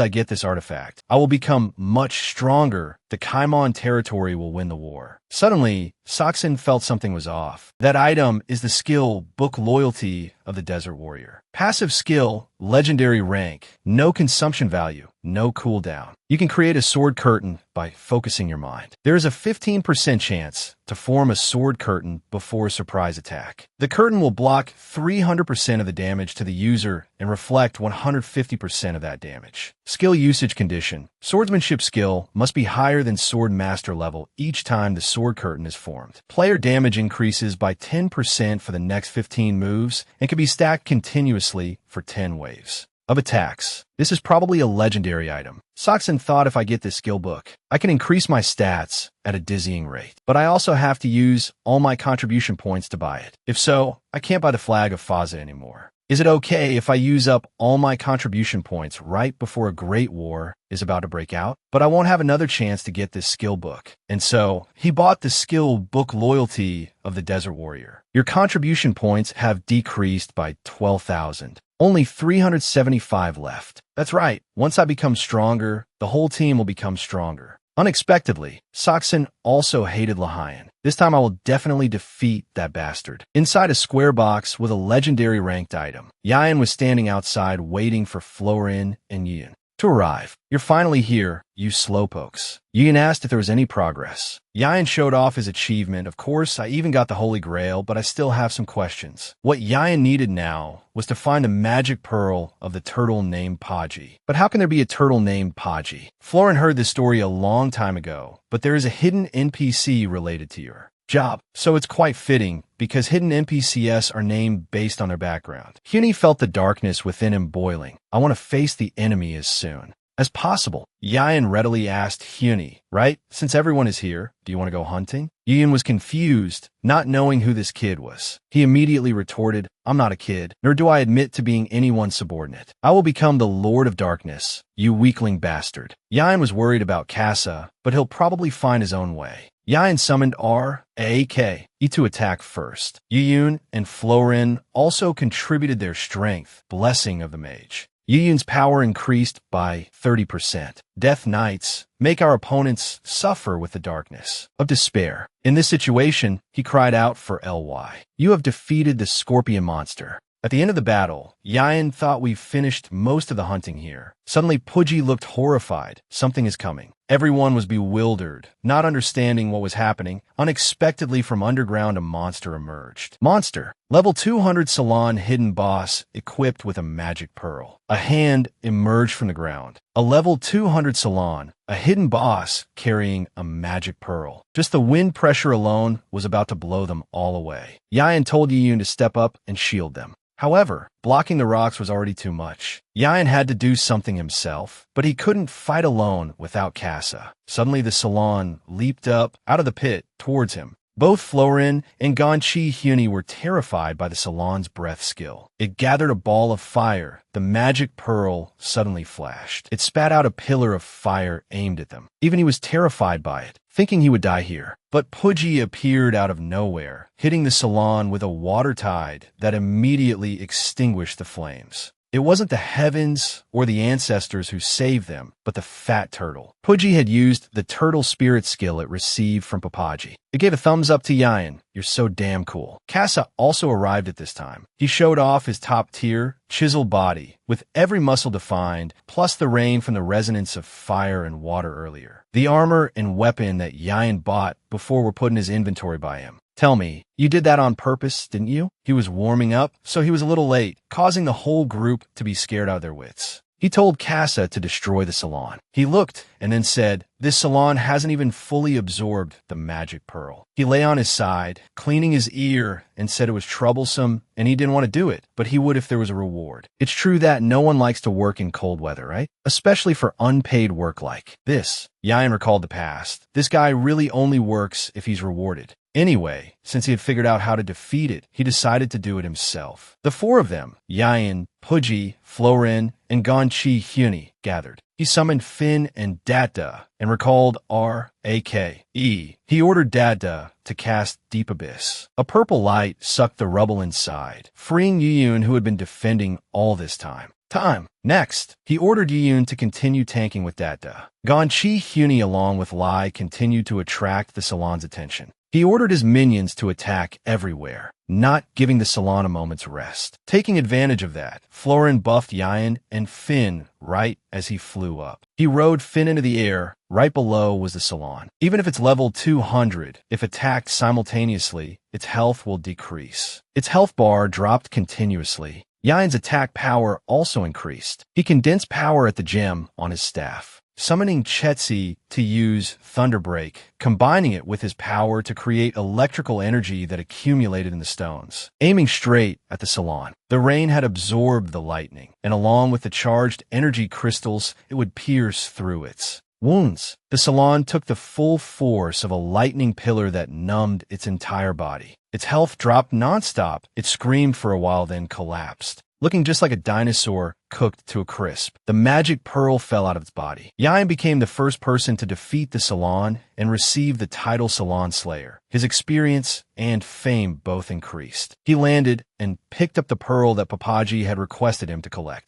S1: I get this artifact, I will become much stronger. The Kaimon territory will win the war." Suddenly, Soxon felt something was off. That item is the skill Book Loyalty of the Desert Warrior. Passive skill, legendary rank, no consumption value, no cooldown. You can create a sword curtain by focusing your mind. There is a 15% chance to form a sword curtain before a surprise attack. The curtain will block 300% of the damage to the user and reflect 150% of that damage. Skill usage condition. Swordsmanship skill must be higher than sword master level each time the sword curtain is formed. Player damage increases by 10% for the next 15 moves and can be stacked continuously for 10 waves of attacks. This is probably a legendary item. Soxon thought, if I get this skill book, I can increase my stats at a dizzying rate. But I also have to use all my contribution points to buy it. If so, I can't buy the Flag of Faza anymore. Is it okay if I use up all my contribution points right before a great war is about to break out? But I won't have another chance to get this skill book. And so, he bought the skill Book Loyalty of the Desert Warrior. Your contribution points have decreased by 12,000. Only 375 left. That's right. Once I become stronger, the whole team will become stronger. Unexpectedly, Saksin also hated Lahian. This time I will definitely defeat that bastard. Inside a square box with a legendary ranked item, Yayan was standing outside waiting for Florin and Yin to arrive. You're finally here, you slowpokes. Yin asked if there was any progress. Yayan showed off his achievement. Of course, I even got the Holy Grail, but I still have some questions. What Yayan needed now was to find the magic pearl of the turtle named Paji. But how can there be a turtle named Paji? Florin heard this story a long time ago, but there is a hidden NPC related to your job. So it's quite fitting, because hidden NPCs are named based on their background. Hyuni felt the darkness within him boiling. I want to face the enemy as soon as possible. Yayan readily asked Hyuni, right? Since everyone is here, do you want to go hunting? Yin was confused, not knowing who this kid was. He immediately retorted, I'm not a kid, nor do I admit to being anyone's subordinate. I will become the Lord of Darkness, you weakling bastard. Yayan was worried about Kasa, but he'll probably find his own way. Yayan summoned R.A.K. to attack first. Yuyun and Florin also contributed their strength, blessing of the mage. Yuyun's power increased by 30%. Death Knights make our opponents suffer with the darkness of despair. In this situation, he cried out for Ly. You have defeated the scorpion monster. At the end of the battle, Yayan thought we've finished most of the hunting here. Suddenly, Puji looked horrified. Something is coming. Everyone was bewildered, not understanding what was happening. Unexpectedly from underground, a monster emerged. Monster. Level 200 Salon hidden boss equipped with a magic pearl. A hand emerged from the ground. A level 200 Salon, a hidden boss carrying a magic pearl. Just the wind pressure alone was about to blow them all away. Yayan told Yuyun to step up and shield them. However, blocking the rocks was already too much. Yayan had to do something himself, but he couldn't fight alone without Kasa. Suddenly the Salon leaped up out of the pit towards him. Both Florin and Ganchi Hyuni were terrified by the Salon's breath skill. It gathered a ball of fire. The magic pearl suddenly flashed. It spat out a pillar of fire aimed at them. Even he was terrified by it, thinking he would die here. But Puji appeared out of nowhere, hitting the Salon with a water tide that immediately extinguished the flames. It wasn't the heavens or the ancestors who saved them, but the fat turtle. Puji had used the turtle spirit skill it received from Papaji. It gave a thumbs up to Yayan. You're so damn cool. Kasa also arrived at this time. He showed off his top-tier, chiseled body, with every muscle defined, plus the rain from the resonance of fire and water earlier. The armor and weapon that Yayan bought before were put in his inventory by him. Tell me, you did that on purpose, didn't you? He was warming up, so he was a little late, causing the whole group to be scared out of their wits. He told Kasa to destroy the Salon. He looked and then said, this Salon hasn't even fully absorbed the magic pearl. He lay on his side, cleaning his ear, and said it was troublesome and he didn't want to do it, but he would if there was a reward. It's true that no one likes to work in cold weather, right? Especially for unpaid work like this. Yayan recalled the past. This guy really only works if he's rewarded. Anyway, since he had figured out how to defeat it, he decided to do it himself. The four of them, Yayan, Puji, Florin, and Ganchi Hyuni, gathered. He summoned Finn and Dada and recalled R.A.K.E. He ordered Dada to cast Deep Abyss. A purple light sucked the rubble inside, freeing Yuyun, who had been defending all this time. Next, he ordered Yuyun to continue tanking with Dada. Ganchi Hyuni along with Lai continued to attract the Salon's attention. He ordered his minions to attack everywhere, not giving the Salon a moment's rest. Taking advantage of that, Florin buffed Yayan and Finn right as he flew up. He rode Finn into the air. Right below was the Salon. Even if it's level 200, if attacked simultaneously, its health will decrease. Its health bar dropped continuously. Yayan's attack power also increased. He condensed power at the gem on his staff, summoning Chetzi to use Thunderbreak, combining it with his power to create electrical energy that accumulated in the stones, aiming straight at the Salon. The rain had absorbed the lightning, and along with the charged energy crystals, it would pierce through its wounds. The Salon took the full force of a lightning pillar that numbed its entire body. Its health dropped nonstop. It screamed for a while, then collapsed. looking just like a dinosaur cooked to a crisp. The magic pearl fell out of its body. Yian became the first person to defeat the Salon and receive the title Salon Slayer. His experience and fame both increased. He landed and picked up the pearl that Papaji had requested him to collect.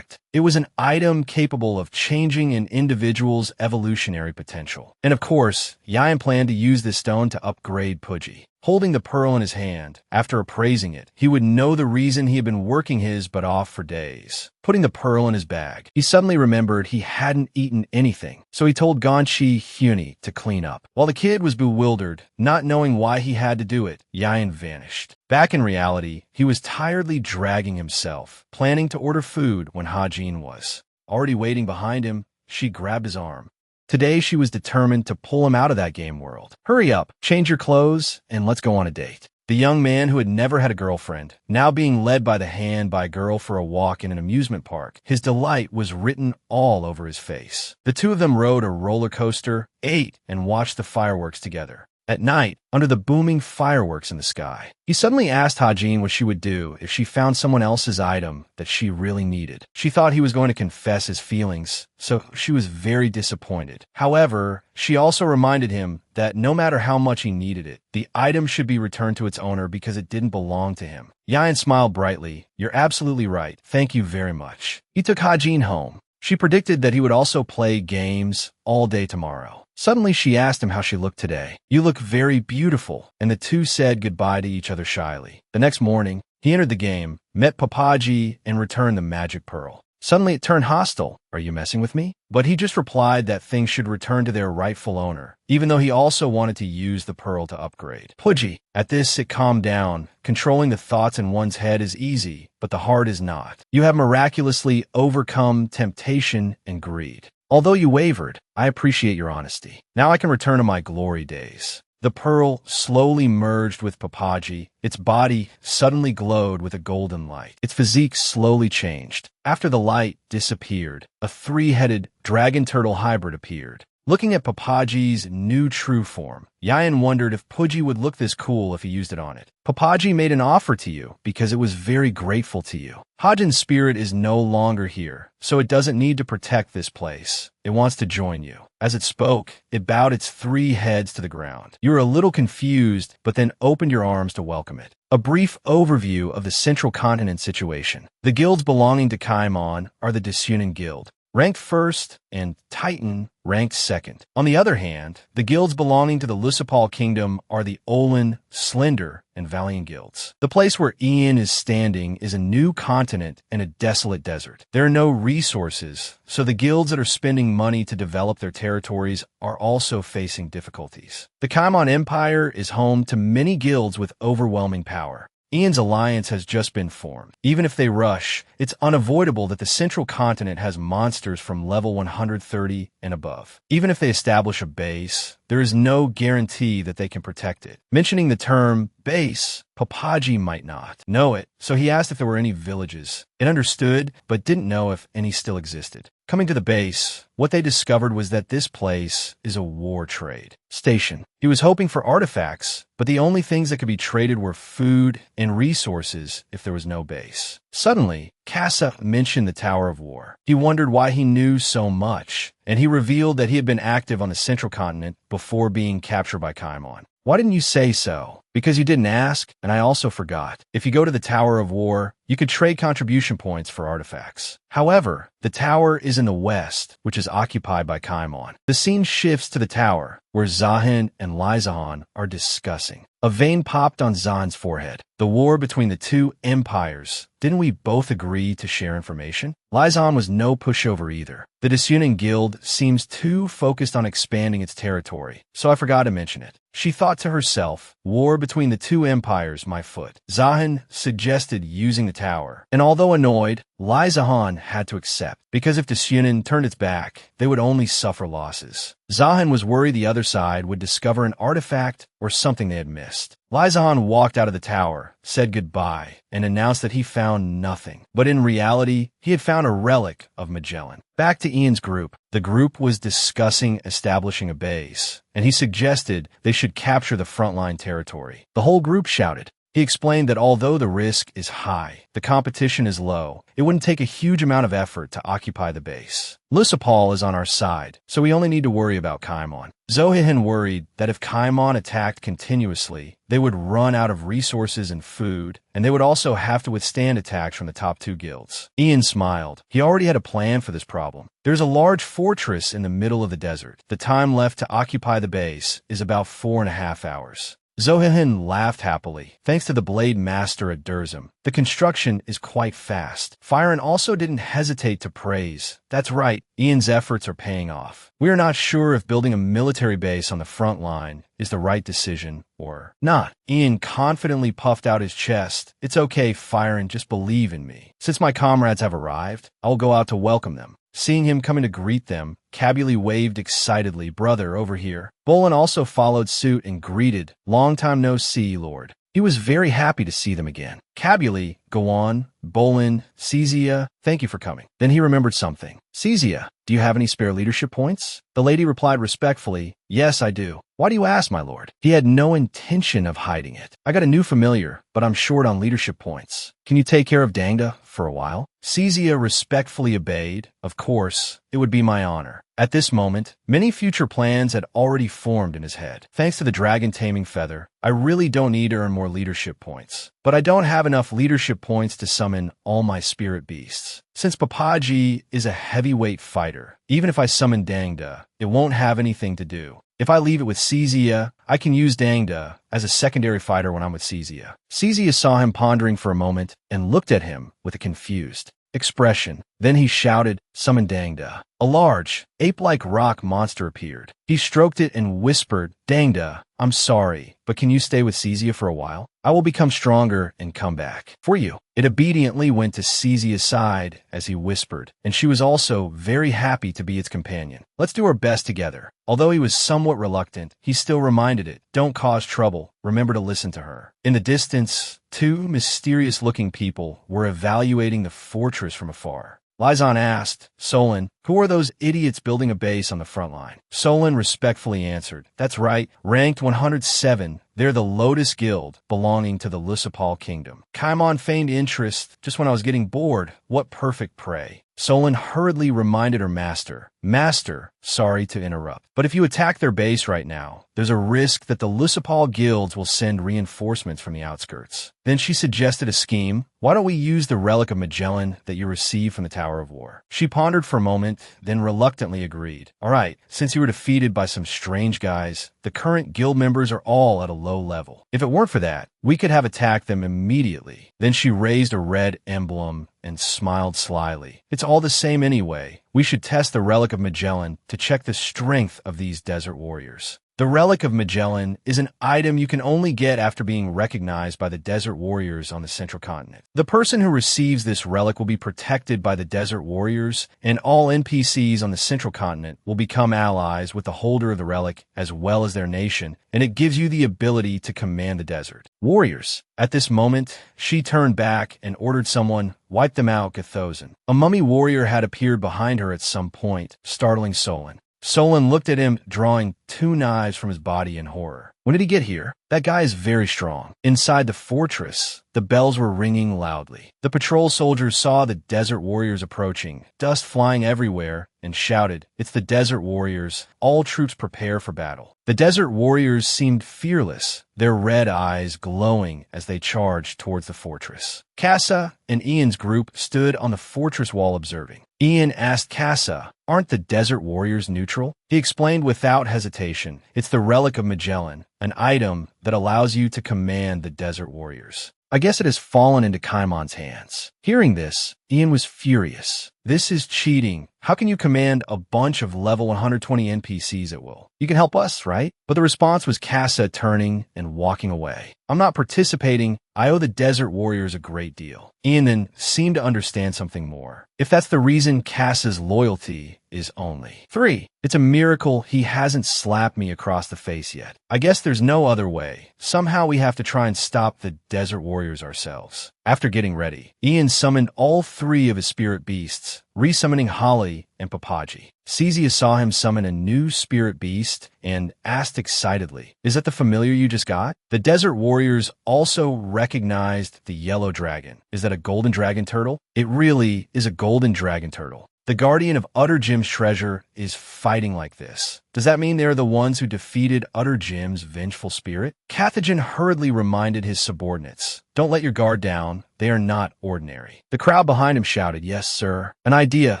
S1: It was an item capable of changing an individual's evolutionary potential. And of course, Yian planned to use this stone to upgrade Pudgy. Holding the pearl in his hand, after appraising it, he would know the reason he had been working his butt off for days. Putting the pearl in his bag, he suddenly remembered he hadn't eaten anything, so he told Ganchi Hyuni to clean up. While the kid was bewildered, not knowing why he had to do it, Yian vanished. Back in reality, he was tiredly dragging himself, planning to order food when Ha-Jin was. Already waiting behind him, she grabbed his arm. Today, she was determined to pull him out of that game world. Hurry up, change your clothes, and let's go on a date. The young man who had never had a girlfriend, now being led by the hand by a girl for a walk in an amusement park, his delight was written all over his face. The two of them rode a roller coaster, ate, and watched the fireworks together. At night, under the booming fireworks in the sky, he suddenly asked Ha-Jin what she would do if she found someone else's item that she really needed. She thought he was going to confess his feelings, so she was very disappointed. However, she also reminded him that no matter how much he needed it, the item should be returned to its owner because it didn't belong to him. Yian smiled brightly. "You're absolutely right. Thank you very much." He took Ha-Jin home. She predicted that he would also play games all day tomorrow. Suddenly, she asked him how she looked today. "You look very beautiful," and the two said goodbye to each other shyly. The next morning, he entered the game, met Papaji, and returned the magic pearl. Suddenly, it turned hostile. "Are you messing with me?" But he just replied that things should return to their rightful owner, even though he also wanted to use the pearl to upgrade. Pudgy. At this, it calmed down. Controlling the thoughts in one's head is easy, but the heart is not. You have miraculously overcome temptation and greed. Although you wavered, I appreciate your honesty. Now I can return to my glory days. The pearl slowly merged with Papaji. Its body suddenly glowed with a golden light. Its physique slowly changed. After the light disappeared, a three-headed dragon turtle hybrid appeared. Looking at Papaji's new true form, Yian wondered if Pudgy would look this cool if he used it on it. Papaji made an offer to you because it was very grateful to you. Ha-Jin's spirit is no longer here, so it doesn't need to protect this place. It wants to join you. As it spoke, it bowed its three heads to the ground. You were a little confused, but then opened your arms to welcome it. A brief overview of the Central Continent situation. The guilds belonging to Kaimon are the Desunin Guild, ranked first, and Titan, ranked second. On the other hand, the guilds belonging to the Lusopal Kingdom are the Olin, Slender, and Valiant guilds. The place where Ian is standing is a new continent and a desolate desert. There are no resources, so the guilds that are spending money to develop their territories are also facing difficulties. The Kaimon Empire is home to many guilds with overwhelming power. Ian's alliance has just been formed. Even if they rush, it's unavoidable that the Central Continent has monsters from level 130 and above. Even if they establish a base, there is no guarantee that they can protect it. Mentioning the term base, Papaji might not know it, so he asked if there were any villages. It understood, but didn't know if any still existed. Coming to the base, what they discovered was that this place is a war trade station. He was hoping for artifacts, but the only things that could be traded were food and resources if there was no base. Suddenly, Casa mentioned the Tower of War. He wondered why he knew so much, and he revealed that he had been active on the Central Continent before being captured by Kaimon. "Why didn't you say so?" "Because you didn't ask, and I also forgot. If you go to the Tower of War, you could trade contribution points for artifacts. However, the tower is in the west, which is occupied by Kaimon." The scene shifts to the tower, where Zahan and Lizahan are discussing. A vein popped on Zahan's forehead. The war between the two empires. Didn't we both agree to share information? Lizahan was no pushover either. The Desunin Guild seems too focused on expanding its territory, so I forgot to mention it. She thought to herself, war between the two empires, my foot. Zahan suggested using the tower, and although annoyed, Lizahan had to accept, because if Desunin turned its back, they would only suffer losses. Zahan was worried the other side would discover an artifact or something they had missed. Lizahan walked out of the tower, said goodbye, and announced that he found nothing. But in reality, he had found a relic of Magellan. Back to Ian's group. The group was discussing establishing a base, and he suggested they should capture the frontline territory. The whole group shouted. He explained that although the risk is high, the competition is low, it wouldn't take a huge amount of effort to occupy the base. Lusopal is on our side, so we only need to worry about Kaimon. Zohihin worried that if Kaimon attacked continuously, they would run out of resources and food, and they would also have to withstand attacks from the top two guilds. Ian smiled. He already had a plan for this problem. There's a large fortress in the middle of the desert. The time left to occupy the base is about 4.5 hours. Zohihin laughed happily. Thanks to the blade master at Durzum, the construction is quite fast. Firen also didn't hesitate to praise. That's right, Ian's efforts are paying off. We are not sure if building a military base on the front line is the right decision or not. Ian confidently puffed out his chest. It's okay, Firen, just believe in me. Since my comrades have arrived, I'll go out to welcome them. Seeing him coming to greet them, Cabuli waved excitedly, brother, over here. Bolin also followed suit and greeted, long time no see, Lord. He was very happy to see them again. Cabuli, go on, Bolin, Caesia, thank you for coming. Then he remembered something. Caesia, do you have any spare leadership points? The lady replied respectfully, yes, I do. Why do you ask, my lord? He had no intention of hiding it. I got a new familiar, but I'm short on leadership points. Can you take care of Dangda for a while? Caesia respectfully obeyed. Of course, it would be my honor. At this moment, many future plans had already formed in his head. Thanks to the dragon taming feather, I really don't need to earn more leadership points. But I don't have enough leadership points to summon all my spirit beasts. Since Papaji is a heavyweight fighter, even if I summon Dangda, it won't have anything to do. If I leave it with Caesia, I can use Dangda as a secondary fighter when I'm with Caesia. Caesia saw him pondering for a moment and looked at him with a confused expression. Then he shouted, summon Dangda. A large, ape-like rock monster appeared. He stroked it and whispered, Dangda, I'm sorry, but can you stay with Caesia for a while? I will become stronger and come back. For you. It obediently went to Caesia's side as he whispered, and she was also very happy to be its companion. Let's do our best together. Although he was somewhat reluctant, he still reminded it, don't cause trouble, remember to listen to her. In the distance, two mysterious-looking people were evaluating the fortress from afar. Lyzon asked, Solon, who are those idiots building a base on the front line? Solon respectfully answered, that's right, ranked 107. They're the Lotus Guild, belonging to the Lusopal Kingdom. Kaimon feigned interest just when I was getting bored. What perfect prey. Solon hurriedly reminded her master, Master, sorry to interrupt, but if you attack their base right now, there's a risk that the Lusopal guilds will send reinforcements from the outskirts. Then she suggested a scheme. Why don't we use the Relic of Magellan that you received from the Tower of War? She pondered for a moment, then reluctantly agreed. All right, since you were defeated by some strange guys, the current guild members are all at a low level. If it weren't for that, we could have attacked them immediately. Then she raised a red emblem and smiled slyly. It's all the same anyway. We should test the Relic of Magellan to check the strength of these desert warriors. The Relic of Magellan is an item you can only get after being recognized by the desert warriors on the central continent. The person who receives this relic will be protected by the desert warriors, and all NPCs on the central continent will become allies with the holder of the relic as well as their nation, and it gives you the ability to command the desert. Warriors. At this moment, she turned back and ordered someone, wipe them out, Gathosan. A mummy warrior had appeared behind her at some point, startling Solon. Solon looked at him, drawing 2 knives from his body in horror. When did he get here? That guy is very strong. Inside the fortress, the bells were ringing loudly. The patrol soldiers saw the desert warriors approaching, dust flying everywhere, and shouted, It's the desert warriors. All troops prepare for battle. The desert warriors seemed fearless, their red eyes glowing as they charged towards the fortress. Kassa and Ian's group stood on the fortress wall observing. Ian asked Kassa, aren't the desert warriors neutral? He explained without hesitation, it's the Relic of Magellan, an item that allows you to command the desert warriors. I guess it has fallen into Kaimon's hands. Hearing this, Ian was furious. This is cheating. How can you command a bunch of level 120 NPCs at will? You can help us, right? But the response was Kassa turning and walking away. I'm not participating. I owe the desert warriors a great deal. Ian then seemed to understand something more. If that's the reason Kassa's loyalty is only 3. It's a miracle he hasn't slapped me across the face yet. I guess there's no other way. Somehow we have to try and stop the desert warriors ourselves. After getting ready, Ian summoned all three of his spirit beasts, resummoning Holly and Papaji. Caesius saw him summon a new spirit beast and asked excitedly, "Is that the familiar you just got?" The desert warriors also recognized the yellow dragon. "Is that a golden dragon turtle?" "It really is a golden dragon turtle. The guardian of Utter Jim's treasure is fighting like this." "Does that mean they are the ones who defeated Utter Jim's vengeful spirit?" Carthagin hurriedly reminded his subordinates, "Don't let your guard down. They are not ordinary." The crowd behind him shouted, "Yes, sir." An idea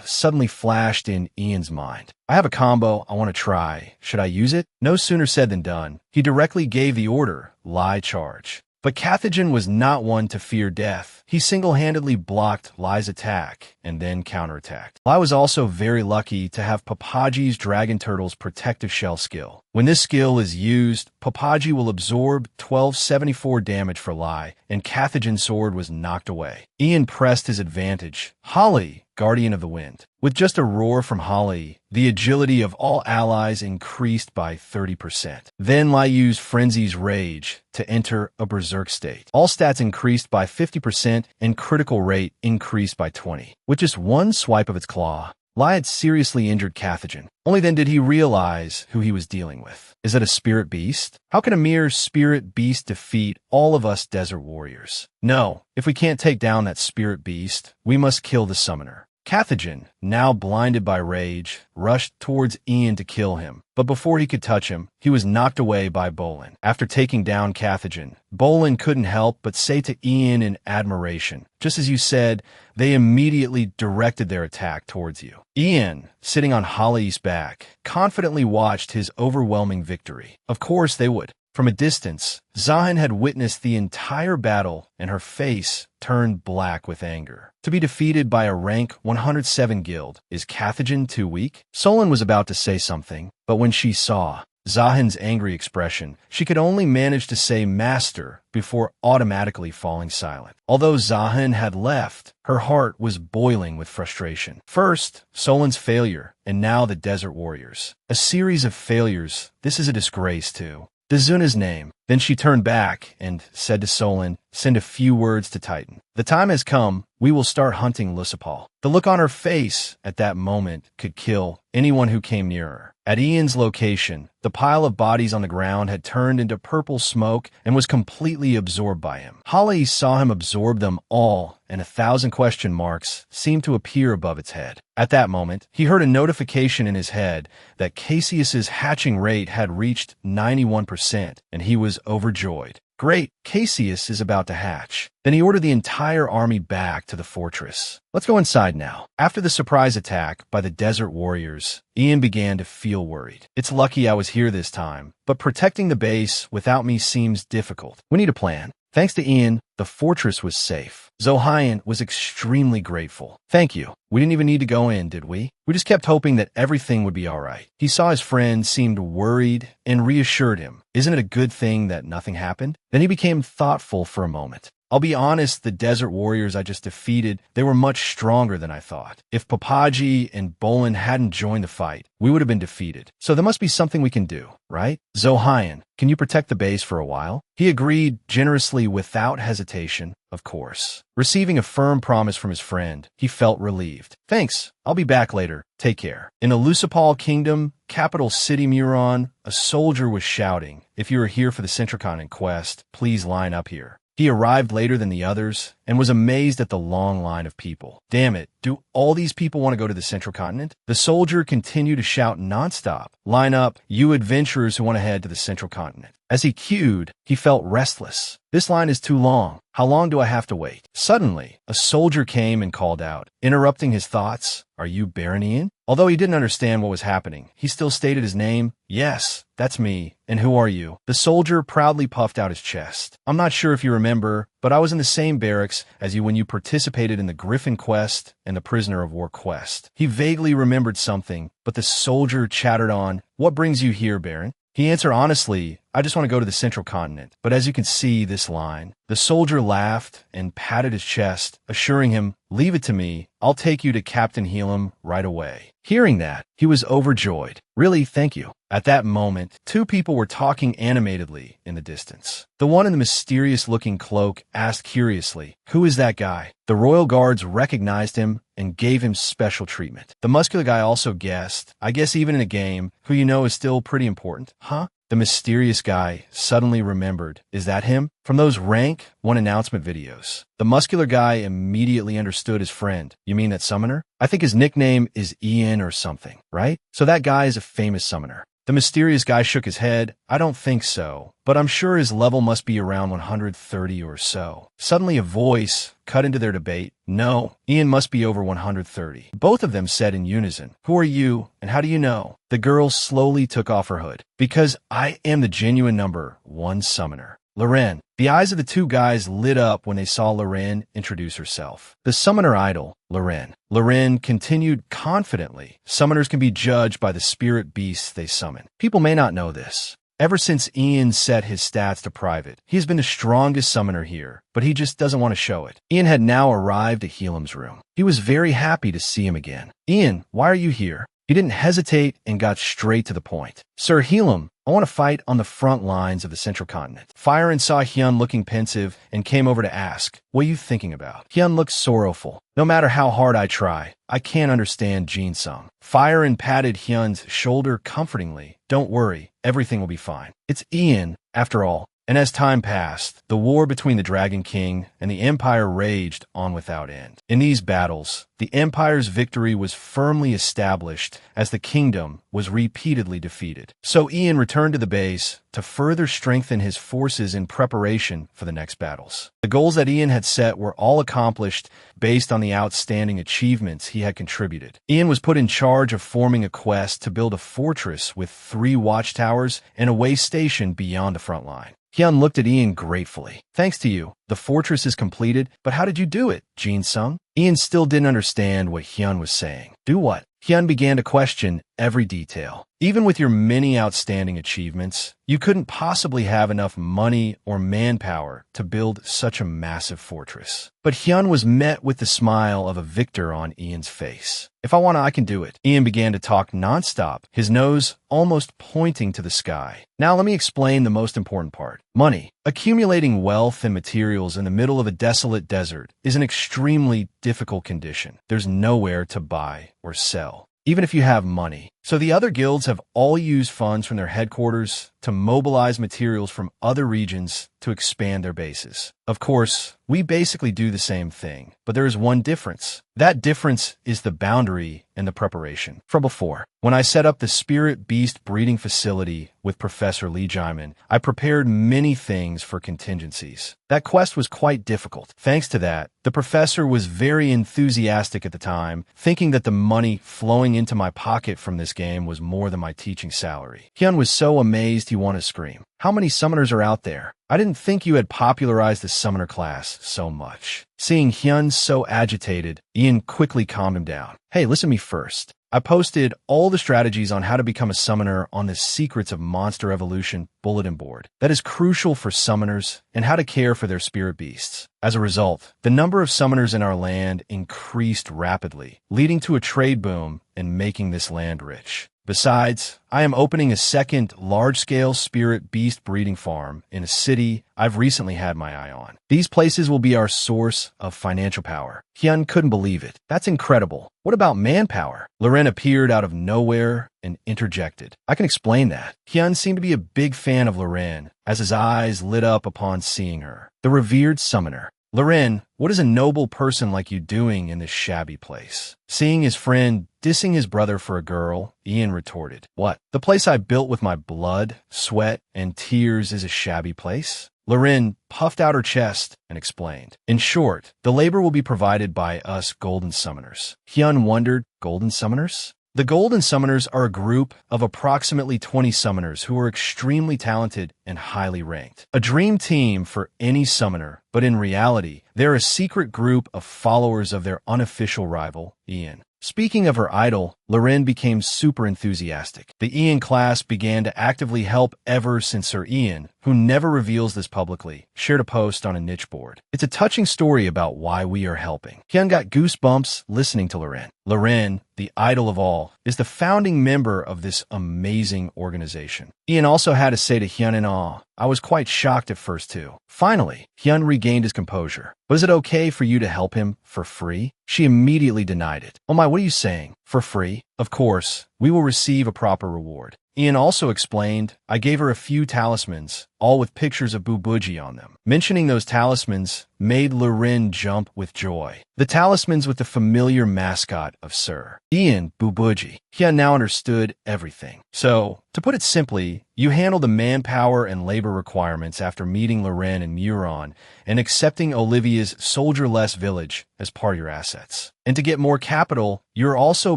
S1: suddenly flashed in Ian's mind. "I have a combo I want to try. Should I use it?" No sooner said than done. He directly gave the order, "Lie charge." But Carthagin was not one to fear death. He single-handedly blocked Lie's attack and then counterattacked. Lie was also very lucky to have Papaji's Dragon Turtle's protective shell skill. When this skill is used, Papaji will absorb 1274 damage for Lie, and Carthagin's sword was knocked away. Ian pressed his advantage. Holly, Guardian of the Wind. With just a roar from Holly, the agility of all allies increased by 30%. Then Lie used Frenzy's Rage to enter a berserk state. All stats increased by 50% and critical rate increased by 20. With just one swipe of its claw, Lie had seriously injured Carthagin. Only then did he realize who he was dealing with. Is it a spirit beast? How can a mere spirit beast defeat all of us desert warriors? No, if we can't take down that spirit beast, we must kill the summoner. Carthagin, now blinded by rage, rushed towards Ian to kill him. But before he could touch him, he was knocked away by Bolin. After taking down Carthagin, Bolin couldn't help but say to Ian in admiration, "Just as you said, they immediately directed their attack towards you." Ian, sitting on Holly's back, confidently watched his overwhelming victory. Of course they would. From a distance, Zahin had witnessed the entire battle, and her face turned black with anger. To be defeated by a rank 107 guild, is Carthagin too weak? Solon was about to say something, but when she saw Zahin's angry expression, she could only manage to say "master" before automatically falling silent. Although Zahin had left, her heart was boiling with frustration. First, Solon's failure, and now the desert warriors. A series of failures. This is a disgrace too. Dazuna's name. Then she turned back and said to Solon, "Send a few words to Titan. The time has come. We will start hunting Lucipal." The look on her face at that moment could kill anyone who came near her. At Ian's location, the pile of bodies on the ground had turned into purple smoke and was completely absorbed by him. Holly saw him absorb them all, and 1,000 question marks seemed to appear above its head. At that moment, he heard a notification in his head that Caesius's hatching rate had reached 91%, and he was overjoyed. Great, Caesius is about to hatch. Then he ordered the entire army back to the fortress. Let's go inside now. After the surprise attack by the desert warriors, Ian began to feel worried. It's lucky I was here this time, but protecting the base without me seems difficult. We need a plan. Thanks to Ian, the fortress was safe. Zohyan was extremely grateful. "Thank you. We didn't even need to go in, did we? We just kept hoping that everything would be all right." He saw his friend seemed worried and reassured him. "Isn't it a good thing that nothing happened?" Then he became thoughtful for a moment. "I'll be honest, the desert warriors I just defeated, they were much stronger than I thought. If Papaji and Bolin hadn't joined the fight, we would have been defeated. So there must be something we can do, right? Zohyan, can you protect the base for a while?" He agreed generously without hesitation, of course. Receiving a firm promise from his friend, he felt relieved. "Thanks. I'll be back later. Take care." In the Lucipal Kingdom, capital city Muron, a soldier was shouting, "If you are here for the Central Continent quest, please line up here." He arrived later than the others and was amazed at the long line of people. Damn it, do all these people want to go to the Central Continent? The soldier continued to shout nonstop, "Line up, you adventurers who want to head to the Central Continent." As he queued, he felt restless. This line is too long. How long do I have to wait? Suddenly, a soldier came and called out, interrupting his thoughts, "Are you Baron Ian?" Although he didn't understand what was happening, he still stated his name. "Yes, that's me. And who are you?" The soldier proudly puffed out his chest. "I'm not sure if you remember, but I was in the same barracks as you when you participated in the Griffin quest and the Prisoner of War quest." He vaguely remembered something, but the soldier chattered on, "What brings you here, Baron?" He answered honestly, "I just want to go to the Central Continent." But as you can see this line, the soldier laughed and patted his chest, assuring him, leave it to me. I'll take you to Captain Helam right away." Hearing that, he was overjoyed. "Really, thank you." At that moment, two people were talking animatedly in the distance. The one in the mysterious-looking cloak asked curiously, "Who is that guy?" The royal guards recognized him and gave him special treatment. The muscular guy also guessed, "I guess even in a game, who you know is still pretty important, huh?" The mysterious guy suddenly remembered, "Is that him? From those Rank 1 announcement videos." The muscular guy immediately understood his friend. "You mean that summoner? I think his nickname is Ian or something, right? So that guy is a famous summoner." The mysterious guy shook his head. "I don't think so, but I'm sure his level must be around 130 or so." Suddenly a voice cut into their debate. "No, Ian must be over 130. Both of them said in unison. "Who are you, and how do you know?" The girl slowly took off her hood. "Because I am the genuine #1 summoner, Loren." The eyes of the two guys lit up when they saw Loren introduce herself. "The summoner idol, Loren." Loren continued confidently, "Summoners can be judged by the spirit beasts they summon. People may not know this. Ever since Ian set his stats to private, he has been the strongest summoner here, but he just doesn't want to show it." Ian had now arrived at Helam's room. He was very happy to see him again. "Ian, why are you here?" He didn't hesitate and got straight to the point. "Sir Helam, I want to fight on the front lines of the Central Continent." Firen saw Hyun looking pensive and came over to ask, "What are you thinking about?" Hyun looked sorrowful. "No matter how hard I try, I can't understand Jin Sung." Firen patted Hyun's shoulder comfortingly. "Don't worry, everything will be fine. It's Ian, after all." And as time passed, the war between the Dragon King and the Empire raged on without end. In these battles, the Empire's victory was firmly established as the kingdom was repeatedly defeated. So Ian returned to the base to further strengthen his forces in preparation for the next battles. The goals that Ian had set were all accomplished based on the outstanding achievements he had contributed. Ian was put in charge of forming a quest to build a fortress with 3 watchtowers and a way station beyond the front line. Hyun looked at Ian gratefully. "Thanks to you, the fortress is completed, but how did you do it, Jin Sung?" Ian still didn't understand what Hyun was saying. "Do what?" Hyun began to question every detail. "Even with your many outstanding achievements, you couldn't possibly have enough money or manpower to build such a massive fortress." But Hyun was met with the smile of a victor on Ian's face. "If I want to, I can do it." Ian began to talk nonstop, his nose almost pointing to the sky. "Now let me explain the most important part. Money. Accumulating wealth and materials in the middle of a desolate desert is an extremely difficult condition. There's nowhere to buy or sell, even if you have money. So the other guilds have all used funds from their headquarters to mobilize materials from other regions to expand their bases. Of course, we basically do the same thing, but there is one difference. That difference is the boundary and the preparation. From before, when I set up the Spirit Beast breeding facility with Professor Lee Jaimin, I prepared many things for contingencies. That quest was quite difficult. Thanks to that, the professor was very enthusiastic at the time, thinking that the money flowing into my pocket from this game was more than my teaching salary. Hyun was so amazed he wanted to scream. "How many summoners are out there? I didn't think you had popularized the summoner class so much." Seeing Hyun so agitated, Ian quickly calmed him down. "Hey, listen to me first. I posted all the strategies on how to become a summoner on the Secrets of Monster Evolution bulletin board. That is crucial for summoners and how to care for their spirit beasts. As a result, the number of summoners in our land increased rapidly, leading to a trade boom and making this land rich. Besides, I am opening a second large-scale spirit beast breeding farm in a city I've recently had my eye on. These places will be our source of financial power." Hyun couldn't believe it. "That's incredible. What about manpower?" Loren appeared out of nowhere and interjected. "I can explain that." Hyun seemed to be a big fan of Loren, as his eyes lit up upon seeing her. The revered summoner. "Loren, what is a noble person like you doing in this shabby place?" Seeing his friend dissing his brother for a girl, Ian retorted, "What? The place I built with my blood, sweat, and tears is a shabby place?" Loren puffed out her chest and explained. "In short, the labor will be provided by us Golden Summoners." Hyun wondered, Golden Summoners? The Golden Summoners are a group of approximately 20 summoners who are extremely talented and highly ranked. A dream team for any summoner, but in reality, they're a secret group of followers of their unofficial rival, Ian. Speaking of her idol, Loren became super enthusiastic. The Ian class began to actively help ever since Sir Ian, who never reveals this publicly, shared a post on a niche board. It's a touching story about why we are helping. Hyun got goosebumps listening to Loren. Loren, the idol of all, is the founding member of this amazing organization. Ian also had to say to Hyun in awe, I was quite shocked at first too. Finally, Hyun regained his composure. Was it okay for you to help him for free? She immediately denied it. Oh my, what are you saying? For free? Of course, we will receive a proper reward. Ian also explained, I gave her a few talismans, all with pictures of Bubuji on them. Mentioning those talismans made Loren jump with joy. The talismans with the familiar mascot of Sir Ian Bubuji. Hyun now understood everything. So, to put it simply, you handle the manpower and labor requirements after meeting Loren and Muron and accepting Olivia's soldier-less village as part of your assets. And to get more capital, you're also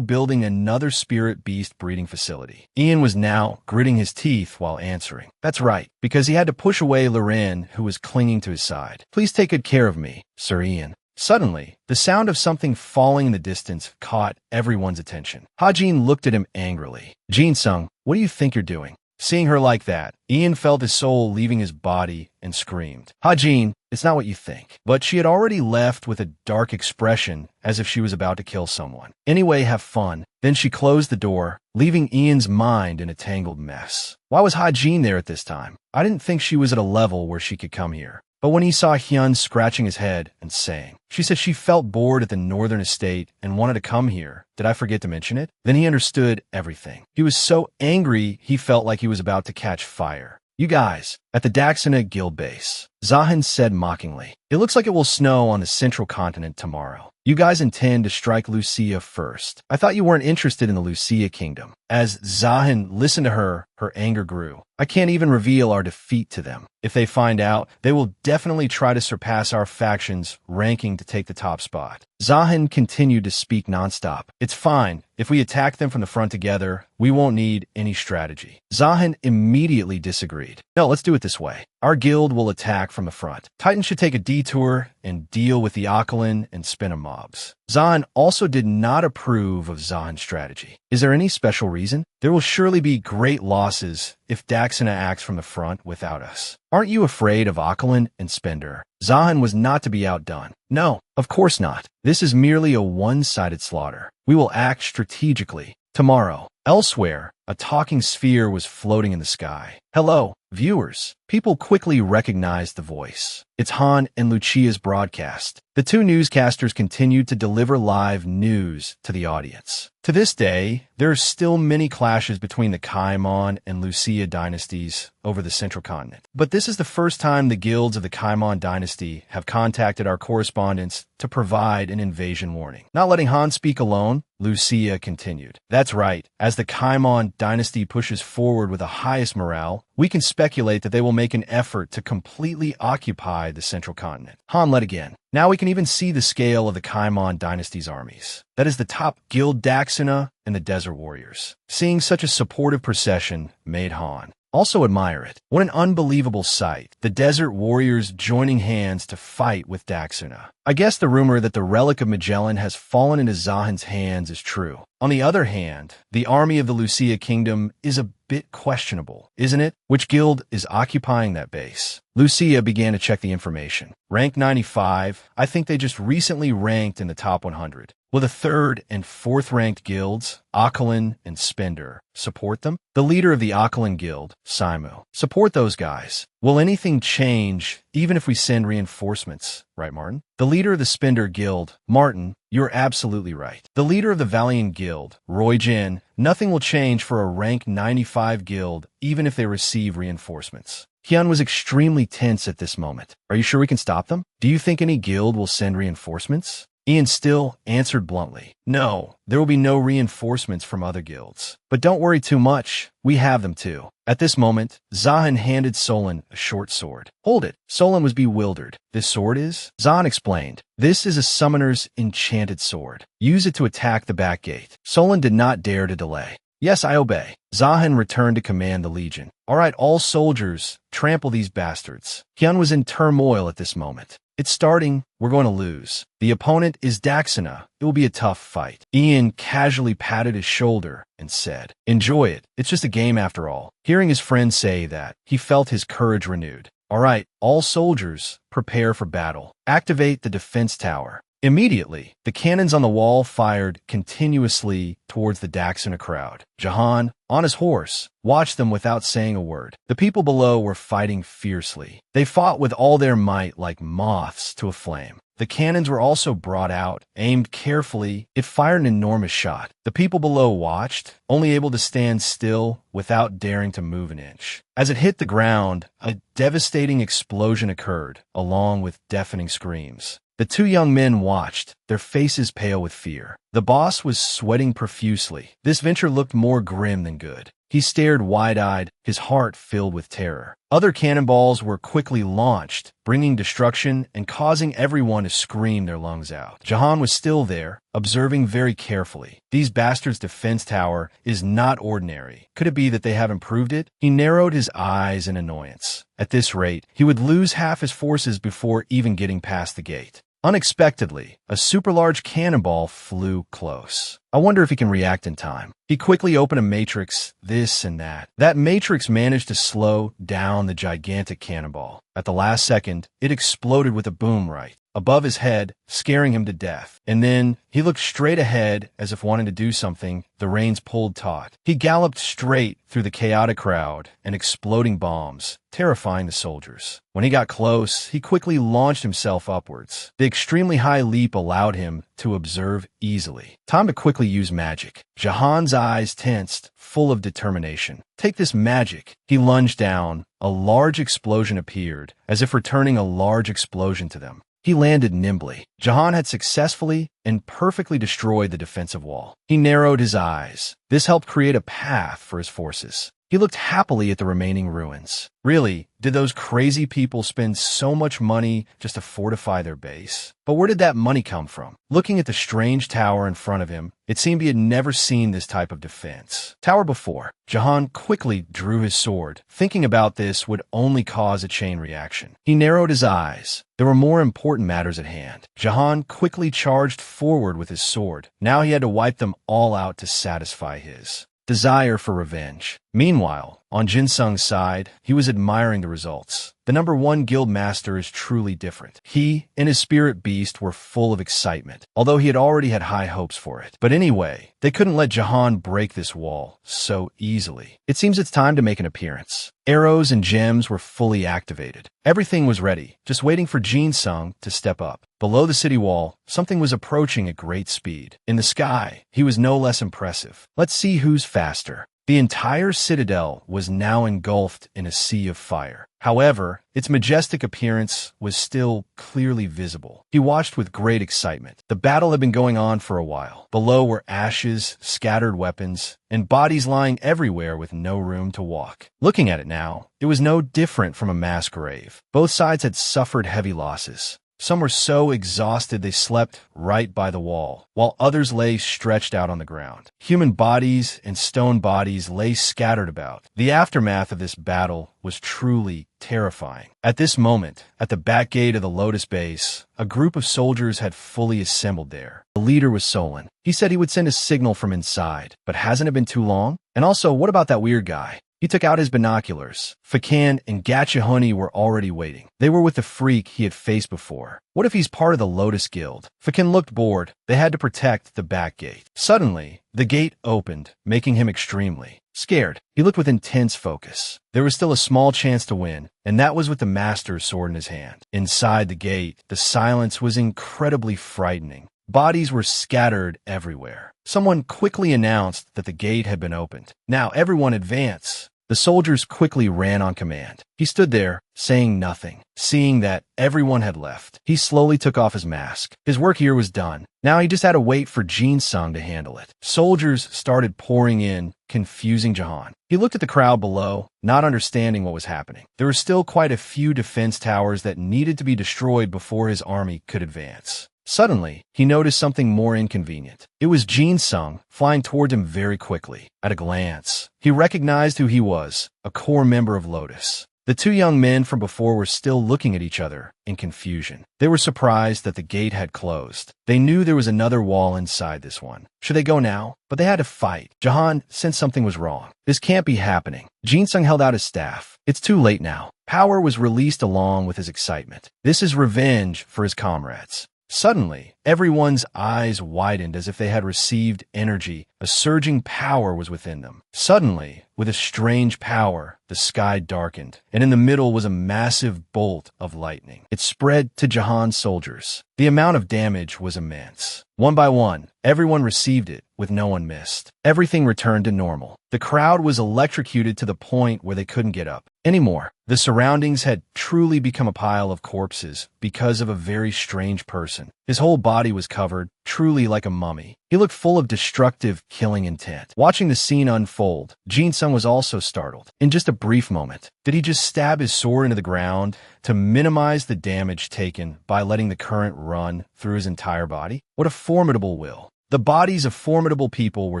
S1: building another spirit beast breeding facility. Ian was now gritting his teeth while answering. That's right, because he had to push away Loren, who was clinging to his side. Please take good care of me, Sir Ian. Suddenly, the sound of something falling in the distance caught everyone's attention. Ha-Jin looked at him angrily. Jin-sung, what do you think you're doing? Seeing her like that, Ian felt his soul leaving his body and screamed. Ha-Jin, it's not what you think. But she had already left with a dark expression as if she was about to kill someone. Anyway, have fun. Then she closed the door, leaving Ian's mind in a tangled mess. Why was Ha-Jin there at this time? I didn't think she was at a level where she could come here. But when he saw Hyun scratching his head and saying, she said she felt bored at the northern estate and wanted to come here. Did I forget to mention it? Then he understood everything. He was so angry he felt like he was about to catch fire. You guys, at the Daxina Guild base, Zahan said mockingly, it looks like it will snow on the central continent tomorrow. You guys intend to strike Lucia first. I thought you weren't interested in the Lucia kingdom. As Zahan listened to her, her anger grew. I can't even reveal our defeat to them. If they find out, they will definitely try to surpass our faction's ranking to take the top spot. Zahan continued to speak nonstop. It's fine. If we attack them from the front together, we won't need any strategy. Zahan immediately disagreed. No, let's do it this way. Our guild will attack from the front. Titan should take a detour and deal with the Aquilan and Spinna mobs. Zahan also did not approve of Zahan's strategy. Is there any special reason? There will surely be great losses if Daxina acts from the front without us. Aren't you afraid of Aquilan and Spender? Zahan was not to be outdone. No, of course not. This is merely a one-sided slaughter. We will act strategically. Tomorrow, elsewhere, a talking sphere was floating in the sky. Hello, viewers. People quickly recognized the voice. It's Han and Lucia's broadcast. The two newscasters continued to deliver live news to the audience. To this day, there are still many clashes between the Kaimon and Lucia dynasties over the central continent. But this is the first time the guilds of the Kaimon dynasty have contacted our correspondents to provide an invasion warning. Not letting Han speak alone, Lucia continued. That's right. As the Kaimon dynasty pushes forward with the highest morale, we can speculate that they will make an effort to completely occupy the central continent. Han led again. Now we can even see the scale of the Kaimon dynasty's armies. That is the top guild Daxina and the Desert Warriors. Seeing such a supportive procession made Han also admire it. What an unbelievable sight. The Desert Warriors joining hands to fight with Daxina. I guess the rumor that the Relic of Magellan has fallen into Zahan's hands is true. On the other hand, the army of the Lucia Kingdom is a bit questionable, isn't it? Which guild is occupying that base? Lucia began to check the information. Rank 95, I think they just recently ranked in the top 100. Will the 3rd and 4th ranked guilds, Aquilan and Spender, support them? The leader of the Aquilan guild, Simu, support those guys. Will anything change even if we send reinforcements? Right, Martin? The leader of the Spender guild, Martin, you're absolutely right. The leader of the Valiant guild, Roy Jin, nothing will change for a rank 95 guild even if they receive reinforcements. Hyun was extremely tense at this moment. Are you sure we can stop them? Do you think any guild will send reinforcements? Ian still answered bluntly. No, there will be no reinforcements from other guilds. But don't worry too much. We have them too. At this moment, Zahan handed Solon a short sword. Hold it. Solon was bewildered. This sword is? Zahan explained. This is a summoner's enchanted sword. Use it to attack the back gate. Solon did not dare to delay. Yes, I obey. Zahan returned to command the legion. All right, all soldiers, trample these bastards. Hyun was in turmoil at this moment. It's starting. We're going to lose. The opponent is Daxina. It will be a tough fight. Ian casually patted his shoulder and said, "Enjoy it. It's just a game after all." Hearing his friend say that, he felt his courage renewed. All right, all soldiers, prepare for battle. Activate the defense tower. Immediately, the cannons on the wall fired continuously towards the Daxina crowd. Jahan, on his horse, watched them without saying a word. The people below were fighting fiercely. They fought with all their might like moths to a flame. The cannons were also brought out, aimed carefully. It fired an enormous shot. The people below watched, only able to stand still without daring to move an inch. As it hit the ground, a devastating explosion occurred, along with deafening screams. The two young men watched, their faces pale with fear. The boss was sweating profusely. This venture looked more grim than good. He stared wide-eyed, his heart filled with terror. Other cannonballs were quickly launched, bringing destruction and causing everyone to scream their lungs out. Jahan was still there, observing very carefully. These bastards' defense tower is not ordinary. Could it be that they have improved it? He narrowed his eyes in annoyance. At this rate, he would lose half his forces before even getting past the gate. Unexpectedly, a super-large cannonball flew close. I wonder if he can react in time. He quickly opened a matrix, this and that. That matrix managed to slow down the gigantic cannonball. At the last second, it exploded with a boom right above his head, scaring him to death. And then he looked straight ahead as if wanting to do something. The reins pulled taut. He galloped straight through the chaotic crowd and exploding bombs, terrifying the soldiers. When he got close, he quickly launched himself upwards. The extremely high leap allowed him to observe easily. Time to quickly use magic. Jahan's eyes tensed, full of determination. Take this magic. He lunged down. A large explosion appeared, as if returning a large explosion to them. He landed nimbly. Jahan had successfully and perfectly destroyed the defensive wall. He narrowed his eyes. This helped create a path for his forces. He looked happily at the remaining ruins. Really, did those crazy people spend so much money just to fortify their base? But where did that money come from? Looking at the strange tower in front of him, it seemed he had never seen this type of defense tower before. Jahan quickly drew his sword. Thinking about this would only cause a chain reaction. He narrowed his eyes. There were more important matters at hand. Jahan quickly charged forward with his sword. Now he had to wipe them all out to satisfy his desire for revenge. Meanwhile, on Jin Sung's side, he was admiring the results. The #1 guild master is truly different. He and his spirit beast were full of excitement, although he had already had high hopes for it. But anyway, they couldn't let Jahan break this wall so easily. It seems it's time to make an appearance. Arrows and gems were fully activated. Everything was ready, just waiting for Jin Sung to step up. Below the city wall, something was approaching at great speed. In the sky, he was no less impressive. Let's see who's faster. The entire citadel was now engulfed in a sea of fire. However, its majestic appearance was still clearly visible. He watched with great excitement. The battle had been going on for a while. Below were ashes, scattered weapons, and bodies lying everywhere with no room to walk. Looking at it now, it was no different from a mass grave. Both sides had suffered heavy losses. Some were so exhausted they slept right by the wall, while others lay stretched out on the ground. Human bodies and stone bodies lay scattered about. The aftermath of this battle was truly terrifying. At this moment, at the back gate of the Lotus base, a group of soldiers had fully assembled there. The leader was Solon. He said he would send a signal from inside, but hasn't it been too long? And also, what about that weird guy? He took out his binoculars. Fakan and Gatchahuni were already waiting. They were with the freak he had faced before. What if he's part of the Lotus Guild? Fakan looked bored. They had to protect the back gate. Suddenly, the gate opened, making him extremely scared. He looked with intense focus. There was still a small chance to win, and that was with the Master's sword in his hand. Inside the gate, the silence was incredibly frightening. Bodies were scattered everywhere. Someone quickly announced that the gate had been opened. Now everyone advance. The soldiers quickly ran on command. He stood there, saying nothing. Seeing that everyone had left, he slowly took off his mask. His work here was done. Now he just had to wait for Jin Sung to handle it. Soldiers started pouring in, confusing Jahan. He looked at the crowd below, not understanding what was happening. There were still quite a few defense towers that needed to be destroyed before his army could advance. Suddenly, he noticed something more inconvenient. It was Jin Sung, flying toward him very quickly. At a glance, he recognized who he was, a core member of Lotus. The two young men from before were still looking at each other in confusion. They were surprised that the gate had closed. They knew there was another wall inside this one. Should they go now? But they had to fight. Jahan sensed something was wrong. This can't be happening. Jin Sung held out his staff. It's too late now. Power was released along with his excitement. This is revenge for his comrades. Suddenly, everyone's eyes widened as if they had received energy. A surging power was within them. Suddenly, with a strange power, the sky darkened, and in the middle was a massive bolt of lightning. It spread to Jahan's soldiers. The amount of damage was immense. One by one, everyone received it, with no one missed. Everything returned to normal. The crowd was electrocuted to the point where they couldn't get up anymore. The surroundings had truly become a pile of corpses because of a very strange person. His whole body was covered, truly like a mummy. He looked full of destructive, killing intent. Watching the scene unfold, Jin Sung was also startled. In just a brief moment, did he just stab his sword into the ground to minimize the damage taken by letting the current run through his entire body? What a formidable will. The bodies of formidable people were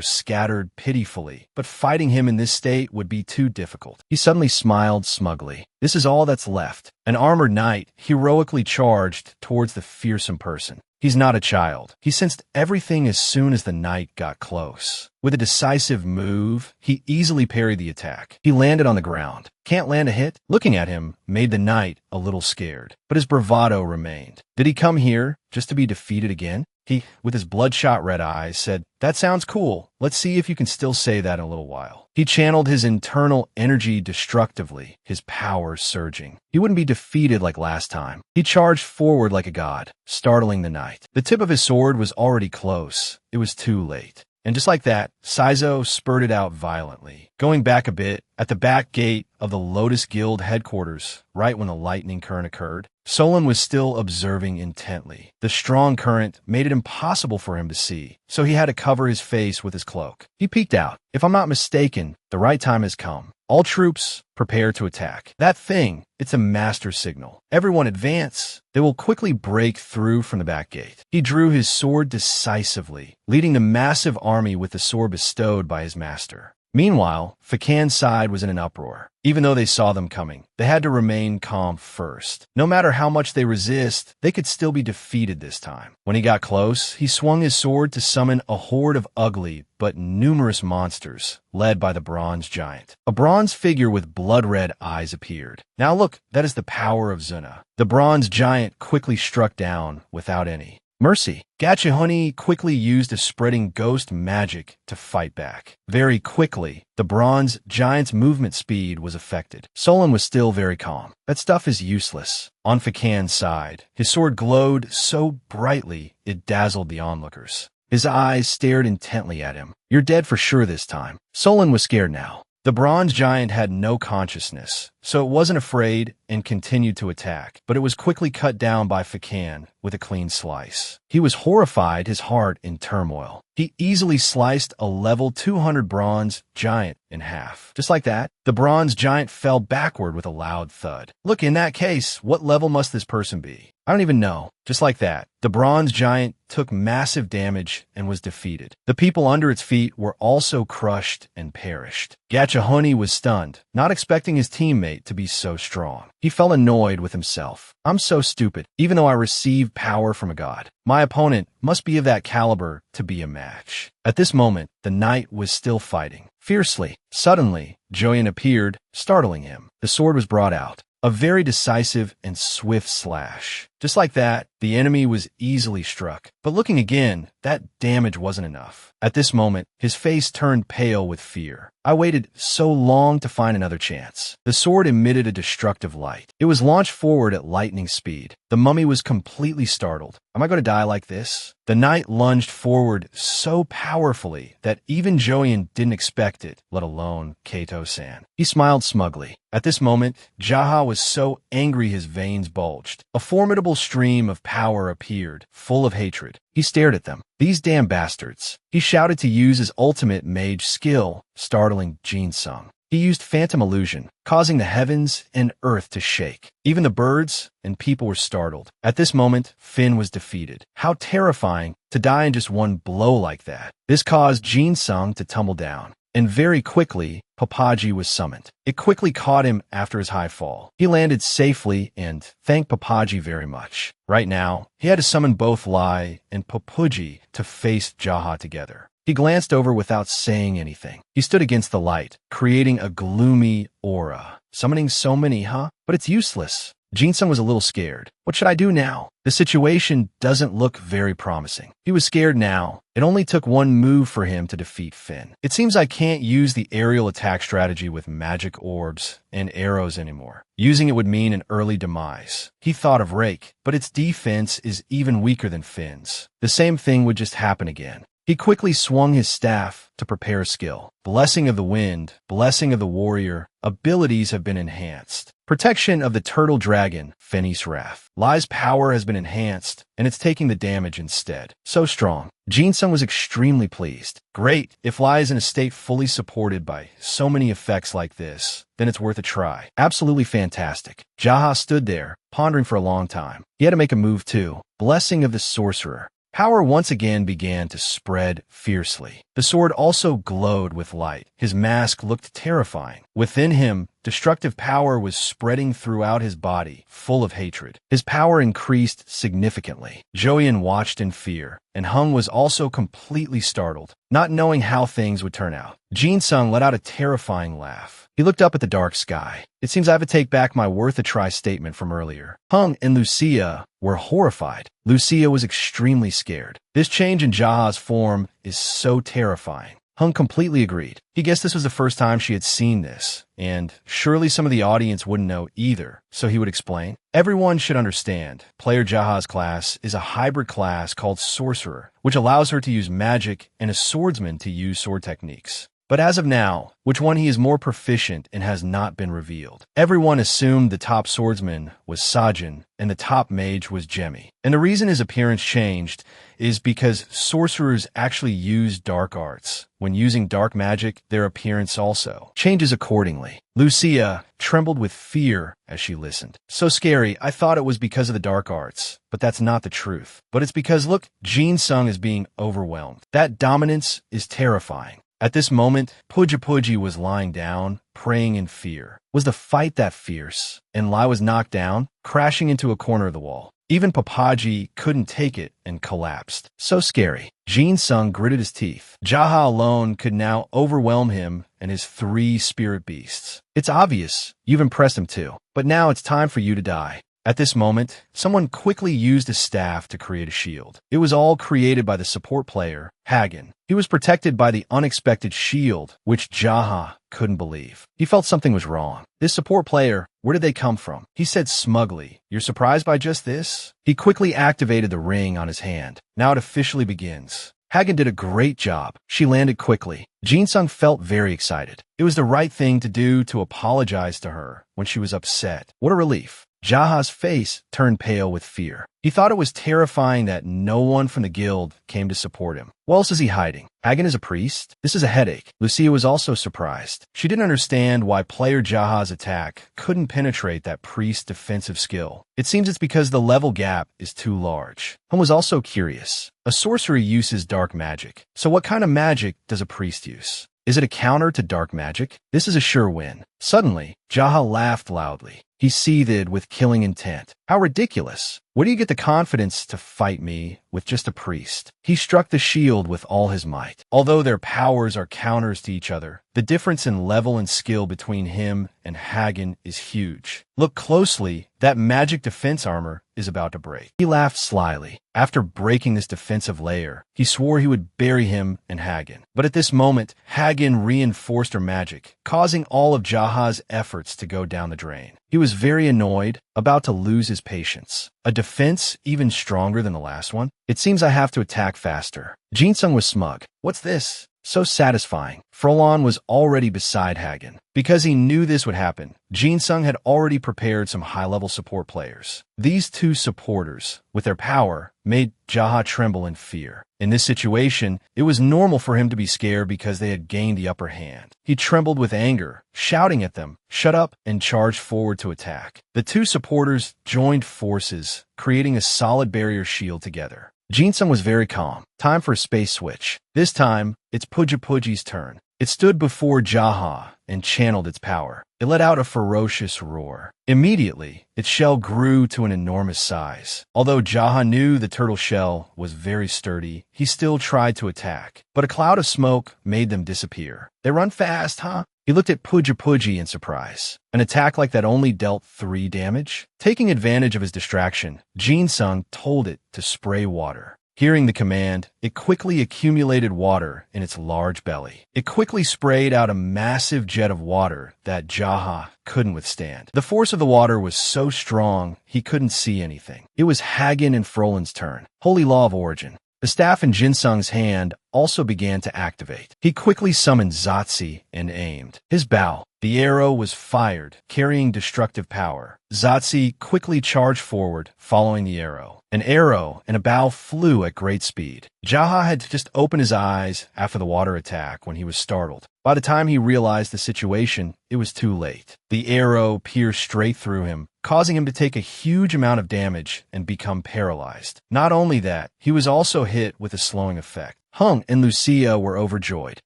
S1: scattered pitifully, but fighting him in this state would be too difficult. He suddenly smiled smugly. This is all that's left. An armored knight heroically charged towards the fearsome person. He's not a child. He sensed everything as soon as the knight got close. With a decisive move, he easily parried the attack. He landed on the ground. Can't land a hit? Looking at him made the knight a little scared, but his bravado remained. Did he come here just to be defeated again? He, with his bloodshot red eyes, said, "That sounds cool. Let's see if you can still say that in a little while." He channeled his internal energy destructively, his power surging. He wouldn't be defeated like last time. He charged forward like a god, startling the knight. The tip of his sword was already close. It was too late. And just like that, Saizo spurted out violently. Going back a bit, at the back gate of the Lotus Guild headquarters, right when the lightning current occurred, Solon was still observing intently. The strong current made it impossible for him to see, so he had to cover his face with his cloak. He peeked out. If I'm not mistaken, the right time has come. All troops, prepare to attack. That thing, it's a master signal. Everyone advance. They will quickly break through from the back gate. He drew his sword decisively, leading the massive army with the sword bestowed by his master. Meanwhile, Fakan's side was in an uproar. Even though they saw them coming, they had to remain calm first. No matter how much they resist, they could still be defeated this time. When he got close, he swung his sword to summon a horde of ugly but numerous monsters, led by the bronze giant. A bronze figure with blood-red eyes appeared. Now look, that is the power of Zuna. The bronze giant quickly struck down without any mercy. Gachihoni quickly used a spreading ghost magic to fight back. Very quickly, the bronze giant's movement speed was affected. Solon was still very calm. That stuff is useless. On Fakan's side, his sword glowed so brightly it dazzled the onlookers. His eyes stared intently at him. You're dead for sure this time. Solon was scared now. The bronze giant had no consciousness, so it wasn't afraid and continued to attack, but it was quickly cut down by Fakan with a clean slice. He was horrified, his heart in turmoil. He easily sliced a level 200 bronze giant in half. Just like that, the bronze giant fell backward with a loud thud. Look, in that case, what level must this person be? I don't even know. Just like that, the bronze giant took massive damage and was defeated. The people under its feet were also crushed and perished. Gachihoni was stunned, not expecting his teammate to be so strong. He felt annoyed with himself. I'm so stupid, even though I received power from a god. My opponent must be of that caliber to be a match. At this moment, the knight was still fighting fiercely. Suddenly, Joyen appeared, startling him. The sword was brought out. A very decisive and swift slash. Just like that, the enemy was easily struck. But looking again, that damage wasn't enough. At this moment, his face turned pale with fear. I waited so long to find another chance. The sword emitted a destructive light. It was launched forward at lightning speed. The mummy was completely startled. Am I going to die like this? The knight lunged forward so powerfully that even Joyen didn't expect it, let alone Kato-san. He smiled smugly. At this moment, Jaha was so angry his veins bulged. A formidable stream of power appeared, full of hatred. He stared at them. These damn bastards. He shouted to use his ultimate mage skill, startling Jin Sung. He used phantom illusion, causing the heavens and earth to shake. Even the birds and people were startled. At this moment, Finn was defeated. How terrifying to die in just one blow like that. This caused Jin Sung to tumble down. And very quickly, Papaji was summoned. It quickly caught him after his high fall. He landed safely and thanked Papaji very much. Right now, he had to summon both Lai and Papuji to face Jaha together. He glanced over without saying anything. He stood against the light, creating a gloomy aura. Summoning so many, huh? But it's useless. Jin-sung was a little scared. What should I do now? The situation doesn't look very promising. He was scared now. It only took one move for him to defeat Finn. It seems I can't use the aerial attack strategy with magic orbs and arrows anymore. Using it would mean an early demise. He thought of Rake, but its defense is even weaker than Finn's. The same thing would just happen again. He quickly swung his staff to prepare a skill. Blessing of the Wind, Blessing of the Warrior, abilities have been enhanced. Protection of the Turtle Dragon, Fennis Wrath. Lai's power has been enhanced, and it's taking the damage instead. So strong. Jin-sung was extremely pleased. Great, if Lai is in a state fully supported by so many effects like this, then it's worth a try. Absolutely fantastic. Jaha stood there, pondering for a long time. He had to make a move too. Blessing of the Sorcerer. Power once again began to spread fiercely. The sword also glowed with light. His mask looked terrifying. Within him, destructive power was spreading throughout his body, full of hatred. His power increased significantly. Joyen watched in fear, and Hung was also completely startled, not knowing how things would turn out. Jin-sung let out a terrifying laugh. He looked up at the dark sky. It seems I have to take back my worth-a-try statement from earlier. Hung and Lucia were horrified. Lucia was extremely scared. This change in Jaha's form is so terrifying. Hung completely agreed. He guessed this was the first time she had seen this, and surely some of the audience wouldn't know either, so he would explain. Everyone should understand, player Jaha's class is a hybrid class called Sorcerer, which allows her to use magic and a swordsman to use sword techniques. But as of now, which one he is more proficient in has not been revealed. Everyone assumed the top swordsman was Sajin and the top mage was Jemmy. And the reason his appearance changed is because sorcerers actually use dark arts. When using dark magic, their appearance also changes accordingly. Lucia trembled with fear as she listened. So scary, I thought it was because of the dark arts. But that's not the truth. But it's because, look, Jin-sung is being overwhelmed. That dominance is terrifying. At this moment, Puji was lying down, praying in fear. Was the fight that fierce? And Lai was knocked down, crashing into a corner of the wall. Even Papaji couldn't take it and collapsed. So scary. Jin-sung gritted his teeth. Jaha alone could now overwhelm him and his 3 spirit beasts. It's obvious. You've impressed him too. But now it's time for you to die. At this moment, someone quickly used a staff to create a shield. It was all created by the support player, Hagen. He was protected by the unexpected shield, which Jaha couldn't believe. He felt something was wrong. This support player, where did they come from? He said smugly, "You're surprised by just this?" He quickly activated the ring on his hand. Now it officially begins. Hagen did a great job. She landed quickly. Jin-sung felt very excited. It was the right thing to do to apologize to her when she was upset. What a relief. Jaha's face turned pale with fear. He thought it was terrifying that no one from the guild came to support him. What else is he hiding? Hagen is a priest? This is a headache. Lucia was also surprised. She didn't understand why player Jaha's attack couldn't penetrate that priest's defensive skill. It seems it's because the level gap is too large. Hum was also curious. A sorcerer uses dark magic. So what kind of magic does a priest use? Is it a counter to dark magic? This is a sure win. Suddenly, Jaha laughed loudly. He seethed with killing intent. How ridiculous. Where do you get the confidence to fight me with just a priest? He struck the shield with all his might. Although their powers are counters to each other, the difference in level and skill between him and Hagen is huge. Look closely, that magic defense armor is about to break. He laughed slyly. After breaking this defensive layer, he swore he would bury him and Hagen. But at this moment, Hagen reinforced her magic, causing all of Jaha's efforts to go down the drain. He was very annoyed, about to lose his patience. A defense even stronger than the last one? It seems I have to attack faster. Jin-sung was smug. What's this? So satisfying. Frolon was already beside Hagen. Because he knew this would happen, Jinsung had already prepared some high-level support players. These two supporters, with their power, made Jaha tremble in fear. In this situation, it was normal for him to be scared because they had gained the upper hand. He trembled with anger, shouting at them, "Shut up," and charged forward to attack. The two supporters joined forces, creating a solid barrier shield together. Jinsung was very calm. Time for a space switch. This time, it's Puji's turn. It stood before Jaha and channeled its power. It let out a ferocious roar. Immediately, its shell grew to an enormous size. Although Jaha knew the turtle shell was very sturdy, he still tried to attack. But a cloud of smoke made them disappear. "They run fast, huh?" He looked at Puji in surprise. An attack like that only dealt 3 damage? Taking advantage of his distraction, Jinsung told it to spray water. Hearing the command, it quickly accumulated water in its large belly. It quickly sprayed out a massive jet of water that Jaha couldn't withstand. The force of the water was so strong, he couldn't see anything. It was Hagen and Frolin's turn. Holy Law of Origin. The staff in Jinsung's hand also began to activate. He quickly summoned Zatsi and aimed. His bow. The arrow was fired, carrying destructive power. Zatsi quickly charged forward, following the arrow. An arrow and a bow flew at great speed. Jaha had to just open his eyes after the water attack when he was startled. By the time he realized the situation, it was too late. The arrow pierced straight through him, causing him to take a huge amount of damage and become paralyzed. Not only that, he was also hit with a slowing effect. Hung and Lucia were overjoyed.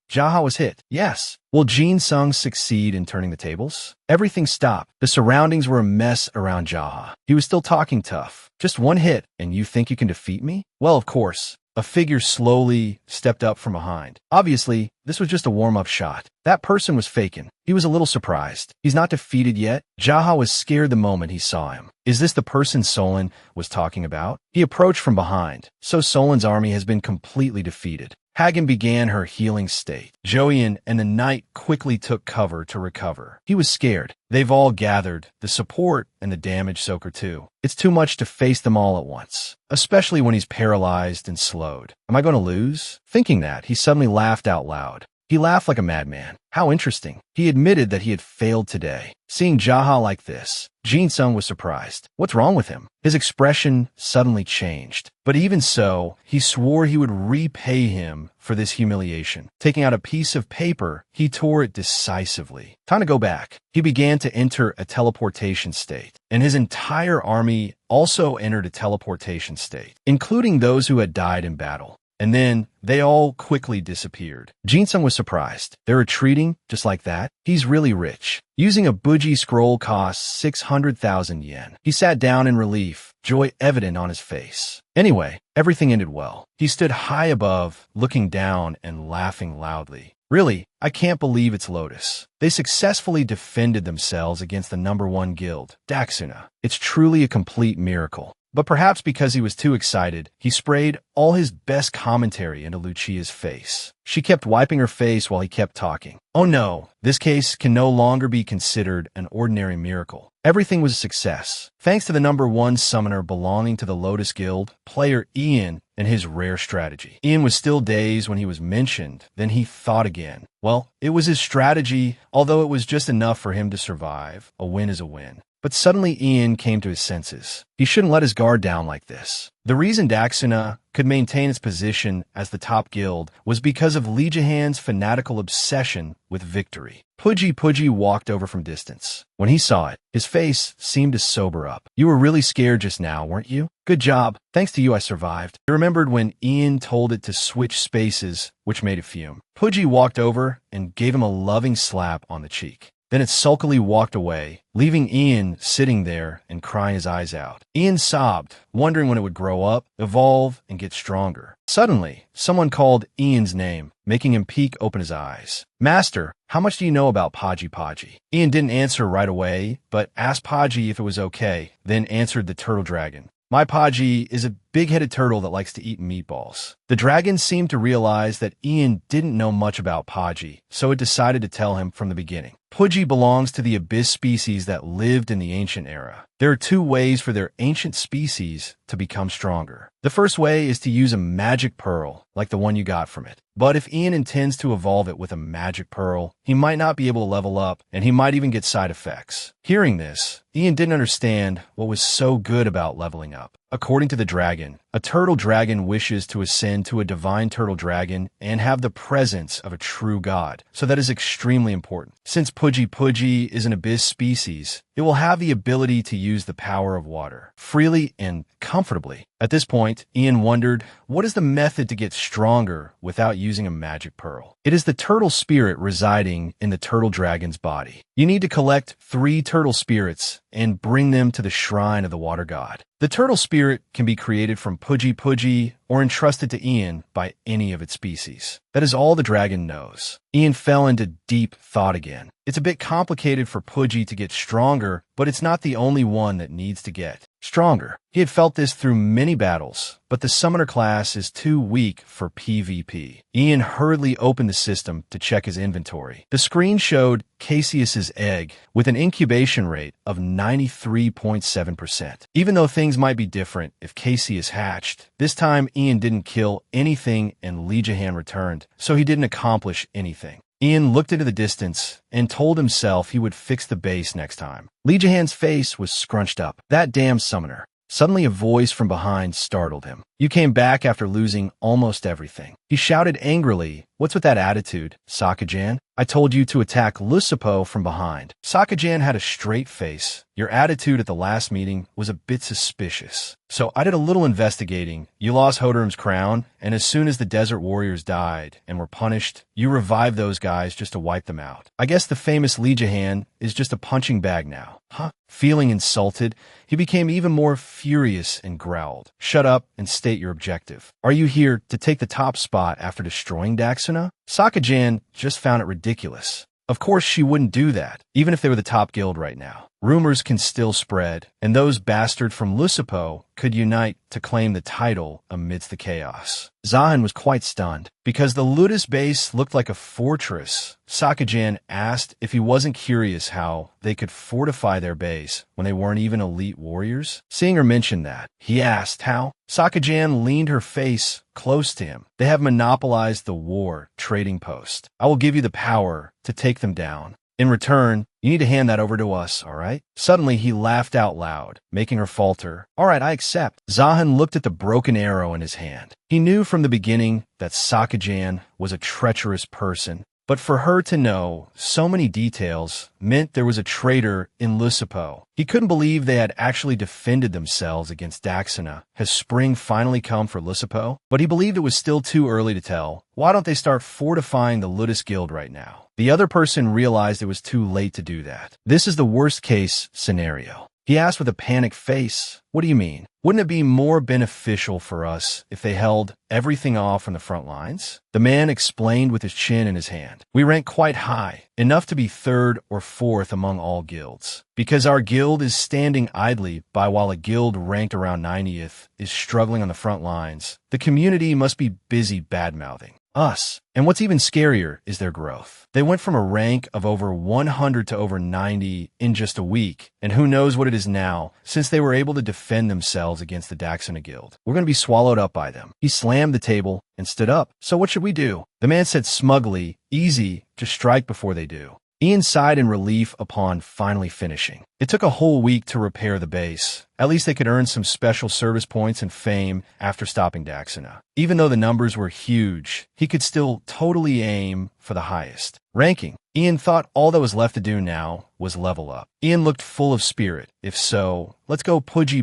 S1: Jaha was hit. Yes. Will Jinsung succeed in turning the tables? Everything stopped. The surroundings were a mess around Jaha. He was still talking tough. "Just one hit, and you think you can defeat me?" Well, of course. A figure slowly stepped up from behind. Obviously, this was just a warm-up shot. That person was faking. He was a little surprised. He's not defeated yet. Jaha was scared the moment he saw him. Is this the person Solon was talking about? He approached from behind. So Solon's army has been completely defeated. Hagen began her healing state. Joian and the knight quickly took cover to recover. He was scared. They've all gathered, the support and the damage soaker too. It's too much to face them all at once, especially when he's paralyzed and slowed. Am I going to lose? Thinking that, he suddenly laughed out loud. He laughed like a madman. How interesting. He admitted that he had failed today. Seeing Jaha like this, Jinsung was surprised. What's wrong with him? His expression suddenly changed. But even so, he swore he would repay him for this humiliation. Taking out a piece of paper, he tore it decisively. Time to go back. He began to enter a teleportation state, and his entire army also entered a teleportation state, including those who had died in battle. And then they all quickly disappeared. Jinsung was surprised. They're retreating just like that? He's really rich. Using a Buji scroll costs 600,000 yen. He sat down in relief, joy evident on his face. Anyway, everything ended well. He stood high above, looking down and laughing loudly. Really, I can't believe it's Lotus. They successfully defended themselves against the #1 guild, Daxuna. It's truly a complete miracle. But perhaps because he was too excited, he sprayed all his best commentary into Lucia's face. She kept wiping her face while he kept talking. Oh no, this case can no longer be considered an ordinary miracle. Everything was a success, thanks to the #1 summoner belonging to the Lotus Guild, player Ian, and his rare strategy. Ian was still dazed when he was mentioned, then he thought again. Well, it was his strategy, although it was just enough for him to survive. A win is a win. But suddenly Ian came to his senses. He shouldn't let his guard down like this. The reason Daxuna could maintain its position as the top guild was because of Lijihan's fanatical obsession with victory. Puji walked over from distance. When he saw it, his face seemed to sober up. "You were really scared just now, weren't you? Good job. Thanks to you, I survived." He remembered when Ian told it to switch spaces, which made it fume. Puji walked over and gave him a loving slap on the cheek. Then it sulkily walked away, leaving Ian sitting there and crying his eyes out. Ian sobbed, wondering when it would grow up, evolve, and get stronger. Suddenly, someone called Ian's name, making him peek open his eyes. "Master, how much do you know about Paji?" Ian didn't answer right away, but asked Paji if it was okay, then answered the turtle dragon. "My Paji is a big-headed turtle that likes to eat meatballs." The dragon seemed to realize that Ian didn't know much about Paji, so it decided to tell him from the beginning. Pudgy belongs to the abyss species that lived in the ancient era. There are two ways for their ancient species to become stronger. The first way is to use a magic pearl, like the one you got from it. But if Ian intends to evolve it with a magic pearl, he might not be able to level up, and he might even get side effects. Hearing this, Ian didn't understand what was so good about leveling up. According to the dragon, a turtle dragon wishes to ascend to a divine turtle dragon and have the presence of a true god, so that is extremely important. Since Pudgy is an abyss species, it will have the ability to use the power of water freely and comfortably. At this point, Ian wondered, what is the method to get stronger without using a magic pearl? It is the turtle spirit residing in the turtle dragon's body. You need to collect 3 turtle spirits and bring them to the shrine of the water god. The turtle spirit can be created from Pudgy or entrusted to Ian by any of its species. That is all the dragon knows. Ian fell into deep thought again. It's a bit complicated for Pudgy to get stronger, but it's not the only one that needs to get stronger. He had felt this through many battles, but the summoner class is too weak for PvP. Ian hurriedly opened the system to check his inventory. The screen showed Cassius's egg with an incubation rate of 93.7%. Even though things might be different if Cassius hatched, this time Ian didn't kill anything and Legihan returned, so he didn't accomplish anything. Ian looked into the distance and told himself he would fix the base next time. Legihan's face was scrunched up. That damn summoner. Suddenly a voice from behind startled him. You came back after losing almost everything. He shouted angrily, what's with that attitude, Sakajan? I told you to attack Lucipo from behind. Sakajan had a straight face. Your attitude at the last meeting was a bit suspicious. So I did a little investigating. You lost Hoderum's crown, and as soon as the desert warriors died and were punished, you revived those guys just to wipe them out. I guess the famous Legihan is just a punching bag now. Huh? Feeling insulted, he became even more furious and growled. Shut up and state your objective. Are you here to take the top spot after destroying Daxuna? Sakajan just found it ridiculous. Of course she wouldn't do that, even if they were the top guild right now. Rumors can still spread, and those bastards from Lucipo could unite to claim the title amidst the chaos. Zahan was quite stunned. Because the Ludus base looked like a fortress, Sakajan asked if he wasn't curious how they could fortify their base when they weren't even elite warriors. Seeing her mention that, he asked how. Sakajan leaned her face close to him. They have monopolized the war trading post. I will give you the power to take them down. In return, you need to hand that over to us, all right? Suddenly, he laughed out loud, making her falter. All right, I accept. Zahan looked at the broken arrow in his hand. He knew from the beginning that Sakajan was a treacherous person, but for her to know so many details meant there was a traitor in Lucipo. He couldn't believe they had actually defended themselves against Daxuna. Has spring finally come for Lucipo? But he believed it was still too early to tell. Why don't they start fortifying the Ludus Guild right now? The other person realized it was too late to do that. This is the worst case scenario. He asked with a panicked face, what do you mean? Wouldn't it be more beneficial for us if they held everything off from the front lines? The man explained with his chin in his hand. We rank quite high, enough to be 3rd or 4th among all guilds. Because our guild is standing idly by while a guild ranked around 90th is struggling on the front lines, the community must be busy bad-mouthing us. And what's even scarier is their growth. They went from a rank of over 100 to over 90 in just a week, and who knows what it is now, since they were able to defend themselves against the Daxuna Guild. We're going to be swallowed up by them. He slammed the table and stood up. So what should we do? The man said smugly, easy, just strike before they do. Ian sighed in relief upon finally finishing. It took a whole week to repair the base. At least they could earn some special service points and fame after stopping Daxuna. Even though the numbers were huge, he could still totally aim for the highest ranking. Ian thought all that was left to do now was level up. Ian looked full of spirit. If so, let's go Pudgy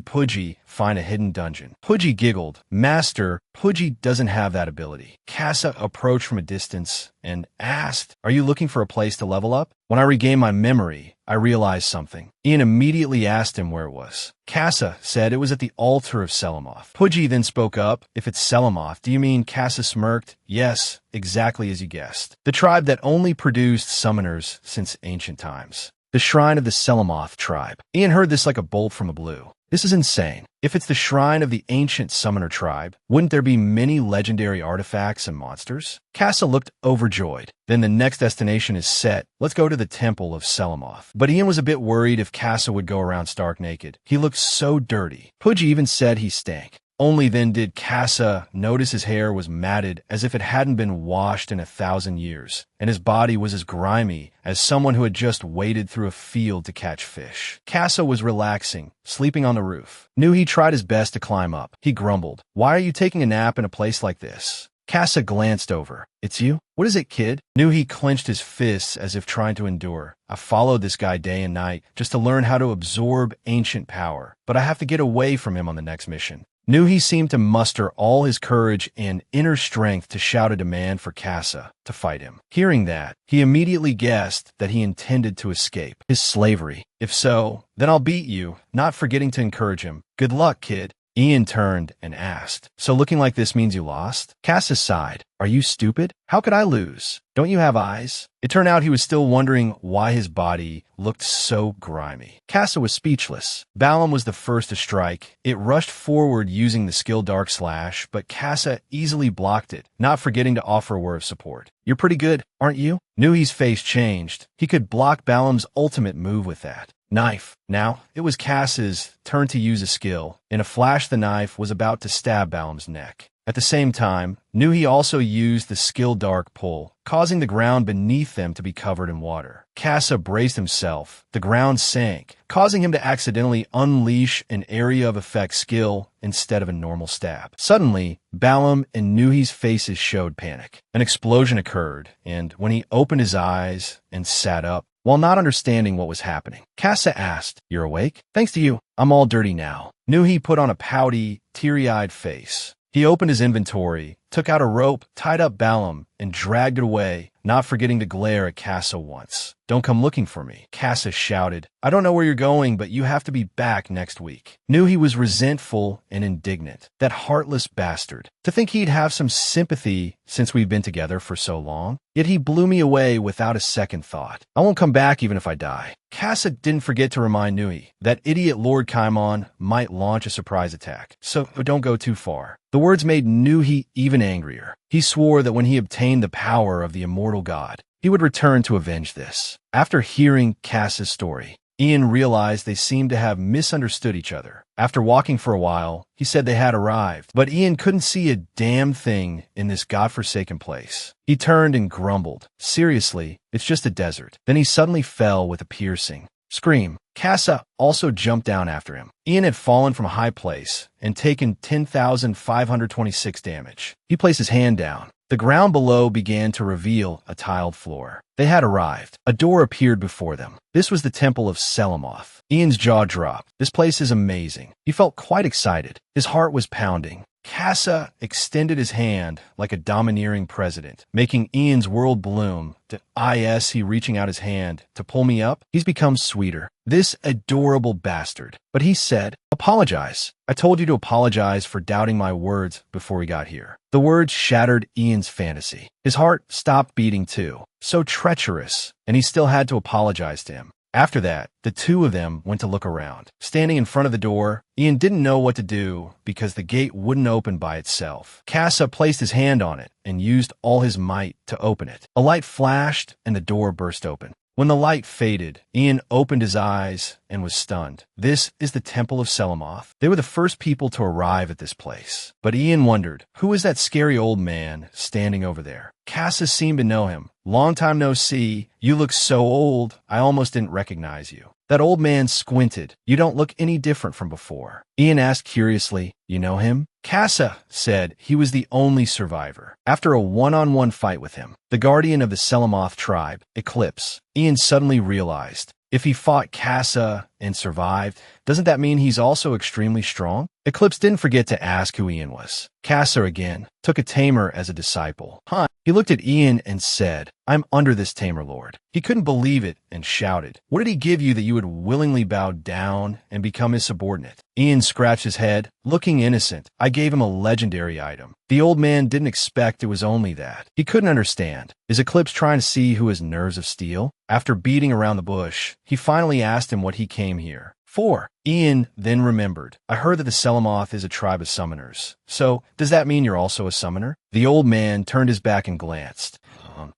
S1: find a hidden dungeon. Pudgy giggled. Master, Pudgy doesn't have that ability. Kassa approached from a distance and asked, are you looking for a place to level up? When I regained my memory, I realized something. Ian immediately asked him where it was. Kassa said it was at the altar of Selamoth. Pudgy then spoke up. If it's Selamoth, do you mean? Kassa smirked. Yes, exactly as you guessed. The tribe that only produced summoners since ancient times. The shrine of the Selamoth tribe. Ian heard this like a bolt from the blue. This is insane. If it's the shrine of the ancient summoner tribe, wouldn't there be many legendary artifacts and monsters? Casa looked overjoyed. Then the next destination is set. Let's go to the temple of Selamoth. But Ian was a bit worried if Casa would go around stark naked. He looked so dirty. Pudgy even said he stank. Only then did Casa notice his hair was matted as if it hadn't been washed in 1,000 years, and his body was as grimy as someone who had just waded through a field to catch fish. Casa was relaxing, sleeping on the roof. He tried his best to climb up. He grumbled, "Why are you taking a nap in a place like this?" Casa glanced over. "It's you? What is it, kid?" He clenched his fists as if trying to endure. "I followed this guy day and night just to learn how to absorb ancient power, but I have to get away from him on the next mission." He seemed to muster all his courage and inner strength to shout a demand for Casa to fight him. Hearing that, he immediately guessed that he intended to escape his slavery. "If so, then I'll beat you," not forgetting to encourage him. "Good luck, kid." Ian turned and asked, "So looking like this means you lost?" Casa sighed. "Are you stupid? How could I lose? Don't you have eyes?" It turned out he was still wondering why his body looked so grimy. Casa was speechless. Balam was the first to strike. It rushed forward using the skill Dark Slash, but Casa easily blocked it, not forgetting to offer a word of support. "You're pretty good, aren't you?" Nuhi's face changed. He could block Balam's ultimate move with that. Knife. Now, it was Casa's turn to use a skill. In a flash, the knife was about to stab Balam's neck. At the same time, Nuhi also used the skill Dark Pull, causing the ground beneath them to be covered in water. Casa braced himself. The ground sank, causing him to accidentally unleash an area of effect skill instead of a normal stab. Suddenly, Balam and Nuhi's faces showed panic. An explosion occurred, and when he opened his eyes and sat up, while not understanding what was happening, Casa asked, "You're awake? Thanks to you, I'm all dirty now." Nuhi put on a pouty, teary-eyed face. He opened his inventory, took out a rope, tied up Balam, and dragged it away, not forgetting to glare at Casa once. "Don't come looking for me," Casa shouted. "I don't know where you're going, but you have to be back next week." Nuhi was resentful and indignant. That heartless bastard. To think he'd have some sympathy since we've been together for so long. Yet he blew me away without a second thought. "I won't come back even if I die." Casa didn't forget to remind Nuhi that idiot Lord Kaimon might launch a surprise attack, so don't go too far. The words made Nuhi even angrier. He swore that when he obtained the power of the immortal god, he would return to avenge this. After hearing Casa's story, Ian realized they seemed to have misunderstood each other. After walking for a while, he said they had arrived, but Ian couldn't see a damn thing in this godforsaken place. He turned and grumbled, "Seriously, it's just a desert." Then he suddenly fell with a piercing scream. Casa also jumped down after him. Ian had fallen from a high place and taken 10,526 damage. He placed his hand down. The ground below began to reveal a tiled floor. They had arrived. A door appeared before them. This was the temple of Selamoth. Ian's jaw dropped. This place is amazing. He felt quite excited. His heart was pounding. Casa extended his hand like a domineering president, making Ian's world bloom. Is he reaching out his hand to pull me up? He's become sweeter. This adorable bastard. But he said, "Apologize. I told you to apologize for doubting my words before we got here." The words shattered Ian's fantasy. His heart stopped beating too. So treacherous, and he still had to apologize to him. After that, the two of them went to look around. Standing in front of the door, Ian didn't know what to do because the gate wouldn't open by itself. Casa placed his hand on it and used all his might to open it. A light flashed and the door burst open. When the light faded, Ian opened his eyes and was stunned. This is the Temple of Selamoth. They were the first people to arrive at this place. But Ian wondered, who is that scary old man standing over there? Casa seemed to know him. "Long time no see. You look so old, I almost didn't recognize you." That old man squinted. "You don't look any different from before." Ian asked curiously, "You know him?" Casa said he was the only survivor. After a one-on-one fight with him, the guardian of the Selamoth tribe, Eclipse, Ian suddenly realized, if he fought Casa and survived, doesn't that mean he's also extremely strong? Eclipse didn't forget to ask who Ian was. Casa again took a tamer as a disciple. He looked at Ian and said, I'm under this tamer lord. He couldn't believe it and shouted, what did he give you that you would willingly bow down and become his subordinate? Ian scratched his head, looking innocent. I gave him a legendary item. The old man didn't expect it was only that. He couldn't understand. Is Eclipse trying to see who has nerves of steel? After beating around the bush, he finally asked him what he came here for. Ian then remembered. I heard that the Selamoth is a tribe of summoners. So, does that mean you're also a summoner? The old man turned his back and glanced.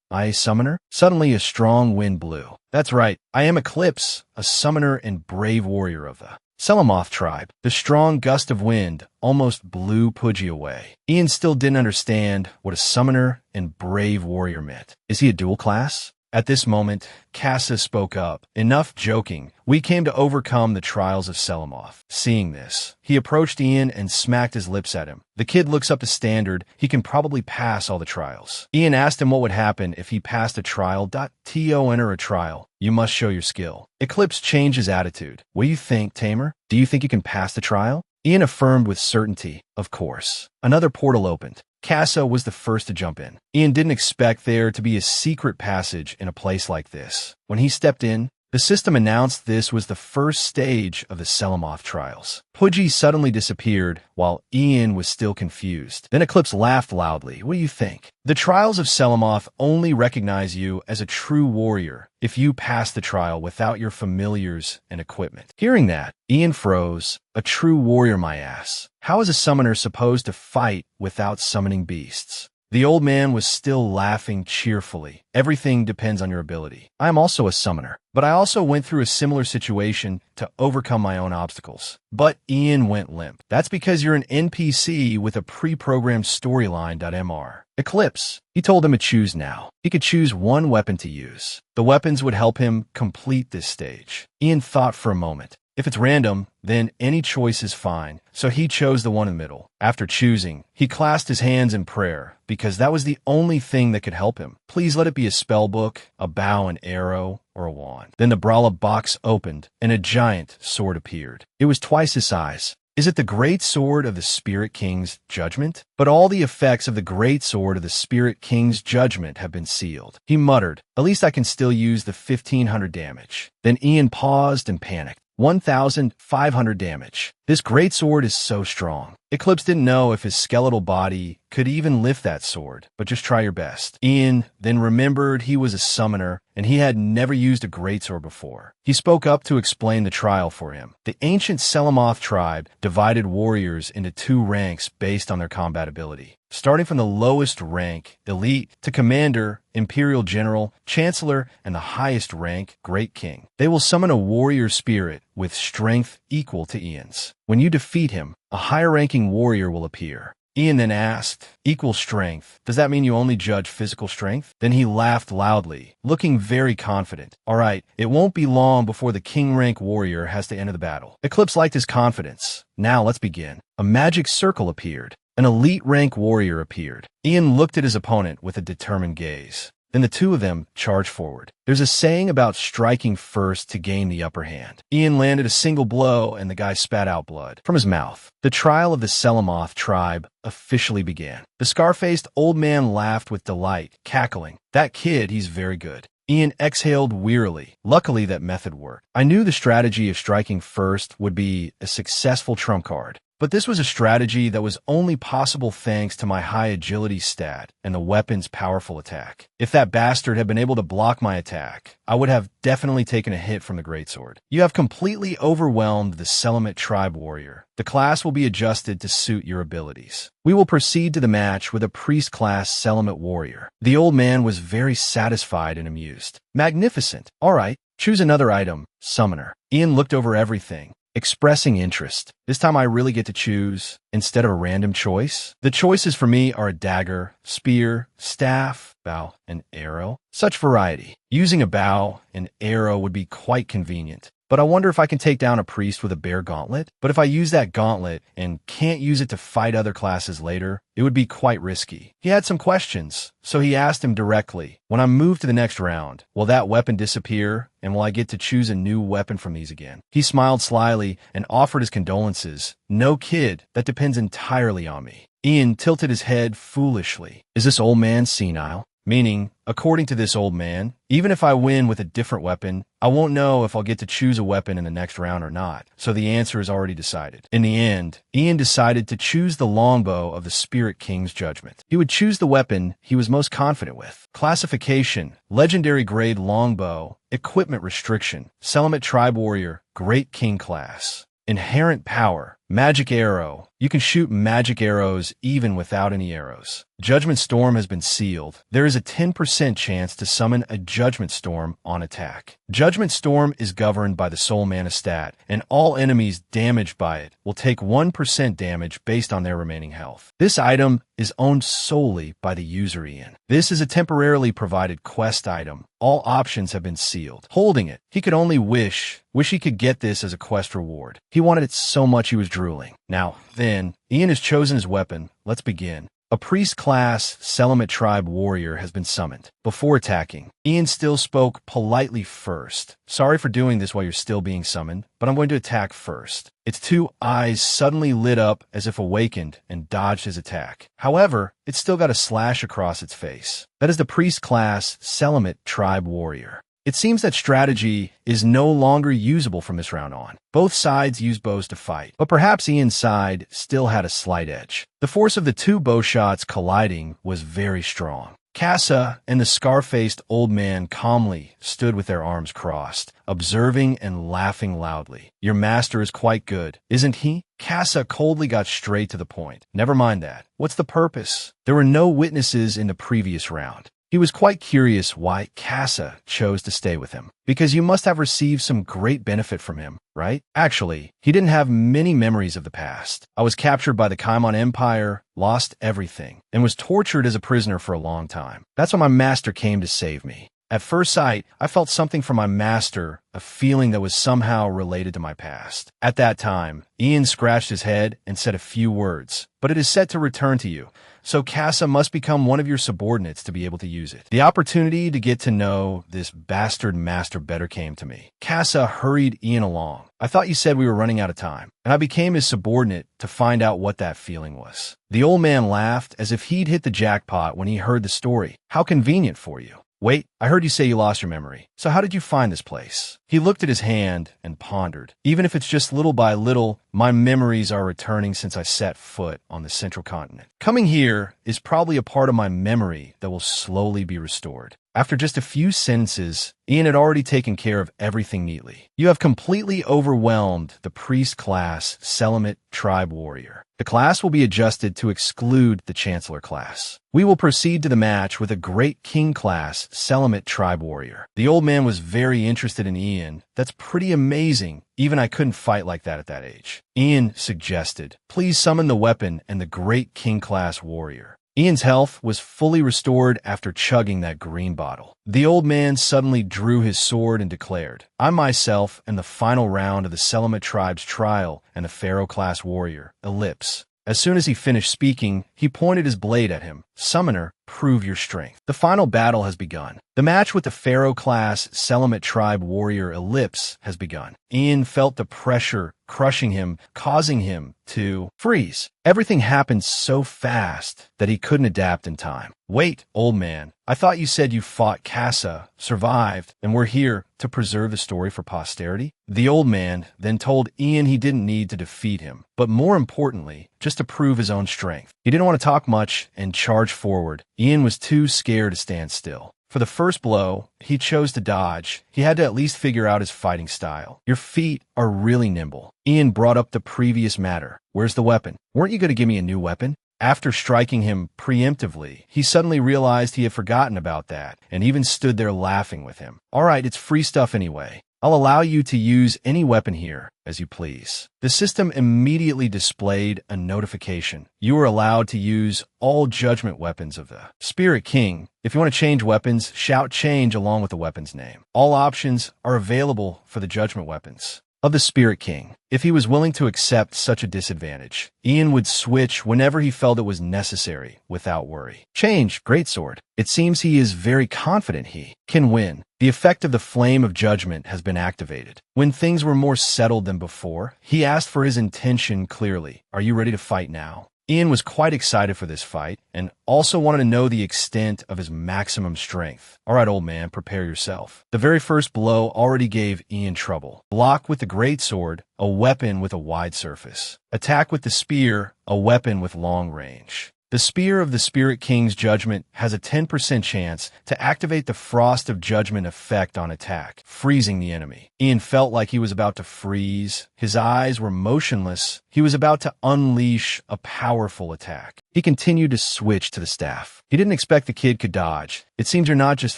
S1: I a summoner? Suddenly a strong wind blew. That's right, I am Eclipse, a summoner and brave warrior of the Selamoth tribe. The strong gust of wind almost blew Pudgy away. Ian still didn't understand what a summoner and brave warrior meant. Is he a dual class? At this moment, Casa spoke up. Enough joking. We came to overcome the trials of Selamoth. Seeing this, he approached Ian and smacked his lips at him. The kid looks up to standard. He can probably pass all the trials. Ian asked him what would happen if he passed a trial. To enter a trial, you must show your skill. Eclipse changed his attitude. What do you think, Tamer? Do you think you can pass the trial? Ian affirmed with certainty. Of course. Another portal opened. Casa was the first to jump in. Ian didn't expect there to be a secret passage in a place like this. When he stepped in, the system announced this was the first stage of the Selamoth trials. Pudgy suddenly disappeared while Ian was still confused. Then Eclipse laughed loudly. What do you think? The trials of Selamoth only recognize you as a true warrior if you pass the trial without your familiars and equipment. Hearing that, Ian froze. A true warrior, my ass. How is a summoner supposed to fight without summoning beasts? The old man was still laughing cheerfully. Everything depends on your ability. I am also a summoner, but I also went through a similar situation to overcome my own obstacles. But Ian went limp. That's because you're an NPC with a pre-programmed storyline.mr. Eclipse. He told him to choose now. He could choose one weapon to use. The weapons would help him complete this stage. Ian thought for a moment. If it's random, then any choice is fine, so he chose the one in the middle. After choosing, he clasped his hands in prayer, because that was the only thing that could help him. Please let it be a spell book, a bow and arrow, or a wand. Then the Brawler box opened, and a giant sword appeared. It was twice his size. Is it the great sword of the Spirit King's judgment? But all the effects of the great sword of the Spirit King's judgment have been sealed. He muttered, at least I can still use the 1500 damage. Then Ian paused and panicked. 1,500 damage. This great sword is so strong. Eclipse didn't know if his skeletal body could even lift that sword, but just try your best. Ian then remembered he was a summoner and he had never used a greatsword before. He spoke up to explain the trial for him. The ancient Selamoth tribe divided warriors into two ranks based on their combat ability. Starting from the lowest rank, Elite, to Commander, Imperial General, Chancellor, and the highest rank, Great King. They will summon a warrior spirit with strength equal to Ian's. When you defeat him, a higher-ranking warrior will appear. Ian then asked, equal strength, does that mean you only judge physical strength? Then he laughed loudly, looking very confident. All right, it won't be long before the king-rank warrior has to enter the battle. Eclipse liked his confidence. Now let's begin. A magic circle appeared. An elite rank warrior appeared. Ian looked at his opponent with a determined gaze. Then the two of them charged forward. There's a saying about striking first to gain the upper hand. Ian landed a single blow and the guy spat out blood from his mouth. The trial of the Selamoth tribe officially began. The scar-faced old man laughed with delight, cackling. That kid, he's very good. Ian exhaled wearily. Luckily, that method worked. I knew the strategy of striking first would be a successful trump card. But this was a strategy that was only possible thanks to my high agility stat and the weapon's powerful attack. If that bastard had been able to block my attack, I would have definitely taken a hit from the greatsword. You have completely overwhelmed the Selamoth tribe warrior. The class will be adjusted to suit your abilities. We will proceed to the match with a priest-class Selamoth warrior. The old man was very satisfied and amused. Magnificent. All right, choose another item, summoner. Ian looked over everything, expressing interest. This time I really get to choose instead of a random choice. The choices for me are a dagger, spear, staff, bow, and arrow. Such variety. Using a bow and arrow would be quite convenient. But I wonder if I can take down a priest with a bare gauntlet. But if I use that gauntlet and can't use it to fight other classes later, it would be quite risky. He had some questions, so he asked him directly, when I move to the next round, will that weapon disappear, and will I get to choose a new weapon from these again? He smiled slyly and offered his condolences. No kid, that depends entirely on me. Ian tilted his head foolishly. Is this old man senile? Meaning, according to this old man, even if I win with a different weapon, I won't know if I'll get to choose a weapon in the next round or not, so the answer is already decided. In the end, Ian decided to choose the longbow of the Spirit King's judgment. He would choose the weapon he was most confident with. Classification: Legendary Grade Longbow. Equipment restriction: Selamet Tribe Warrior, Great King Class. Inherent power: Magic Arrow. You can shoot magic arrows even without any arrows. Judgment Storm has been sealed. There is a 10% chance to summon a Judgment Storm on attack. Judgment Storm is governed by the Soul Mana stat, and all enemies damaged by it will take 1% damage based on their remaining health. This item is owned solely by the user Ian. This is a temporarily provided quest item. All options have been sealed. Holding it, he could only wish he could get this as a quest reward. He wanted it so much he was drooling. Now, then, Ian has chosen his weapon. Let's begin. A priest class Selamet Tribe Warrior has been summoned. Before attacking, Ian still spoke politely first. Sorry for doing this while you're still being summoned, but I'm going to attack first. Its two eyes suddenly lit up as if awakened and dodged his attack. However, it still got a slash across its face. That is the priest class Selamet Tribe Warrior. It seems that strategy is no longer usable from this round on. Both sides use bows to fight, but perhaps Ian's side still had a slight edge. The force of the two bow shots colliding was very strong. Casa and the scar-faced old man calmly stood with their arms crossed, observing and laughing loudly. Your master is quite good, isn't he? Casa coldly got straight to the point. Never mind that. What's the purpose? There were no witnesses in the previous round. He was quite curious why Casa chose to stay with him. Because you must have received some great benefit from him, right? Actually, he didn't have many memories of the past. I was captured by the Kaimon Empire, lost everything, and was tortured as a prisoner for a long time. That's when my master came to save me. At first sight, I felt something from my master, a feeling that was somehow related to my past. At that time, Ian scratched his head and said a few words, but it is set to return to you. So Casa must become one of your subordinates to be able to use it. The opportunity to get to know this bastard master better came to me. Casa hurried Ian along. I thought you said we were running out of time, and I became his subordinate to find out what that feeling was. The old man laughed as if he'd hit the jackpot when he heard the story. How convenient for you. Wait, I heard you say you lost your memory. So how did you find this place? He looked at his hand and pondered. Even if it's just little by little, my memories are returning since I set foot on the central continent. Coming here is probably a part of my memory that will slowly be restored. After just a few sentences, Ian had already taken care of everything neatly. You have completely overwhelmed the priest class Selamet Tribe Warrior. The class will be adjusted to exclude the Chancellor class. We will proceed to the match with a Great King class Selamet Tribe Warrior. The old man was very interested in Ian. That's pretty amazing. Even I couldn't fight like that at that age. Ian suggested, please summon the weapon and the Great King class warrior. Ian's health was fully restored after chugging that green bottle. The old man suddenly drew his sword and declared, I myself am the final round of the Selamet tribe's trial and the Pharaoh-class warrior, Ellipse. As soon as he finished speaking, he pointed his blade at him. Summoner, prove your strength. The final battle has begun. The match with the Pharaoh-class Selamet tribe warrior Ellipse has begun. Ian felt the pressure crushing him, causing him to freeze. Everything happened so fast that he couldn't adapt in time. Wait, old man. I thought you said you fought Casa, survived, and were here to preserve the story for posterity? The old man then told Ian he didn't need to defeat him, but more importantly, just to prove his own strength. He didn't want to talk much and charged forward. Ian was too scared to stand still. For the first blow, he chose to dodge. He had to at least figure out his fighting style. Your feet are really nimble. Ian brought up the previous matter. Where's the weapon? Weren't you going to give me a new weapon? After striking him preemptively, he suddenly realized he had forgotten about that and even stood there laughing with him. All right, it's free stuff anyway. I'll allow you to use any weapon here, as you please. The system immediately displayed a notification. You are allowed to use all judgment weapons of the Spirit King. If you want to change weapons, shout change along with the weapon's name. All options are available for the judgment weapons of the Spirit King. If he was willing to accept such a disadvantage, Ian would switch whenever he felt it was necessary, without worry. Change, greatsword. It seems he is very confident he can win. The effect of the Flame of Judgment has been activated. When things were more settled than before, he asked for his intention clearly. Are you ready to fight now? Ian was quite excited for this fight and also wanted to know the extent of his maximum strength. All right, old man, prepare yourself. The very first blow already gave Ian trouble. Block with the greatsword, a weapon with a wide surface. Attack with the spear, a weapon with long range. The Spear of the Spirit King's Judgment has a 10% chance to activate the Frost of Judgment effect on attack, freezing the enemy. Ian felt like he was about to freeze. His eyes were motionless. He was about to unleash a powerful attack. He continued to switch to the staff. He didn't expect the kid could dodge. It seems you're not just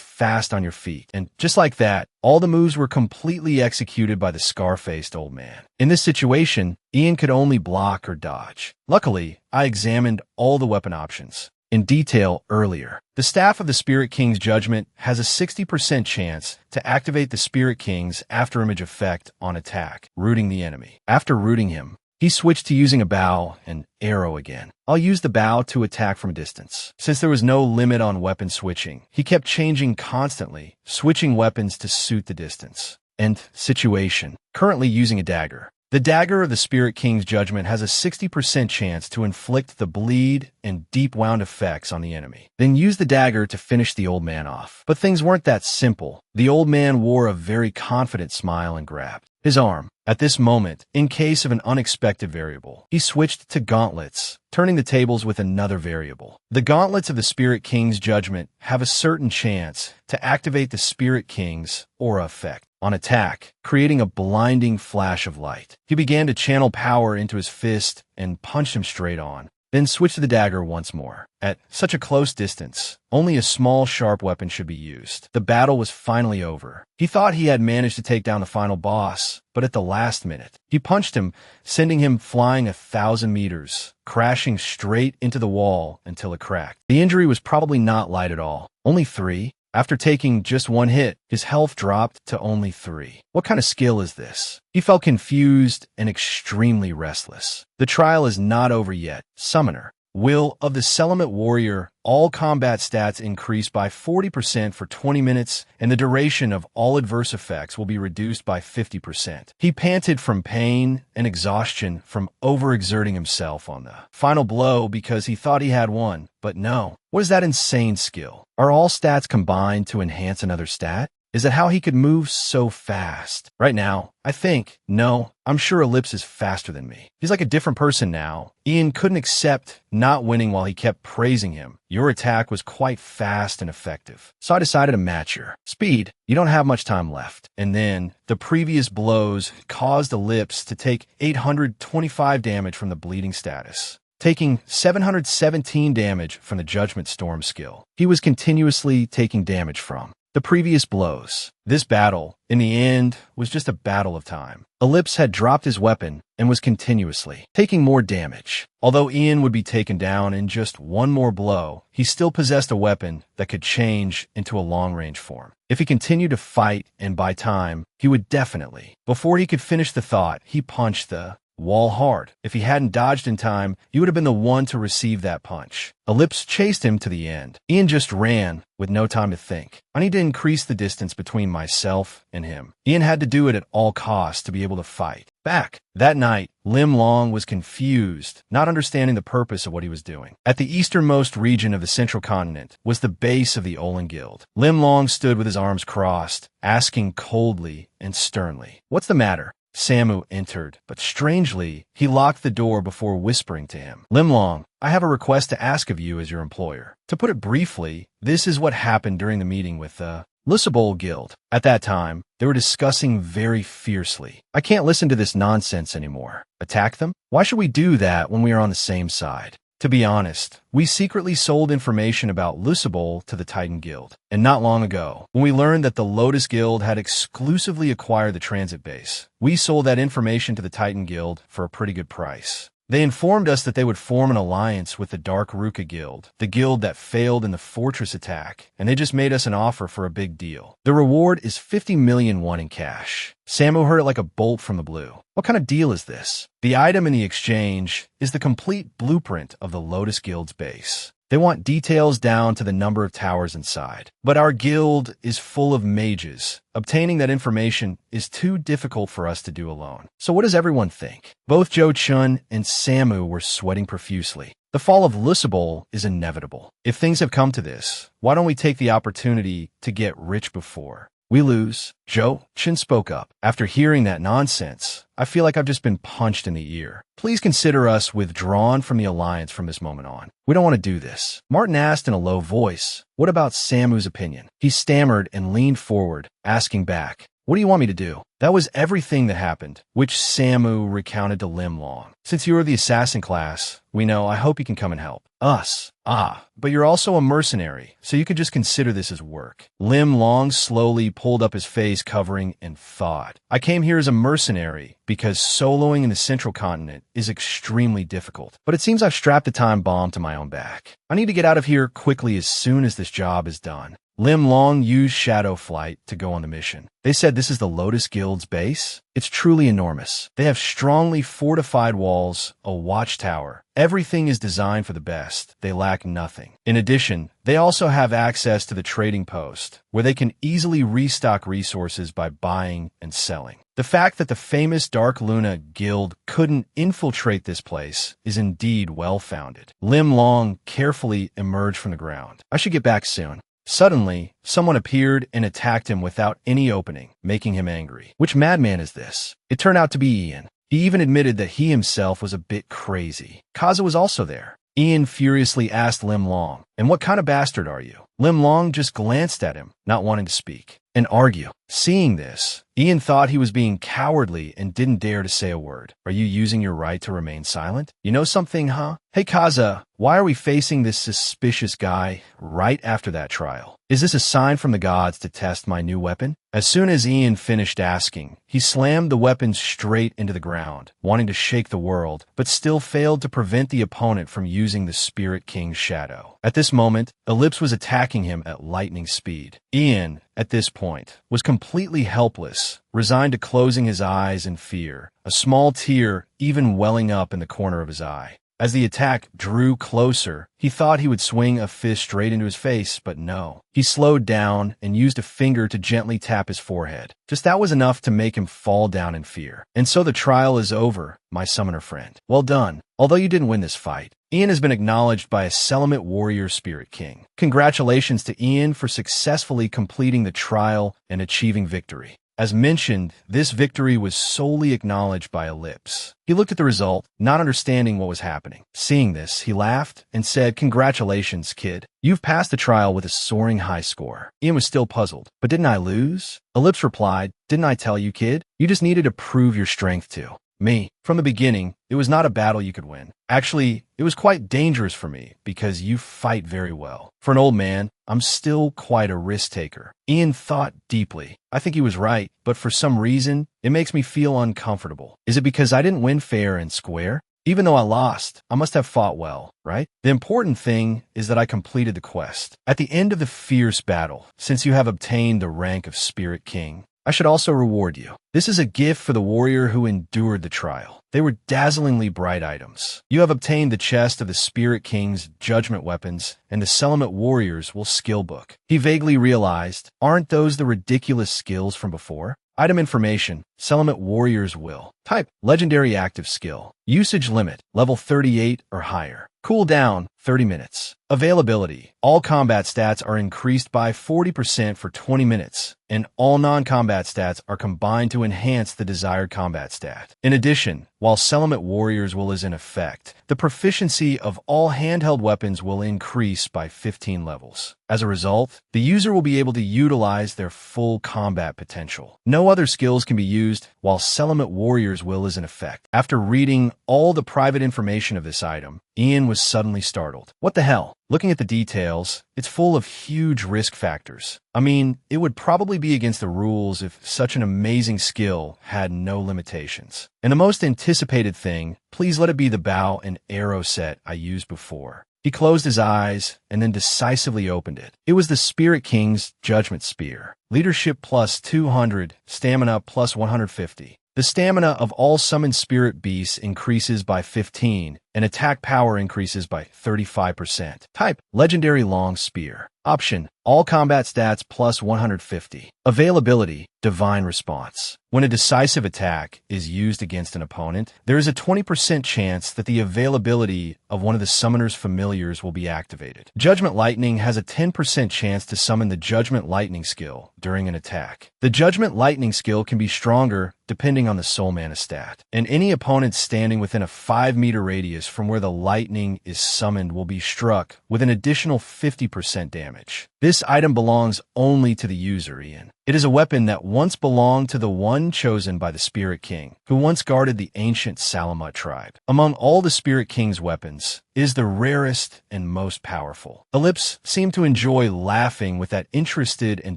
S1: fast on your feet. And just like that, all the moves were completely executed by the scar-faced old man. In this situation, Ian could only block or dodge. Luckily, I examined all the weapon options in detail earlier. The Staff of the Spirit King's Judgment has a 60% chance to activate the Spirit King's afterimage effect on attack, rooting the enemy. After rooting him, he switched to using a bow and arrow again. I'll use the bow to attack from a distance. Since there was no limit on weapon switching, he kept changing constantly, switching weapons to suit the distance and situation. Currently using a dagger. The Dagger of the Spirit King's Judgment has a 60% chance to inflict the bleed and deep wound effects on the enemy. Then use the dagger to finish the old man off. But things weren't that simple. The old man wore a very confident smile and grabbed his arm. At this moment, in case of an unexpected variable, he switched to gauntlets, turning the tables with another variable. The gauntlets of the Spirit King's Judgment have a certain chance to activate the Spirit King's aura effect on attack, creating a blinding flash of light. He began to channel power into his fist and punched him straight on, then switched to the dagger once more. At such a close distance, only a small sharp weapon should be used. The battle was finally over. He thought he had managed to take down the final boss, but at the last minute, he punched him, sending him flying 1,000 meters, crashing straight into the wall until it cracked. The injury was probably not light at all, only 3. After taking just one hit, his health dropped to only 3. What kind of skill is this? He felt confused and extremely restless. The trial is not over yet. Summoner. Will of the Selamite Warrior, all combat stats increase by 40% for 20 minutes, and the duration of all adverse effects will be reduced by 50%. He panted from pain and exhaustion from overexerting himself on the final blow because he thought he had won. But no. What is that insane skill? Are all stats combined to enhance another stat? Is it how he could move so fast? Right now, I think, no, I'm sure Ellipse is faster than me. He's like a different person now. Ian couldn't accept not winning while he kept praising him. Your attack was quite fast and effective. So I decided to match your speed. You don't have much time left. And then, the previous blows caused Ellipse to take 825 damage from the bleeding status, taking 717 damage from the Judgment Storm skill. He was continuously taking damage from the previous blows. This battle, in the end, was just a battle of time. Ellipse had dropped his weapon and was continuously taking more damage. Although Ian would be taken down in just one more blow, he still possessed a weapon that could change into a long-range form. If he continued to fight and buy time, he would definitely. Before he could finish the thought, he punched the wall hard. If he hadn't dodged in time, he would have been the one to receive that punch. Ellipse chased him to the end. Ian just ran, with no time to think. I need to increase the distance between myself and him. Ian had to do it at all costs to be able to fight back. That night, Lim Long was confused, not understanding the purpose of what he was doing. At the easternmost region of the central continent was the base of the Olin Guild. Lim Long stood with his arms crossed, asking coldly and sternly, "What's the matter?" Samu entered, but strangely, he locked the door before whispering to him. Lim Long, I have a request to ask of you as your employer. To put it briefly, this is what happened during the meeting with the Lusabol Guild. At that time, they were discussing very fiercely. I can't listen to this nonsense anymore. Attack them? Why should we do that when we are on the same side? To be honest, we secretly sold information about Lusabol to the Titan Guild. And not long ago, when we learned that the Lotus Guild had exclusively acquired the transit base, we sold that information to the Titan Guild for a pretty good price. They informed us that they would form an alliance with the Dark Ruka Guild, the guild that failed in the fortress attack, and they just made us an offer for a big deal. The reward is 50 million won in cash. Samu heard it like a bolt from the blue. What kind of deal is this? The item in the exchange is the complete blueprint of the Lotus Guild's base. They want details down to the number of towers inside. But our guild is full of mages. Obtaining that information is too difficult for us to do alone. So what does everyone think? Both Joe Chun and Samu were sweating profusely. The fall of Lucibol is inevitable. If things have come to this, why don't we take the opportunity to get rich before we lose? Joe Chun spoke up. After hearing that nonsense, I feel like I've just been punched in the ear. Please consider us withdrawn from the alliance from this moment on. We don't want to do this. Martin asked in a low voice, what about Samu's opinion? He stammered and leaned forward, asking back, what do you want me to do? That was everything that happened, which Samu recounted to Lim Long. Since you are the assassin class, we know, I hope you can come and help. Us. But you're also a mercenary, so you could just consider this as work. Lim Long slowly pulled up his face covering and thought. I came here as a mercenary because soloing in the central continent is extremely difficult. But it seems I've strapped a time bomb to my own back. I need to get out of here quickly as soon as this job is done. Lim Long used Shadow Flight to go on the mission. They said this is the Lotus Guild's base. It's truly enormous. They have strongly fortified walls, a watchtower. Everything is designed for the best. They lack nothing. In addition, they also have access to the trading post, where they can easily restock resources by buying and selling. The fact that the famous Dark Luna Guild couldn't infiltrate this place is indeed well-founded. Lim Long carefully emerged from the ground. I should get back soon. Suddenly, someone appeared and attacked him without any opening, making him angry. Which madman is this? It turned out to be Ian. He even admitted that he himself was a bit crazy. Kaza was also there. Ian furiously asked Lim Long, and what kind of bastard are you? Lim Long just glanced at him, not wanting to speak and argue. Seeing this, Ian thought he was being cowardly and didn't dare to say a word. Are you using your right to remain silent? You know something, huh? Hey Kaza, why are we facing this suspicious guy right after that trial? Is this a sign from the gods to test my new weapon? As soon as Ian finished asking, he slammed the weapon straight into the ground, wanting to shake the world, but still failed to prevent the opponent from using the Spirit King's shadow. At this moment, Ellipse was attacking him at lightning speed. Ian, at this point, was completely helpless, resigned to closing his eyes in fear, a small tear even welling up in the corner of his eye. As the attack drew closer, he thought he would swing a fist straight into his face, but no. He slowed down and used a finger to gently tap his forehead. Just that was enough to make him fall down in fear. And so the trial is over, my summoner friend. Well done. Although you didn't win this fight, Ian has been acknowledged by a Selamite warrior Spirit King. Congratulations to Ian for successfully completing the trial and achieving victory. As mentioned, this victory was solely acknowledged by Ellipse. He looked at the result, not understanding what was happening. Seeing this, he laughed and said, "Congratulations, kid. You've passed the trial with a soaring high score." Ian was still puzzled. But didn't I lose? Ellipse replied, "Didn't I tell you, kid? You just needed to prove your strength to me. From the beginning, it was not a battle you could win. Actually, it was quite dangerous for me because you fight very well. For an old man, I'm still quite a risk taker." Ian thought deeply. I think he was right, but for some reason, it makes me feel uncomfortable. Is it because I didn't win fair and square? Even though I lost, I must have fought well, right? The important thing is that I completed the quest. At the end of the fierce battle, since you have obtained the rank of Spirit King, I should also reward you. This is a gift for the warrior who endured the trial. They were dazzlingly bright items. You have obtained the chest of the Spirit King's judgment weapons, and the Selamite warriors will skill book. He vaguely realized, aren't those the ridiculous skills from before? Item information, Selamite warriors will. Type, legendary active skill. Usage limit, level 38 or higher. Cooldown, 30 minutes. Availability, all combat stats are increased by 40% for 20 minutes, and all non-combat stats are combined to enhance the desired combat stat. In addition, while Selamite warriors will is in effect, the proficiency of all handheld weapons will increase by 15 levels. As a result, the user will be able to utilize their full combat potential. No other skills can be used while Selamite warriors will is in effect. After reading all the private information of this item, Ian was suddenly startled. What the hell? Looking at the details, it's full of huge risk factors. I mean, it would probably be against the rules if such an amazing skill had no limitations. And the most anticipated thing, please let it be the bow and arrow set I used before. He closed his eyes and then decisively opened it. It was the Spirit King's Judgment Spear. Leadership plus 200, stamina plus 150. The stamina of all summoned spirit beasts increases by 15, and attack power increases by 35%. Type, Legendary Long Spear. Option, all combat stats plus 150. Availability, Divine Response. When a decisive attack is used against an opponent, there is a 20% chance that the availability of one of the summoner's familiars will be activated. Judgment Lightning has a 10% chance to summon the Judgment Lightning skill during an attack. The Judgment Lightning skill can be stronger depending on the soul mana stat, and any opponent standing within a 5-meter radius from where the lightning is summoned will be struck with an additional 50% damage. This item belongs only to the user, Ian. It is a weapon that once belonged to the one chosen by the Spirit King, who once guarded the ancient Salamut tribe. Among all the Spirit King's weapons, it is the rarest and most powerful. Ellipse seemed to enjoy laughing with that interested and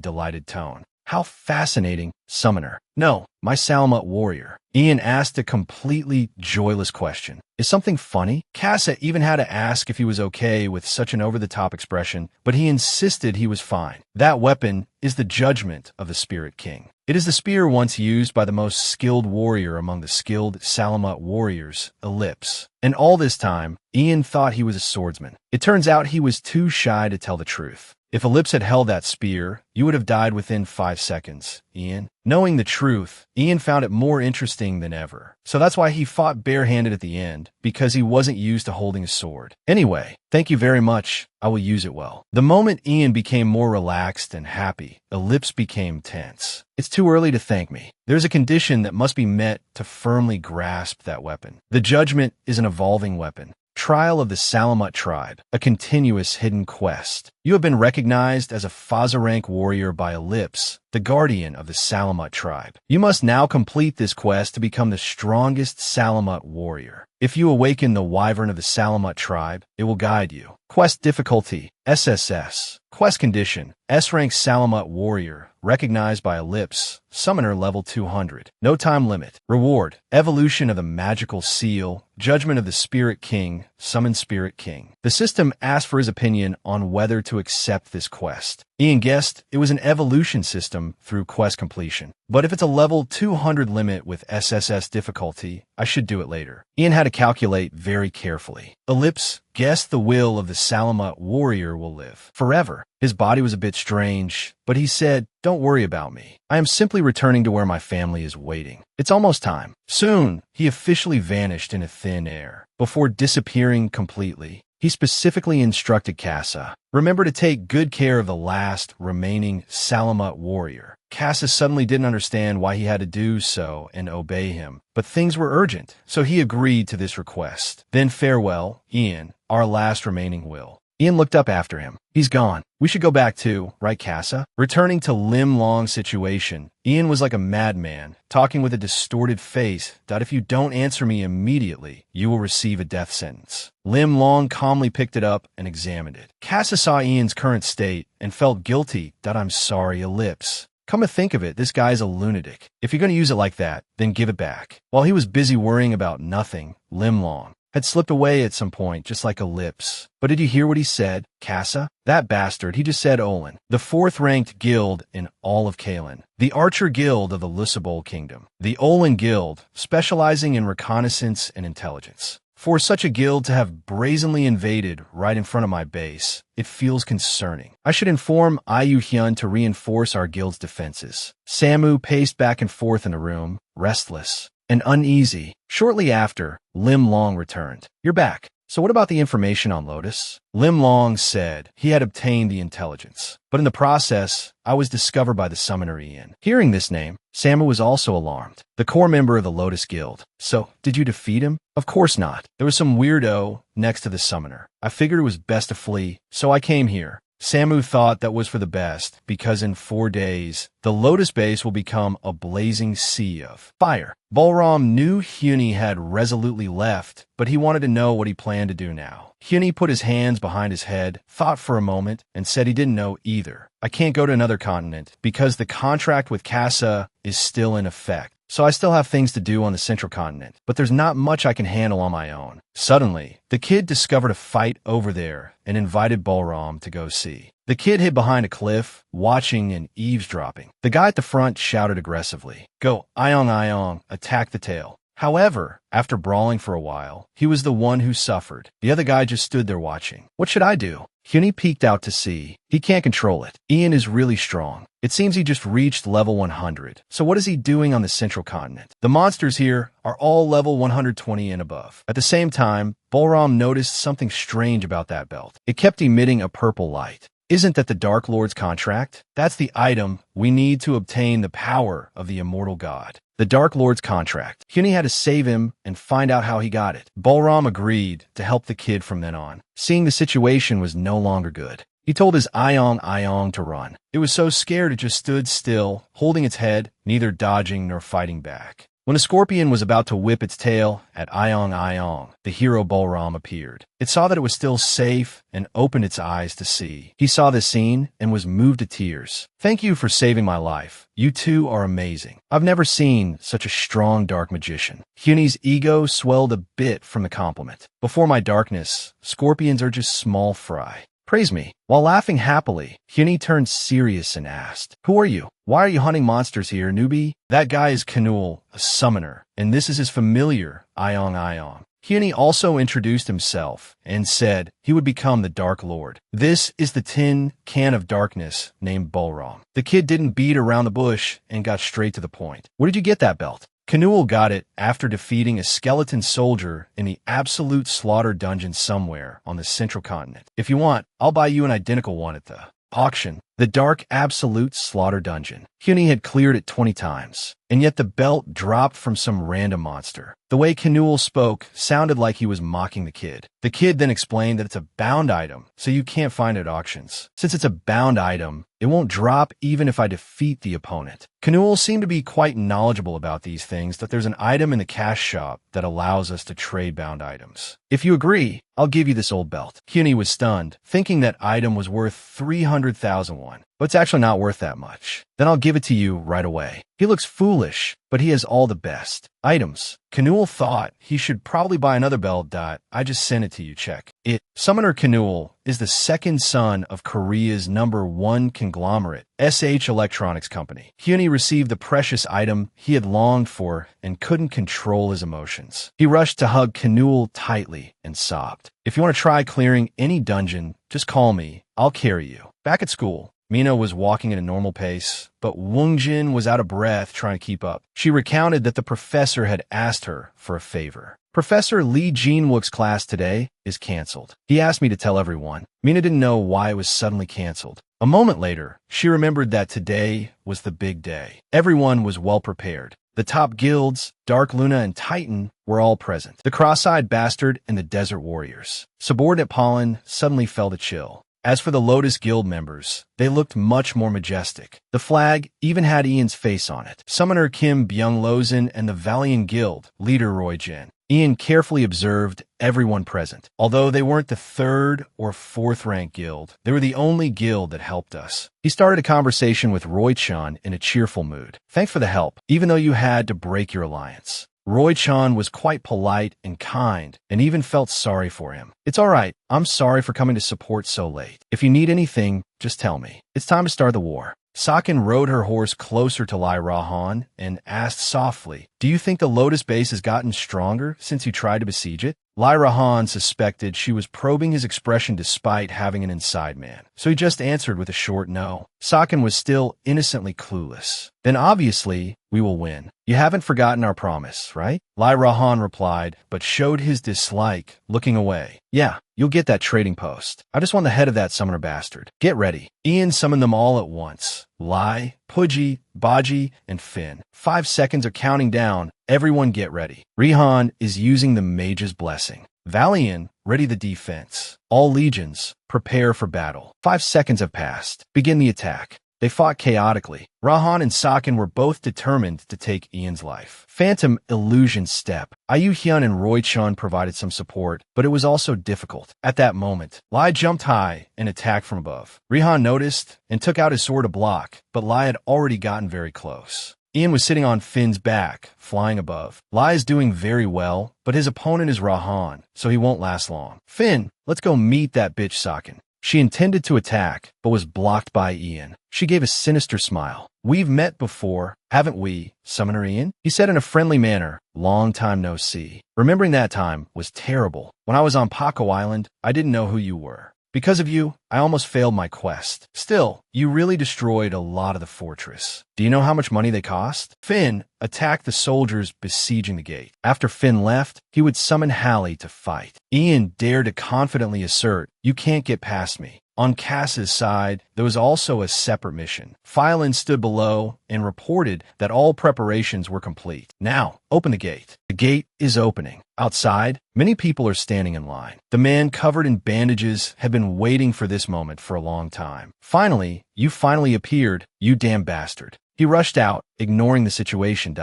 S1: delighted tone. How fascinating, Summoner. No, my Salamut warrior. Ian asked a completely joyless question. Is something funny? Casa even had to ask if he was okay with such an over-the-top expression, but he insisted he was fine. That weapon is the judgment of the Spirit King. It is the spear once used by the most skilled warrior among the skilled Salamut warriors, Ellipse. And all this time, Ian thought he was a swordsman. It turns out he was too shy to tell the truth. If Ellipse had held that spear, you would have died within 5 seconds, Ian. Knowing the truth, Ian found it more interesting than ever. So that's why he fought barehanded at the end, because he wasn't used to holding a sword. Anyway, thank you very much. I will use it well. The moment Ian became more relaxed and happy, Ellipse became tense. It's too early to thank me. There's a condition that must be met to firmly grasp that weapon. The judgment is an evolving weapon. Trial of the Salamut Tribe, a continuous hidden quest. You have been recognized as a SSS-Rank warrior by Ellipse, the guardian of the Salamut Tribe. You must now complete this quest to become the strongest Salamut warrior. If you awaken the Wyvern of the Salamut Tribe, it will guide you. Quest difficulty, SSS. Quest condition, S-Rank Salamut warrior, recognized by Ellipse, summoner level 200. No time limit. Reward, evolution of the magical seal, judgment of the Spirit King, summon Spirit King. The system asked for his opinion on whether to accept this quest. Ian guessed it was an evolution system through quest completion. But if it's a level 200 limit with SSS difficulty, I should do it later. Ian had to calculate very carefully. Ellipse guessed the will of the Salamut warrior will live forever. His body was a bit strange, but he said, "Don't worry about me. I am simply returning to where my family is waiting. It's almost time." Soon, he officially vanished into thin air. Before disappearing completely, he specifically instructed Casa, "Remember to take good care of the last remaining Salamut warrior." Casa suddenly didn't understand why he had to do so and obey him, but things were urgent, so he agreed to this request. Then farewell, Ian, our last remaining will. Ian looked up after him. He's gone. We should go back too, right, Casa? Returning to Lim Long's situation, Ian was like a madman, talking with a distorted face that if you don't answer me immediately, you will receive a death sentence. Lim Long calmly picked it up and examined it. Casa saw Ian's current state and felt guilty that I'm sorry, Ellipse. Come to think of it, this guy's a lunatic. If you're going to use it like that, then give it back. While he was busy worrying about nothing, Lim Long had slipped away at some point, just like Ellipse. But did you hear what he said, Casa? That bastard, he just said Olin, the 4th-ranked guild in all of Kalen, the Archer Guild of the Lusabol Kingdom, the Olin Guild, specializing in reconnaissance and intelligence. For such a guild to have brazenly invaded right in front of my base, it feels concerning. I should inform Ayu Hyun to reinforce our guild's defenses. Samu paced back and forth in the room, restless and uneasy. Shortly after, Lim Long returned. You're back. So what about the information on Lotus? Lim Long said he had obtained the intelligence, but in the process, I was discovered by the summoner Ian. Hearing this name, Samu was also alarmed. The core member of the Lotus Guild. So, did you defeat him? Of course not. There was some weirdo next to the summoner. I figured it was best to flee, so I came here. Samu thought that was for the best, because in 4 days, the Lotus base will become a blazing sea of fire. Balram knew Hyuni had resolutely left, but he wanted to know what he planned to do now. Hyuni put his hands behind his head, thought for a moment, and said he didn't know either. I can't go to another continent, because the contract with Casa is still in effect. So I still have things to do on the central continent, but there's not much I can handle on my own. Suddenly, the kid discovered a fight over there and invited Balram to go see. The kid hid behind a cliff, watching and eavesdropping. The guy at the front shouted aggressively, "Go, Ayong Ayong, attack the tail." However, after brawling for a while, he was the one who suffered. The other guy just stood there watching. What should I do? Hyuni peeked out to see. He can't control it. Ian is really strong. It seems he just reached level 100. So what is he doing on the central continent? The monsters here are all level 120 and above. At the same time, Bolram noticed something strange about that belt. It kept emitting a purple light. Isn't that the Dark Lord's contract? That's the item we need to obtain the power of the immortal god. The Dark Lord's contract. Hyuni had to save him and find out how he got it. Bolram agreed to help the kid from then on. Seeing the situation was no longer good, he told his Ayong to run. It was so scared it just stood still, holding its head, neither dodging nor fighting back. When a scorpion was about to whip its tail at Ayong, the hero Bolram appeared. It saw that it was still safe and opened its eyes to see. He saw this scene and was moved to tears. Thank you for saving my life. You two are amazing. I've never seen such a strong dark magician. Hyuni's ego swelled a bit from the compliment. Before my darkness, scorpions are just small fry. Praise me. While laughing happily, Hyuni turned serious and asked, Who are you? Why are you hunting monsters here, newbie? That guy is Kanul, a summoner, and this is his familiar, Ayong. Hyuni also introduced himself and said he would become the Dark Lord. This is the tin can of darkness named Bolram. The kid didn't beat around the bush and got straight to the point. Where did you get that belt? Kanul got it after defeating a skeleton soldier in the Absolute Slaughter dungeon somewhere on the central continent. If you want, I'll buy you an identical one at the auction. The Dark Absolute Slaughter dungeon. Hyuni had cleared it 20 times, and yet the belt dropped from some random monster. The way Kanul spoke sounded like he was mocking the kid. The kid then explained that it's a bound item, so you can't find it at auctions. Since it's a bound item, it won't drop even if I defeat the opponent. Kanul seemed to be quite knowledgeable about these things, that there's an item in the cash shop that allows us to trade bound items. If you agree, I'll give you this old belt. Hyuni was stunned, thinking that item was worth 300,000 won. But it's actually not worth that much. Then I'll give it to you right away. He looks foolish, but he has all the best items. Kanul thought he should probably buy another belt. I just sent it to you, check it. Summoner Kanul is the second son of Korea's #1 conglomerate, SH Electronics Company. Hyuni received the precious item he had longed for and couldn't control his emotions. He rushed to hug Kanul tightly and sobbed. If you want to try clearing any dungeon, just call me. I'll carry you. Back at school, Mina was walking at a normal pace, but Woongjin was out of breath trying to keep up. She recounted that the professor had asked her for a favor. Professor Lee Jinwook's class today is canceled. He asked me to tell everyone. Mina didn't know why it was suddenly canceled. A moment later, she remembered that today was the big day. Everyone was well prepared. The top guilds, Dark Luna and Titan, were all present. The Cross-Eyed Bastard and the Desert Warriors. Subordinate Pollen suddenly felt a chill. As for the Lotus Guild members, they looked much more majestic. The flag even had Ian's face on it. Summoner Kim Byung-Lozen and the Valiant Guild leader Roy Jin. Ian carefully observed everyone present. Although they weren't the 3rd or 4th rank guild, they were the only guild that helped us. He started a conversation with Roy-chan in a cheerful mood. Thanks for the help, even though you had to break your alliance. Roy-chan was quite polite and kind, and even felt sorry for him. It's all right. I'm sorry for coming to support so late. If you need anything, just tell me. It's time to start the war. Sakin rode her horse closer to Lai Rahan and asked softly, Do you think the Lotus base has gotten stronger since you tried to besiege it? Lai Rahan suspected she was probing his expression despite having an inside man, so he just answered with a short no. Sakin was still innocently clueless. Then obviously, we will win. You haven't forgotten our promise, right? Lai Rahan replied, but showed his dislike, looking away. Yeah, you'll get that trading post. I just want the head of that summoner bastard. Get ready. Ian summoned them all at once. Lai, Pudgy, Baji, and Finn. 5 seconds are counting down. Everyone get ready. Rihan is using the Mage's Blessing. Valiant, ready the defense. All legions, prepare for battle. 5 seconds have passed. Begin the attack. They fought chaotically. Rahan and Sakin were both determined to take Ian's life. Phantom Illusion Step. Ayu Hyun and Roy-chan provided some support, but it was also difficult. At that moment, Lai jumped high and attacked from above. Rihan noticed and took out his sword to block, but Lai had already gotten very close. Ian was sitting on Finn's back, flying above. Lai is doing very well, but his opponent is Rahan, so he won't last long. Finn, let's go meet that bitch Sakin. She intended to attack, but was blocked by Ian. She gave a sinister smile. "We've met before, haven't we, Summoner Ian?" he said in a friendly manner. "Long time no see." Remembering that time was terrible. When I was on Paco Island, I didn't know who you were. Because of you, I almost failed my quest. Still, you really destroyed a lot of the fortress. Do you know how much money they cost? Finn attacked the soldiers besieging the gate. After Finn left, he would summon Hallie to fight. Ian dared to confidently assert, "You can't get past me." On Cass's side, there was also a separate mission. Phylan stood below and reported that all preparations were complete. "Now, open the gate." The gate is opening. Outside, many people are standing in line. The man covered in bandages had been waiting for this moment for a long time. "Finally, you finally appeared, you damn bastard." He rushed out, ignoring the situation.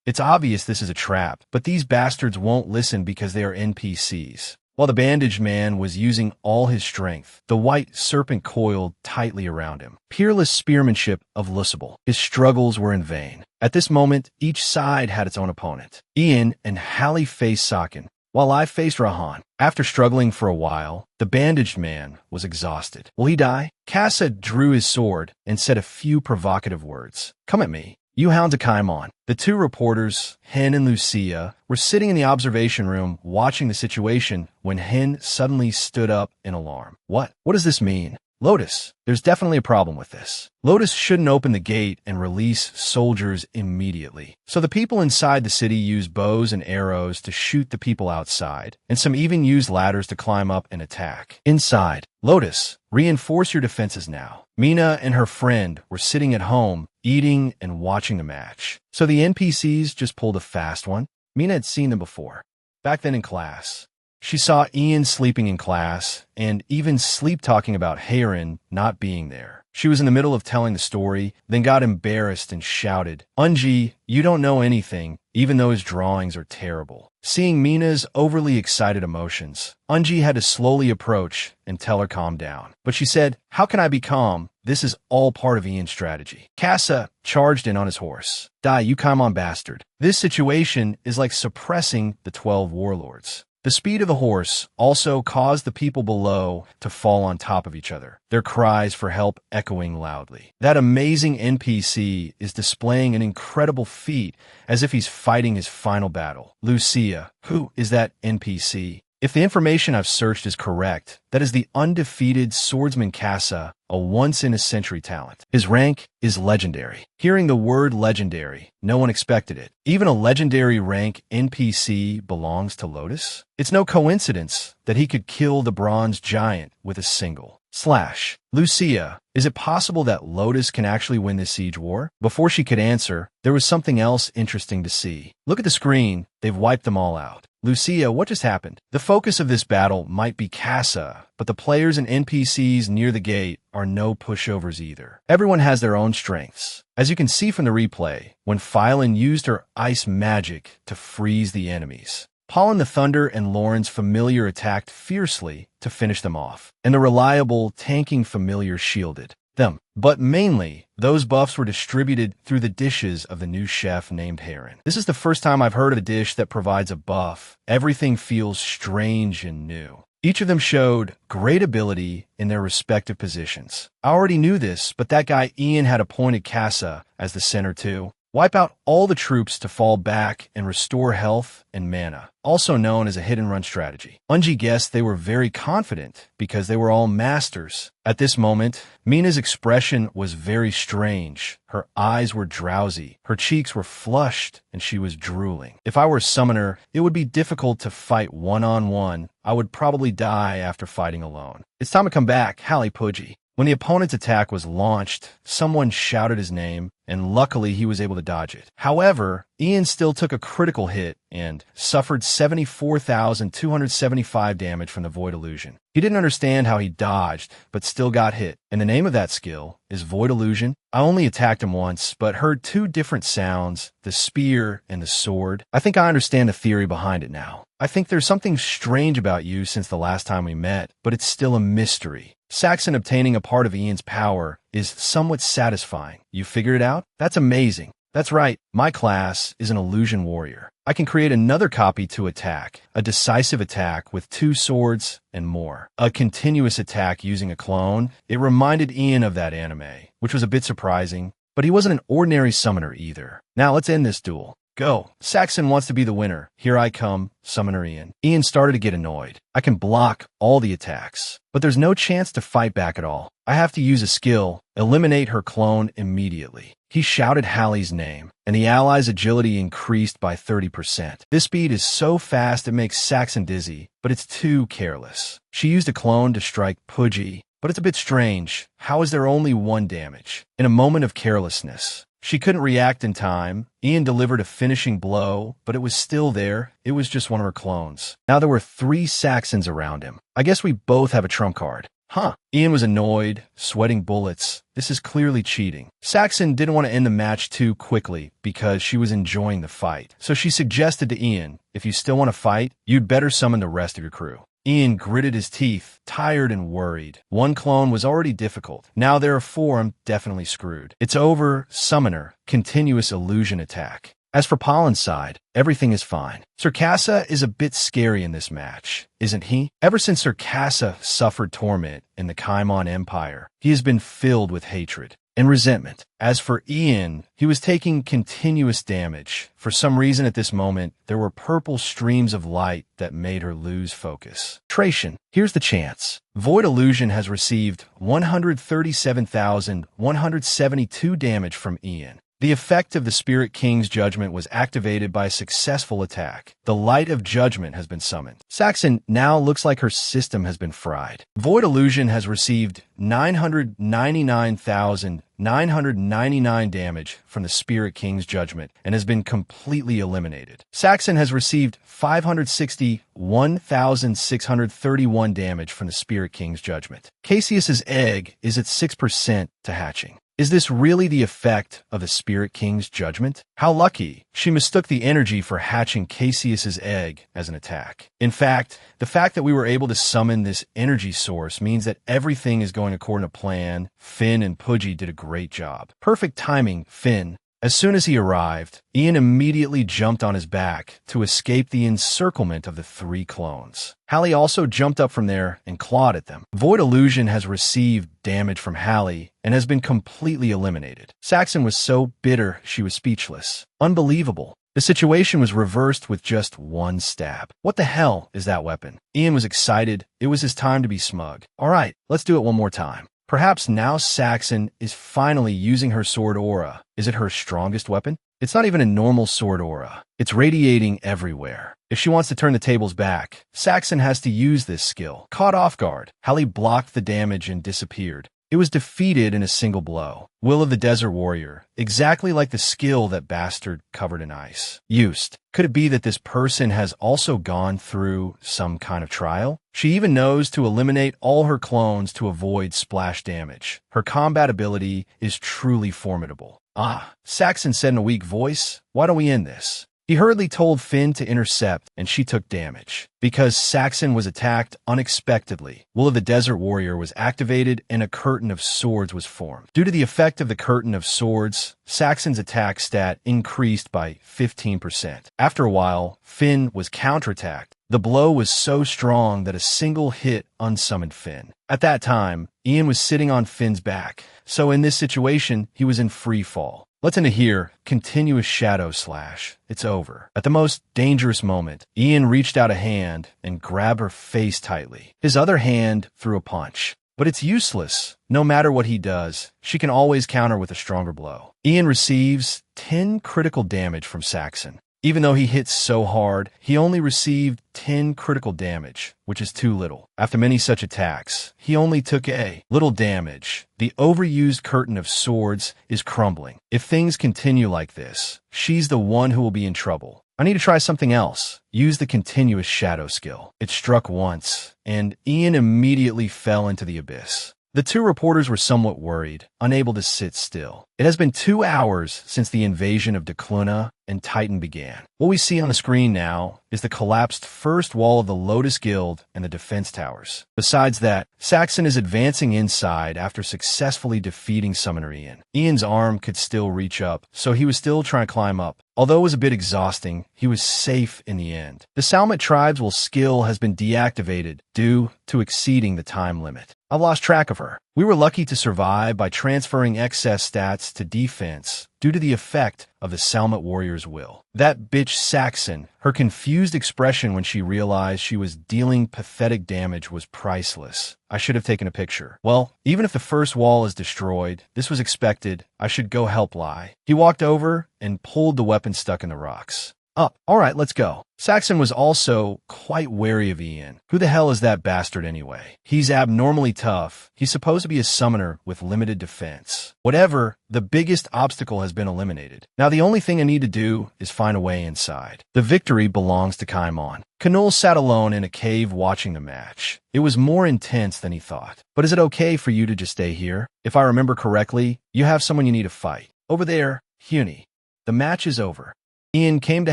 S1: It's obvious this is a trap, but these bastards won't listen because they are NPCs. While the bandaged man was using all his strength, the white serpent coiled tightly around him. Peerless spearmanship of Lusable. His struggles were in vain. At this moment, each side had its own opponent. Ian and Hallie faced Sakin, while I faced Rahan. After struggling for a while, the bandaged man was exhausted. "Will he die?" Cassa drew his sword and said a few provocative words. "Come at me. You hound a Kaimon." The two reporters, Hen and Lucia, were sitting in the observation room watching the situation when Hen suddenly stood up in alarm. What does this mean?" "Lotus, there's definitely a problem with this. Lotus shouldn't open the gate and release soldiers immediately. So the people inside the city use bows and arrows to shoot the people outside, and some even use ladders to climb up and attack. Inside, Lotus, reinforce your defenses now." Mina and her friend were sitting at home, eating and watching the match. So the NPCs just pulled a fast one. Mina had seen them before. Back then in class. She saw Ian sleeping in class, and even sleep-talking about Heron not being there. She was in the middle of telling the story, then got embarrassed and shouted, "Unji, you don't know anything, even though his drawings are terrible." Seeing Mina's overly excited emotions, Unji had to slowly approach and tell her calm down. But she said, "How can I be calm? This is all part of Ian's strategy." Cassa charged in on his horse. "Die, you Kaimon bastard." This situation is like suppressing the 12 warlords. The speed of the horse also caused the people below to fall on top of each other, their cries for help echoing loudly. That amazing NPC is displaying an incredible feat as if he's fighting his final battle. Lucia, who is that NPC? If the information I've searched is correct, that is the undefeated swordsman Cassa, a once-in-a-century talent. His rank is legendary. Hearing the word legendary, no one expected it. Even a legendary rank NPC belongs to Lotus? It's no coincidence that he could kill the bronze giant with a single slash. "Lucia, is it possible that Lotus can actually win this siege war?" Before she could answer, there was something else interesting to see. Look at the screen. They've wiped them all out. "Lucia, what just happened?" The focus of this battle might be Cassa, but the players and NPCs near the gate are no pushovers either. Everyone has their own strengths. As you can see from the replay, when Phylan used her ice magic to freeze the enemies, Pollen the Thunder and Lauren's familiar attacked fiercely to finish them off, and the reliable, tanking familiar shielded them. But mainly, those buffs were distributed through the dishes of the new chef named Heron. This is the first time I've heard of a dish that provides a buff. Everything feels strange and new. Each of them showed great ability in their respective positions. I already knew this, but that guy Ian had appointed Cassa as the center too. Wipe out all the troops to fall back and restore health and mana, also known as a hit-and-run strategy. Unji guessed they were very confident because they were all masters. At this moment, Mina's expression was very strange. Her eyes were drowsy, her cheeks were flushed, and she was drooling. If I were a summoner, it would be difficult to fight one-on-one. I would probably die after fighting alone. "It's time to come back, Hallie Pudgy." When the opponent's attack was launched, someone shouted his name, and luckily he was able to dodge it. However, Ian still took a critical hit and suffered 74,275 damage from the Void Illusion. He didn't understand how he dodged, but still got hit. And the name of that skill is Void Illusion. I only attacked him once, but heard two different sounds, the spear and the sword. I think I understand the theory behind it now. I think there's something strange about you since the last time we met, but it's still a mystery. Saxon obtaining a part of Ian's power is somewhat satisfying. You figured it out? That's amazing. That's right, my class is an illusion warrior. I can create another copy to attack, a decisive attack with 2 swords, and more. A continuous attack using a clone. It reminded Ian of that anime, which was a bit surprising, but he wasn't an ordinary summoner either. Now let's end this duel. Go. Saxon wants to be the winner. Here I come, Summoner Ian. Ian started to get annoyed. I can block all the attacks, but there's no chance to fight back at all. I have to use a skill, eliminate her clone immediately. He shouted Hallie's name, and the allies' agility increased by 30%. This speed is so fast it makes Saxon dizzy, but it's too careless. She used a clone to strike Pudgy, but it's a bit strange. How is there only 1 damage? In a moment of carelessness, she couldn't react in time. Ian delivered a finishing blow, but it was still there. It was just one of her clones. Now there were 3 Saxons around him. I guess we both have a trump card. Huh. Ian was annoyed, sweating bullets. This is clearly cheating. Saxon didn't want to end the match too quickly because she was enjoying the fight. So she suggested to Ian, if you still want to fight, you'd better summon the rest of your crew. Ian gritted his teeth, tired and worried. 1 clone was already difficult. Now there are 4, I'm definitely screwed. It's over, Summoner. Continuous illusion attack. As for Pollen's side, everything is fine. Circassa is a bit scary in this match, isn't he? Ever since Circassa suffered torment in the Kaimon Empire, he has been filled with hatred and resentment. As for Ian, he was taking continuous damage. For some reason at this moment, there were purple streams of light that made her lose focus. Tracian, here's the chance. Void Illusion has received 137,172 damage from Ian. The effect of the Spirit King's judgment was activated by a successful attack. The Light of Judgment has been summoned. Saxon now looks like her system has been fried. Void Illusion has received 999,999 damage from the Spirit King's judgment and has been completely eliminated. Saxon has received 561,631 damage from the Spirit King's judgment. Cassius's egg is at 6% to hatching. Is this really the effect of the Spirit King's judgment? How lucky. She mistook the energy for hatching Cassius's egg as an attack. In fact, the fact that we were able to summon this energy source means that everything is going according to plan. Finn and Pudgy did a great job. Perfect timing, Finn. As soon as he arrived, Ian immediately jumped on his back to escape the encirclement of the 3 clones. Hallie also jumped up from there and clawed at them. Void Illusion has received damage from Hallie and has been completely eliminated. Saxon was so bitter she was speechless. Unbelievable. The situation was reversed with just 1 stab. What the hell is that weapon? Ian was excited. It was his time to be smug. All right, let's do it one more time. Perhaps now Saxon is finally using her sword aura. Is it her strongest weapon? It's not even a normal sword aura. It's radiating everywhere. If she wants to turn the tables back, Saxon has to use this skill. Caught off guard, Hallie blocked the damage and disappeared. It was defeated in a single blow. Will of the Desert Warrior, exactly like the skill that bastard covered in ice used. Could it be that this person has also gone through some kind of trial? She even knows to eliminate all her clones to avoid splash damage. Her combat ability is truly formidable. Ah, Saxon said in a weak voice, why don't we end this? He hurriedly told Finn to intercept, and she took damage. Because Saxon was attacked unexpectedly, Will of the Desert Warrior was activated and a curtain of swords was formed. Due to the effect of the curtain of swords, Saxon's attack stat increased by 15%. After a while, Finn was counterattacked. The blow was so strong that a single hit unsummoned Finn. At that time, Ian was sitting on Finn's back, so in this situation, he was in free fall. Let's end it here. Continuous shadow slash. It's over. At the most dangerous moment, Ian reached out a hand and grabbed her face tightly. His other hand threw a punch. But it's useless. No matter what he does, she can always counter with a stronger blow. Ian receives 10 critical damage from Saxon. Even though he hit so hard, he only received 10 critical damage, which is too little. After many such attacks, he only took a little damage. The overused curtain of swords is crumbling. If things continue like this, she's the one who will be in trouble. I need to try something else. Use the continuous shadow skill. It struck once, and Ian immediately fell into the abyss. The 2 reporters were somewhat worried, unable to sit still. It has been 2 hours since the invasion of Decluna and Titan began. What we see on the screen now is the collapsed first wall of the Lotus Guild and the defense towers. Besides that, Saxon is advancing inside after successfully defeating Summoner Ian. Ian's arm could still reach up, so he was still trying to climb up. Although it was a bit exhausting, he was safe in the end. The Salmet tribe's skill has been deactivated due to exceeding the time limit. I lost track of her. We were lucky to survive by transferring excess stats to defense due to the effect of the Salmet warrior's will. That bitch Saxon, her confused expression when she realized she was dealing pathetic damage was priceless. I should have taken a picture. Well, even if the first wall is destroyed, this was expected. I should go help Lai. He walked over and pulled the weapon stuck in the rocks. Up. All right, let's go. Saxon was also quite wary of Ian. Who the hell is that bastard anyway? He's abnormally tough. He's supposed to be a summoner with limited defense. Whatever, the biggest obstacle has been eliminated. Now the only thing I need to do is find a way inside. The victory belongs to Kaimon. Kanul sat alone in a cave watching the match. It was more intense than he thought. But is it okay for you to just stay here? If I remember correctly, you have someone you need to fight. Over there, Huni. The match is over. Ian came to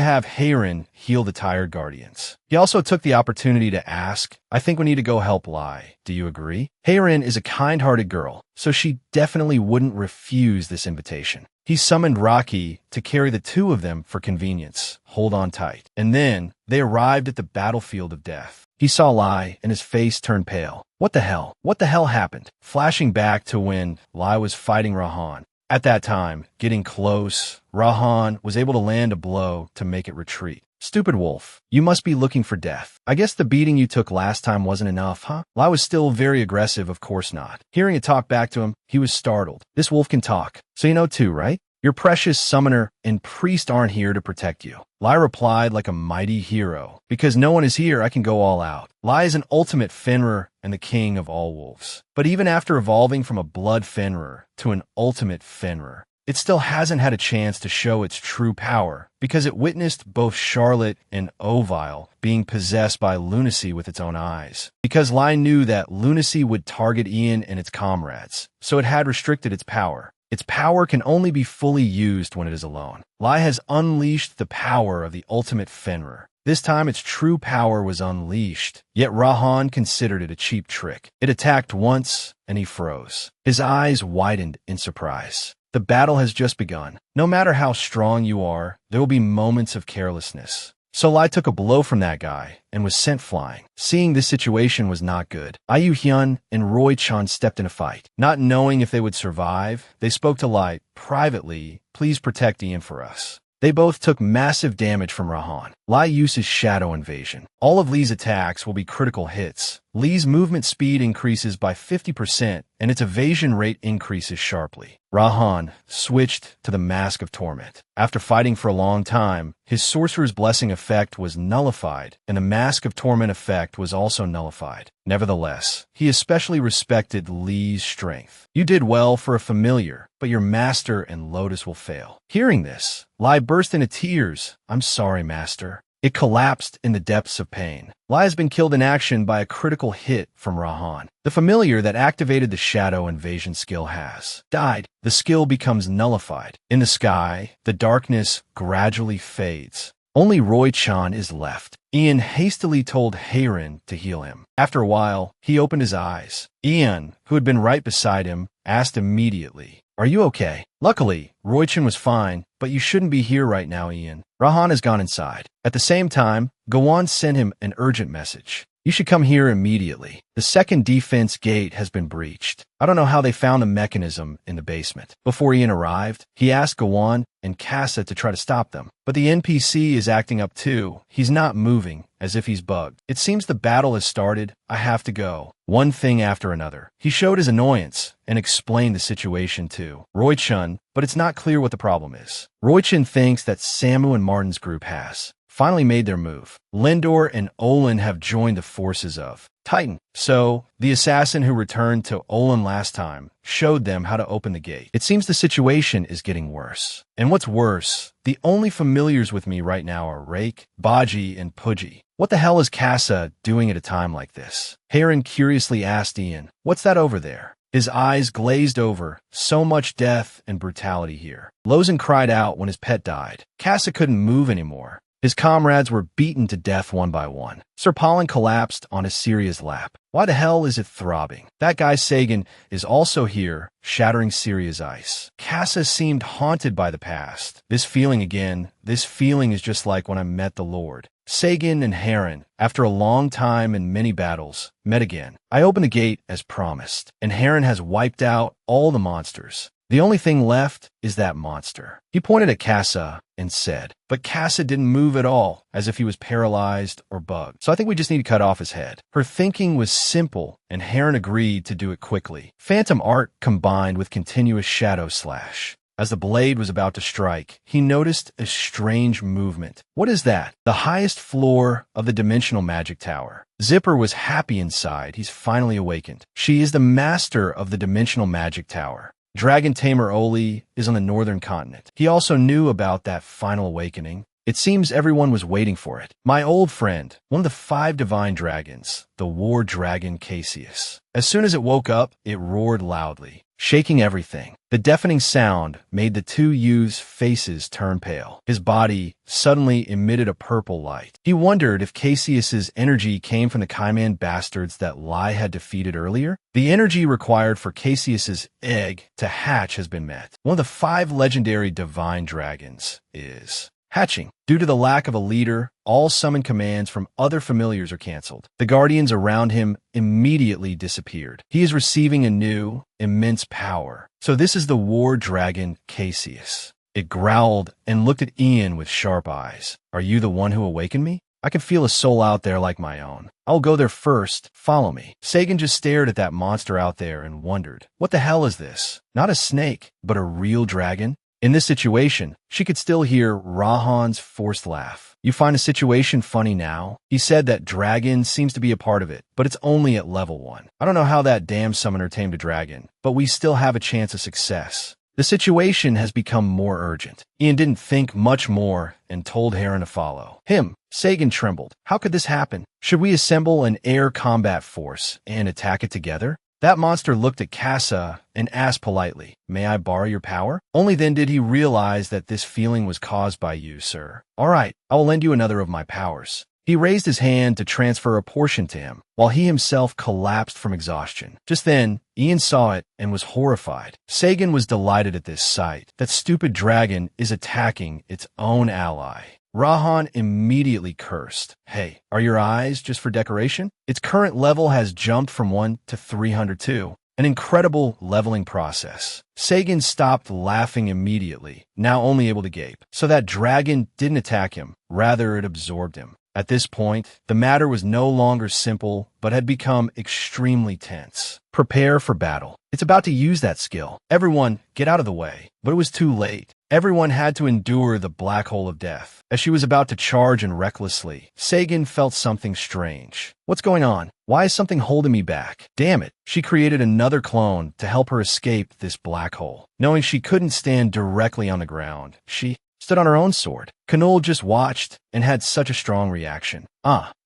S1: have Hayron heal the tired guardians. He also took the opportunity to ask, I think we need to go help Lai. Do you agree? Hayron is a kind-hearted girl, so she definitely wouldn't refuse this invitation. He summoned Rocky to carry the two of them for convenience. Hold on tight. And then they arrived at the battlefield of death. He saw Lai and his face turned pale. What the hell? What the hell happened? Flashing back to when Lai was fighting Rahan. At that time, getting close, Rahan was able to land a blow to make it retreat. Stupid wolf, you must be looking for death. I guess the beating you took last time wasn't enough, huh? Lai was still very aggressive, of course not. Hearing it talk back to him, he was startled. This wolf can talk. So you know too, right? Your precious summoner and priest aren't here to protect you. Lai replied like a mighty hero. Because no one is here, I can go all out. Lai is an ultimate Fenrir and the king of all wolves. But even after evolving from a blood Fenrir to an ultimate Fenrir, it still hasn't had a chance to show its true power because it witnessed both Charlotte and Ovile being possessed by lunacy with its own eyes. Because Lai knew that lunacy would target Ian and its comrades, so it had restricted its power. Its power can only be fully used when it is alone. Lai has unleashed the power of the ultimate Fenrir. This time its true power was unleashed, yet Rahan considered it a cheap trick. It attacked once, and he froze. His eyes widened in surprise. The battle has just begun. No matter how strong you are, there will be moments of carelessness. So Lai took a blow from that guy and was sent flying. Seeing this situation was not good. Ayu Hyun and Roy Chan stepped in a fight. Not knowing if they would survive, they spoke to Lai privately, please protect Ian for us. They both took massive damage from Rahan. Lai uses Shadow Invasion. All of Lee's attacks will be critical hits. Lee's movement speed increases by 50%, and its evasion rate increases sharply. Rahan switched to the Mask of Torment. After fighting for a long time, his Sorcerer's Blessing effect was nullified, and the Mask of Torment effect was also nullified. Nevertheless, he especially respected Lee's strength. You did well for a familiar, but your master and Lotus will fail. Hearing this, Lai burst into tears. I'm sorry, master. It collapsed in the depths of pain. Lai has been killed in action by a critical hit from Rahan. The familiar that activated the Shadow Invasion skill has died. The skill becomes nullified. In the sky, the darkness gradually fades. Only Roy Chan is left. Ian hastily told Hayron to heal him. After a while, he opened his eyes. Ian, who had been right beside him, asked immediately, "Are you okay?" Luckily, Roy Chan was fine, but you shouldn't be here right now, Ian. Rahan has gone inside. At the same time, Gowon sent him an urgent message. You should come here immediately. The second defense gate has been breached. I don't know how they found the mechanism in the basement. Before Ian arrived, he asked Gowon and Casa to try to stop them. But the NPC is acting up too. He's not moving, as if he's bugged. It seems the battle has started. I have to go. One thing after another. He showed his annoyance and explained the situation to Roy Chun, but it's not clear what the problem is. Roy Chun thinks that Samu and Martin's group has finally made their move. Lindor and Olin have joined the forces of Titan. So, the assassin who returned to Olin last time showed them how to open the gate. It seems the situation is getting worse. And what's worse, the only familiars with me right now are Rake, Baji, and Pudgy. What the hell is Casa doing at a time like this? Heron curiously asked Ian, what's that over there? His eyes glazed over. So much death and brutality here. Lozen cried out when his pet died. Casa couldn't move anymore. His comrades were beaten to death one by one. Sir Pollen collapsed on Assyria's lap. Why the hell is it throbbing? That guy Sagan is also here, shattering Syria's ice. Casa seemed haunted by the past. This feeling is just like when I met the Lord. Sagan and Heron, after a long time and many battles, met again. I opened the gate as promised, and Heron has wiped out all the monsters. The only thing left is that monster. He pointed at Casa and said, but Casa didn't move at all, as if he was paralyzed or bugged. So I think we just need to cut off his head. Her thinking was simple, and Heron agreed to do it quickly. Phantom art combined with continuous shadow slash. As the blade was about to strike, he noticed a strange movement. What is that? The highest floor of the dimensional magic tower. Zipper was happy inside. He's finally awakened. She is the master of the dimensional magic tower. Dragon Tamer Oli is on the northern continent. He also knew about that final awakening. It seems everyone was waiting for it. My old friend, one of the 5 divine dragons, the war dragon Cassius. As soon as it woke up, it roared loudly, shaking everything. The deafening sound made the two youths' faces turn pale. His body suddenly emitted a purple light. He wondered if Cassius's energy came from the Kaiman bastards that Lai had defeated earlier. The energy required for Cassius's egg to hatch has been met. One of the 5 legendary divine dragons is hatching. Due to the lack of a leader, all summon commands from other familiars are canceled. The guardians around him immediately disappeared. He is receiving a new, immense power. So this is the war dragon Cassius. It growled and looked at Ian with sharp eyes. Are you the one who awakened me? I can feel a soul out there like my own. I'll go there first. Follow me. Sagan just stared at that monster out there and wondered, what the hell is this? Not a snake, but a real dragon? In this situation, she could still hear Rahan's forced laugh. You find a situation funny now? He said that dragon seems to be a part of it, but it's only at level 1. I don't know how that damn summoner tamed a dragon, but we still have a chance of success. The situation has become more urgent. Ian didn't think much more and told Heron to follow him. Sagan trembled. How could this happen? Should we assemble an air combat force and attack it together? That monster looked at Casa and asked politely, may I borrow your power? Only then did he realize that this feeling was caused by you, sir. All right, I will lend you another of my powers. He raised his hand to transfer a portion to him, while he himself collapsed from exhaustion. Just then, Ian saw it and was horrified. Sagan was delighted at this sight. That stupid dragon is attacking its own ally. Rahan immediately cursed. Hey, are your eyes just for decoration? Its current level has jumped from 1 to 302. An incredible leveling process. Sagan stopped laughing immediately, now only able to gape. So that dragon didn't attack him, rather it absorbed him. At this point, the matter was no longer simple, but had become extremely tense. Prepare for battle. It's about to use that skill. Everyone, get out of the way. But it was too late. Everyone had to endure the black hole of death. As she was about to charge in recklessly, Sagan felt something strange. What's going on? Why is something holding me back? Damn it. She created another clone to help her escape this black hole. Knowing she couldn't stand directly on the ground, she stood on her own sword. Canol just watched and had such a strong reaction.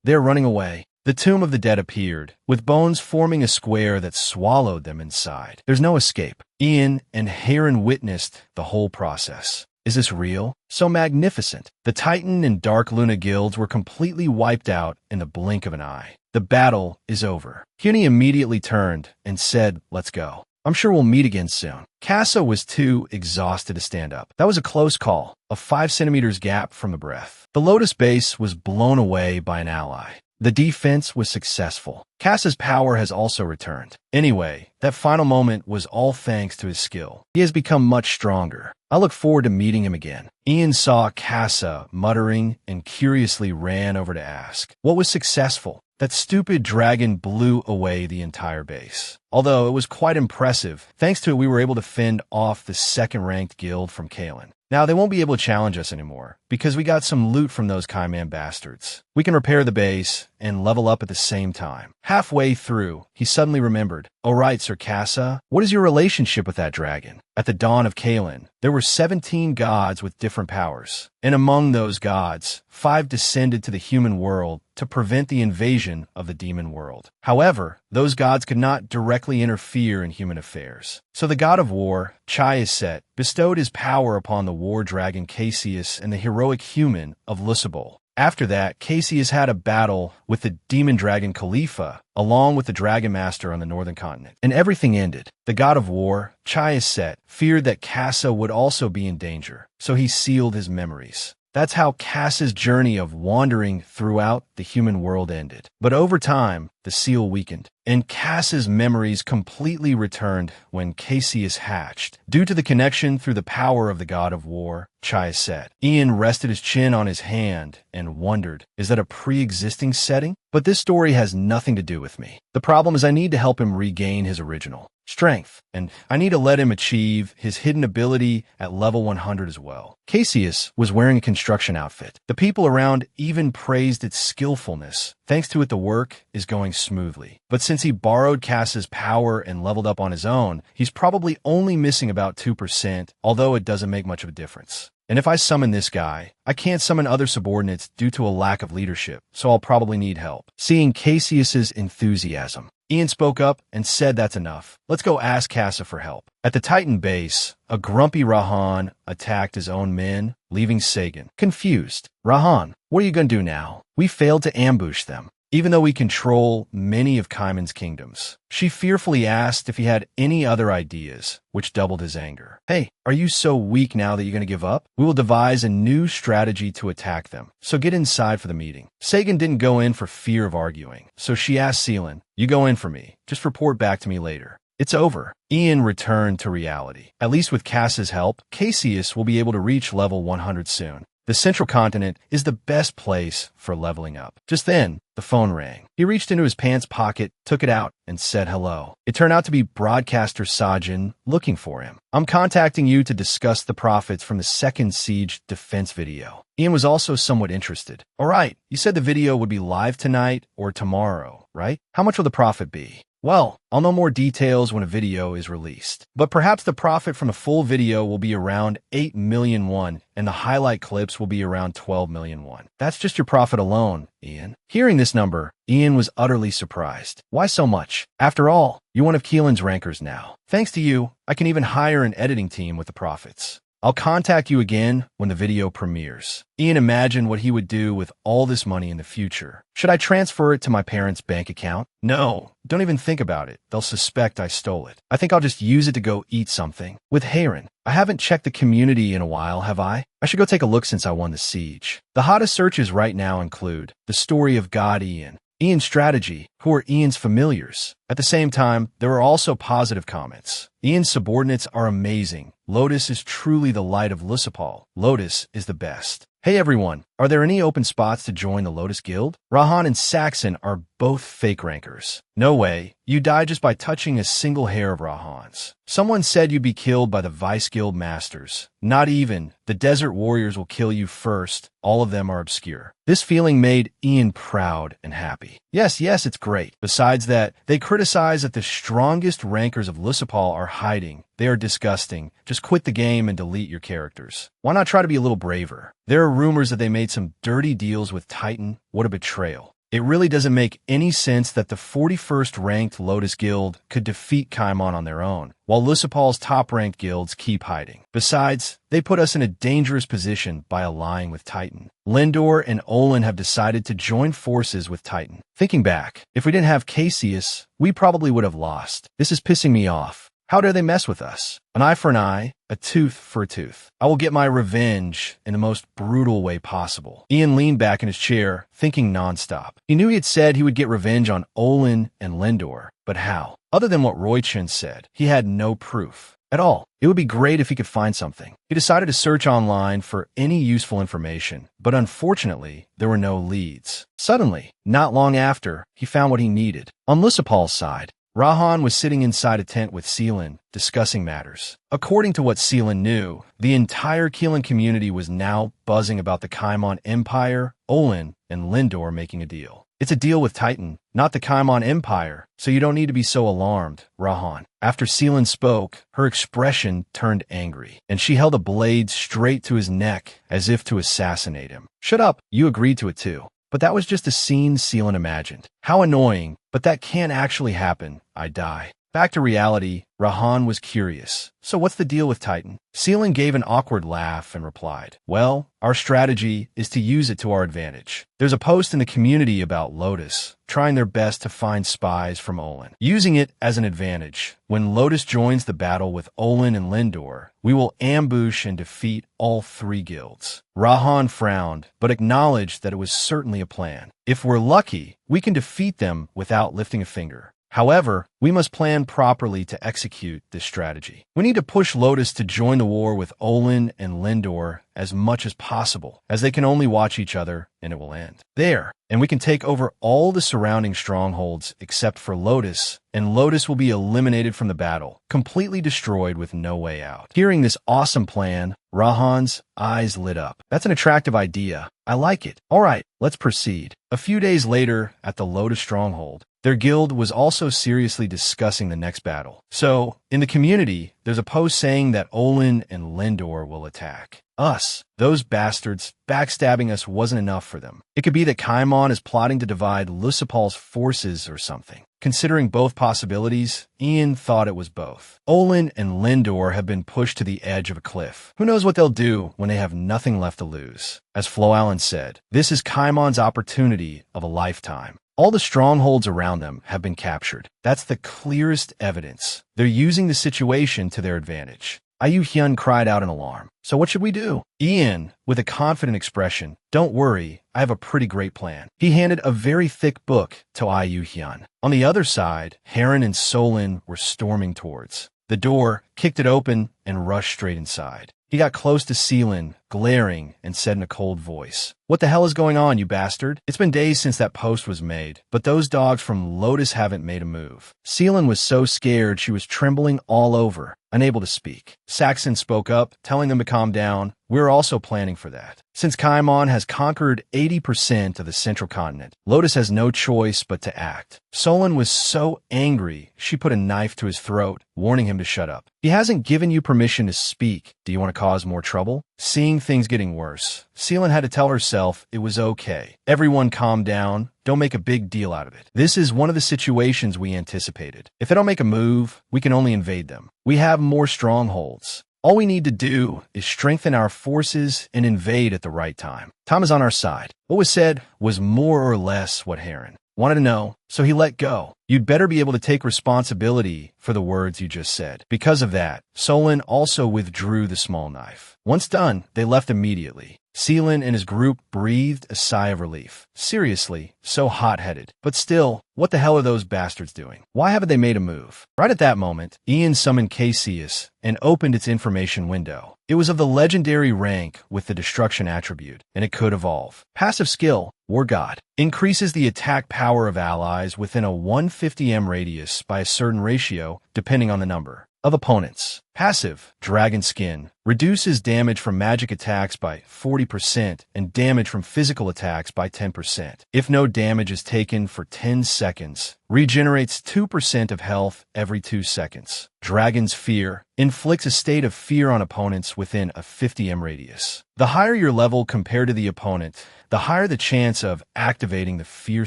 S1: They're running away. The tomb of the dead appeared, with bones forming a square that swallowed them inside. There's no escape. Ian and Heron witnessed the whole process. Is this real? So magnificent. The Titan and Dark Luna guilds were completely wiped out in the blink of an eye. The battle is over. Cuny immediately turned and said, let's go. I'm sure we'll meet again soon. Casa was too exhausted to stand up. That was a close call, a 5 centimeters gap from the breath. The Lotus base was blown away by an ally. The defense was successful. Casa's power has also returned. Anyway, that final moment was all thanks to his skill. He has become much stronger. I look forward to meeting him again. Ian saw Casa muttering and curiously ran over to ask, what was successful? That stupid dragon blew away the entire base. Although it was quite impressive, thanks to it we were able to fend off the second-ranked guild from Kalen. Now, they won't be able to challenge us anymore, because we got some loot from those Kaiman bastards. We can repair the base and level up at the same time. Halfway through, he suddenly remembered, "Oh right, Sir Kassa, what is your relationship with that dragon?" At the dawn of Kalin, there were 17 gods with different powers, and among those gods, 5 descended to the human world to prevent the invasion of the demon world. However, those gods could not directly interfere in human affairs. So the god of war, Chiaset, bestowed his power upon the war dragon Cassius and the heroic human of Lusibol. After that, Cassius had a battle with the demon dragon Khalifa, along with the Dragon Master on the northern continent, and everything ended. The god of war, Chiaset, feared that Kassa would also be in danger, so he sealed his memories. That's how Kassa's journey of wandering throughout the human world ended. But over time, the seal weakened, and Kassa's memories completely returned when Cassius hatched. Due to the connection through the power of the god of war, Chiaset, Ian rested his chin on his hand and wondered, is that a pre-existing setting? But this story has nothing to do with me. The problem is I need to help him regain his original strength, and I need to let him achieve his hidden ability at level 100 as well. Cassius was wearing a construction outfit. The people around even praised its skillfulness. Thanks to it, the work is going smoothly. But since he borrowed Kassa's power and leveled up on his own, he's probably only missing about 2%, although it doesn't make much of a difference. And if I summon this guy, I can't summon other subordinates due to a lack of leadership, so I'll probably need help. Seeing Cassius's enthusiasm, Ian spoke up and said that's enough. Let's go ask Kassa for help. At the Titan base, a grumpy Rahan attacked his own men, leaving Sagan confused. "Rahan, what are you going to do now? We failed to ambush them, even though we control many of Kaiman's kingdoms." She fearfully asked if he had any other ideas, which doubled his anger. "Hey, are you so weak now that you're going to give up? We will devise a new strategy to attack them, so get inside for the meeting." Sagan didn't go in for fear of arguing, so she asked Seelan, "You go in for me, just report back to me later." It's over. Ian returned to reality. At least with Kassa's help, Cassius will be able to reach level 100 soon. The central continent is the best place for leveling up. Just then, the phone rang. He reached into his pants pocket, took it out, and said hello. It turned out to be broadcaster Sajin looking for him. "I'm contacting you to discuss the profits from the second siege defense video." Ian was also somewhat interested. "All right, you said the video would be live tonight or tomorrow, right? How much will the profit be?" "Well, I'll know more details when a video is released. But perhaps the profit from the full video will be around 8 million won, and the highlight clips will be around 12 million won. That's just your profit alone, Ian." Hearing this number, Ian was utterly surprised. Why so much? After all, you're one of Keelan's rankers now. Thanks to you, I can even hire an editing team with the profits. I'll contact you again when the video premieres. Ian imagined what he would do with all this money in the future. Should I transfer it to my parents' bank account? No, don't even think about it. They'll suspect I stole it. I think I'll just use it to go eat something. With Hayron, I haven't checked the community in a while, have I? I should go take a look since I won the siege. The hottest searches right now include the story of God Ian, Ian's strategy, who are Ian's familiars. At the same time, there are also positive comments. Ian's subordinates are amazing. Lotus is truly the light of Lusipal. Lotus is the best. Hey everyone, are there any open spots to join the Lotus Guild? Rahan and Saxon are both fake rankers. No way, you die just by touching a single hair of Rahan's. Someone said you'd be killed by the Vice Guild Masters. Not even. The Desert Warriors will kill you first. All of them are obscure. This feeling made Ian proud and happy. Yes, it's great. Besides that, they criticize that the strongest rankers of Lusipal are hiding. They are disgusting. Just quit the game and delete your characters. Why not try to be a little braver? There are rumors that they made some dirty deals with Titan. What a betrayal. It really doesn't make any sense that the 41st ranked Lotus Guild could defeat Kaimon on their own, while Lusipal's top-ranked guilds keep hiding. Besides, they put us in a dangerous position by allying with Titan. Lindor and Olin have decided to join forces with Titan. Thinking back, if we didn't have Cassius, we probably would have lost. This is pissing me off. How dare they mess with us? An eye for an eye, a tooth for a tooth. I will get my revenge in the most brutal way possible. Ian leaned back in his chair, thinking nonstop. He knew he had said he would get revenge on Olin and Lindor, but how? Other than what Roy-chan said, he had no proof at all. It would be great if he could find something. He decided to search online for any useful information, but unfortunately, there were no leads. Suddenly, not long after, he found what he needed. On Lusipal's side, Rahan was sitting inside a tent with Seelan, discussing matters. According to what Seelan knew, the entire Keelan community was now buzzing about the Kaimon Empire, Olin, and Lindor making a deal. It's a deal with Titan, not the Kaimon Empire, so you don't need to be so alarmed, Rahan. After Seelan spoke, her expression turned angry, and she held a blade straight to his neck as if to assassinate him. Shut up, you agreed to it too. But that was just a scene Seelan imagined. How annoying, but that can't actually happen. I die. Back to reality, Rahan was curious. So what's the deal with Titan? Seelan gave an awkward laugh and replied, well, our strategy is to use it to our advantage. There's a post in the community about Lotus, trying their best to find spies from Olin, using it as an advantage. When Lotus joins the battle with Olin and Lindor, we will ambush and defeat all 3 guilds. Rahan frowned, but acknowledged that it was certainly a plan. If we're lucky, we can defeat them without lifting a finger. However, we must plan properly to execute this strategy. We need to push Lotus to join the war with Olin and Lindor as much as possible, as they can only watch each other and it will end there. And we can take over all the surrounding strongholds except for Lotus, and Lotus will be eliminated from the battle, completely destroyed with no way out. Hearing this awesome plan, Rahan's eyes lit up. That's an attractive idea. I like it. All right, let's proceed. A few days later, at the Lotus stronghold, their guild was also seriously discussing the next battle. So, in the community, there's a post saying that Olin and Lindor will attack us. Those bastards, backstabbing us wasn't enough for them. It could be that Kaimon is plotting to divide Lusipal's forces or something. Considering both possibilities, Ian thought it was both. Olin and Lindor have been pushed to the edge of a cliff. Who knows what they'll do when they have nothing left to lose? As Flo Allen said, this is Kaimon's opportunity of a lifetime. All the strongholds around them have been captured. That's the clearest evidence. They're using the situation to their advantage. Ayu Hyun cried out in alarm. So what should we do? Ian, with a confident expression, don't worry, I have a pretty great plan. He handed a very thick book to Ayu Hyun. On the other side, Heron and Solin were storming towards the door, kicked it open, and rushed straight inside. He got close to Seelan, glaring, and said in a cold voice, "What the hell is going on, you bastard? It's been days since that post was made, but those dogs from Lotus haven't made a move." Seelan was so scared she was trembling all over, unable to speak. Saxon spoke up, telling them to calm down. We're also planning for that. Since Kaimon has conquered 80% of the central continent, Lotus has no choice but to act. Solon was so angry, she put a knife to his throat, warning him to shut up. He hasn't given you permission to speak. Do you want to cause more trouble? Seeing things getting worse, Seelan had to tell herself it was okay. Everyone calm down. Don't make a big deal out of it. This is one of the situations we anticipated. If they don't make a move, we can only invade them. We have more strongholds. All we need to do is strengthen our forces and invade at the right time. Tom is on our side. What was said was more or less what Heron wanted to know, so he let go. You'd better be able to take responsibility for the words you just said. Because of that, Solon also withdrew the small knife. Once done, they left immediately. Seelan and his group breathed a sigh of relief. Seriously, so hot-headed. But still, what the hell are those bastards doing? Why haven't they made a move? Right at that moment, Ian summoned Cassius and opened its information window. It was of the legendary rank with the destruction attribute, and it could evolve. Passive skill, War God, increases the attack power of allies within a 150m radius by a certain ratio, depending on the number of opponents. Passive, Dragon Skin, reduces damage from magic attacks by 40% and damage from physical attacks by 10%. If no damage is taken for 10 seconds, regenerates 2% of health every 2 seconds. Dragon's Fear inflicts a state of fear on opponents within a 50m radius. The higher your level compared to the opponent, the higher the chance of activating the fear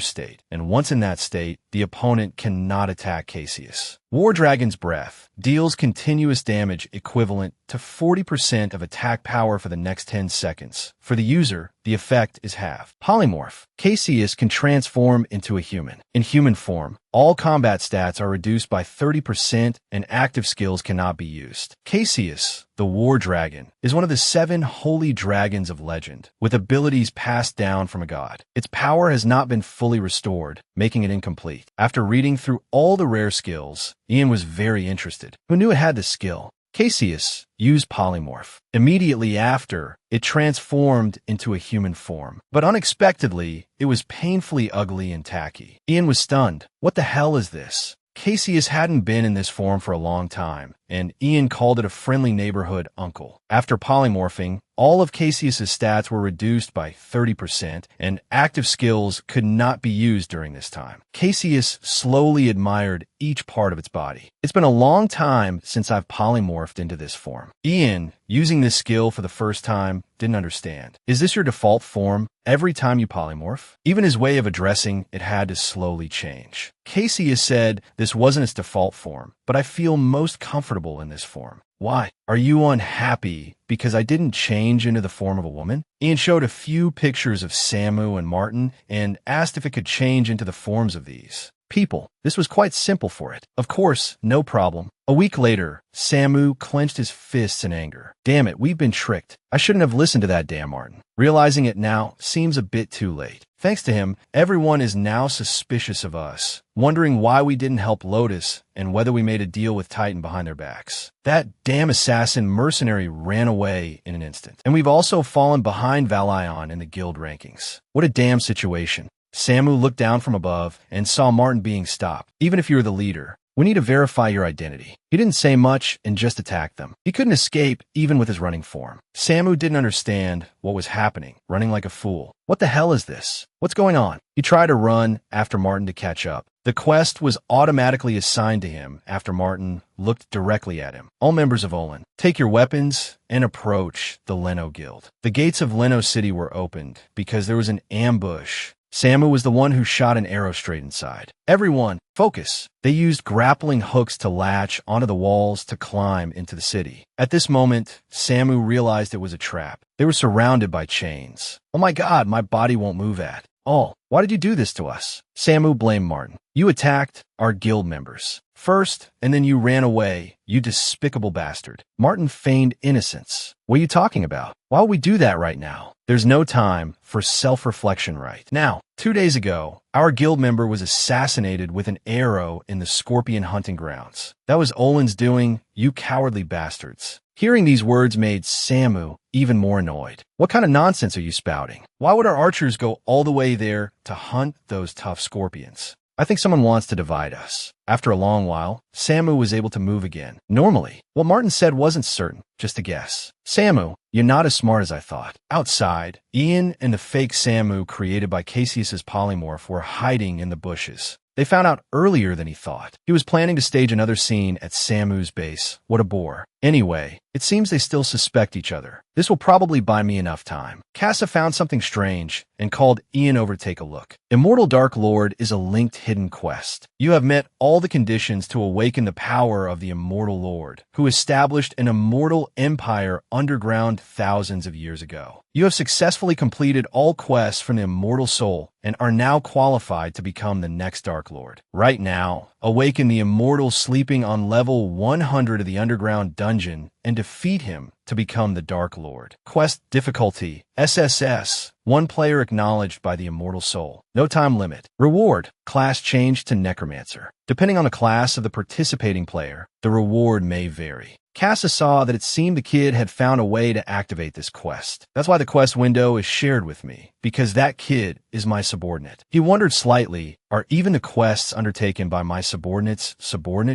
S1: state, and once in that state, the opponent cannot attack Cassius. War Dragon's Breath deals continuous damage equivalent to 40% of attack power for the next 10 seconds. For the user, the effect is halved. Polymorph. Cassius can transform into a human. In human form, all combat stats are reduced by 30% and active skills cannot be used. Cassius, the War Dragon, is one of the 7 holy dragons of legend, with abilities passed down from a god. Its power has not been fully restored, making it incomplete. After reading through all the rare skills, Ian was very interested. Who knew it had this skill? Cassius used Polymorph. Immediately after, it transformed into a human form. But unexpectedly, it was painfully ugly and tacky. Ian was stunned. What the hell is this? Cassius hadn't been in this form for a long time, and Ian called it a friendly neighborhood uncle. After polymorphing, all of Cassius's stats were reduced by 30%, and active skills could not be used during this time. Cassius slowly admired each part of its body. It's been a long time since I've polymorphed into this form. Ian, using this skill for the first time, didn't understand. Is this your default form every time you polymorph? Even his way of addressing it had to slowly change. Cassius said this wasn't its default form, but I feel most comfortable in this form. Why? Are you unhappy because I didn't change into the form of a woman? Ian showed a few pictures of Samu and Martin and asked if it could change into the forms of these people. This was quite simple for it. Of course, no problem. A week later, Samu clenched his fists in anger. Damn it, we've been tricked. I shouldn't have listened to that damn Martin. Realizing it now seems a bit too late. Thanks to him, everyone is now suspicious of us, wondering why we didn't help Lotus and whether we made a deal with Titan behind their backs. That damn assassin mercenary ran away in an instant. And we've also fallen behind Valion in the guild rankings. What a damn situation. Samu looked down from above and saw Martin being stopped. Even if you're the leader, we need to verify your identity. He didn't say much and just attacked them. He couldn't escape even with his running form. Samu didn't understand what was happening, running like a fool. What the hell is this? What's going on? He tried to run after Martin to catch up. The quest was automatically assigned to him after Martin looked directly at him. All members of Olin, take your weapons and approach the Leno Guild. The gates of Leno City were opened because there was an ambush. Samu was the one who shot an arrow straight inside. Everyone, focus. They used grappling hooks to latch onto the walls to climb into the city. At this moment, Samu realized it was a trap. They were surrounded by chains. Oh my god, my body won't move at all. Why did you do this to us? Samu blamed Martin. You attacked our guild members first, and then you ran away, you despicable bastard. Martin feigned innocence. What are you talking about? Why would we do that right now? There's no time for self-reflection right now. 2 days ago, our guild member was assassinated with an arrow in the Scorpion hunting grounds. That was Olin's doing, you cowardly bastards. Hearing these words made Samu even more annoyed. What kind of nonsense are you spouting? Why would our archers go all the way there to hunt those tough scorpions? I think someone wants to divide us. After a long while, Samu was able to move again. Normally, what Martin said wasn't certain, just a guess. Samu, you're not as smart as I thought. Outside, Ian and the fake Samu created by Cassius's polymorph were hiding in the bushes. They found out earlier than he thought. He was planning to stage another scene at Samu's base. What a bore. Anyway, it seems they still suspect each other. This will probably buy me enough time. Casa found something strange and called Ian over to take a look. Immortal Dark Lord is a linked hidden quest. You have met all the conditions to awaken the power of the Immortal Lord, who established an immortal empire underground thousands of years ago. You have successfully completed all quests from the Immortal Soul and are now qualified to become the next Dark Lord. Right now, awaken the Immortal sleeping on level 100 of the underground dungeon and defeat him to become the Dark Lord. Quest difficulty, SSS, 1 player acknowledged by the Immortal Soul. No time limit. Reward, class changed to Necromancer. Depending on the class of the participating player, the reward may vary. Casa saw that it seemed the kid had found a way to activate this quest. That's why the quest window is shared with me, because that kid is my subordinate. He wondered slightly, are even the quests undertaken by my subordinates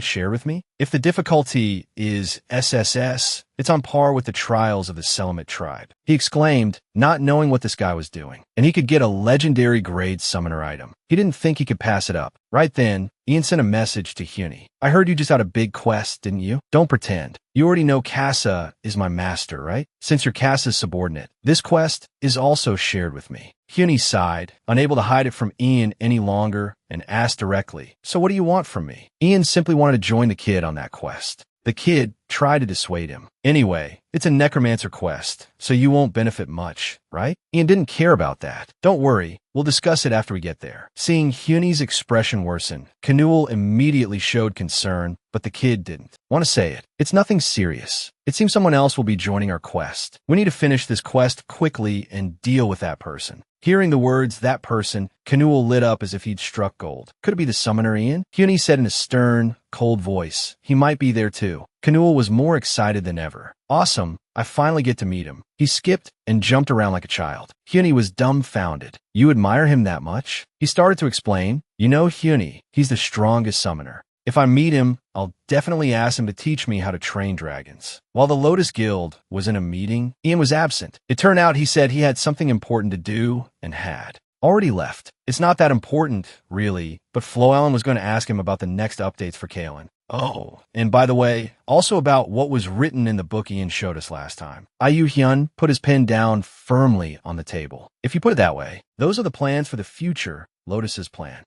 S1: shared with me? If the difficulty is SSS, it's on par with the trials of the Selamet tribe. He exclaimed, not knowing what this guy was doing, and he could get a legendary grade summoner item. He didn't think he could pass it up. Right then, Ian sent a message to Huni. I heard you just had a big quest, didn't you? Don't pretend. You already know Casa is my master, right? Since you're Casa's subordinate, this quest is also shared with me. Huni sighed, unable to hide it from Ian any longer, and asked directly, so what do you want from me? Ian simply wanted to join the kid on that quest. The kid tried to dissuade him. Anyway, it's a Necromancer quest, so you won't benefit much, right? Ian didn't care about that. Don't worry, we'll discuss it after we get there. Seeing Huni's expression worsen, Canul immediately showed concern, but the kid didn't. Want to say it. It's nothing serious. It seems someone else will be joining our quest. We need to finish this quest quickly and deal with that person. Hearing the words, that person, Canul lit up as if he'd struck gold. Could it be the summoner Ian? Huni said in a stern, cold voice. He might be there too. Canul was more excited than ever. Awesome, I finally get to meet him. He skipped and jumped around like a child. Huni was dumbfounded. You admire him that much? He started to explain. You know Huni, he's the strongest summoner. If I meet him, I'll definitely ask him to teach me how to train dragons. While the Lotus Guild was in a meeting, Ian was absent. It turned out he said he had something important to do and had already left. It's not that important, really, but Flo Allen was going to ask him about the next updates for Kalen. Oh, and by the way, also about what was written in the book Ian showed us last time. Ayu Hyun put his pen down firmly on the table. If you put it that way, those are the plans for the future, Lotus's plan.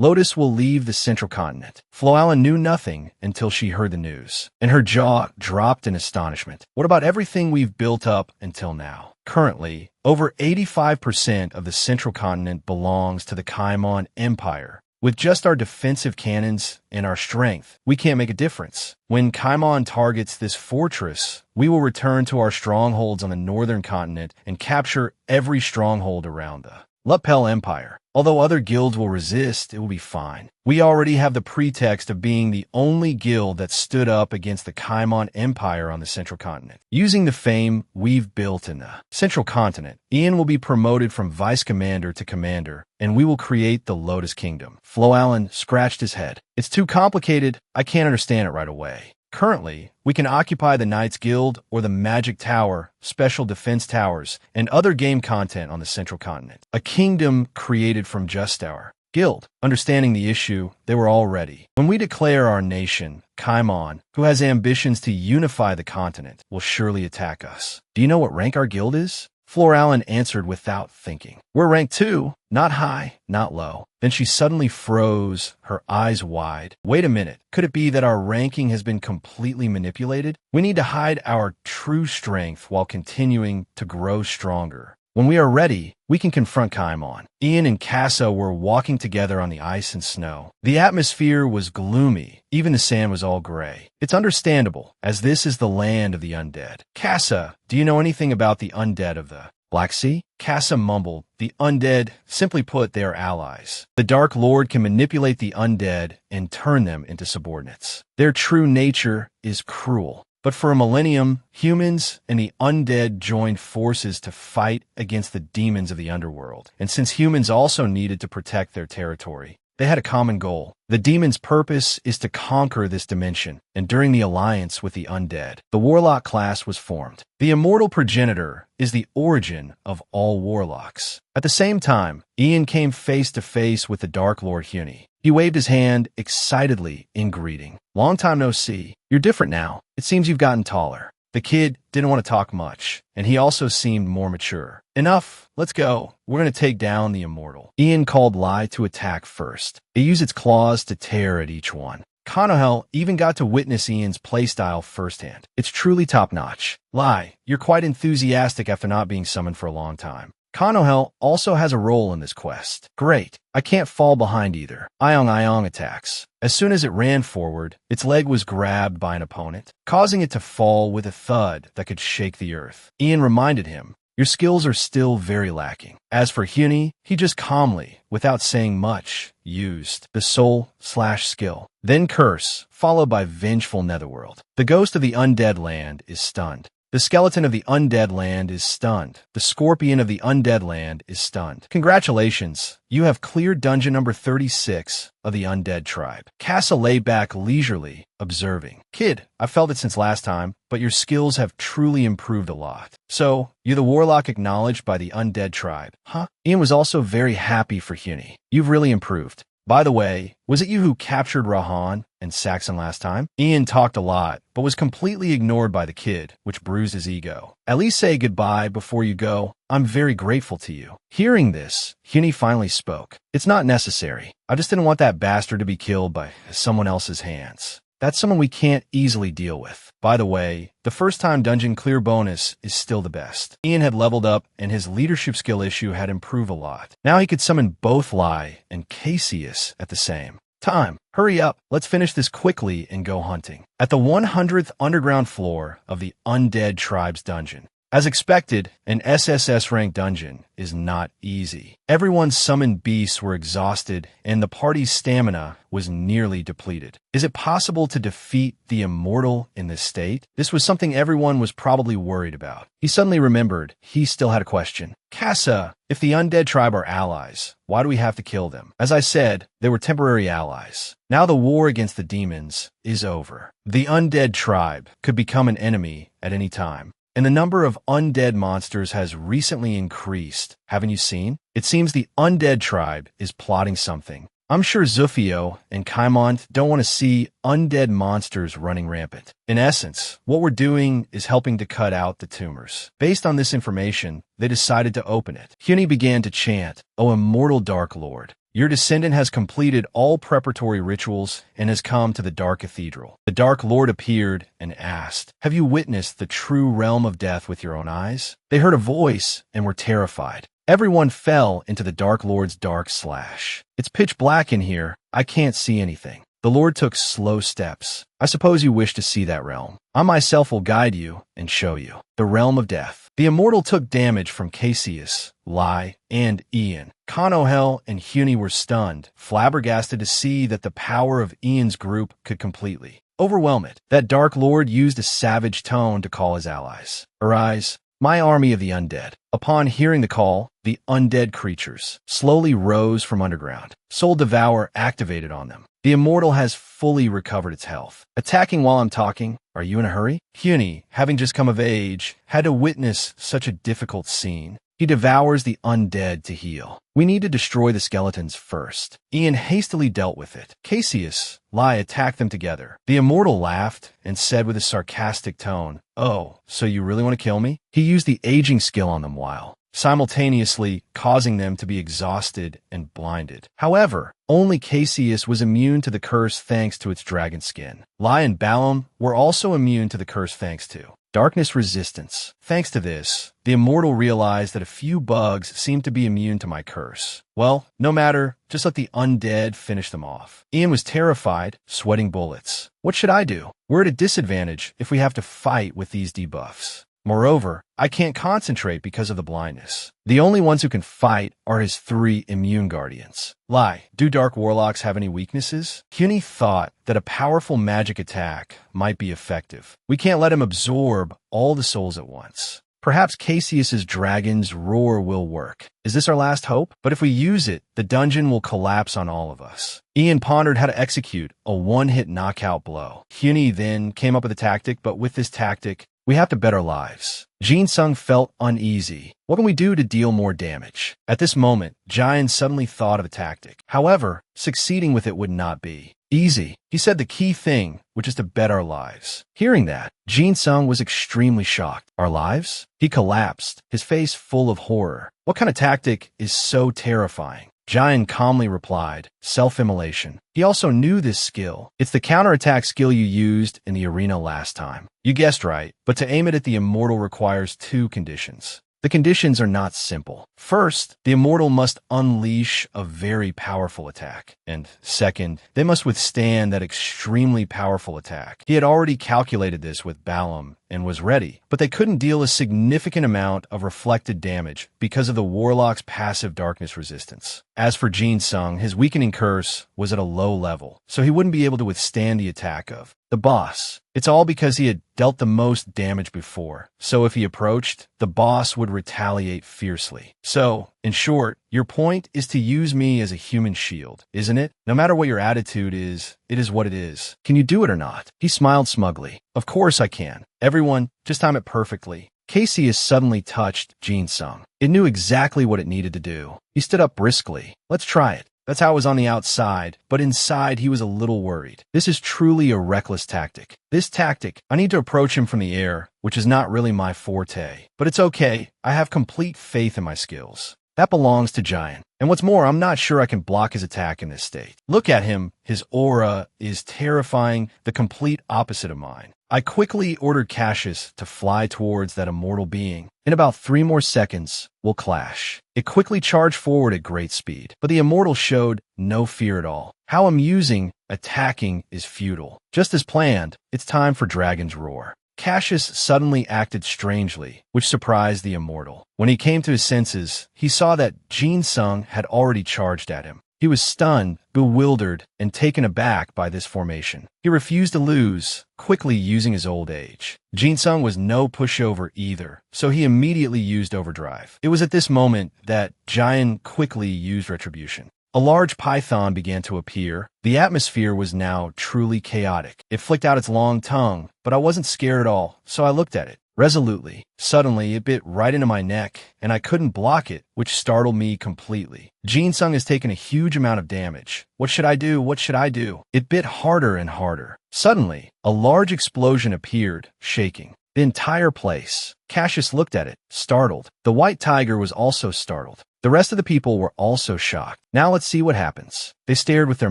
S1: Lotus will leave the central continent. Flo Allen knew nothing until she heard the news, and her jaw dropped in astonishment. What about everything we've built up until now? Currently, over 85% of the central continent belongs to the Kaimon Empire. With just our defensive cannons and our strength, we can't make a difference. When Kaimon targets this fortress, we will return to our strongholds on the northern continent and capture every stronghold around the Lepel Empire. Although other guilds will resist, it will be fine. We already have the pretext of being the only guild that stood up against the Kaimon Empire on the central continent. Using the fame we've built in the central continent, Ian will be promoted from vice commander to commander, and we will create the Lotus Kingdom. Flo Allen scratched his head. It's too complicated. I can't understand it right away. Currently, we can occupy the Knights Guild or the Magic Tower, Special Defense Towers, and other game content on the Central Continent. A kingdom created from just our guild. Understanding the issue, they were all ready. When we declare our nation, Kaimon, who has ambitions to unify the continent, will surely attack us. Do you know what rank our guild is? Flo Allen answered without thinking. We're rank 2, not high, not low. Then she suddenly froze, her eyes wide. Wait a minute. Could it be that our ranking has been completely manipulated? We need to hide our true strength while continuing to grow stronger. When we are ready, we can confront Kaimon. Ian and Casa were walking together on the ice and snow. The atmosphere was gloomy. Even the sand was all gray. It's understandable, as this is the land of the undead. Casa, do you know anything about the undead of the Black Sea? Casa mumbled. The undead, simply put, they are allies. The Dark Lord can manipulate the undead and turn them into subordinates. Their true nature is cruel. But for a millennium, humans and the undead joined forces to fight against the demons of the underworld. And since humans also needed to protect their territory, they had a common goal. The demon's purpose is to conquer this dimension, and during the alliance with the undead, the warlock class was formed. The immortal progenitor is the origin of all warlocks. At the same time, Ian came face to face with the Dark Lord Huni. He waved his hand excitedly in greeting. Long time no see. You're different now. It seems you've gotten taller. The kid didn't want to talk much, and he also seemed more mature. Enough. Let's go. We're going to take down the immortal. Ian called Lai to attack first. It used its claws to tear at each one. Konohel even got to witness Ian's playstyle firsthand. It's truly top-notch. Lai, you're quite enthusiastic after not being summoned for a long time. Konohel also has a role in this quest. Great. I can't fall behind either. Iong attacks. As soon as it ran forward, its leg was grabbed by an opponent, causing it to fall with a thud that could shake the earth. Ian reminded him, your skills are still very lacking. As for Huni, he just calmly, without saying much, used the soul/skill. Then curse, followed by vengeful netherworld. The ghost of the undead land is stunned. The skeleton of the undead land is stunned. The scorpion of the undead land is stunned. Congratulations, you have cleared dungeon number 36 of the undead tribe. Casa lay back leisurely, observing. Kid, I've felt it since last time, but your skills have truly improved a lot. So, you're the warlock acknowledged by the undead tribe, huh? Ian was also very happy for Huni. You've really improved. By the way, was it you who captured Rahan and Saxon last time? Ian talked a lot, but was completely ignored by the kid, which bruised his ego. At least say goodbye before you go. I'm very grateful to you. Hearing this, Huni finally spoke. It's not necessary. I just didn't want that bastard to be killed by someone else's hands. That's someone we can't easily deal with. By the way, the first time dungeon clear bonus is still the best. Ian had leveled up and his leadership skill issue had improved a lot. Now he could summon both Lai and Cassius at the same time. Hurry up, let's finish this quickly and go hunting. At the 100th underground floor of the Undead Tribe's dungeon, As expected, an SSS-Rank dungeon is not easy. Everyone's summoned beasts were exhausted, and the party's stamina was nearly depleted. Is it possible to defeat the immortal in this state? This was something everyone was probably worried about. He suddenly remembered he still had a question. Casa, if the undead tribe are allies, why do we have to kill them? As I said, they were temporary allies. Now the war against the demons is over. The undead tribe could become an enemy at any time. And the number of undead monsters has recently increased. Haven't you seen? It seems the undead tribe is plotting something. I'm sure Zufio and Kaimont don't want to see undead monsters running rampant. In essence, what we're doing is helping to cut out the tumors. Based on this information, they decided to open it. Hyuni began to chant, "O immortal Dark Lord, your descendant has completed all preparatory rituals and has come to the Dark Cathedral." The Dark Lord appeared and asked, "Have you witnessed the true realm of death with your own eyes?" They heard a voice and were terrified. Everyone fell into the Dark Lord's dark slash. "It's pitch black in here. I can't see anything." The Lord took slow steps. "I suppose you wish to see that realm. I myself will guide you and show you. The realm of death." The immortal took damage from Cassius, Lai, and Ian. Kanohel and Hyuni were stunned, flabbergasted to see that the power of Ian's group could completely overwhelm it. That Dark Lord used a savage tone to call his allies. "Arise, my army of the undead." Upon hearing the call, the undead creatures slowly rose from underground. Soul Devour activated on them. The immortal has fully recovered its health. "Attacking while I'm talking? Are you in a hurry?" Hyuni, having just come of age, had to witness such a difficult scene. He devours the undead to heal. "We need to destroy the skeletons first." Ian hastily dealt with it. Cassius, Lai attacked them together. The immortal laughed and said with a sarcastic tone, "Oh, so you really want to kill me?" He used the aging skill on them while simultaneously causing them to be exhausted and blinded. However, only Cassius was immune to the curse thanks to its dragon skin. Lai and Balaam were also immune to the curse thanks to darkness resistance. Thanks to this, the immortal realized that a few bugs seemed to be immune to my curse. Well, no matter, just let the undead finish them off. Ian was terrified, sweating bullets. What should I do? We're at a disadvantage if we have to fight with these debuffs. Moreover, I can't concentrate because of the blindness. The only ones who can fight are his 3 immune guardians. Lai, do Dark Warlocks have any weaknesses? Hyuni thought that a powerful magic attack might be effective. We can't let him absorb all the souls at once. Perhaps Cassius's dragon's roar will work. Is this our last hope? But if we use it, the dungeon will collapse on all of us. Ian pondered how to execute a one-hit knockout blow. Hyuni then came up with a tactic, but with this tactic, we have to bet our lives. Jin Sung felt uneasy. What can we do to deal more damage? At this moment, Jian suddenly thought of a tactic. However, succeeding with it would not be easy. He said the key thing, which is to bet our lives. Hearing that, Jin Sung was extremely shocked. Our lives? He collapsed, his face full of horror. What kind of tactic is so terrifying? Jian calmly replied, self-immolation. He also knew this skill. It's the counterattack skill you used in the arena last time. You guessed right, but to aim it at the immortal requires 2 conditions. The conditions are not simple. First, the immortal must unleash a very powerful attack. And second, they must withstand that extremely powerful attack. He had already calculated this with Balaam and was ready, but they couldn't deal a significant amount of reflected damage because of the Warlock's passive darkness resistance. As for Jin Sung, his weakening curse was at a low level, so he wouldn't be able to withstand the attack of the boss. It's all because he had dealt the most damage before, so if he approached, the boss would retaliate fiercely. So, in short, your point is to use me as a human shield, isn't it? No matter what your attitude is, it is what it is. Can you do it or not? He smiled smugly. Of course I can. Everyone, just time it perfectly. Cassius suddenly touched Jin Sung. It knew exactly what it needed to do. He stood up briskly. Let's try it. That's how it was on the outside, but inside he was a little worried. This is truly a reckless tactic. This tactic, I need to approach him from the air, which is not really my forte. But it's okay. I have complete faith in my skills. That belongs to Giant. And what's more, I'm not sure I can block his attack in this state. Look at him. His aura is terrifying, the complete opposite of mine. I quickly ordered Cassius to fly towards that immortal being. In about 3 more seconds, we'll clash. It quickly charged forward at great speed, but the immortal showed no fear at all. How amusing, attacking is futile. Just as planned, it's time for Dragon's Roar. Cassius suddenly acted strangely, which surprised the immortal. When he came to his senses, he saw that Jin Sung had already charged at him. He was stunned, bewildered, and taken aback by this formation. He refused to lose, quickly using his old age. Jin Sung was no pushover either, so he immediately used overdrive. It was at this moment that Jian quickly used retribution. A large python began to appear. The atmosphere was now truly chaotic. It flicked out its long tongue, but I wasn't scared at all, so I looked at it resolutely. Suddenly, it bit right into my neck, and I couldn't block it, which startled me completely. Jin Sung has taken a huge amount of damage. What should I do? What should I do? It bit harder and harder. Suddenly, a large explosion appeared, shaking the entire place. Cassius looked at it, startled. The white tiger was also startled. The rest of the people were also shocked. Now let's see what happens. They stared with their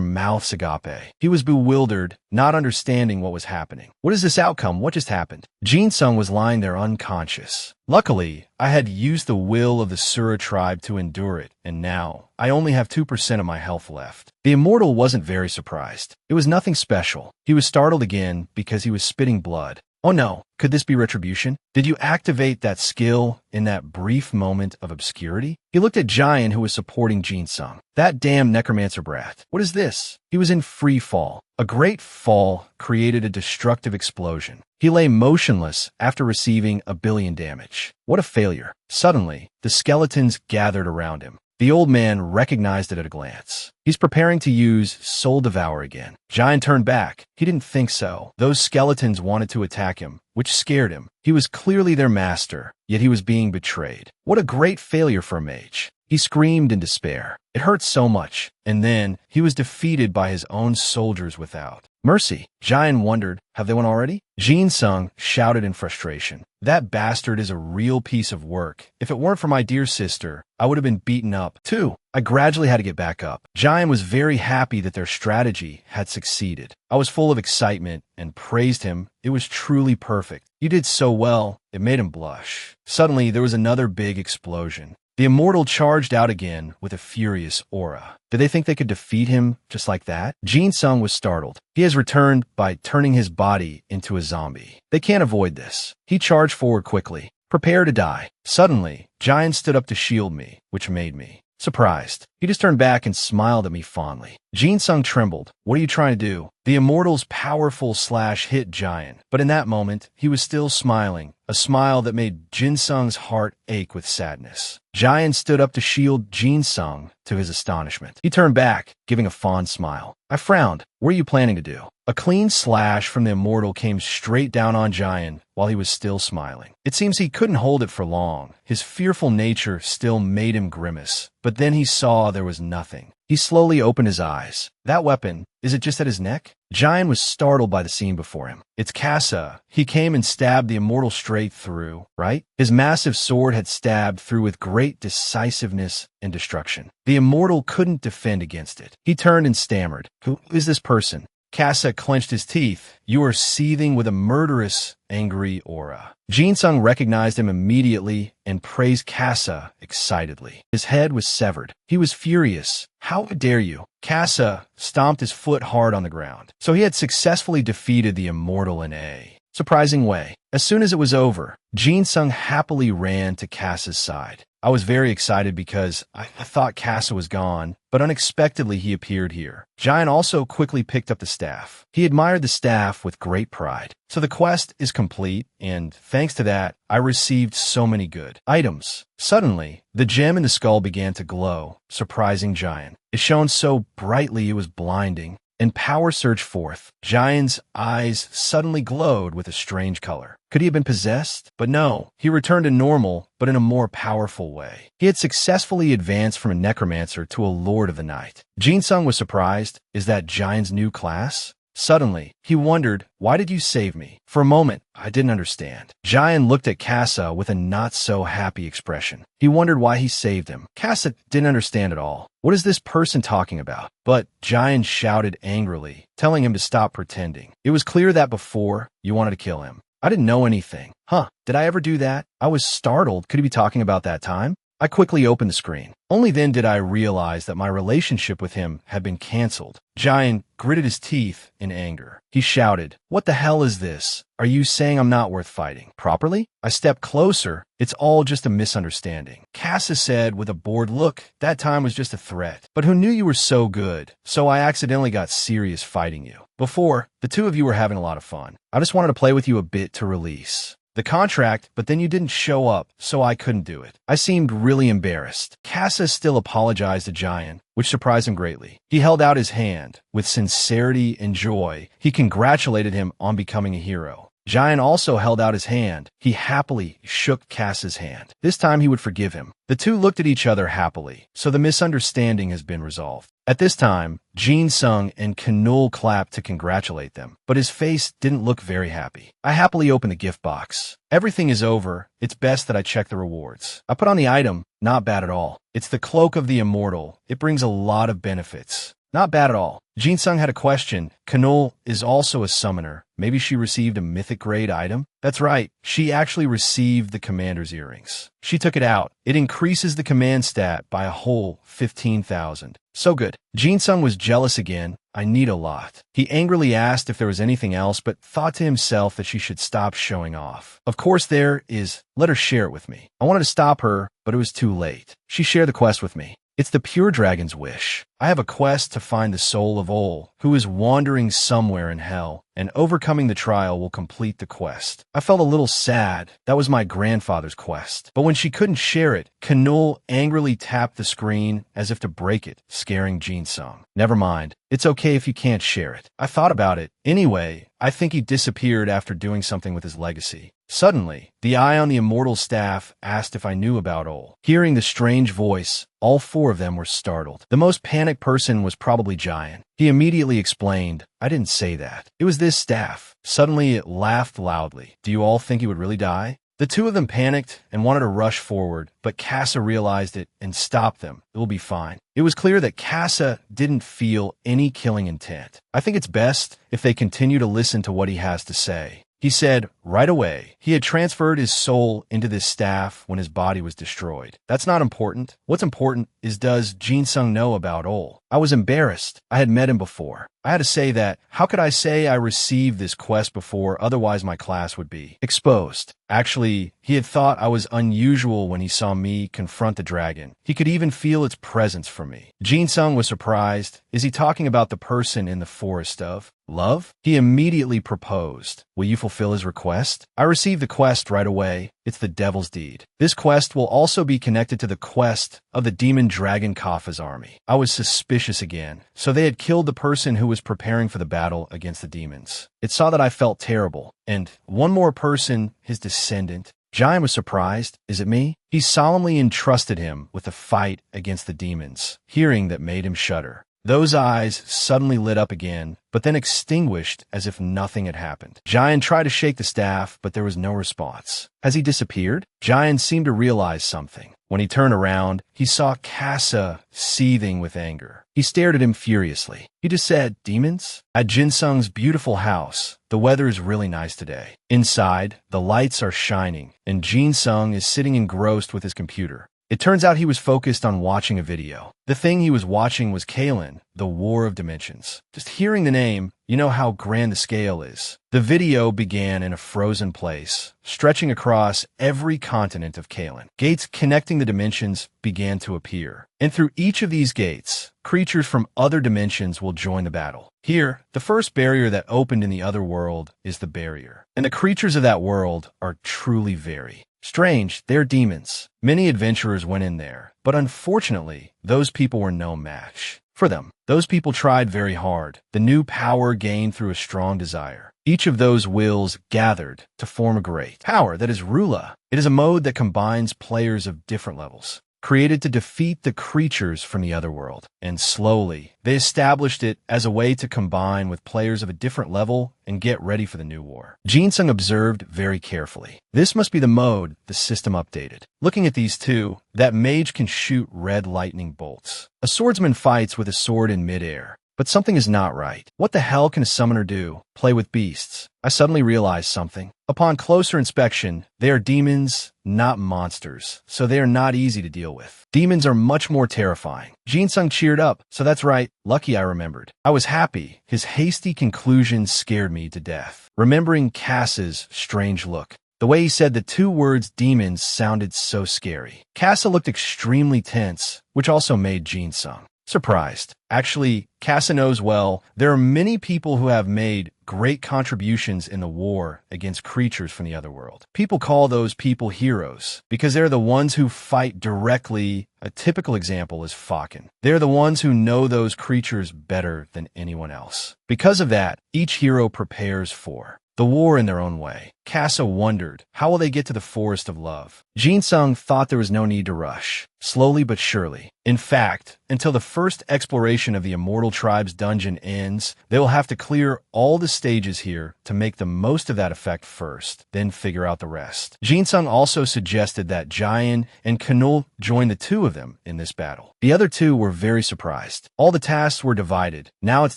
S1: mouths agape. He was bewildered, not understanding what was happening. What is this outcome? What just happened? Jin Sung was lying there unconscious. Luckily, I had used the will of the Sura tribe to endure it, and now I only have 2% of my health left. The immortal wasn't very surprised. It was nothing special. He was startled again because he was spitting blood. Oh no, could this be retribution? Did you activate that skill in that brief moment of obscurity? He looked at Jian, who was supporting Jin Sung. That damn necromancer brat. What is this? He was in free fall. A great fall created a destructive explosion. He lay motionless after receiving 1 billion damage. What a failure. Suddenly, the skeletons gathered around him. The old man recognized it at a glance. He's preparing to use Soul Devour again. Jian turned back. He didn't think so. Those skeletons wanted to attack him, which scared him. He was clearly their master, yet he was being betrayed. What a great failure for a mage. He screamed in despair. It hurt so much. And then he was defeated by his own soldiers without mercy. Jian wondered, have they won already? Jin Sung shouted in frustration. That bastard is a real piece of work. If it weren't for my dear sister, I would have been beaten up, too. I gradually had to get back up. Jian was very happy that their strategy had succeeded. I was full of excitement and praised him. It was truly perfect. You did so well, it made him blush. Suddenly, there was another big explosion. The immortal charged out again with a furious aura. Did they think they could defeat him just like that? Jin Sung was startled. He has returned by turning his body into a zombie. They can't avoid this. He charged forward quickly. Prepare to die. Suddenly, Jian stood up to shield me, which made me surprised. He just turned back and smiled at me fondly. Jin Sung trembled. What are you trying to do? The immortal's powerful slash hit Jian, but in that moment, he was still smiling, a smile that made Jin Sung's heart ache with sadness. Jian stood up to shield Jin Sung, to his astonishment. He turned back, giving a fond smile. I frowned. What are you planning to do? A clean slash from the immortal came straight down on Jian while he was still smiling. It seems he couldn't hold it for long. His fearful nature still made him grimace, but then he saw there was nothing. He slowly opened his eyes. That weapon, is it just at his neck? Jian was startled by the scene before him. It's Casa. He came and stabbed the immortal straight through, right? His massive sword had stabbed through with great decisiveness and destruction. The immortal couldn't defend against it. He turned and stammered. Who is this person? Casa clenched his teeth. You are seething with a murderous, angry aura. Jin Sung recognized him immediately and praised Casa excitedly. His head was severed. He was furious. How dare you? Casa stomped his foot hard on the ground. So he had successfully defeated the immortal in a surprising way. As soon as it was over, Jin Sung happily ran to Casa's side. I was very excited because I thought Casa was gone, but unexpectedly he appeared here. Jian also quickly picked up the staff. He admired the staff with great pride. So the quest is complete, and thanks to that, I received so many good items. Suddenly, the gem in the skull began to glow, surprising Jian. It shone so brightly it was blinding, and power surged forth. Jian's eyes suddenly glowed with a strange color. Could he have been possessed? But no, he returned to normal, but in a more powerful way. He had successfully advanced from a necromancer to a lord of the night. Jin Sung was surprised. Is that Jian's new class? Suddenly, he wondered, why did you save me? For a moment, I didn't understand. Jian looked at Casa with a not-so-happy expression. He wondered why he saved him. Casa didn't understand at all. What is this person talking about? But Jian shouted angrily, telling him to stop pretending. It was clear that before, you wanted to kill him. I didn't know anything. Huh, did I ever do that? I was startled. Could he be talking about that time? I quickly opened the screen. Only then did I realize that my relationship with him had been canceled. Giant gritted his teeth in anger. He shouted, "What the hell is this? Are you saying I'm not worth fighting properly?" I stepped closer. "It's all just a misunderstanding," Casa said with a bored look. "That time was just a threat. But who knew you were so good? So I accidentally got serious fighting you. Before, the two of you were having a lot of fun. I just wanted to play with you a bit to release the contract, but then you didn't show up, so I couldn't do it." I seemed really embarrassed. Casa still apologized to Giant, which surprised him greatly. He held out his hand. With sincerity and joy, he congratulated him on becoming a hero. Giant also held out his hand. He happily shook Casa's hand. This time he would forgive him. The two looked at each other happily, so the misunderstanding has been resolved. At this time, Jin Sung and Kanul clapped to congratulate them, but his face didn't look very happy. I happily opened the gift box. Everything is over. It's best that I check the rewards. I put on the item. Not bad at all. It's the Cloak of the Immortal. It brings a lot of benefits. Not bad at all. Jin Sung had a question. Kanul is also a summoner. Maybe she received a mythic grade item? That's right. She actually received the commander's earrings. She took it out. It increases the command stat by a whole 15,000. So good. Jin Sung was jealous again. I need a lot. He angrily asked if there was anything else, but thought to himself that she should stop showing off. Of course there is. Let her share it with me. I wanted to stop her, but it was too late. She shared the quest with me. It's the pure dragon's wish. I have a quest to find the soul of Ol, who is wandering somewhere in hell, and overcoming the trial will complete the quest. I felt a little sad. That was my grandfather's quest. But when she couldn't share it, Kanul angrily tapped the screen as if to break it, scaring Jin Sung. Never mind. It's okay if you can't share it. I thought about it. Anyway, I think he disappeared after doing something with his legacy. Suddenly, the eye on the immortal staff asked if I knew about Ol. Hearing the strange voice, all four of them were startled. The most panicked person was probably Giant. He immediately explained, "I didn't say that. It was this staff." Suddenly, it laughed loudly. "Do you all think he would really die?" The two of them panicked and wanted to rush forward, but Casa realized it and stopped them. "It will be fine." It was clear that Casa didn't feel any killing intent. "I think it's best if they continue to listen to what he has to say," he said right away. He had transferred his soul into this staff when his body was destroyed. That's not important. What's important is, does Jin Sung know about Ol? I was embarrassed. I had met him before. I had to say that. How could I say I received this quest before, otherwise my class would be exposed? Actually, he had thought I was unusual when he saw me confront the dragon. He could even feel its presence from me. Jin Sung was surprised. Is he talking about the person in the forest of love? He immediately proposed. Will you fulfill his request? I received the quest right away. It's the devil's deed. This quest will also be connected to the quest of the demon dragon Kaffa's army. I was suspicious again. So they had killed the person who was preparing for the battle against the demons. It saw that I felt terrible. And one more person, his descendant. Giant was surprised. Is it me? He solemnly entrusted him with the fight against the demons. Hearing that made him shudder. Those eyes suddenly lit up again, but then extinguished as if nothing had happened. Giant tried to shake the staff, but there was no response. Has he disappeared? Giant seemed to realize something. When he turned around, he saw Casa seething with anger. He stared at him furiously. He just said, "Demons?" At Jin Sung's beautiful house, the weather is really nice today. Inside, the lights are shining, and Jin Sung is sitting engrossed with his computer. It turns out he was focused on watching a video. The thing he was watching was Kalen, the War of Dimensions. Just hearing the name, you know how grand the scale is. The video began in a frozen place, stretching across every continent of Kalen. Gates connecting the dimensions began to appear. And through each of these gates, creatures from other dimensions will join the battle. Here, the first barrier that opened in the other world is the barrier. And the creatures of that world are truly very strange. They're demons. Many adventurers went in there, but unfortunately, those people were no match for them. Those people tried very hard. The new power gained through a strong desire. Each of those wills gathered to form a great power that is Rula. It is a mode that combines players of different levels, created to defeat the creatures from the other world. And slowly, they established it as a way to combine with players of a different level and get ready for the new war. Jin Sung observed very carefully. This must be the mode the system updated. Looking at these two, that mage can shoot red lightning bolts. A swordsman fights with a sword in midair. but something is not right. What the hell can a summoner do? Play with beasts. I suddenly realized something. Upon closer inspection, they are demons, not monsters, so they are not easy to deal with. Demons are much more terrifying. Jin-sung cheered up, so that's right, lucky I remembered. I was happy. His hasty conclusion scared me to death. Remembering Cass's strange look. The way he said the two words demons sounded so scary. Casa looked extremely tense, which also made Jin-sung surprised. Actually, Casa knows well, there are many people who have made great contributions in the war against creatures from the other world. People call those people heroes because they're the ones who fight directly. A typical example is Fakken. They're the ones who know those creatures better than anyone else. Because of that, each hero prepares for the war in their own way. Casa wondered, how will they get to the Forest of Love? Jin-sung thought there was no need to rush, slowly but surely. In fact, until the first exploration of the Immortal Tribe's dungeon ends, they will have to clear all the stages here to make the most of that effect first, then figure out the rest. Jin-sung also suggested that Jian and Kanul join the two of them in this battle. The other two were very surprised. All the tasks were divided. Now it's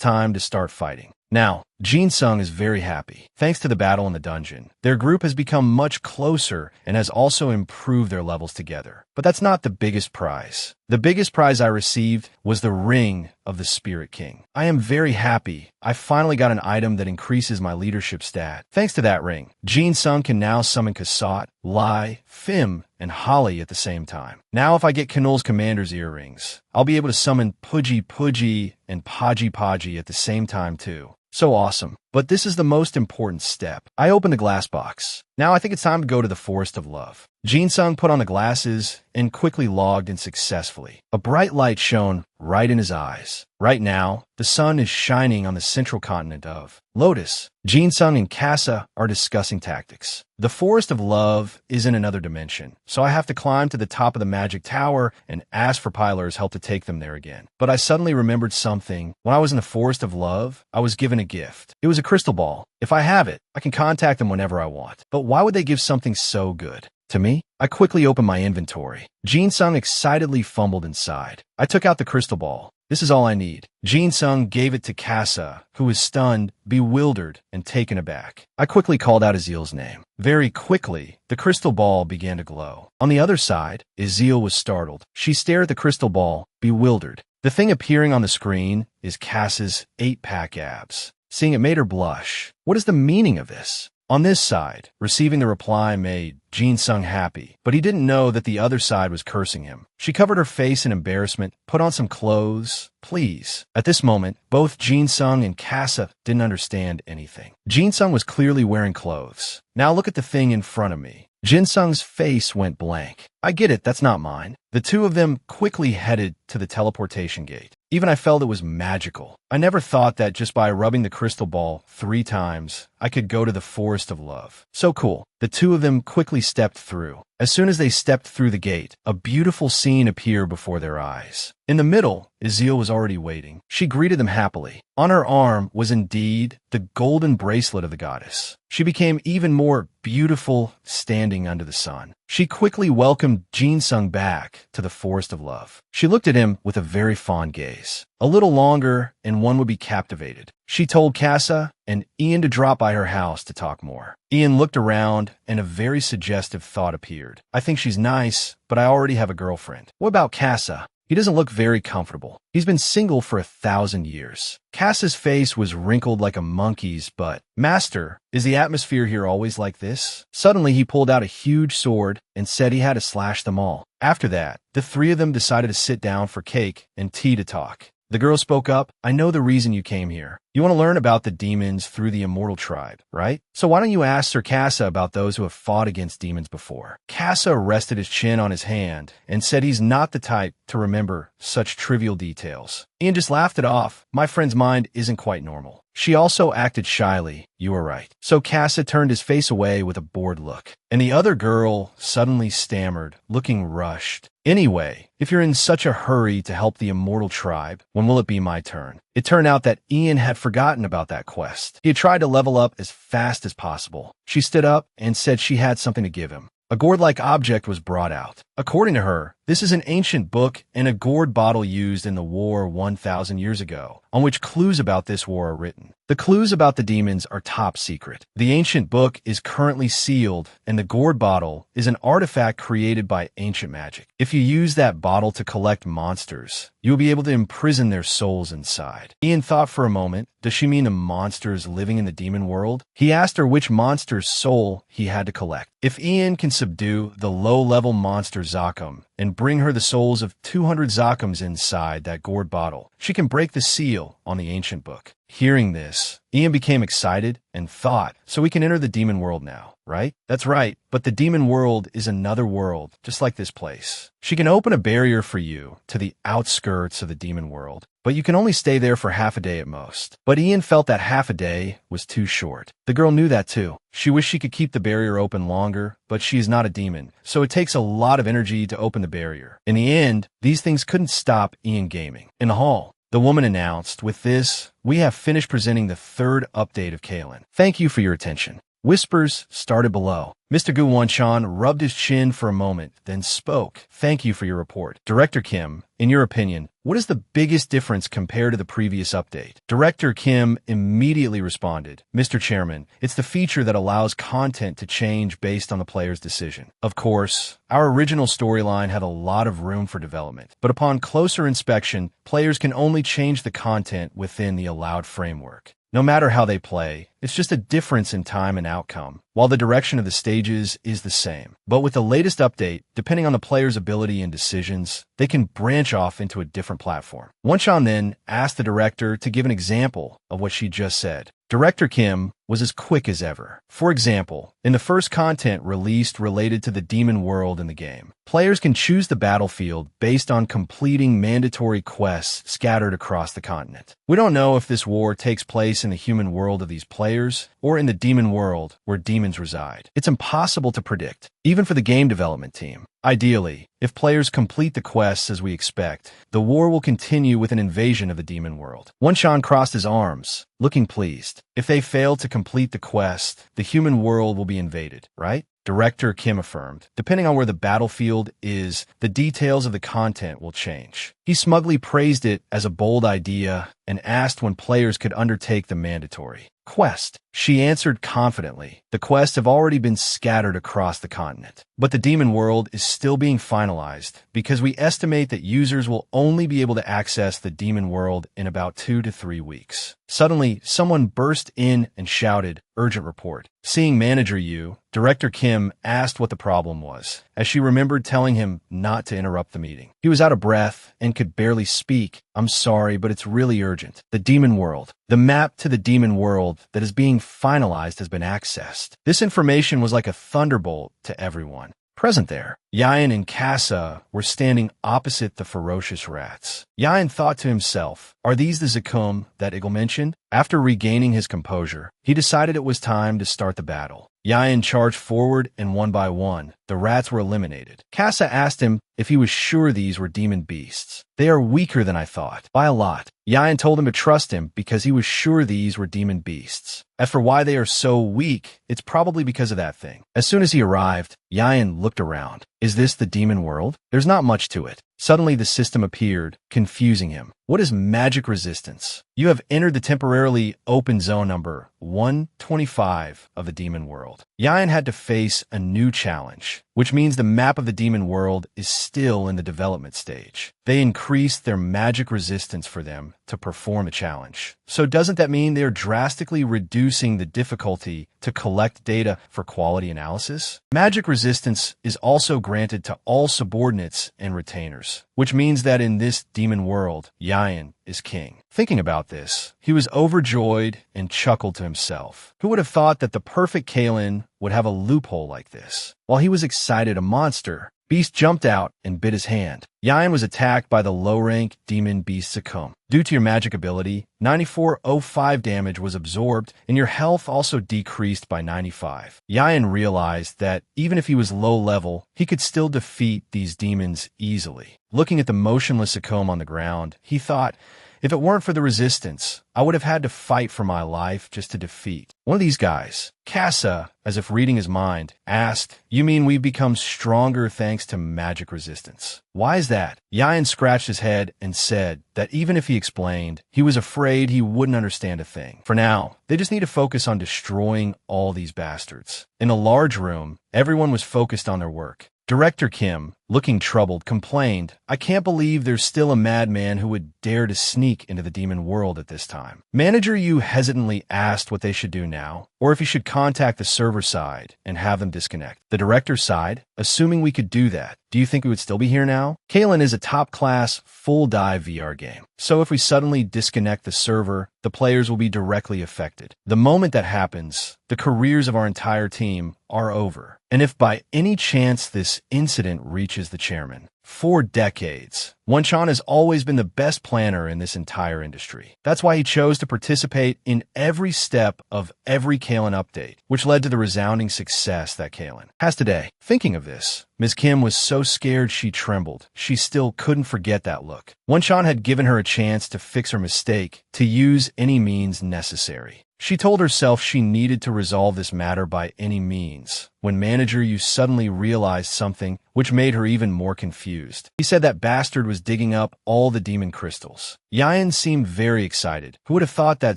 S1: time to start fighting. Now, Jin-sung is very happy. Thanks to the battle in the dungeon, their group has become much closer and has also improved their levels together. But that's not the biggest prize. The biggest prize I received was the Ring of the Spirit King. I am very happy. I finally got an item that increases my leadership stat. Thanks to that ring, Jin-sung can now summon Kasat, Lai, Fim, and Holly at the same time. Now if I get Kanul's commander's earrings, I'll be able to summon Pudgy Pudgy and Podgy Podgy at the same time too. So awesome. But this is the most important step. I opened the glass box. Now I think it's time to go to the Forest of Love. Jin-sung put on the glasses and quickly logged in successfully. A bright light shone right in his eyes. Right now, the sun is shining on the central continent of Lotus. Jin-sung and Casa are discussing tactics. The Forest of Love is in another dimension, so I have to climb to the top of the magic tower and ask for Pilar's help to take them there again. But I suddenly remembered something. When I was in the Forest of Love, I was given a gift. It was a crystal ball. If I have it, I can contact them whenever I want. But why would they give something so good to me? I quickly opened my inventory. Jin-sung excitedly fumbled inside. I took out the crystal ball. This is all I need. Jin-sung gave it to Casa, who was stunned, bewildered, and taken aback. I quickly called out Azil's name. Very quickly, the crystal ball began to glow. On the other side, Azil was startled. She stared at the crystal ball, bewildered. The thing appearing on the screen is Casa's 8-pack abs. Seeing it made her blush. What is the meaning of this? On this side, receiving the reply made Jin-sung happy, but he didn't know that the other side was cursing him. She covered her face in embarrassment, put on some clothes, please. At this moment, both Jin-sung and Casa didn't understand anything. Jin-sung was clearly wearing clothes. Now look at the thing in front of me. Jin-sung's face went blank. I get it, that's not mine. The two of them quickly headed to the teleportation gate. Even I felt it was magical. I never thought that just by rubbing the crystal ball 3 times, I could go to the Forest of Love. So cool. The two of them quickly stepped through. As soon as they stepped through the gate, a beautiful scene appeared before their eyes. In the middle, Azil was already waiting. She greeted them happily. On her arm was indeed the golden bracelet of the goddess. She became even more beautiful standing under the sun. She quickly welcomed Jin-sung back to the Forest of Love. She looked at him with a very fond gaze. A little longer, and one would be captivated. She told Casa and Ian to drop by her house to talk more. Ian looked around, and a very suggestive thought appeared. I think she's nice, but I already have a girlfriend. What about Casa? He doesn't look very comfortable. He's been single for 1,000 years. Casa's face was wrinkled like a monkey's, but, Master, is the atmosphere here always like this? Suddenly, he pulled out a huge sword and said he had to slash them all. After that, the 3 of them decided to sit down for cake and tea to talk. The girl spoke up. I know the reason you came here. You want to learn about the demons through the Immortal Tribe, right? So why don't you ask Sir Casa about those who have fought against demons before? Casa rested his chin on his hand and said he's not the type to remember such trivial details. Ian just laughed it off. My friend's mind isn't quite normal. She also acted shyly. You were right. So Casa turned his face away with a bored look. And the other girl suddenly stammered, looking rushed. Anyway, if you're in such a hurry to help the Immortal Tribe, when will it be my turn? It turned out that Ian had forgotten about that quest. He had tried to level up as fast as possible. She stood up and said she had something to give him. A gourd-like object was brought out. A According to her, this is an ancient book and a gourd bottle used in the war 1,000 years ago, on which clues about this war are written. The clues about the demons are top secret. The ancient book is currently sealed, and the gourd bottle is an artifact created by ancient magic. If you use that bottle to collect monsters, you will be able to imprison their souls inside. Ian thought for a moment, does she mean the monsters living in the demon world? He asked her which monster's soul he had to collect. If Ian can subdue the low-level monster Zakum and bring her the souls of 200 Zakums inside that gourd bottle, she can break the seal on the ancient book. Hearing this, Ian became excited and thought, so we can enter the demon world now, right? That's right, but the demon world is another world, just like this place. She can open a barrier for you to the outskirts of the demon world, but you can only stay there for half a day at most. But Ian felt that half a day was too short. The girl knew that too. She wished she could keep the barrier open longer, but she is not a demon, so it takes a lot of energy to open the barrier. In the end, these things couldn't stop Ian gaming. In the hall, the woman announced, with this, we have finished presenting the third update of Kalen. Thank you for your attention. Whispers started below. Mr. Gu Wanchan rubbed his chin for a moment, then spoke. Thank you for your report. Director Kim, in your opinion, what is the biggest difference compared to the previous update? Director Kim immediately responded, Mr. Chairman, it's the feature that allows content to change based on the player's decision. Of course, our original storyline had a lot of room for development, but upon closer inspection, players can only change the content within the allowed framework. No matter how they play, it's just a difference in time and outcome, while the direction of the stages is the same. But with the latest update, depending on the player's ability and decisions, they can branch off into a different platform. Wanchan then asked the director to give an example of what she just said. Director Kim was as quick as ever. For example, in the first content released related to the demon world in the game, players can choose the battlefield based on completing mandatory quests scattered across the continent. We don't know if this war takes place in the human world of these players or in the demon world where demons reside. It's impossible to predict, even for the game development team. Ideally, if players complete the quests as we expect, the war will continue with an invasion of the demon world. Wanchan crossed his arms, looking pleased. If they fail to complete the quest, the human world will be invaded, right? Director Kim affirmed. Depending on where the battlefield is, the details of the content will change. He smugly praised it as a bold idea and asked when players could undertake the mandatory quest. She answered confidently. The quests have already been scattered across the continent, but the demon world is still being finalized because we estimate that users will only be able to access the demon world in about 2 to 3 weeks. Suddenly, someone burst in and shouted, "Urgent report." Seeing Manager Yu, Director Kim asked what the problem was, as she remembered telling him not to interrupt the meeting. He was out of breath and could barely speak. "I'm sorry, but it's really urgent. The demon world. The map to the demon world that is being finalized has been accessed." This information was like a thunderbolt to everyone present there. Yayan and Kasa were standing opposite the ferocious rats. Yayan thought to himself, are these the Zakum that Igel mentioned? After regaining his composure, he decided it was time to start the battle. Yayan charged forward, and one by one, the rats were eliminated. Kasa asked him if he was sure these were demon beasts. "They are weaker than I thought, by a lot." Yayan told him to trust him because he was sure these were demon beasts. As for why they are so weak, it's probably because of that thing. As soon as he arrived, Yayan looked around. Is this the demon world? There's not much to it. Suddenly the system appeared, confusing him. What is magic resistance? You have entered the temporarily open zone number 125 of the demon world. Yayan had to face a new challenge, which means the map of the demon world is still in the development stage. They increased their magic resistance for them to perform the challenge. So doesn't that mean they're drastically reducing the difficulty to collect data for quality analysis? Magic resistance is also granted to all subordinates and retainers, which means that in this demon world, Yayan is king. Thinking about this, he was overjoyed and chuckled to himself. Who would have thought that the perfect Kalen would have a loophole like this? While he was excited, a monster beast jumped out and bit his hand. Yayan was attacked by the low-rank demon beast Zakum. Due to your magic ability, 9405 damage was absorbed, and your health also decreased by 95. Yayan realized that even if he was low level, he could still defeat these demons easily. Looking at the motionless Zakum on the ground, he thought, If it weren't for the resistance, I would have had to fight for my life just to defeat one of these guys. Kassa, as if reading his mind, asked, "You mean we've become stronger thanks to magic resistance? Why is that?" Yayan scratched his head and said that even if he explained, he was afraid he wouldn't understand a thing. For now, they just need to focus on destroying all these bastards. In a large room, everyone was focused on their work. Director Kim, looking troubled, complained, "I can't believe there's still a madman who would dare to sneak into the demon world at this time." Manager Yu hesitantly asked what they should do now, or if he should contact the server side and have them disconnect. The director side, assuming we could do that, do you think we would still be here now? Kalen is a top-class, full-dive VR game, so if we suddenly disconnect the server, the players will be directly affected. The moment that happens, the careers of our entire team are over. And if by any chance this incident reaches the chairman, for decades, Wanchan has always been the best planner in this entire industry. That's why he chose to participate in every step of every Kalen update, which led to the resounding success that Kalen has today. Thinking of this, Ms. Kim was so scared she trembled. She still couldn't forget that look. Wanchan had given her a chance to fix her mistake, to use any means necessary. She told herself she needed to resolve this matter by any means, when Manager Yu suddenly realized something which made her even more confused. He said that bastard was digging up all the demon crystals. Yayan seemed very excited. Who would have thought that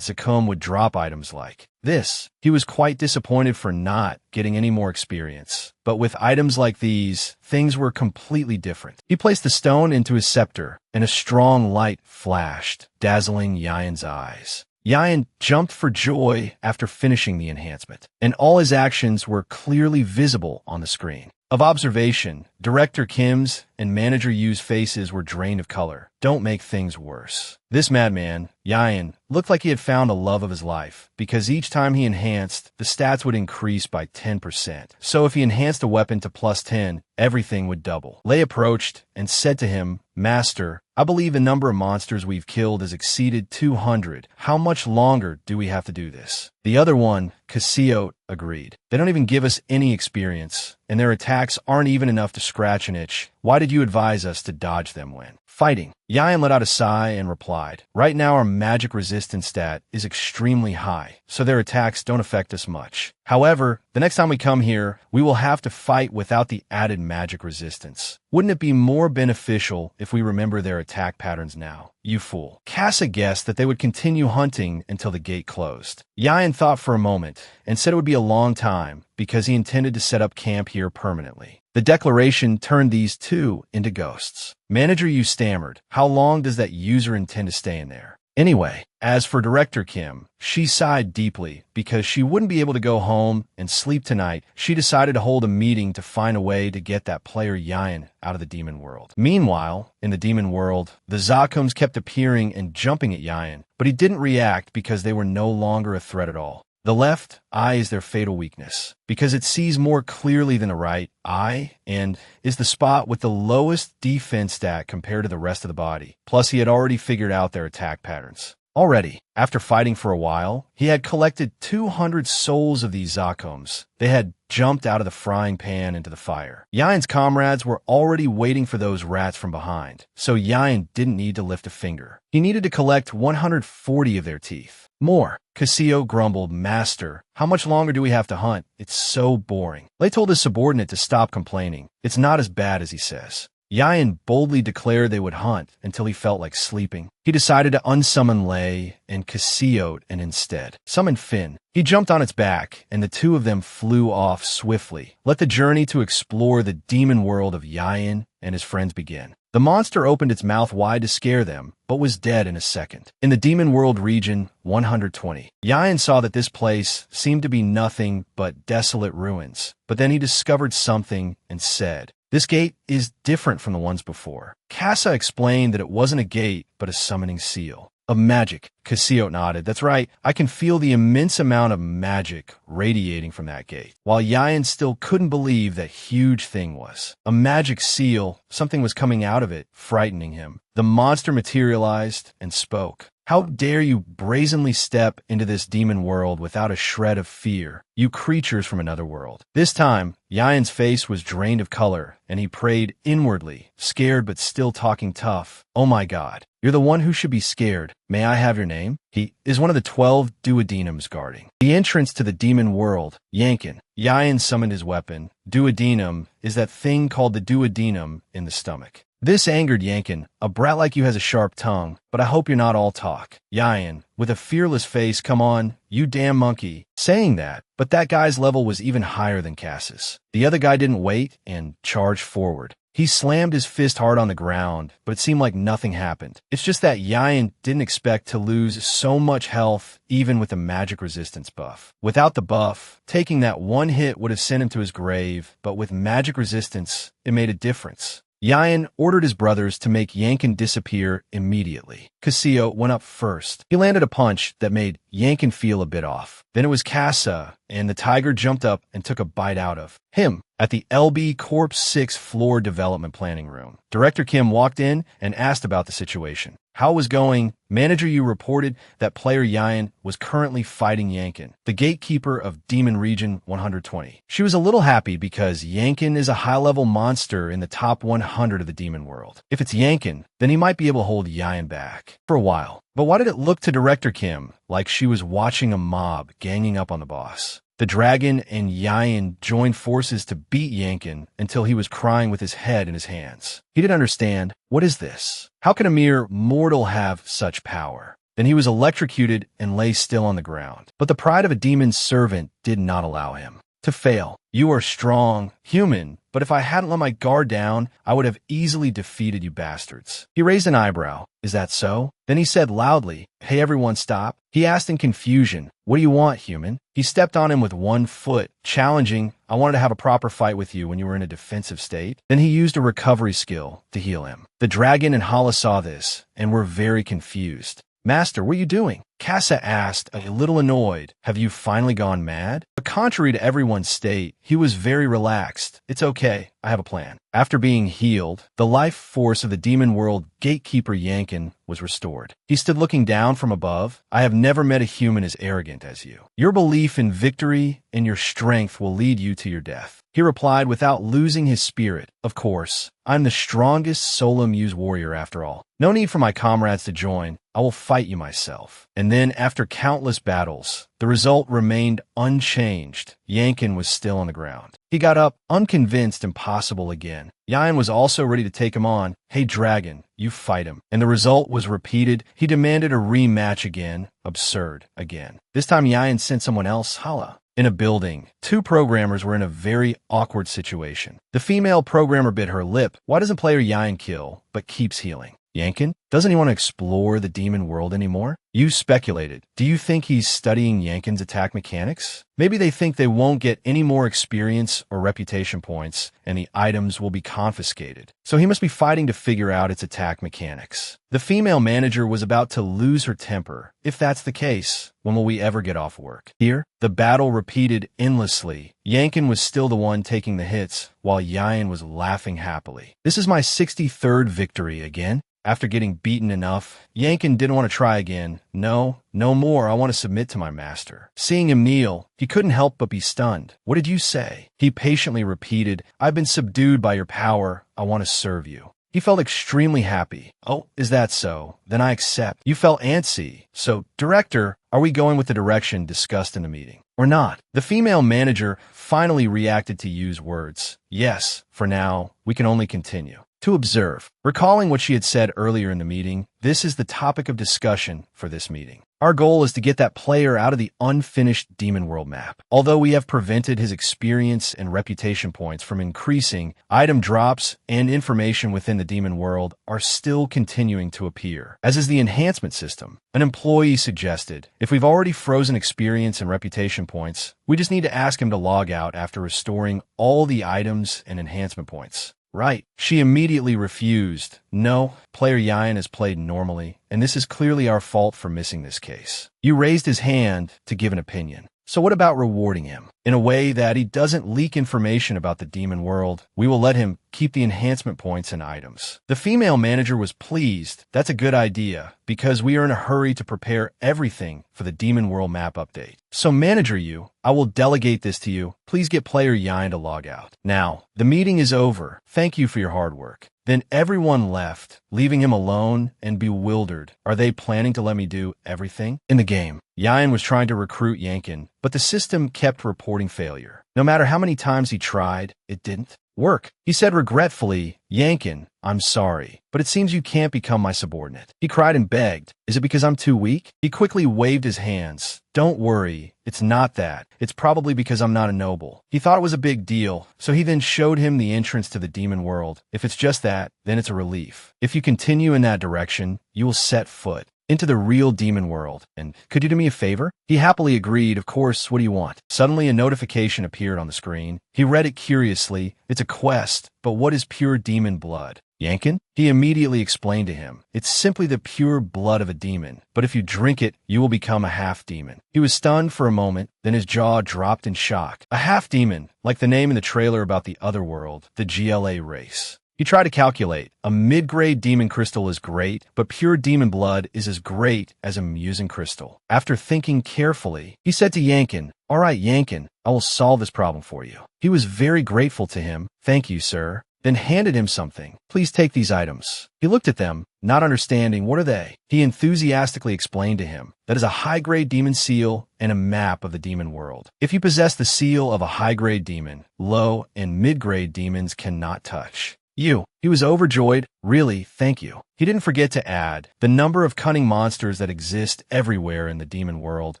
S1: Zakum would drop items like this? He was quite disappointed for not getting any more experience. But with items like these, things were completely different. He placed the stone into his scepter, and a strong light flashed, dazzling Yayan's eyes. Yayan jumped for joy after finishing the enhancement, and all his actions were clearly visible on the screen. Of observation, Director Kim's and Manager Yu's faces were drained of color. Don't make things worse. This madman, Yayan, looked like he had found a love of his life, because each time he enhanced, the stats would increase by 10%. So if he enhanced a weapon to +10, everything would double. Lei approached and said to him, "Master, I believe the number of monsters we've killed has exceeded 200. How much longer do we have to do this?" The other one, Cassiot, agreed. "They don't even give us any experience, and their attacks aren't even enough to scratch an itch. Why did you advise us to dodge them when fighting?" Yayan let out a sigh and replied, "Right now our magic resistance stat is extremely high, so their attacks don't affect us much. However, the next time we come here, we will have to fight without the added magic resistance. Wouldn't it be more beneficial if we remember their attack patterns now?" You fool. Kassa guessed that they would continue hunting until the gate closed. Yayan thought for a moment and said it would be a long time because he intended to set up camp here permanently. The declaration turned these two into ghosts. Manager Yu stammered, "How long does that user intend to stay in there?" Anyway, as for Director Kim, she sighed deeply because she wouldn't be able to go home and sleep tonight. She decided to hold a meeting to find a way to get that player Yayan out of the demon world. Meanwhile, in the demon world, the Zakums kept appearing and jumping at Yayan, but he didn't react because they were no longer a threat at all. The left eye is their fatal weakness, because it sees more clearly than the right eye and is the spot with the lowest defense stat compared to the rest of the body. Plus, he had already figured out their attack patterns. Already, after fighting for a while, he had collected 200 souls of these Zakums. They had jumped out of the frying pan into the fire. Yayan's comrades were already waiting for those rats from behind, so Yayan didn't need to lift a finger. He needed to collect 140 of their teeth. More. Cassiot grumbled, "Master, how much longer do we have to hunt? It's so boring." Lei told his subordinate to stop complaining. It's not as bad as he says. Yayan boldly declared they would hunt until he felt like sleeping. He decided to unsummon Lei and Cassiot and instead summoned Finn. He jumped on its back, and the two of them flew off swiftly. Let the journey to explore the demon world of Yayan and his friends begin. The monster opened its mouth wide to scare them, but was dead in a second. In the Demon World region 120, Yayan saw that this place seemed to be nothing but desolate ruins, but then he discovered something and said, "This gate is different from the ones before." Kassa explained that it wasn't a gate, but a summoning seal. "Of magic." Cassiot nodded. "That's right. I can feel the immense amount of magic radiating from that gate." While Yayan still couldn't believe that huge thing was a magic seal, something was coming out of it, frightening him. The monster materialized and spoke. How dare you brazenly step into this demon world without a shred of fear, you creatures from another world. This time, Yayan's face was drained of color, and he prayed inwardly, scared but still talking tough. Oh my God, you're the one who should be scared. May I have your name? He is one of the 12 duodenums guarding the entrance to the demon world, Yankin. Yayan summoned his weapon. Duodenum is that thing called the duodenum in the stomach. This angered Yankin. A brat like you has a sharp tongue, but I hope you're not all talk. Yayan, with a fearless face, come on, you damn monkey. Saying that, but that guy's level was even higher than Cass's. The other guy didn't wait and charged forward. He slammed his fist hard on the ground, but it seemed like nothing happened. It's just that Yayan didn't expect to lose so much health, even with a magic resistance buff. Without the buff, taking that one hit would have sent him to his grave, but with magic resistance, it made a difference. Yayan ordered his brothers to make Yankin disappear immediately. Casio went up first. He landed a punch that made Yankin feel a bit off. Then it was Casa, and the tiger jumped up and took a bite out of him. At the LB Corp 6th floor development planning room, Director Kim walked in and asked about the situation. How it was going? Manager Yu reported that player Yayan was currently fighting Yankin, the gatekeeper of Demon Region 120. She was a little happy because Yankin is a high-level monster in the top 100 of the demon world. If it's Yankin, then he might be able to hold Yayan back for a while. But why did it look to Director Kim like she was watching a mob ganging up on the boss? The dragon and Yayan joined forces to beat Yankin until he was crying with his head in his hands. He didn't understand. What is this? How can a mere mortal have such power? Then he was electrocuted and lay still on the ground. But the pride of a demon's servant did not allow him to fail. You are strong, human, but if I hadn't let my guard down, I would have easily defeated you bastards. He raised an eyebrow. Is that so? Then he said loudly, hey everyone stop. He asked in confusion, what do you want, human? He stepped on him with one foot, challenging, I wanted to have a proper fight with you when you were in a defensive state. Then he used a recovery skill to heal him. The dragon and Hala saw this and were very confused. Master, what are you doing? Casa asked, a little annoyed. Have you finally gone mad? But contrary to everyone's state, he was very relaxed. It's okay, I have a plan. After being healed, the life force of the demon world gatekeeper Yankin was restored. He stood looking down from above. I have never met a human as arrogant as you. Your belief in victory and your strength will lead you to your death. He replied without losing his spirit. Of course, I'm the strongest solo muse warrior after all. No need for my comrades to join. I will fight you myself. And then, after countless battles, the result remained unchanged. Yankin was still on the ground. He got up, unconvinced impossible again. Yayan was also ready to take him on. Hey, dragon, you fight him. And the result was repeated. He demanded a rematch again. Absurd again. This time, Yayan sent someone else, Hala. In a building, two programmers were in a very awkward situation. The female programmer bit her lip. Why doesn't player Yayan kill, but keeps healing? Yankin? Doesn't he want to explore the demon world anymore? You speculated. Do you think he's studying Yankin's attack mechanics? Maybe they think they won't get any more experience or reputation points, and the items will be confiscated. So he must be fighting to figure out its attack mechanics. The female manager was about to lose her temper. If that's the case, when will we ever get off work? Here, the battle repeated endlessly. Yankin was still the one taking the hits, while Yayan was laughing happily. This is my 63rd victory again. After getting beaten enough, Yankin didn't want to try again. No more, I want to submit to my master. Seeing him kneel, he couldn't help but be stunned. What did you say? He patiently repeated, I've been subdued by your power. I want to serve you. He felt extremely happy. Oh, is that so? Then I accept. You felt antsy. So, director, are we going with the direction discussed in the meeting? Or not? The female manager finally reacted to Yu's words. Yes, for now, we can only continue. To observe. Recalling what she had said earlier in the meeting, this is the topic of discussion for this meeting. Our goal is to get that player out of the unfinished Demon World map. Although we have prevented his experience and reputation points from increasing, item drops and information within the Demon World are still continuing to appear, as is the enhancement system. An employee suggested, if we've already frozen experience and reputation points, we just need to ask him to log out after restoring all the items and enhancement points. Right. She immediately refused. No, player Yayan has played normally, and this is clearly our fault for missing this case. You raised his hand to give an opinion. So what about rewarding him? In a way that he doesn't leak information about the demon world, we will let him keep the enhancement points and items. The female manager was pleased. That's a good idea, because we are in a hurry to prepare everything for the Demon World map update. So manager you, I will delegate this to you. Please get player Yain to log out. Now, the meeting is over. Thank you for your hard work. Then everyone left, leaving him alone and bewildered. Are they planning to let me do everything? In the game, Yain was trying to recruit Yankin, but the system kept reporting failure. No matter how many times he tried, it didn't work. He said regretfully, Yankin, I'm sorry, but it seems you can't become my subordinate. He cried and begged. Is it because I'm too weak? He quickly waved his hands. Don't worry, it's not that. It's probably because I'm not a noble. He thought it was a big deal, so he then showed him the entrance to the demon world. If it's just that, then it's a relief. If you continue in that direction, you will set foot into the real demon world. And could you do me a favor? He happily agreed. Of course, what do you want? Suddenly a notification appeared on the screen. He read it curiously. It's a quest, but what is pure demon blood? Yankin? He immediately explained to him. It's simply the pure blood of a demon, but if you drink it, you will become a half-demon. He was stunned for a moment, then his jaw dropped in shock. A half-demon, like the name in the trailer about the other world, the GLA race. He tried to calculate. A mid-grade demon crystal is great, but pure demon blood is as great as a musin crystal. After thinking carefully, he said to Yankin, All right, Yankin, I will solve this problem for you. He was very grateful to him. Thank you, sir. Then handed him something. Please take these items. He looked at them, not understanding what are they. He enthusiastically explained to him that is a high-grade demon seal and a map of the demon world. If you possess the seal of a high-grade demon, low and mid-grade demons cannot touch you. He was overjoyed. Really, thank you. He didn't forget to add the number of cunning monsters that exist everywhere in the demon world,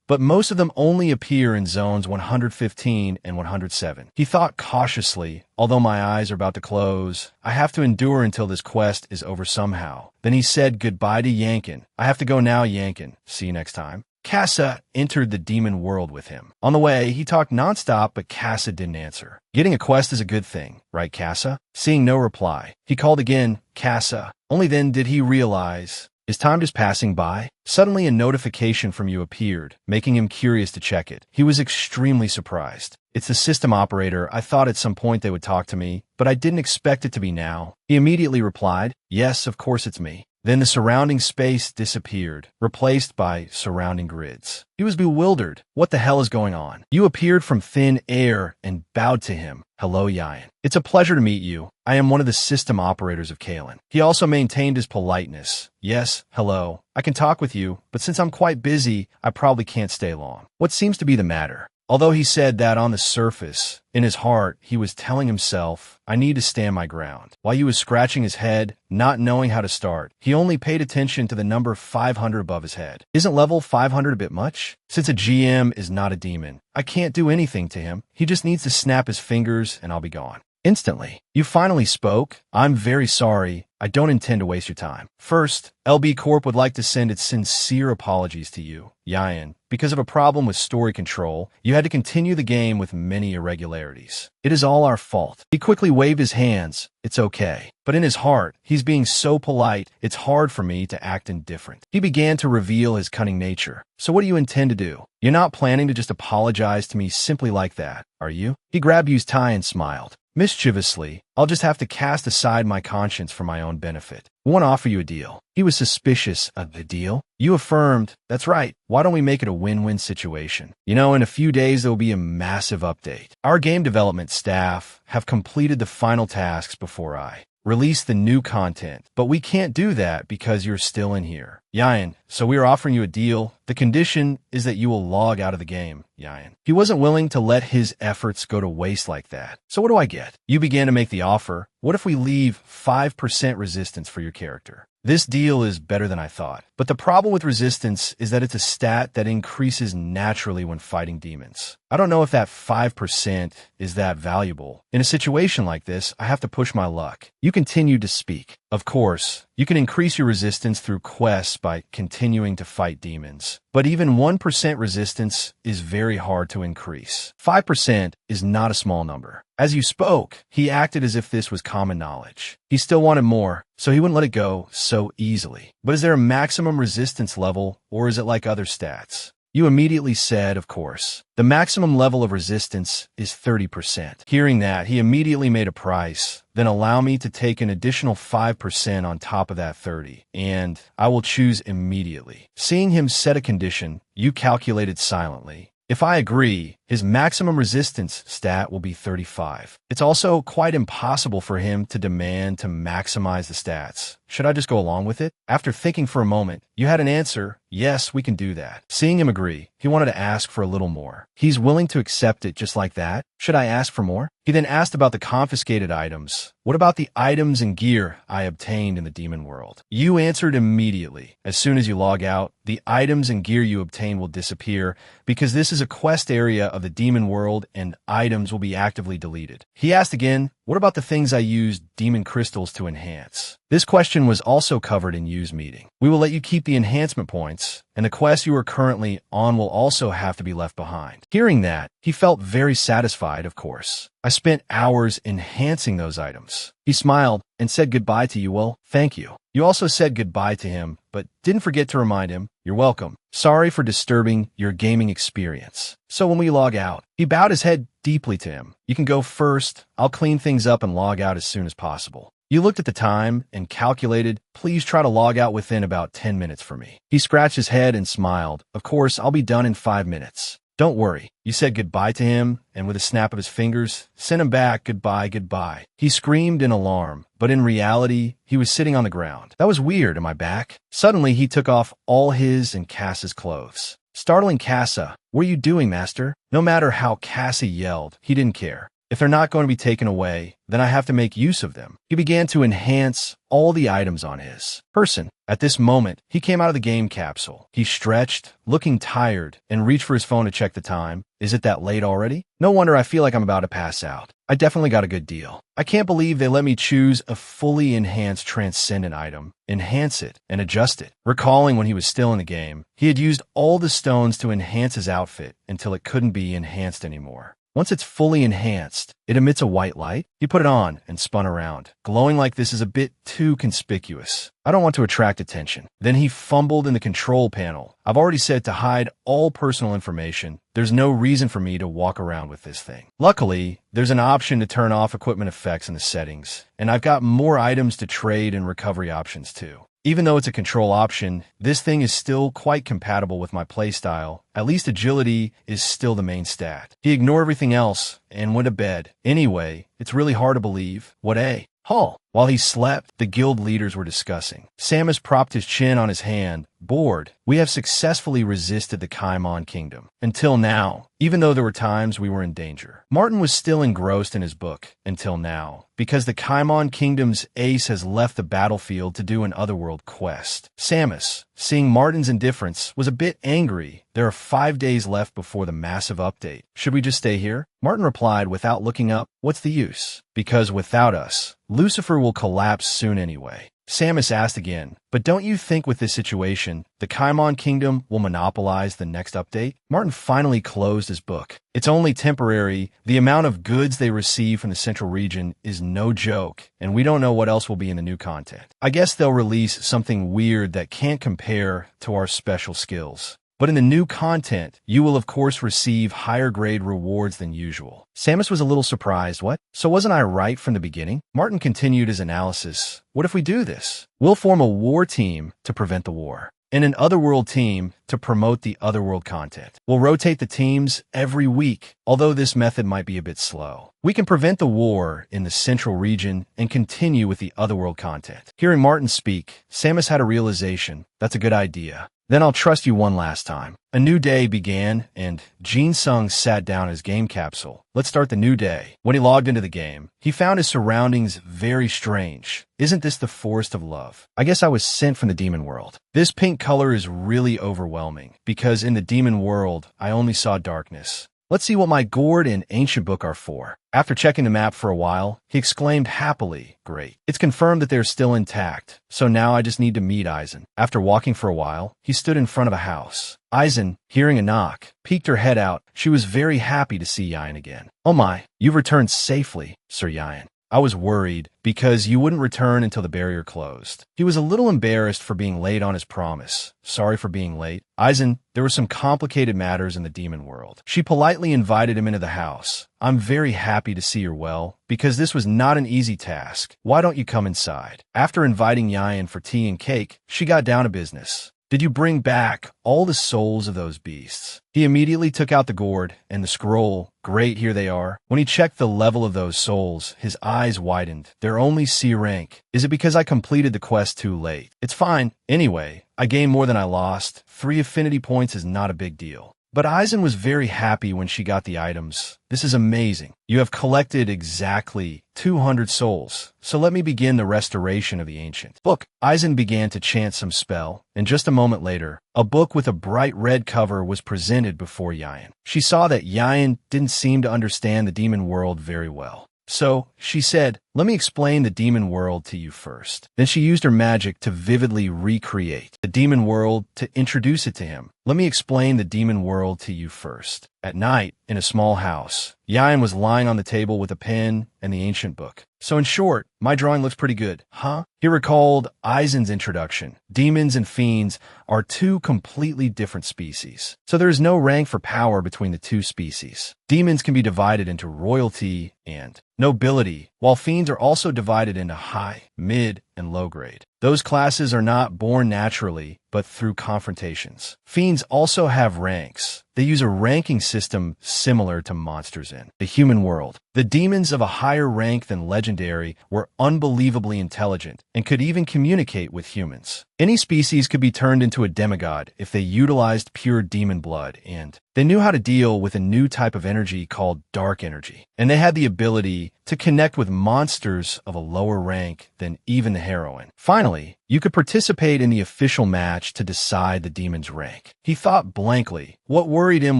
S1: but most of them only appear in zones 115 and 107. He thought cautiously, although my eyes are about to close, I have to endure until this quest is over somehow. Then he said goodbye to Yankin. I have to go now, Yankin. See you next time. Casa entered the demon world with him. On the way, he talked nonstop, but Casa didn't answer. Getting a quest is a good thing, right, Casa? Seeing no reply, he called again, Casa. Only then did he realize, is time just passing by? Suddenly a notification from you appeared, making him curious to check it. He was extremely surprised. It's the system operator. I thought at some point they would talk to me, but I didn't expect it to be now. He immediately replied, Yes, of course it's me. Then the surrounding space disappeared, replaced by surrounding grids. He was bewildered. What the hell is going on? You appeared from thin air and bowed to him. Hello, Yain. It's a pleasure to meet you. I am one of the system operators of Kalen. He also maintained his politeness. Yes, hello. I can talk with you, but since I'm quite busy, I probably can't stay long. What seems to be the matter? Although he said that on the surface, in his heart, he was telling himself, I need to stand my ground. While he was scratching his head, not knowing how to start, he only paid attention to the number 500 above his head. Isn't level 500 a bit much? Since a GM is not a demon, I can't do anything to him. He just needs to snap his fingers and I'll be gone. Instantly, you finally spoke. I'm very sorry. I don't intend to waste your time. First, LB Corp would like to send its sincere apologies to you, Yain. Because of a problem with story control, you had to continue the game with many irregularities. It is all our fault. He quickly waved his hands. It's okay. But in his heart, he's being so polite, it's hard for me to act indifferent. He began to reveal his cunning nature. So what do you intend to do? You're not planning to just apologize to me simply like that, are you? He grabbed Yu's tie and smiled. Mischievously, I'll just have to cast aside my conscience for my own benefit. I want to offer you a deal. He was suspicious of the deal. You affirmed, that's right. Why don't we make it a win-win situation? You know, in a few days, there will be a massive update. Our game development staff have completed the final tasks before I release the new content, but we can't do that because you're still in here. Yain, so we are offering you a deal. The condition is that you will log out of the game, Yain. He wasn't willing to let his efforts go to waste like that. So what do I get? You began to make the offer. What if we leave 5% resistance for your character? This deal is better than I thought. But the problem with resistance is that it's a stat that increases naturally when fighting demons. I don't know if that 5% is that valuable. In a situation like this, I have to push my luck. You continued to speak. Of course, you can increase your resistance through quests by continuing to fight demons. But even 1% resistance is very hard to increase. 5% is not a small number. As you spoke, he acted as if this was common knowledge. He still wanted more, so he wouldn't let it go so easily. But is there a maximum resistance level, or is it like other stats? You immediately said, of course. The maximum level of resistance is 30%. Hearing that, he immediately made a price, then allow me to take an additional 5% on top of that 30, and I will choose immediately. Seeing him set a condition, you calculated silently. If I agree, his maximum resistance stat will be 35. It's also quite impossible for him to demand to maximize the stats. Should I just go along with it? After thinking for a moment, you had an answer. Yes, we can do that. Seeing him agree, he wanted to ask for a little more. He's willing to accept it just like that. Should I ask for more? He then asked about the confiscated items. What about the items and gear I obtained in the demon world? You answered immediately. As soon as you log out, the items and gear you obtain will disappear because this is a quest area of the demon world and items will be actively deleted. He asked again, what about the things I used demon crystals to enhance? This question was also covered in Yu's meeting. We will let you keep the enhancement points, and the quest you are currently on will also have to be left behind. Hearing that, he felt very satisfied, of course. I spent hours enhancing those items. He smiled and said goodbye to you. Well, thank you. You also said goodbye to him, but didn't forget to remind him, you're welcome. Sorry for disturbing your gaming experience. So when we log out, he bowed his head deeply to him. You can go first. I'll clean things up and log out as soon as possible. You looked at the time and calculated, please try to log out within about 10 minutes for me. He scratched his head and smiled. Of course, I'll be done in 5 minutes. Don't worry. You said goodbye to him, and with a snap of his fingers, sent him back, goodbye, goodbye. He screamed in alarm, but in reality, he was sitting on the ground. That was weird, am I back? Suddenly, he took off all his and Cass's clothes. Startling Cassa, what are you doing, master? No matter how Cassa yelled, he didn't care. If they're not going to be taken away, then I have to make use of them. He began to enhance all the items on his person. At this moment, he came out of the game capsule. He stretched, looking tired, and reached for his phone to check the time. Is it that late already? No wonder I feel like I'm about to pass out. I definitely got a good deal. I can't believe they let me choose a fully enhanced transcendent item, enhance it, and adjust it. Recalling when he was still in the game, he had used all the stones to enhance his outfit until it couldn't be enhanced anymore. Once it's fully enhanced, it emits a white light. He put it on and spun around. Glowing like this is a bit too conspicuous. I don't want to attract attention. Then he fumbled in the control panel. I've already said to hide all personal information. There's no reason for me to walk around with this thing. Luckily, there's an option to turn off equipment effects in the settings, and I've got more items to trade and recovery options too. Even though it's a control option, this thing is still quite compatible with my playstyle. At least agility is still the main stat. He ignored everything else and went to bed. Anyway, it's really hard to believe. What a Hall. While he slept, the guild leaders were discussing. Samus propped his chin on his hand, bored. We have successfully resisted the Kaimon Kingdom. Until now, even though there were times we were in danger. Martin was still engrossed in his book, until now, because the Kaimon Kingdom's ace has left the battlefield to do an otherworld quest. Samus, seeing Martin's indifference, was a bit angry. There are 5 days left before the massive update. Should we just stay here? Martin replied without looking up, what's the use? Because without us, Lucifer will collapse soon anyway. Samus asked again, but don't you think with this situation, the Kaimon Kingdom will monopolize the next update? Martin finally closed his book. It's only temporary. The amount of goods they receive from the central region is no joke, and we don't know what else will be in the new content. I guess they'll release something weird that can't compare to our special skills. But in the new content, you will of course receive higher grade rewards than usual. Samus was a little surprised. What? So wasn't I right from the beginning? Martin continued his analysis. What if we do this? We'll form a war team to prevent the war, and an otherworld team to promote the otherworld content. We'll rotate the teams every week, although this method might be a bit slow. We can prevent the war in the central region and continue with the otherworld content. Hearing Martin speak, Samus had a realization. That's a good idea. Then I'll trust you one last time. A new day began, and Jin Sung sat down in his game capsule. Let's start the new day. When he logged into the game, he found his surroundings very strange. Isn't this the forest of love? I guess I was sent from the demon world. This pink color is really overwhelming, because in the demon world, I only saw darkness. Let's see what my gourd and ancient book are for. After checking the map for a while, he exclaimed happily, great. It's confirmed that they're still intact, so now I just need to meet Aizen. After walking for a while, he stood in front of a house. Aizen, hearing a knock, peeked her head out. She was very happy to see Yayan again. Oh my, you've returned safely, Sir Yayan. I was worried because you wouldn't return until the barrier closed. He was a little embarrassed for being late on his promise. Sorry for being late. Aizen, there were some complicated matters in the demon world. She politely invited him into the house. I'm very happy to see you're well, because this was not an easy task. Why don't you come inside? After inviting Yayan for tea and cake, she got down to business. Did you bring back all the souls of those beasts? He immediately took out the gourd and the scroll. Great, here they are. When he checked the level of those souls, his eyes widened. They're only C rank. Is it because I completed the quest too late? It's fine. Anyway, I gained more than I lost. 3 affinity points is not a big deal. But Aizen was very happy when she got the items. This is amazing. You have collected exactly 200 souls. So let me begin the restoration of the ancient book. Aizen began to chant some spell, and just a moment later, a book with a bright red cover was presented before Yayan. She saw that Yayan didn't seem to understand the demon world very well. So, she said, let me explain the demon world to you first. Then she used her magic to vividly recreate the demon world to introduce it to him. Let me explain the demon world to you first. At night, in a small house, Yayan was lying on the table with a pen and the ancient book. So in short, my drawing looks pretty good, huh? He recalled Aizen's introduction. Demons and fiends are 2 completely different species. So there is no rank for power between the 2 species. Demons can be divided into royalty and nobility, while fiends are also divided into high, mid, and low grade. Those classes are not born naturally, but through confrontations. Fiends also have ranks. They use a ranking system similar to monsters in the human world. The demons of a higher rank than legendary were unbelievably intelligent and could even communicate with humans. Any species could be turned into a demigod if they utilized pure demon blood, and they knew how to deal with a new type of energy called dark energy. And they had the ability to connect with monsters of a lower rank than even the heroine. Finally, you could participate in the official match to decide the demon's rank. He thought blankly. What worried him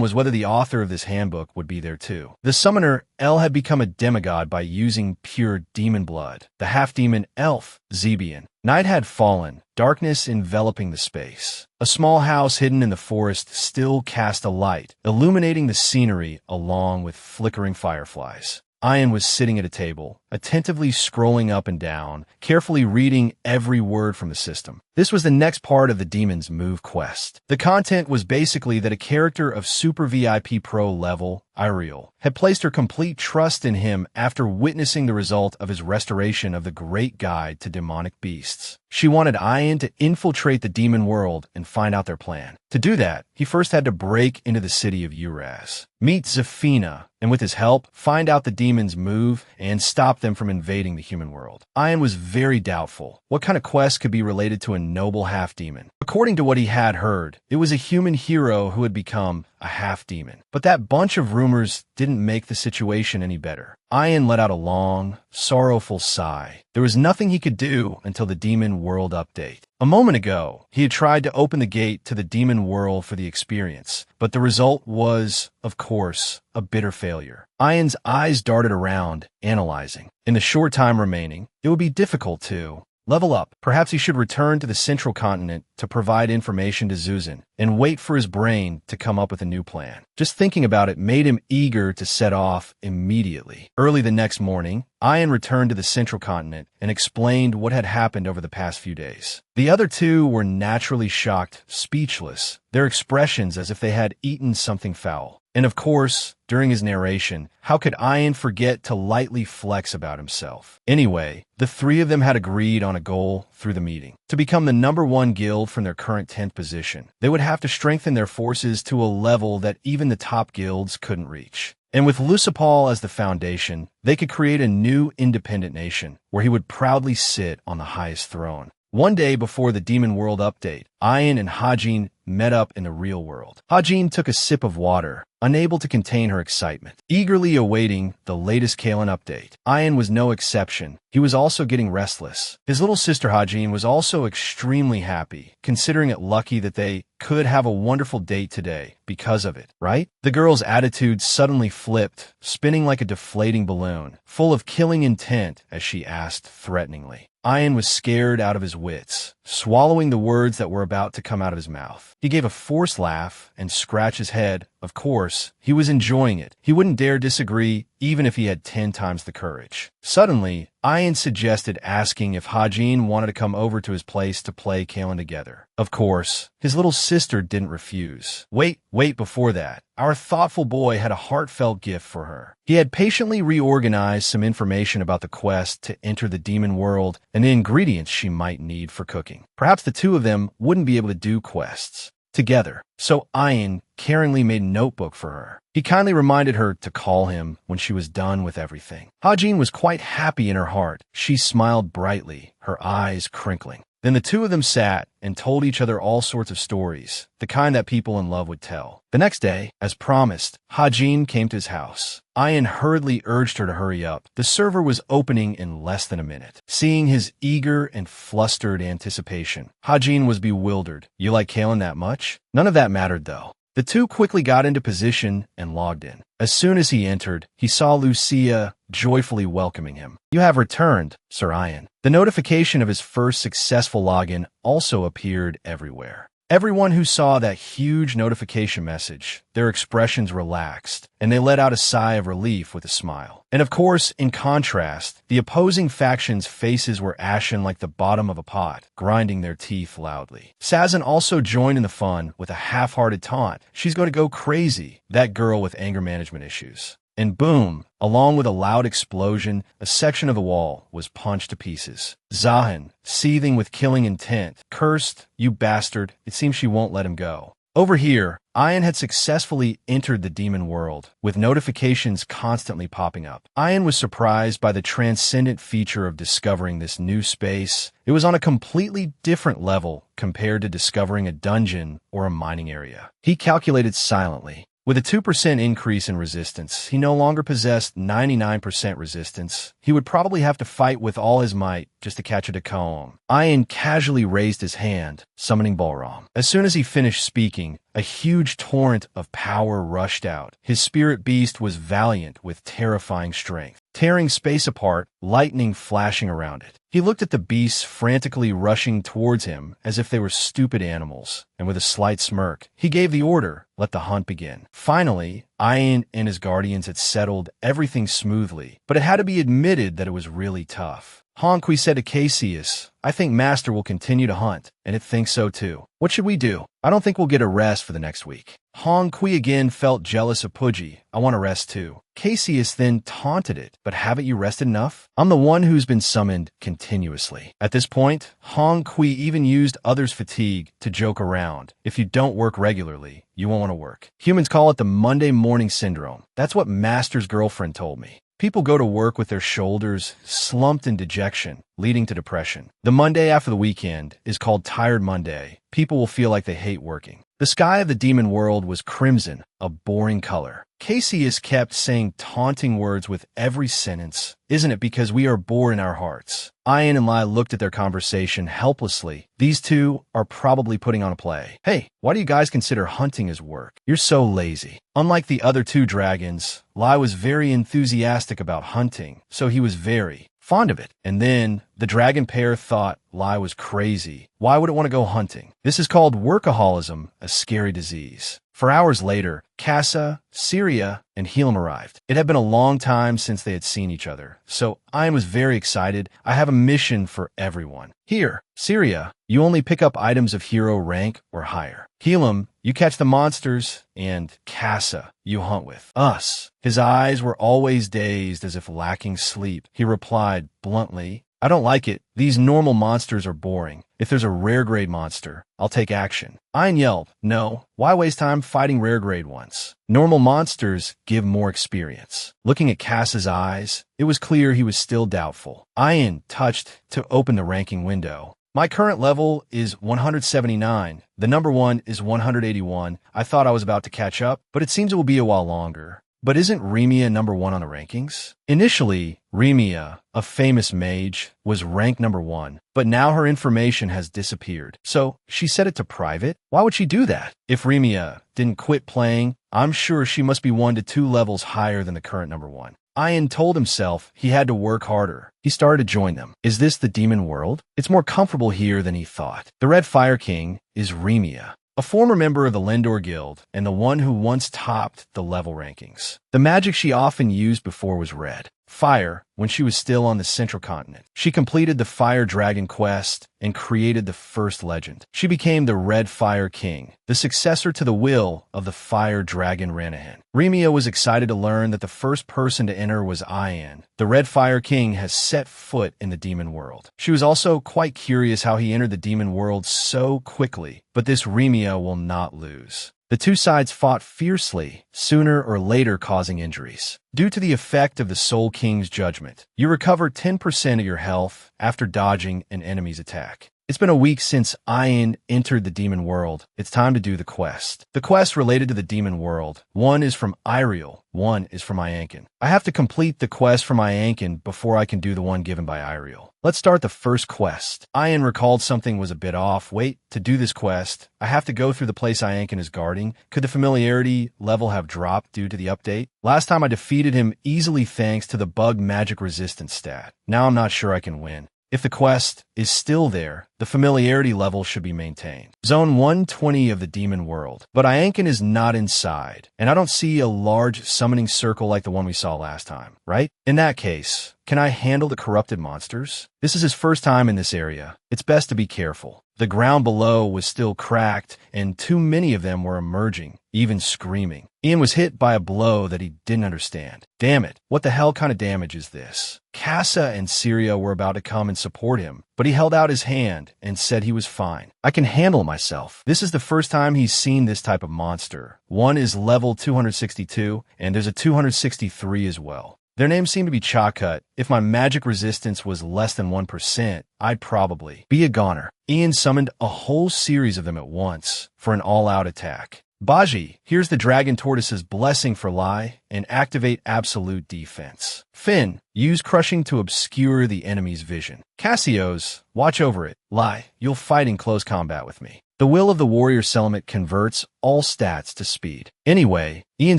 S1: was whether the author of this handbook would be there too. The summoner, El, had become a demigod by using pure demon blood. The half-demon elf, Zebian. Night had fallen, darkness enveloping the space. A small house hidden in the forest still cast a light, illuminating the scenery along with flickering fireflies. Ian was sitting at a table, attentively scrolling up and down, carefully reading every word from the system. This was the next part of the Demon's Move quest. The content was basically that a character of Super VIP Pro level, Iriel, had placed her complete trust in him after witnessing the result of his restoration of the Great Guide to Demonic Beasts. She wanted Ian to infiltrate the demon world and find out their plan. To do that, he first had to break into the city of Uraz, meet Zafina, and with his help, find out the Demon's Move and stop them from invading the human world. Ian was very doubtful. What kind of quest could be related to a noble half-demon? According to what he had heard, it was a human hero who had become a half-demon. But that bunch of rumors didn't make the situation any better. Ian let out a long, sorrowful sigh. There was nothing he could do until the Demon World update. A moment ago, he had tried to open the gate to the demon world for the experience, but the result was, of course, a bitter failure. Ian's eyes darted around, analyzing. In the short time remaining, it would be difficult to level up. Perhaps he should return to the central continent to provide information to Zuzan and wait for his brain to come up with a new plan. Just thinking about it made him eager to set off immediately. Early the next morning, Ian returned to the central continent and explained what had happened over the past few days. The other two were naturally shocked, speechless, their expressions as if they had eaten something foul. And of course, during his narration, how could Ian forget to lightly flex about himself? Anyway, the 3 of them had agreed on a goal through the meeting. To become the #1 guild from their current 10th position, they would have to strengthen their forces to a level that even the top guilds couldn't reach. And with Lucipal as the foundation, they could create a new independent nation where he would proudly sit on the highest throne. One day before the Demon World update, Ian and Hajin met up in the real world. Hajin took a sip of water, unable to contain her excitement, eagerly awaiting the latest Kalen update. Ian was no exception. He was also getting restless. His little sister Hajin was also extremely happy, considering it lucky that they could have a wonderful date today because of it, right? The girl's attitude suddenly flipped, spinning like a deflating balloon, full of killing intent as she asked threateningly. Ian was scared out of his wits. swallowing the words that were about to come out of his mouth. He gave a forced laugh and scratched his head. Of course, he was enjoying it. He wouldn't dare disagree, even if he had 10 times the courage. Suddenly, Ian suggested asking if Hajin wanted to come over to his place to play Kalen together. Of course, his little sister didn't refuse. Wait, before that, our thoughtful boy had a heartfelt gift for her. He had patiently reorganized some information about the quest to enter the demon world and the ingredients she might need for cooking. Perhaps the two of them wouldn't be able to do quests together, so Ian caringly made a notebook for her. He kindly reminded her to call him when she was done with everything. Hajin was quite happy in her heart. She smiled brightly, her eyes crinkling. Then the two of them sat and told each other all sorts of stories, the kind that people in love would tell. The next day, as promised, Hajin came to his house. Ian hurriedly urged her to hurry up. The server was opening in less than a minute. Seeing his eager and flustered anticipation, Hajin was bewildered. You like Kalen that much? None of that mattered, though. The two quickly got into position and logged in. As soon as he entered, he saw Lucia joyfully welcoming him. You have returned, Sir Ian. The notification of his first successful login also appeared everywhere. Everyone who saw that huge notification message, their expressions relaxed, and they let out a sigh of relief with a smile. And of course, in contrast, the opposing factions' faces were ashen like the bottom of a pot, grinding their teeth loudly. Sazin also joined in the fun with a half-hearted taunt. She's going to go crazy, that girl with anger management issues. And boom, along with a loud explosion, a section of the wall was punched to pieces. Zahan, seething with killing intent, cursed, "You bastard," it seems she won't let him go. Over here, Ian had successfully entered the demon world, with notifications constantly popping up. Ian was surprised by the transcendent feature of discovering this new space. It was on a completely different level compared to discovering a dungeon or a mining area. He calculated silently. With a 2% increase in resistance, he no longer possessed 99% resistance. He would probably have to fight with all his might just to catch a Dakon. Ian casually raised his hand, summoning Balram. As soon as he finished speaking, a huge torrent of power rushed out. His spirit beast was valiant with terrifying strength, tearing space apart, lightning flashing around it. He looked at the beasts frantically rushing towards him as if they were stupid animals, and with a slight smirk, he gave the order, let the hunt begin. Finally, Ian and his guardians had settled everything smoothly, but it had to be admitted that it was really tough. Honqui said to Cassius, I think Master will continue to hunt, and it thinks so too. What should we do? I don't think we'll get a rest for the next week. Honqui again felt jealous of Pudgy. I want to rest too. Cassius then taunted it, but haven't you rested enough? I'm the one who's been summoned continuously. At this point, Honqui even used others' fatigue to joke around. If you don't work regularly, you won't want to work. Humans call it the Monday morning syndrome. That's what Master's girlfriend told me. People go to work with their shoulders slumped in dejection, leading to depression. The Monday after the weekend is called Tired Monday. People will feel like they hate working. The sky of the demon world was crimson, a boring color. Cassius kept saying taunting words with every sentence. Isn't it because we are bored in our hearts? Ian and Lai looked at their conversation helplessly. These two are probably putting on a play. Hey, why do you guys consider hunting as work? You're so lazy. Unlike the other two dragons, Lai was very enthusiastic about hunting, so he was very fond of it. And then the dragon pair thought Lai was crazy. Why would it want to go hunting? This is called workaholism, a scary disease. For hours later, Casa, Syria, and Helam arrived. It had been a long time since they had seen each other, so Ian was very excited. I have a mission for everyone. Here, Syria, you only pick up items of hero rank or higher. Helam, you catch the monsters, and Casa, you hunt with us. His eyes were always dazed as if lacking sleep. He replied bluntly, I don't like it. These normal monsters are boring. If there's a rare grade monster, I'll take action. Ian yelled, no, why waste time fighting rare grade ones? Normal monsters give more experience. Looking at Cass's eyes, it was clear he was still doubtful. Ian touched to open the ranking window. My current level is 179. The number one is 181. I thought I was about to catch up, but it seems it will be a while longer. But isn't Remia number one on the rankings? Initially, Remia, a famous mage, was ranked number one, but now her information has disappeared. So she set it to private? Why would she do that? If Remia didn't quit playing, I'm sure she must be 1 to 2 levels higher than the current number one. Ian told himself he had to work harder. He started to join them. Is this the demon world? It's more comfortable here than he thought. The Red Fire King is Remia, a former member of the Lendor Guild and the one who once topped the level rankings. The magic she often used before was red fire when she was still on the central continent. She completed the Fire Dragon quest and created the first legend. She became the Red Fire King, the successor to the will of the Fire Dragon Ranahan. Remia was excited to learn that the first person to enter was Ian. The Red Fire King has set foot in the demon world. She was also quite curious how he entered the demon world so quickly, but this Remia will not lose. The two sides fought fiercely, sooner or later causing injuries. Due to the effect of the Soul King's judgment, you recover 10% of your health after dodging an enemy's attack. It's been a week since Ian entered the demon world. It's time to do the quest. The quest related to the demon world. One is from Iriel, one is from Iankin. I have to complete the quest from Iankin before I can do the one given by Iriel. Let's start the first quest. Ian recalled something was a bit off. Wait, to do this quest, I have to go through the place Iankin is guarding. Could the familiarity level have dropped due to the update? Last time I defeated him easily thanks to the bug magic resistance stat. Now I'm not sure I can win. If the quest is still there, the familiarity level should be maintained. Zone 120 of the demon world. But Iankin is not inside, and I don't see a large summoning circle like the one we saw last time, right? In that case, can I handle the corrupted monsters? This is his first time in this area. It's best to be careful. The ground below was still cracked, and too many of them were emerging, even screaming. Ian was hit by a blow that he didn't understand. Damn it, what the hell kind of damage is this? Casa and Syria were about to come and support him, but he held out his hand and said he was fine. I can handle myself. This is the first time he's seen this type of monster. One is level 262, and there's a 263 as well. Their names seem to be Chakut. If my magic resistance was less than 1%, I'd probably be a goner. Ian summoned a whole series of them at once for an all-out attack. Baji, here's the Dragon Tortoise's blessing for Lai, and activate absolute defense. Finn, use crushing to obscure the enemy's vision. Cassios, watch over it. Lai, you'll fight in close combat with me. The will of the warrior settlement converts all stats to speed. Anyway, Ian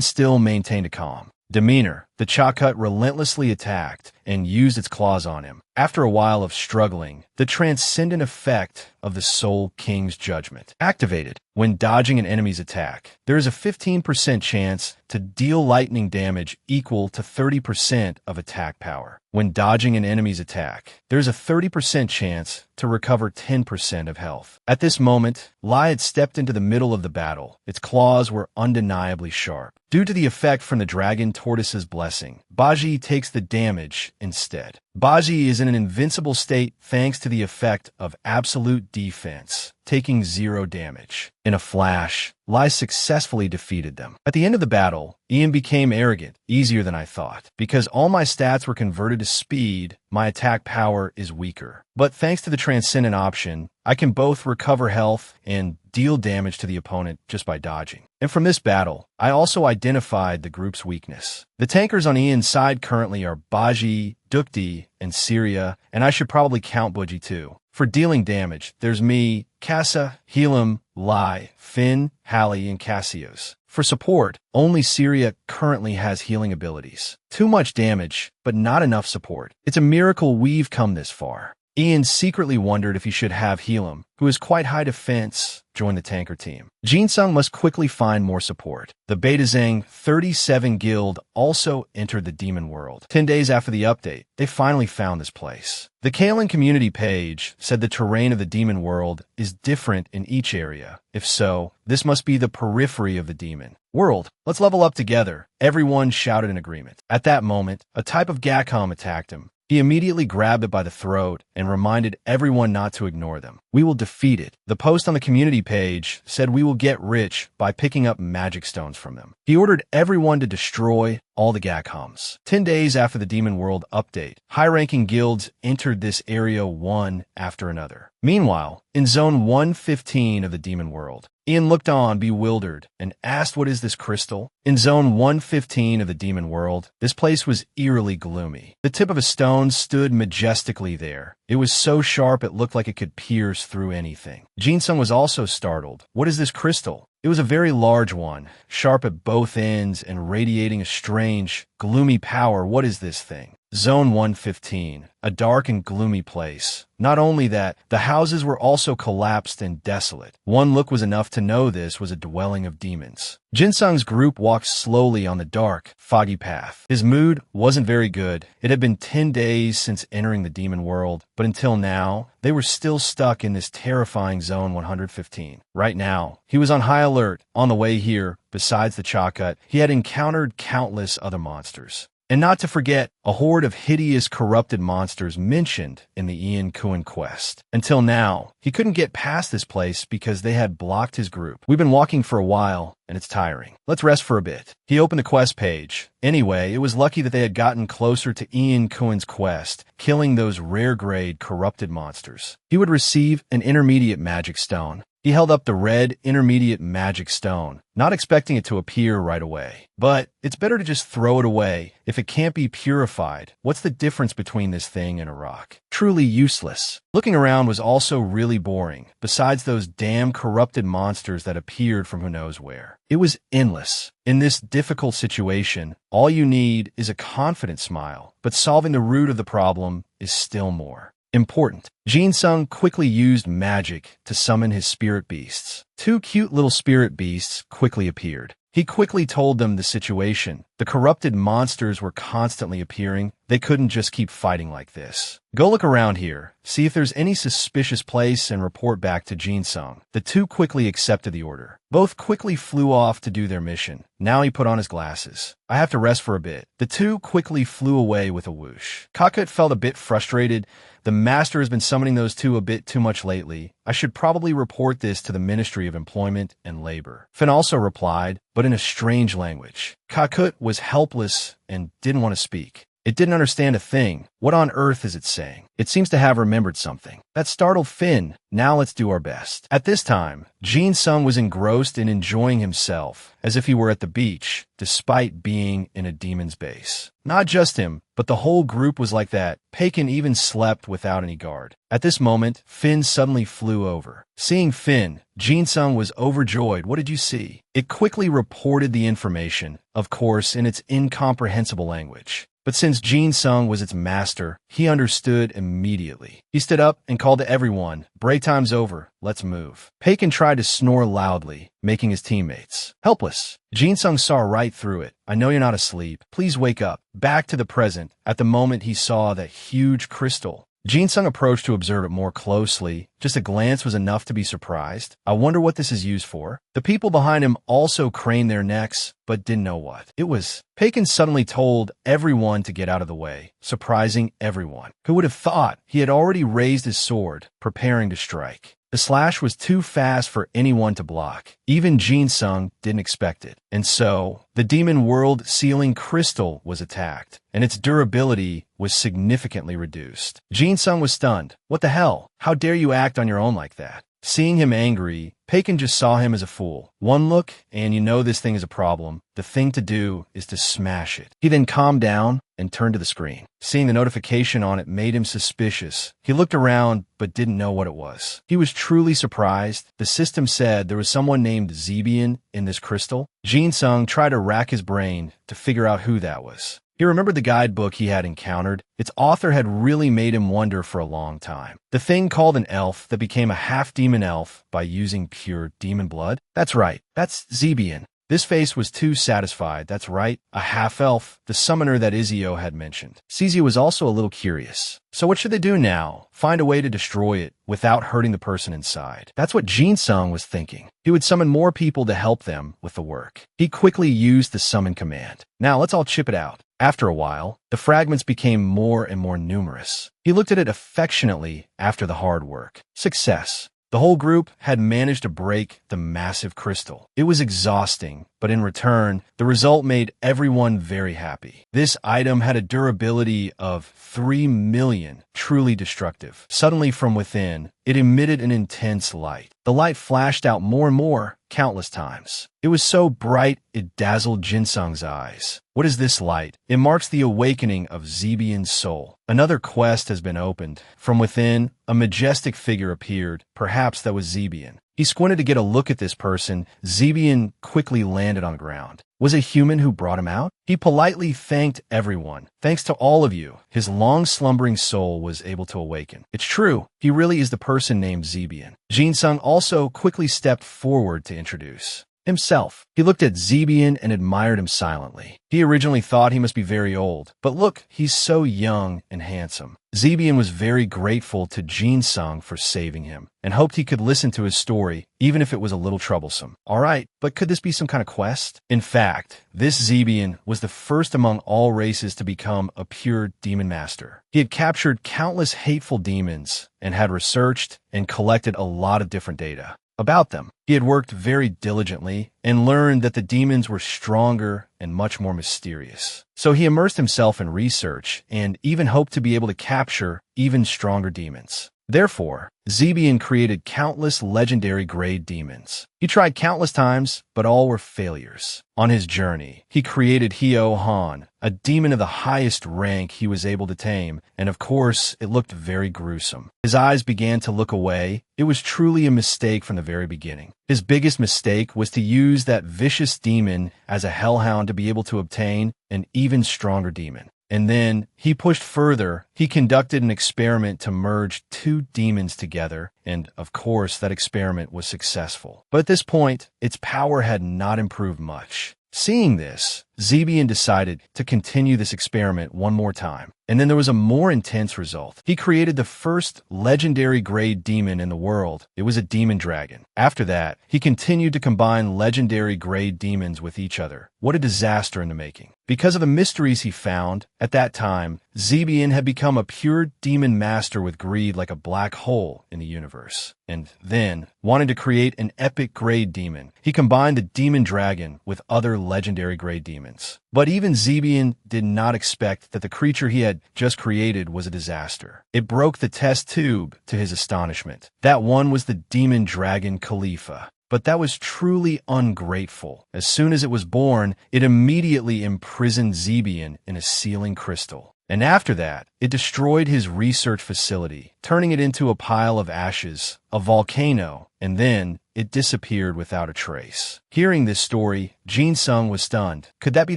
S1: still maintained a calm demeanor. The Chakut relentlessly attacked and used its claws on him. After a while of struggling, the transcendent effect of the Soul King's judgment activated. When dodging an enemy's attack, there is a 15% chance to deal lightning damage equal to 30% of attack power. When dodging an enemy's attack, there's a 30% chance to recover 10% of health. At this moment, Lai had stepped into the middle of the battle. Its claws were undeniably sharp. Due to the effect from the Dragon Tortoise's blessing, Baji takes the damage instead. Baji is in an invincible state thanks to the effect of absolute defense, taking 0 damage. In a flash, Lai successfully defeated them. At the end of the battle, Ian became arrogant, easier than I thought. Because all my stats were converted to speed, my attack power is weaker. But thanks to the Transcendent option, I can both recover health and deal damage to the opponent just by dodging. And from this battle, I also identified the group's weakness. The tankers on Ian's side currently are Baji, Dukti, and Syria, and I should probably count Buji too. For dealing damage, there's me, Casa, Helam, Lai, Finn, Hallie, and Cassios. For support, only Syria currently has healing abilities. Too much damage, but not enough support. It's a miracle we've come this far. Ian secretly wondered if he should have Helam, who is quite high defense, join the tanker team. Jinsung must quickly find more support. The Beta Zhang 37 Guild also entered the demon world. 10 days after the update, they finally found this place. The Kalen community page said the terrain of the demon world is different in each area. If so, this must be the periphery of the demon world. Let's level up together. Everyone shouted in agreement. At that moment, a type of Gacom attacked him. He immediately grabbed it by the throat and reminded everyone not to ignore them. We will defeat it. The post on the community page said we will get rich by picking up magic stones from them. He ordered everyone to destroy all the Gacoms. 10 days after the Demon World update, high-ranking guilds entered this area one after another. Meanwhile, in Zone 115 of the Demon World, Ian looked on bewildered and asked, what is this crystal? In Zone 115 of the Demon World, this place was eerily gloomy. The tip of a stone stood majestically there. It was so sharp it looked like it could pierce through anything. Jinsung was also startled. What is this crystal? It was a very large one, sharp at both ends and radiating a strange, gloomy power. What is this thing? Zone 115, a dark and gloomy place. Not only that, the houses were also collapsed and desolate. One look was enough to know this was a dwelling of demons. Jinsung's group walked slowly on the dark, foggy path. His mood wasn't very good. It had been 10 days since entering the demon world, but until now, they were still stuck in this terrifying Zone 115. Right now, he was on high alert. On the way here, besides the Chakut, he had encountered countless other monsters. And not to forget, a horde of hideous, corrupted monsters mentioned in the Ian Kuan quest. Until now, he couldn't get past this place because they had blocked his group. We've been walking for a while, and it's tiring. Let's rest for a bit. He opened the quest page. Anyway, it was lucky that they had gotten closer to Ian Kuan's quest, killing those rare-grade, corrupted monsters. He would receive an intermediate magic stone. He held up the red intermediate magic stone, not expecting it to appear right away. But it's better to just throw it away. If it can't be purified, what's the difference between this thing and a rock? Truly useless. Looking around was also really boring, besides those damn corrupted monsters that appeared from who knows where. It was endless. In this difficult situation, all you need is a confident smile, but solving the root of the problem is still more important. Jinsung quickly used magic to summon his spirit beasts. Two cute little spirit beasts quickly appeared. He quickly told them the situation. The corrupted monsters were constantly appearing. They couldn't just keep fighting like this. Go look around here, see if there's any suspicious place, and report back to Jinsung. The two quickly accepted the order. Both quickly flew off to do their mission. Now he put on his glasses. I have to rest for a bit. The two quickly flew away with a whoosh. Kakut felt a bit frustrated. The master has been summoning those two a bit too much lately. I should probably report this to the Ministry of Employment and Labor. Finn also replied, but in a strange language. Kakut was helpless and didn't want to speak. It didn't understand a thing. What on earth is it saying? It seems to have remembered something. That startled Finn. Now let's do our best. At this time, Jinsung was engrossed in enjoying himself, as if he were at the beach, despite being in a demon's base. Not just him, but the whole group was like that. Pagan even slept without any guard. At this moment, Finn suddenly flew over. Seeing Finn, Jinsung was overjoyed. What did you see? It quickly reported the information, of course, in its incomprehensible language. But since Jinsung was its master, he understood immediately. He stood up and called to everyone, "Break time's over, let's move." Pagan tried to snore loudly, making his teammates helpless. Jinsung saw right through it. "I know you're not asleep. Please wake up." Back to the present. At the moment he saw that huge crystal. Jinsung approached to observe it more closely. Just a glance was enough to be surprised. I wonder what this is used for. The people behind him also craned their necks, but didn't know what. It was. Pagan suddenly told everyone to get out of the way, surprising everyone. Who would have thought? He had already raised his sword, preparing to strike. The slash was too fast for anyone to block. Even Jinsung didn't expect it. And so, the demon world sealing crystal was attacked, and its durability was significantly reduced. Jinsung was stunned. What the hell? How dare you act on your own like that? Seeing him angry, Pagan just saw him as a fool. One look, and you know this thing is a problem. The thing to do is to smash it. He then calmed down and turned to the screen. Seeing the notification on it made him suspicious. He looked around, but didn't know what it was. He was truly surprised. The system said there was someone named Zebian in this crystal. Jinsung tried to rack his brain to figure out who that was. He remembered the guidebook he had encountered. Its author had really made him wonder for a long time. The thing called an elf that became a half-demon elf by using pure demon blood? That's right, that's Zebian. This face was too satisfied. That's right, a half-elf, the summoner that Izio had mentioned. Caesar was also a little curious. So what should they do now? Find a way to destroy it without hurting the person inside. That's what Jinsung was thinking. He would summon more people to help them with the work. He quickly used the summon command. Now let's all chip it out. After a while, the fragments became more and more numerous. He looked at it affectionately after the hard work. Success. The whole group had managed to break the massive crystal. It was exhausting, but in return, the result made everyone very happy. This item had a durability of 3 million, truly destructive. Suddenly from within, it emitted an intense light. The light flashed out more and more, countless times. It was so bright, it dazzled Jinsung's eyes. What is this light? It marks the awakening of Zebian's soul. Another quest has been opened. From within, a majestic figure appeared. Perhaps that was Zebian. He squinted to get a look at this person. Zebian quickly landed on the ground. Was a human who brought him out? He politely thanked everyone. Thanks to all of you, his long-slumbering soul was able to awaken. It's true, he really is the person named Zebian. Jin-sung also quickly stepped forward to introduce himself. He looked at Zebian and admired him silently. He originally thought he must be very old, but look, he's so young and handsome. Zebian was very grateful to Jin-sung for saving him, and hoped he could listen to his story, even if it was a little troublesome. Alright, but could this be some kind of quest? In fact, this Zebian was the first among all races to become a pure demon master. He had captured countless hateful demons, and had researched and collected a lot of different data about them. He had worked very diligently and learned that the demons were stronger and much more mysterious. So he immersed himself in research and even hoped to be able to capture even stronger demons. Therefore, Zebian created countless legendary grade demons. He tried countless times, but all were failures. On his journey, he created Hyo Han, a demon of the highest rank he was able to tame, and of course, it looked very gruesome. His eyes began to look away. It was truly a mistake from the very beginning. His biggest mistake was to use that vicious demon as a hellhound to be able to obtain an even stronger demon. And then he pushed further. He conducted an experiment to merge two demons together, and of course that experiment was successful. But at this point, its power had not improved much. Seeing this, Zebian decided to continue this experiment one more time. And then there was a more intense result. He created the first legendary grade demon in the world. It was a demon dragon. After that, he continued to combine legendary grade demons with each other. What a disaster in the making. Because of the mysteries he found, at that time, Zebian had become a pure demon master with greed like a black hole in the universe. And then, wanted to create an epic grade demon. He combined the demon dragon with other legendary grade demons. But even Zebian did not expect that the creature he had just created was a disaster. It broke the test tube to his astonishment. That one was the demon dragon Khalifa. But that was truly ungrateful. As soon as it was born, it immediately imprisoned Zebian in a sealing crystal. And after that, it destroyed his research facility, turning it into a pile of ashes, a volcano, and then it disappeared without a trace. Hearing this story, Jin-sung was stunned. Could that be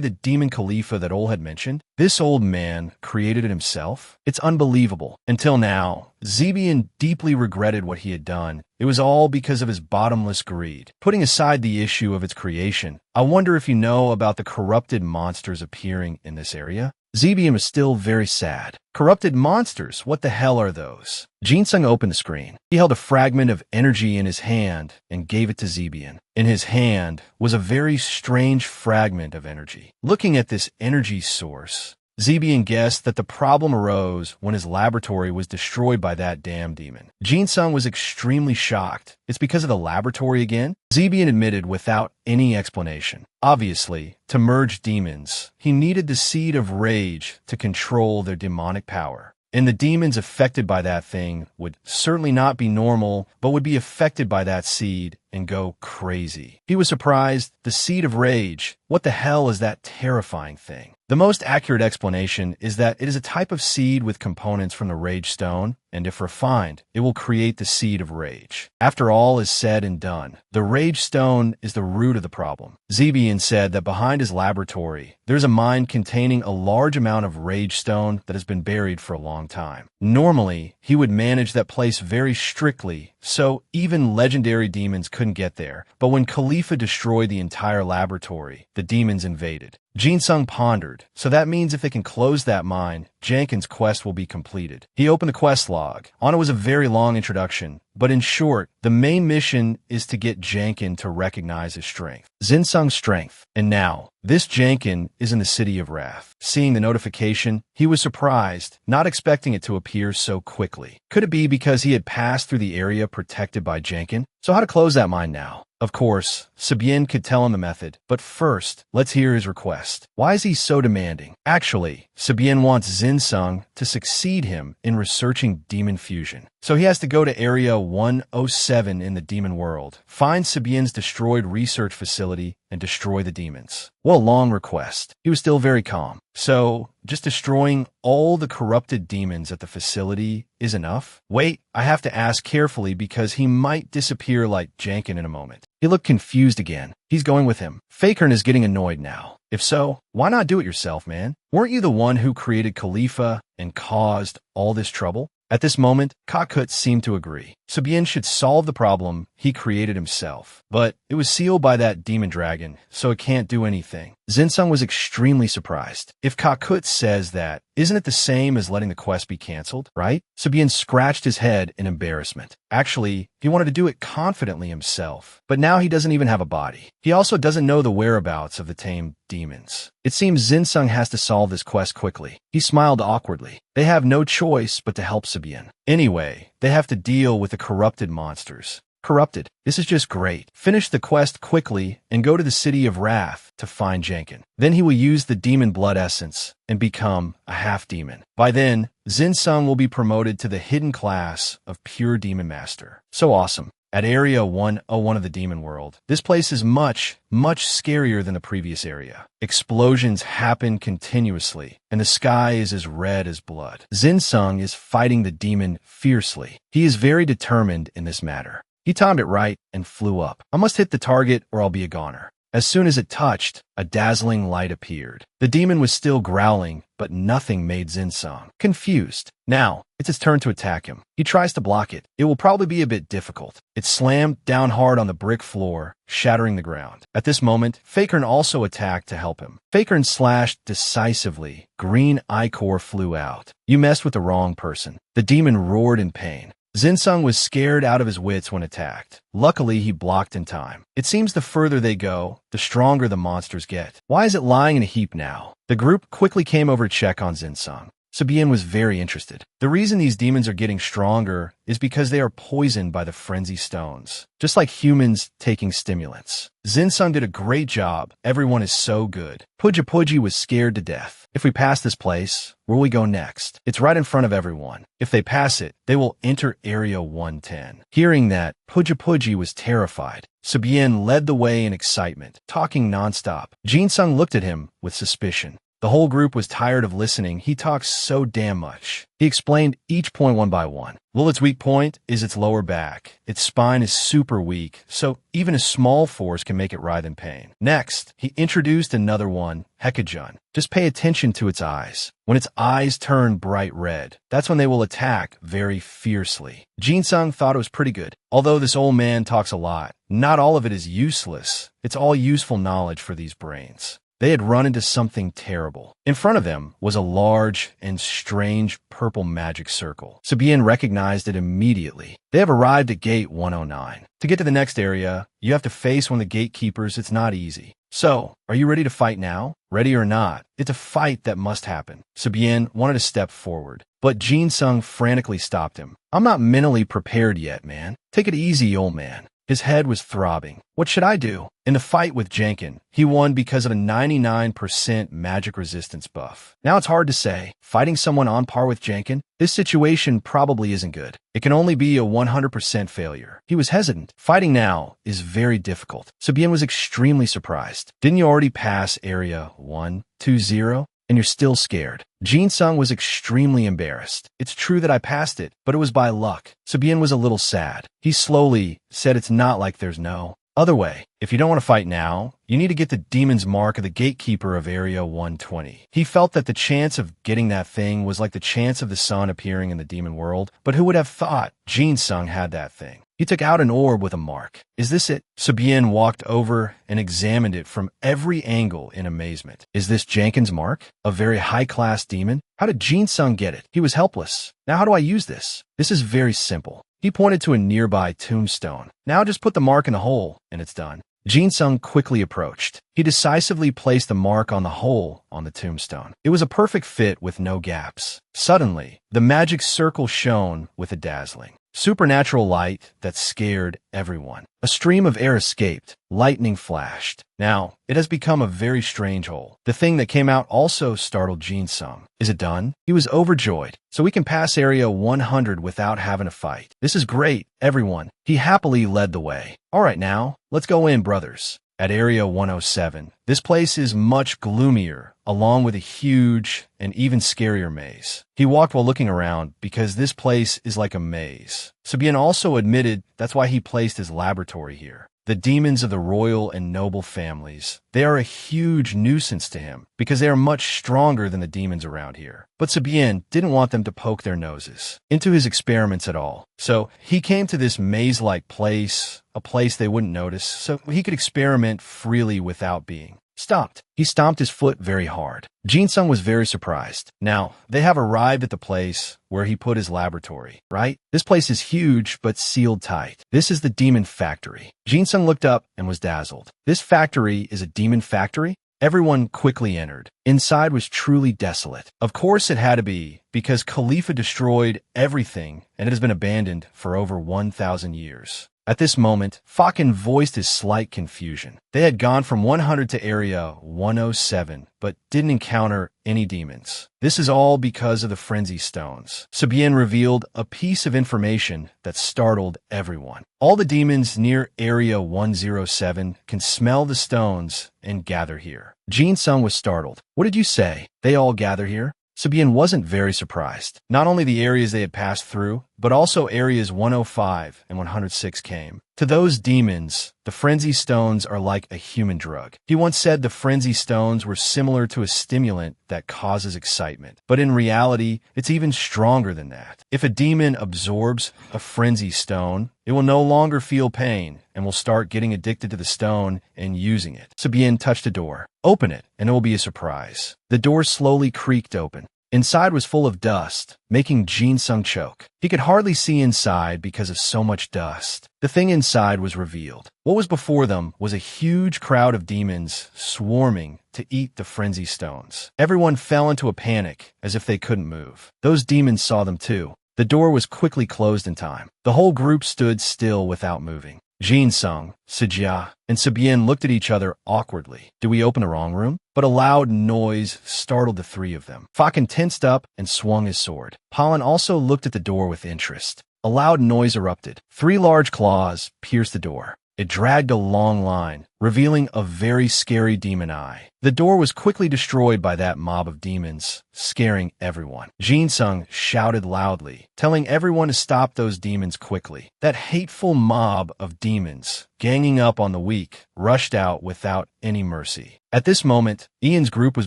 S1: the demon Khalifa that Ol had mentioned? This old man created it himself? It's unbelievable. Until now, Zebian deeply regretted what he had done. It was all because of his bottomless greed. Putting aside the issue of its creation, I wonder if you know about the corrupted monsters appearing in this area? Zebian was still very sad. Corrupted monsters? What the hell are those? Jin-sung opened the screen. He held a fragment of energy in his hand and gave it to Zebian. In his hand was a very strange fragment of energy. Looking at this energy source, Zebian guessed that the problem arose when his laboratory was destroyed by that damn demon. Jin-sung was extremely shocked. It's because of the laboratory again? Zebian admitted without any explanation. Obviously, to merge demons, he needed the seed of rage to control their demonic power. And the demons affected by that thing would certainly not be normal, but would be affected by that seed and go crazy. He was surprised. The seed of rage. What the hell is that terrifying thing? The most accurate explanation is that it is a type of seed with components from the rage stone, and if refined, it will create the seed of rage. After all is said and done, the rage stone is the root of the problem. Zebian said that behind his laboratory, there's a mine containing a large amount of rage stone that has been buried for a long time. Normally, he would manage that place very strictly, so even legendary demons couldn't get there. But when Khalifa destroyed the entire laboratory, the demons invaded. Jin-sung pondered, so that means if they can close that mine, Jankin's quest will be completed. He opened the quest log. On it was a very long introduction, but in short, the main mission is to get Jankin to recognize his strength. Jin-sung's strength. And now, this Jankin is in the City of Wrath. Seeing the notification, he was surprised, not expecting it to appear so quickly. Could it be because he had passed through the area protected by Jankin? So how to close that mine now? Of course, Sebien could tell him the method, but first, let's hear his request. Why is he so demanding? Actually, Sabien wants Zinsung to succeed him in researching demon fusion. So he has to go to Area 107 in the demon world, find Sabien's destroyed research facility, and destroy the demons. Well, long request. He was still very calm. So, just destroying all the corrupted demons at the facility is enough? Wait, I have to ask carefully because he might disappear like Jankin in a moment. He looked confused again. He's going with him. Fakern is getting annoyed now. If so, why not do it yourself, man? Weren't you the one who created Khalifa and caused all this trouble? At this moment, Kakut seemed to agree. Sabien should solve the problem he created himself. But it was sealed by that demon dragon, so it can't do anything. Zinsung was extremely surprised. If Kakut says that, isn't it the same as letting the quest be cancelled, right? Sabien scratched his head in embarrassment. Actually, he wanted to do it confidently himself. But now he doesn't even have a body. He also doesn't know the whereabouts of the tamed demons. It seems Zinsung has to solve this quest quickly. He smiled awkwardly. They have no choice but to help Sabien. Anyway, they have to deal with the corrupted monsters. Corrupted. This is just great. Finish the quest quickly and go to the City of Wrath to find Jankin. Then he will use the demon blood essence and become a half-demon. By then, Zinsung will be promoted to the hidden class of Pure Demon Master. So awesome. At Area 101 of the Demon World, this place is much scarier than the previous area. Explosions happen continuously, and the sky is as red as blood. Zinsung is fighting the demon fiercely. He is very determined in this matter. He timed it right and flew up. I must hit the target or I'll be a goner. As soon as it touched, a dazzling light appeared. The demon was still growling, but nothing made Zinsung confused. Now, it's his turn to attack him. He tries to block it. It will probably be a bit difficult. It slammed down hard on the brick floor, shattering the ground. At this moment, Fakern also attacked to help him. Fakern slashed decisively. Green ichor flew out. You messed with the wrong person. The demon roared in pain. Zinsung was scared out of his wits when attacked. Luckily, he blocked in time. It seems the further they go, the stronger the monsters get. Why is it lying in a heap now? The group quickly came over to check on Zinsung. Sabien was very interested. The reason these demons are getting stronger is because they are poisoned by the frenzy stones, just like humans taking stimulants. Zinsung did a great job. Everyone is so good. Puji was scared to death. If we pass this place, where will we go next? It's right in front of everyone. If they pass it, they will enter Area 110. Hearing that, Puji was terrified. Sabien led the way in excitement, talking nonstop. Jinsung looked at him with suspicion. The whole group was tired of listening. He talks so damn much. He explained each point one by one. Well, its weak point is its lower back. Its spine is super weak, so even a small force can make it writhe in pain. Next, he introduced another one, Hekajun. Just pay attention to its eyes. When its eyes turn bright red, that's when they will attack very fiercely. Jinsung thought it was pretty good. Although this old man talks a lot, not all of it is useless. It's all useful knowledge for these brains. They had run into something terrible. In front of them was a large and strange purple magic circle. Sabien recognized it immediately. They have arrived at Gate 109. To get to the next area, you have to face one of the gatekeepers. It's not easy. So, are you ready to fight now? Ready or not, it's a fight that must happen. Sabien wanted to step forward, but Jinsung frantically stopped him. I'm not mentally prepared yet, man. Take it easy, old man. His head was throbbing. What should I do? In the fight with Jankin, he won because of a 99% magic resistance buff. Now it's hard to say. Fighting someone on par with Jankin, this situation probably isn't good. It can only be a 100% failure. He was hesitant. Fighting now is very difficult. Sabien was extremely surprised. Didn't you already pass Area 120? And you're still scared. Jinsung was extremely embarrassed. It's true that I passed it, but it was by luck. Sabien was a little sad. He slowly said it's not like there's no other way. If you don't want to fight now, you need to get the demon's mark of the gatekeeper of Area 120. He felt that the chance of getting that thing was like the chance of the sun appearing in the demon world, but who would have thought Jinsung had that thing? He took out an orb with a mark. Is this it? Sabien walked over and examined it from every angle in amazement. Is this Jankin's mark? A very high-class demon? How did Jinsung get it? He was helpless. Now how do I use this? This is very simple. He pointed to a nearby tombstone. Now just put the mark in the hole, and it's done. Jinsung quickly approached. He decisively placed the mark on the hole on the tombstone. It was a perfect fit with no gaps. Suddenly, the magic circle shone with a dazzling. Supernatural light that scared everyone. A stream of air escaped. Lightning flashed. Now, it has become a very strange hole. The thing that came out also startled Jin-sung. Is it done? He was overjoyed. So we can pass Area 100 without having a fight. This is great, everyone. He happily led the way. All right now, let's go in, brothers. At Area 107, this place is much gloomier, along with a huge and even scarier maze. He walked while looking around because this place is like a maze. Sabian also admitted that's why he placed his laboratory here. The demons of the royal and noble families. They are a huge nuisance to him because they are much stronger than the demons around here. But Sabien didn't want them to poke their noses into his experiments at all. So he came to this maze-like place, a place they wouldn't notice, so he could experiment freely without being stopped. He stomped his foot very hard. Jin-sung was very surprised. Now, they have arrived at the place where he put his laboratory, right? This place is huge, but sealed tight. This is the demon factory. Jin-sung looked up and was dazzled. This factory is a demon factory? Everyone quickly entered. Inside was truly desolate. Of course it had to be, because Khalifa destroyed everything and it has been abandoned for over 1,000 years. At this moment, Fakin voiced his slight confusion. They had gone from 100 to Area 107, but didn't encounter any demons. This is all because of the frenzy stones. Sabien revealed a piece of information that startled everyone. All the demons near Area 107 can smell the stones and gather here. Jin-sung was startled. What did you say? They all gather here? Sabien wasn't very surprised. Not only the areas they had passed through, but also areas 105 and 106 came. To those demons, the frenzy stones are like a human drug. He once said the frenzy stones were similar to a stimulant that causes excitement. But in reality, it's even stronger than that. If a demon absorbs a frenzy stone, it will no longer feel pain and will start getting addicted to the stone and using it. Sabien touched a door. Open it, and it will be a surprise. The door slowly creaked open. Inside was full of dust, making Jin-sung choke. He could hardly see inside because of so much dust. The thing inside was revealed. What was before them was a huge crowd of demons swarming to eat the frenzy stones. Everyone fell into a panic as if they couldn't move. Those demons saw them too. The door was quickly closed in time. The whole group stood still without moving. Jin-sung, Sijia, and Sabien looked at each other awkwardly. Did we open the wrong room? But a loud noise startled the three of them. Fakin tensed up and swung his sword. Pollen also looked at the door with interest. A loud noise erupted. 3 large claws pierced the door. It dragged a long line, revealing a very scary demon eye. The door was quickly destroyed by that mob of demons, scaring everyone. Jin-sung shouted loudly, telling everyone to stop those demons quickly. That hateful mob of demons, ganging up on the weak, rushed out without any mercy. At this moment, Ian's group was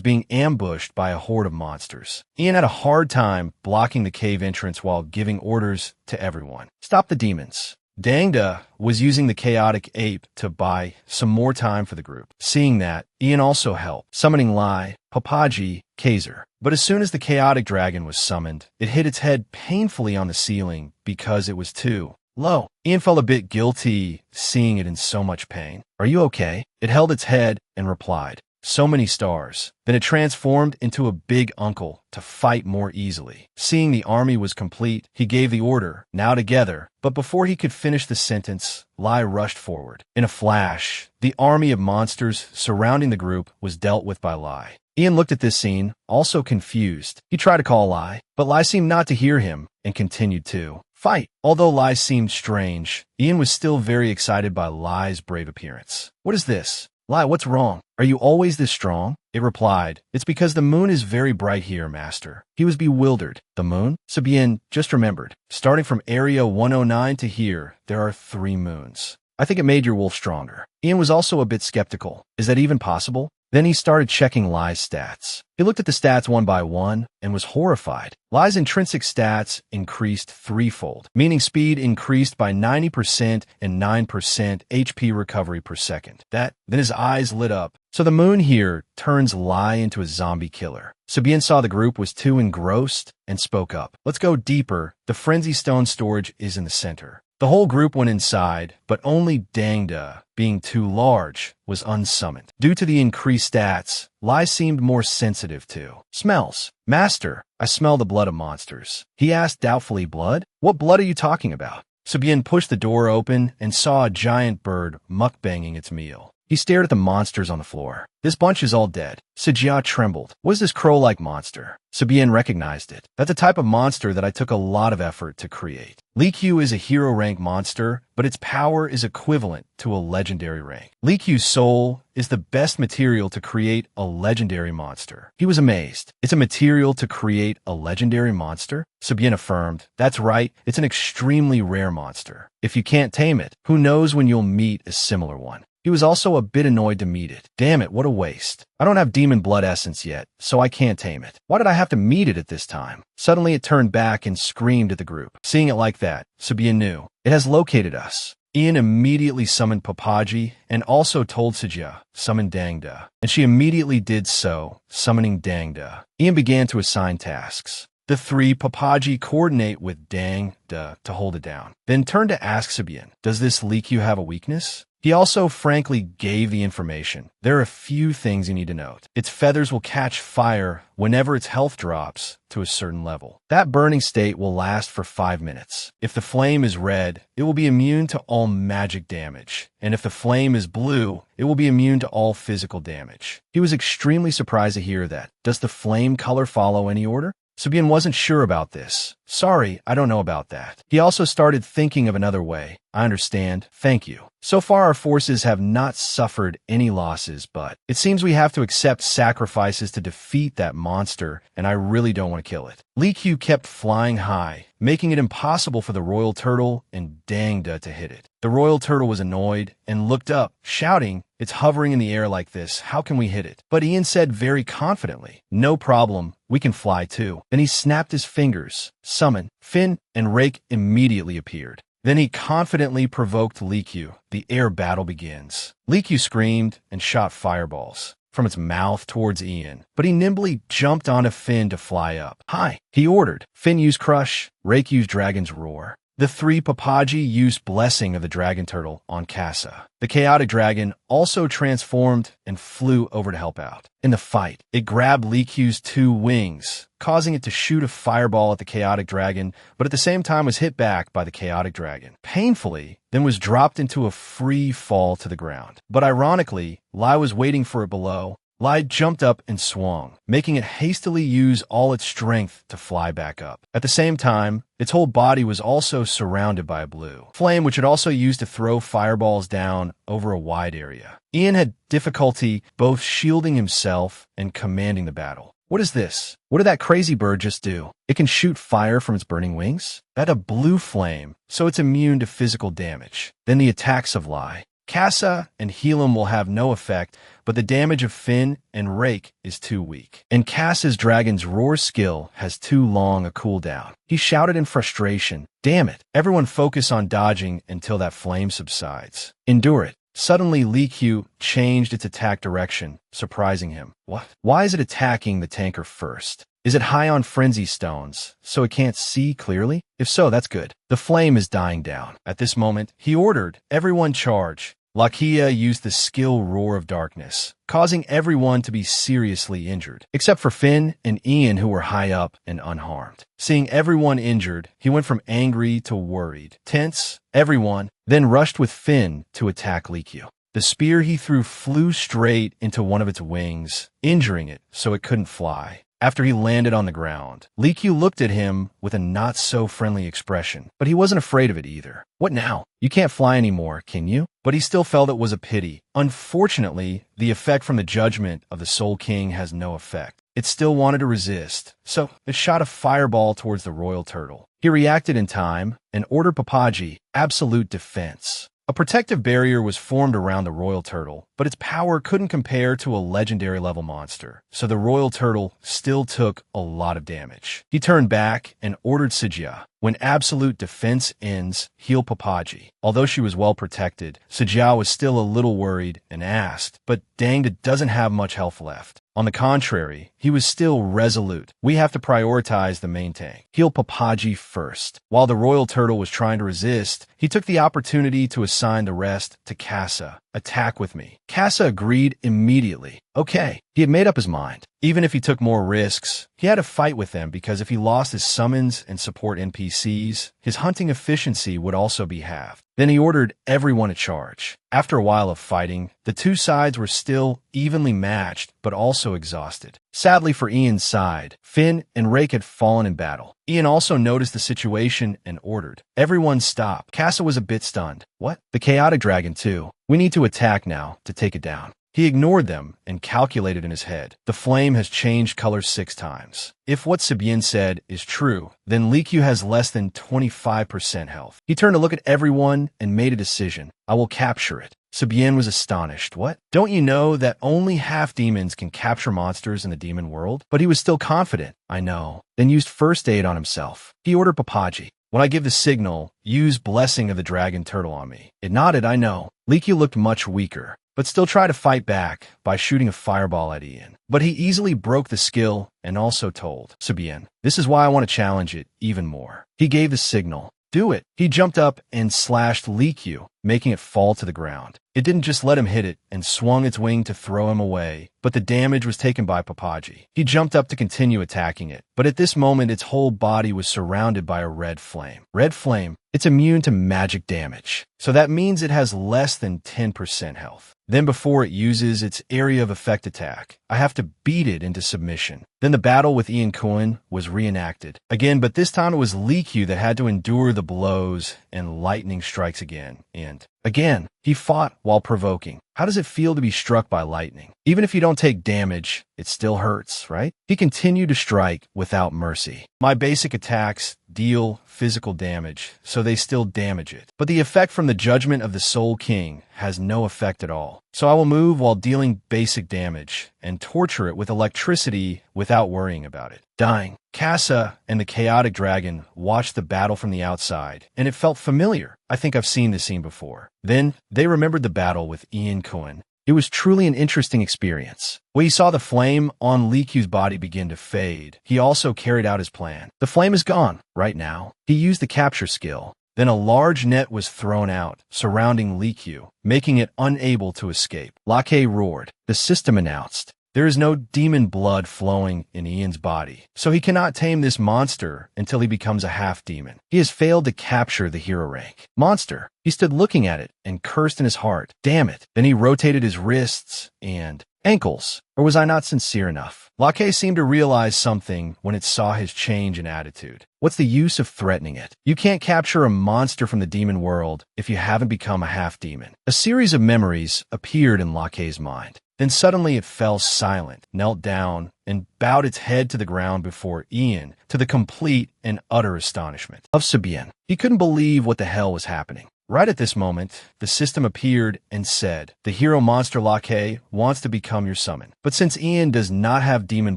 S1: being ambushed by a horde of monsters. Ian had a hard time blocking the cave entrance while giving orders to everyone. Stop the demons. Dangda was using the chaotic ape to buy some more time for the group. Seeing that, Ian also helped, summoning Lai, Papaji, Kaiser. But as soon as the chaotic dragon was summoned, it hit its head painfully on the ceiling because it was too low. Ian felt a bit guilty seeing it in so much pain. Are you okay? It held its head and replied, so many stars. Then it transformed into a big uncle to fight more easily. Seeing the army was complete, he gave the order, now together. But before he could finish the sentence, Lai rushed forward. In a flash, the army of monsters surrounding the group was dealt with by Lai. Ian looked at this scene, also confused. He tried to call Lai, but Lai seemed not to hear him and continued to fight. Although Lai seemed strange, Ian was still very excited by Lai's brave appearance. What is this? Lai, what's wrong? Are you always this strong? It replied, it's because the moon is very bright here, master. He was bewildered. The moon? Sabien just remembered. Starting from Area 109 to here, there are 3 moons. I think it made your wolf stronger. Ian was also a bit skeptical. Is that even possible? Then he started checking Lai's stats. He looked at the stats one by one and was horrified. Lai's intrinsic stats increased 3-fold, meaning speed increased by 90% and 9% HP recovery per second. Then his eyes lit up. So the moon here turns Lai into a zombie killer. Sabien saw the group was too engrossed and spoke up. Let's go deeper. The frenzy stone storage is in the center. The whole group went inside, but only Dangda, being too large, was unsummoned. Due to the increased stats, Lai seemed more sensitive to smells. Master, I smell the blood of monsters. He asked doubtfully. Blood? What blood are you talking about? Subian pushed the door open and saw a giant bird mukbanging its meal. He stared at the monsters on the floor. This bunch is all dead. Sijia trembled. What is this crow-like monster? Subian recognized it. That's a type of monster that I took a lot of effort to create. Liqiu is a hero rank monster, but its power is equivalent to a legendary rank. Liqiu's soul is the best material to create a legendary monster. He was amazed. It's a material to create a legendary monster? Subian affirmed. That's right, it's an extremely rare monster. If you can't tame it, who knows when you'll meet a similar one. He was also a bit annoyed to meet it. Damn it, what a waste. I don't have demon blood essence yet, so I can't tame it. Why did I have to meet it at this time? Suddenly it turned back and screamed at the group. Seeing it like that, Subian knew. It has located us. Ian immediately summoned Papaji and also told Sijia, summon Dangda. And she immediately did so, summoning Dangda. Ian began to assign tasks. The three Papaji coordinate with Dangda to hold it down. Then turned to ask Subian, does this Liqiu have a weakness? He also frankly gave the information. There are a few things you need to note. Its feathers will catch fire whenever its health drops to a certain level. That burning state will last for 5 minutes. If the flame is red, it will be immune to all magic damage. And if the flame is blue, it will be immune to all physical damage. He was extremely surprised to hear that. Does the flame color follow any order? Subian wasn't sure about this. Sorry, I don't know about that. He also started thinking of another way. I understand. Thank you. So far our forces have not suffered any losses, but it seems we have to accept sacrifices to defeat that monster, and I really don't want to kill it. Liqiu kept flying high, making it impossible for the royal turtle and Dangda to hit it. The royal turtle was annoyed and looked up, shouting, it's hovering in the air like this, how can we hit it? But Ian said very confidently, no problem, we can fly too. Then he snapped his fingers. Summon, Finn, and Rake immediately appeared. Then he confidently provoked Liqiu. The air battle begins. Liqiu screamed and shot fireballs from its mouth towards Ian, but he nimbly jumped onto Finn to fly up. Hi, he ordered. Finn used Crush, Rake used Dragon's Roar. The three Papaji used Blessing of the Dragon Turtle on Casa. The Chaotic Dragon also transformed and flew over to help out. In the fight, it grabbed Liqiu's 2 wings, causing it to shoot a fireball at the Chaotic Dragon, but at the same time was hit back by the Chaotic Dragon. Painfully, then was dropped into a free fall to the ground. But ironically, Lai was waiting for it below. Lai jumped up and swung, making it hastily use all its strength to fly back up. At the same time, its whole body was also surrounded by a blue flame, which it also used to throw fireballs down over a wide area. Ian had difficulty both shielding himself and commanding the battle. What is this? What did that crazy bird just do? It can shoot fire from its burning wings? That a blue flame, so it's immune to physical damage. Then the attacks of Lai. Casa and Helam will have no effect, but the damage of Finn and Rake is too weak. And Casa's Dragon's Roar skill has too long a cooldown. He shouted in frustration, damn it, everyone focus on dodging until that flame subsides. Endure it. Suddenly, Liqiu changed its attack direction, surprising him. What? Why is it attacking the tanker first? Is it high on frenzy stones, so it can't see clearly? If so, that's good. The flame is dying down. At this moment, he ordered, everyone charge. Lakia used the skill Roar of Darkness, causing everyone to be seriously injured, except for Finn and Ian, who were high up and unharmed. Seeing everyone injured, he went from angry to worried. Tense, everyone, then rushed with Finn to attack Liqiu. The spear he threw flew straight into one of its wings, injuring it so it couldn't fly. After he landed on the ground, Liqiu looked at him with a not-so-friendly expression, but he wasn't afraid of it either. What now? You can't fly anymore, can you? But he still felt it was a pity. Unfortunately, the effect from the judgment of the Soul King has no effect. It still wanted to resist, so it shot a fireball towards the royal turtle. He reacted in time and ordered Papaji, absolute defense. A protective barrier was formed around the royal turtle, but its power couldn't compare to a legendary level monster, so the royal turtle still took a lot of damage. He turned back and ordered Sijia. When absolute defense ends, heal Papaji. Although she was well protected, Sijia was still a little worried and asked, but Dangda doesn't have much health left. On the contrary, he was still resolute. We have to prioritize the main tank. Heal Papaji first. While the royal turtle was trying to resist, he took the opportunity to assign the rest to Casa. Attack with me. Casa agreed immediately. Okay, he had made up his mind. Even if he took more risks, he had to fight with them because if he lost his summons and support NPCs, his hunting efficiency would also be halved. Then he ordered everyone to charge. After a while of fighting, the two sides were still evenly matched, but also exhausted. Sadly for Ian's side, Finn and Rake had fallen in battle. Ian also noticed the situation and ordered, "Everyone stop." Casa was a bit stunned. What? The chaotic dragon too. We need to attack now to take it down. He ignored them and calculated in his head. The flame has changed colors 6 times. If what Sabien said is true, then Likyu has less than 25% health. He turned to look at everyone and made a decision. I will capture it. Sabien was astonished. What? Don't you know that only half-demons can capture monsters in the demon world? But he was still confident. I know. Then used first aid on himself. He ordered Papaji. When I give the signal, use Blessing of the Dragon Turtle on me. It nodded, I know. Likyu looked much weaker, but still tried to fight back by shooting a fireball at Ian. But he easily broke the skill and also told Sabien, "This is why I want to challenge it even more." He gave the signal. Do it. He jumped up and slashed Likyu, making it fall to the ground. It didn't just let him hit it and swung its wing to throw him away, but the damage was taken by Papaji. He jumped up to continue attacking it, but at this moment its whole body was surrounded by a red flame. Red flame, it's immune to magic damage, so that means it has less than 10% health. Then before it uses its area of effect attack, I have to beat it into submission. Then the battle with Ian Cohen was reenacted. Again, but this time it was Likyu that had to endure the blows and lightning strikes again. And again, he fought while provoking. How does it feel to be struck by lightning? Even if you don't take damage, it still hurts, right? He continued to strike without mercy. My basic attacks deal physical damage, so they still damage it. But the effect from the judgment of the Soul King has no effect at all. So I will move while dealing basic damage and torture it with electricity without worrying about it. Dying. Casa and the chaotic dragon watched the battle from the outside, and it felt familiar. I think I've seen this scene before. Then they remembered the battle with Ian Cohen. It was truly an interesting experience. When he saw the flame on Likyu's body begin to fade, he also carried out his plan. The flame is gone right now. He used the capture skill. Then a large net was thrown out, surrounding Likyu, making it unable to escape. Lake roared. The system announced, "There is no demon blood flowing in Ian's body, so he cannot tame this monster until he becomes a half-demon. He has failed to capture the hero rank." Monster. He stood looking at it and cursed in his heart. Damn it. Then he rotated his wrists and ankles. Or was I not sincere enough? Lake seemed to realize something when it saw his change in attitude. What's the use of threatening it? You can't capture a monster from the demon world if you haven't become a half-demon. A series of memories appeared in Lake's mind. Then suddenly it fell silent, knelt down, and bowed its head to the ground before Ian, to the complete and utter astonishment of Sabien. He couldn't believe what the hell was happening. Right at this moment, the system appeared and said, "The hero monster Lake wants to become your summon. But since Ian does not have demon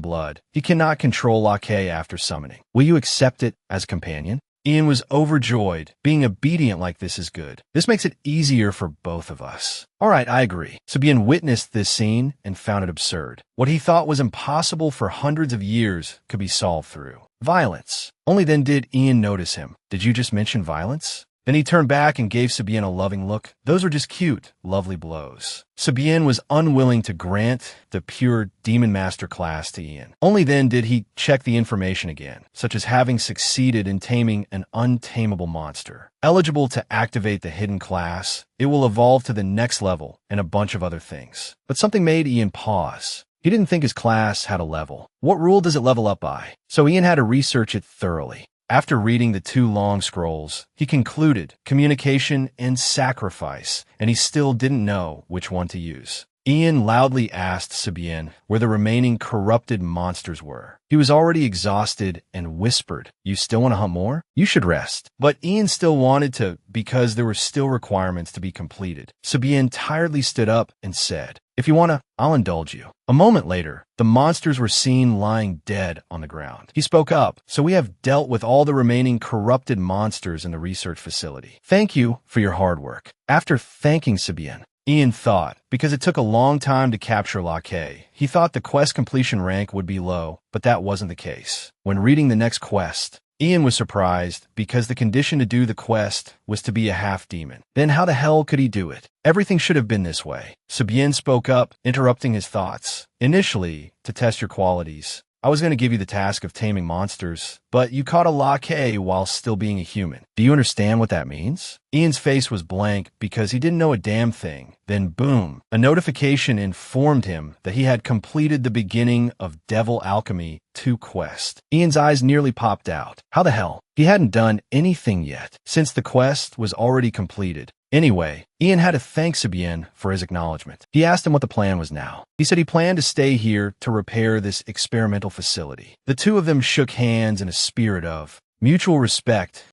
S1: blood, he cannot control Lake after summoning. Will you accept it as companion?" Ian was overjoyed. Being obedient like this is good. This makes it easier for both of us. All right, I agree. Sabien witnessed this scene and found it absurd. What he thought was impossible for hundreds of years could be solved through violence. Only then did Ian notice him. Did you just mention violence? Then he turned back and gave Sabien a loving look. Those were just cute, lovely blows. Sabien was unwilling to grant the pure Demon Master class to Ian. Only then did he check the information again, such as having succeeded in taming an untamable monster. Eligible to activate the hidden class, it will evolve to the next level and a bunch of other things. But something made Ian pause. He didn't think his class had a level. What rule does it level up by? So Ian had to research it thoroughly. After reading the 2 long scrolls, he concluded communication and sacrifice, and he still didn't know which one to use. Ian loudly asked Sabien where the remaining corrupted monsters were. He was already exhausted and whispered, "You still want to hunt more? You should rest." But Ian still wanted to because there were still requirements to be completed. Sabien tiredly stood up and said, "If you want to, I'll indulge you." A moment later, the monsters were seen lying dead on the ground. He spoke up, "So we have dealt with all the remaining corrupted monsters in the research facility. Thank you for your hard work." After thanking Sabien, Ian thought, because it took a long time to capture Lake. He thought the quest completion rank would be low, but that wasn't the case. When reading the next quest, Ian was surprised because the condition to do the quest was to be a half-demon. Then how the hell could he do it? Everything should have been this way. Sabien spoke up, interrupting his thoughts. Initially, to test your qualities, I was going to give you the task of taming monsters, but you caught a Lake while still being a human. Do you understand what that means? Ian's face was blank because he didn't know a damn thing. Then boom, a notification informed him that he had completed the beginning of Devil Alchemy 2 quest. Ian's eyes nearly popped out. How the hell? He hadn't done anything yet, since the quest was already completed. Anyway, Ian had to thank Sabien for his acknowledgement. He asked him what the plan was now. He said he planned to stay here to repair this experimental facility. The two of them shook hands in a spirit of mutual respect.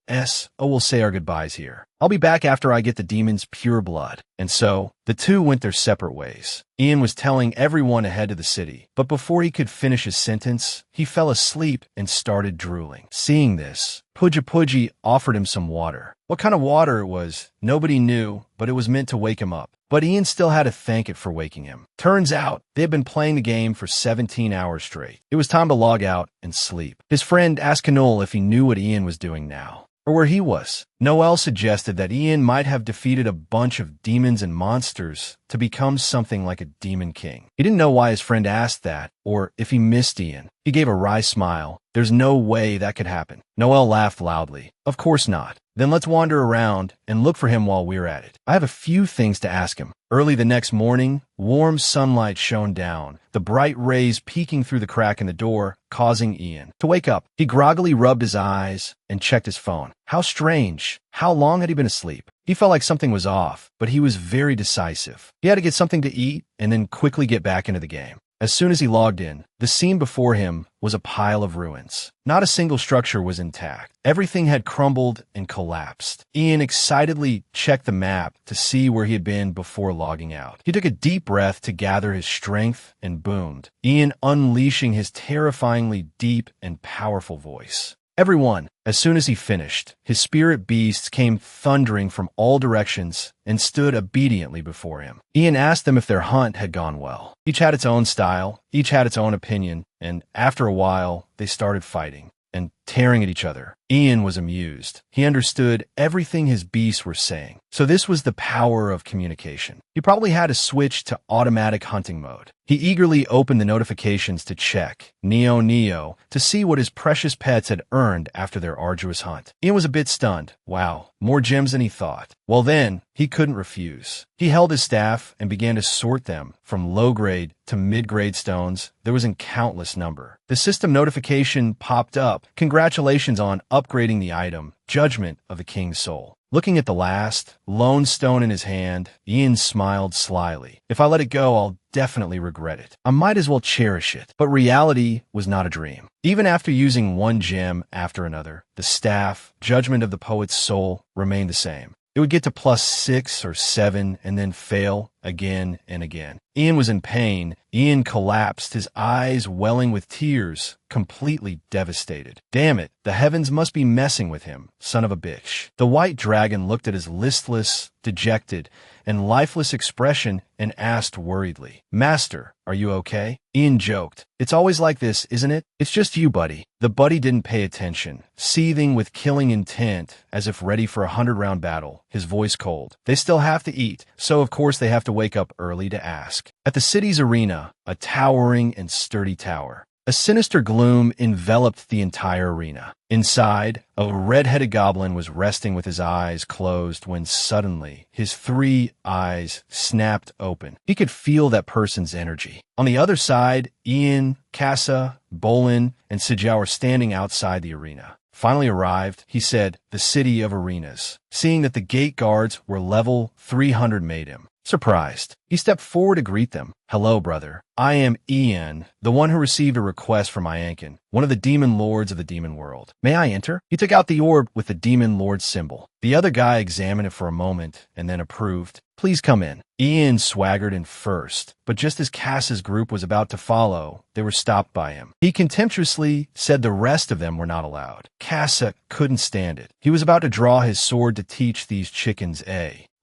S1: We'll say our goodbyes here. I'll be back after I get the demon's pure blood. And so, the two went their separate ways. Ian was telling everyone to head to the city, but before he could finish his sentence, he fell asleep and started drooling. Seeing this, Pudgy offered him some water. What kind of water it was, nobody knew, but it was meant to wake him up. But Ian still had to thank it for waking him. Turns out, they had been playing the game for 17 hours straight. It was time to log out and sleep. His friend asked Canole if he knew what Ian was doing now, or where he was. Noel suggested that Ian might have defeated a bunch of demons and monsters to become something like a demon king. He didn't know why his friend asked that, or if he missed Ian. He gave a wry smile. There's no way that could happen. Noel laughed loudly. Of course not. Then let's wander around and look for him while we're at it. I have a few things to ask him. Early the next morning, warm sunlight shone down, the bright rays peeking through the crack in the door, causing Ian to wake up. He groggily rubbed his eyes and checked his phone. How strange. How long had he been asleep? He felt like something was off, but he was very decisive. He had to get something to eat and then quickly get back into the game. As soon as he logged in, the scene before him was a pile of ruins. Not a single structure was intact. Everything had crumbled and collapsed. Ian excitedly checked the map to see where he had been before logging out. He took a deep breath to gather his strength and boomed, Ian unleashing his terrifyingly deep and powerful voice. Everyone, as soon as he finished, his spirit beasts came thundering from all directions and stood obediently before him. Ian asked them if their hunt had gone well. Each had its own style, each had its own opinion, and after a while, they started fighting and tearing at each other. Ian was amused. He understood everything his beasts were saying. So this was the power of communication. He probably had to switch to automatic hunting mode. He eagerly opened the notifications to check, Neo, to see what his precious pets had earned after their arduous hunt. Ian was a bit stunned. Wow, more gems than he thought. Well then, he couldn't refuse. He held his staff and began to sort them from low-grade to mid-grade stones. There was in countless number. The system notification popped up. Congratulations on upgrading the item, Judgment of the King's Soul. Looking at the last, lone stone in his hand, Ian smiled slyly. If I let it go, I'll definitely regret it. I might as well cherish it. But reality was not a dream. Even after using one gem after another, the staff, Judgment of the Poet's Soul, remained the same. It would get to +6 or 7 and then fail again and again. Ian was in pain. Ian collapsed, his eyes welling with tears, completely devastated. Damn it, the heavens must be messing with him, son of a bitch. The white dragon looked at his listless, dejected, and lifeless expression and asked worriedly, Master, are you okay? Ian joked. It's always like this, isn't it? It's just you, buddy. The buddy didn't pay attention, seething with killing intent, as if ready for a 100-round battle, his voice cold. They still have to eat, so of course they have to wake up early to ask. At the city's arena, a towering and sturdy tower. A sinister gloom enveloped the entire arena. Inside, a red-headed goblin was resting with his eyes closed when suddenly his 3 eyes snapped open. He could feel that person's energy. On the other side, Ian, Kassa, Bolin, and Sijao were standing outside the arena. Finally arrived, he said, the city of arenas. Seeing that the gate guards were level 300 made him surprised. He stepped forward to greet them. Hello, brother. I am Ian, the one who received a request from Iankin, one of the demon lords of the demon world. May I enter? He took out the orb with the demon lord symbol. The other guy examined it for a moment and then approved. Please come in. Ian swaggered in first, but just as Cass's group was about to follow, they were stopped by him. He contemptuously said the rest of them were not allowed. Cassa couldn't stand it. He was about to draw his sword to teach these chickens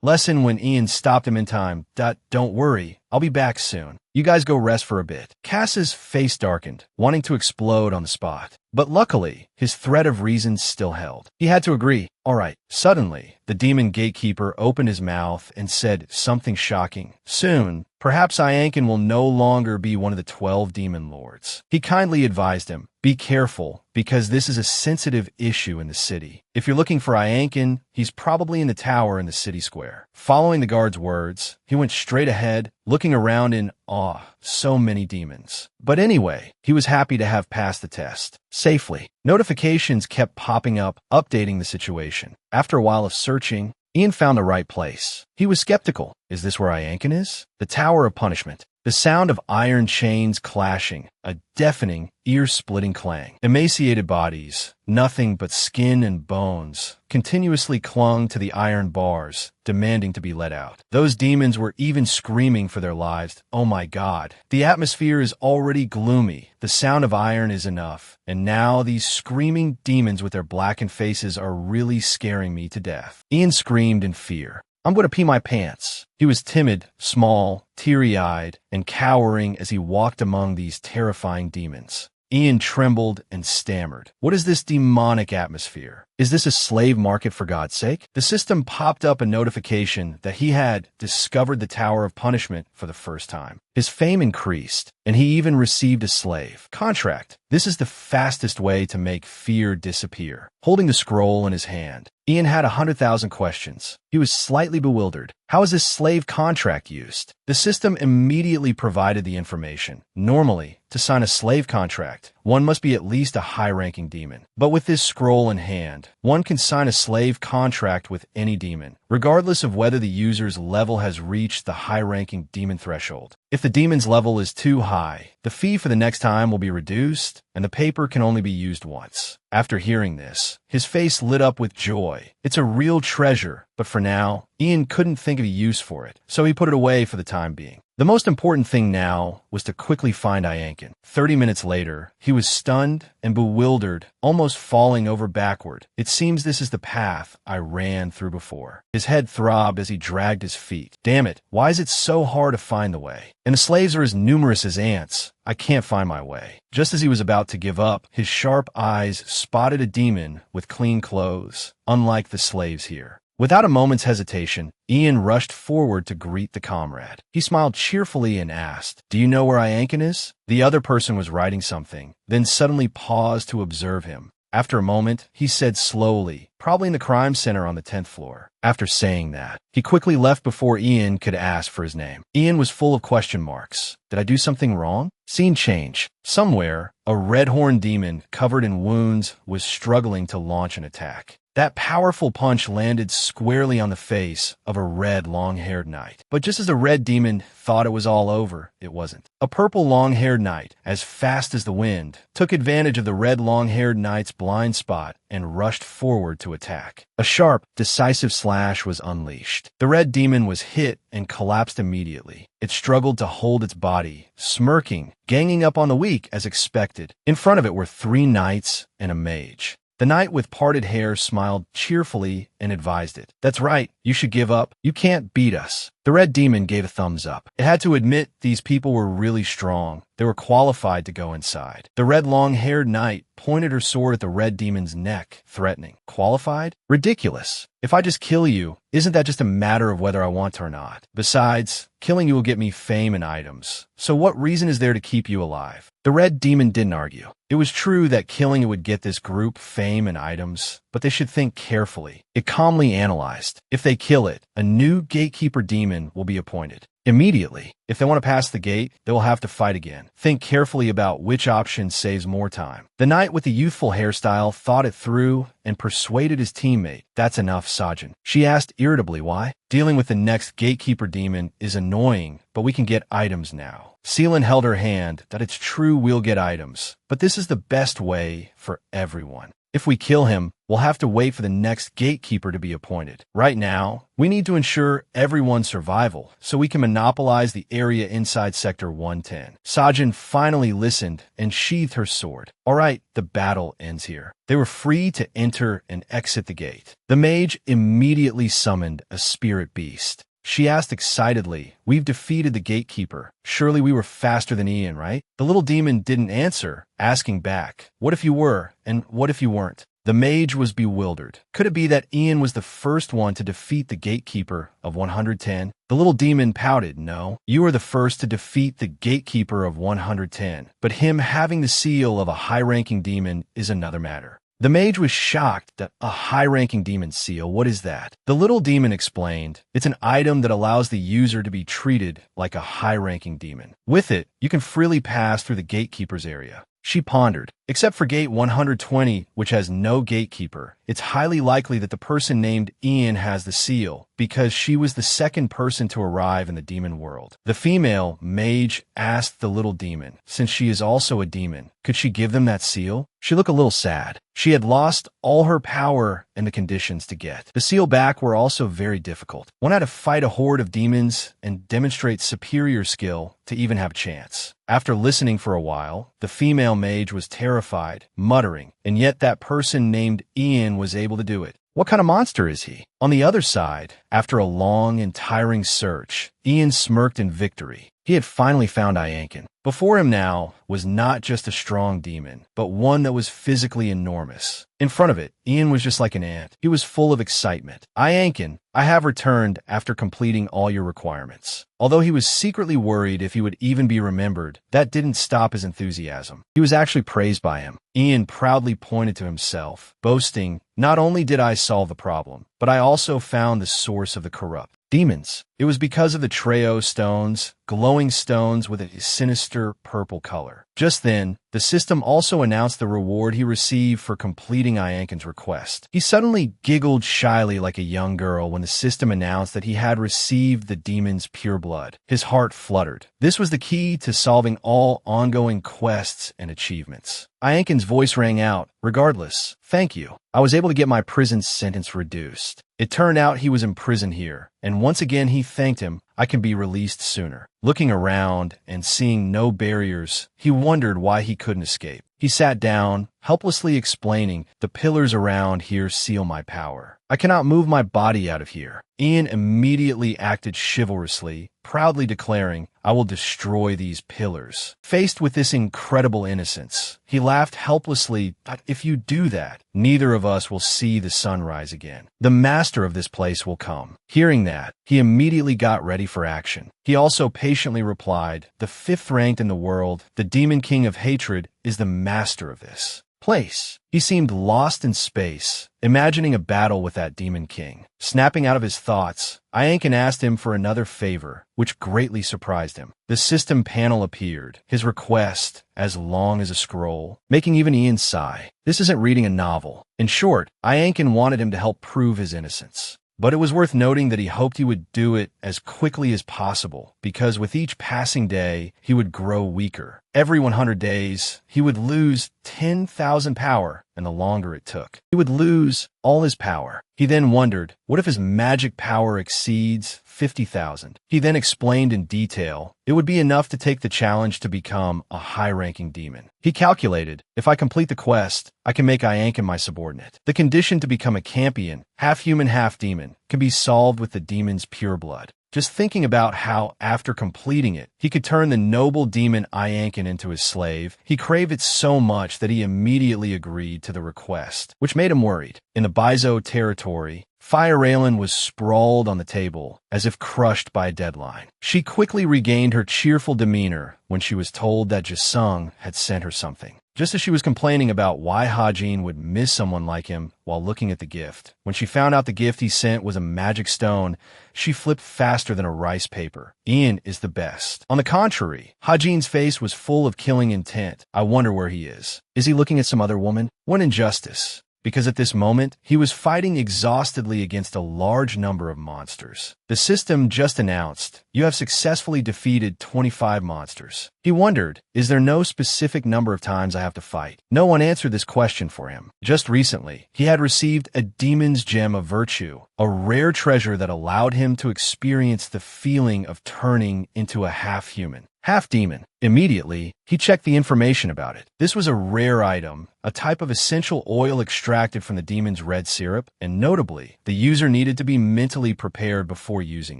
S1: lesson when Ian stopped him in time. Don't worry, I'll be back soon. You guys go rest for a bit. Cass's face darkened, wanting to explode on the spot. But luckily, his thread of reason still held. He had to agree. All right. Suddenly, the demon gatekeeper opened his mouth and said something shocking. Soon, perhaps Iankin will no longer be one of the 12 demon lords. He kindly advised him, be careful, because this is a sensitive issue in the city. If you're looking for Iankin, he's probably in the tower in the city square. Following the guard's words, he went straight ahead, looking around in awe. So many demons. But anyway, he was happy to have passed the test. Safely. Notifications kept popping up, updating the situation. After a while of searching, Ian found the right place. He was skeptical. Is this where Iankin is? The Tower of Punishment. The sound of iron chains clashing, a deafening, ear-splitting clang. Emaciated bodies, nothing but skin and bones, continuously clung to the iron bars, demanding to be let out. Those demons were even screaming for their lives. Oh my God. The atmosphere is already gloomy. The sound of iron is enough. And now these screaming demons with their blackened faces are really scaring me to death. Ian screamed in fear. I'm going to pee my pants. He was timid, small, teary-eyed, and cowering as he walked among these terrifying demons. Ian trembled and stammered. What is this demonic atmosphere? Is this a slave market for God's sake? The system popped up a notification that he had discovered the Tower of Punishment for the first time. His fame increased, and he even received a slave contract. This is the fastest way to make fear disappear. Holding the scroll in his hand, Ian had 100,000 questions. He was slightly bewildered. How is this slave contract used? The system immediately provided the information. Normally, to sign a slave contract, one must be at least a high-ranking demon. But with this scroll in hand, one can sign a slave contract with any demon, regardless of whether the user's level has reached the high-ranking demon threshold. If the demon's level is too high, the fee for the next time will be reduced, and the paper can only be used once. After hearing this, his face lit up with joy. It's a real treasure, but for now, Ian couldn't think of a use for it, so he put it away for the time being. The most important thing now was to quickly find Iankin. 30 minutes later, he was stunned and bewildered, almost falling over backward. It seems this is the path I ran through before. His head throbbed as he dragged his feet. Damn it, why is it so hard to find the way? And the slaves are as numerous as ants. I can't find my way. Just as he was about to give up, his sharp eyes spotted a demon with clean clothes, unlike the slaves here. Without a moment's hesitation, Ian rushed forward to greet the comrade. He smiled cheerfully and asked, "Do you know where Iankin is?" The other person was writing something, then suddenly paused to observe him. After a moment, he said slowly, "Probably in the crime center on the 10th floor." After saying that, he quickly left before Ian could ask for his name. Ian was full of question marks. Did I do something wrong? Scene change. Somewhere, a red-horned demon covered in wounds was struggling to launch an attack. That powerful punch landed squarely on the face of a red long-haired knight. But just as the red demon thought it was all over, it wasn't. A purple long-haired knight, as fast as the wind, took advantage of the red long-haired knight's blind spot and rushed forward to attack. A sharp, decisive slash was unleashed. The red demon was hit and collapsed immediately. It struggled to hold its body, smirking, ganging up on the weak as expected. In front of it were 3 knights and a mage. The knight with parted hair smiled cheerfully and advised it. "That's right, you should give up. You can't beat us." The red demon gave a thumbs up. It had to admit these people were really strong. They were qualified to go inside. The red long-haired knight pointed her sword at the red demon's neck, threatening. Qualified? Ridiculous. If I just kill you, isn't that just a matter of whether I want to or not? Besides, killing you will get me fame and items. So what reason is there to keep you alive? The red demon didn't argue. It was true that killing it would get this group fame and items, but they should think carefully. It calmly analyzed. If they kill it, a new gatekeeper demon will be appointed. Immediately. If they want to pass the gate, they will have to fight again. Think carefully about which option saves more time. The knight with the youthful hairstyle thought it through and persuaded his teammate. "That's enough, Sajin." She asked irritably why. "Dealing with the next gatekeeper demon is annoying, but we can get items now." Seelan held her hand. "That it's true we'll get items, but this is the best way for everyone. If we kill him, we'll we'll have to wait for the next gatekeeper to be appointed. Right now, we need to ensure everyone's survival so we can monopolize the area inside Sector 110. Sajin finally listened and sheathed her sword. All right, the battle ends here. They were free to enter and exit the gate. The mage immediately summoned a spirit beast. She asked excitedly, "We've defeated the gatekeeper. Surely we were faster than Ian, right?" The little demon didn't answer, asking back, "What if you were, and what if you weren't?" The mage was bewildered. Could it be that Ian was the first one to defeat the gatekeeper of 110? The little demon pouted, "No, you are the first to defeat the gatekeeper of 110. But him having the seal of a high-ranking demon is another matter." The mage was shocked that a high-ranking demon seal, what is that? The little demon explained, "It's an item that allows the user to be treated like a high-ranking demon. With it, you can freely pass through the gatekeeper's area." She pondered. Except for gate 120, which has no gatekeeper, it's highly likely that the person named Ian has the seal, because she was the second person to arrive in the demon world. The female mage asked the little demon, since she is also a demon, could she give them that seal? She looked a little sad. She had lost all her power and the conditions to get the seal back were also very difficult. One had to fight a horde of demons and demonstrate superior skill to even have a chance. After listening for a while, the female mage was terrified, muttering, and yet that person named Ian was able to do it. What kind of monster is he? On the other side, after a long and tiring search, Ian smirked in victory. He had finally found Iankin. Before him now was not just a strong demon, but one that was physically enormous. In front of it, Ian was just like an ant. He was full of excitement. "Iankin, I have returned after completing all your requirements." Although he was secretly worried if he would even be remembered, that didn't stop his enthusiasm. He was actually praised by him. Ian proudly pointed to himself, boasting, "Not only did I solve the problem, but I also found the source of the corrupt demons." It was because of the Treo stones, glowing stones with a sinister purple color. Just then, the system also announced the reward he received for completing Iankin's request. He suddenly giggled shyly like a young girl when the system announced that he had received the demon's pure blood. His heart fluttered. This was the key to solving all ongoing quests and achievements. Iankin's voice rang out, "Regardless, thank you. I was able to get my prison sentence reduced. It turned out he was imprisoned here, and once again he thanked him, I can be released sooner." Looking around and seeing no barriers, he wondered why he couldn't escape. He sat down, helplessly explaining, "The pillars around here seal my power. I cannot move my body out of here." Ian immediately acted chivalrously, proudly declaring, "I will destroy these pillars." Faced with this incredible innocence, he laughed helplessly, "But if you do that, neither of us will see the sunrise again. The master of this place will come." Hearing that, he immediately got ready for action. He also patiently replied, "The fifth ranked in the world, the demon king of hatred, is the master of this place." He seemed lost in space, imagining a battle with that demon king. Snapping out of his thoughts, Iankin asked him for another favor, which greatly surprised him. The system panel appeared, his request as long as a scroll, making even Ian sigh. This isn't reading a novel. In short, Iankin wanted him to help prove his innocence. But it was worth noting that he hoped he would do it as quickly as possible, because with each passing day, he would grow weaker. Every 100 days, he would lose 10,000 power, and the longer it took, he would lose all his power. He then wondered, what if his magic power exceeds 50,000? He then explained in detail, it would be enough to take the challenge to become a high-ranking demon. He calculated, if I complete the quest, I can make Iankin my subordinate. The condition to become a champion, half human, half demon, can be solved with the demon's pure blood. Just thinking about how, after completing it, he could turn the noble demon Iankin into his slave, he craved it so much that he immediately agreed to the request, which made him worried. In the Baizo territory, Fire Raylan was sprawled on the table, as if crushed by a deadline. She quickly regained her cheerful demeanor when she was told that Jasung had sent her something. Just as she was complaining about why Hajin would miss someone like him while looking at the gift, when she found out the gift he sent was a magic stone, she flipped faster than a rice paper. Ian is the best. On the contrary, Hajin's face was full of killing intent. I wonder where he is. Is he looking at some other woman? What injustice. because at this moment, he was fighting exhaustedly against a large number of monsters. The system just announced, "You have successfully defeated 25 monsters." He wondered, is there no specific number of times I have to fight? No one answered this question for him. Just recently, he had received a Demon's Gem of Virtue, a rare treasure that allowed him to experience the feeling of turning into a half-human, half-demon. Immediately, he checked the information about it. This was a rare item, a type of essential oil extracted from the demon's red syrup, and notably, the user needed to be mentally prepared before using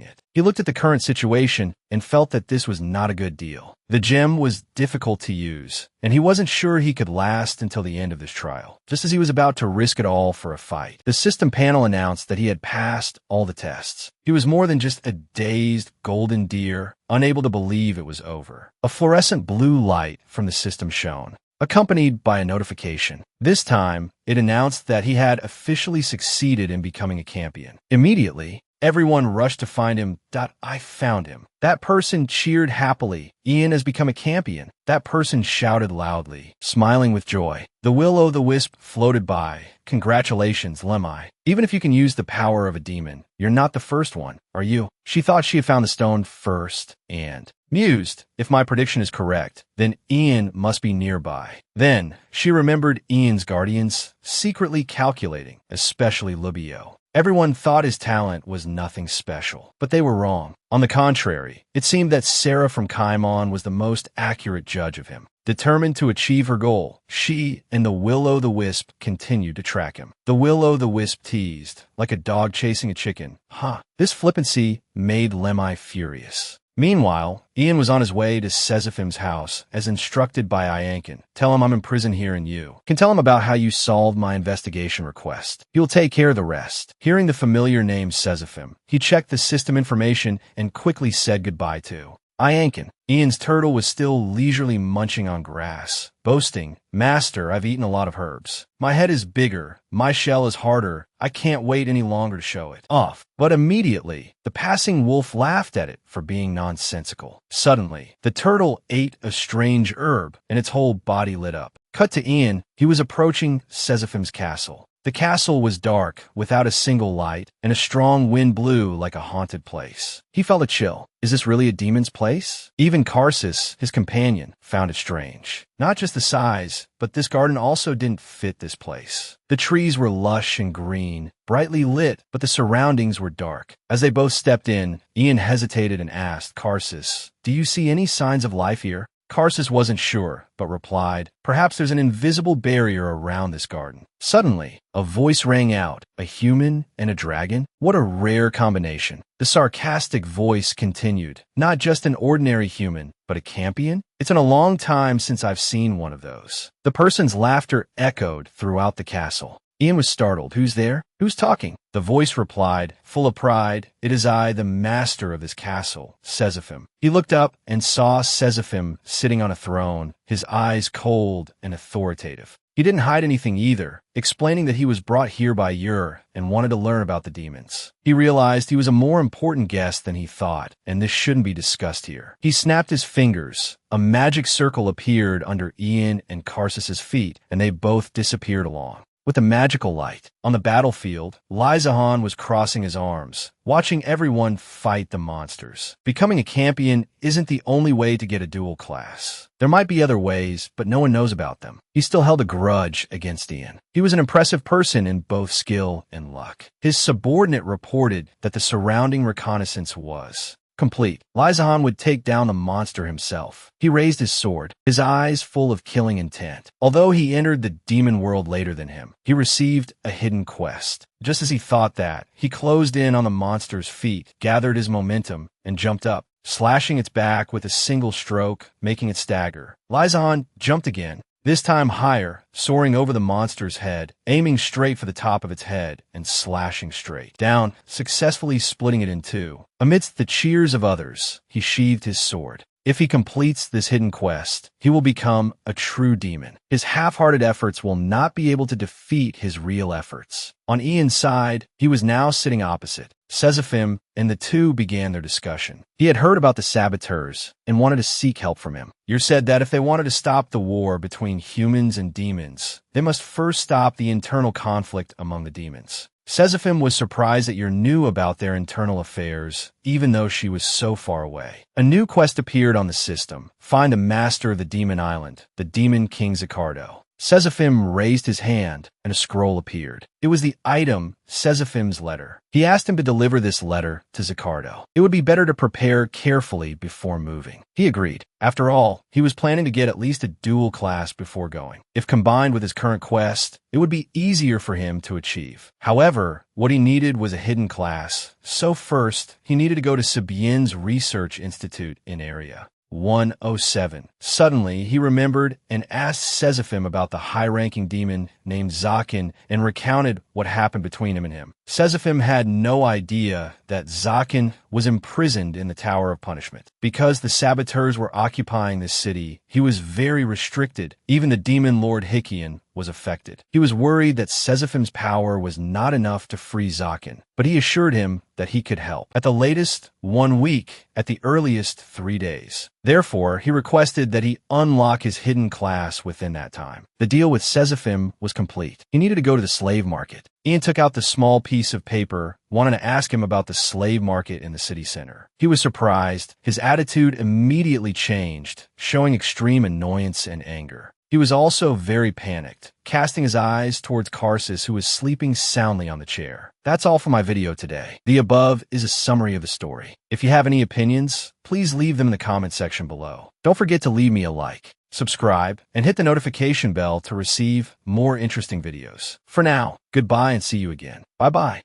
S1: it. He looked at the current situation and felt that this was not a good deal. The gem was difficult to use, and he wasn't sure he could last until the end of this trial. Just as he was about to risk it all for a fight, the system panel announced that he had passed all the tests. He was more than just a dazed golden deer, unable to believe it was over. A fluorescent blue light from the system shone, accompanied by a notification. This time, it announced that he had officially succeeded in becoming a champion. Immediately, everyone rushed to find him. I found him. That person cheered happily. Ian has become a champion. That person shouted loudly, smiling with joy. The will-o'-the-wisp floated by. Congratulations, Lemai. Even if you can use the power of a demon, you're not the first one, are you? She thought she had found the stone first, and mused, if my prediction is correct, then Ian must be nearby. Then, she remembered Ian's guardians, secretly calculating, especially Lubio. Everyone thought his talent was nothing special, but they were wrong. On the contrary, it seemed that Sarah from Kaimon was the most accurate judge of him. Determined to achieve her goal, she and the will-o'-the-wisp continued to track him. The will-o'-the-wisp teased, like a dog chasing a chicken. This flippancy made Lemai furious. Meanwhile, Ian was on his way to Sezafim's house, as instructed by Iankin. Tell him I'm imprisoned here and you can tell him about how you solved my investigation request. He'll take care of the rest. Hearing the familiar name Sezafim, he checked the system information and quickly said goodbye to Iankin. Ian's turtle was still leisurely munching on grass, boasting, "Master, I've eaten a lot of herbs. My head is bigger, my shell is harder, I can't wait any longer to show it off." But immediately, the passing wolf laughed at it for being nonsensical. Suddenly, the turtle ate a strange herb, and its whole body lit up. Cut to Ian, he was approaching Sezafim's castle. The castle was dark, without a single light, and a strong wind blew like a haunted place. He felt a chill. Is this really a demon's place? Even Karsus, his companion, found it strange. Not just the size, but this garden also didn't fit this place. The trees were lush and green, brightly lit, but the surroundings were dark. As they both stepped in, Ian hesitated and asked Karsus, "Do you see any signs of life here?" Karsus wasn't sure, but replied, "Perhaps there's an invisible barrier around this garden." Suddenly, a voice rang out, a human and a dragon? What a rare combination. The sarcastic voice continued, "Not just an ordinary human, but a champion? It's been a long time since I've seen one of those." The person's laughter echoed throughout the castle. Ian was startled. "Who's there? Who's talking?" The voice replied, full of pride, "It is I, the master of this castle, Sezafim." He looked up and saw Sezafim sitting on a throne, his eyes cold and authoritative. He didn't hide anything either, explaining that he was brought here by Ur and wanted to learn about the demons. He realized he was a more important guest than he thought, and this shouldn't be discussed here. He snapped his fingers. A magic circle appeared under Ian and Karsus's feet, and they both disappeared along with a magical light. On the battlefield, Lizahan was crossing his arms, watching everyone fight the monsters. Becoming a champion isn't the only way to get a dual class. There might be other ways, but no one knows about them. He still held a grudge against Ian. He was an impressive person in both skill and luck. His subordinate reported that the surrounding reconnaissance was complete. Lizahan would take down the monster himself. He raised his sword, his eyes full of killing intent. Although he entered the demon world later than him, he received a hidden quest. Just as he thought that, he closed in on the monster's feet, gathered his momentum, and jumped up, slashing its back with a single stroke, making it stagger. Lizahan jumped again, this time higher, soaring over the monster's head, aiming straight for the top of its head and slashing straight down, successfully splitting it in two. Amidst the cheers of others, he sheathed his sword. If he completes this hidden quest, he will become a true demon. His half-hearted efforts will not be able to defeat his real efforts. On Ian's side, he was now sitting opposite SSS-Rank, and the two began their discussion. He had heard about the saboteurs and wanted to seek help from him. Yer said that if they wanted to stop the war between humans and demons, they must first stop the internal conflict among the demons. SSS-Rank was surprised that Yer knew about their internal affairs, even though she was so far away. A new quest appeared on the system. Find a master of the Demon Island, the Demon King Zaccardo. SSS-Rank raised his hand, and a scroll appeared. It was the item, SSS-Rank's letter. He asked him to deliver this letter to Zaccardo. It would be better to prepare carefully before moving. He agreed. After all, he was planning to get at least a dual class before going. If combined with his current quest, it would be easier for him to achieve. However, what he needed was a hidden class. So first, he needed to go to Sabien's Research Institute in Area 107. Suddenly, he remembered and asked SSS-Rank about the high-ranking demon named Zakin and recounted what happened between him and him. SSS-Rank had no idea that Zakin was imprisoned in the Tower of Punishment. Because the saboteurs were occupying this city, he was very restricted. Even the demon Lord Hikian was affected. He was worried that SSS-Rank's power was not enough to free Zakin, but he assured him that he could help. At the latest, 1 week, at the earliest, 3 days. Therefore, he requested that he unlock his hidden class within that time. The deal with SSS-Rank was complete. He needed to go to the slave market. Ian took out the small piece of paper, wanting to ask him about the slave market in the city center. He was surprised. His attitude immediately changed, showing extreme annoyance and anger. He was also very panicked, casting his eyes towards Karsus, who was sleeping soundly on the chair. That's all for my video today. The above is a summary of the story. If you have any opinions, please leave them in the comment section below. Don't forget to leave me a like, subscribe, and hit the notification bell to receive more interesting videos. For now, goodbye and see you again. Bye-bye.